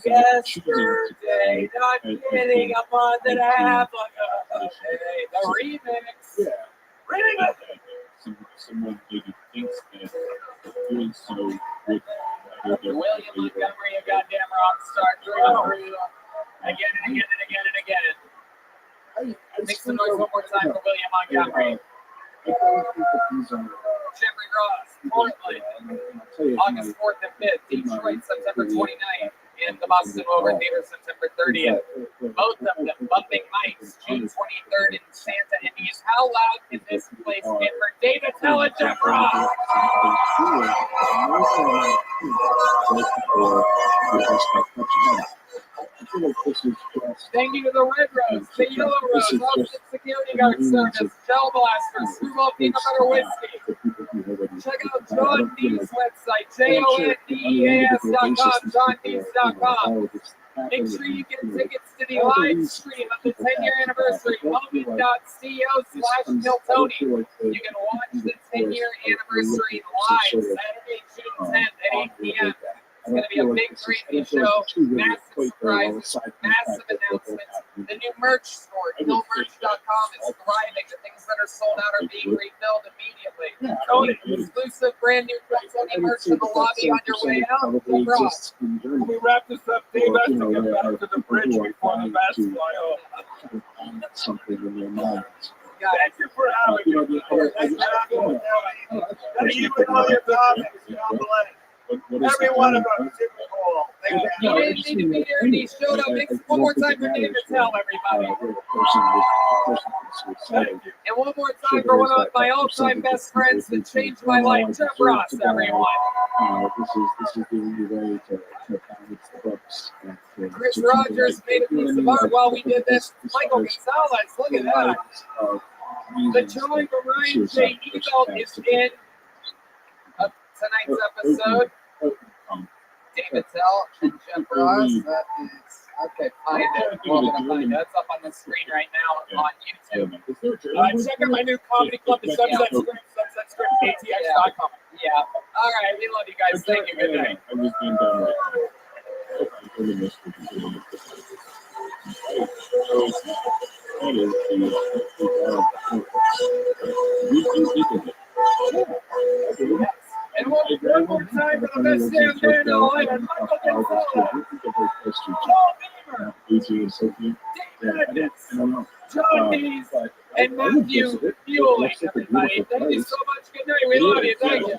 yesterday. Not kidding, I bought that half a day. The remix. Remix. Someone maybe thinks that doing so would William Montgomery, a goddamn rock star, through again and again and again and again. Make some noise one more time for William Montgomery. Jeffrey Ross, Portland, August 4th and 5th, Detroit, September 29th, and the Boston Over Theater, September 30th. Both of them bumping mics, June 23rd in Santa Ynez. How loud can this place get for David Tell and Jeff Ross? Thank you to the Red Rose, the Yellow Rose, Austin Security Guard Service, Gel Blaster, Screwball Peanut Butter Whiskey. Check out John Dee's website, jondeas.com, johndees.com. Make sure you get tickets to the live stream of the 10-year anniversary, moment.co/Miltoni. You can watch the 10-year anniversary live Saturday, June 10th at 8 p.m. It's going to be a big, great show, massive surprises, massive announcements. The new merch store, killmerch.com, is thriving. The things that are sold out are being refilled immediately. Tony, exclusive brand new Tony merch in the lobby on your way out. Ross. When we wrap this up, Dave has to get back to the bridge before the bats fly off. Something in their minds. Thank you for having me. Thank you for all your topics. God bless. Every one of them is super cool. He didn't need to be here and he showed up. Make one more time for David Tell, everybody. And one more time for one of my all-time best friends that changed my life, Jeff Ross, everyone. This is the only way to balance the books. Chris Rogers made a piece of art while we did this. Michael Gonzalez, look at that. The Joey Ryan J. Ebelt is in tonight's episode. David Tell and Jeff Ross. That is, okay, find it. We're going to find it. It's up on the screen right now on YouTube. Check out my new comedy club, the Sunset Script, ATX.com. Yeah. All right. We love you guys. Thank you. Good night. I was being done right. And one more time for the best damn band in life, Michael Gonzalez, Joe Beamer, Dave Magnus, John Dees, and Matthew Bueller, everybody. Thank you so much. Good night. We love you. Thank you.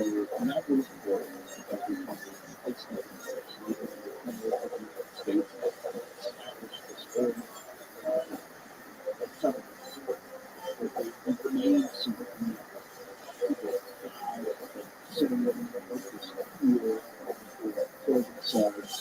and that was important because we come from a place like the United States that established this very settlement. It remains super people sitting in the focus here for themselves.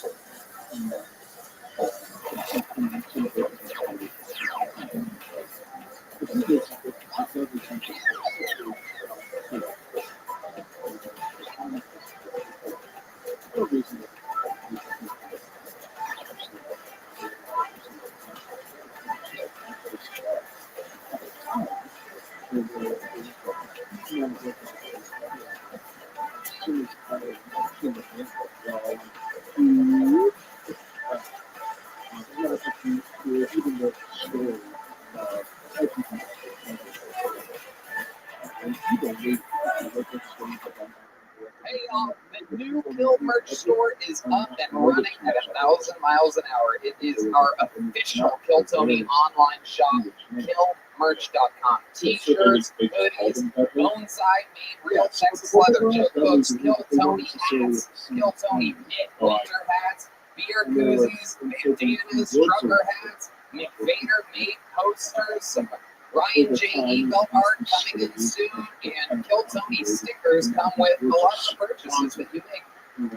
Hey y'all, the new Kill merch store is up and running at 1,000 miles an hour. It is our official Kill Tony online shop, killmerch.com. T-shirts, hoodies, bone-side made real Texas leather joke books, Kill Tony hats, Kill Tony knit winter hats, beer koozies, bandanas, trucker hats, McVader made posters, some Ryan J. Belt art coming in soon, and Kill Tony stickers come with a lot of the purchases that you make.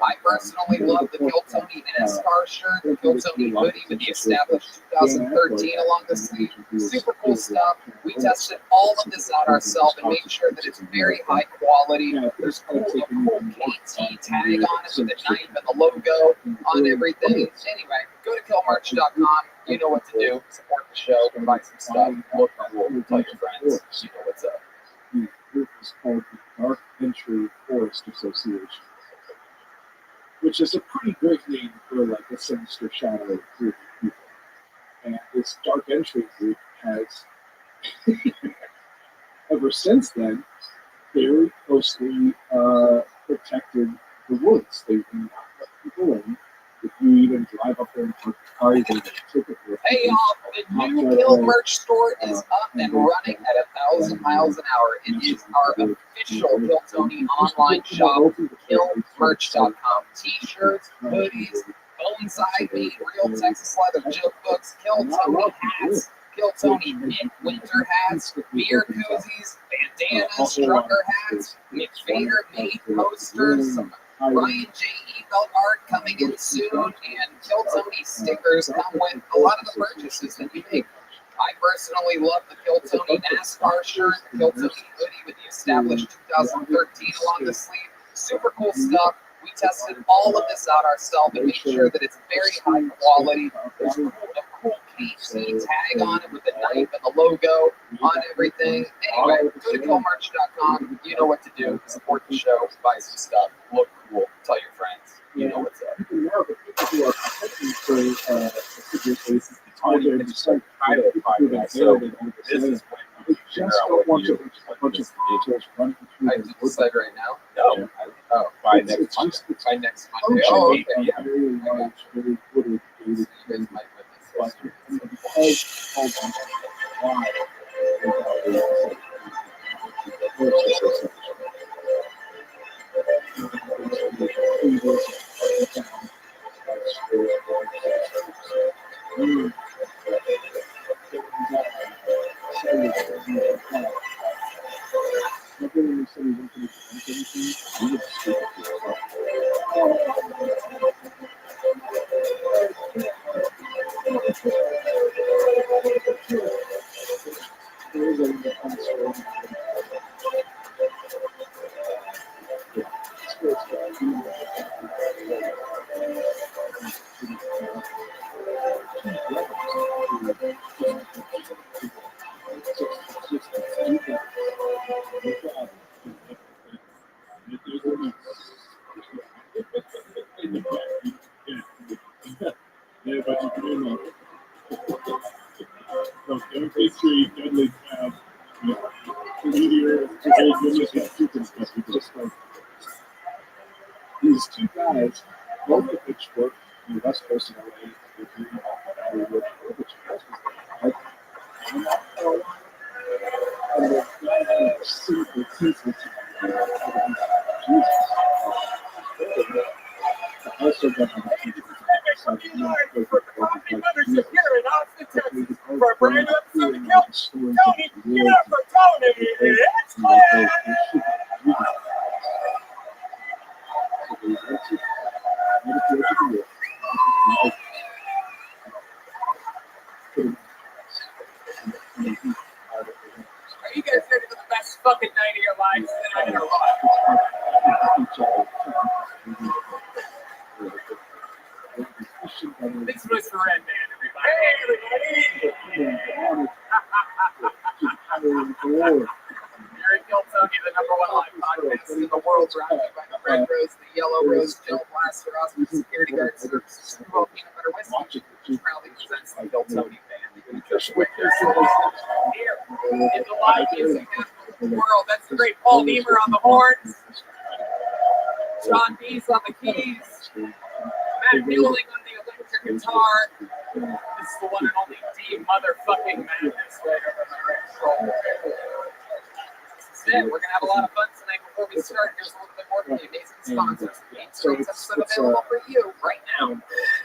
I personally love the Kill Tony NASCAR shirt, the Kill Tony hoodie with the established 2013 along the sleeve. Super cool stuff. We tested all of this out ourselves and made sure that it's very high quality. There's a cool KT tag on it with the knife and the logo on everything. Anyway, go to killmerch.com. You know what to do. Support the show. Buy some stuff. Look cool. Tell your friends. You know what's up. The group is called the Dark Entry Forest Association, which is a pretty great name for like a sinister shadow group of people. And this Dark Entry group has, ever since then, very closely protected the woods. They do not let people in. If you even drive up there and park cars, they take it. Hey y'all, the new Kill merch store is up and running at 1,000 miles an hour. It is our official Kill Tony online shop, killmerch.com. T-shirts, hoodies, bone-side made real Texas leather joke books, Kill Tony hats, Kill Tony knit winter hats, beer koozies, bandanas, trucker hats, McVader made posters, some Ryan J. Belt art coming in soon, and Kill Tony stickers come with a lot of the purchases that you make. I personally love the Kill Tony NASCAR shirt, the Kill Tony hoodie with the established 2013 along the sleeve. Super cool stuff. We tested all of this out ourselves and made sure that it's very high quality. There's a cool KT tag on it with the knife and the logo on everything. Anyway, go to killmerch.com. You know what to do. Support the show. Buy some stuff. Look cool. Tell your friends. You know what's up. People who are protecting for this is the Tony is so kind of podcast. So this is when we figure out what you bunch of vehicles running through. I just decide right now. No. Oh, by next Monday. By next Monday. Oh, okay. Yeah. You guys might witness Yeah, but you can know. Don't take three deadly cab. Meteor, just like these two guys, both of which work in the West Coast of LA, and the guy had super teeth. Also, got For coffee membership here in Austin, Texas, for a brand new episode of Kill Tony. Give it up for Tony. It's Cliff. Are you guys ready for the best fucking night of your lives tonight or what? This was for Red Man, everybody. Hey, everybody. You're Kill Tony, the #1 live podcast in the world, brought to you by the Red Rose, the Yellow Rose, Gel Blaster, Oscar Security Guard Services, Screwball Peanut Butter Whiskey, which proudly presents the Kill Tony band. You can just witness here in the live music world. That's the great Paul Niemer on the horns, John Dees on the keys, Matt Mueling on the electric guitar. This is the one and only D motherfucking Madness right over my right shoulder. This is it. We're gonna have a lot of fun tonight. Before we start, here's a little bit more from the amazing sponsors. Tonight's episode available for you right now.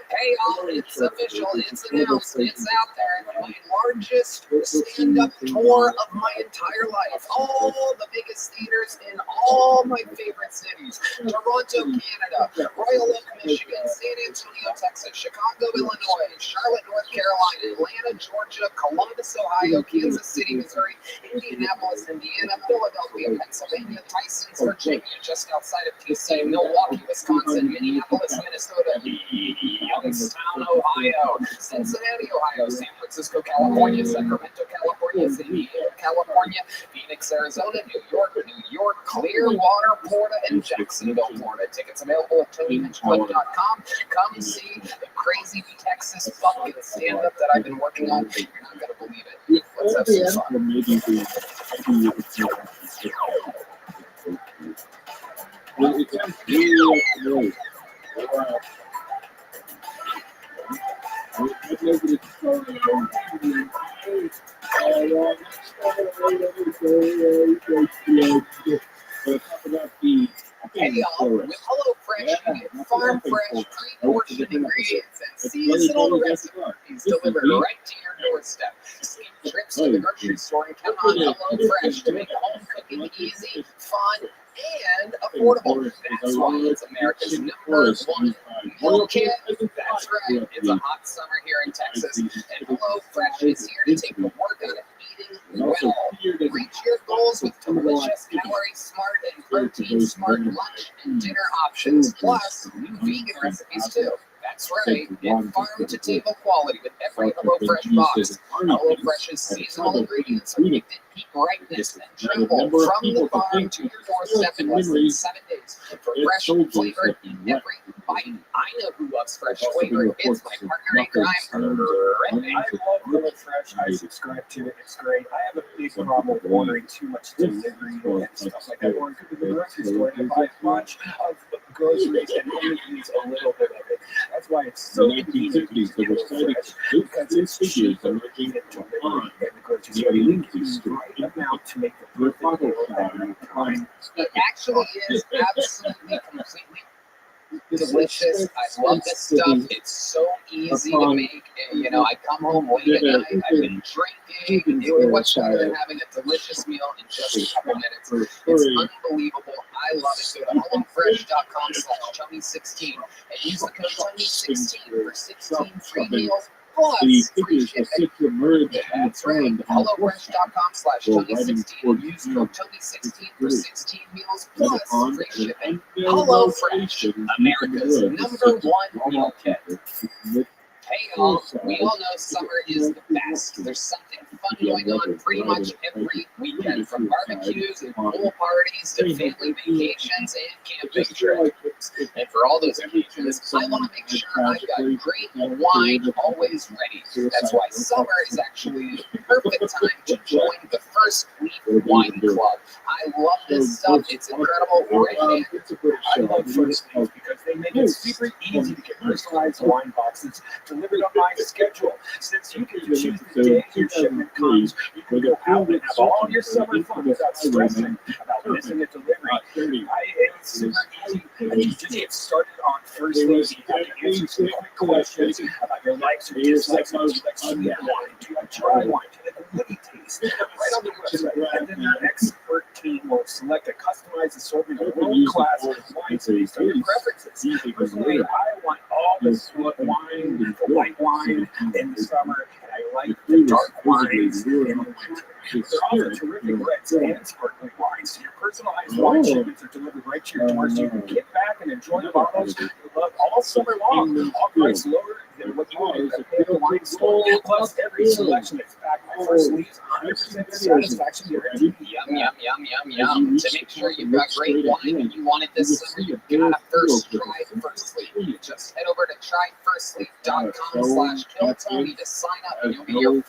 Hey y'all, it's official, it's announced, it's out there. My largest stand-up tour of my entire life. All the biggest theaters in all my favorite cities. Toronto, Canada, Royal Oak, Michigan, San Antonio, Texas, Chicago, Illinois, Charlotte, North Carolina, Atlanta, Georgia, Columbus, Ohio, Kansas City, Missouri, Indianapolis, Indiana, Philadelphia, Pennsylvania, Tysons, Virginia, just outside of DC, Milwaukee, Wisconsin, Minneapolis, Minnesota, Youngstown, Ohio, Cincinnati, Ohio, San Francisco, California, Sacramento, California, San Diego, California, Phoenix, Arizona, New York, Clearwater, Florida, and Jacksonville, Florida. Tickets available at TonyMitchClub.com. Come see the crazy Texas fucking stand-up that I've been working on. You're not going to believe it. Let's have some fun. Hey y'all, with HelloFresh, you get farm fresh, pre-portioned ingredients and seasonal recipes delivered right to your doorstep. Skip trips to the grocery store and count on HelloFresh to make home cooking easy, fun, and affordable. That's why it's America's #1 meal kit. That's right, it's a hot summer here in Texas, and HelloFresh is here to take the work out of eating well. Reach your goals with delicious, calorie-smart, and protein-smart lunch and dinner options, plus new vegan recipes too. That's right, get farm-to-table quality with every HelloFresh box. HelloFresh's seasonal ingredients are picked at peak ripeness and travel from the farm to your doorstep in less than 7 days. For fresh flavor in every bite. I know who loves fresh flavor. It's my partner in crime, I love HelloFresh. I subscribe to it. It's great. I have a big problem with ordering too much delivery and stuff like that. Or go to the grocery store and buy a bunch of groceries and only use a little bit of it. That's why it's so convenient to use HelloFresh, because it's cheap to get it delivered at the grocery store. You can use the right amount to make the perfect meal every time. It actually is absolutely completely delicious. I love this stuff. It's so easy to make. You know, I come home late at night. I've been drinking. What's better than having a delicious meal in just a couple minutes? It's unbelievable. I love it. Go to HelloFresh.com/Chummy16 and use the code Chummy16 for 16 free meals plus free shipping. That's right. HelloFresh.com/Chummy16 and use code Chummy16 for 16 meals plus free shipping. HelloFresh, America's #1 meal kit. Hey y'all, we all know summer is the best. There's something fun going on pretty much every weekend, from barbecues and pool parties to family vacations and camping trips. And for all those occasions, I want to make sure I've got great wine always ready. That's why summer is actually the perfect time to join the First Fleet Wine Club. I love this stuff. It's incredible. I love First Fleet because they They make it super easy to get personalized wine boxes delivered on my schedule. Since you can choose the day your shipment comes, you can go out and have all your summer fun without stressing about missing a delivery. It's super easy, and you just get started on First Lady. You have to answer some quick questions about your likes or dislikes. Do you like sweet wine? Do you like dry wine? Do you like a woody taste? Right on the website. And then your expert team will select a customized assortment of world-class wines based on your preferences. Personally, I want all the sweet wine, the white wine in the summer, and I like the dark wines in the winter. They're also terrific reds and sparkling wines. Your personalized wine shipments are delivered right to your door, so you can kick back and enjoy the bottles you love all summer long. All price lower than what you would at a wine store. Plus, every selection is backed by First Leaves 100% satisfaction guarantee. Yum, yum, yum, yum, yum. To make sure you've got great wine and you want it this summer, you've got to first try First Leaf. Just head over to tryfirstleaf.com/KillTony to sign up, and you'll get your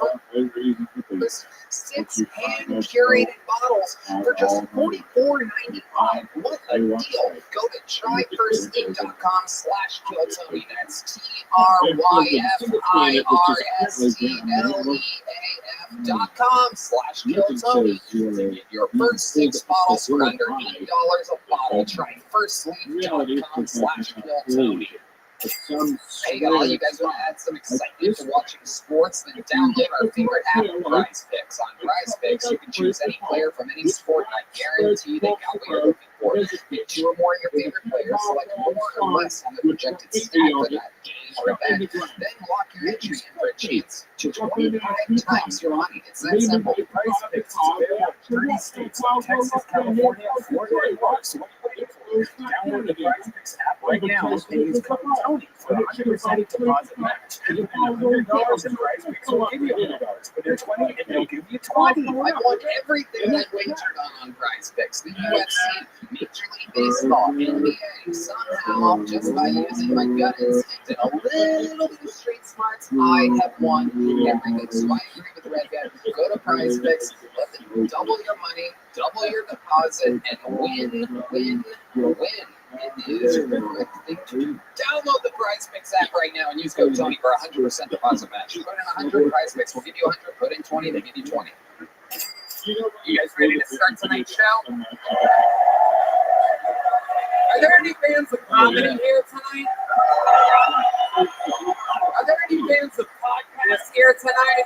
first 6 hand-curated bottles for just $44.95. What a deal. Go to tryfirstleaf.com/KillTony. That's tryfirstleaf.com/KillTony to get your first 6 bottles for under $8 a bottle. Try firstleaf.com/KillTony. Hey y'all, you guys want to add some excitement to watching sports? Then download our favorite app, Prize Picks. On Prize Picks, you can choose any player from any sport, and I guarantee they got what you're looking for. Pick 2 or more of your favorite players, select more or less on the projected stat for that game or event. Then lock your entry in for a chance to 25 times your money. It's that simple. Prize Picks is available in 30 states like Texas, California, Florida, and more. So what are you waiting for? Download the Prize Picks app right now and use code Tony for a 100% deposit match. And $100 in Prize Picks will give you $100. Put in 20 and they'll give you 20. I want everything I wagered on Prize Picks. The UFC, Major League Baseball, NBA. Somehow, just by using my gut instinct and a little bit of street smarts, I have won everything. So I agree with Redhead. Go to Prize Picks, let them double your money, double your deposit, and win. It is the correct thing to do. Download the Prize Picks app right now and use code Tony for a 100% deposit match. Put in 100, Prize Picks will give you 100. Put in 20, they give you 20. You guys ready to start tonight's show? Are there any fans of comedy here tonight? Are there any fans of podcasts here tonight?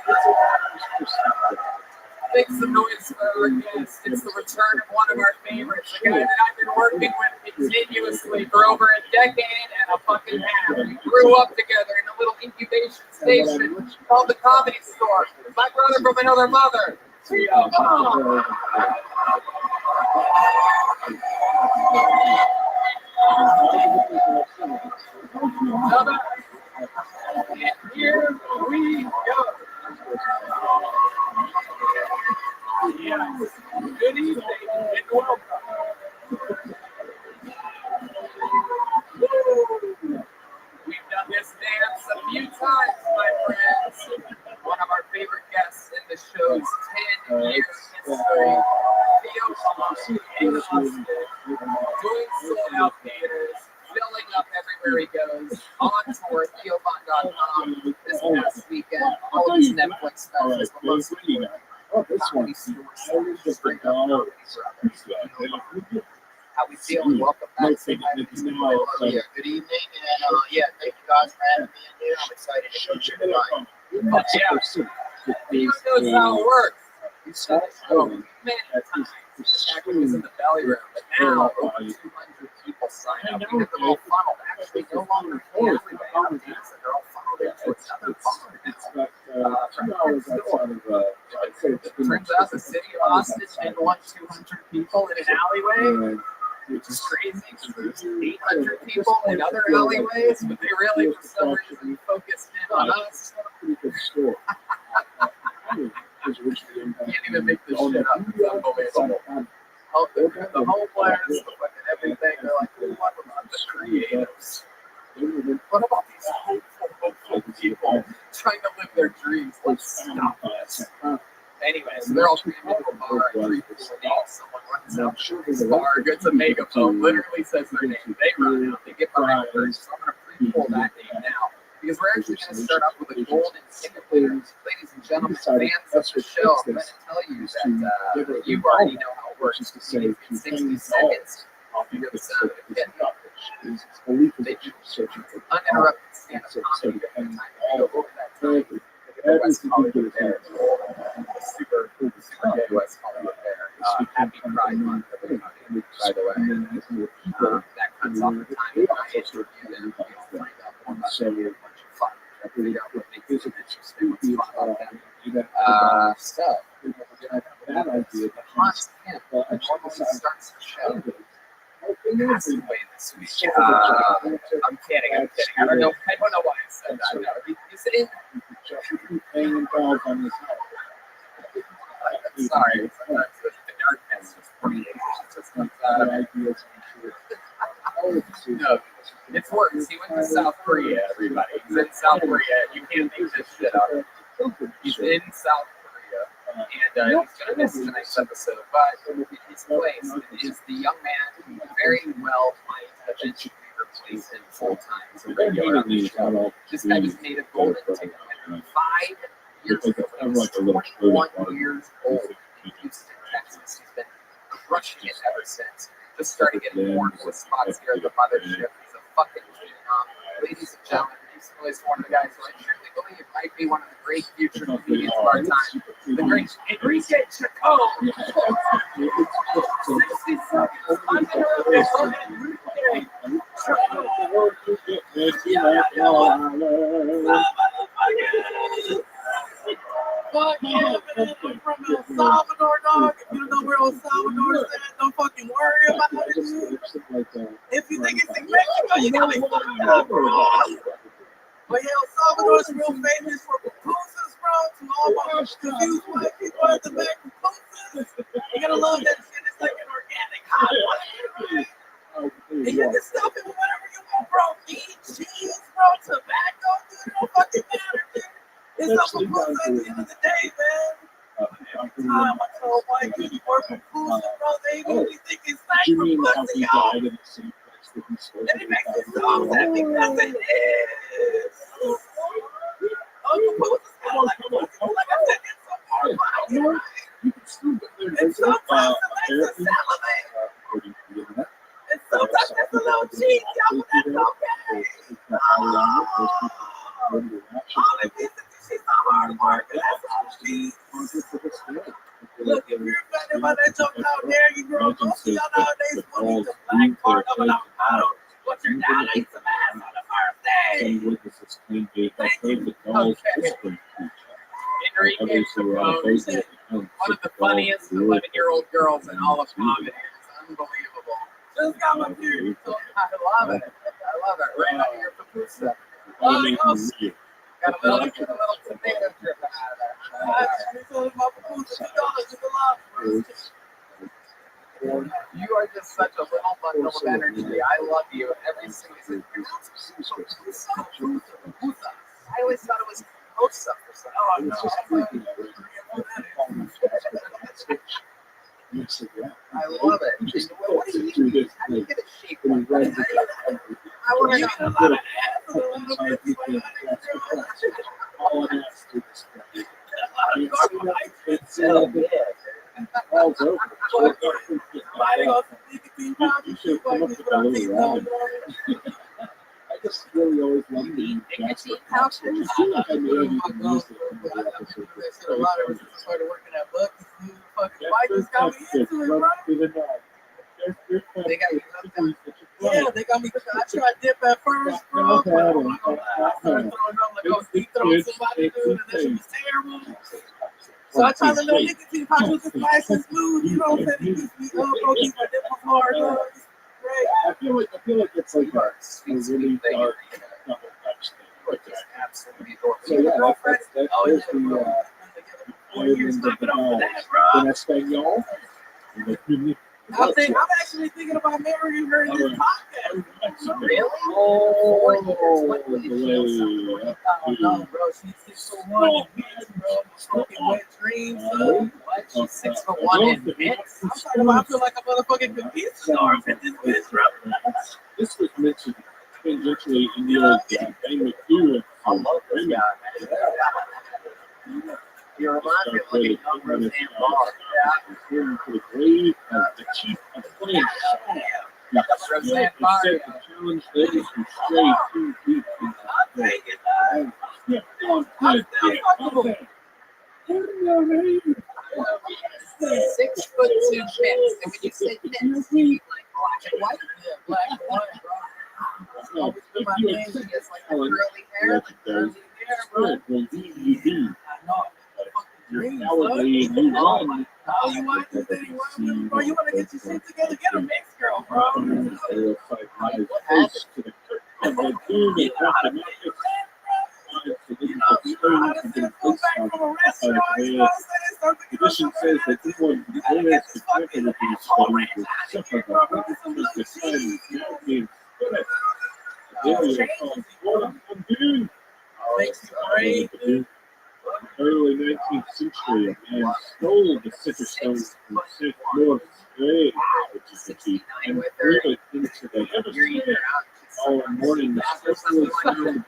Make some noise for our guest. It's the return of one of our favorites, a guy that I've been working with continuously for over a decade and a fucking half. We grew up together in a little incubation station called the Comedy Store. My brother from another mother. Come on. And here we go. Yes. Good evening and welcome. We've done this dance a few times, my friends. One of our favorite guests in the show's 10-year history, Theo Thomas, in Austin, doing sold-out theaters, filling up everywhere he goes, on tour, TheoBot.com this past weekend, all of his Netflix specials, but most this one. How we feel and welcome back. Good evening, and thank you guys for having me in here. I'm excited to go here tonight. Theo knows how it works. He's done the show many times. Back when he was in the belly room, but now over 200 people sign up. We have them all funneled. Actually, no longer in the alleyway. They're all funneled into another funnel now. Turns out the city of Austin didn't want 200 people in an alleyway, which is crazy. There's 800 people in other alleyways, but they really, for some reason, focused in on us. Can't even make this shit up. It's unbelievable. The whole players, the fucking everything, they're like, what about the creatives? What about these hopeful people trying to live their dreams? Let's stop this. Anyway, so they're all screaming into a bar and 3 people leave. Someone runs out, this bar, gets a megaphone, literally says their name. They run out, they get time first. So I'm going to pre-pull that name now. Because we're actually going to start off with a golden ticket winner. Ladies and gentlemen, fans of the show, I'm going to tell you that you already know how it works. It's 60 seconds. You hear the sound of it getting up. They do uninterrupted stand-up comedy every time they go over that time. The West Hollywood Fair. Super gay West Hollywood Fair. Happy Pride Month, everybody, by the way. That cuts off the time that I interview them. We all find out more about them. A bunch of fun. Figure out what makes them interesting, what's fun about them. So, the hot camp normally starts the show. Passed away this week. I'm kidding. I don't know why I said that. No, he's in. Sorry, sometimes the darkness just permeates. No, it's worse. He went to South Korea, everybody. He's in South Korea. You can't make this shit up. He's in South Korea, and he's going to miss tonight's episode. But his place is the young man who very well might eventually be replaced in full time as a regular on the show. This guy was made a golden ticket winner 5 years ago. When he was 21 years old in Houston, Texas. He's been crushing it ever since. Just started getting more into his spots here at the mothership. He's a fucking phenom. Ladies and gentlemen, he's one of the guys who I truly believe might be one of the great future comedians of our time. The great Enrique Chacon. 60 seconds uninterrupted. Enrique Fuck yeah, man. I'm from El Salvador, dog. If you know where El Salvador is at, don't fucking worry about it. If you think it's in Mexico, you gotta be fucked up, bro. But yeah, El Salvador is real famous for pupusas, bro. To all my confused white people at the back, pupusas. You're gonna love that shit. It's like an organic hot fire, right? And you can stuff it with whatever you want, bro. Meat, cheese, bro, tobacco, dude. It don't fucking matter, dude. It's up for pussy at the end of the day, man. Every time I tell white people work for pussy, bro, they really think it's like for pussy, y'all. And it makes me so upset because it is. Uncle Pussy's kind of like a pussy, but like I said, it's so horrifying, right? And sometimes it makes us salivate. And sometimes it's a little cheap, y'all, but that's okay. All it means is she's so hard work, and that's all she needs. Look, if you're offended by that joke out there, you girls don't see y'all nowadays putting the black part of an avocado. But your dad ate some ass on the first day. Thank you. Okay. Enrique Chacon, one of the funniest 11-year-old girls in all of comedy. It's unbelievable. Just got my period. So I love it. Right out of your pupusa. Got a little tomato dripping out of there. You are just such a little bundle of energy. I love you. Every single thing. I always thought it was Kosa for some. Oh no! I love it. What do you use? How do you get it shaped like that? I want to get a lot of ass. A little bit. It's so big. I just really always wanted to eat nicotine pouches. I feel like I made it started working at Bucky's. Fucking white just got me into it, bro. They got me up there. Yeah, they got me. I tried dip at first, bro. But I started throwing up like I was throwing somebody, dude, and that shit was terrible. So I tried the little nicotine pouch, which is nice and smooth. You know what I'm saying? It keeps me up, bro. Keep my nipple hard, bro. It's great. I feel like it's like a really dark double touch thing. Like absolutely adorable. So yeah, that's the island of the ball. In Espanol. I'm actually thinking about marrying her in this podcast. Really? Oh, no, bro. She's 6'1" in mitts, bro. Smoking wet dreams. What? She's 6'1" in mitts? I'm talking about, I feel like a motherfucking convenience store at this bitch, bro. This was mentioned. tangentially in the old Bang with you. I love this guy, man. He reminds me of like a number of damn bar. Referring to the grave as the chief of clans. Yeah, Roseanne Barr. Challenge those who stray too deep into the faith. Yeah, I'm still fuckable. 6'2" Knicks, and when you say Knicks, you mean like black and white? Yeah, black and white, bro. Always been my name. He has like curly hair, bro. You're cowardly and you run. Oh, you want to say bro? You want to get your shit together? Get a mix, girl, bro. What happened? You know how to send food back from a restaurant, you know what I'm saying? Something the petition says that anyone who dares to tamper with these funds will suffer the consequences of crimes not being split. They are called Quantum Dune. In the early 19th century, a man stole the center stones from St. Louis grave, which is the key, and threw it into the hemisphere. All morning, the special was found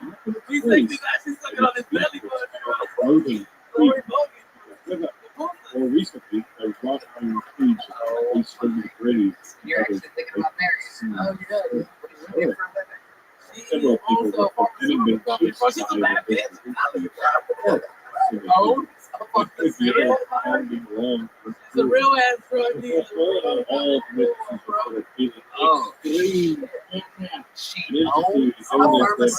He's like, he's actually sucking on his belly button. More recently, a wrought iron cage placed over the grave. You're actually thinking about marrying. Oh, yeah. What do you do for a living? Several people were having been chased by the Oh, it's a real ass drug dealer. All witnesses reported feeling extreme also once the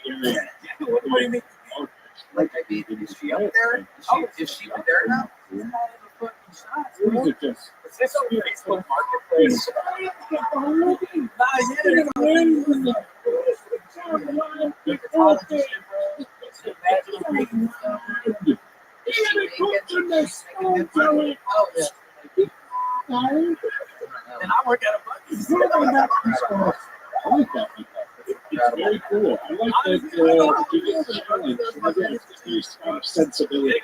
area. What do you mean? Like, I mean, is she up there? Is she up there now? These are just Is this on Facebook Marketplace? And I work at a bucket. I like that. It's very cool. I like that you get the challenge. There's sensibility.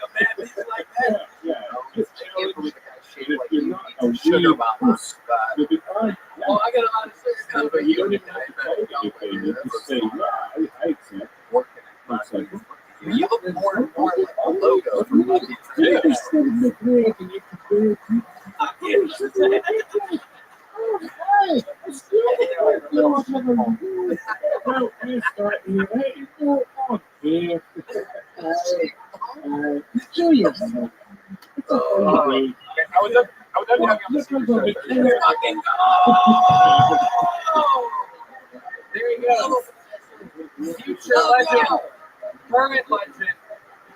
Yeah. It's challenge. And if you're not a real person, you'll be fine. Oh, I got a lot of sugar. But you don't even have to tell anything. You just say, yeah, I accept. It's like, You look more and more like a logo from Lucky. There you go. Future legend. Current legend.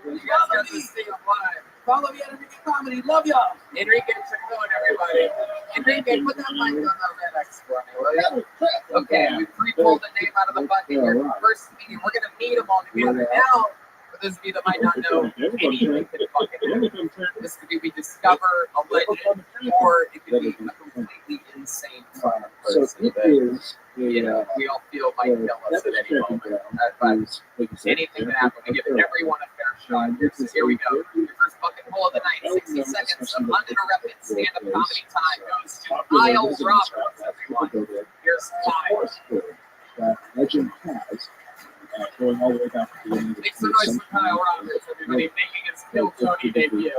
You guys got to stay alive. Follow me at Enrique Comedy. Love y'all. Enrique Chacon, everybody. Enrique, put that mic on the red X for me, will you? Okay, we pre-pulled the name out of the bucket here. First meeting, we're going to meet them all together. Now, for those of you that might not know, anything could fucking happen. This could be we discover a legend, or it could be a completely insane person that, you know, we all feel might kill us at any moment. But anything can happen. We give everyone a fair shot here. So here we go. Your first bucket pull of the night. 60 seconds of uninterrupted stand-up comedy time goes to Kyle Roberts, everyone. Here's Kyle. That legend has, going all the way back to the end of the Make some noise for Kyle Roberts, everybody, making his Kill Tony debut.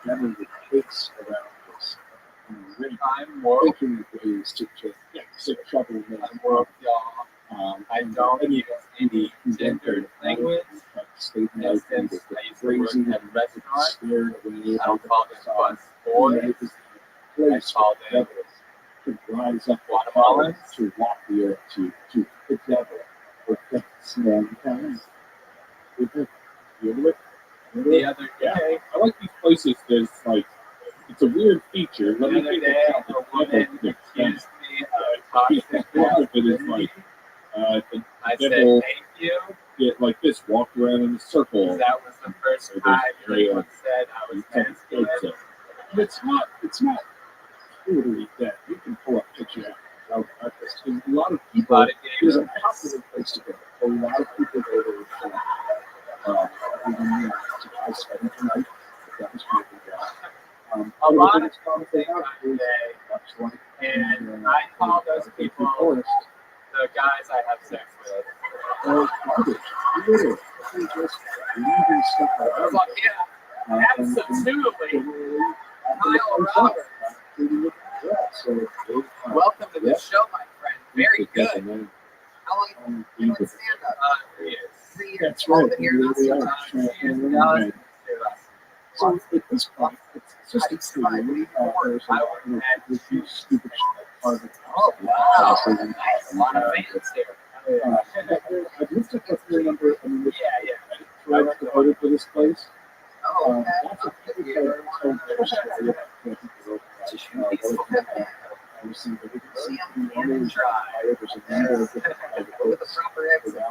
Gathering the case around this. I'm woke. Making ways to sit trouble in the Y'all. I don't use any gendered language. State I used to work at a restaurant. I don't call them bus boys. I call them to rise up Guatemalans. To walk the earth to the devil with mankind. The other day, I like these places. There's like, it's a weird feature. a woman accused me of toxic Part of it is like, the I said devil thank you. get like this, walk around in a circle. That was the first time anyone said I was masculine. And it's not totally dead. You can pull up pictures of breakfast. And a lot of people, there's a popular place to go. A lot of people go to I spent tonight. That was pretty good. A lot of people think I'm gay, and I call those people Tropical Forest. The guys I have sex with. Well, garbage. Literally. They just leaving stuff I was around. like, yeah, absolutely. Kyle Robert. Yeah, so Welcome to the show, my friend. Very good. How long have you been doing stand-up? 3 years. 3 years. That's right. Been here They now? are. So at this point, it's just a tree. There's a few stupid shit. Oh, wow. A lot of fans here. I've looked at the number. I mean, I voted for this place. Oh, okay. That's a pretty good story. I received everything. With the proper exit.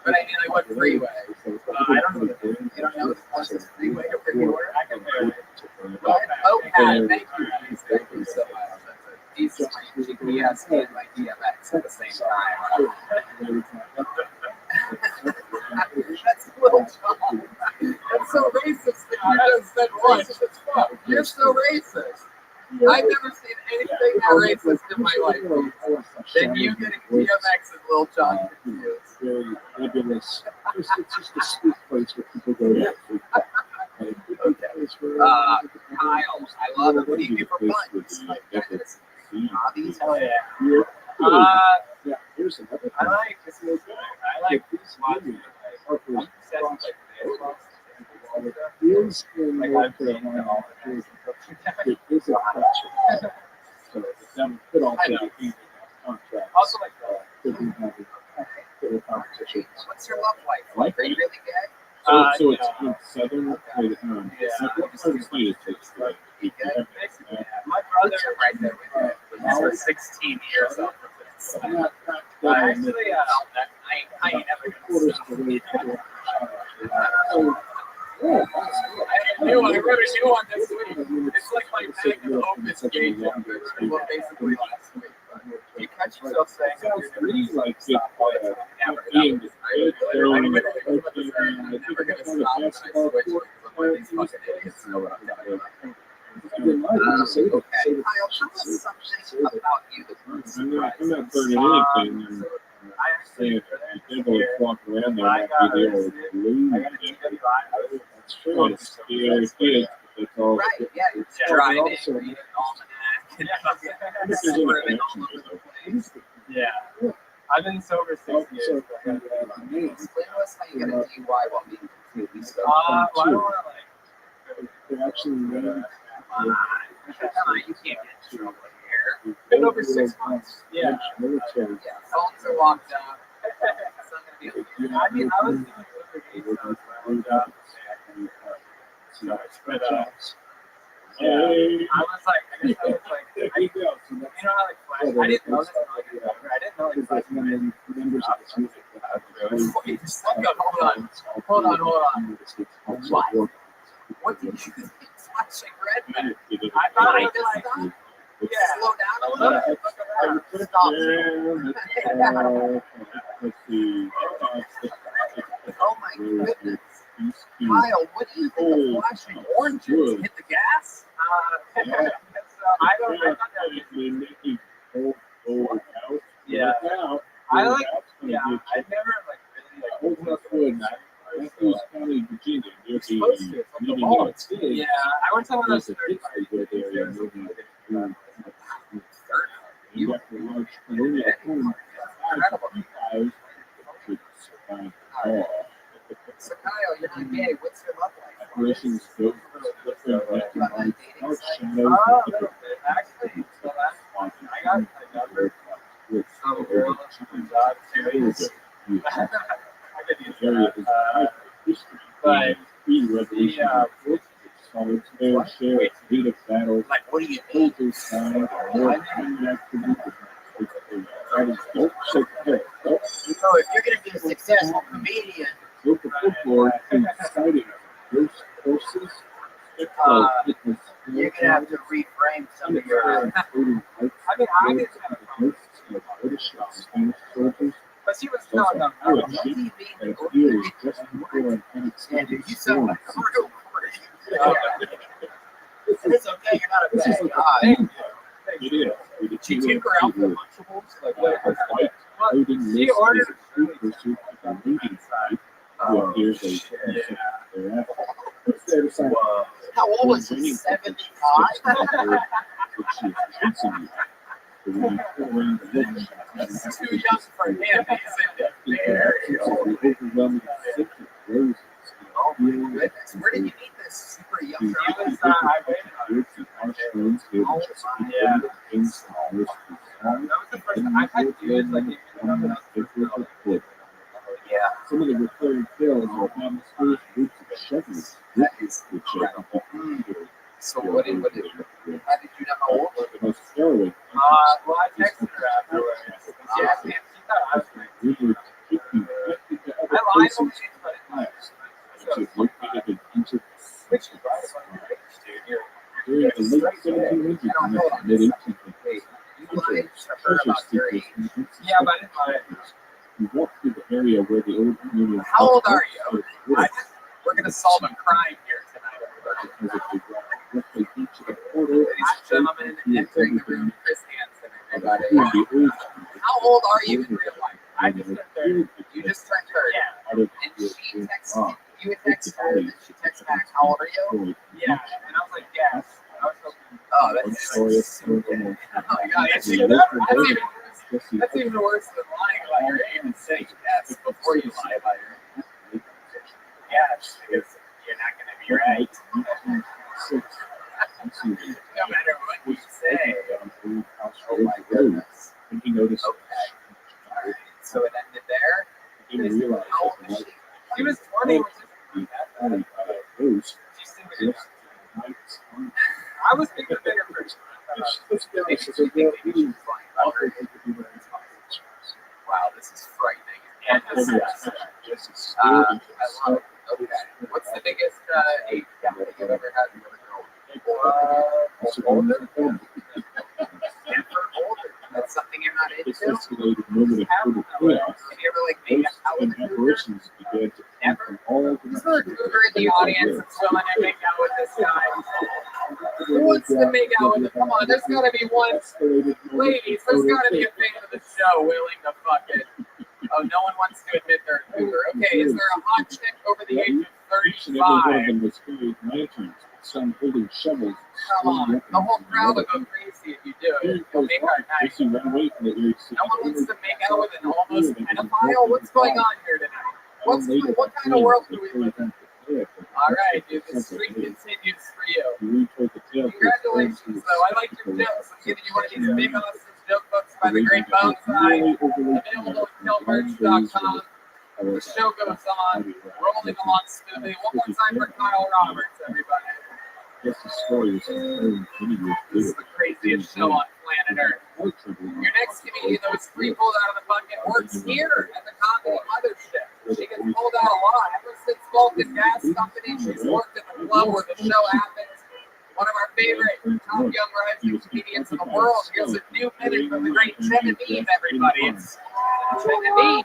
But I mean, like, what freeway? I don't know. You don't know the closest freeway to where you were? I can do it. Okay, thank you. Thank you so much. That's a decent GPS and my DMX at the same time. That's Little John. That's so racist that you just said racist as fuck. You're so racist. I've never seen anything more racist in my life than you getting DMX and Lil Jon confused. Very nebulous. It's just a sweet place where people go to. Kyle, I love it. What do you do for fun? Like hobbies? Hell yeah. Yeah, here's another I like this movie. I like these movies. Is in North Carolina. It is a classroom. So them could also be contracts. Also like Could be having competitions. What's your love life? Are you really gay? So it's in southern. What part of the state is like? My brother right there with me. He's for 16 years up with this. Actually, I ain't never gonna stop. I knew I read a new one this week. It's like my magnum opus gay joke. Well, basically last week. But you catch yourself saying Sounds pretty like I'm never gonna stop and I switch because I'm like these fucking idiots know what I'm talking about. Okay, Kyle, tell us something about you that was surprising. I'm not burning anything. I actually They're going to walk around there and not be there with blue. That's true. It's kids. That's all. Right, yeah, it's driving, reading an almanac. Yeah. I've been sober 6 years. Explain to us how you got a DUI while being completely sober. Well, I don't want to like. They're actually really. You can't get in trouble here. Been over 6 months. Yeah. Military. Yeah. Phones are locked up. It's not gonna be. I mean, I was doing litigation stuff when I was but yeah, I was like, you know how like Flash, I didn't know this until like November. I didn't know like Flash members of the music. Wait, just hold on. What did you think flashing red meant? I thought I just stopped. Yeah, slow down a little bit. Look around. Let's see. Oh my goodness. Kyle, what do you think of flashing oranges? Hit the gas? I thought that was yeah. I like, yeah, I never like really like Old Wood, Matthews County, Virginia. You're supposed to. It's like the mall. Yeah, I went to one of those 35 areas. You got the large incredible. So Kyle, you're not gay. What's your love life? Operations go. Actually, so last one, I got a number with some girl from job series. I could use that. But like, what do you need? So if you're going to be a successful comedian, local football exciting courses. You're going to have to reframe some of your. I mean, I did have but she was still on TV. And you sound like a real pretty. It's okay, you're not a bad guy. Did you take her out for Lunchables? Like, what? She ordered How old was she? 75? This is too young for him. He's into Oh my goodness. Where did you meet this super young girl? Yeah. That was the first time I've had dudes like yeah. Some of the recurring tales are atmospheric groups of shovels. That is incredible. So what did how did you know how old? The most harrowing. Well, I texted her afterwards. She asked me if she thought I was crazy. I lied on it, but which is located in ancient which is right about your age, dude. during the late 1700s and the mid-1800s. About your age. Yeah, but I didn't lie. You walk through the area where the old community. How old are you? We're going to solve a crime here tonight, everybody. Ladies and gentlemen, entering the room, Chris Hansen, everybody. How old are you in real life? I just turned 30. You just turned 30. Yeah. And she texted you would text her, and she texted back, how old are you? Yeah. And I was like, yes. I was hoping. Oh, that's so good. Oh my God, that's even worse than lying about your age and saying yes before you lie about your age. Yes, because you're not going to be right. No matter what you say. Oh my goodness. And he noticed. Okay. All right. So it ended there. How old was she? She was 20, which isn't that bad. She seemed good. I was thinking bigger person. Wow, this is frightening. And this is, I love it. Okay. What's the biggest age gap that you've ever had with a girl? Older? Never older. That's something you're not into? Have you ever like made out with a cougar? Never? Is there a cougar in the audience that's willing to make out with this guy? Who wants to make out with him? Come on, there's got to be one. Ladies, there's got to be a fan of the show willing to fuck it. Oh, no one wants to admit they're a cougar. Okay, is there a hot chick over the age of 35? Some holding shovels. Come on, the whole crowd will go crazy if you do it. You'll make our night. No one wants to make out with an almost pedophile? What's going on here tonight? What kind of world do we live in? All right, dude, the streak continues for you. Congratulations, though. I like your jokes. I'm giving you one of these big awesome joke books by the Great Bonsai, available at killmerch.com. The show goes on, rolling along smoothly. One more time for Kyle Roberts, everybody. This is the craziest show on planet Earth. Your next comedian that was free pulled out of the bucket works here at the Comedy Mothership. She gets pulled out a lot. Ever since Vulcan Gas Company, she's worked at the club where the show happens. One of our favorite top young rising comedians in the world. Here's a new minute from the great Genevieve, everybody. It's Genevieve.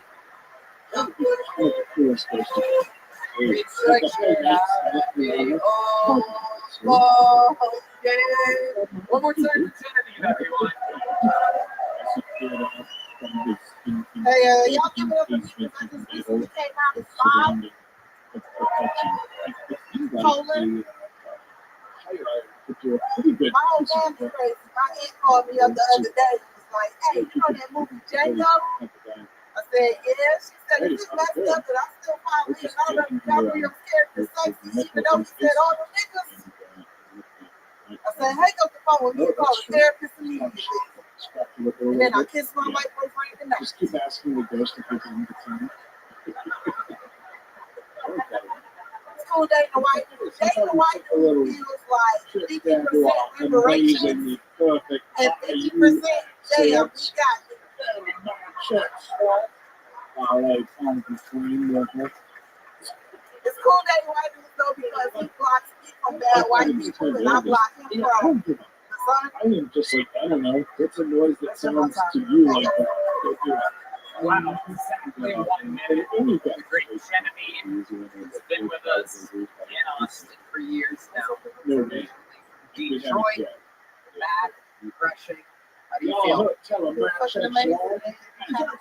One more time for Genevieve, everyone. Hey, y'all give it up for me because I just recently came out as live. Poland. My whole family's crazy. My aunt called me up the other day. She was like, hey, you know that movie Django? I said, yeah. She said, it just messed up, but I still find Leonardo DiCaprio's character sexy, even though he said all the niggas. I said, hang up the phone with me, call a therapist immediately. And then I kissed my white boyfriend goodnight. Just keep asking the ghost if we can get time. It's cool dating a white dude. Dating a white dude feels like 50% liberation and 50% damn, we got it. It's cool dating white dudes though because he blocks me from bad white people and I block him from the sun. I am just like, I don't know, what's a noise that sounds to you like that? Wow, exactly 1 minute. The great Genevieve has been with us in Austin for years now. Detroit, Matt, Rushing. How do you feel? Tell him, You're man, fucking check amazing. slow. Man. You kind of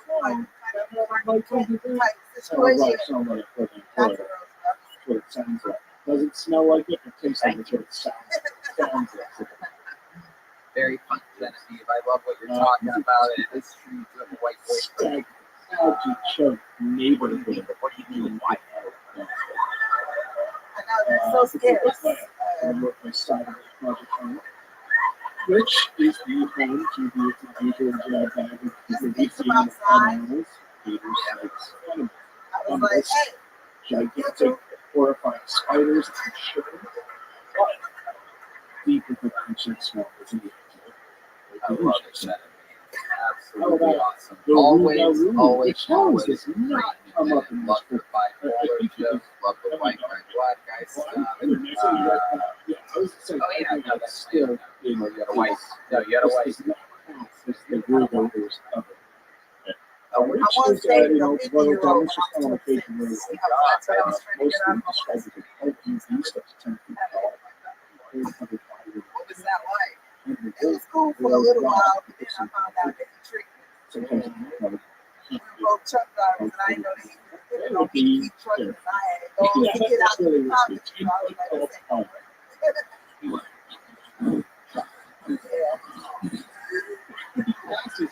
like Like, type sounds like situation. somebody fucking Not toilet. the That's what it sounds like. Doesn't smell like it, it tastes like it's what it sounds like. Very fun, Genevieve. I love what you're talking about. It is true. You have a white voice. Stag, algae, chug, neighborhood. What do you mean, white? I know, that's so scary. I work my side of the project on it, which is the home to the usual job having animals, gators, snakes, animals. I was like, hey. Gigantic, horrifying spiders and shit. But deep with the ancient swamp is in the I love it, Genevieve. Absolutely Awesome. Always does not come up in love this the bipolar shift, love the white and black guy stuff. Yeah, I was saying, no, that's still, you had a white. No, you had a white. It's the real voters of it. I was saying, well, $50 just on a page where that's what I was trying to get out of my described as an LTV stuff to 10 feet tall. What was that like? It was cool for a little while, but then I found out that he tricked me. Sometimes We were both truck drivers, and I didn't know that he was depending on me to keep trucking, and I had to go to get out the pocket. So I was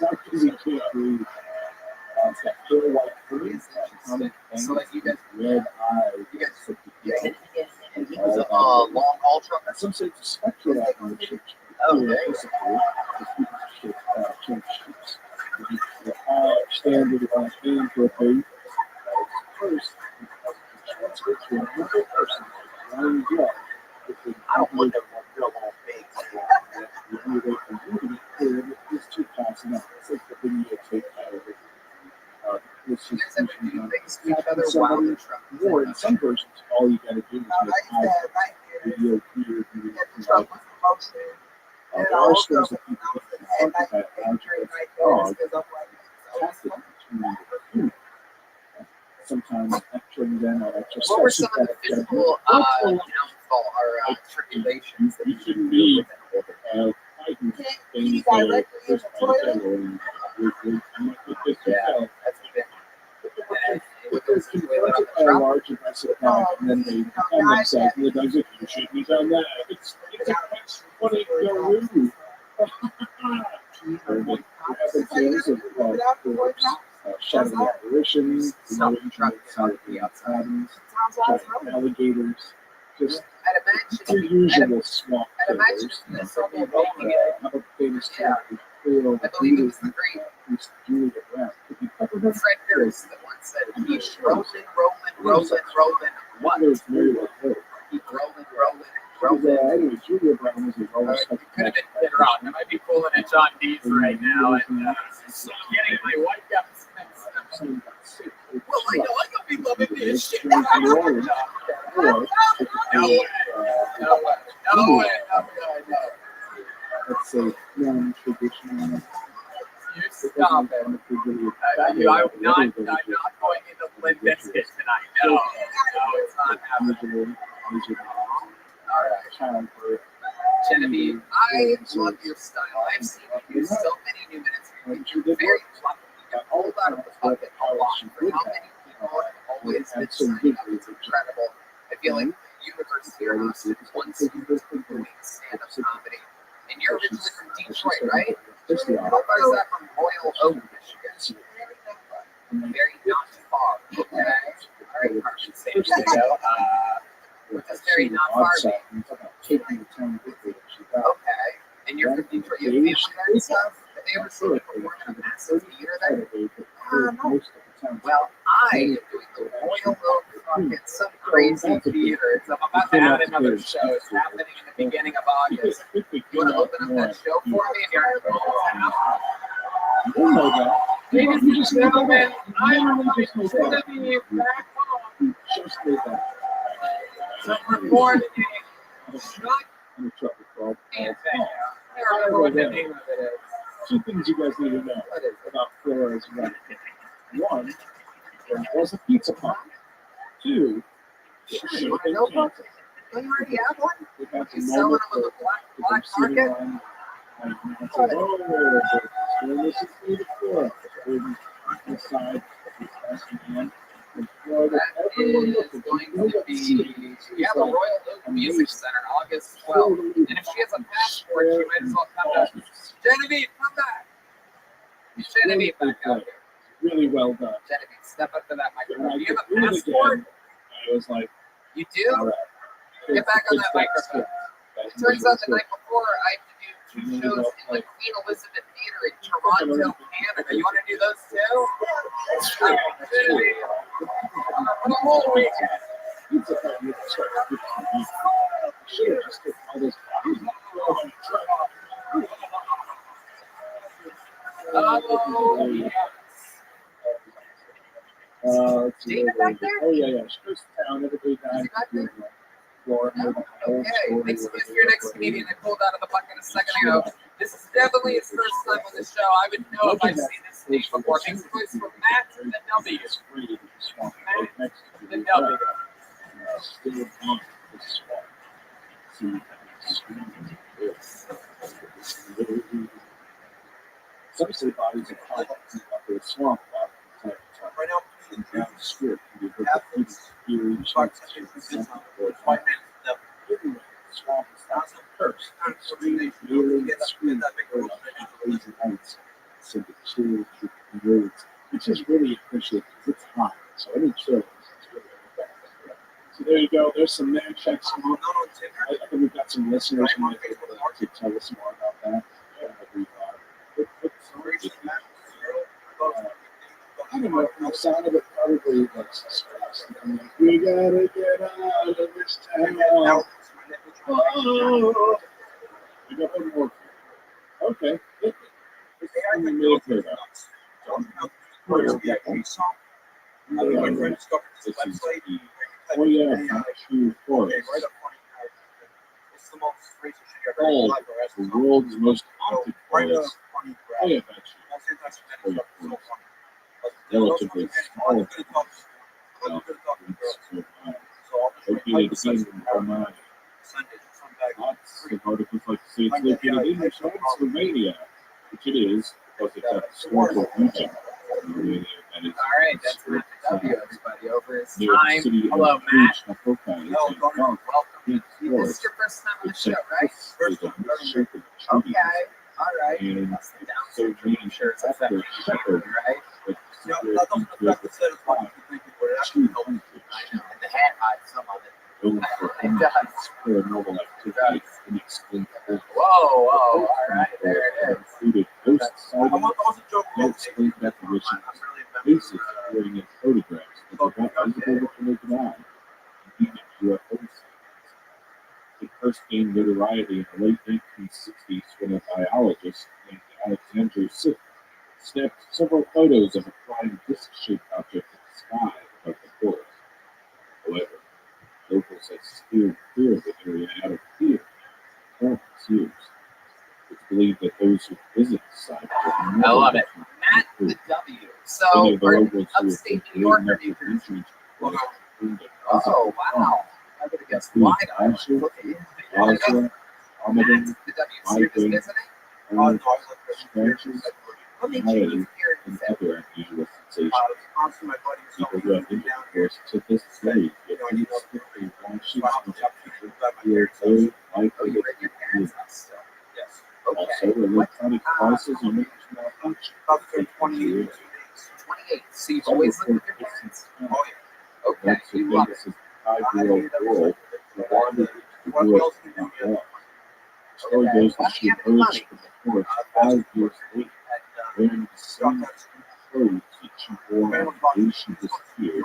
like, this ain't So like you guys, red eyes, and he was a long haul trucker. some say to speculate on the church. Standard aim for a bait. First, transfer to another person. Line up. I don't want them real little bigs. The only way for you to be clear is to pass it out. It's like the videotape out of it. This is somebody more. In some versions, all you got to do is make video here. There are stories that people get confronted by large dog tactic between human. Sometimes entering them on exercise. What were some of the physical downfall or tribulations that you shouldn't be fighting things that are just that's if they're confronted by a large aggressive dog and then they defend themselves and the dog's like, you shouldn't have done that. It's a catch 22. Episodes of shadowy apparitions, alligators, just the usual swamp critters. How about famous characters? I believe it was the great Julia Brown. Fred Harris that once said, he's rolling. What? There's Mary Lou. Keep rolling. Anyway, Julia Brown was a roller You could have been better on. I might be pulling a John Dees right now and getting my white guys. Well, I know I gonna be loving this shit. No way. Let's say non-traditional. You stop it. I'm not going into Limp Bizkit tonight. No, it's not happening. All right. Genevieve, I love your style. I've seen you use so many new minutes. You're very plucky. You hold out of the bucket a lot for how many people have always been signing up. It's incredible. I feel like the universe here is once you were doing stand-up comedy. And you're originally from Detroit, right? How far is that from Royal Oak, Michigan? Very not far. Okay. All right, Carson, same thing. Which is very not far. Okay. And you're from Detroit. You have family there and stuff? Have they ever seen you perform in a massive theater there? No. Well, I am doing the Royal Oak fucking some crazy theater. I'm about to add another show. It's happening in the beginning of August. You want to open up that show for me in your hometown? Ladies and gentlemen, I'm going to be back home to perform a shot. And I remember what the name of it is. Two things you guys need to know about Flora's wedding. One, there was a pizza pie. Two, You want to know what? You already have one? You selling them on the black market? Like, it's like, oh, this is beautiful. Inside, and That is going to be, the Royal Oak Music Center, August 12th. And if she has a passport, she might as well come to Genevieve, come back. Genevieve, back out here. Really well done. Genevieve, step up to that microphone. Do you have a Again, passport? I was like, You do? all right. Get back on that microphone. It turns out the night before, I have to do 2 shows in the Queen Elizabeth Theater in Toronto, Canada. You want to do those too? What a whole weekend. Oh, yes. David back there? Oh, yeah. She goes to town. Everybody dies. Okay, makes me your next comedian I pulled out of the bucket a second ago. This is definitely his first time on the show. I would know if I've seen this name before. Makes the voice from Matt to the W. Matt to the W. Still on the swamp. Some say bodies are caught up in the swamp. Right now, in the script, you have eerie shots of the swamp is not so cursed. So the chill roads, which is really appreciated because it's hot. So any chill is really effective. So there you go. There's some man checks. I think we've got some listeners who might be able to tell us more about that. I don't know. The sound of it probably looks suspicious. We gotta get out of this town. Oh, we got one more. Okay. Oh yeah, true forest. Oh, the world's most haunted forest. Oh yeah, actually. Relatively small. Located in Vermont. Lots of articles like to say it's located in Pennsylvania, which it is, because it's a historical region. All right, that's Matt the W, everybody, over his time. Hello, Matt. Welcome. This is your first time on the show, right? Okay, all right. That's the downside. I'm sure it's affecting you, right? I know, and the hat hides some of it. It does. Whoa, all right, there it is. Explain definitions, basis supporting its photographs, but they're not visible with the naked eye. Even UFO sightings. It first gained notoriety in the late 1960s when a biologist named Alexander Sick snapped several photos of a flying disc-shaped object in the sky above the forest. However, locals have steered clear of the area out of fear for countless years. It's believed that those who visit the site will I love it. Matt the W. So, upstate New York or New Jersey? Oh, wow. I would have guessed wide on. Look at you. Matt the W. So you're just visiting? What made you move here in December? People who have intercourse to this day get strictly watching very likely to be also, electronic devices are making malfunction. 28. So you've always lived with your parents? Okay, you love it. 5-year-old girl who wandered into the woods and got lost. Story goes that she emerged from the forest 5 years later, wearing the same clothes that she wore on the day she disappeared.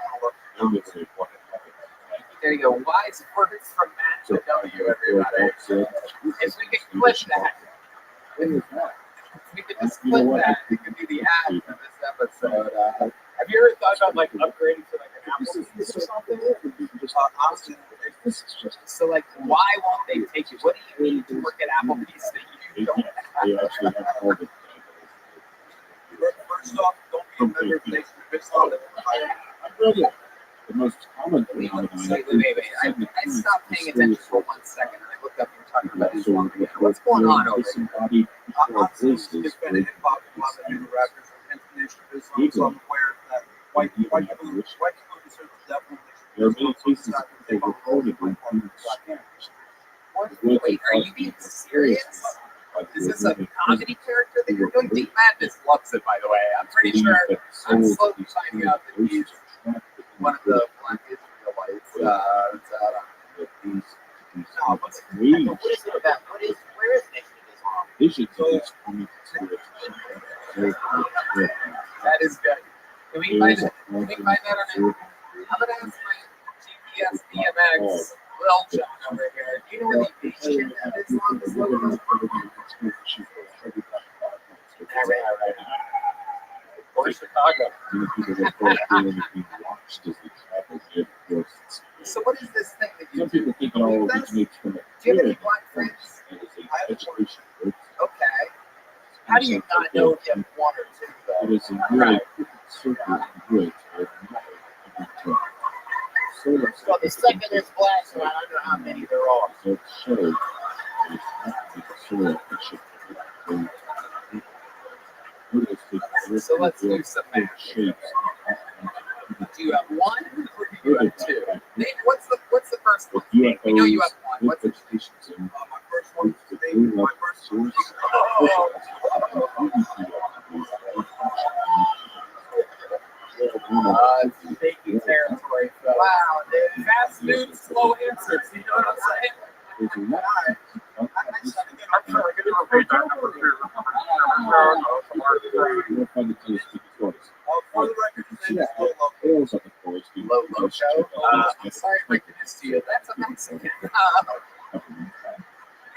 No one knew what had happened. There you go. Wise words from Matt the W, everybody. If we could clip that. We could just clip that. It could be the ad for this episode. Have you ever thought about like upgrading to like an Apple piece or something? So like, why won't they take you? What do you need to work at Apple piece that you don't have? First off, don't be a member of the nation. The most common phenomenon Wait. I stopped paying attention for 1 second and I looked fucked up you're talking about Islam again. What's going on over here? Honestly, it's been a hip hop, a lot of new rappers and Nation of Islam, so I'm aware that white people consider the devil. There are many cases that they reported when Wait, are you being serious? Is this a comedy character that you're doing? Deep Madness loves it, by the way. I'm pretty sure I'm slowly finding out that he's one of the black Israelites. No, what is it about? Where is Nation of Islam? Visions So, of this community That is good. Can we find that on it? I'm gonna ask my GPS DMX Lil John over here. Do you know where the Nation of Islam is located? Or Chicago. So what is this thing that you Some do? people think it all originates from Do you have any black friends? education. Okay. How do you not know if you have one or two, though? It is a really circle of goods. So the second is black, so I don't know how many there are. So it shows that it's not the soil picture. So let's do some math. Do you have one or do you have two? Nate, what's the first one? We know you have one. What's it? My first one today, my first one. Taking territory. So. Wow, dude. Fast food, slow answers. You know what I'm saying? I'm trying to get a great back number two. For the record, his name is Low show. I'm sorry to break this to you. That's a Mexican.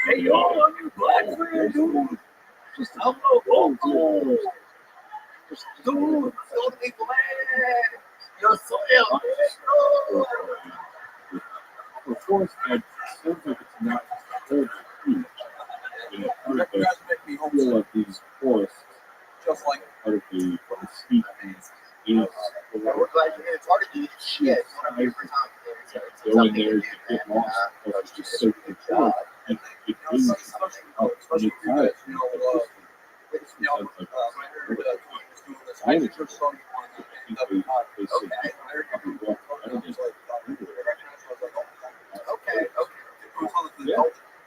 Hey, y'all, I'm your black friend, dude. Just I'm local. Dude, don't be glad. You're so Of course, it sounds like it's not terribly huge. And part of the feel of these forests, just like part of the speak is We're glad you're here. It's hard to do shit. go in there, you get lost, because it's just so controlled. And it is how many times yeah.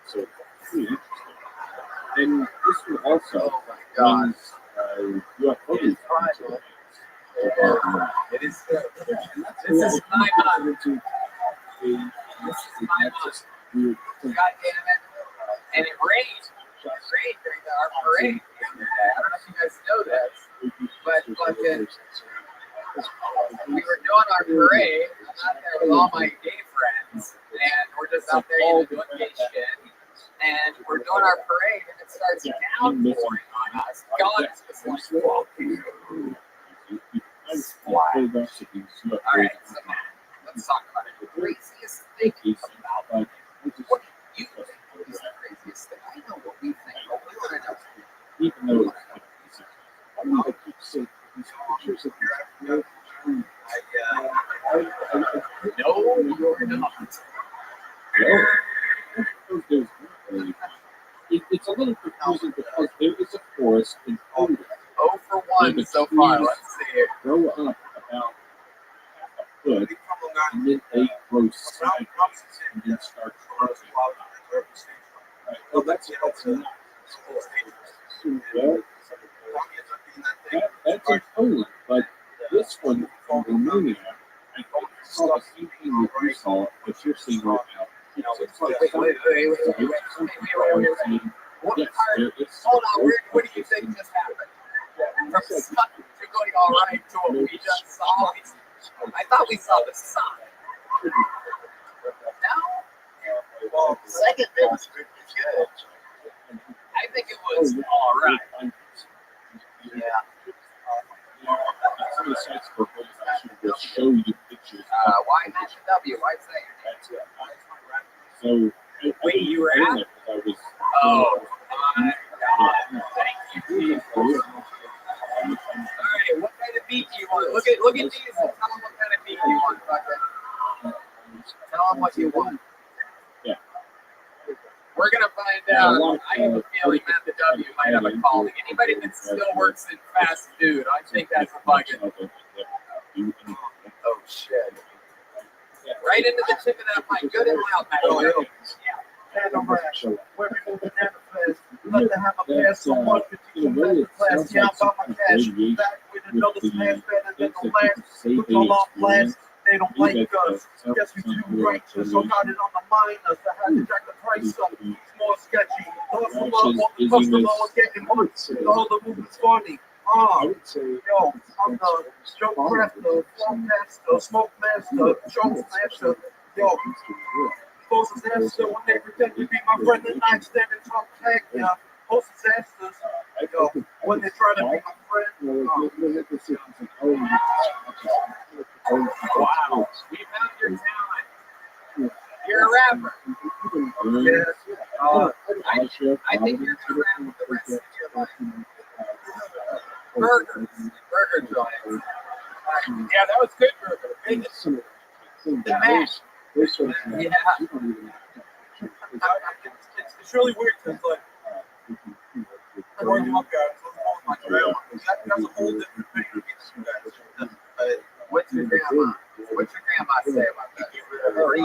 So it's pretty interesting. And this one also runs UFOs. It is. This is 9 months. This is 9 months. God damn it. And it rained. It rained during our parade the other day. I don't know if you guys know this, but fucking, we were doing our parade. I'm out there with all my gay friends, and we're just out there doing gay shit. And we're doing our parade, and it starts downpouring on us. God is just like, fuck you. All right, so let's talk about it. The craziest thing about what you think is the craziest thing. I know what we think, but we want to know. Even though I don't know, I keep saying these pictures of your No, you're not. It's a little confusing because there is a forest in Florida. 0 for 1 so far. Let's see it. Grow up about a foot, and then they grow sideways and then start growing. Right. Well, that's not. Well, that's in Poland, but this one from Romania, I saw the same thing that you saw, but you're seeing right now. Wait. What hold on, what do you think just happened? From suck to going all right to what we just saw. I thought we saw the sun. No? Well, the second bit was pretty good. I think it was all right. Yeah. Some of the sites for will show you pictures. Why W? Why say it? So, wait, you were at? I was. Oh, my God. Thank you. All right, what kind of beat do you want? Look at these and tell them what kind of beat you want, fucker. Tell them what you want. Yeah. I have a feeling Matt the W might have a calling. Anybody that still works in fast food, I think that's a fucking. Oh shit! Right into the tip of that mic, good and loud, Matt. Oh, yeah. Banana rash. Women in banana flash. Let them have a pass so much that you can let the class. Yeah, I'm about my cash. Back with another smash better than the last. Put them on blast. They don't like us. Guess we too righteous. So got it on the minus. I had to jack the price up. It's more sketchy. Those who love all the customers getting money. The whole movie's funny. Yo, I'm the joke crafter, flop master, smoke master, choke master. Yo, post disaster when they pretend to be my friend and I stand and talk back. Yeah, post disasters. Yo, when they try to be my friend. Wow, we found your talent. You're a rapper. Yeah. I think you're gonna rap with the rest of your life. Burger joint. Yeah, that was good burger. The Mac. Yeah. It's really weird because, like, I work up guys, I'm my grandma. That's a whole different thing to get you guys. What's your grandma? What's your grandma say about that? Hurry.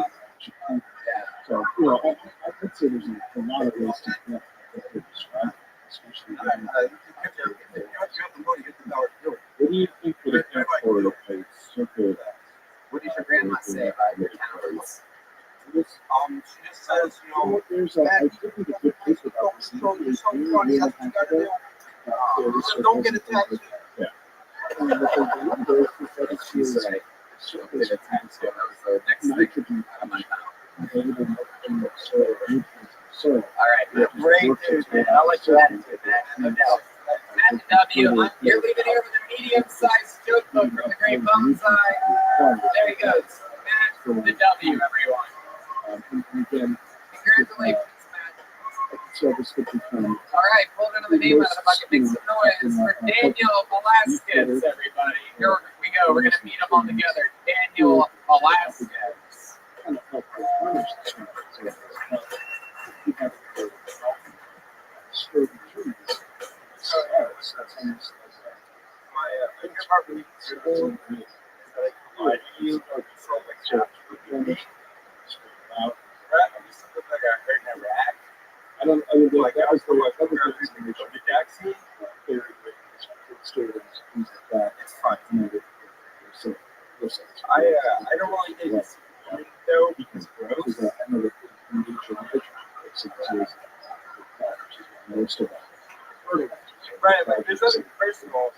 So, I could say there's a lot of ways to connect with this, right? Especially when what do you think would account for a circle? What does your grandma say about your talents? She just says, there's a I think a good place about this. Don't get attached. Yeah. She's right. She'll get attached. That was the next thing out of my mouth. So, all right, great dude, man. I like your attitude, man. No doubt. Matt W, you're leaving here with a medium-sized joke book from the Great Bones Eye. There he goes. Matt the W, everyone. Congratulations, Matt. All right, pull it into the name out of the bucket. Make some noise for Daniel Velasquez, everybody. Here we go. We're going to meet them all together. Daniel Velasquez. I don't really think it's though because gross. Right, like there's other first of all,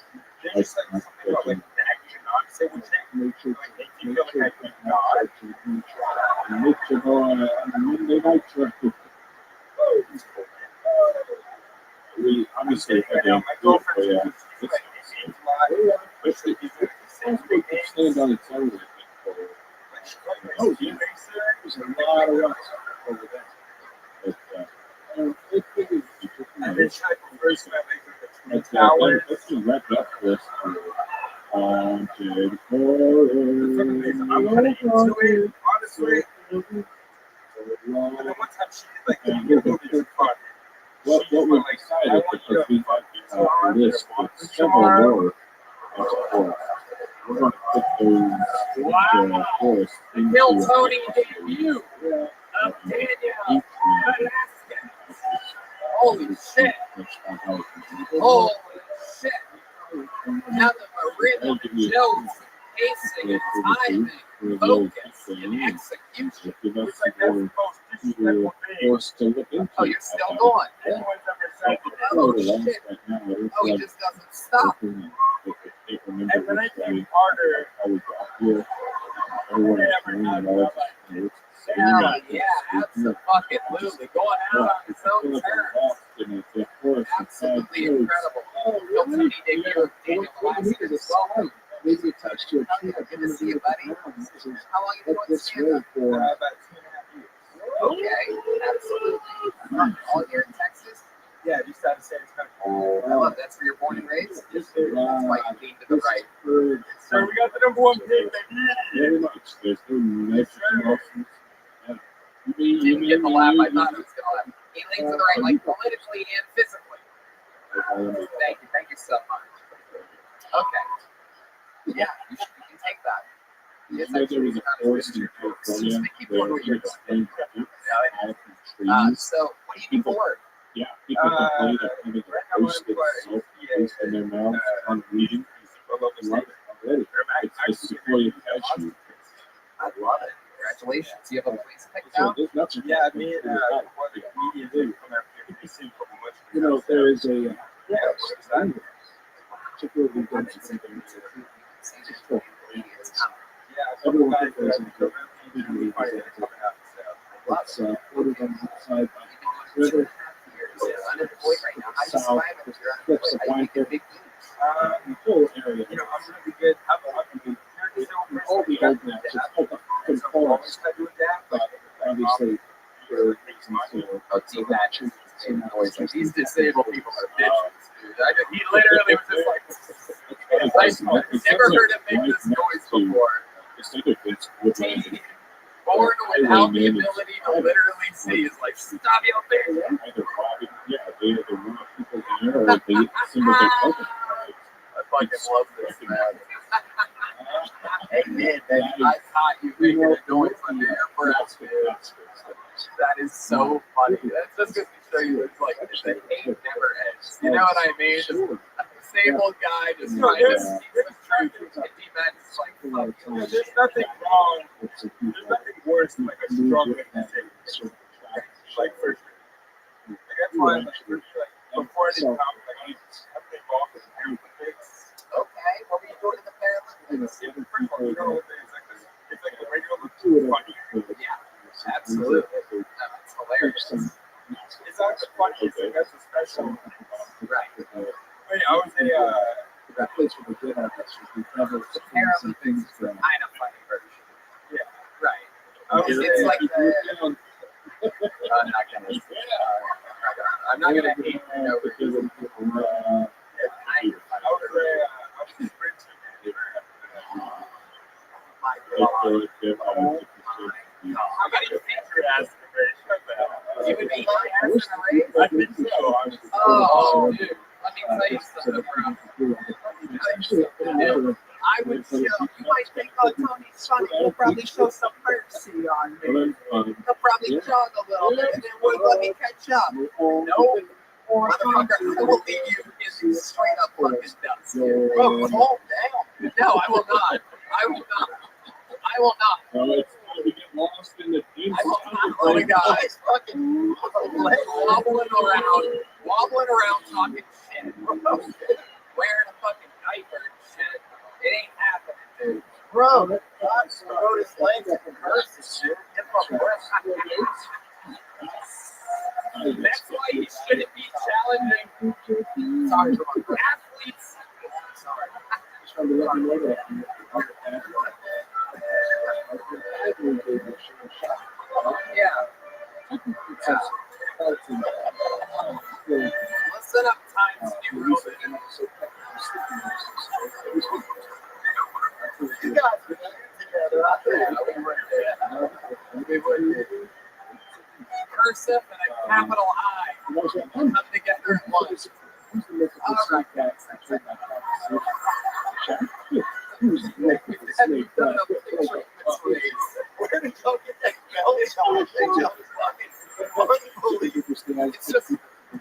there's just like something about like the action on say which they like make you feel like I we obviously have my girlfriend stand on its own. Oh, yeah. There's a lot of rocks over there. But, this type of person that makes let's wrap up this. Haunted Forest. I'm gonna into it, honestly. And then one time she did like the movie fun. What was excited because we had this with several more. We're going to put those forests into Bill Tony debut of Daniel Velasquez. Holy shit. Holy shit. Now the rhythm, notes, pacing, and timing, focus, and execution. It's like that's the most oh, you're still going. Oh, shit. Oh, he just doesn't stop. And then I think harder. Yeah, absolutely. Going out on his own terms. Absolutely incredible. Bill Tony debut of Daniel Velasquez as well. Maybe attached to a tree. Good to see you, buddy. How long have you been doing stand-up? For about 2.5 years. Okay, absolutely. All here in Texas? Yeah, just out of San Antonio. I love that's where you're born and raised? Yes, sir. That's why you lean to the right. So we got the #1 pick. Very much. There's no nice emotions. You didn't get the laugh I thought it was going to have. He leans to the right, like politically and physically. Thank you so much. Okay. Yeah, you can take that. It's There was a forest in California where you explained so, what do you do for it? Yeah, people complain of having a roasted salt taste in their mouths on reading. I love it. It's the sequoia cashew. I love it. Congratulations. Do you have a place picked out? Yeah, me and immediately come after every you know, there is a particularly good something. Everyone goes into it's ordered on the side by the river. South, cliffs of wine the whole area. You know, I'm really good. All the old maps, it's called the fucking forest. But obviously, for reasons These disabled people are bitches, dude. He literally was just like, I've never heard him make this noise before. Born without the ability to literally see is like, stop yelling. Yeah, they want people there, or they symbol their culture. I fucking love this, man. Hey, man, I caught you making a noise under your breath, dude. That is so funny. That's just going to show you it's like, it's a hate never ends. You know what I mean? Just a disabled guy just trying to speak the truth. And D-Man is like, fuck. There's nothing wrong. There's nothing worse than like a struggling disabled. Like, for sure. Like, that's why, like, before I didn't come, like, I've been involved in Paralympics. Okay, what were you doing in the Paralympics? First of all, you know, it's like the regular funny. Yeah, absolutely. That's hilarious. It's not the funniest thing, that's a special. Right. Wait, I was that place where they did have that Paralympics is the kind of funny version. Yeah. Right. It's like the... I'm not gonna hate you because of how many feet your ass in the race? You would be my ass in a race? I think so. Oh, dude. Let me tell you something, bro. I would show, you might think, oh, Tony's funny. He'll probably show some mercy on me. He'll probably jog a little bit and then won't let me catch up. No, motherfucker, I will leave you in straight up fucking dust. Bro, calm down. No, I will not. I will not. I will not. No, it's time to get lost in the deep. I will not. Oh my God. He's fucking wobbling around talking shit. Wearing a fucking diaper and shit. It ain't happening, dude. Bro, God wrote his legs and curses, dude. Get the worst. That's why you shouldn't be challenging. Sorry, bro. Athletes. Sorry. Yeah. Let's set up times New Roman. You guys were together out there. We were cursive and a capital I come together at once. All right, guys. Where did y'all get that belt?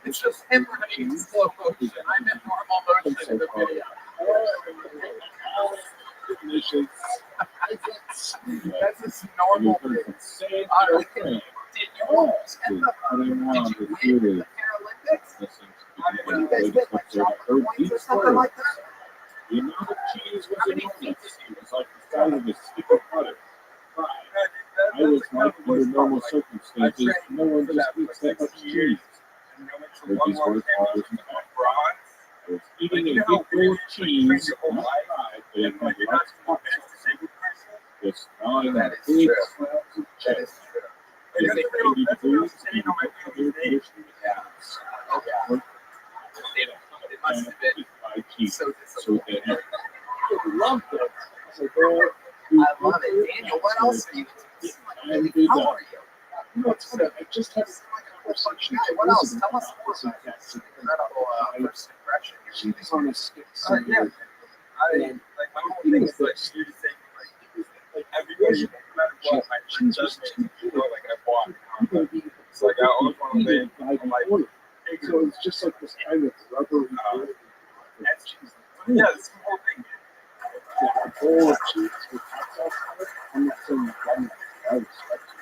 It's just him running in slow motion. I'm in normal motion in the video. That's just normal. Did you win the Paralympics? When you guys get like chocolate points or something like that? The amount of cheese was enormous. It was like the size of a stick of butter. I was like, under normal circumstances, no one just eats that much cheese. With these words, I was eating a big bowl of cheese, not fried, but it had lots of hot sauce. Just gnawing on big slabs of cheese. It's 80 degrees, and It must have been so disappointing. I loved it. I love it. Daniel, what else are you into? How are you? You know, it's funny. I just had conversation. Hey, what else? Tell us more about this incredible first impression. She was on a skip. Yeah. Like my whole thing is like you to say like everybody, no matter what, my friend does me, like I bought. It's like I always want to live like so it's just like this kind of rubbery. yeah, this whole thing. A bowl of cheese with hot sauce on it. I'm not saying I respect you.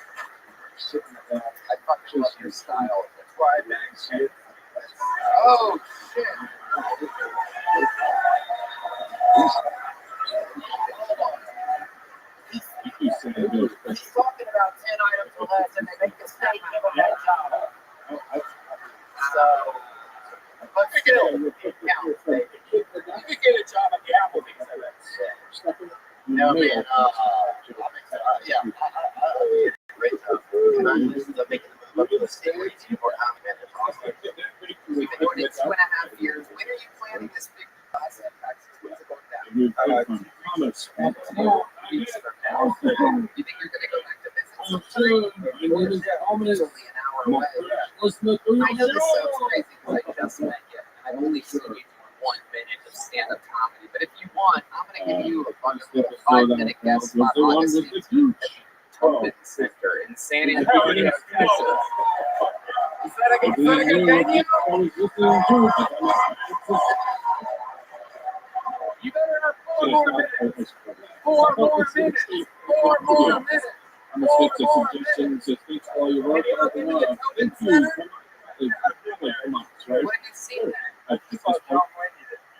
Sitting down. I fucking love your style. That's why I bag shit. Oh shit. He's talking about 10 items or less, and they make the state give him that job. So, but still, it counts, baby. You could get a job at the Applebee's. No, man, yeah, great job. And I'm just making the move up to the state where he's more man. It's awesome. We've been doing it 2.5 years. When are you planning this big class in Texas? When's it going down? 2 weeks from now. You think you're going to go back to visit sometime? It's only an hour away. I know this sounds crazy because I just met you. I've only seen you do 1 minute of stand-up comedy. But if you want, I'm going to give you a fun 5-minute guest spot on the stage. Tobin Center in San Antonio, Texas. Is that a good venue? You better have 4 more minutes. 4 more minutes. 4 more minutes. 4 more minutes. Have you looked into the Tobin Center? What have you seen there?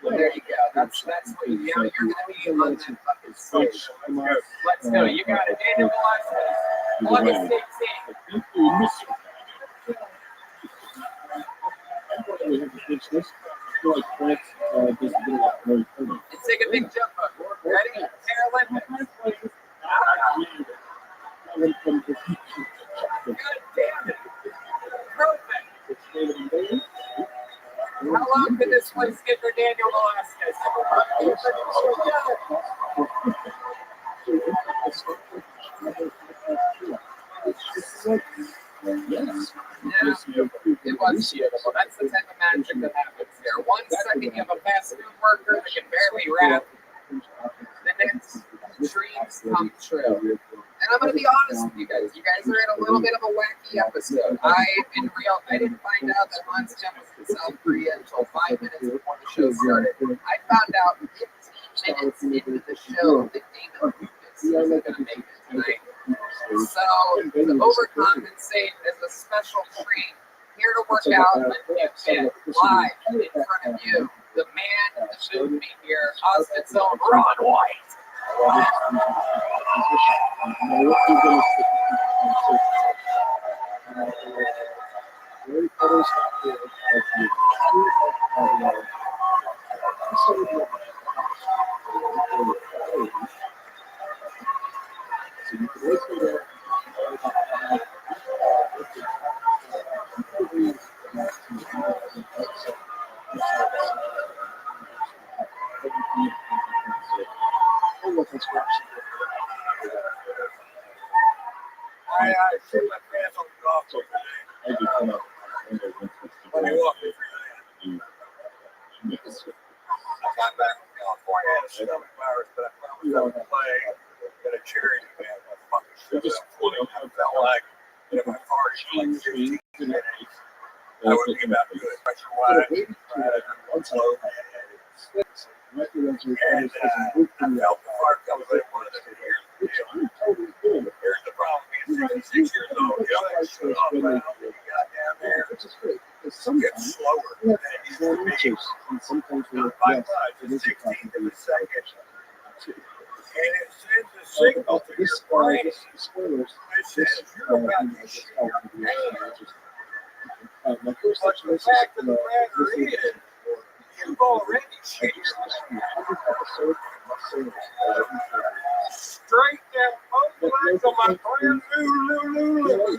Well, there you go. That's what you're going to be on that fucking stage. Let's go. You got it. Daniel Velasquez. August 16th. Let's take a big jump up. Ready? Paralympics. God damn it. Perfect. How long could this place get for Daniel Velasquez? Yes. It was beautiful. That's the type of magic that happens there. 1 second you have a fast food worker that can barely rap. The next dreams come true. And I'm going to be honest with you guys. You guys are in a little bit of a wacky episode. I didn't find out that Monster was in South Korea until 5 minutes before the show started. I found out 15 minutes into the show that Damon Lucas was going to make it tonight. So, to overcompensate as a special treat, here to work out a new kid live in front of you, the man that should be here, Austin's own Ron White. I shoot my pants on the golf course today. When you walk me through that. I got back from California, I had a stomach virus, but I promised I would play at a charity event. I fucking shit up. I felt like if my car for like 15 minutes, I would be about to do it. Pressure wide, slow. And I felt the heart coming in one of the years. Here's the problem being 66 years old. The other shit off right now that you got down there gets slower than it used to be. Not by much, it's 16 to the second. And it sends a signal to your brain that says you're about to shit your pants. But the fact of the matter is, you've already shit your pants. Straight down both legs on my brand new Lulu.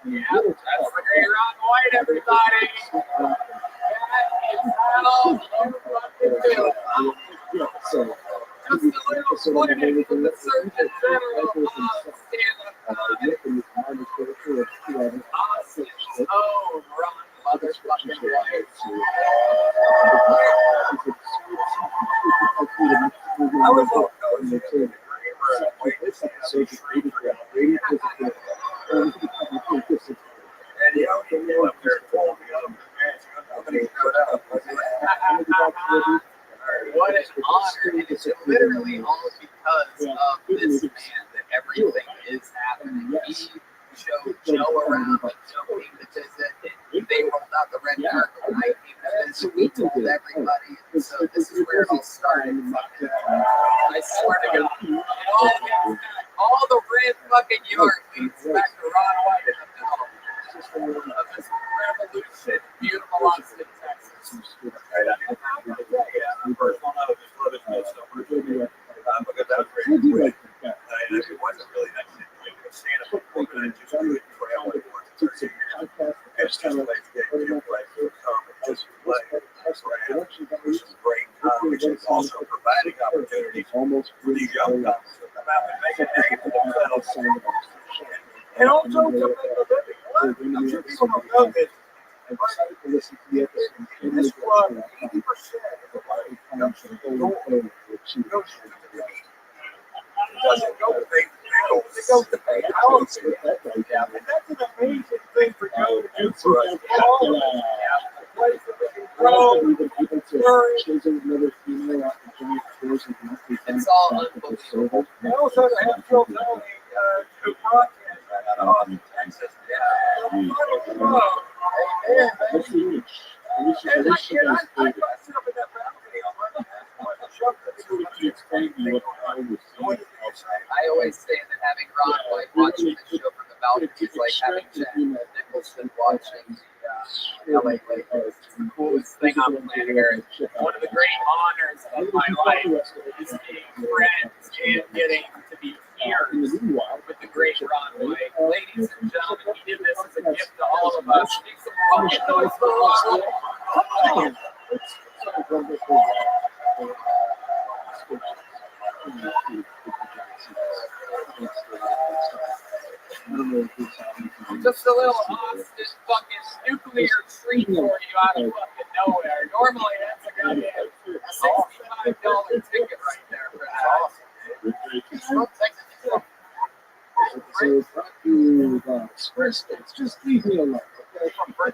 Yeah, that's the great Ron White, everybody. That is how you fucking do it. Just a little clinic from the Surgeon General stand-up comedy. Oh, Ron motherfucking White. I was all cozy. And you know, he came up there and told me, oh, man, nobody showed up. What an honor. And it's literally all because of this man that everything is happening. He showed Joe around, like Joe came to visit. They rolled out the red carpet when I came to visit. We told everybody. And so this is where it all started. I swear to God. And all the red fucking yard leads back to Ron White in the middle of this revolution. Beautiful Austin, Texas. Personal note, just love his new stuff. Because that was great. It wasn't really that stand-up, but I just do it for how it was. It's just like getting like just play, which is great, which is also providing opportunities for these young guys to come out and make a name for themselves. And also to make a living. I'm sure people don't know this. In this club, 80% of the money comes from the door. It doesn't go to pay bills. It goes to pay houses. Yeah, and that's an amazing thing for Joe to do for us. A place that we can grow, flourish. It's all unbelievable. And also to have Joe Tony do podcasts out of Austin, Texas. Yeah. And I busted up in that balcony on my I always say that having Ron White watching the show from the balcony is like having Jack Nicholson watching the LA Lakers. It's the coolest thing on planet Earth. One of the great honors of my life is being friends and getting to be peers with the great Ron White. Ladies and gentlemen, he did this as a gift to all of us. Make some fucking noise for Ron White. Just a little Austin fucking nuclear treat for you out of fucking nowhere. Normally that's a goddamn $65 ticket right there for that. Squarespace, just leave me alone. Okay? He's from French.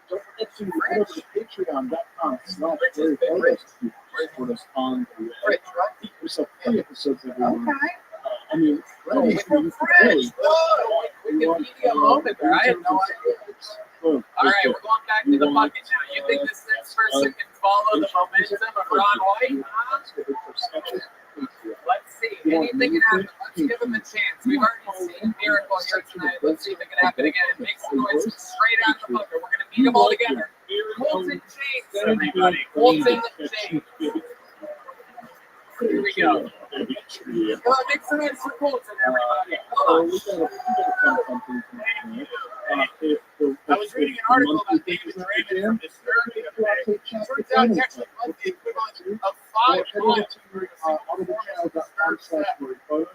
Don't forget to go to patreon.com/support us on the web. Keep yourself 3 episodes every month. I mean, We're from French. Whoa! Wikipedia moment there. I had no idea. All right, we're going back to the bucket now. You think this next person can follow the momentum of Ron White? Let's see. Anything can happen. Let's give him a chance. We've already seen a miracle here tonight. Let's see if it can happen again. Make some noise straight out the bunker. We're going to beat them all together. Colton James, everybody. Colton James. Here we go. Come on, make some noise for Colton, everybody. Come on. I was reading an article about David Draymond from Disturbing today. Turns out he actually won the equivalent of 5 months for his performance.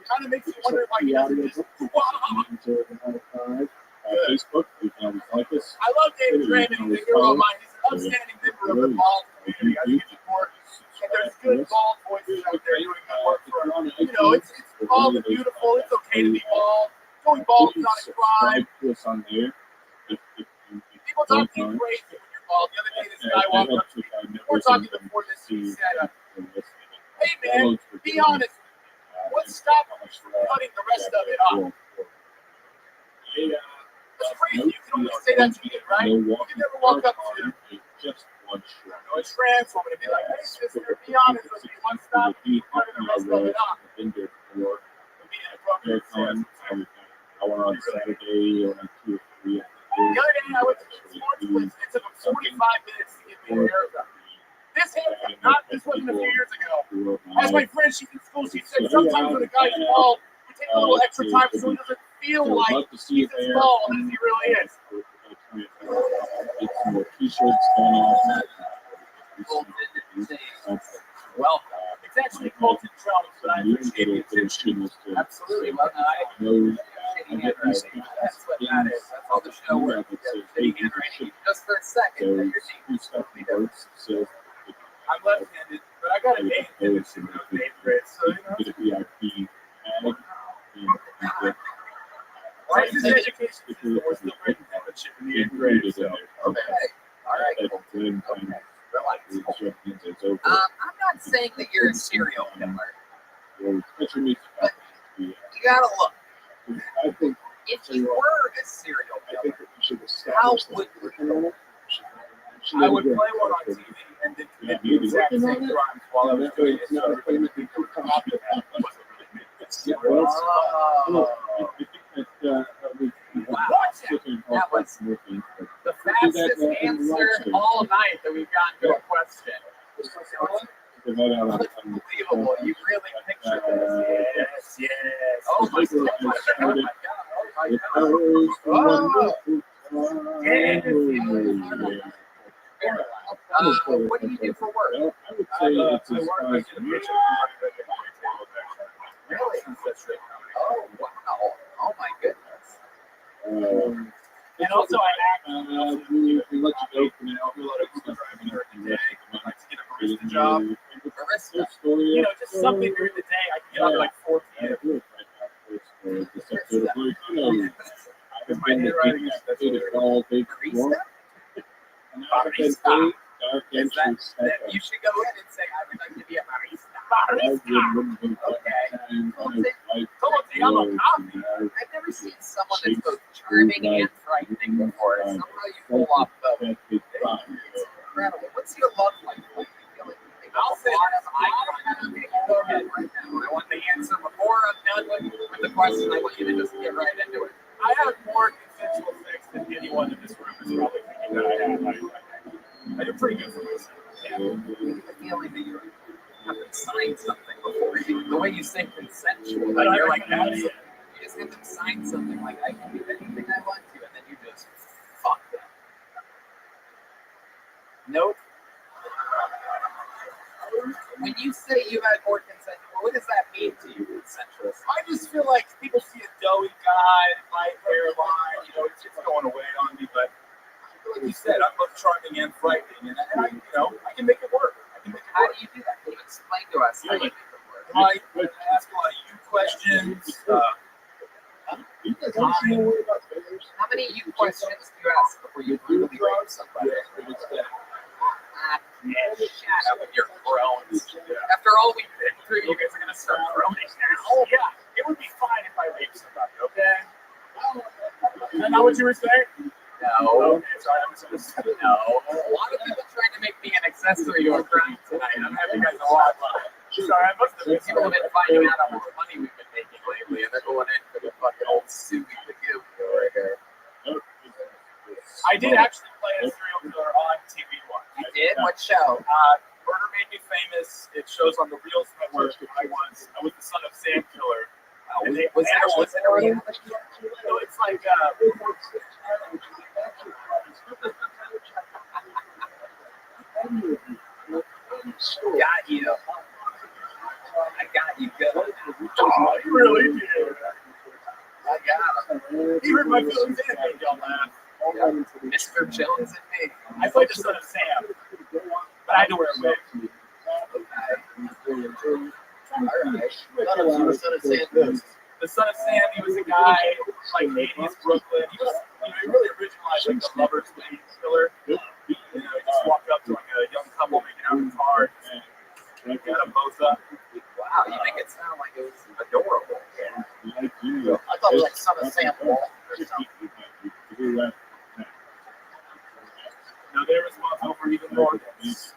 Kind of makes me wonder why he doesn't just Facebook, you can always like us. I love David Draymond. He's a hero of mine. He's an outstanding member of the ball community. I think it's important. And there's good bald voices out there doing good work for, you know, it's bald and beautiful. It's okay to be bald. Going bald is not a crime. People talk to you crazy when you're bald. The other day, this guy walked up to me. We're talking before this. He said, hey, man, be honest. What's stopping you from cutting the rest of it off? That's crazy. You can only say that to me, right? You can never walk up to a trans woman and be like, hey, sister, be honest with me. What's stopping you from cutting the rest of it off? It would be inappropriate. On Saturday or on 2 or 3. The other day I went to the sports place. It took them 45 minutes to get me a haircut. This wasn't a few years ago. As my friend, she's in school, she said sometimes when a guy's bald, we take a little extra time so he doesn't feel like he's as bald as he really is. more t-shirts going out. Welcome. It's actually Colton Jones, but I appreciate you too. Absolutely. Well, I know that's what that is. That's all the show work. Shitty handwriting. Just for a second, that your name is totally different. I'm left-handed, but I got an A in this in those 8th grade, so you know. Why is this education system? We're still breaking membership in the 8th grade, so. Okay. All right. Okay. Relax. I'm not saying that you're a serial killer. But you gotta look. If you were a serial killer, how would you? I would play one on TV and then commit the exact same crimes while I was doing it. So I think that was the fastest answer all night that we've gotten to a question. Unbelievable. You really pictured this. Yes. Oh my God. Oh my God. Oh. Yes. What do you do for work? I would say it's really? Oh, wow. Oh, my goodness. And also, I act. We let you go for now. We let it go during the day. I like to get a barista job. Barista. You know, just something during the day. I can get up at like 4 p.m. Barista. My handwriting is barista? Barista. You should go in and say, I would like to be a barista. Barista. Okay. I've never seen someone that's both charming and frightening before. Somehow you pull off both. It's incredible. What's your love life like? I'll say this. Go ahead right now. I want the answer before I'm done with the question. I want you to just get right into it. I have more consensual sex than anyone in this room is probably thinking that I have. I do pretty good for myself. Yeah. The feeling that you haven't signed something before. The way you say consensual, like you're like that. You just have to sign something like I can do anything I want to, and then you just fuck them. Nope. When you say you had more consensual, what does that mean to you, consensualist? I just feel like people see a doughy guy, light hairline, you know, it's just going away on me, but like you said, I'm both charming and frightening, and I, you know, I can make it work. How do you do that? Can you explain to us how you make it work? I ask a lot of you questions. How many you questions do you ask before you really rape somebody? Shut up with your groans. After all we've been through, you guys are going to start groaning now. Yeah, it would be fine if I raped somebody, okay? Is that not what you were saying? No. Okay, sorry, I'm misunderstood. No. A lot of people trying to make me an accessory to a crime tonight. I'm having you guys a lot of sorry, I must have been. People have been finding out how much money we've been making lately, and they're going in for the fucking old suit to give right here. I did actually play a serial killer on TV once. You did? What show? Murder Made Me Famous. It shows on the Reels Network. I was the son of Sam Killer. And was it a reality? No, it's like got you. I got you good. Oh, you really did. I got him. He hurt my feelings and made y'all laugh. Mr. Jones and me. I played the son of Sam, but I had to wear a wig. The son of Sam, he was a guy like 80s Brooklyn. He was, he really originalized like the lover's lane killer. You know, he just walked up to like a young couple making out in the car and got them both up. Wow, you make it sound like it was adorable. Yeah. I thought it was like son of Sam Wall or something. No, they're responsible for even more things.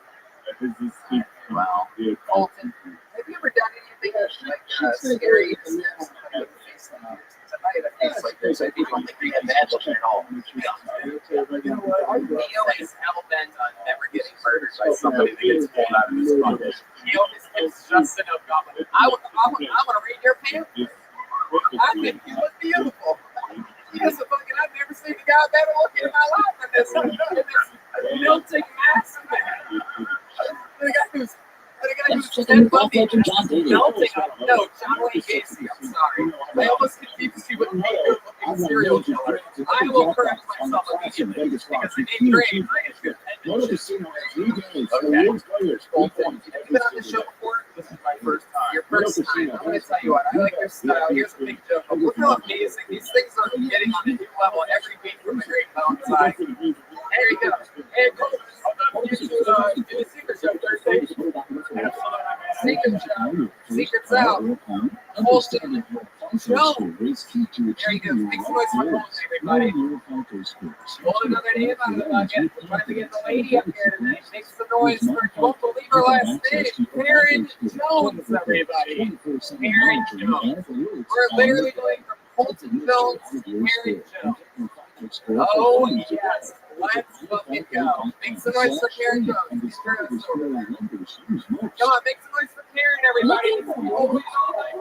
Wow. Colton, have you ever done anything like scary? If I had a face like this, I'd be doing the green imagine at all. You know what? Neo is hell bent on never getting murdered by somebody that gets pulled out of his bucket. Neo is just enough goblin. I want to read your pants. I think you look beautiful. Yes, I've never seen a guy better looking in my life than this and golf legend John Daly. Melting up. No, John Wayne Gacy. I'm sorry. I almost confused you with a good-looking serial killer. I will correct myself immediately because the name Gray is good. Okay. Colton, have you been on the show before? This is my first time. Your first time. I'm going to tell you what. I like your style. Here's a big joke. Look how amazing. These things are getting on a new level every week from the Great Mountain Side. There you go. Hey, Colton, I'm not going to do a secret show Thursday. Secret's out. Colton Jones. There you go. Make some noise for Colton, everybody. Hold another name out of the bucket. We're trying to get the lady up here tonight. Make some noise for, you won't believe her last name, Karen Jones, everybody. Karen Jones. We're literally going from Colton Jones to Karen Jones. Oh, yes. Let's fucking go. Make some noise for Karen Jones. Come on, make some noise for Karen, everybody. We'll wait all night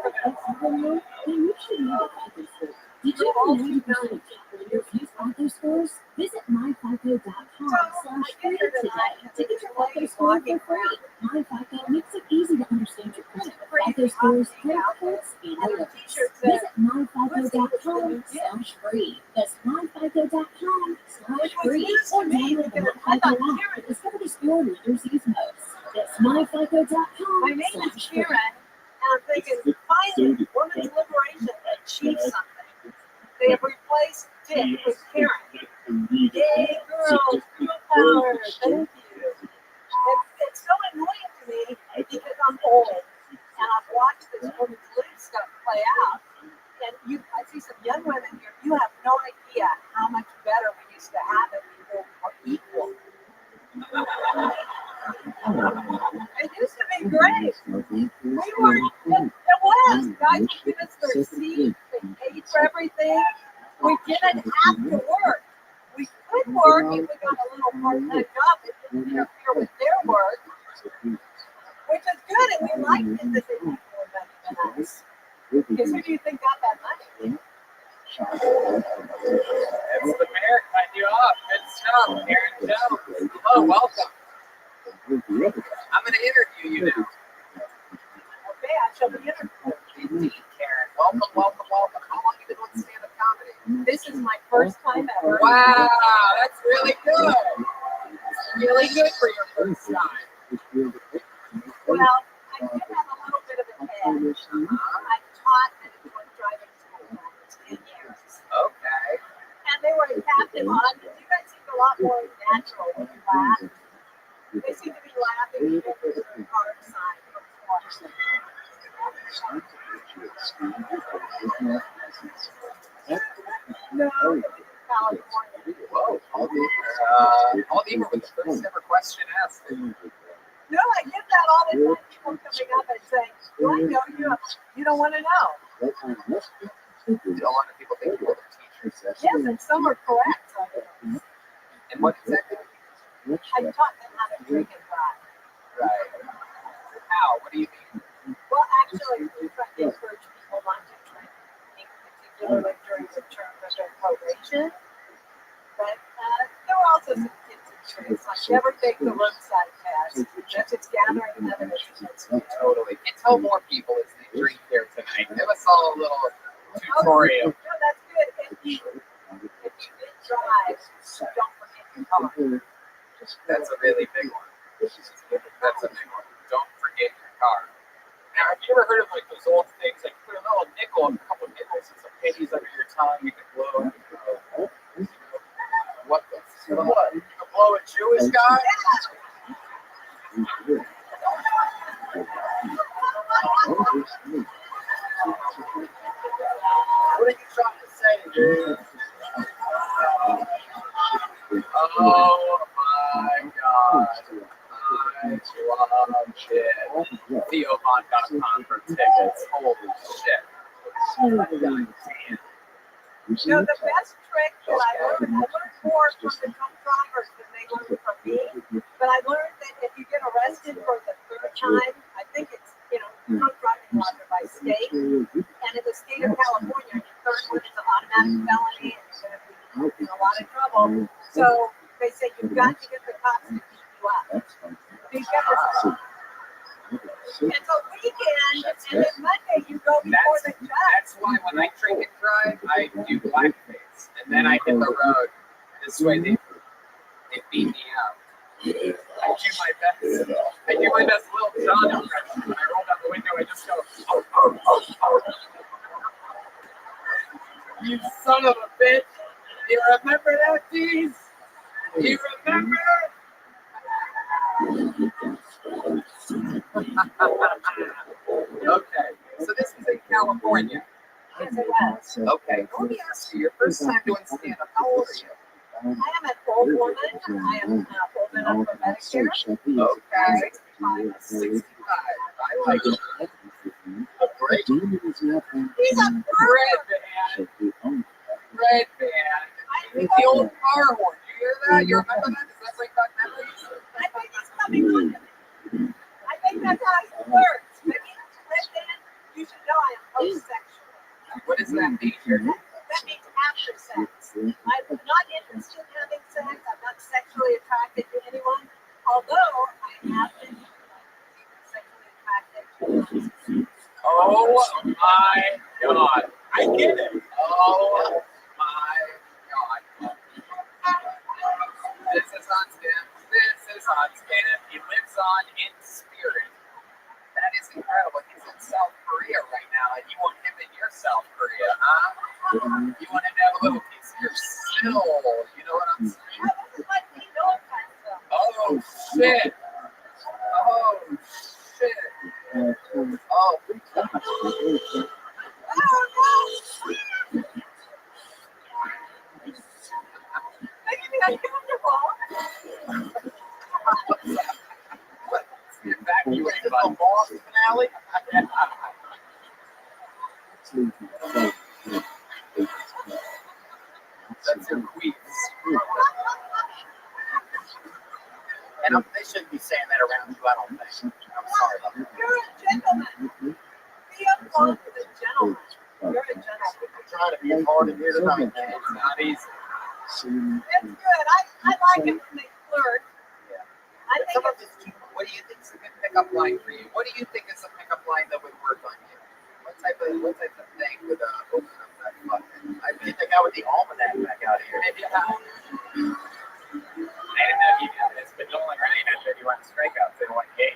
for this. Did you know you can take your few FICO scores? Visit myfico.com/free today to get your FICO score for free. MyFICO makes it easy to understand your credit. FICO scores, credit reports, and alerts. Visit myfico.com/free. That's myfico.com/free. Or download the MyFICO app to discover the score readers use most. That's myfico.com/free. My name is Karen, and I'm thinking, finally, women's liberation achieved something. They have replaced Dick with Karen. Yay, girls, girl power, thank you. It's so annoying to me because I'm old, and I've watched this women's lib stuff play out, and I see some young women here, you have no idea how much better we used to have it before we were equal. It used to be great. We were, it was. Guys would give us their seat, they paid for everything. We didn't have to work. We could work if we got a little part-time job that didn't interfere with their work, which is good, and we liked it that they did more money than us. Because who do you think got that money? It's the mayor cutting you off. Good stuff, Karen Jones. Hello, welcome. I'm going to interview you now. Okay, I shall be interviewed. Indeed, Karen. Welcome, welcome, welcome. How long have you been doing stand-up comedy? This is my first time ever. Wow, that's really good. Really good for your first time. Well, I did have a little bit of an edge. I taught at a drunk driving school for 10 years. Okay. And they were a captive audience. You guys seem a lot more natural when you laugh. They seem to be laughing even with the hard side from Washington. No, California. Whoa, Paul Deaver with the first ever question asked. No, I get that all the time. People coming up and saying, "Do I know you?" You don't want to know. You don't want people thinking you're the teachers. Yes, and some are correct. And what exactly? I taught them how to drink and drive. Right. How? What do you mean? Well, actually, we try to encourage people not to drink, particularly during the term of their probation. But there were also some kids and tricks, like never take the roadside test. That's just gathering evidence against you. Totally. And tell more people as they drink here tonight. Give us all a little tutorial. No, that's good. If you did drive, don't forget your car. That's a really big one. That's a big one. Don't forget your car. Now, have you ever heard of like those old things? Like put a little nickel, a couple of nickels and some pennies under your tongue. You can blow. What the? What? You can blow a Jewish guy? What are you trying to say, dude? Oh my God. I love it. TheoBond.com for tickets. Holy shit. God damn. No, the best trick that I learned more from the drunk drivers than they learned from me. But I learned that if you get arrested for the third time, I think it's, drunk driving laws are by state. And in the state of California, your third one is an automatic felony and you're going to be in a lot of trouble. So they say you've got to get the cops to keep you up. Because it's when I drink and drive, I do blackface, and then I hit the road. This way they beat me out. I do my best. I do my best Little John impression. When I roll down the window, I just go, oh, oh, oh, oh. You son of a bitch. You remember that, Deez? You remember? Okay, so this is in California. Yes, it was. Okay, let me ask you, your first time doing stand-up, how old are you? I am an old woman. I am old enough for Medicare. Okay, 65. I like it. Great. He's a Red band. Red band. It's the old car horn. You hear that? You remember that? Does that bring back memories? I think he's coming on to me. I think that's how he works. Maybe red band, you should know I am post-sexual. What does that mean? That means after sex. I'm not interested in having sex. I'm not sexually attracted to anyone. Although I have been sexually attracted to Oh my God. I get it. Oh my God. This is on Stan. This is on Stan. He lives on in spirit. That is incredible. He's in South Korea right now, and you want him in your South Korea, huh? You want him to have a little piece of your soul. You know what I'm saying? Oh, shit. Oh, shit. Oh, evacuate the boss finale. That's your queens. And they shouldn't be saying that around you, I don't think. I'm sorry. You're a gentleman. Be upfront with a gentleman. You're a gentleman. I'm trying to be as hard in here tonight, man. It's not easy. It's good. I like it when they flirt. I think What do you think is a good pickup line for you? What do you think is a pickup line that would work on you? What type of thing would open up that fucking? I get the guy with the almanac back out here. Maybe I didn't know you did this, but Nolan Ryan had 31 strikeouts in one game.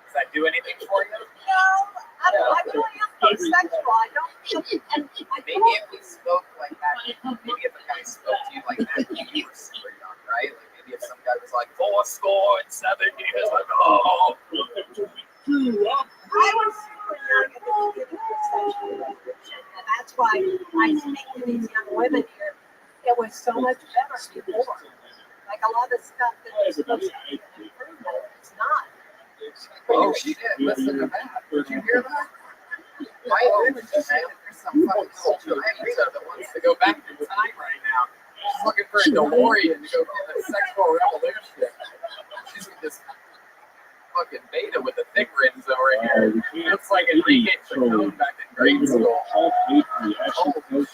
Does that do anything for you? No, I really am post-sexual. I don't feel, and Maybe if we spoke like that, maybe if a guy spoke to you like that, you were super young, right? Like maybe if some guy was like 4 score in 7 years, like, oh. I was super young at the beginning of sexual revolution, and that's why I speak to these young women here. It was so much better before. Like a lot of stuff that was supposed to be an improvement, it's not. Oh, she did. Listen to that. Did you hear that? I agree with you, man. There's some fucking culture that wants to go back in time right now. She's looking for a DeLorean to go get the sexual revolution. She's with this fucking beta with the thick rims over here. Looks like Enrique Chacon back in grade school. Oh,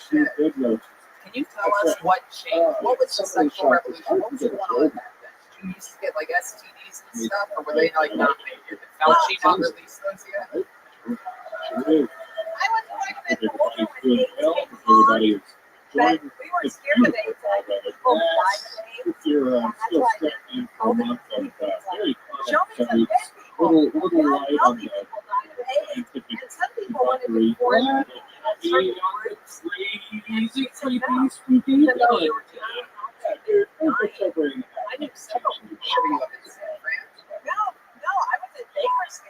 shit. Can you tell us what changed? What was the sexual revolution? What was going on back then? Did you used to get like STDs and stuff, or were they like not made yet? Did Fauci not release those yet? I was pregnant with a woman with AIDS, but we were scared of AIDS. Like, people died of AIDS. That's why I didn't COVID. Show me some dead people. Healthy people died of AIDS. And some people wanted to force certain groups. Even though they were dying. I knew several people. No, I was in Bakersfield.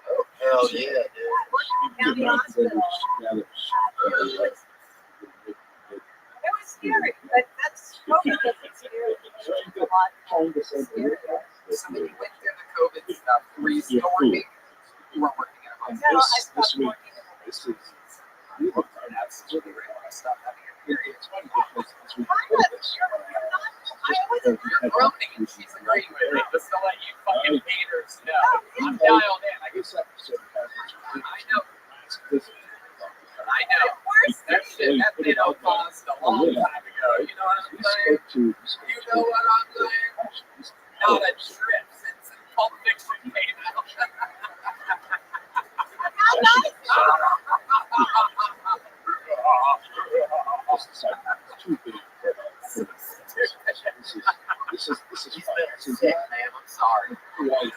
Oh, hell yeah, dude. County Hospital. It was scary, but that's COVID wasn't scary. It was a lot scary. So when you went through the COVID stuff, were you still working? You weren't working at home. No, I stopped working in the business. Absolutely right when I stopped having your period. You're groaning and she's agreeing with me. Just to let you fucking haters know. I'm dialed in. I know. That shit, that video paused a long time ago. You know what I'm saying? You know what I'm saying? Not a trip since Pulp Fiction came out. just decided it's too big for this is fun. This is Sick, man. I'm sorry. Hawaii.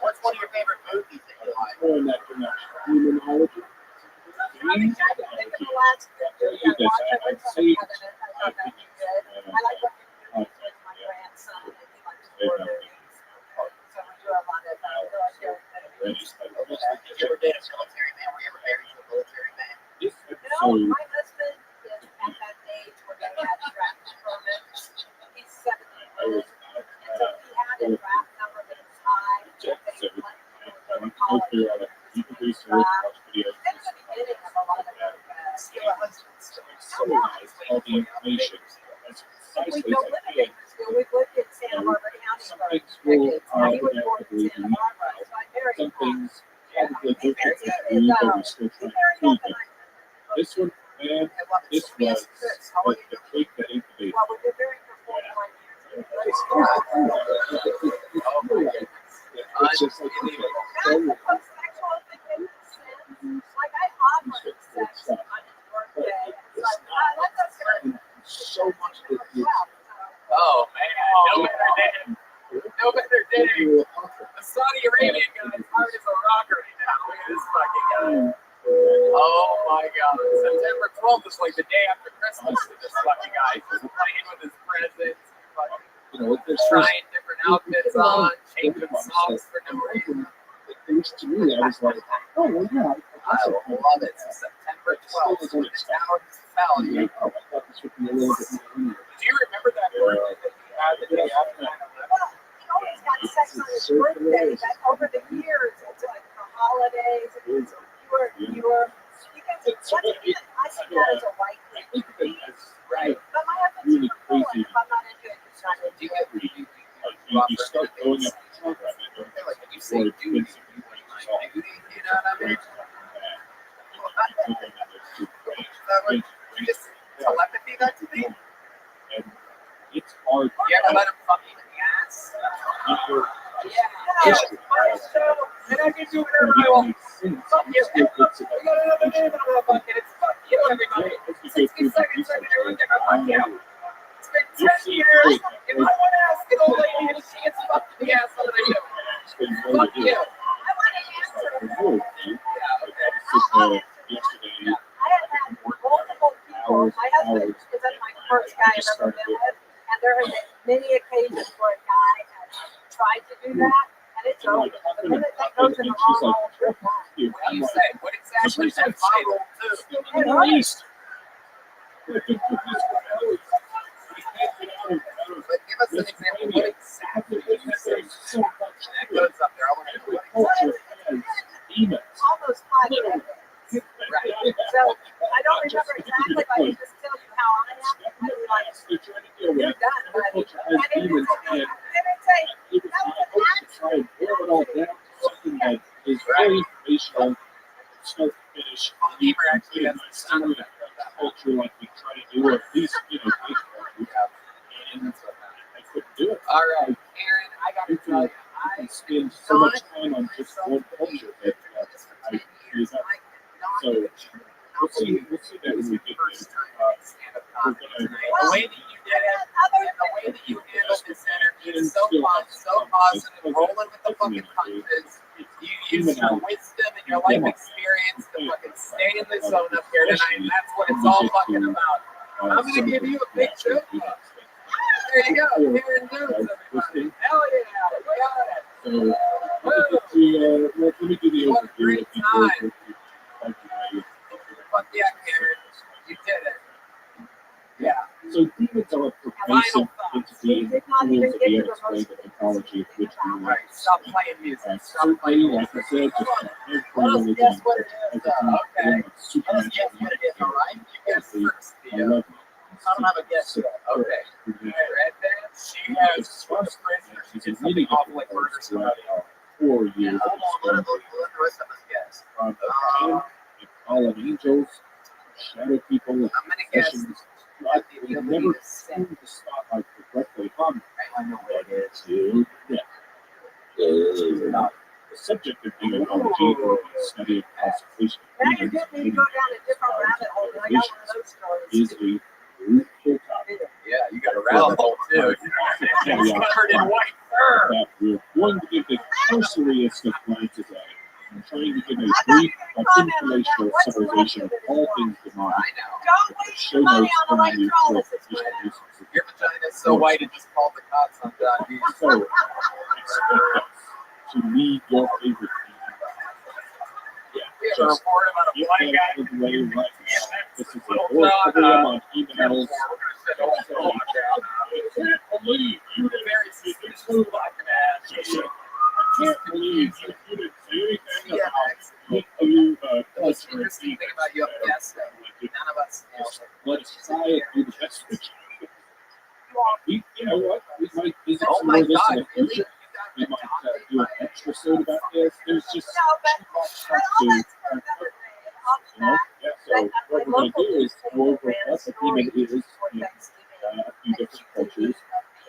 What's one of your favorite movies that you like? More in that direction. Demonology. I think in the last movie I watched, I went to heaven and I thought that was good. I like what you're doing with my grandson and he likes horror movies. So we do a lot of military movies. Did you ever date a military man? Were you ever married to a military man? No, my husband is at that age where they had draft permits. He's 71. And so he had a draft number that was high. They let him go to college. You can research, watch videos. That's the beginning of a lot of still a husband. Summarize all the information as We precisely don't as live I in can. Bakersfield. We've lived in Santa Barbara County for Some things will decades. Now, he was born in inevitably Santa be Barbara, so I married some him. things probably He's look very at good. you, but we still He's try very to up feed and them. This one, man, this was the cake that ate the baby. well, we've been married for 41 years. It's just like That's the post-sexual thing that makes sense. Like, I offered sex on his birthday. It's like, let's go to so much that you Oh, man. No better day. The Saudi Arabian guy is hard as a rock right now. Look at this fucking guy. Oh, my God. September 12th is like the day after Christmas to this fucking guy. Just playing with his presents. Trying different outfits on, changing songs for no reason. to me, I was like, oh, well, yeah. I love it. So September 12th, when the tower fell. Yeah, I thought this would be a little bit more. Do you remember that birthday that you had the day after 9/11? He always got sex on his birthday, but over the years, it's like the holidays. And you were, because once again, I see that as a white thing. Right. But my husband's super cool, and if I'm not into it, he's not into it. You start going up the top of it. Like when you say duty, you know what I mean? You just telepathy that to me? And it's hard. You ever let him fuck you in the ass? Yeah. And I can do whatever I want. Fuck you. We got another name on the bucket. It's fuck you, everybody. 60 seconds, everyone. Fuck you. It's been 10 years. If I want to ask an old lady and she gets fucked in the ass, what would I do? Fuck you. I want to answer. Yesterday, I have had multiple people. My husband isn't my first guy I've ever been with, and there have been many occasions where a guy has tried to do that, and it's over. The minute that goes in the wrong hole, you're done. What do you say? What exactly is my role too? It hurts. But give us an example. What exactly did you say? That goes up there. I want to know what exactly. Almost 5 minutes. Right. So I don't remember exactly, but I can just tell you how I am. I was like, you're done, buddy. And it's try and boil it all down to something that is very informational, start to finish. Gamer actually has a sound of culture like we try to do, or at least, and I couldn't do it. All right, Aaron, I got to tell you, I spend so much time on just one culture that I freeze up. So we'll see that when we get there. The way that you did it, and the way that you handled this interview is so fun, so positive, rolling with the fucking punches. You use your wisdom and your life experience to fucking stay in the zone up here tonight, and that's what it's all fucking about. I'm going to give you a big show. There you go, Aaron Jones, everybody. Hell yeah, we got it. So, let me do the What a overview. great time. Fuck yeah, Aaron. You did it. Yeah. So demons are a pervasive entity in the tools of the unexplained mythology of which we Right, stop playing music. Stop certainly, playing like I music. said, just Let us every guess religion what it is, has its own okay? form of Let us supernatural guess what it is, all right? You guess first, I Theo. love I don't have a guess yet. Okay. Red Band, she has what's crazy. She did something awful like murder somebody. 4 years Hold on, let of the rest of us guess. from fallen angels, shadow people, and I'm gonna guess possessions. that the We ability never to send. seem to stop by directly harm I know what it is. to death. The subject of demonology or the study of classification now you're getting me to go down a different rabbit hole than is a fruitful topic. Yeah, you got a rabbit hole too. It's covered in white fur. That we're going to give a cursoryist of glances at it. I'm trying to give a brief but informational summarization of all things demonic. Show notes from the new clip. Your vagina is so white it just called the cops on John D. So, expect us to lead your favorite team. We have a report about a black guy. Right now. This is a moratorium on emails. I can't believe you didn't include I can't believe you didn't say anything about you Listen, here's the thing about you have guests that none of us know. let's try and do the best we can. You know what? We might visit Oh some my more of this in God, the future. We might do an extra soda about this. There's just too much stuff to uncover. You know? Yeah, so what we're going to do is go over what the demon is in a few different cultures,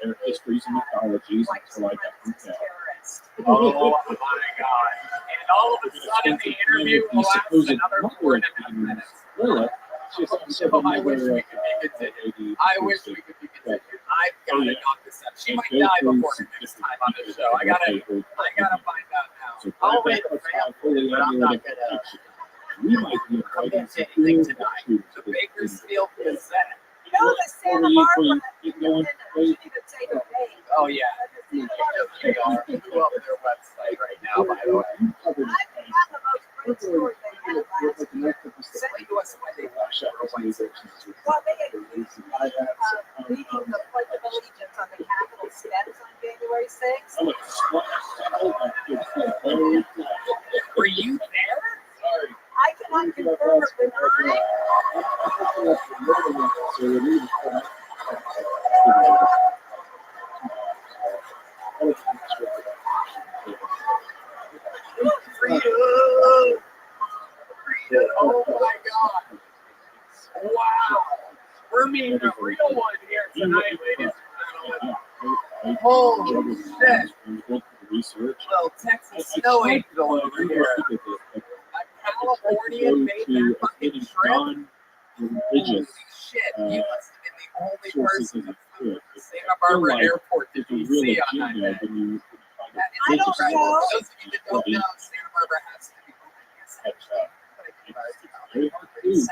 their histories and mythologies, until I get them down. Oh my God. And all of a sudden the interview will last another 4.5 minutes. Well, Oh, I wish we could be continued. I wish we could be continued. I've got to knock this up. She might die before her next time on this show. I gotta find out now. I'll wait a family, but I'm not gonna we might be commit to anything tonight. The Bakersfield Gazette. You know the Santa Barbara going she didn't say her name. Oh yeah. They are. Who up their website right now, by the way. I think that's the most great story they had last year. Explain to us why they watch that. Well, they had reading the Pledge of Allegiance on the Capitol steps on January 6th. Were you there? I cannot confirm or deny. Oh my God. Wow. We're meeting a real one here tonight, ladies and gentlemen. Holy shit. Little Texas snow angel over here. A Californian made that fucking trip. Holy shit. You must have been the only person who flew to Santa Barbara Airport to DC on that day. I don't know. For those of you that don't know, Santa Barbara has to be Very hard to do. There's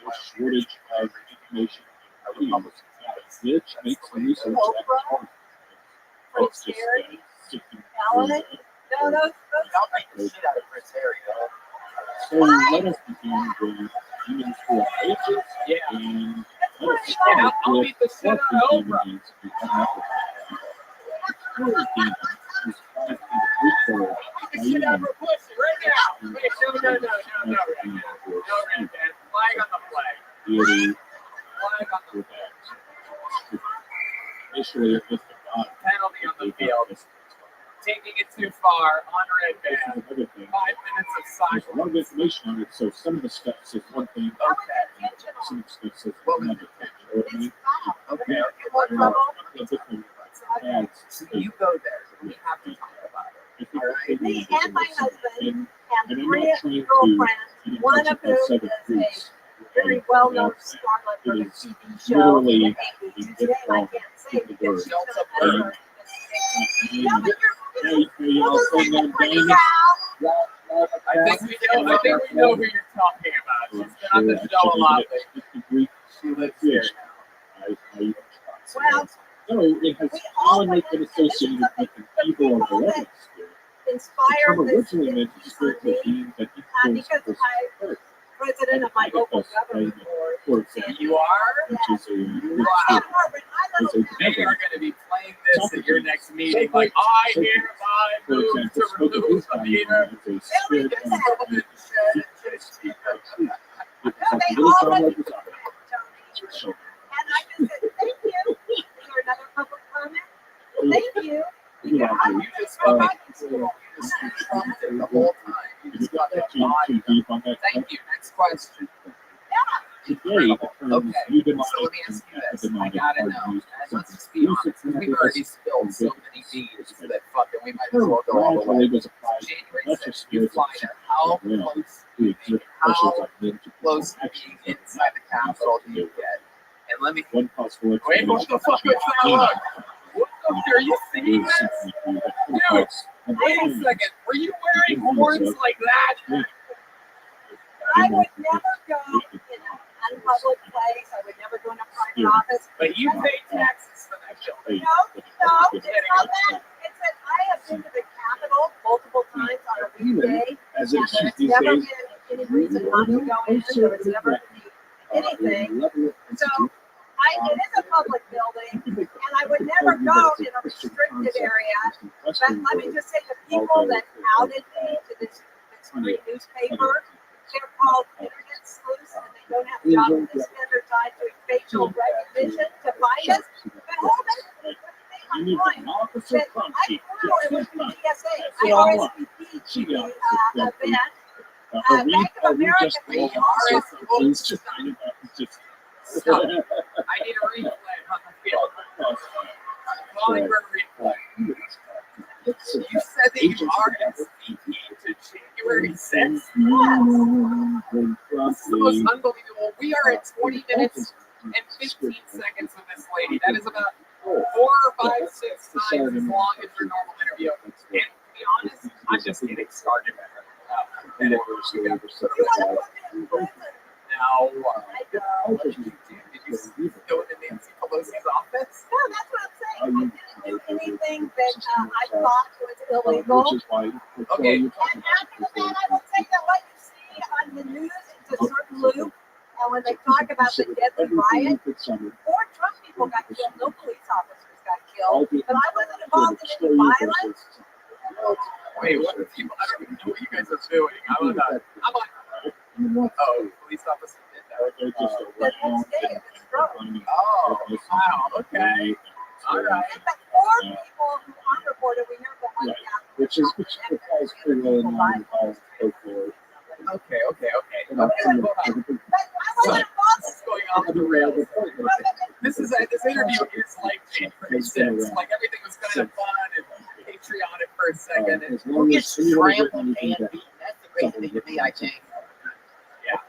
no shortage of information, which makes the research that hard. Prince Harry, Alan. No, those I'll make the shit out of Prince Harry, though. So let us begin with demons for ages. Yeah. And And I'll beat the shit out of Oprah. Shit out of her pussy right now. Wait, no, right now. Flag on the flag. Flag on the flag. Penalty on the field. Taking it too far on red band. 5 minutes of silence. There's a lot of information on it, so some of the stuff says one thing, some of the stuff says another thing. Okay. So you go there. We have to talk about it. All right. Me and my husband and 3 girlfriends, one of whom is a very well-known starlet from a TV show in the 80s. His name I can't say because she's going to I think we know who you're talking about. She's been on the show a lot lately. She lives here now. Well, no, it has commonly been associated with an evil or malevolent spirit. The term originally meant a spiritual being that influenced a person's character. President of my local government board. You are? Which is a Wow. They are going to be playing this at your next meeting. Like, I hereby move to remove a leader. And I just said, thank you. Is there another public comment? Thank you. You just trumped it the whole time. You just got that body. Thank you. Next question. Today, the terms eudemonized So let me ask you this. I gotta know. Let's just be honest. We've already spilled so many beans that fucking we might as well go all the way. January 6th, you fly to how Yeah. close, To exert pressures on men to close to actions being inside the Capitol do you get? And let me. one possible Wait, explanation. what the fuck was that look? What the, are you seeing is this? simply that Dude, Holocaust and wait a violence second. Were you wearing horns like that? I would never go in an unpublic place. I would never go in a private office. But you pay taxes for that building. No, it's not that. It's that I have been to the Capitol multiple times on a weekday, as and it should there's these never days. been any reason not to go in. There was never anything. So it is a public building, and I would never go in a restricted area. But let me just say, the people that outed me to this free newspaper, they're called internet sleuths, and they don't have jobs to spend their time doing facial recognition to find us. But hold it, I grew and went through TSA. I RSVP'd to the event. Bank of America, We So, I need a replay on the field. Calling for a replay. You said that you RSVP'd to January 6th? This is the most unbelievable. We are at 20 minutes and 15 seconds with this lady. That is about 4 or 5, 6 times as long as your normal interview. And to be honest, I'm just getting started. Now, what did you do? Did you go into Nancy Pelosi's office? No, that's what I'm saying. I didn't do anything that I thought was illegal. Okay. And after that, I will say that what you see on the news, it's a certain loop. And when they talk about the deadly riot, 4 Trump people got killed. No police officers got killed. But I wasn't involved in any violence. Wait, what are people? I don't even know what you guys are doing. I'm on. Oh, police officer did that. The next day, it was struck. Oh, wow. Okay. All right. But 4 people who unreported, we heard the one guy. Which falls pretty well in line with all folklore. Okay. But I wasn't involved. What's going on with the rails? This interview is like January 6th. Like everything was kind of fun and patriotic for a second. And We'll get scrambled and beaten. That's the great thing to me, I think. Yeah.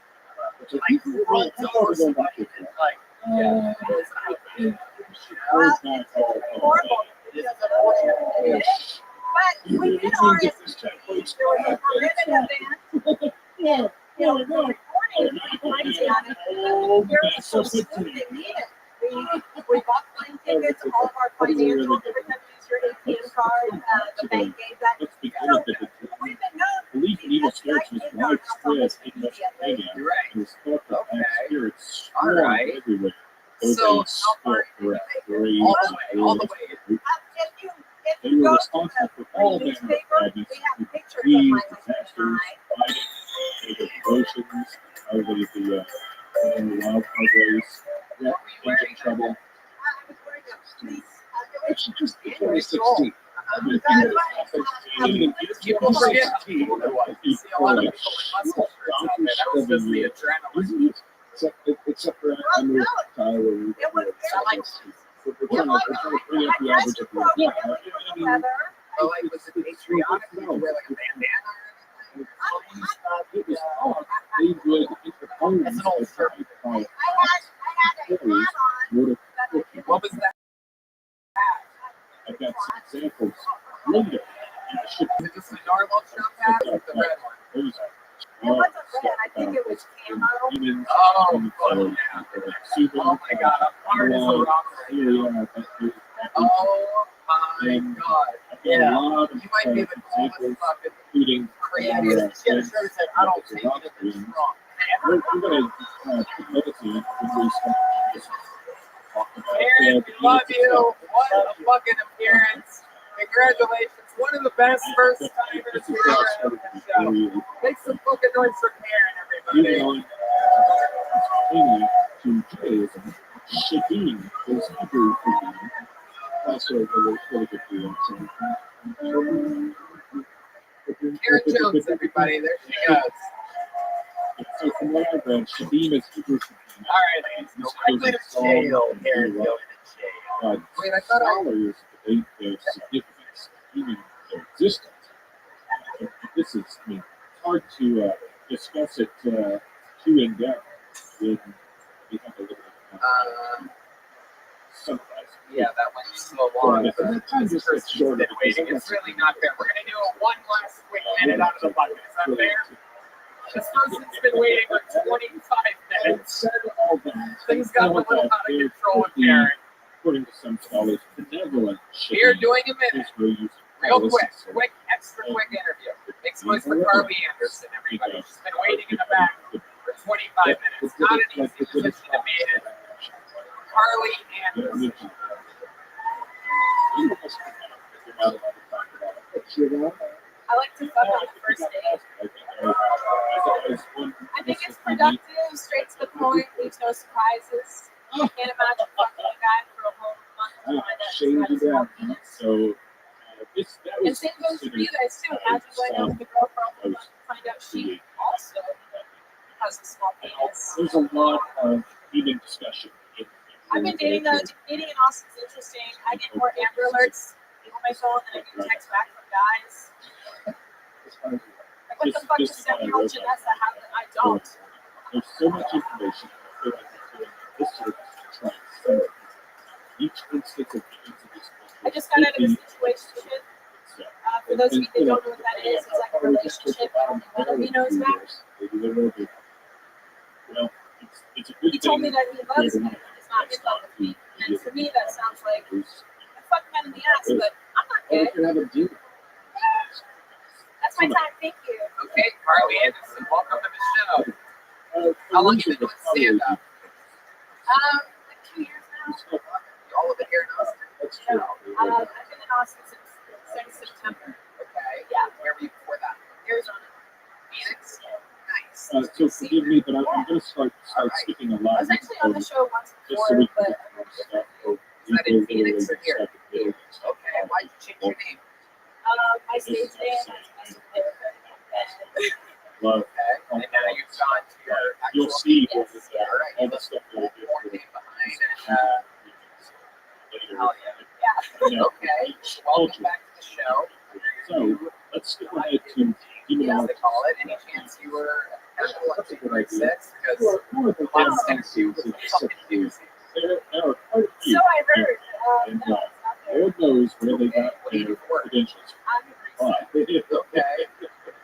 Like, who runs over somebody and it's like, Yeah. well, it's horrible. It is unfortunate. But we did RSVP. There was a forbidden event. The recording might be on it. There was some sleuthing needed. We bought plane tickets, all of our financials, every time you use your ATM card, the bank gave that. So we've been known Belief in evil spirits was widespread in Mesopotamia. You're right. It was thought that bad spirits All swarmed right. everywhere. So, all the way. If They you were go to responsible for the all manner of newspaper, madness, we have pictures of disease, my husband and disasters, I. fighting, devotions, the wild card race, engine trouble. I was wearing a police. Actually, just 2016. People forget how cool it was. You see a lot of people in muscle shirts out there. That was just the adrenaline. Except for I moved to Tyler. It was very We're trying to bring up the average of the weather. But like, was it patriotic? Did you wear like a bandana? It was odd. They would interpose That's an old shirt. I had a hat on. What was that? I've got some examples later. Is it just a normal Trump hat or the red one? It wasn't red. I think it was camo. Oh, fuck yeah. Oh my god, I'm hard as a rock right now. Oh my god. Yeah. You might be the coolest fucking including creative shit that said, I don't take it if it's wrong. we're going to meditate when we start talk about Aaron, we love you. What a fucking appearance. Congratulations. One of the best first timers we've ever had on the show. Make some fucking noise for Karen, everybody. To Judaism, Shadim is Hebrew for me. Also, a really good deal. Karen Jones, everybody. There she goes. So from what I've read, Shadim is Hebrew for me. All right, ladies. Go directly to jail. Karen, go to jail. Wait, I thought scholars debate their significance, even their existence. This is, hard to discuss it too in depth when we have a little sunrise. Yeah, that went so long. Yeah, and the time just gets shorter. Been waiting. It's really not fair. We're gonna do a one last quick minute out of the bucket. Is that fair? This person's been waiting for 25 minutes. Said all that. Things got a little out of control with Karen. According to some scholars, benevolent. We are doing a minute. Real quick, extra quick interview. Make some noise for Carly Anderson, everybody. She's been waiting in the back for 25 minutes. Not an easy position to be in. Carly Anderson. I like to fuck on the first date. I think it's productive, straight to the point, leaves no surprises. I can't imagine fucking a guy for a whole month to find out he's got a small penis. So, and same goes for you guys too. Imagine going out with a girl for a whole month to find out she also has a small penis. There's a lot of even discussion. I've been dating in Austin's interesting. I get more Amber Alerts on my phone than I do texts back from guys. Like, what the fuck does Samuel Janessa have that I don't? There's so much information. I feel like we're doing this service to try and sell each instance of the incident. I just got out of a situation. For those of you that don't know what that is, it's like a relationship that only one of you knows about. Well, it's a good he told me that he loves me, but he's not in love with me. And for me, that sounds like I fuck men in the ass, but I'm not gay. That's my time. Thank you. Okay, Carly Anderson, welcome to the show. How long have you been doing stand-up? Like 2 years now. All of it here in Austin. I've been in Austin since September. Okay. Yeah. Where were you before that? Arizona. Phoenix. Nice. So forgive me, but I'm going to start skipping a lot. I was actually on the show once Just so before, we but Is that in Phoenix or here? Okay. Why'd you change your name? my stage name is Love. Okay. And now you've gone to your actual You'll see name. what is All right. all the stuff that we did More for name behind and hell yeah. Okay. Welcome back to the show. So let's skip ahead to As they call it. Any chance you were at grade 6? Because a lot of things you was fucking doozy. There are quite a few. So I heard. And Lord knows where they got their credentials from. Okay. All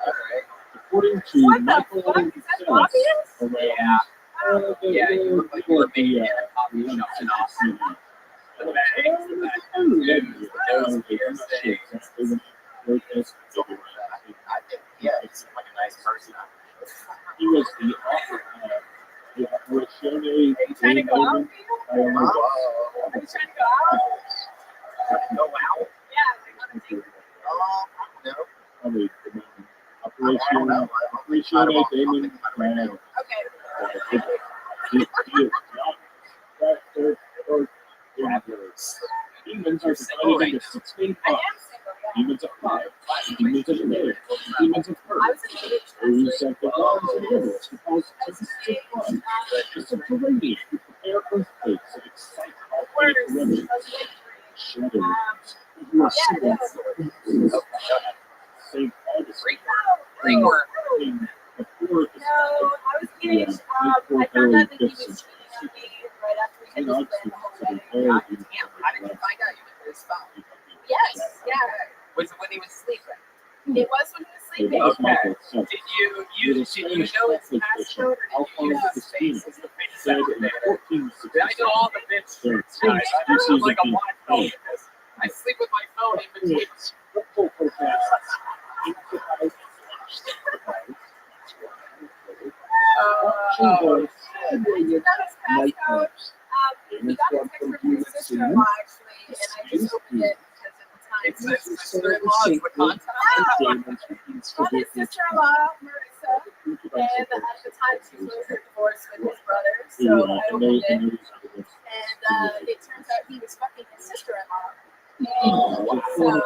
right. According to What the Michael fuck? Is that Sells, obvious? around, Yeah, you look like you were making it a coffee shop in Austin. The bags, the nose piercings. I think, yeah, he seemed like a nice person. He was the author of the Operation. Are you trying to go out? I don't know. Are you trying to go out? Go out? Yeah, like on a date. No. I mean, Operation Damon Brown. Okay. Demons are divided into 16 I am parts. single, yeah. Demons of pride, demons of marriage, demons of hurt. I was engaged. Those of the gods and rivers, because tempest of fun, the subterranean, who prepare earthquakes and excite all Words corruption. of victory. Shadows, who are Yeah, singing St. Augustine. Ringworm. Before No, I was engaged. I found out that he was cheating on me right after we had this plan the whole way. God damn, how did you find out you went to his phone? Yes, yeah. Was it when he was sleeping? It was when he was sleeping. Okay. Did you know his passcode or did you use his face as the face activator? I know all the bitch shirts, guys. I'm like a blind phone with this. I sleep with my phone in between. I did not his passcode. He got a text from his sister-in-law actually, and I just opened it because at the time It's his sister-in-law's with contact. From his sister-in-law, Marissa, and at the time she was going through a divorce with his brother, so I opened it, and it turns out he was fucking his sister-in-law. So,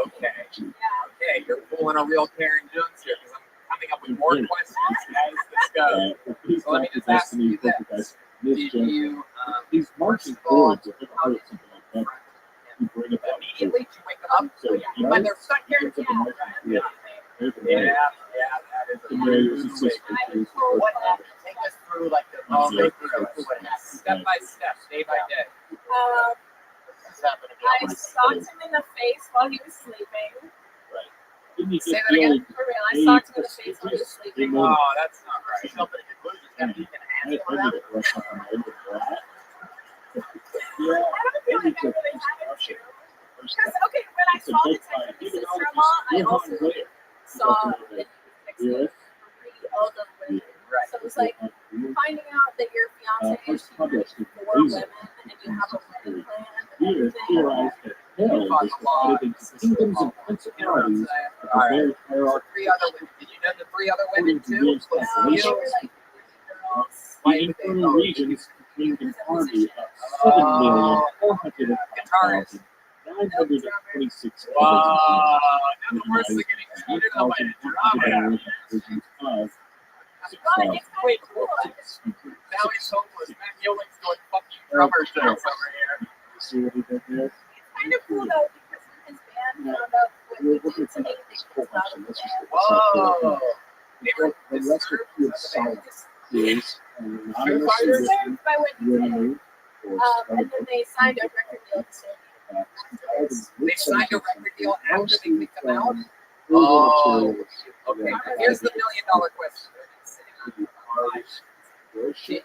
Okay. Okay, you're pulling a real Karen Jones here because I'm coming up with more questions as this goes. So let me just ask you this. Did you, He's marching forward if it hurt something like that. You bring it up. immediately did you wake up? So, When they're stuck here? Yeah. Yeah, that is Maria's assistant. What happened? Take us through like the step by step, day by day. I socked him in the face while he was sleeping. Say that again. For real, I socked him in the face while he was sleeping. Oh, that's not right. Jumping to conclusions. Gotta keep an I answer did out. it right on my own. I don't feel like I really had to. Because, okay, when I saw the text of his sister-in-law, I also saw that he was texting 3 other women. Right. So it was like finding out that your fiance is cheating 4 women and you have a wedding plan and Here, everything. theorized that hell was divided into kingdoms and principalities of a very hierarchy. 3 other women. Did you know the 3 other women too? No, they were like girls. The infernal regions contained an army of 7,400,926 Wow, now the worst are getting cheated on by a drama. Wait, now he's hopeless. Matt Yoling's doing fucking drummer jokes over here. See what he did there? Kind of cool though because when his band found out what he did to make things out of the band. Whoa. The rest of the song is an anonymous Served citizen by what he did. removed or And then they signed a record deal to They signed a record deal after they kicked him out? Oh, Okay, here's the $1 million question. Did you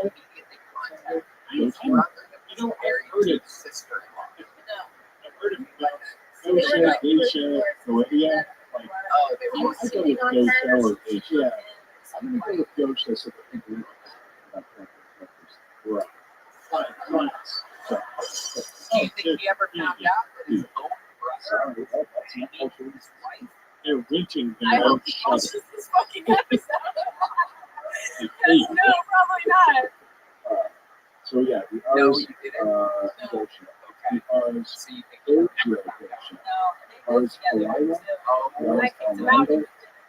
immediately contact his brother that was married to his sister-in-law? I've heard of Gosha, Geisha, Noelia. Like, Oh, they He were was I go cheating with on Gosha her. or Geisha. I'm going to go with Gosha so that people know about that. Right. Clients. So, Do you think he ever found out that his own brother sorry, that's not culture. his wife? They're renting I their own hope he shelter. watches this fucking episode. No, probably not. So yeah, the No, R's you didn't. Gosha. The R's So you think he Gosha never found out? Gosha. No, R's Kalila, Oh, and I R's kicked him out. Armando,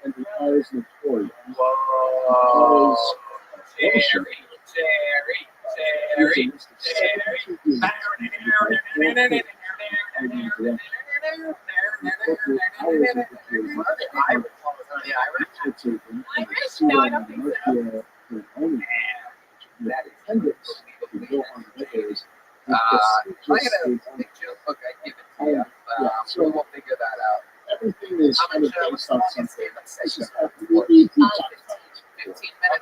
and the R's Notorious. whoa. R's Gosha. Jerry. Irish? No, I don't think so. I had a big joke book I'd give it to you. So we'll figure that out. Everything is How kind much of based on something. let's This say is really 15 minutes.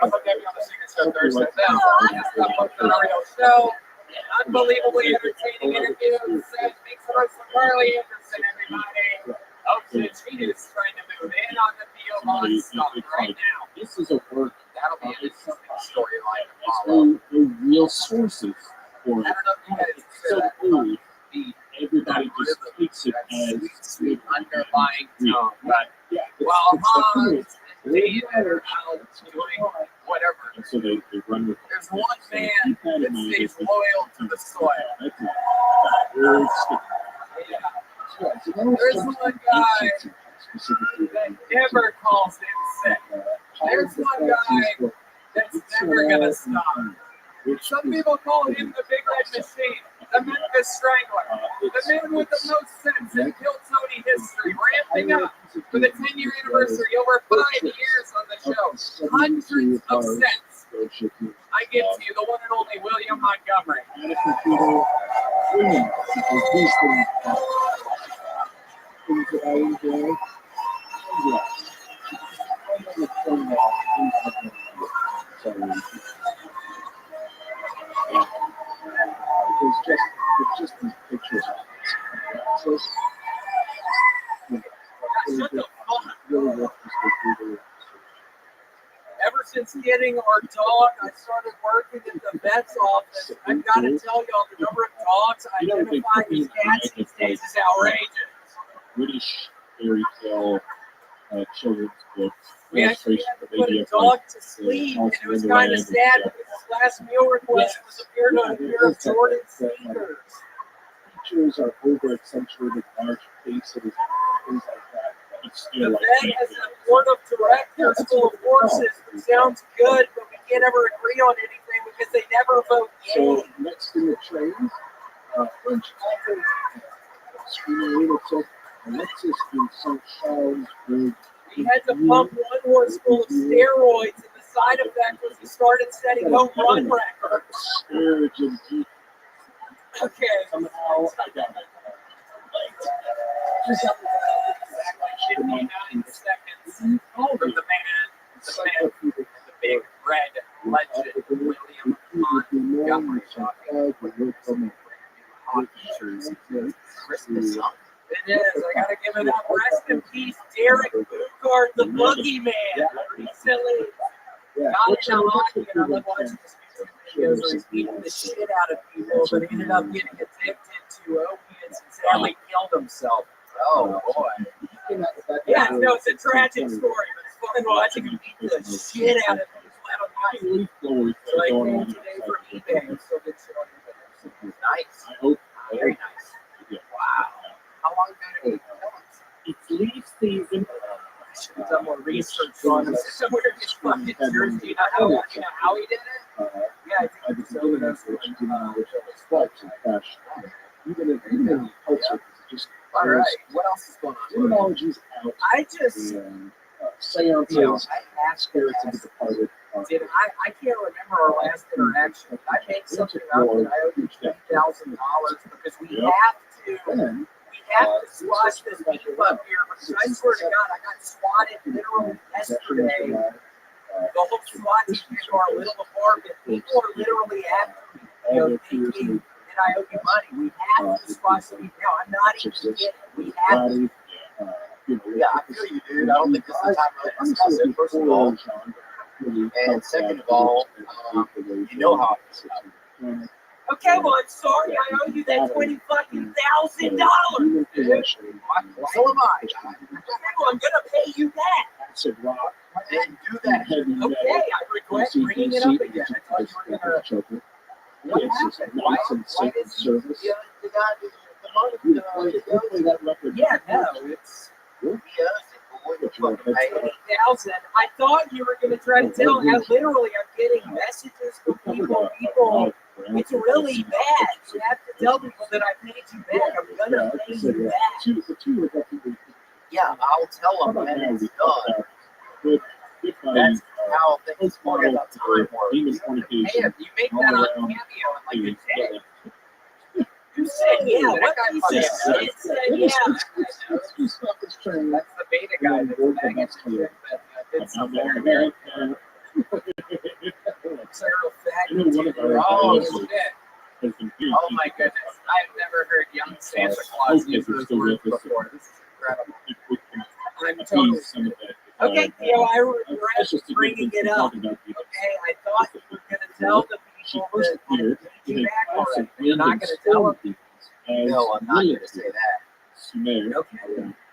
I'm going to be on the Secret Show Thursday. It's the Mario Show. Unbelievably entertaining interviews. Makes the most early interest in everybody. Ocean, he is trying to move in on the Theo Von stuff right now. This is a work. That'll be an interesting storyline to There's follow. no real sources for I it. don't know if you guys It's hear so that cool. beat, Everybody just takes it that as sweet underlying tone. But yeah. well, it's so cool. Hans and David are out doing whatever. And so they run with it. There's one So man keep that in that mind. stays loyal to the soil. That's it. Very sticky. Yeah. So that was There's some one guy specifically. that never calls in sick. There's one guy that's never gonna stop. Some people call him the Big Red Machine, the Memphis Strangler, the man with the most sense in Kill Tony history, ramping up for the 10-year anniversary, over 5 years on the show, hundreds of cents. I give to you the one and only William Montgomery. Things that I enjoy. It's just these pictures. Ever since getting our dog, I started working at the vet's office. I've got to tell y'all, the number of dogs identifying as cats these days is outrageous. British fairy tale children's books. We actually had to put a dog to sleep, and it was kind of sad because his last meal request was appeared on a pair of Jordan sneakers. Features are over accentuated, large faces, things like that. But still, The like, vet has a board of directors full of horses. It sounds good, but we can't ever agree on anything because they never vote yay. so next in the train, French author, screening lunatic Alexis in St. Charles, He had to pump 1 horse full of steroids, and the side effect was he started setting home run records. Okay. Somehow I got it. Exactly 59 seconds from the man, the big red legend, William Montgomery. Christmas song. It is. I gotta give it up. Rest in peace, Derek Bugard, the boogeyman. Recently got into hockey, and I love watching his videos where he's beating the shit out of people, but he ended up getting addicted to opiates and sadly killed himself. Oh boy. Yeah, no, it's a tragic story, but it's fun watching him beat the shit out of people. So I came today from eBay. I'm still good shit on eBay. Nice. I hope. Very nice. Wow. How long ago did he tell us? It's leaf season. I should have done more research on him. Somewhere in his fucking jersey. You know how he did it? Yeah, I think so. Even if culture is just all right. What else is going on? Demonology's out. I just seances, spirits have departed. Did I can't remember our last interaction. Did I make something up that I owe you $20,000 because we have to squash this beef up here because I swear to God I got swatted literally yesterday. The whole SWAT team came to our little apartment. People are literally after me, thinking that I owe you money. We have to squash the beef now. I'm not even kidding. We have to. Yeah, I feel you, dude. I don't think this is the time to discuss it, first of all. And second of all, you know how I feel. Okay, well, I'm sorry. I owe you that $20,000. So am I. I'm gonna pay you back. And do that. Okay, I regret bringing it up again. I thought you were gonna. What happened? Why did you the guy the money? Yeah, no, it's. I thought you were going to try to tell how literally I'm getting messages from people. It's really bad. You have to tell people that I paid you back. I'm going to pay you back. Yeah, I'll tell them when it's done. That's how things work at that time work. You make that on Cameo in like a day. You said yeah. What piece of shit said yeah? That's the beta guy that's banging shit that did something. Oh shit. Oh my goodness. I've never heard young Santa Claus use those words before. This is incredible. I'm totally. Okay, Theo, I regret bringing it up. Okay, I thought you were going to tell the people that I paid you back already. You're not going to tell them. No, I'm not going to say that. Okay.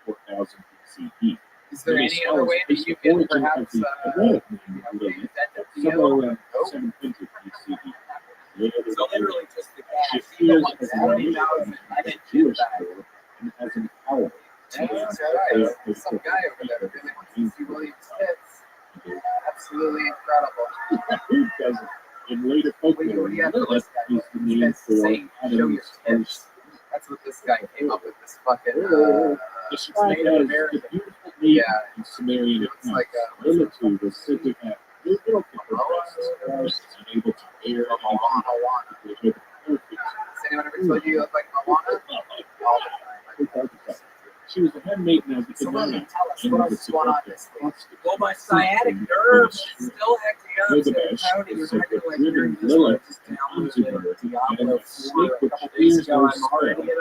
4,000 BCE. Is there any other way that you can perhaps somewhere around 700 BCE. So literally just the She gas. feels Like as 40,000. I didn't do Jewish that. girl and has an hour. Yeah, that's right. There's some guy over there that really wants to see William's tits. Absolutely incredible. Who doesn't? In later folklore, What do you have for this guy? is the name That's for saying, show your tits. That's what this guy came up with. This fucking Native American. Yeah, in Sumerian It's like military was said to have little breasts and able to air Moana. Has anyone ever told you you look like Moana? She was the handmaiden of the So William, Canaan. tell us what else is going on this week. Well, my sciatic nerve is still acting up. So Tony, you're not going to like hearing this one. I just downloaded Diablo 4 a couple days ago. I'm already at a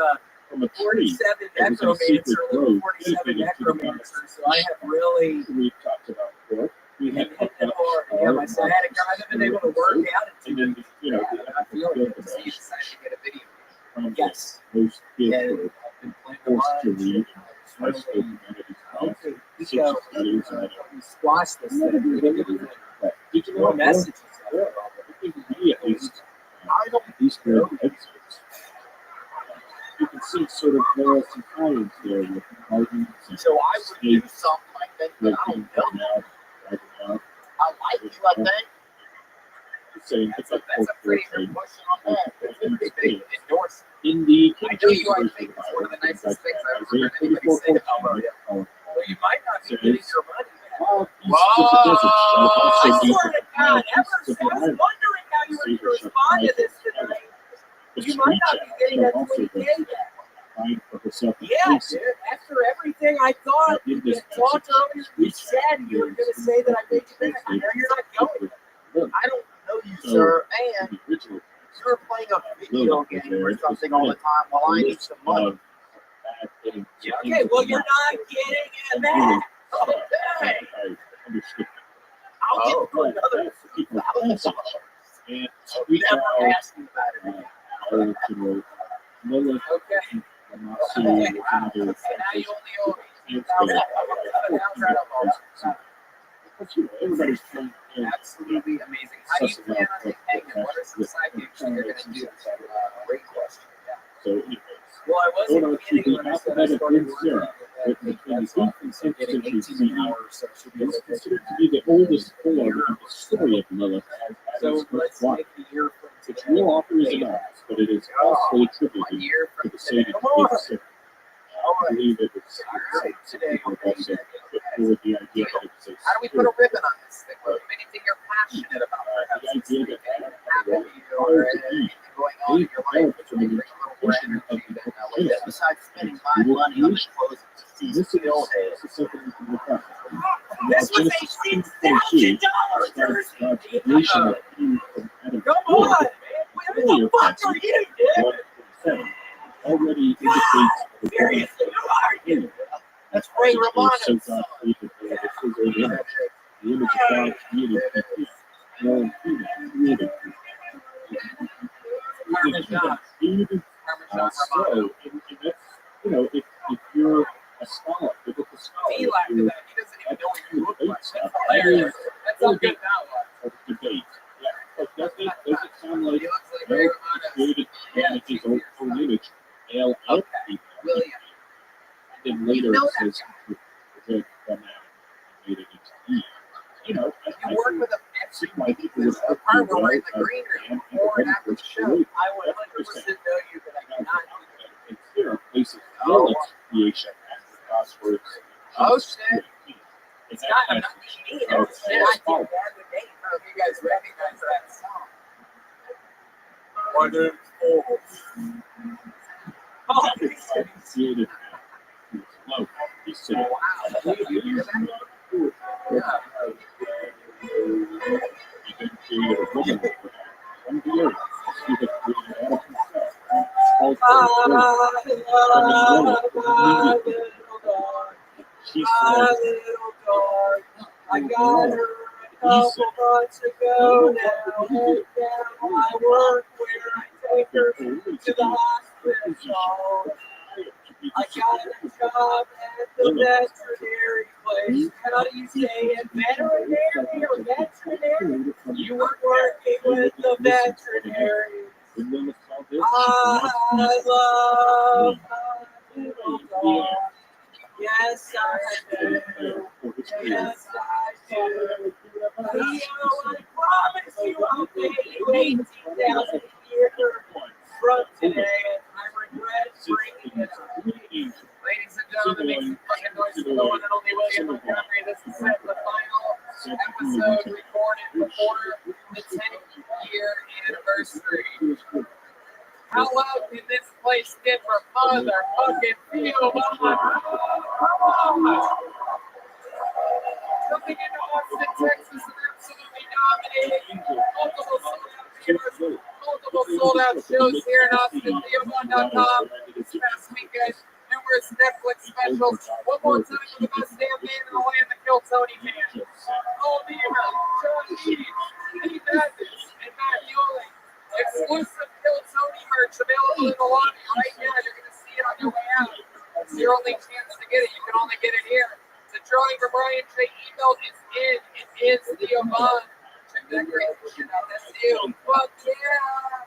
47 necromancer, level 47 necromancer. So I have really we talked about before. We had yeah, my sciatic nerve. I haven't been able to work out. And then, I feel it. So you decided to get a video. Yes. Most kids And were I've been playing forced to read high school really humanities okay. social studies and We squash this thing. digital Messages. I think we at least read excerpts. You can see sort of some tie-ins there with gardens and So I would do something like that, but I don't know. out. I like you, I think. Saying That's a pretty good question on that. Big endorsement. in the I know you, I think, it's one of the nicest things I've ever heard anybody say about you. Well, you might not be So getting it's- your money back. Well, if it doesn't show, also I means swear to that God, the I was wondering how you were going to respond to this tonight. You might not be getting that 20K back. Fine for herself. Yeah, dude. After everything I thought, you talked earlier, you said you were going to say that I made you back. I know you're not going. I don't know you, sir, and you're playing a video game or something all the time while I need some money. Okay, well, you're not getting it back. Okay. I'll give you another $2,000. And Never ask me about it. Lilith, Okay. I'm not seeing another. Now you only owe me $2,000. Everybody's trying to Absolutely amazing. How do you plan on taking it? What are some side gigs that you're going to do? Great question. So, anyways, Well, I wasn't to kidding the when I said I alphabetic started word working Sarah, written between the 8th and 10th getting century 18 CE, hours, so it should be is okay. considered to be the oldest poem in the story of Lilith as So its first let's one. make the year from Its today. real author is anonymous, but it is also attributed Year to from the today. saint Come on. Sarah. I believe it was Alright, today. people also put forward the idea that it was a How do we put a ribbon on this thing? Anything you're passionate about, perhaps. the idea that Anything happened to you or anything going on in your life that will bring a little more energy than what it is. Besides spending my money on the clothes to see this still is something you can look up. This was a $6,000 jersey. Creation of Eve from Adam. Come on, man. Who the fuck are you, dude? Already indicates Seriously, who are you? That's Ray Romano. so God created the image. The image of God created people. Male and female created Parmesan. created. So, and that's, you know, if you're a scholar, if it's a scholar, He laughed at that. He doesn't even know what you look like. That's hilarious. That's how good that was. Debate. Yeah. But does it sound like He looks like Ray Romano. created his own image, male and female? William. And then later it says the from Adam made it into Eve. You know, You work with a seem like people would the part where we're in the green room before and after the show. I would 100% know you, but I cannot do that. and here places Lilith's creation after God's words. Oh, shit. It's not, I'm not mean. It's shit. I did that with Nate. I don't know if you guys recognize that song. My name's Paul. Oh, Created his love. He said, wow. You hear that? Yeah. he then created a woman from the earth. He had created Adam himself. All She My said, little dog, I got her a couple months ago now. Head down my work where I take her to the hospital. I got a job at the veterinary place. How do you say it? Veterinary or veterinary? You were working with the veterinary. when Lilith saw this, I love my little dog. Yes, I do. Yes, I do. Leo, I promise you I'll pay you 18,000 a year from today, and I regret bringing it up. Ladies and gentlemen, make some fucking noise for the one and only William Montgomery. This is the final episode recorded before the 10-year anniversary. How loud can this place get for motherfucking feel? Coming into Austin, Texas, and absolutely dominating multiple sold-out shows here in Austin. TheoBond.com this past weekend. Numerous Netflix specials. One more time for the best damn man in the land, the Kill Tony Man. Paul Beamer, John Eady, Lee Mathis, and Matt Hewling. Exclusive Kill Tony merch available in the lobby right now. You're going to see it on your way out. It's your only chance to get it. You can only get it here. The drawing for Brian J. email is in. It is TheoBond. Check that great shit out. That's you. Fuck yeah.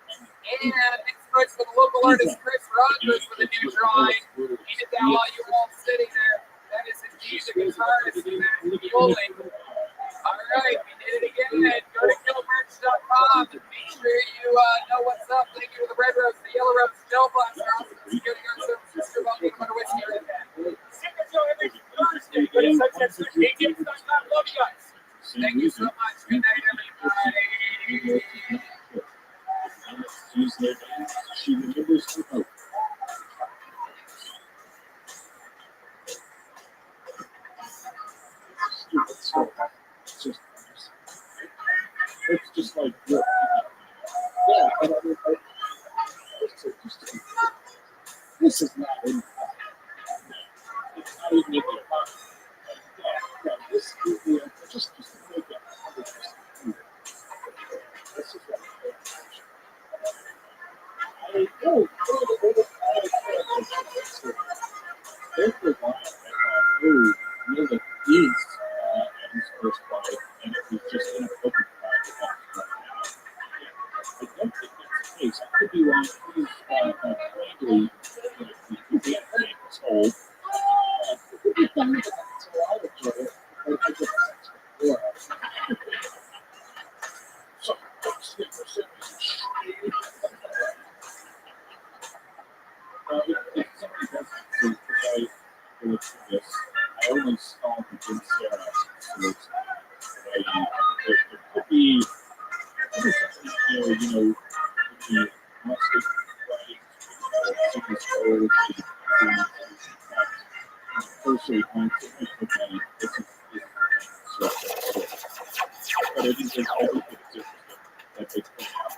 And it's nice for the local artist Chris Rogers for the new drawing. He did that while you were all sitting there. That is indeed the guitarist Matt Hewling. All right, we did it again. Go to killmerch.com. Make sure you know what's up. Thank you to the Red Rose, the Yellow Rose, Gel Blaster, also the Security Guard Service, Mr. Bumpy, no matter which you're in that. Secret show every Thursday. Hey, kids, I love you guys. Thank you so much. Good night, everybody. Use their names. She remembers to hope. Stupid stuff. It's just like, yeah, I don't know. This is not in. It's not even in the this is just make it 100%. This is what I oh, there's the line oh, near the east at his first fight, and it was just in a open fight. I don't think that's the case. I could be wrong. Please, kindly, you can't make us hold. It could be fun to allow each other. But I just, yeah. So, if somebody doesn't see, because I go through this, I only saw the good Sarah solution. It could be something, the mustard writing, single scrolls, firstly, on something this is so, but I think it's just that they point out.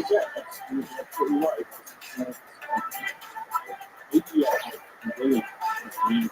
You're absolutely right. Maybe I really agree with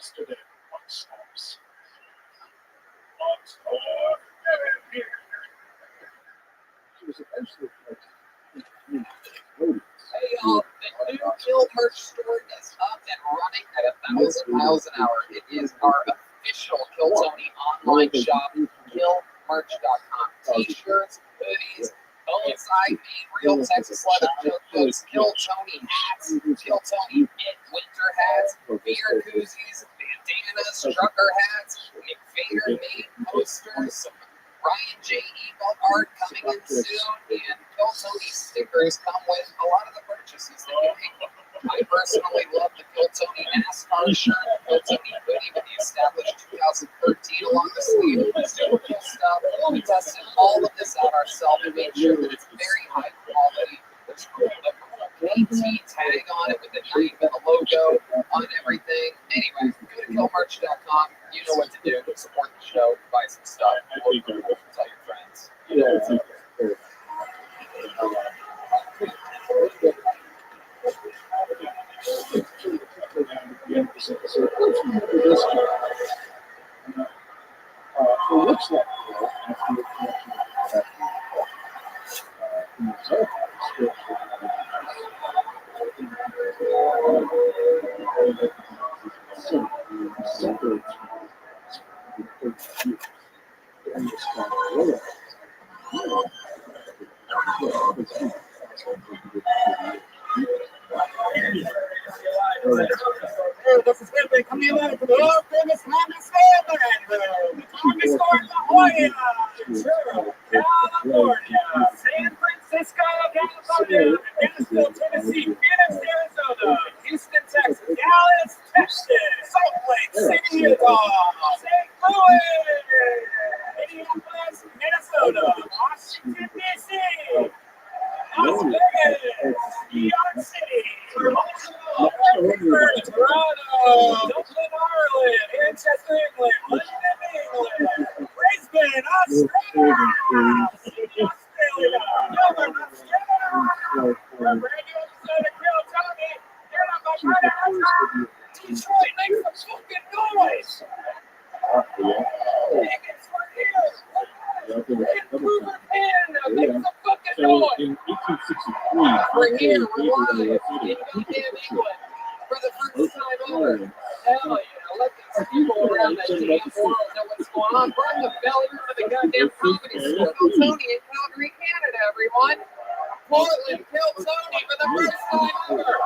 yesterday, one stops. She was eventually Hey y'all, the new Kill merch store is up and running at 1,000 miles an hour. It is our official Kill Tony online shop, killmerch.com. T-shirts, hoodies, bone-side made real Texas leather junk boots, Kill Tony hats, Kill Tony winter hats, beer koozies, bandanas, trucker hats, McVader made posters, some Ryan J. Eagle art coming in soon, and Kill Tony stickers come with a lot of the purchases that you make. I personally love the Kill Tony NASCAR shirt, Kill Tony hoodie with the established 2013 along the sleeve. Super cool stuff. We tested all of this out ourselves and made sure that it's very high quality. There's a cool KT tag on it with the name and the logo on everything. Anyway, go to killmerch.com. You know what to do. Support the show. Buy some stuff. Tell your friends. It looks like This is Rabbi coming in from the world famous Hammond Stand. The Tommy Store in La Jolla, California, San Francisco, California, Nashville, Tennessee, Phoenix, Arizona, Houston, Texas, Dallas, Texas, Salt Lake City, Utah, St. Louis, Minneapolis, Minnesota, Washington, D.C., Las Vegas, New York City, Vancouver, Toronto, Dublin, Ireland, Manchester, England, London, England, Brisbane, Australia, Sydney, Australia, Melbourne, Australia, for a brand new episode of Kill Tony, here on my brother, Detroit, make some fucking noise! Tickets for here! Vancouver, Canada, make some fucking noise! in 1863, We're here, we're live in goddamn England for the first time ever. Hell yeah, let the goddamn world know what's going on. We're in the belly of the goddamn comedy store. Kill Tony in Calgary, Canada, everyone. Portland, Kill Tony for the first time ever.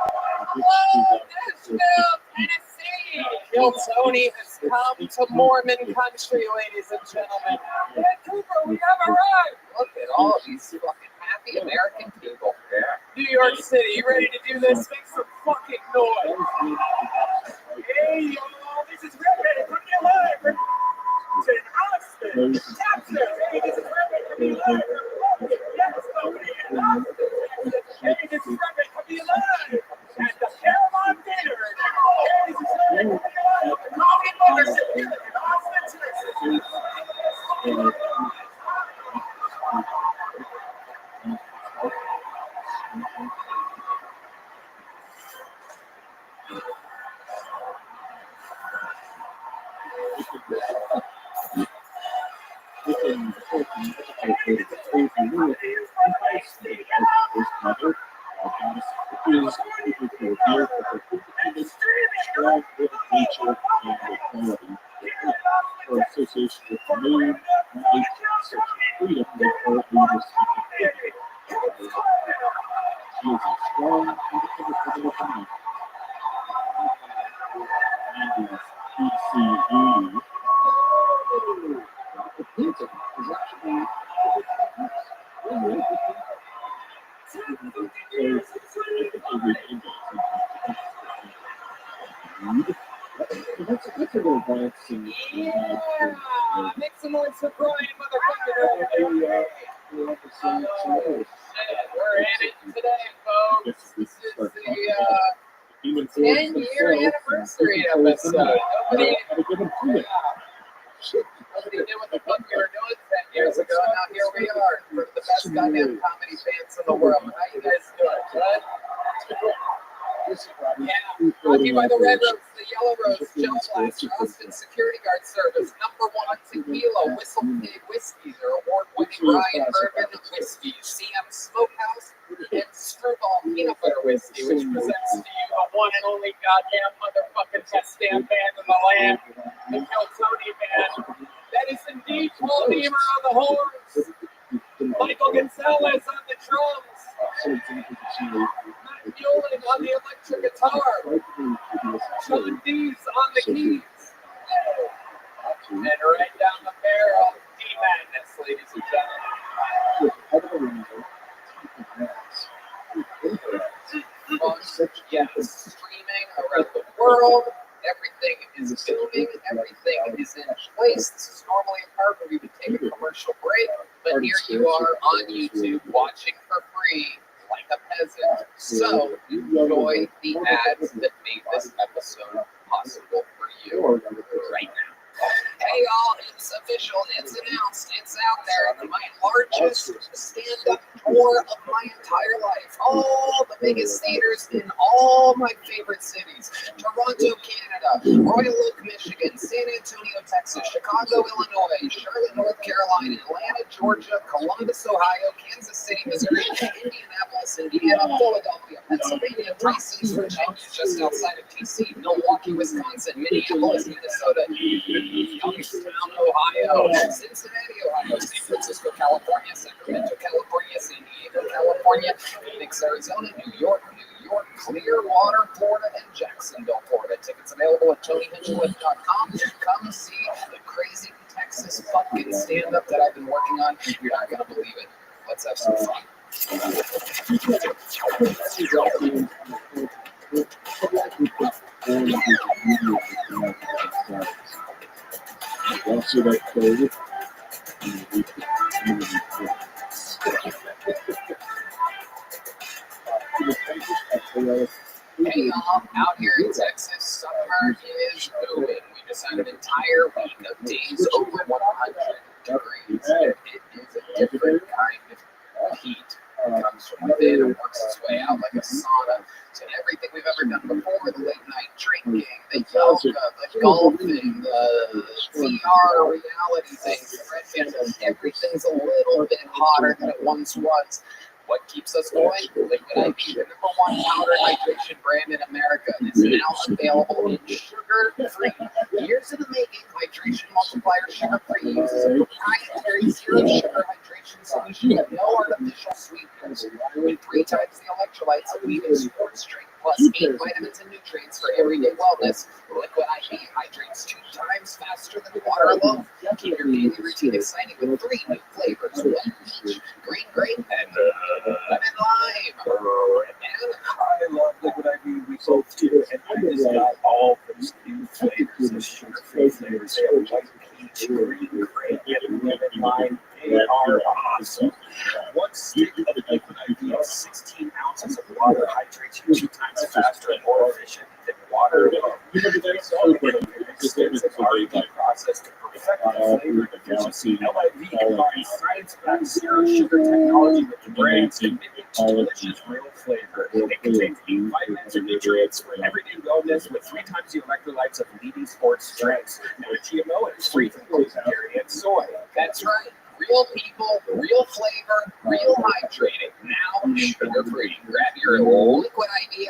Hello, Nashville, Tennessee. Kill Tony has come to Mormon country, ladies and gentlemen. Vancouver, we have arrived. Look at all these fucking happy American people. New York City, you ready to do this? Make some fucking noise. Hey, y'all, this is Rabbi coming live from Austin, Texas. Hey, this is Rabbi coming live from Yes Company in Austin, Texas. Hey, this is Rabbi coming live at the Paramount Theater. Hey, this is Rabbi coming live at the Comedy Mothership Theater in Austin, Texas. Association with the main such freedom that our leaders she is a strong, independent political man. And is PCE. The Clinton is actually that's a little glancing. Yeah, make some noise for Brian, motherfucker. We're in it today, folks. This is the 10-year anniversary episode. Nobody knew what the fuck we were doing 10 years ago. Now here we are. We're the best goddamn comedy fans in the world. How you guys doing? Good? Yeah, brought to you by the Red Rose, the Yellow Rose, Gel Blaster, Austin Security Guard Service, #1 tequila, Whistle Pig Whiskey, their award-winning Ryan Bourbon Whiskey, CM Smokehouse, and Screwball Peanut Butter Whiskey, which presents to you the one and only goddamn motherfucking best damn band in the land, the Kill Tony Band. That is indeed Paul Niemer on the horns, Michael Gonzalez on the drums, Matt Muehlin on the electric guitar, Sean Dees on the keys, and right down the barrel, D-Madness, ladies and gentlemen. Yes, streaming around the world. Everything is filming. Everything is in place. This is normally a part where we would take a commercial break, but here you are on YouTube watching for free like a peasant. So enjoy the ads that made this episode possible for you right now. Hey y'all, it's official, it's announced, it's out there. My largest stand-up tour of my entire life. All the biggest theaters in all my favorite cities. Toronto, Canada, Royal Oak, Michigan, San Antonio, Texas, Chicago, Illinois, Charlotte, North Carolina, Atlanta, Georgia, Columbus, Ohio, Kansas City, Missouri, Indianapolis, Indiana, Philadelphia, Pennsylvania, Tysons, Virginia, just outside of DC, Milwaukee, Wisconsin, Minneapolis, Minnesota, Youngstown, Ohio, Cincinnati, Ohio, San Francisco, California, Sacramento, California, San Diego, California, Phoenix, Arizona, New York, Clearwater, Florida, and Jacksonville, Florida. Tickets available at TonyHinchcliffe.com. Come see the crazy Texas fucking stand-up that I've been working on. You're not going to believe it. Let's have some fun. Also, that code. Hey y'all, out here in Texas, summer is booming. We just had an entire week of days over 100 degrees. It is a different kind of heat. It comes from within and works its way out like a sauna. So everything we've ever done before, the late night drinking, the yoga, the golfing, the VR reality things, the red candles, everything's a little bit hotter than it once was. What keeps us going? Liquid IV, the #1 powder hydration brand in America, is now available in sugar-free. Years in the making, Hydration Multiplier Sugar-Free uses a proprietary zero-sugar hydration solution with no artificial sweeteners. With 3 times the electrolytes of leading sports drink, plus 8 vitamins and nutrients for everyday wellness, Liquid IV hydrates 2 times faster than water alone. Keep your daily routine exciting with 3 new flavors: wet peach, green grape, and lemon lime. I love Liquid IV. We both do, and I just got all those new flavors, the sugar-free flavors. They have white peach, green grape, and lemon lime. They are awesome. 1 stick of Liquid IV has 16 ounces of water, hydrates you 2 times faster and more efficient than water alone. It's all an extensive R&D process to perfect the flavor and efficiency. LIV combines science-backed zero-sugar technology with the brand's commitment to delicious real flavor. It contains 8 vitamins and nutrients for everyday wellness with 3 times the electrolytes of leading sports drinks. No GMO and it's free from gluten, dairy, and soy. That's right. Real people, real flavor, real hydrating. Now sugar-free. Grab your Liquid IV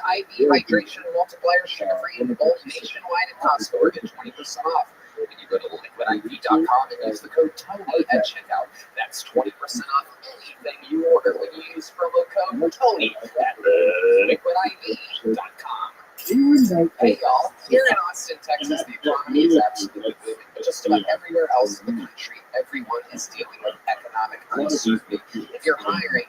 Hydration Multiplier Sugar-Free in both nationwide and Costco or get 20% off. When you go to liquidiv.com and use the code TONY at checkout, that's 20% off anything you order when you use promo code TONY at liquidiv.com. Hey y'all, here in Austin, Texas, the economy is absolutely booming, but just about everywhere else in the country, everyone is dealing with economic uncertainty. If you're hiring,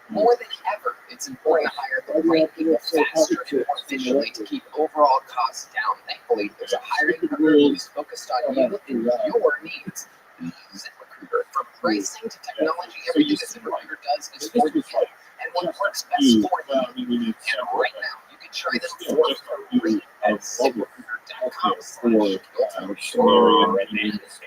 more than ever, it's important to hire the right people faster and more efficiently to keep overall costs down. Thankfully, there's a hiring company who's focused on you and your needs. ZipRecruiter. From pricing to technology, everything that ZipRecruiter does is for you and what works best for you. And right now, you can try them for free at ZipRecruiter.com.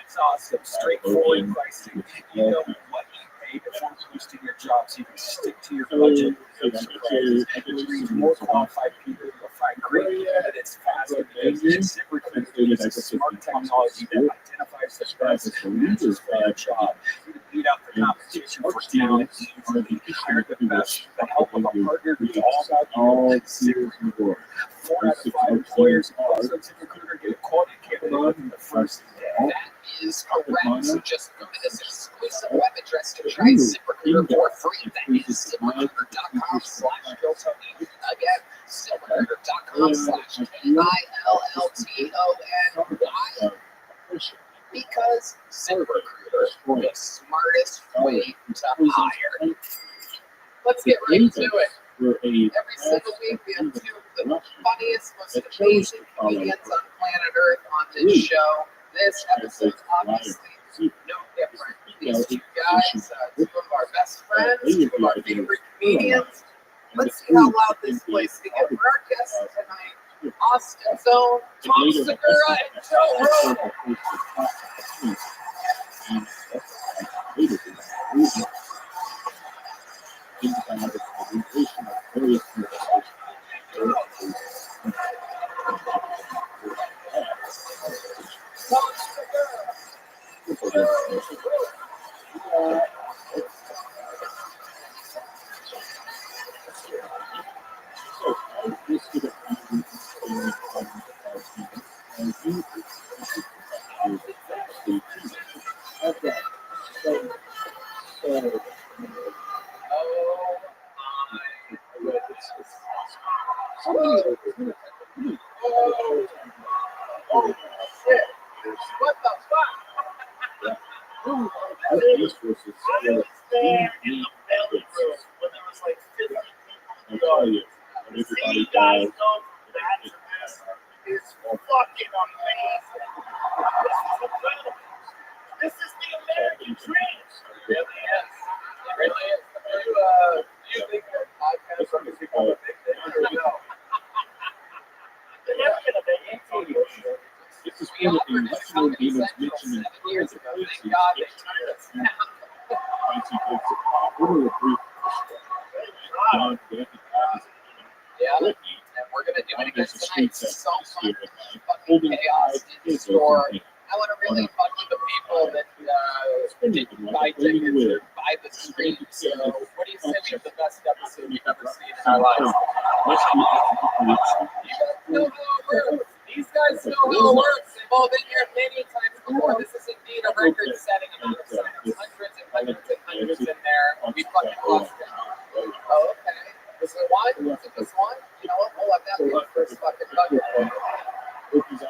It's awesome, straightforward pricing. You know what you pay before posting your job, so you can stick to your budget. Which means more qualified people. You'll find great candidates faster because ZipRecruiter uses smart technology that identifies the best matches for your job. You can beat out the competition for talent easily. Hire the best with the help of a partner who's all about you. ZipRecruiter. 4 out of 5 employers also ZipRecruiter get a quality candidate within the first day. That is correct. So just go to this exclusive web address to try ZipRecruiter for free. That is ZipRecruiter.com/GoTony. Again, ZipRecruiter.com/KILLTONY. Because ZipRecruiter, the smartest way to hire. Let's get right into it. Every single week we have 2 of the funniest, most amazing comedians on planet Earth on this show. This episode's obviously no different. These 2 guys, 2 of our best friends, 2 of our favorite comedians. Let's see how loud this place can get. For our guests tonight, Austin's own Tom Segura and Joe behind the screen. So, what do you say we have the best episode you've ever seen in our lives? You guys know how it works. These guys know how it works. They've all been here many times before. This is indeed a record-setting amount of signups. Hundreds and hundreds and hundreds in there. We fucking lost it. Oh, okay. Was there one? Was it this one? You know what? We'll let that be the first fucking bucket. Okay.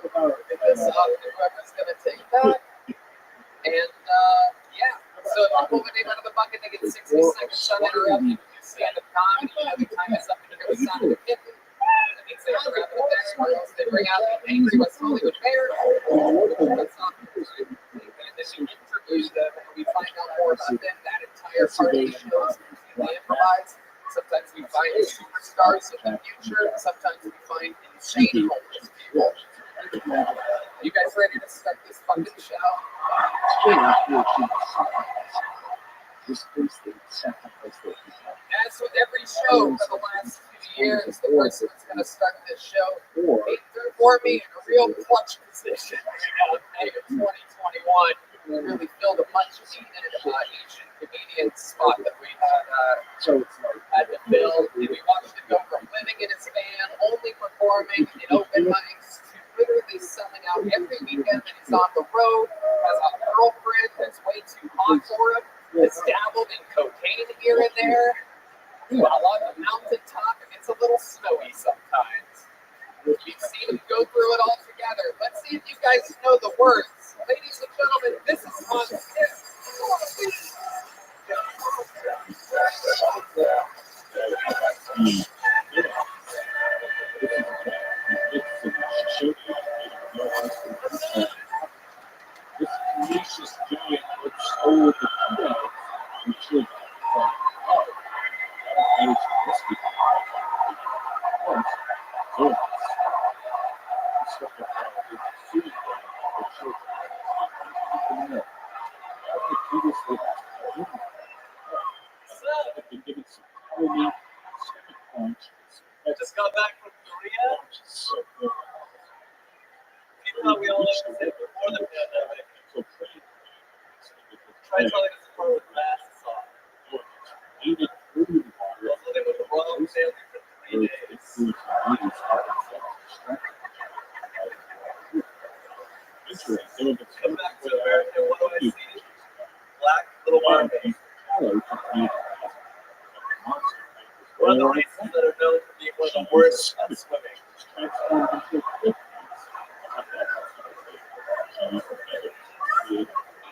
Pick this up. Whoever's going to take that. And, yeah. So if I pull the name out of the bucket, they get 60 seconds uninterrupted. Stand-up comedy. You know, the time is up to hear the sound of the kitten. That means they have to wrap it up there. They bring out the angry West Hollywood mayor. That's not the time. And then we interview them and we find out more about them. That entire part of the show is completely improvised. Sometimes we find superstars of the future. Sometimes we find insane homeless people. You guys ready to start this fucking show? As with every show for the last few years, the person that's going to start this show came through for me in a real clutch position in May of 2021. We really filled a much needed Asian comedian spot that we had to fill. And we watched him go from living in his van, only performing in open mics, to literally selling out every weekend that he's on the road, has a girlfriend that's way too hot for him, has dabbled in cocaine here and there, while on the mountaintop, it gets a little snowy sometimes. We've seen him go through it all together. Let's see if you guys know the words. Ladies and gentlemen, this is on This tenacious giant which stole the kiddo and children from that is risky. Once, Just got back from Korea. People that we all lived in before the pandemic. Try telling us apart with masks on. Was living with the wrong family for 3 days. Come back to America, what do I see? Black little mermaid. One of the races that are known for being one of the worst at swimming.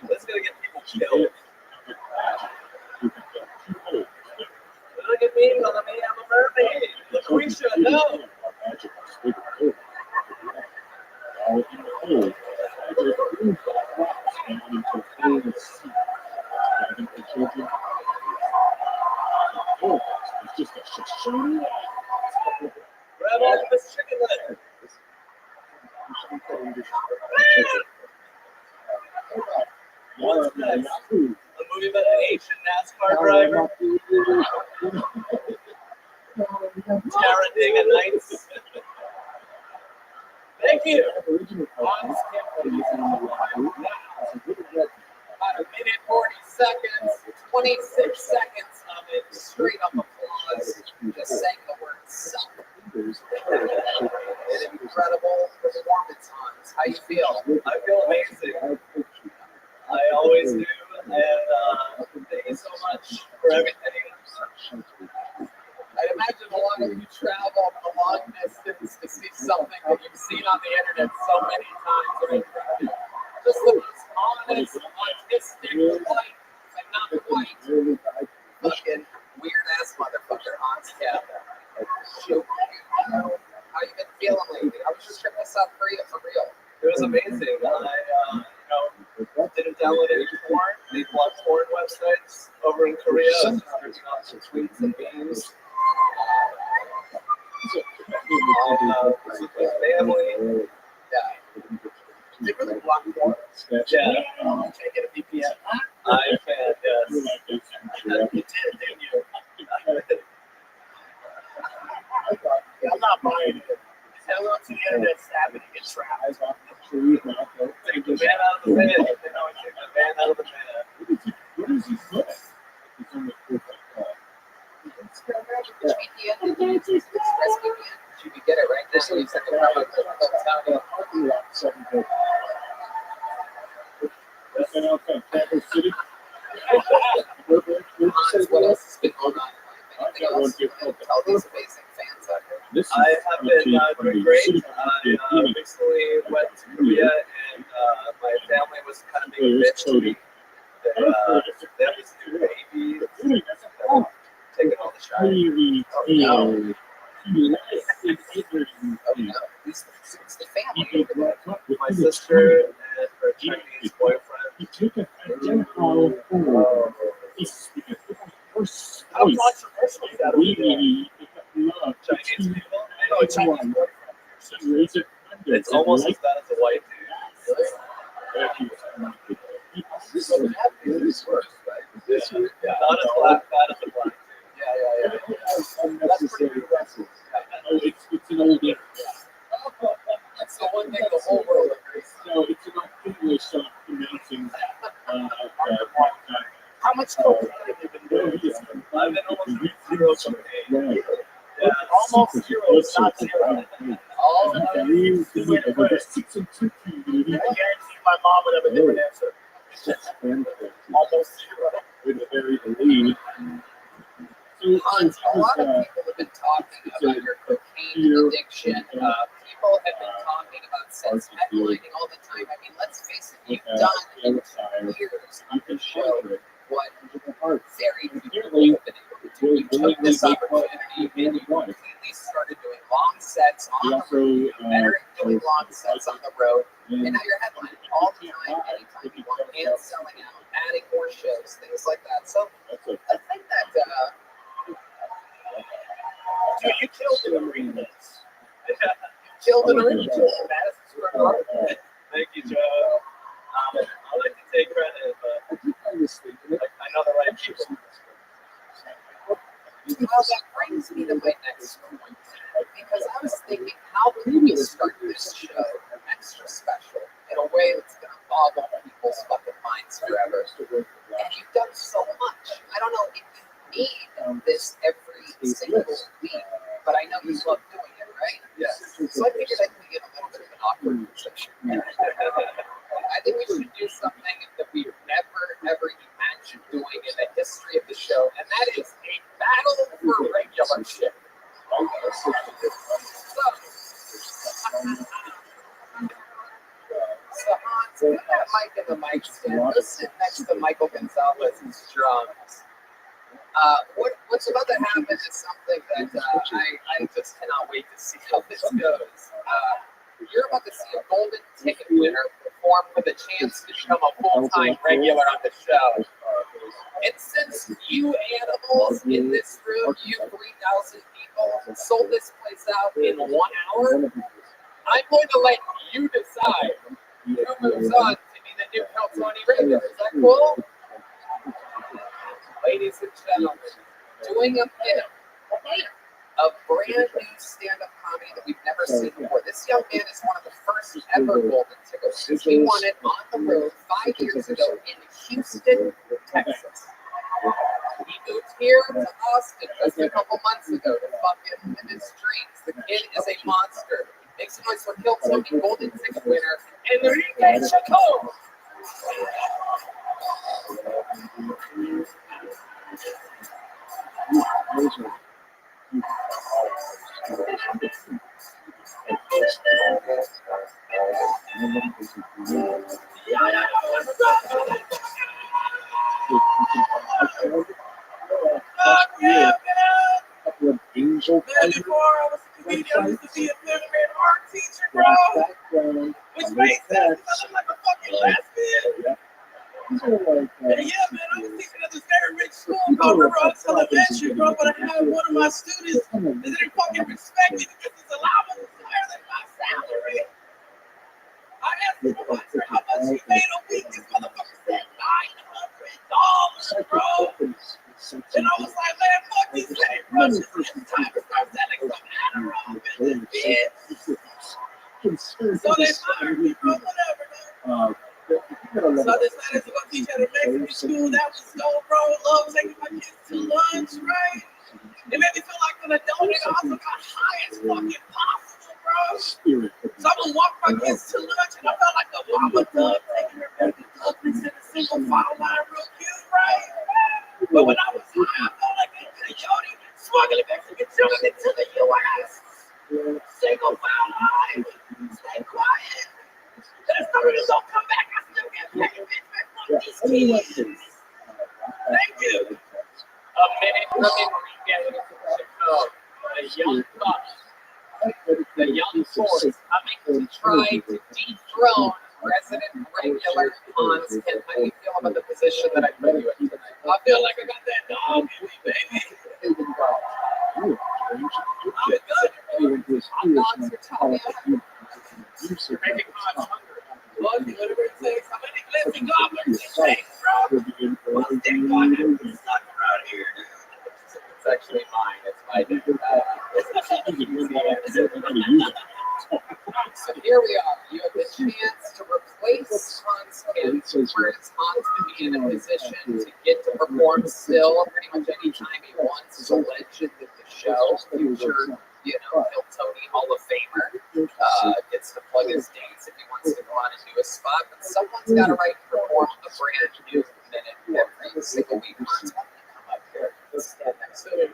That's gonna get people killed. Look at me, I'm a mermaid. Lucretia, no. Grab on this chicken leg. What's next? A movie about an Asian NASCAR driver? Talladega Nights. Thank you. About a minute, 40 seconds, 26 seconds of it, straight up applause, just saying the word suck. An incredible performance, Hans. How you feel? I feel amazing. I always do, and thank you so much for everything. I imagine a lot of you travel a long distance to see something that you've seen on the internet so many times, right? Just the most honest, autistic, white, and not white, fucking weird-ass motherfucker, Hans Cap. Shoot. How you been feeling lately? I was just checking this out for real. It was amazing. I didn't download any porn. They blocked porn websites over in Korea. I was searching out some tweets and memes. With my family. Yeah. They really block porn. Yeah. Can't get a VPN. I can, yes. You did, didn't you? I'm not buying it. Tell them to the internet savvy to get trapped. Take the van out of the van. They always take the van out been outside Capital City. Hans, what else has been going on? Anything else you want to tell these amazing fans out here? I have been doing great. I recently went to Korea and my family was kind of being a bitch to me. They have this new baby taking all the shine. Oh no, it's the family. My sister and her Chinese boyfriend. How controversial is that? Chinese people? No, Chinese boyfriend. It's almost as bad as a white dude. This works, right? Yeah, not as bad as a black dude. Yeah. Unnecessary wrestling. Oh, it's an old English. That's the one thing the whole world agrees on. No, it's an old English pronouncing. How much cocaine have you been doing? I've been almost zero cocaine. Yeah, Almost zero, not zero. All I guarantee my mom would have a different answer. Almost zero. With a very elite. Hans, a lot of people have been talking about your cocaine addiction. People have been talking about sex headlining all the time. I mean, let's face it, you've done in 2 years on the show what very few people have been able to do. You took this opportunity and you completely started doing long sets on the road, better at doing long sets on the road, and now you're headlining all the time, anytime you want, and selling out, adding more shows, things like that. So I think that Dude, you killed it in arena. you killed an arena. Madison Square Garden. Thank you, Joe. I like to take credit, but I know the right people. Well, that brings me to my next point, because I was thinking, how can we start this show extra special in a way that's going to boggle people's fucking minds forever? And you've done so much. I don't know if you need this every single week, but I know you love doing it, right? Yes. So I figured I'd be in a little bit of an awkward position. I think we should do something that we've never, ever imagined doing in the history of the show, and that is a battle for regular shit. So Hans, put that mic in the mic stand. Go sit next to Michael Gonzalez's drums. What's about to happen is something that I just cannot wait to see how this goes. You're about to see a golden ticket winner perform for the chance to become a full-time regular on the show. And since you animals in this room, you 3,000 people, sold this place out in 1 hour, I'm going to let you decide who moves on to be the new Calzone regular. Is that cool? Ladies and gentlemen, doing a pinup of brand new stand-up comedy that we've never seen before. This young man is one of the first ever golden tickets. He won it on the road 5 years ago in Houston, Texas. He moved here to Austin just a couple months ago to fucking live his dreams. The kid is a monster. Makes a noise for Kill Tony, golden ticket winner, and the Enrique Chacon. Angel. Before I was a comedian, I used to be a fifth grade art teacher, bro. Which makes sense because I look like a fucking lesbian. And yeah, man, I was teaching at this very rich school called Rothschild Elementary, bro. But I had one of my students that didn't fucking respect me because his allowance was higher than my salary. I asked him, how much he made a week. This motherfucker said $900, bro. And I was like, man, fuck these lady brushes. It's time to start selling some Adderall, bitch. So they fired me, bro, whatever, man. So I decided to go teach at a Mexican school. That was dope, bro. Love taking my kids to lunch, right? It made me feel like an adult. I also got high as fucking possible, bro. So I would walk my kids to lunch, and I felt like a mama dog taking her baby Douglas in the single file line real cute, right? But when I was high, I felt like a coyote smuggling Mexican children into the U.S. Single file line. Stay quiet. That story don't come back. I still get paid. Fuck these kids. Thank you. A minute from Enrique Chicago, the young buck, the young force coming to try to dethrone President Regular Hans. Ken, how do you feel about the position that I put you in tonight? I feel like I got that dog in me, baby. I'm good. I'm not your Tommy. You're making my hungry. Look, whatever it takes. How many glizzy gobblers it takes, bro? What's that one that stuck around here, dude? It's actually mine. It's my day. So here we are. You have the chance to replace Hans Kim, whereas Hans to be in a position to get to perform still pretty much any time he wants. He's a legend of the show, future, Tony Hall of Famer. Gets to plug his dates if he wants to go on and do a spot, but someone's got to write and perform a brand new minute every single week. Hans, why don't you come up here? Let's stand next to him.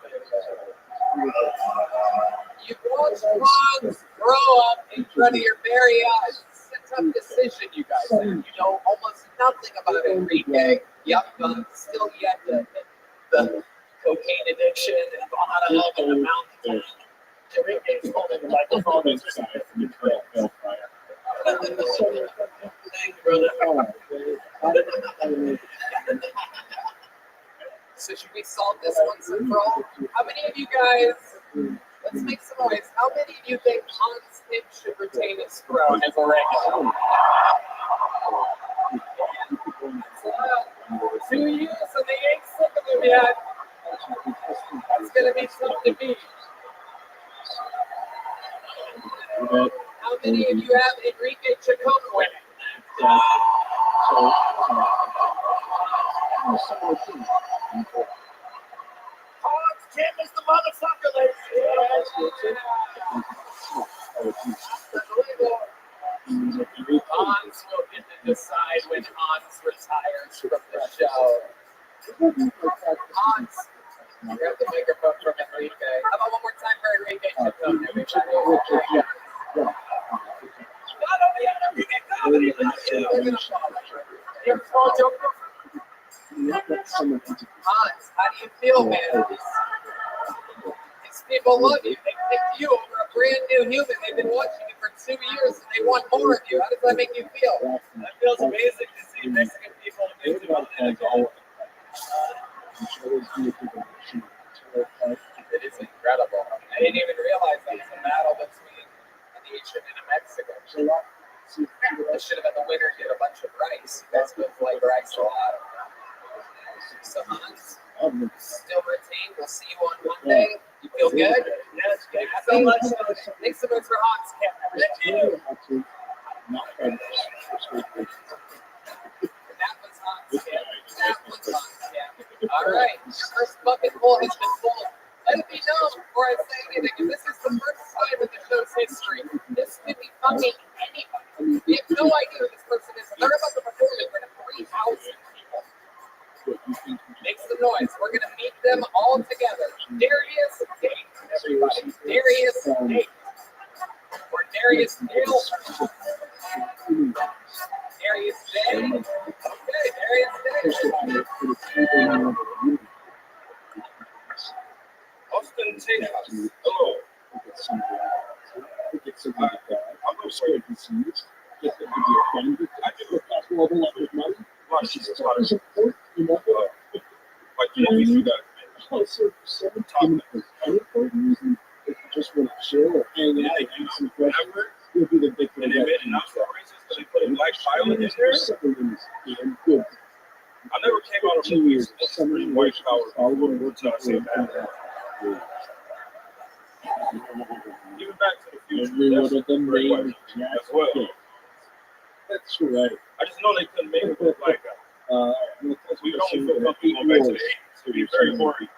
You watched Hans grow up in front of your very eyes. It's a tough decision, you guys. You know almost nothing about Enrique. Young gun, still yet the cocaine addiction and bottom and the mountain. Enrique's holding the microphone inside from the trail fire. Thank you, brother. So should we solve this once and for all? How many of you guys, let's make some noise, how many of you think Hans Kim should retain his throne as a regular? 2 years and they ain't sick of him yet. That's going to be tough to beat. How many of you have Enrique Chacon winning? Hans Kim is the motherfucker, ladies and gentlemen. Hans will get to decide when Hans retires from the show. Hans, grab the microphone from Enrique. How about one more time for Enrique Chacon, everybody? Not only on Enrique comedy, You're small joker. Hans, how do you feel, man? These people love you. They picked you over a brand new human. They've been watching you for 2 years and they want more of you. How does that make you feel? That feels amazing to see Mexican people think about that again. It is incredible. I didn't even realize that was a battle between a nation and a Mexican. I should have been the winner get a bunch of rice. You guys both like rice a lot. So Hans, still retained. We'll see you on Monday. You feel good? Yes, good. Happy? Make some noise for Hans Kim. Thank you. That was Hans Kim. That was Hans Kim. All right. Your first bucket full has been full. Let it be known before I say anything. If this is the first time in the show's history, this could be fucking anybody. We have no idea who this person is. They're about to perform in front of 3,000 people. Make some noise. We're going to meet them all together. Darius Date, everybody. Darius Date. Or Darius Dale. Darius Day. Okay, Darius Day. Austin Texas. Hello. I'm not scared. Get them to be offended. I do look after all the lot of money. Washington, like the movies you guys made. Just want to chill or hang out and ask some questions. You'll be the big And they made an outfit racist because they put a black pilot in there. I never came out of 2 years. white power. Until I say that. Even Back to the Future. Every one of them very named white as well. That's right. I just know they couldn't make it look like that. We could only feel comfortable going back to the 80s. It would be very boring.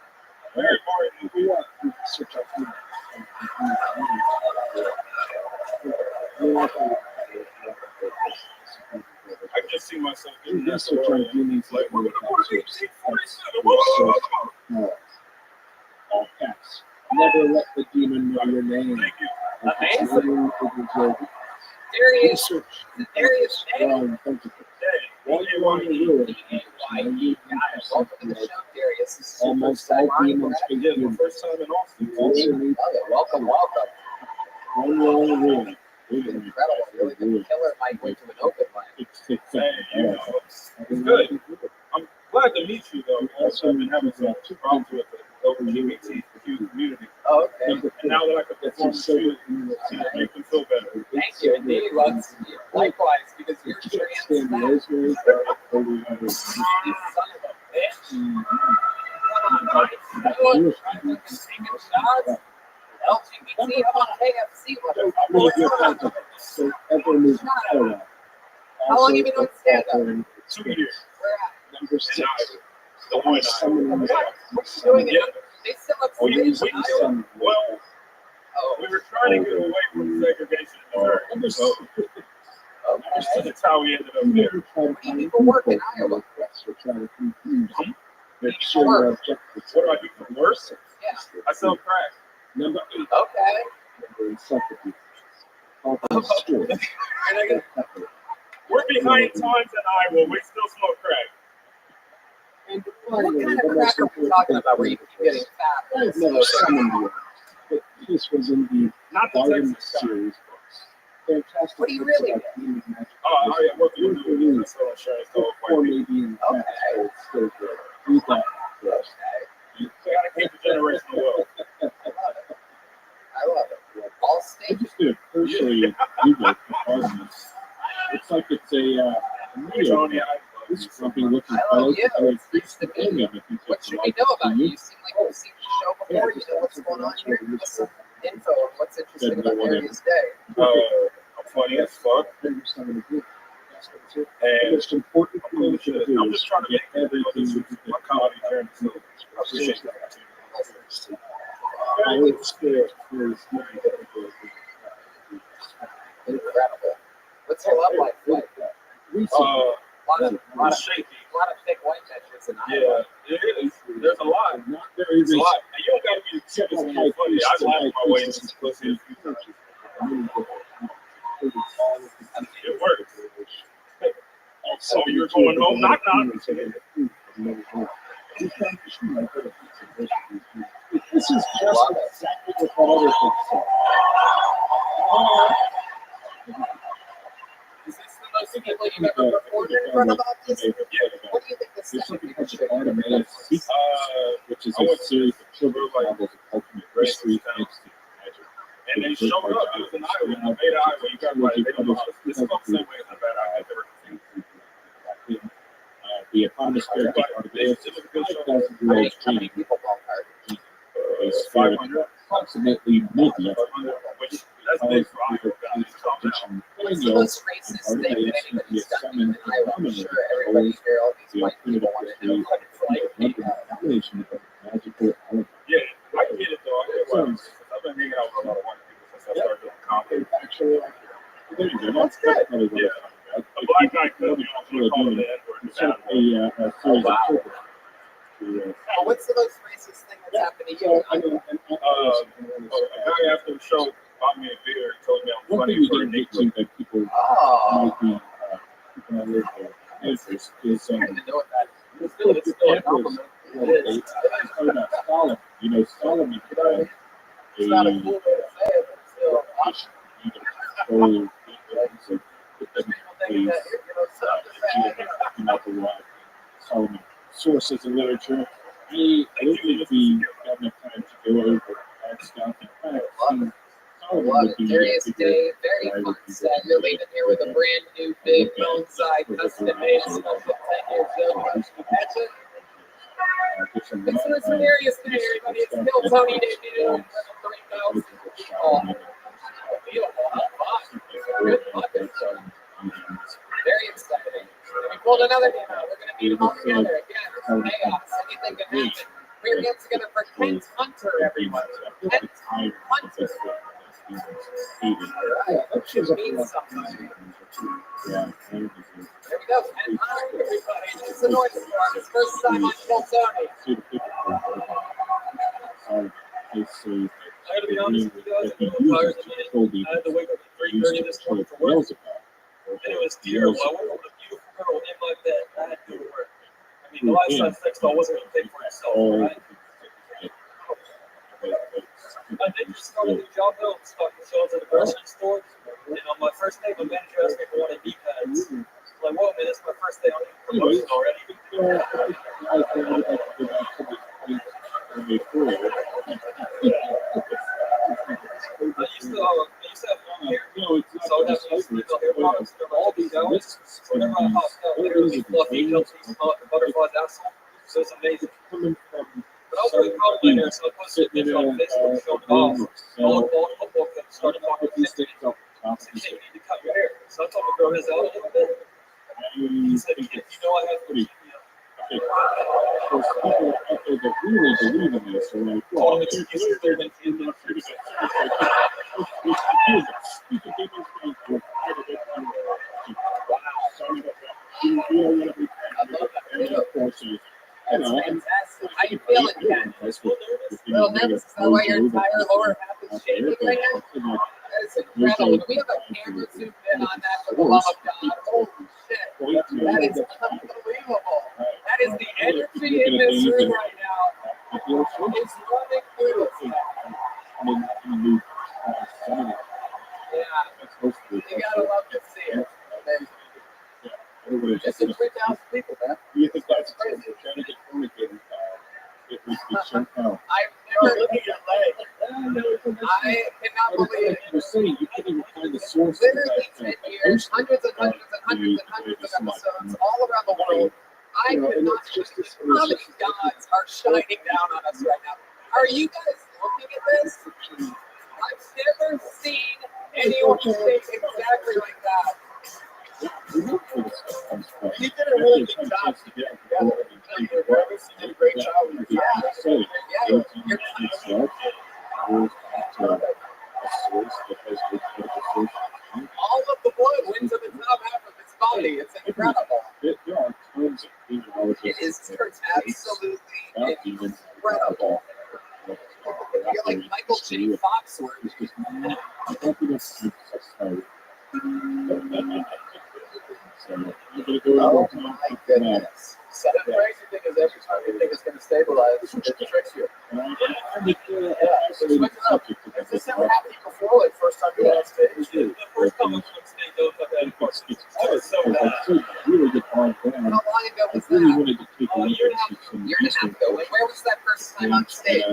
Very boring movie. I can just see myself getting that that's what I'm doing. Like, we're gonna go to 1847. All caps. Never let the demon know your name. Thank you. Amazing. Research Darius Day. strong tentacles. While you're on the road, Welcome to the show, Darius. This is your almost first time all on, demons correct? can Yeah, do. my first time in Austin. You also need Welcome. one more on the road. Incredible. Really the killer might went to an open mic. Hey, you know, it's good. I'm glad to meet you, though. Also, I've been having some problems with the LGBTQ community. Oh, okay. And now that I can perform the shoot, it makes them feel better. Thank you, indeed. Likewise, because you're trans now. You son of a bitch. Come on, Mike. You fucking taking shots. LGBT, I'm on KFC, motherfucker. So everyone is How long you been doing stand-up? 2 years. Where at? Number 6. The one Someone What you doing? Yeah. They still have We slaves in Iowa? well, we were trying to get away from segregation in Missouri. So that's how we ended up there. What do you people work in Iowa? Make sure you're objective. What do I do for worse? Yeah. I sell crack. Number 8. Okay. We're behind times in Iowa. We still smoke crack. And What kind of crack are we talking about where you keep getting fat? I've never summoned you, but this was in the Not the Vitamin Texas series books. Fantastic. What do you really books about demon magic. Oh, I work in the news. So insurance. Or maybe in the past, so it's still good. Read that first. You gotta keep the generational wealth. I love it. All I states. just did personally Google apartments. It's like it's a Tony, this grumpy looking I fellow. love you. It's nice to meet you. If you What should we know about you? You seem like you've seen the show before. You know what's going on here. Give us some info on what's interesting about Darius Day. I'm funny as fuck. And the most important thing you should do I'm just trying to make everything my comedy journey. So I appreciate that. I would scare is Incredible. What's your love life like? A lot of thick white bitches in Iowa. Yeah, it is. There's a lot. not very There's a lot. And you don't gotta be the cutest when you're funny. I laugh my way into some pussy a few times. It works. So you're going home, knock knock. This is just exactly what that other thing said. Is this the most people you've ever performed in front of audience? What do you think this There's is? something called the Automated Sequence, which is a series of children's novels of ultimate mystery, fantasy, and magic. And they showed up. It was in Iowa. In Nevada, Iowa. You got right. They don't know how to. This is the same way as Nevada, Iowa. The eponymous character It was a good show. 5,000-year-old How many king people ballpark? is scared approximately midnight. Which that's big for Iowa guys. What's the most racist thing that anybody's done in Iowa? I'm sure everybody here, all these white people want to know what it's like. Yeah, I get it though. I get why. I've been hanging out with a lot of white people since I started doing comedy. Actually, there you go. That's good. Yeah. A black guy could, you know, call it the N-word. Series of children. Oh, what's the most racist thing that's happened to you? I mean, A guy after the show bought me a beer and told me I'm one funny thing we for a didn't get Negro. to that people Oh, might be people that live there is I didn't know what that is. it's still a compliment. Solomon, you know, Solomon It's not a cool way to say it, but still. Solomon sources and literature. I don't think we got enough time to go over that stuff. In fact, Solomon would be Darius Day, very fun set. You're leaving here with a brand new big bone side custom made special 10 years old. That's it. It's Darius Day, everybody. It's still Tony Day. 3,000 people. Beautiful. Fun. Good bucket. Very exciting. We pulled another game out. We're going to meet them all together again. It's chaos. Anything can happen. We're getting together for Kent Hunter, everyone. Kent Hunter. Yeah, that shows up in Means like something. yeah, There we go. And hi, everybody. It's the Noise Squad. First time on Keltoni. see the picture from they say I gotta be honest with you guys, that I'm a little tired to tonight. control I had to wake up at use 3:30 this morning for work, whales about. and it was terrible. I woke up with a beautiful girl in my bed. I had to go to work. I mean, the lifestyle sex doll wasn't gonna pay for itself, right? I did just start a new job though. I'm stocking shelves at a grocery store. And on my first day, my manager asked me if I wanted knee pads. I'm like, whoa, man, this is my first day on promotion already. I used to have long hair, so I would have these little hair products that all these hours. So whenever I hopped out, they would be fluffy, healthy, smell like a butterfly's asshole. So it's amazing. But I was really proud of my hair, so I posted a picture on Facebook showing it off. All the bald football coaches started talking shit to me. I said, "Hey, you need to cut your hair." So I told him to grow his out a little bit. He said, "Kid, you know I have leukemia." There's people out there that really believe in this. They're like, well, Told him excuses there than cancer. That's fantastic. How you feeling, Ken? A little nervous? Is that why your entire lower half is shaking right now? That is incredible. We have a camera zoomed in on that for the love of God. Holy shit. That is unbelievable. That is the energy in this room right now. It's running through us. Yeah. You gotta love to see it. Amazing. Just 3,000 people, man. You think that's crazy? Trying to get fornicated. It was so hell. I've never looked at your leg. I cannot believe it. You're saying you couldn't even find the source. Literally 10 years, hundreds and hundreds and hundreds and hundreds of episodes all around the world. I could not believe how many gods are shining down on us right now. Are you guys looking at this? I've never seen anyone think exactly like that. You did a really good job to get it together. You were nervous. You did a great job. Yeah, you're all of the blood went to the top half of its body. It's incredible. There are tons of people. It is absolutely incredible. You're like Michael J. Foxworth. Oh my goodness. So the crazy thing is every time you think it's going to stabilize, it tricks you. Yeah, so switch it up. Has this ever happened before? Like first time you were on stage? The first time I was on stage, I was so bad. Really good point. How long ago was that? A year and a half ago. Where was that first time on stage?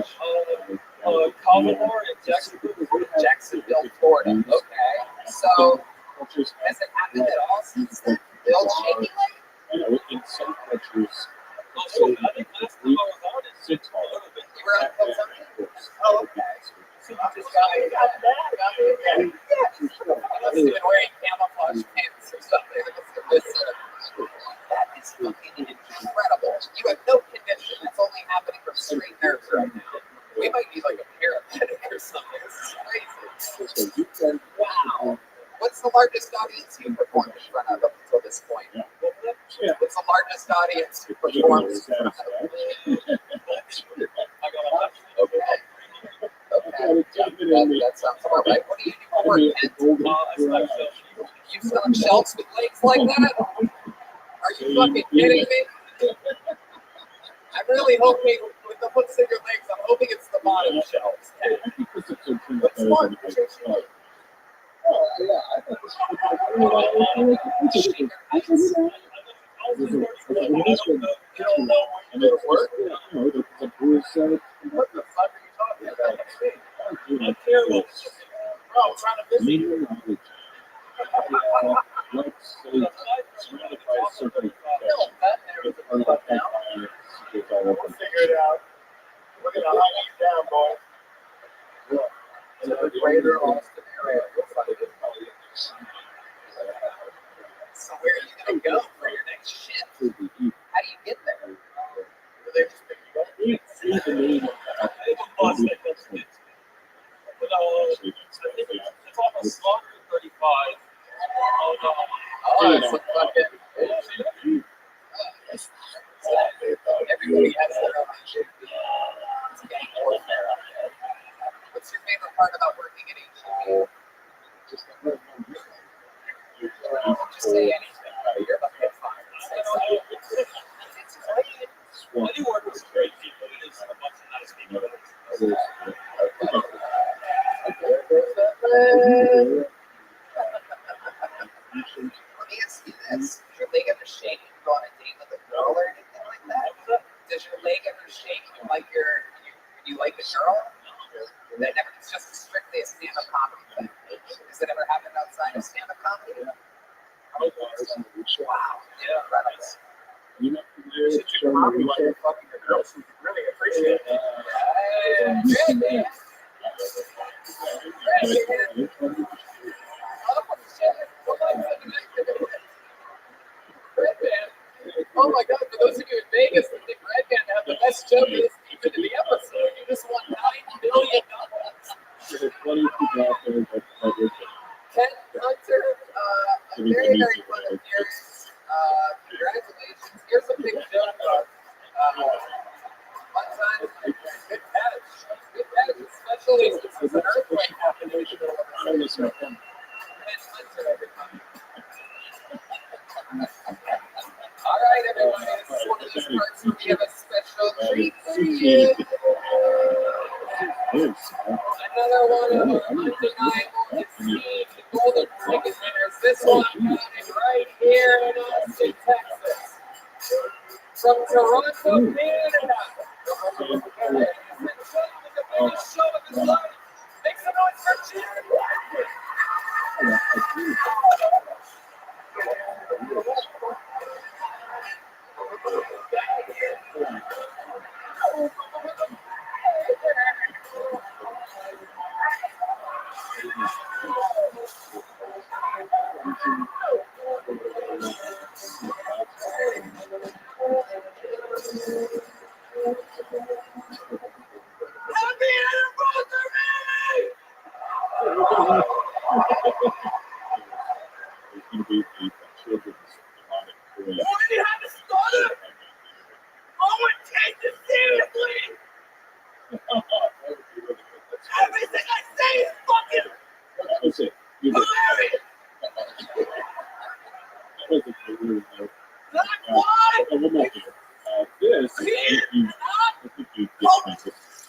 Commodore in Jacksonville, Florida. Okay. So, has it happened at all since then? The old shaky leg? In some countries, I think last time I was on it, you were on something? Oh, okay. So you just got that? Yeah. I must have been wearing camouflage pants or something. That is fucking incredible. You have no condition. It's only happening from straight nerves right now. We might need like a paramedic or something. This is crazy. Wow. What's the largest audience you performed in front of up until this point? What's the largest audience you performed in front of? Okay. That sounds about right. What do you do for work, Kent? You stock shelves with legs like that? Are you fucking kidding me? I'm really hoping, with the hooks in your legs, I'm hoping it's the bottom shelves. What's more? Oh, yeah, I thought this was you don't know when you go to work? What the fuck are you talking about? I'm terrible. Bro, I'm trying to visit you. We'll figure it out. We're going to hunt you down, boy. In the greater Austin area, you'll find it. So where are you going to go for your next shift? How do you get there? Do they just pick you up? I have a bus that goes to it. But I think everybody has their own activity. It's getting warfare out there. What's your favorite part about working at HEB? Just say anything, buddy. You're about to get fired. Say something. It's great. Any work is great people. It is a bunch of nice people. Let me ask you this. Does your leg ever shake when you go on a date with a girl or anything like that? Does your leg ever shake when you like a girl? That never, it's just strictly a stand-up comedy thing. Has it ever happened outside of stand-up comedy? Wow. Yeah, that's You know, you should do comedy while you're fucking your girl, so you can really appreciate it. Oh my God, for those of you in Vegas that think Red Band have the best joke of the episode, you just won $9 million. There's plenty of people out there that would Ken Hunter, I'm very, very fond of yours. Congratulations. Here's a big joke. One time, good catch. Good catch, especially since there's an earthquake happening. Ken Hunter, everybody. All right, everybody. This is one of those parts where we have a special treat for you. Another one of our undeniable esteemed golden ticket winners. This one happening right here in Austin, Texas. From Toronto, Canada. The biggest show of his life. Make some noise for Jared.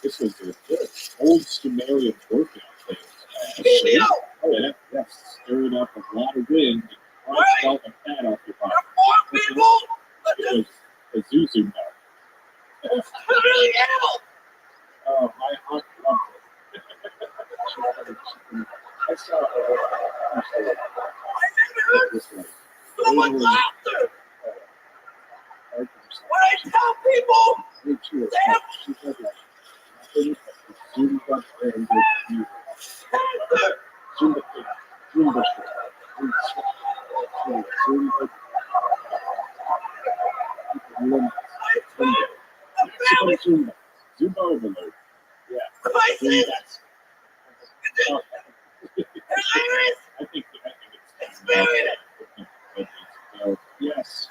This was a old Sumerian workout thing. Oh yeah, yes. Stirred up a lot of wind and felt a fat off your body. It was a Zuzu nut. Oh, my aunt loved it. I saw So much laughter! When I tell people, they have Zumba overload. Yeah. I think it's yes.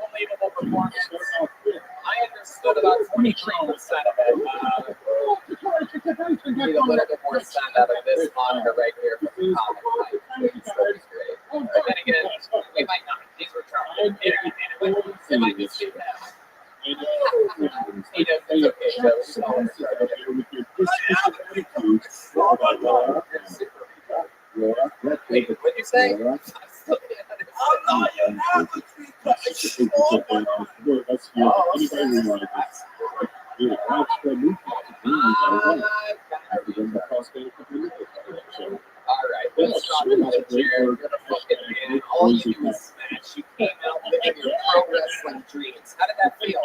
Unbelievable performance. I understood about 23% of it. Need a little bit more sound out of this monitor right here from the comic mic. It's very great. But then again, we might not. These were charged. It might be too bad. It's okay, Joe. It's all wait, what'd you say? I'm still Alright, let's talk about it, Jared. You're the fucking man. All you do is smash. You came out living your pro wrestling dreams. How did that feel?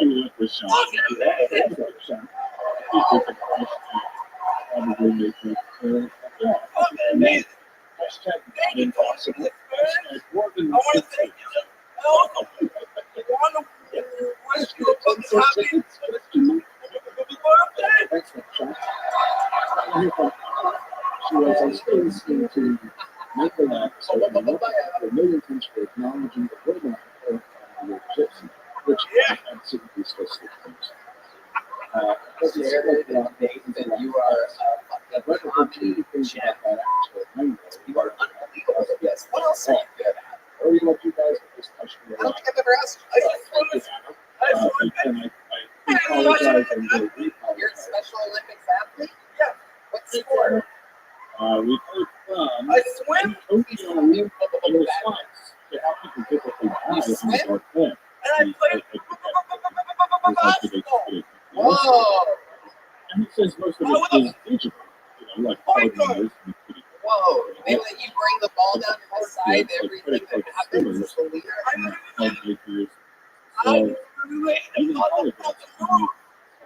Impossible. I want to thank you. I want to wish you a good happy. absolutely still sleep. Jared and Nathan, you are a fucking comedy gem. You are unbelievable at this. What else are you good at? Or you let you guys just touch me. I don't think I've ever asked you. And I apologize and really You're a Special Olympics athlete? Yeah. What sport? we heard from Tokyo in response to how people typically die in our plan. And I played Whoa! And he says most of it is digital, like cardinals and whoa! They let you bring the ball down to the side. Everything that happens is the leader. So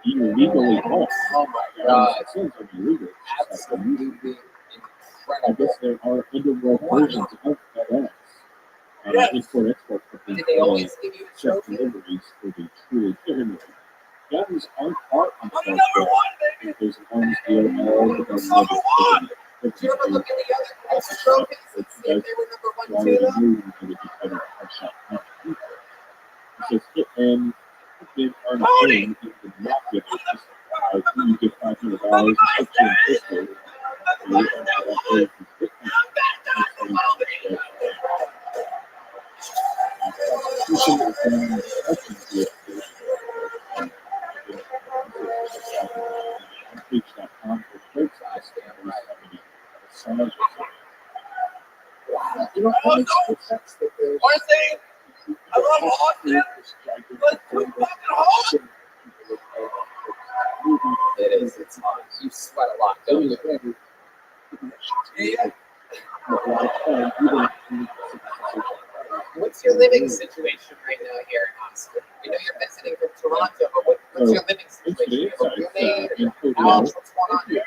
even you legally off. Oh my god! It sounds like illegal. Absolutely I guess there are underworld versions of FedEx. Import-export companies. Did they always give you a check trophy? deliveries for the truly anyway. Guns aren't part of the There's an arms deal all the government. Did you ever look at the other kinds of trophies and see if they were number 1, 2 though? It says Hitman earned fame in the mafia business. You get $500 in pistol. You know, one sense that there's I love Austin. Let's go fucking home. It is. It's hot. You sweat a lot, don't you? Yeah. What's your living situation right now here in Austin? We know you're visiting from Toronto, but what's your living situation? You have a roommate? House? What's going on here?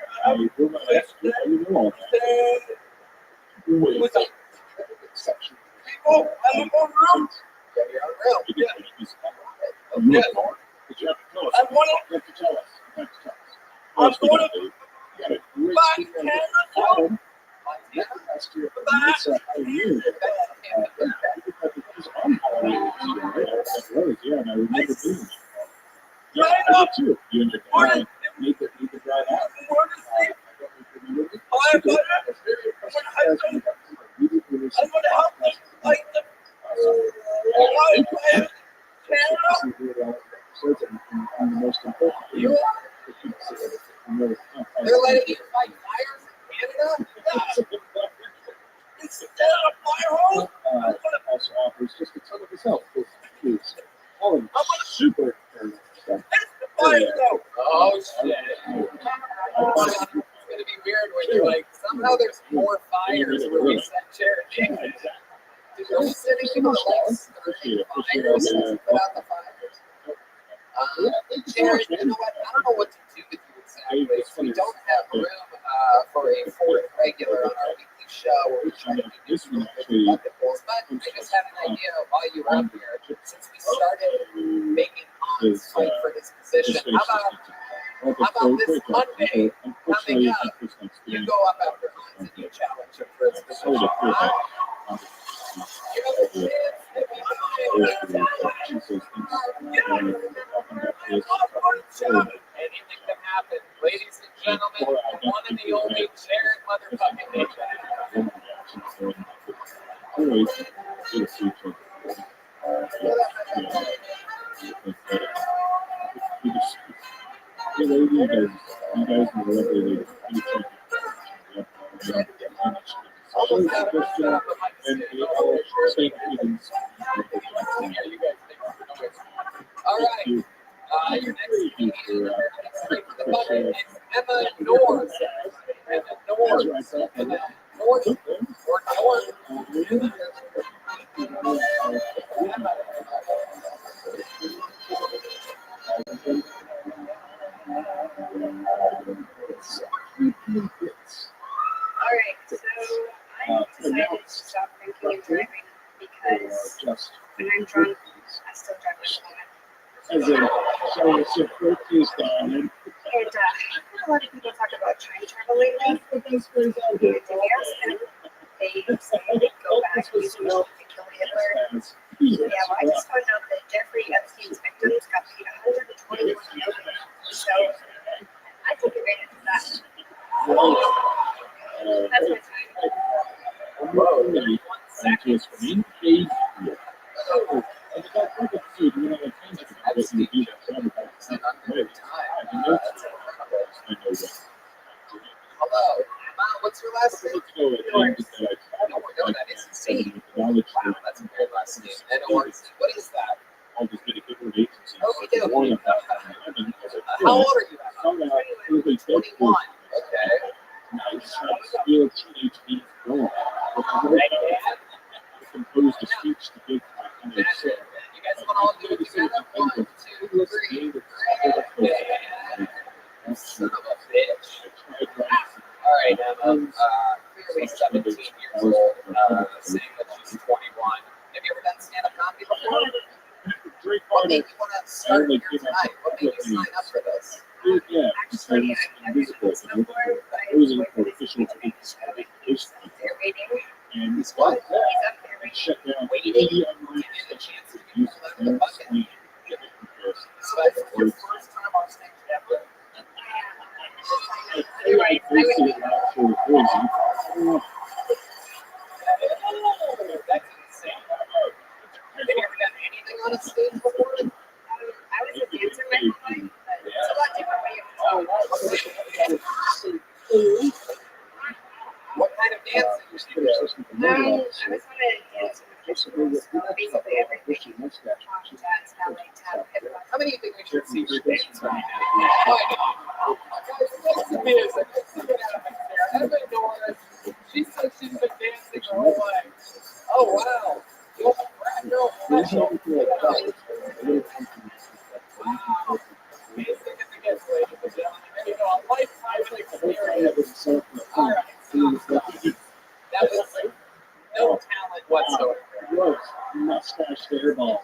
What's up? People, I live on room. Yeah, you're on room. Yeah. I'm one of. I'm going to Montana. Last year, it's a year. Yeah, and I remember being there. Yeah, I did too. You and your dad need to drive out. I don't remember me. I'm going to help them fight them. And the most important thing, they're letting you fight fires in Canada? Instead of fire hose? Also offers just a ton of his help. He's all in super stuff. Oh shit. It's gonna be weird when you're like, somehow there's more fires when we set Jared. Did you sending people to like starting fires to put out the fires? Jared, you know what? I don't know what to do with you exactly. We don't have room for a fourth regular on our weekly show where we try to do bucket bowls, but I just had an idea while you were up here. Since we started making Hans fight for his position, how about this Monday coming up? You go up after Hans and you challenge him for his position. You're the kids. Anything can happen. Ladies and gentlemen, the one and the only Jared motherfucking Nathan. All right. Your next comedian straight to the button is Emma North. Emma North. Emma North. Or North. Alright, so I decided to stop drinking and driving because when I'm drunk, I still drive like a woman. As in, so it's your birthday's gone. And I've heard a lot of people talk about time travel lately. They ask them, they say they go back to kill Hitler. Yeah, well, I just found out that Jeffrey Epstein's victims got paid $121 million. So I took advantage of that. That's my time. Hello. What's your last name? No, that is C. Wow, that's a great last name. N-O-R-C. What is that? Oh, we do. How old are you? 21. Composed a speech to give my You guys want to all do it together? 1, 2, 3. Son of a bitch. All right, Emma. Clearly 17 years old, saying that she's 21. Have you ever done stand-up comedy before? What made you want to start here tonight? What made you sign up for this? Actually, I've never done this before, but I was waiting for this they're waiting. And he's what? He's up there waiting. Waiting. Give you the chance to get pulled out of the bucket. So that's your first time on stage ever? Right. I would be. That's insane. Have you ever done anything on a stage before? I was a dancer my whole life, but it's a lot different when you have to talk. What kind of dancing did you do? I was on a dance basically everything. Jazz, ballet, tap, hip hop. How many do you think we should see for dance right now? Oh, I know. Guys, what's the music? Let's see what happens there. Emma Doris, she says she's been dancing her whole life. Oh, wow. You're a frat girl special. Wow. Amazing as it gets, ladies and gentlemen. There you go. A lifetime experience. All right. That was no talent whatsoever. Mustache hairball.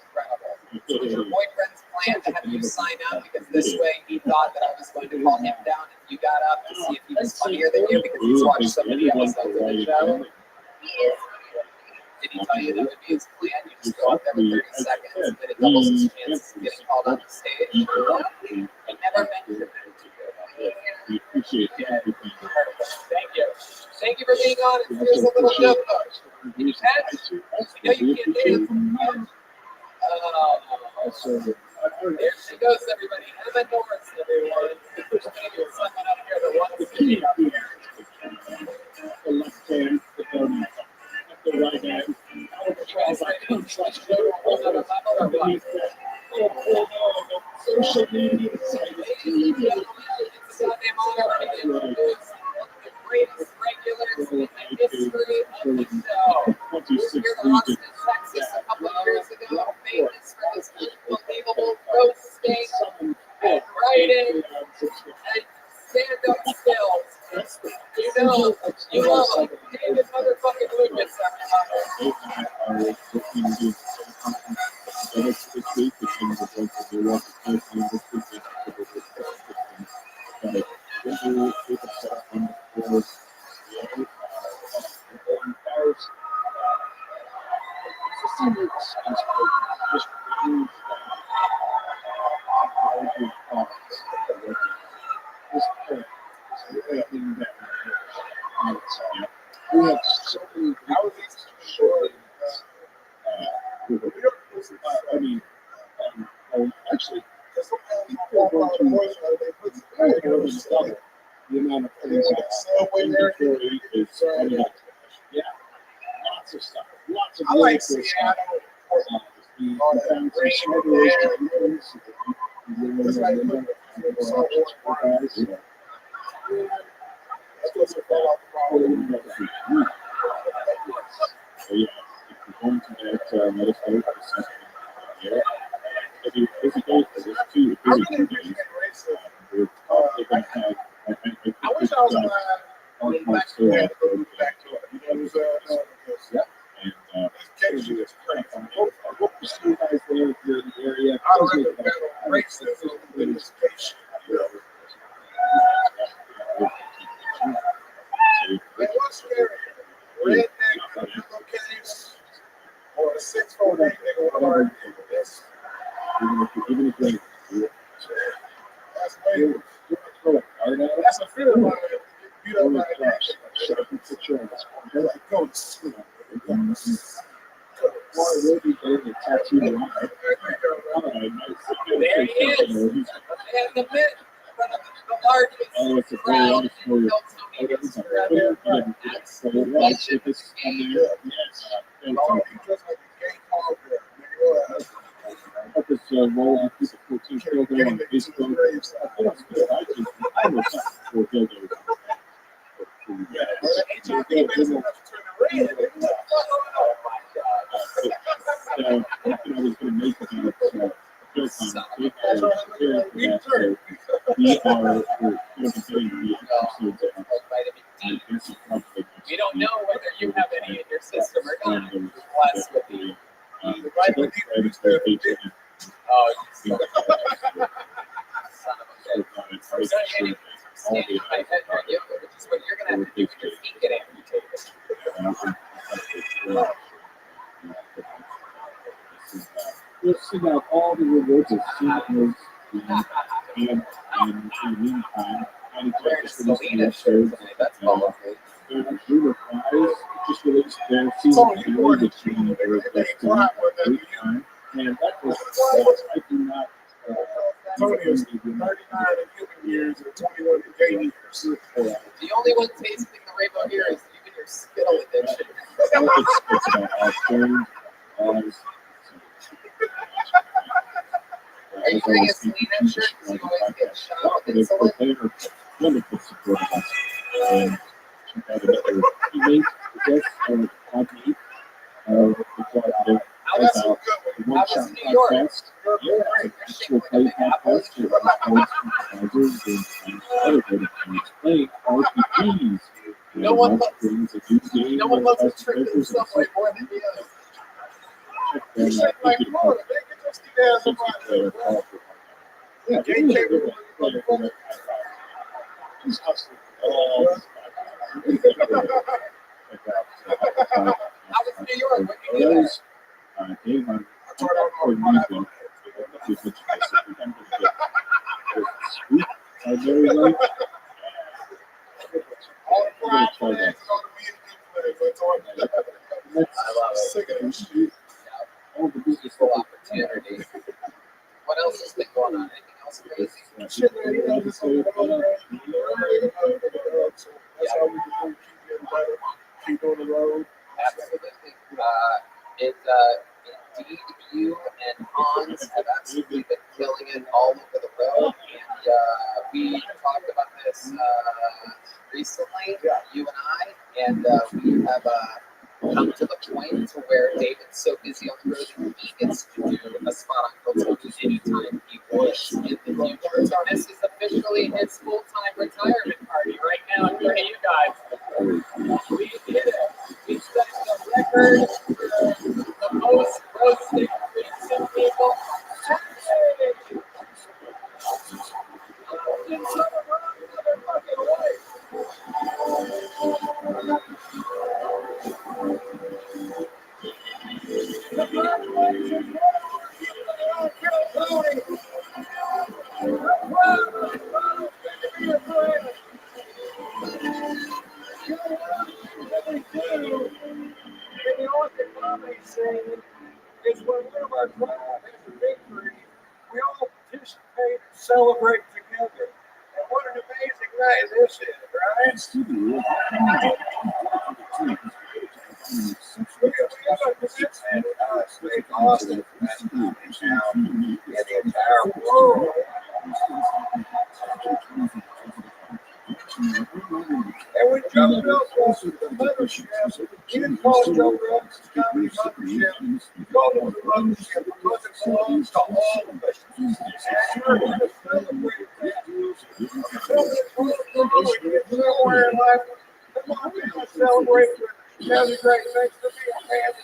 So was your boyfriend's plan to have you sign up because this way he thought that I was going to call him down if you got up to see if he was funnier than you because he's watched so many episodes of the show? He is. Did he tell you that would be his plan? You just go up there for 30 seconds and then it doubles his chances of getting called on the stage? He never mentioned that to you. We appreciate everything. Thank you. Thank you for being on. And here's a little joke. Can you catch? I know you can't dance. There she goes, everybody. Emma Norris, everyone. There's maybe someone up here that wants to be up here. The left hand, the bottom, the right hand. You guys ready to switch to another level or what? Social media. Ladies and gentlemen, it's a goddamn honor to introduce one of the greatest regulars in the history of the show. He was here to Austin, Texas a couple of years ago, famous for his unbelievable roasting and writing and stand-up skills. You know him. David motherfucking Lucas, We have so many short. I mean, actually, people are going to the amount of things inventory is yeah, lots of stuff, lots of. I like Seattle. So yeah, if you're going to that, let us know. If you go to this too, busy 2 days, we're probably going to have. I wish I was on my back to it. You know, yeah, and Kenji is crazy. I hope to see you guys there if you're in the area. I don't know battle racism in this case. Man, what's scary? Redneck case or a 6'4" nigga is. And the bit, the largest Oh, it's a very crowd in underscore. Hiltonians forever. Absolutely. This on there. Yes. Up this roll off piece of 14 kilogram on Facebook. I was not 4 kilograms. I was going to make about we don't know whether you have any in your system or not. Plus with the vitamin D. Oh, you son of a bitch. So standing on my head right yoga, which is what you're going to have to do when your feet get amputated. We'll send out all the rewards of seniors in the meantime. And just released their episode. Group of guys just released their season finale, which means they're great time. And that was, I do not. Tony is 39 years and 21 games. The only one tasting the rainbow here is even your Skittle addiction. It's about our turn. Are you wearing a Selena shirt because you always get shot with insulin? They're wonderful support us. And she had another teammate, I guess, or teammate, the collaborative about the one-shot contest. Yeah, actual play contest with sports supervisors and other good things. Playing RPGs. No one loves a trip in Subway more than you. You shake like Florida, they can just get down the He's hustling. How was New York? What did you do there? Dave, I'm using sweet. I very like. All the pride flags on the media. I love it. Sick of this shit. All the business Equal opportunity. What else has been going on? Anything else crazy? Shit, man, you know, just over the that's how we can keep getting better, keep on the road. Absolutely. Indeed, you and Hans have absolutely been killing it all over the road. And we talked about this recently, you and I, and we have come to the point to where David's so busy on the road that he gets to do a spot on Hilton anytime he wants in the future. So this is officially his full-time retirement party right now in front of you guys. We did it. We set the record for the most roasted recent people. Is when one of our crowd has a victory, we all participate and celebrate together. And what an amazing night this is, right? We have a commitment to Austin and the entire world. And we jumped up on the mothership. He didn't call it Joe Rogan's comedy mothership. He called it the mothership because it belongs to all of us. And we're going to celebrate that. Somewhere in life, come on, we're going to celebrate with Kelly Great. Thanks for being a fan of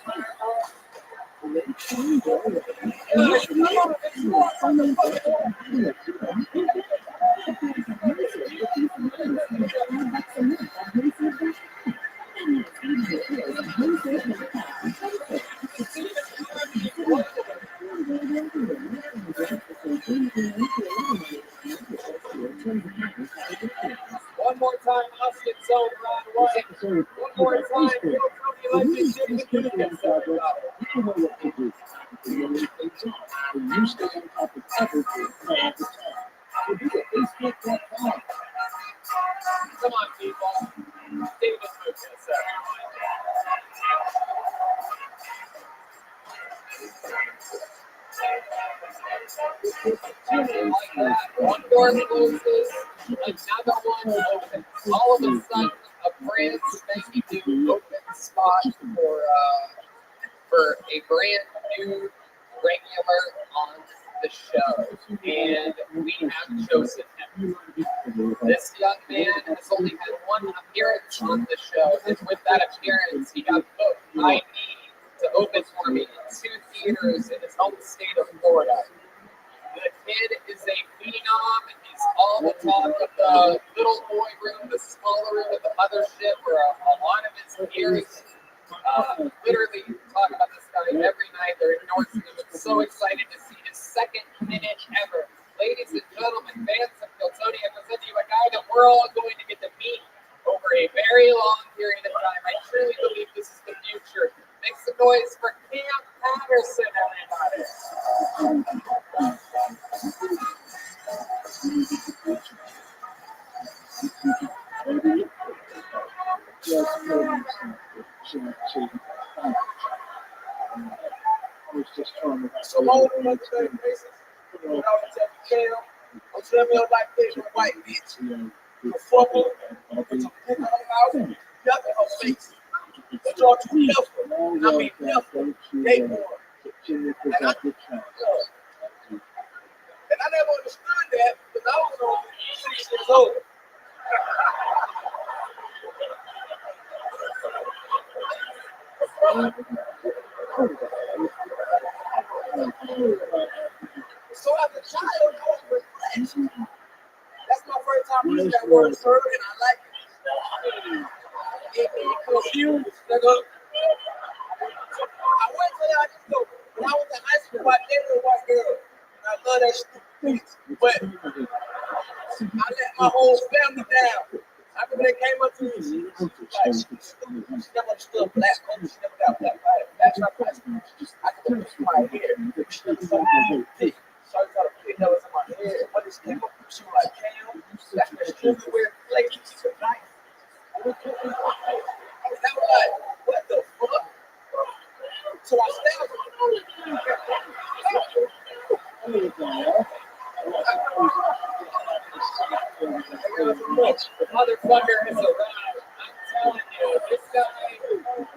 one more time, Austin Zone, Ron White. One more time, Phil Cody, Legend, Jimmy, You know what to do. When you stay on top of everything, Come on, people. David Lucas, one door closes, another one opens. All of a sudden, a brand spanking new open spot for a brand new regular on the show, and we have chosen him. This young man has only had one appearance on the show, and with that appearance, he got booked by me to open for me in 2 theaters in his home state of Florida. The kid is a phenom. He's all the talk of the little boy room, the smaller room at the mothership, where a lot of his peers literally talk about this guy every night. They're endorsing him. I'm so excited to see his second minute ever. Ladies and gentlemen, fans of Tony, I present to you a guy that we're all going to get to meet over a very long period of time. I truly believe this is the future. Make some noise for Cam Patterson, everybody. So hold on, I'm telling you like this, you white bitch. You fucking, put your dick on her mouth, nothing her face. But y'all too careful. I mean, careful. They more. And I never understood that because I was only 6 years old. So as a child, I was perplexed. That's my first time using that word serve, and I like it. It confused, nigga. I went to that, when I was in high school, I dated a white girl. And I love that stupid bitch. But I let my whole family down. I remember they came up to me. She was like, she never understood black culture. She never got black life. That's not black. I could put my hair. She was so thick. So I started putting that was in my hair. When this came up, she was like, Cam, that's the extremely weird place. She's a knife. I was like, what the fuck? So I stabbed her. The motherfucker has arrived. I'm telling you, this guy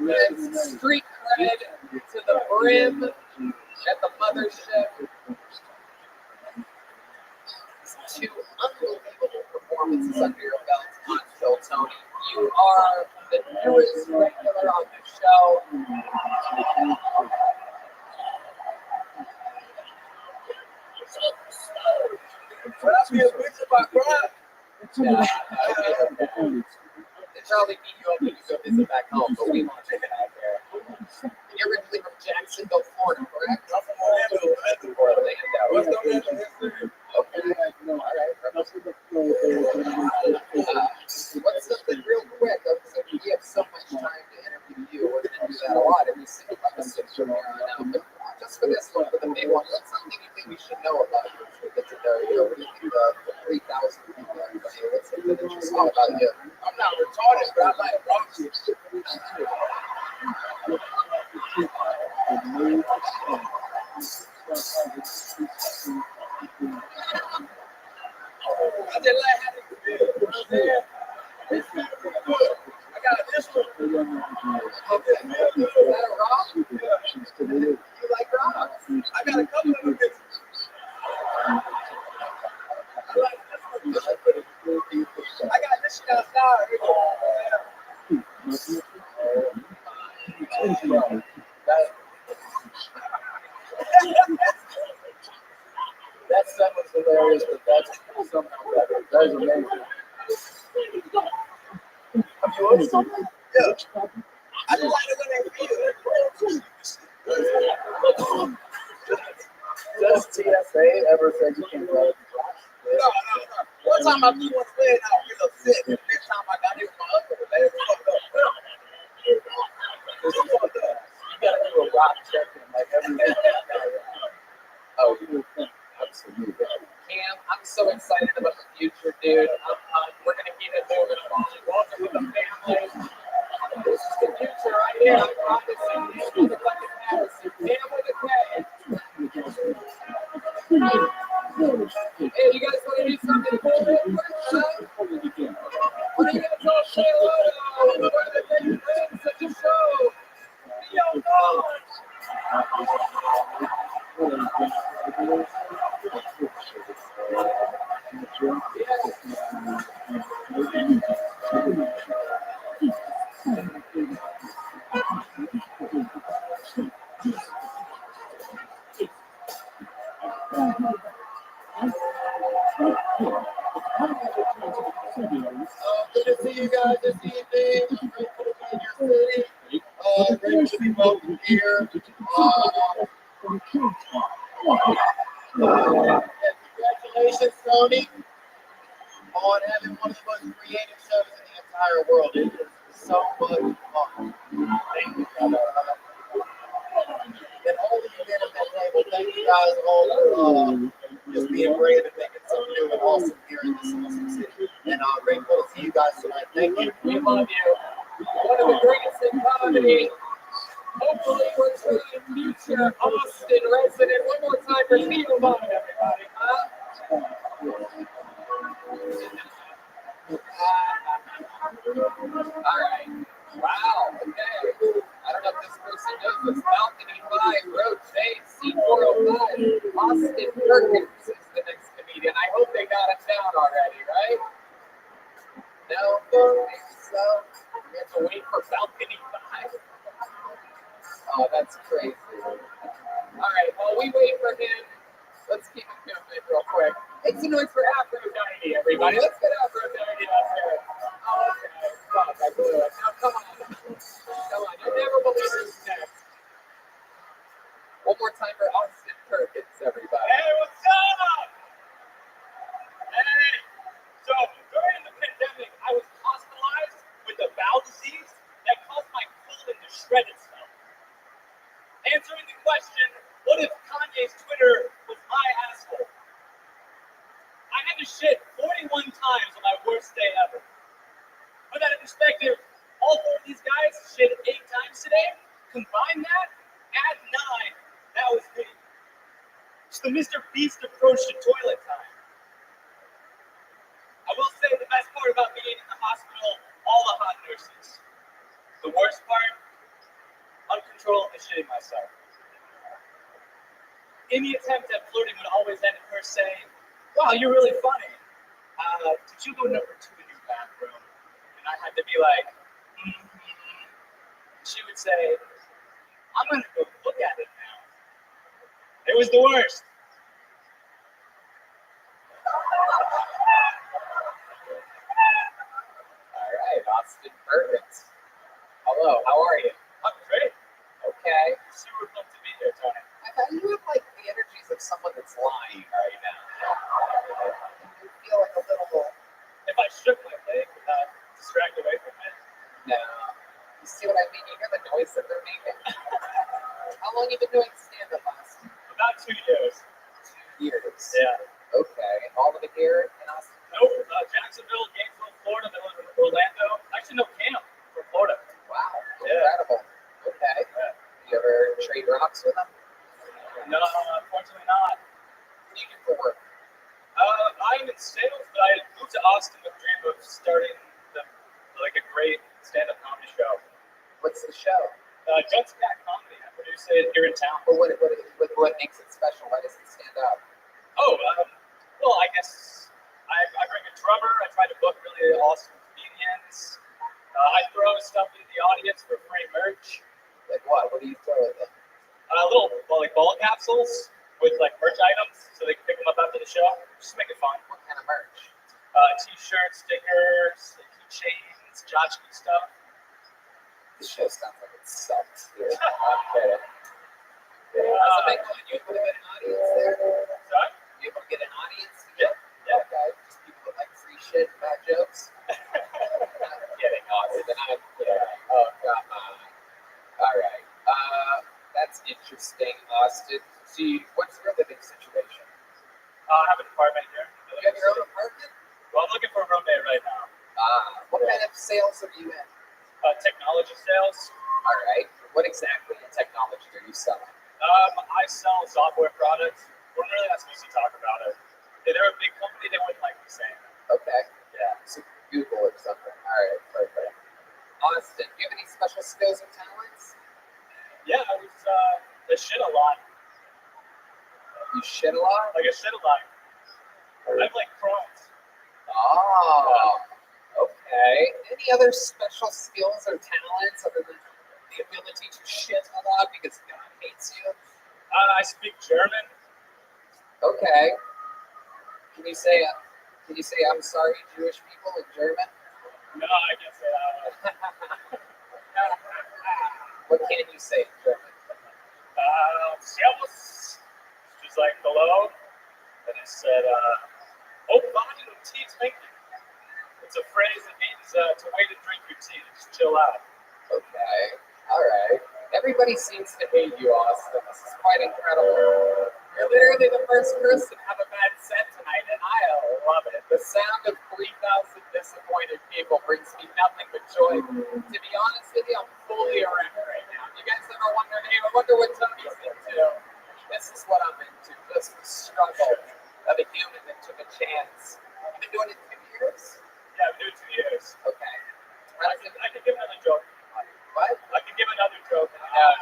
has street cred to the brim at the mothership. 2 unbelievable performances under your belt on Phil Tony. You are the newest regular on the show. But I be a bitch if I cry. Yeah, they probably beat you up when you go visit back home, but we want you back there. You're originally from Jacksonville, Florida, correct? I'm from Orlando. What's the Orlando? Okay. All right. What's something real quick? We have so much time to interview you. We're going to do that a lot every single episode from here on out. But just for this one, for the big one, what's something you think we should know about you? Get to know you. What do you think the 3,000 people are going to hear? What's something interesting about you? I'm not retarded, but I like Rothschild. I just like how they feel. You know what I'm saying? They feel pretty good. I got this one. Okay, man. Is that a rock? Yeah. You like rock? I got a couple of them bitches. I like this one. This one pretty cool. I got this shit outside. That stuff was hilarious, but that's somehow better. That is amazing. Have you ordered something? Yeah. I just like the way they feel. Does TSA ever say you can't go? No. One time I threw one spade out real sick. Next time I got hit with my other one, they fucked up. You gotta do a rock check in like every week. Oh, absolutely. I'm so excited about the future, dude. We're gonna keep it moving along. Welcome to the family. This is the future right here. I promise you. This is the fucking Madison. Damn with a K. Hey, you guys want to do something cool real quick? Huh? What are you guys all say hello? We're the big friends of the show. Yo, no. Good to see you guys this evening. Grateful to be in your city. Grateful to be welcome here. Congratulations, Tony, on having one of the most creative shows in the entire world. It is so much fun. Thank you, brother. And all of you men at that table, thank you guys all for just being brave and making something new and awesome here in this awesome city. And grateful to see you guys tonight. Thank you. We love you. One of the greatest in comedy. Hopefully, we're trying future Austin resident. One more time for Steve Bond, everybody, huh? All right. Wow. Okay. I don't know if this person knows this. Balcony 5, Road J, C405. Austin Perkins is the next comedian. I hope they got it down already, right? No? Maybe so. We have to wait for Balcony 5. Oh, that's crazy. All right, while we wait for him, let's keep it moving real quick. Make some noise for Aphrodite, everybody. Let's get Aphrodite up here. Oh, okay. Fuck, I blew it. Now, come on. Come on. You'll never believe who's next. One more time for Austin Perkins, everybody. Hey, what's up? Hey. So, during the pandemic, I was hospitalized with a bowel disease that caused my colon to shred itself. Answering the question, what if Kanye's Twitter was my asshole? I had to shit 41 times on my worst day ever. Put that in perspective, all 4 of these guys shit 8 times today. Combine that, add 9, that was me. It's the Mr. Beast approach to toilet time. I will say the best part about being in the hospital, all the hot nurses. The worst part, uncontrollably shitting myself. Any attempt at flirting would always end in her saying, "Wow, you're really funny. Did you go number 2 in your bathroom?" And I had to be like, mm-hmm. She would say, "I'm going to go look at it now." It was the worst. All right, Austin Perkins. Hello, how are you? I'm great. Okay. Super pumped to be here, Tony. I thought you have like the energies of someone that's lying right now. You feel like a little. If I shook my leg, would that distract away from it? No. You see what I mean? You hear the noise that they're making? How long have you been doing stand-up, Austin? About 2 years. 2 years. Yeah. Okay. And all of it here in Austin? Nope. Jacksonville, Gainesville, Florida, then Orlando. Actually, no, Camp from Florida. Wow. Yeah. Incredible. Okay. Yeah. You ever trade rocks with them? No, unfortunately not. What do you do for work? I'm in sales, but I moved to Austin with the dream of starting a great stand-up comedy show. What's the show? Just Cat Comedy. I produce it here in town. But what makes it special? Why does it stand out? Oh, well, I guess I bring a drummer. I try to book really awesome comedians. I throw stuff into the audience for free merch. Like what? What do you throw at them? Little ball capsules with like merch items, so they can pick them up after the show. Just make it fun. What kind of merch? T-shirts, stickers, keychains, tchotchke stuff. This show sounds like it sucks. Yeah. I'm kidding. That's a big one. You able to get an audience there? Sorry? You able to get an audience? Yeah. Okay. Just people that like free shit and bad jokes. I'm kidding, Austin. I'm kidding. Oh, come on. All right. That's interesting, Austin. See, what's your living situation? I have an apartment here. sales are you in? Technology sales. All right. What exactly in technology are you selling? I sell software products. Wouldn't really ask me to talk about it. If they're a big company, they wouldn't like me saying it. Okay. Yeah. So Google or something. All right. Perfect. Austin, do you have any special skills or talents? Yeah, I shit a lot. You shit a lot? Like I shit a lot. I have like Crohn's. Oh. Okay. Any other special skills or talents other than the ability to shit a lot because God hates you? I speak German. Okay. Can you say I'm sorry, Jewish people in German? No, I guess. What can you say in German? Servus, which is like hello. And I said, warten und Tee trinken. It's a phrase that means to wait and drink your tea, just chill out. Okay. All right. Everybody seems to hate you, Austin. This is quite incredible. You're literally the first person to have a bad set tonight, and I love it. The sound of 3,000 disappointed people brings me nothing but joy. To be honest with you, I'm fully erect right now. You guys ever wonder, hey, I wonder what Tony's into? This is what I'm into. Just the struggle of a human that took a chance. You've been doing it 2 years? Yeah, I've been doing 2 years. Okay. I could give another joke. What? I could give another joke. Wow.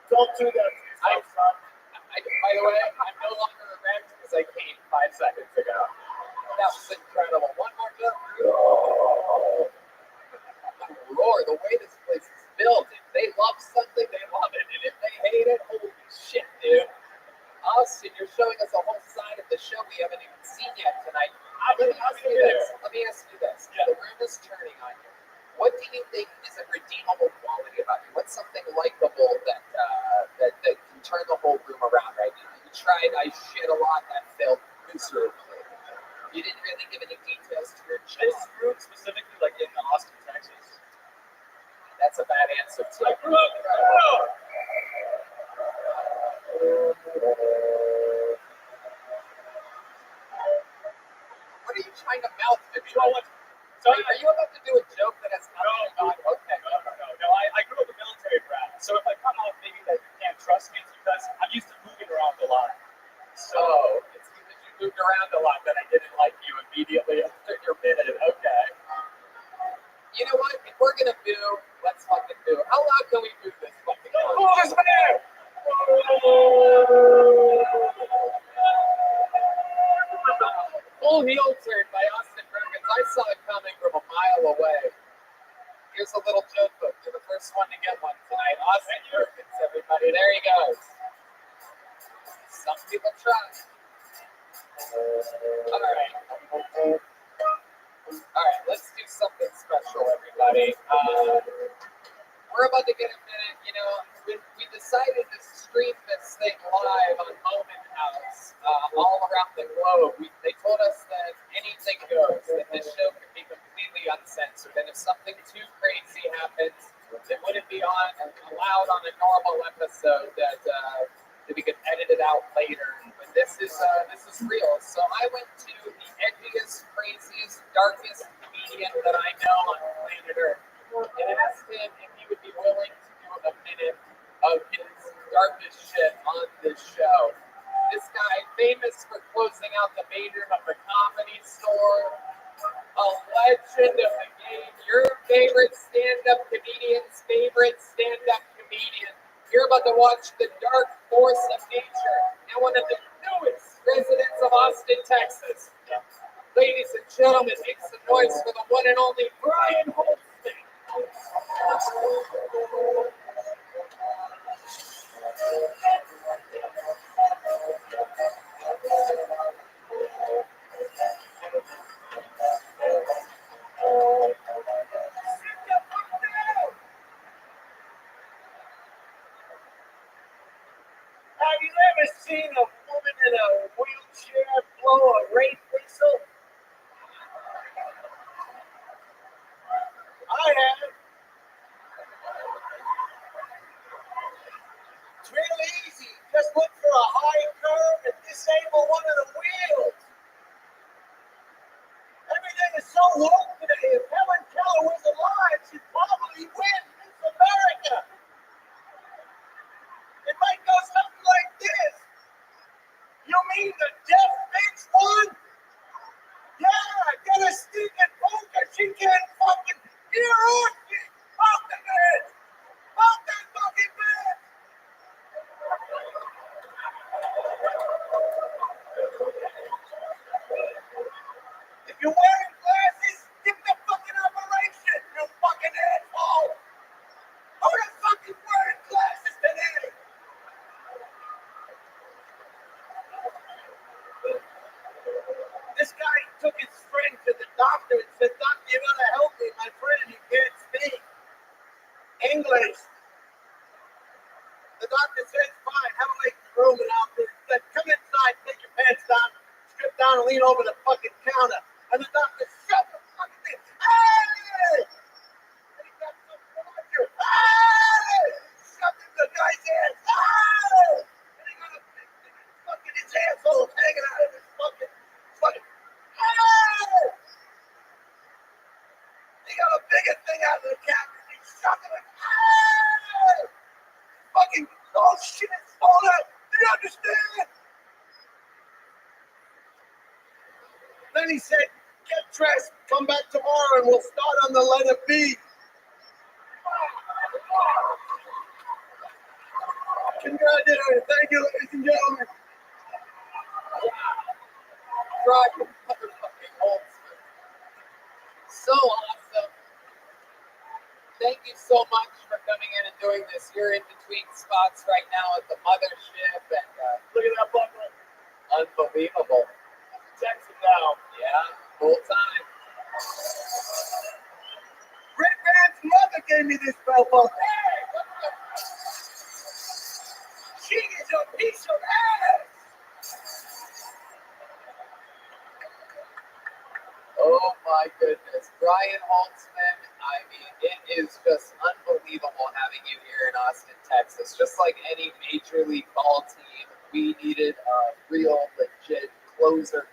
Don't do that. By the way, I'm no longer erect because I came 5 seconds ago. That was incredible. One more joke. Roar, the way this place is built. If they love something, they love it. And if they hate it, holy shit, dude. Austin, you're showing us a whole side of the show we haven't even seen yet tonight. Let me ask you this. Yeah. The room is turning on you. What do you think is a redeemable quality about you? What's something likable that can turn the whole room around right now? You tried, I shit a lot, that failed miserably. You didn't really give any details to your job. This room specifically, like in Austin, Texas. That's a bad answer, too. I grew up. What are you trying to mouth to me? Are you about to do a joke that has nothing on? Okay. No. I grew up a military brat. So if I come out maybe that you can't trust me, it's because I'm used to moving around a lot. So it's because you moved around a lot that I didn't like you immediately after your minute. Okay. You know what? If we're gonna boo, let's fucking boo. How loud can we boo this fucking Who's there? Full heel turn by Austin Perkins. I saw it coming from a mile away. Here's a little joke book. You're the first one to get one tonight. Austin Perkins, everybody. There he goes. Some people try. All right, let's do something special, everybody. We're about to get a minute. You know, we decided to stream this thing live on Moment House all around the globe. They told us that anything goes, that this show can be completely uncensored, and if something too crazy happens, it wouldn't be allowed on a normal episode that we could edit it out later. But this is real. So I went to the edgiest, craziest, darkest comedian that I know on planet Earth and asked him if he would be willing to do a minute of his darkest shit on this show. This guy, famous for closing out the main room of the Comedy Store, a legend of the game, your favorite stand-up comedian's favorite stand-up comedian. You're about to watch the dark force of nature and one of the newest residents of Austin, Texas. Ladies and gentlemen, make some noise for the one and only Brian Holtzman. Have you ever seen a woman in a wheelchair blow a rape whistle? I have. It's real easy. Just look for a high curve and disable one of the wheels. took his friend to the doctor and said, "Doctor, you gotta help me. My friend, he can't speak English." The doctor says, "Fine, have a waiting room," and out there said, "Come inside, take your pants down, strip down, and lean over the fucking counter." And the doctor shut the fucking thing. Hey! And he got some doctor. Hey! Shoved in the guy's ass. Hey! And he got a big thing, fucking his asshole hanging out of his fucking. Hey! He got a bigger thing out of the cabinet. He's shoving it. Hey! Fucking all shit is falling out. Do you understand? Then he said, "Get dressed, come back tomorrow, and we'll start on the letter B." Congratulations. Thank you, ladies and gentlemen. Rocky motherfucking Holtzman. So awesome. Thank you so much for coming in and doing this. You're in between spots right now at the mothership, and look at that buckle. Unbelievable. Texas now. Yeah, full time. Rick Van's mother gave me this belt buckle. She is a piece of ass. Oh my goodness. Brian Holtzman, I mean, it is just unbelievable having you here in Austin, Texas. Just like any major league ball team, we needed a real, legit closer,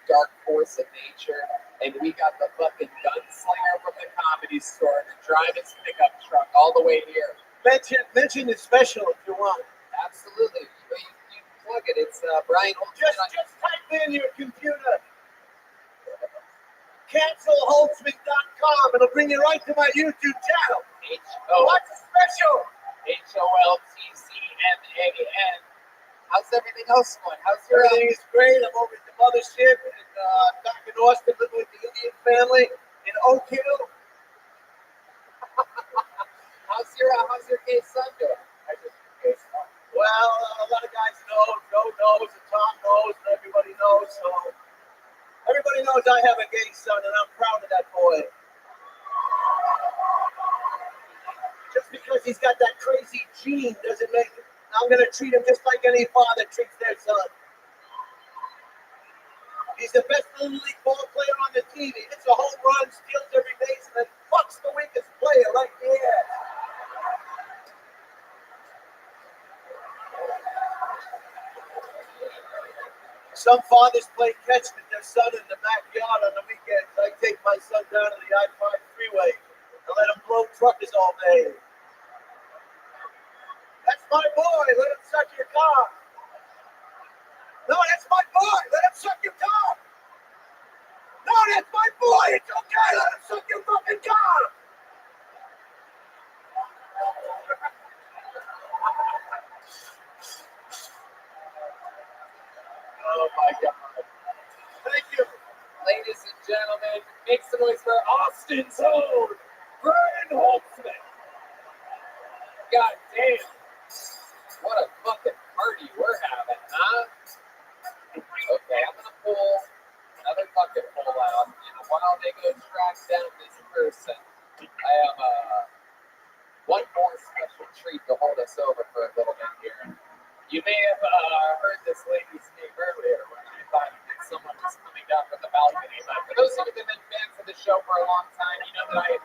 dark force of nature. And we got the fucking gunslinger from the Comedy Store to drive his pickup truck all the way here. Mention the special if you want. Absolutely. You plug it. It's Brian Holtzman. Just type in your computer. CancelHoltzman.com. It'll bring you right to my YouTube channel. What's the special? HOLTCMAN. How's everything else going? Everything is great. I'm over at the mothership and back in Austin living with the Indian family in Oak Hill. How's your gay son doing? Well, a lot of guys know, Joe knows, and Tom knows, and everybody knows. So everybody knows I have a gay son, and I'm proud of that boy. Just because he's got that crazy gene doesn't make it. I'm going to treat him just like any father treats their son. He's the best little league ball player on the team. He hits a home run, steals every base, and then fucks the weakest player right in the ass. Some fathers play catch with their son in the backyard on the weekends. I take my son down to the I-5 freeway and let him blow truckers all day. That's my boy. Let him suck your cock. No, that's my boy. Let him suck your cock. No, that's my boy. It's okay. Let him suck your fucking cock. Oh my God. Thank you. Ladies and gentlemen, make some noise for Austin's own Brian Holtzman. God damn. What a fucking party we're having, huh? Okay, I'm gonna pull another fucking pull out. And while they go track down this person, I have one more special treat to hold us over for a little bit here. You may have heard this lady's name earlier when I thought that someone was coming down from the balcony. But for those of you that have been fans of the show for a long time, you know that I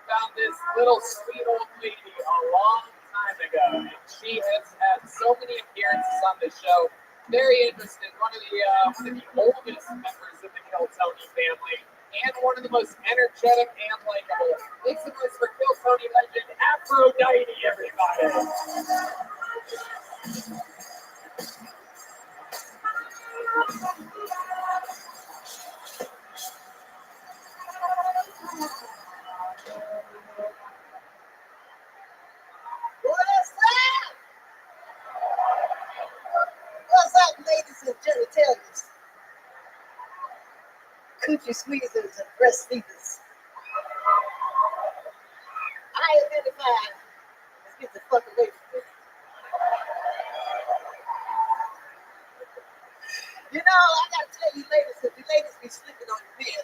found this little sweet old lady a long time ago. And she has had so many appearances on the show. Very interested. One of the oldest members of the Kiltony family. And one of the most energetic and likable. Make some noise for Kiltony legend Aphrodite, everybody. What's up, ladies and genitalians? Coochie squeezers and breast feeders. I identify. Let's get the fuck away from me. You know, I gotta tell you, ladies, if you ladies be sleeping on your men.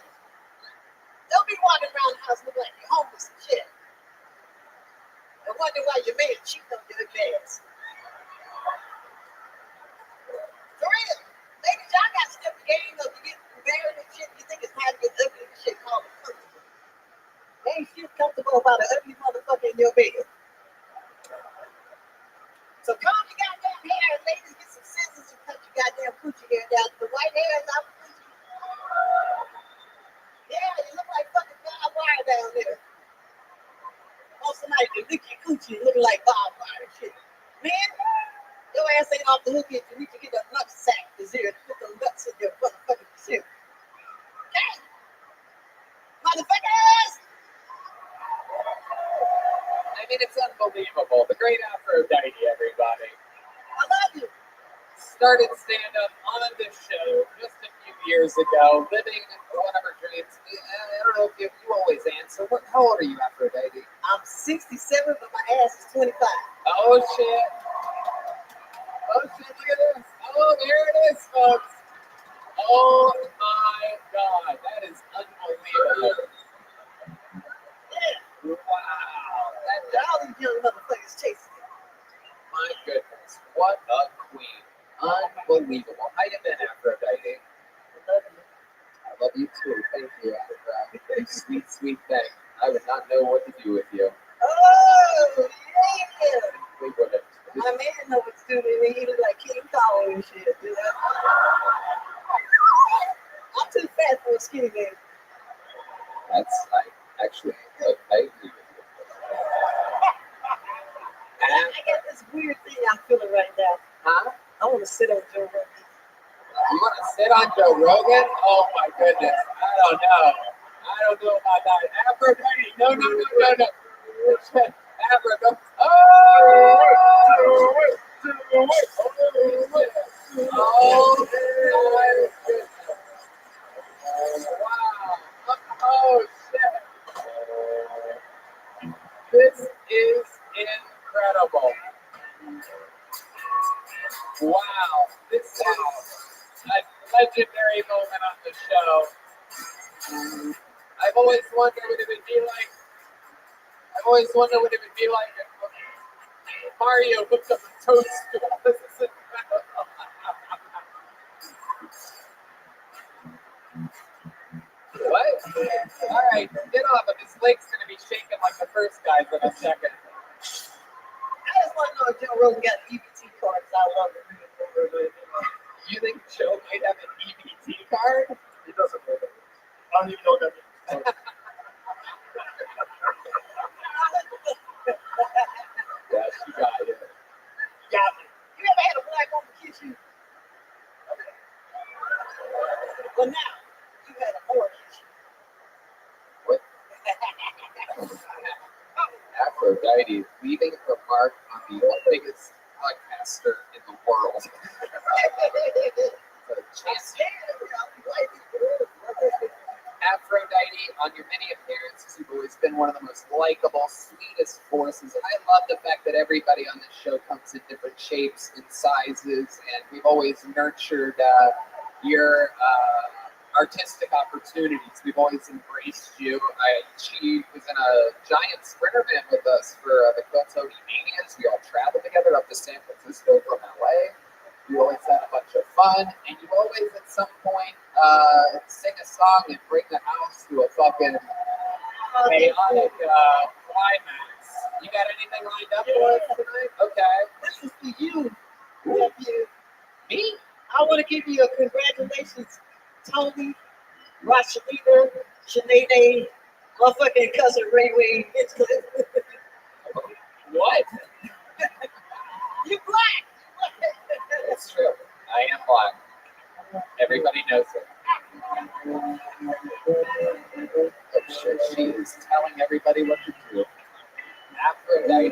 Don't be walking around the house looking like you're homeless and shit. And wonder why your man cheating on your ass. For real. Ladies, y'all got to step the game up. You get married and shit. You think it's time to get ugly and shit called comfortable. Ain't shit comfortable about an ugly motherfucker in your bed. So comb your goddamn hair and ladies get some scissors and cut your goddamn coochie hair down. The white hair is out the coochie. Yeah, you look like fucking barbed wire down there. Want somebody to lick your coochie looking like barbed wire and shit. Man, your ass ain't off the hook yet. You need to get a nut sack this year to put the nuts in your motherfucking shit. Okay? Motherfuckers! I mean, it's unbelievable. The great Aphrodite, everybody. I love you. Started stand-up on this show just a few years ago, living one of her dreams. I don't know if you always answer. How old are you, Aphrodite? I'm 67, but my ass is 25. Oh, shit. Oh, shit, look at this. Oh, there it is, folks. Oh, my God. That is unbelievable. Yeah. Wow. All these young motherfuckers chasing me. My goodness. What a queen. Unbelievable. How you been, Aphrodite? I love you too. Thank you, Aphrodite. Sweet, sweet thing. I would not know what to do with you. Oh, yeah. We wouldn't. My man know what to do with me. He look like King Kong and shit. You know? I'm too fat for a skinny man. That's actually, I agree with you. I got this weird thing I'm feeling right now. Huh? I want to sit on Joe Rogan. You want to sit on Joe Rogan? Oh my goodness. I don't know. I don't know about that. Aphrodite. No. Aphrodite. Oh! Oh my goodness. Wow. Oh shit. This is incredible. Wow. This is a legendary moment on the show. I've always wondered what it would be like. If Mario hooked up a toadstool. This is incredible. What? All right, get off of this lake's gonna be shaking like the first guy's in a second. I just want to know if Joe Rogan got EBT cards. I love it. You think Joe might have an EBT card? He doesn't know that. I don't even know what that means. Yes, you got it. Got me. You ever had a black woman kiss you? Well, now you had a whore kiss you. What? Aphrodite leaving her mark on the biggest podcaster in the world. Aphrodite, on your many appearances, you've always been one of the most likable, sweetest forces. And I love the fact that everybody on this show comes in different shapes and sizes, and we've always nurtured your artistic opportunities. We've always embraced you. She was in a giant sprinter van with us for the Quiltoni Manias. We all traveled together up to San Francisco from LA. You always had a bunch of fun, and you always at some point sing a song and bring the house to a fucking chaotic climax. You got anything lined up for us tonight? Okay. This is for you, nephew. Me? I want to give you a congratulations, Tony, Rothschild, Sinead, motherfucking cousin Ray Ray. What? You black. It's true. I am black. Everybody knows it. I'm sure she is telling everybody what to do. Aphrodite.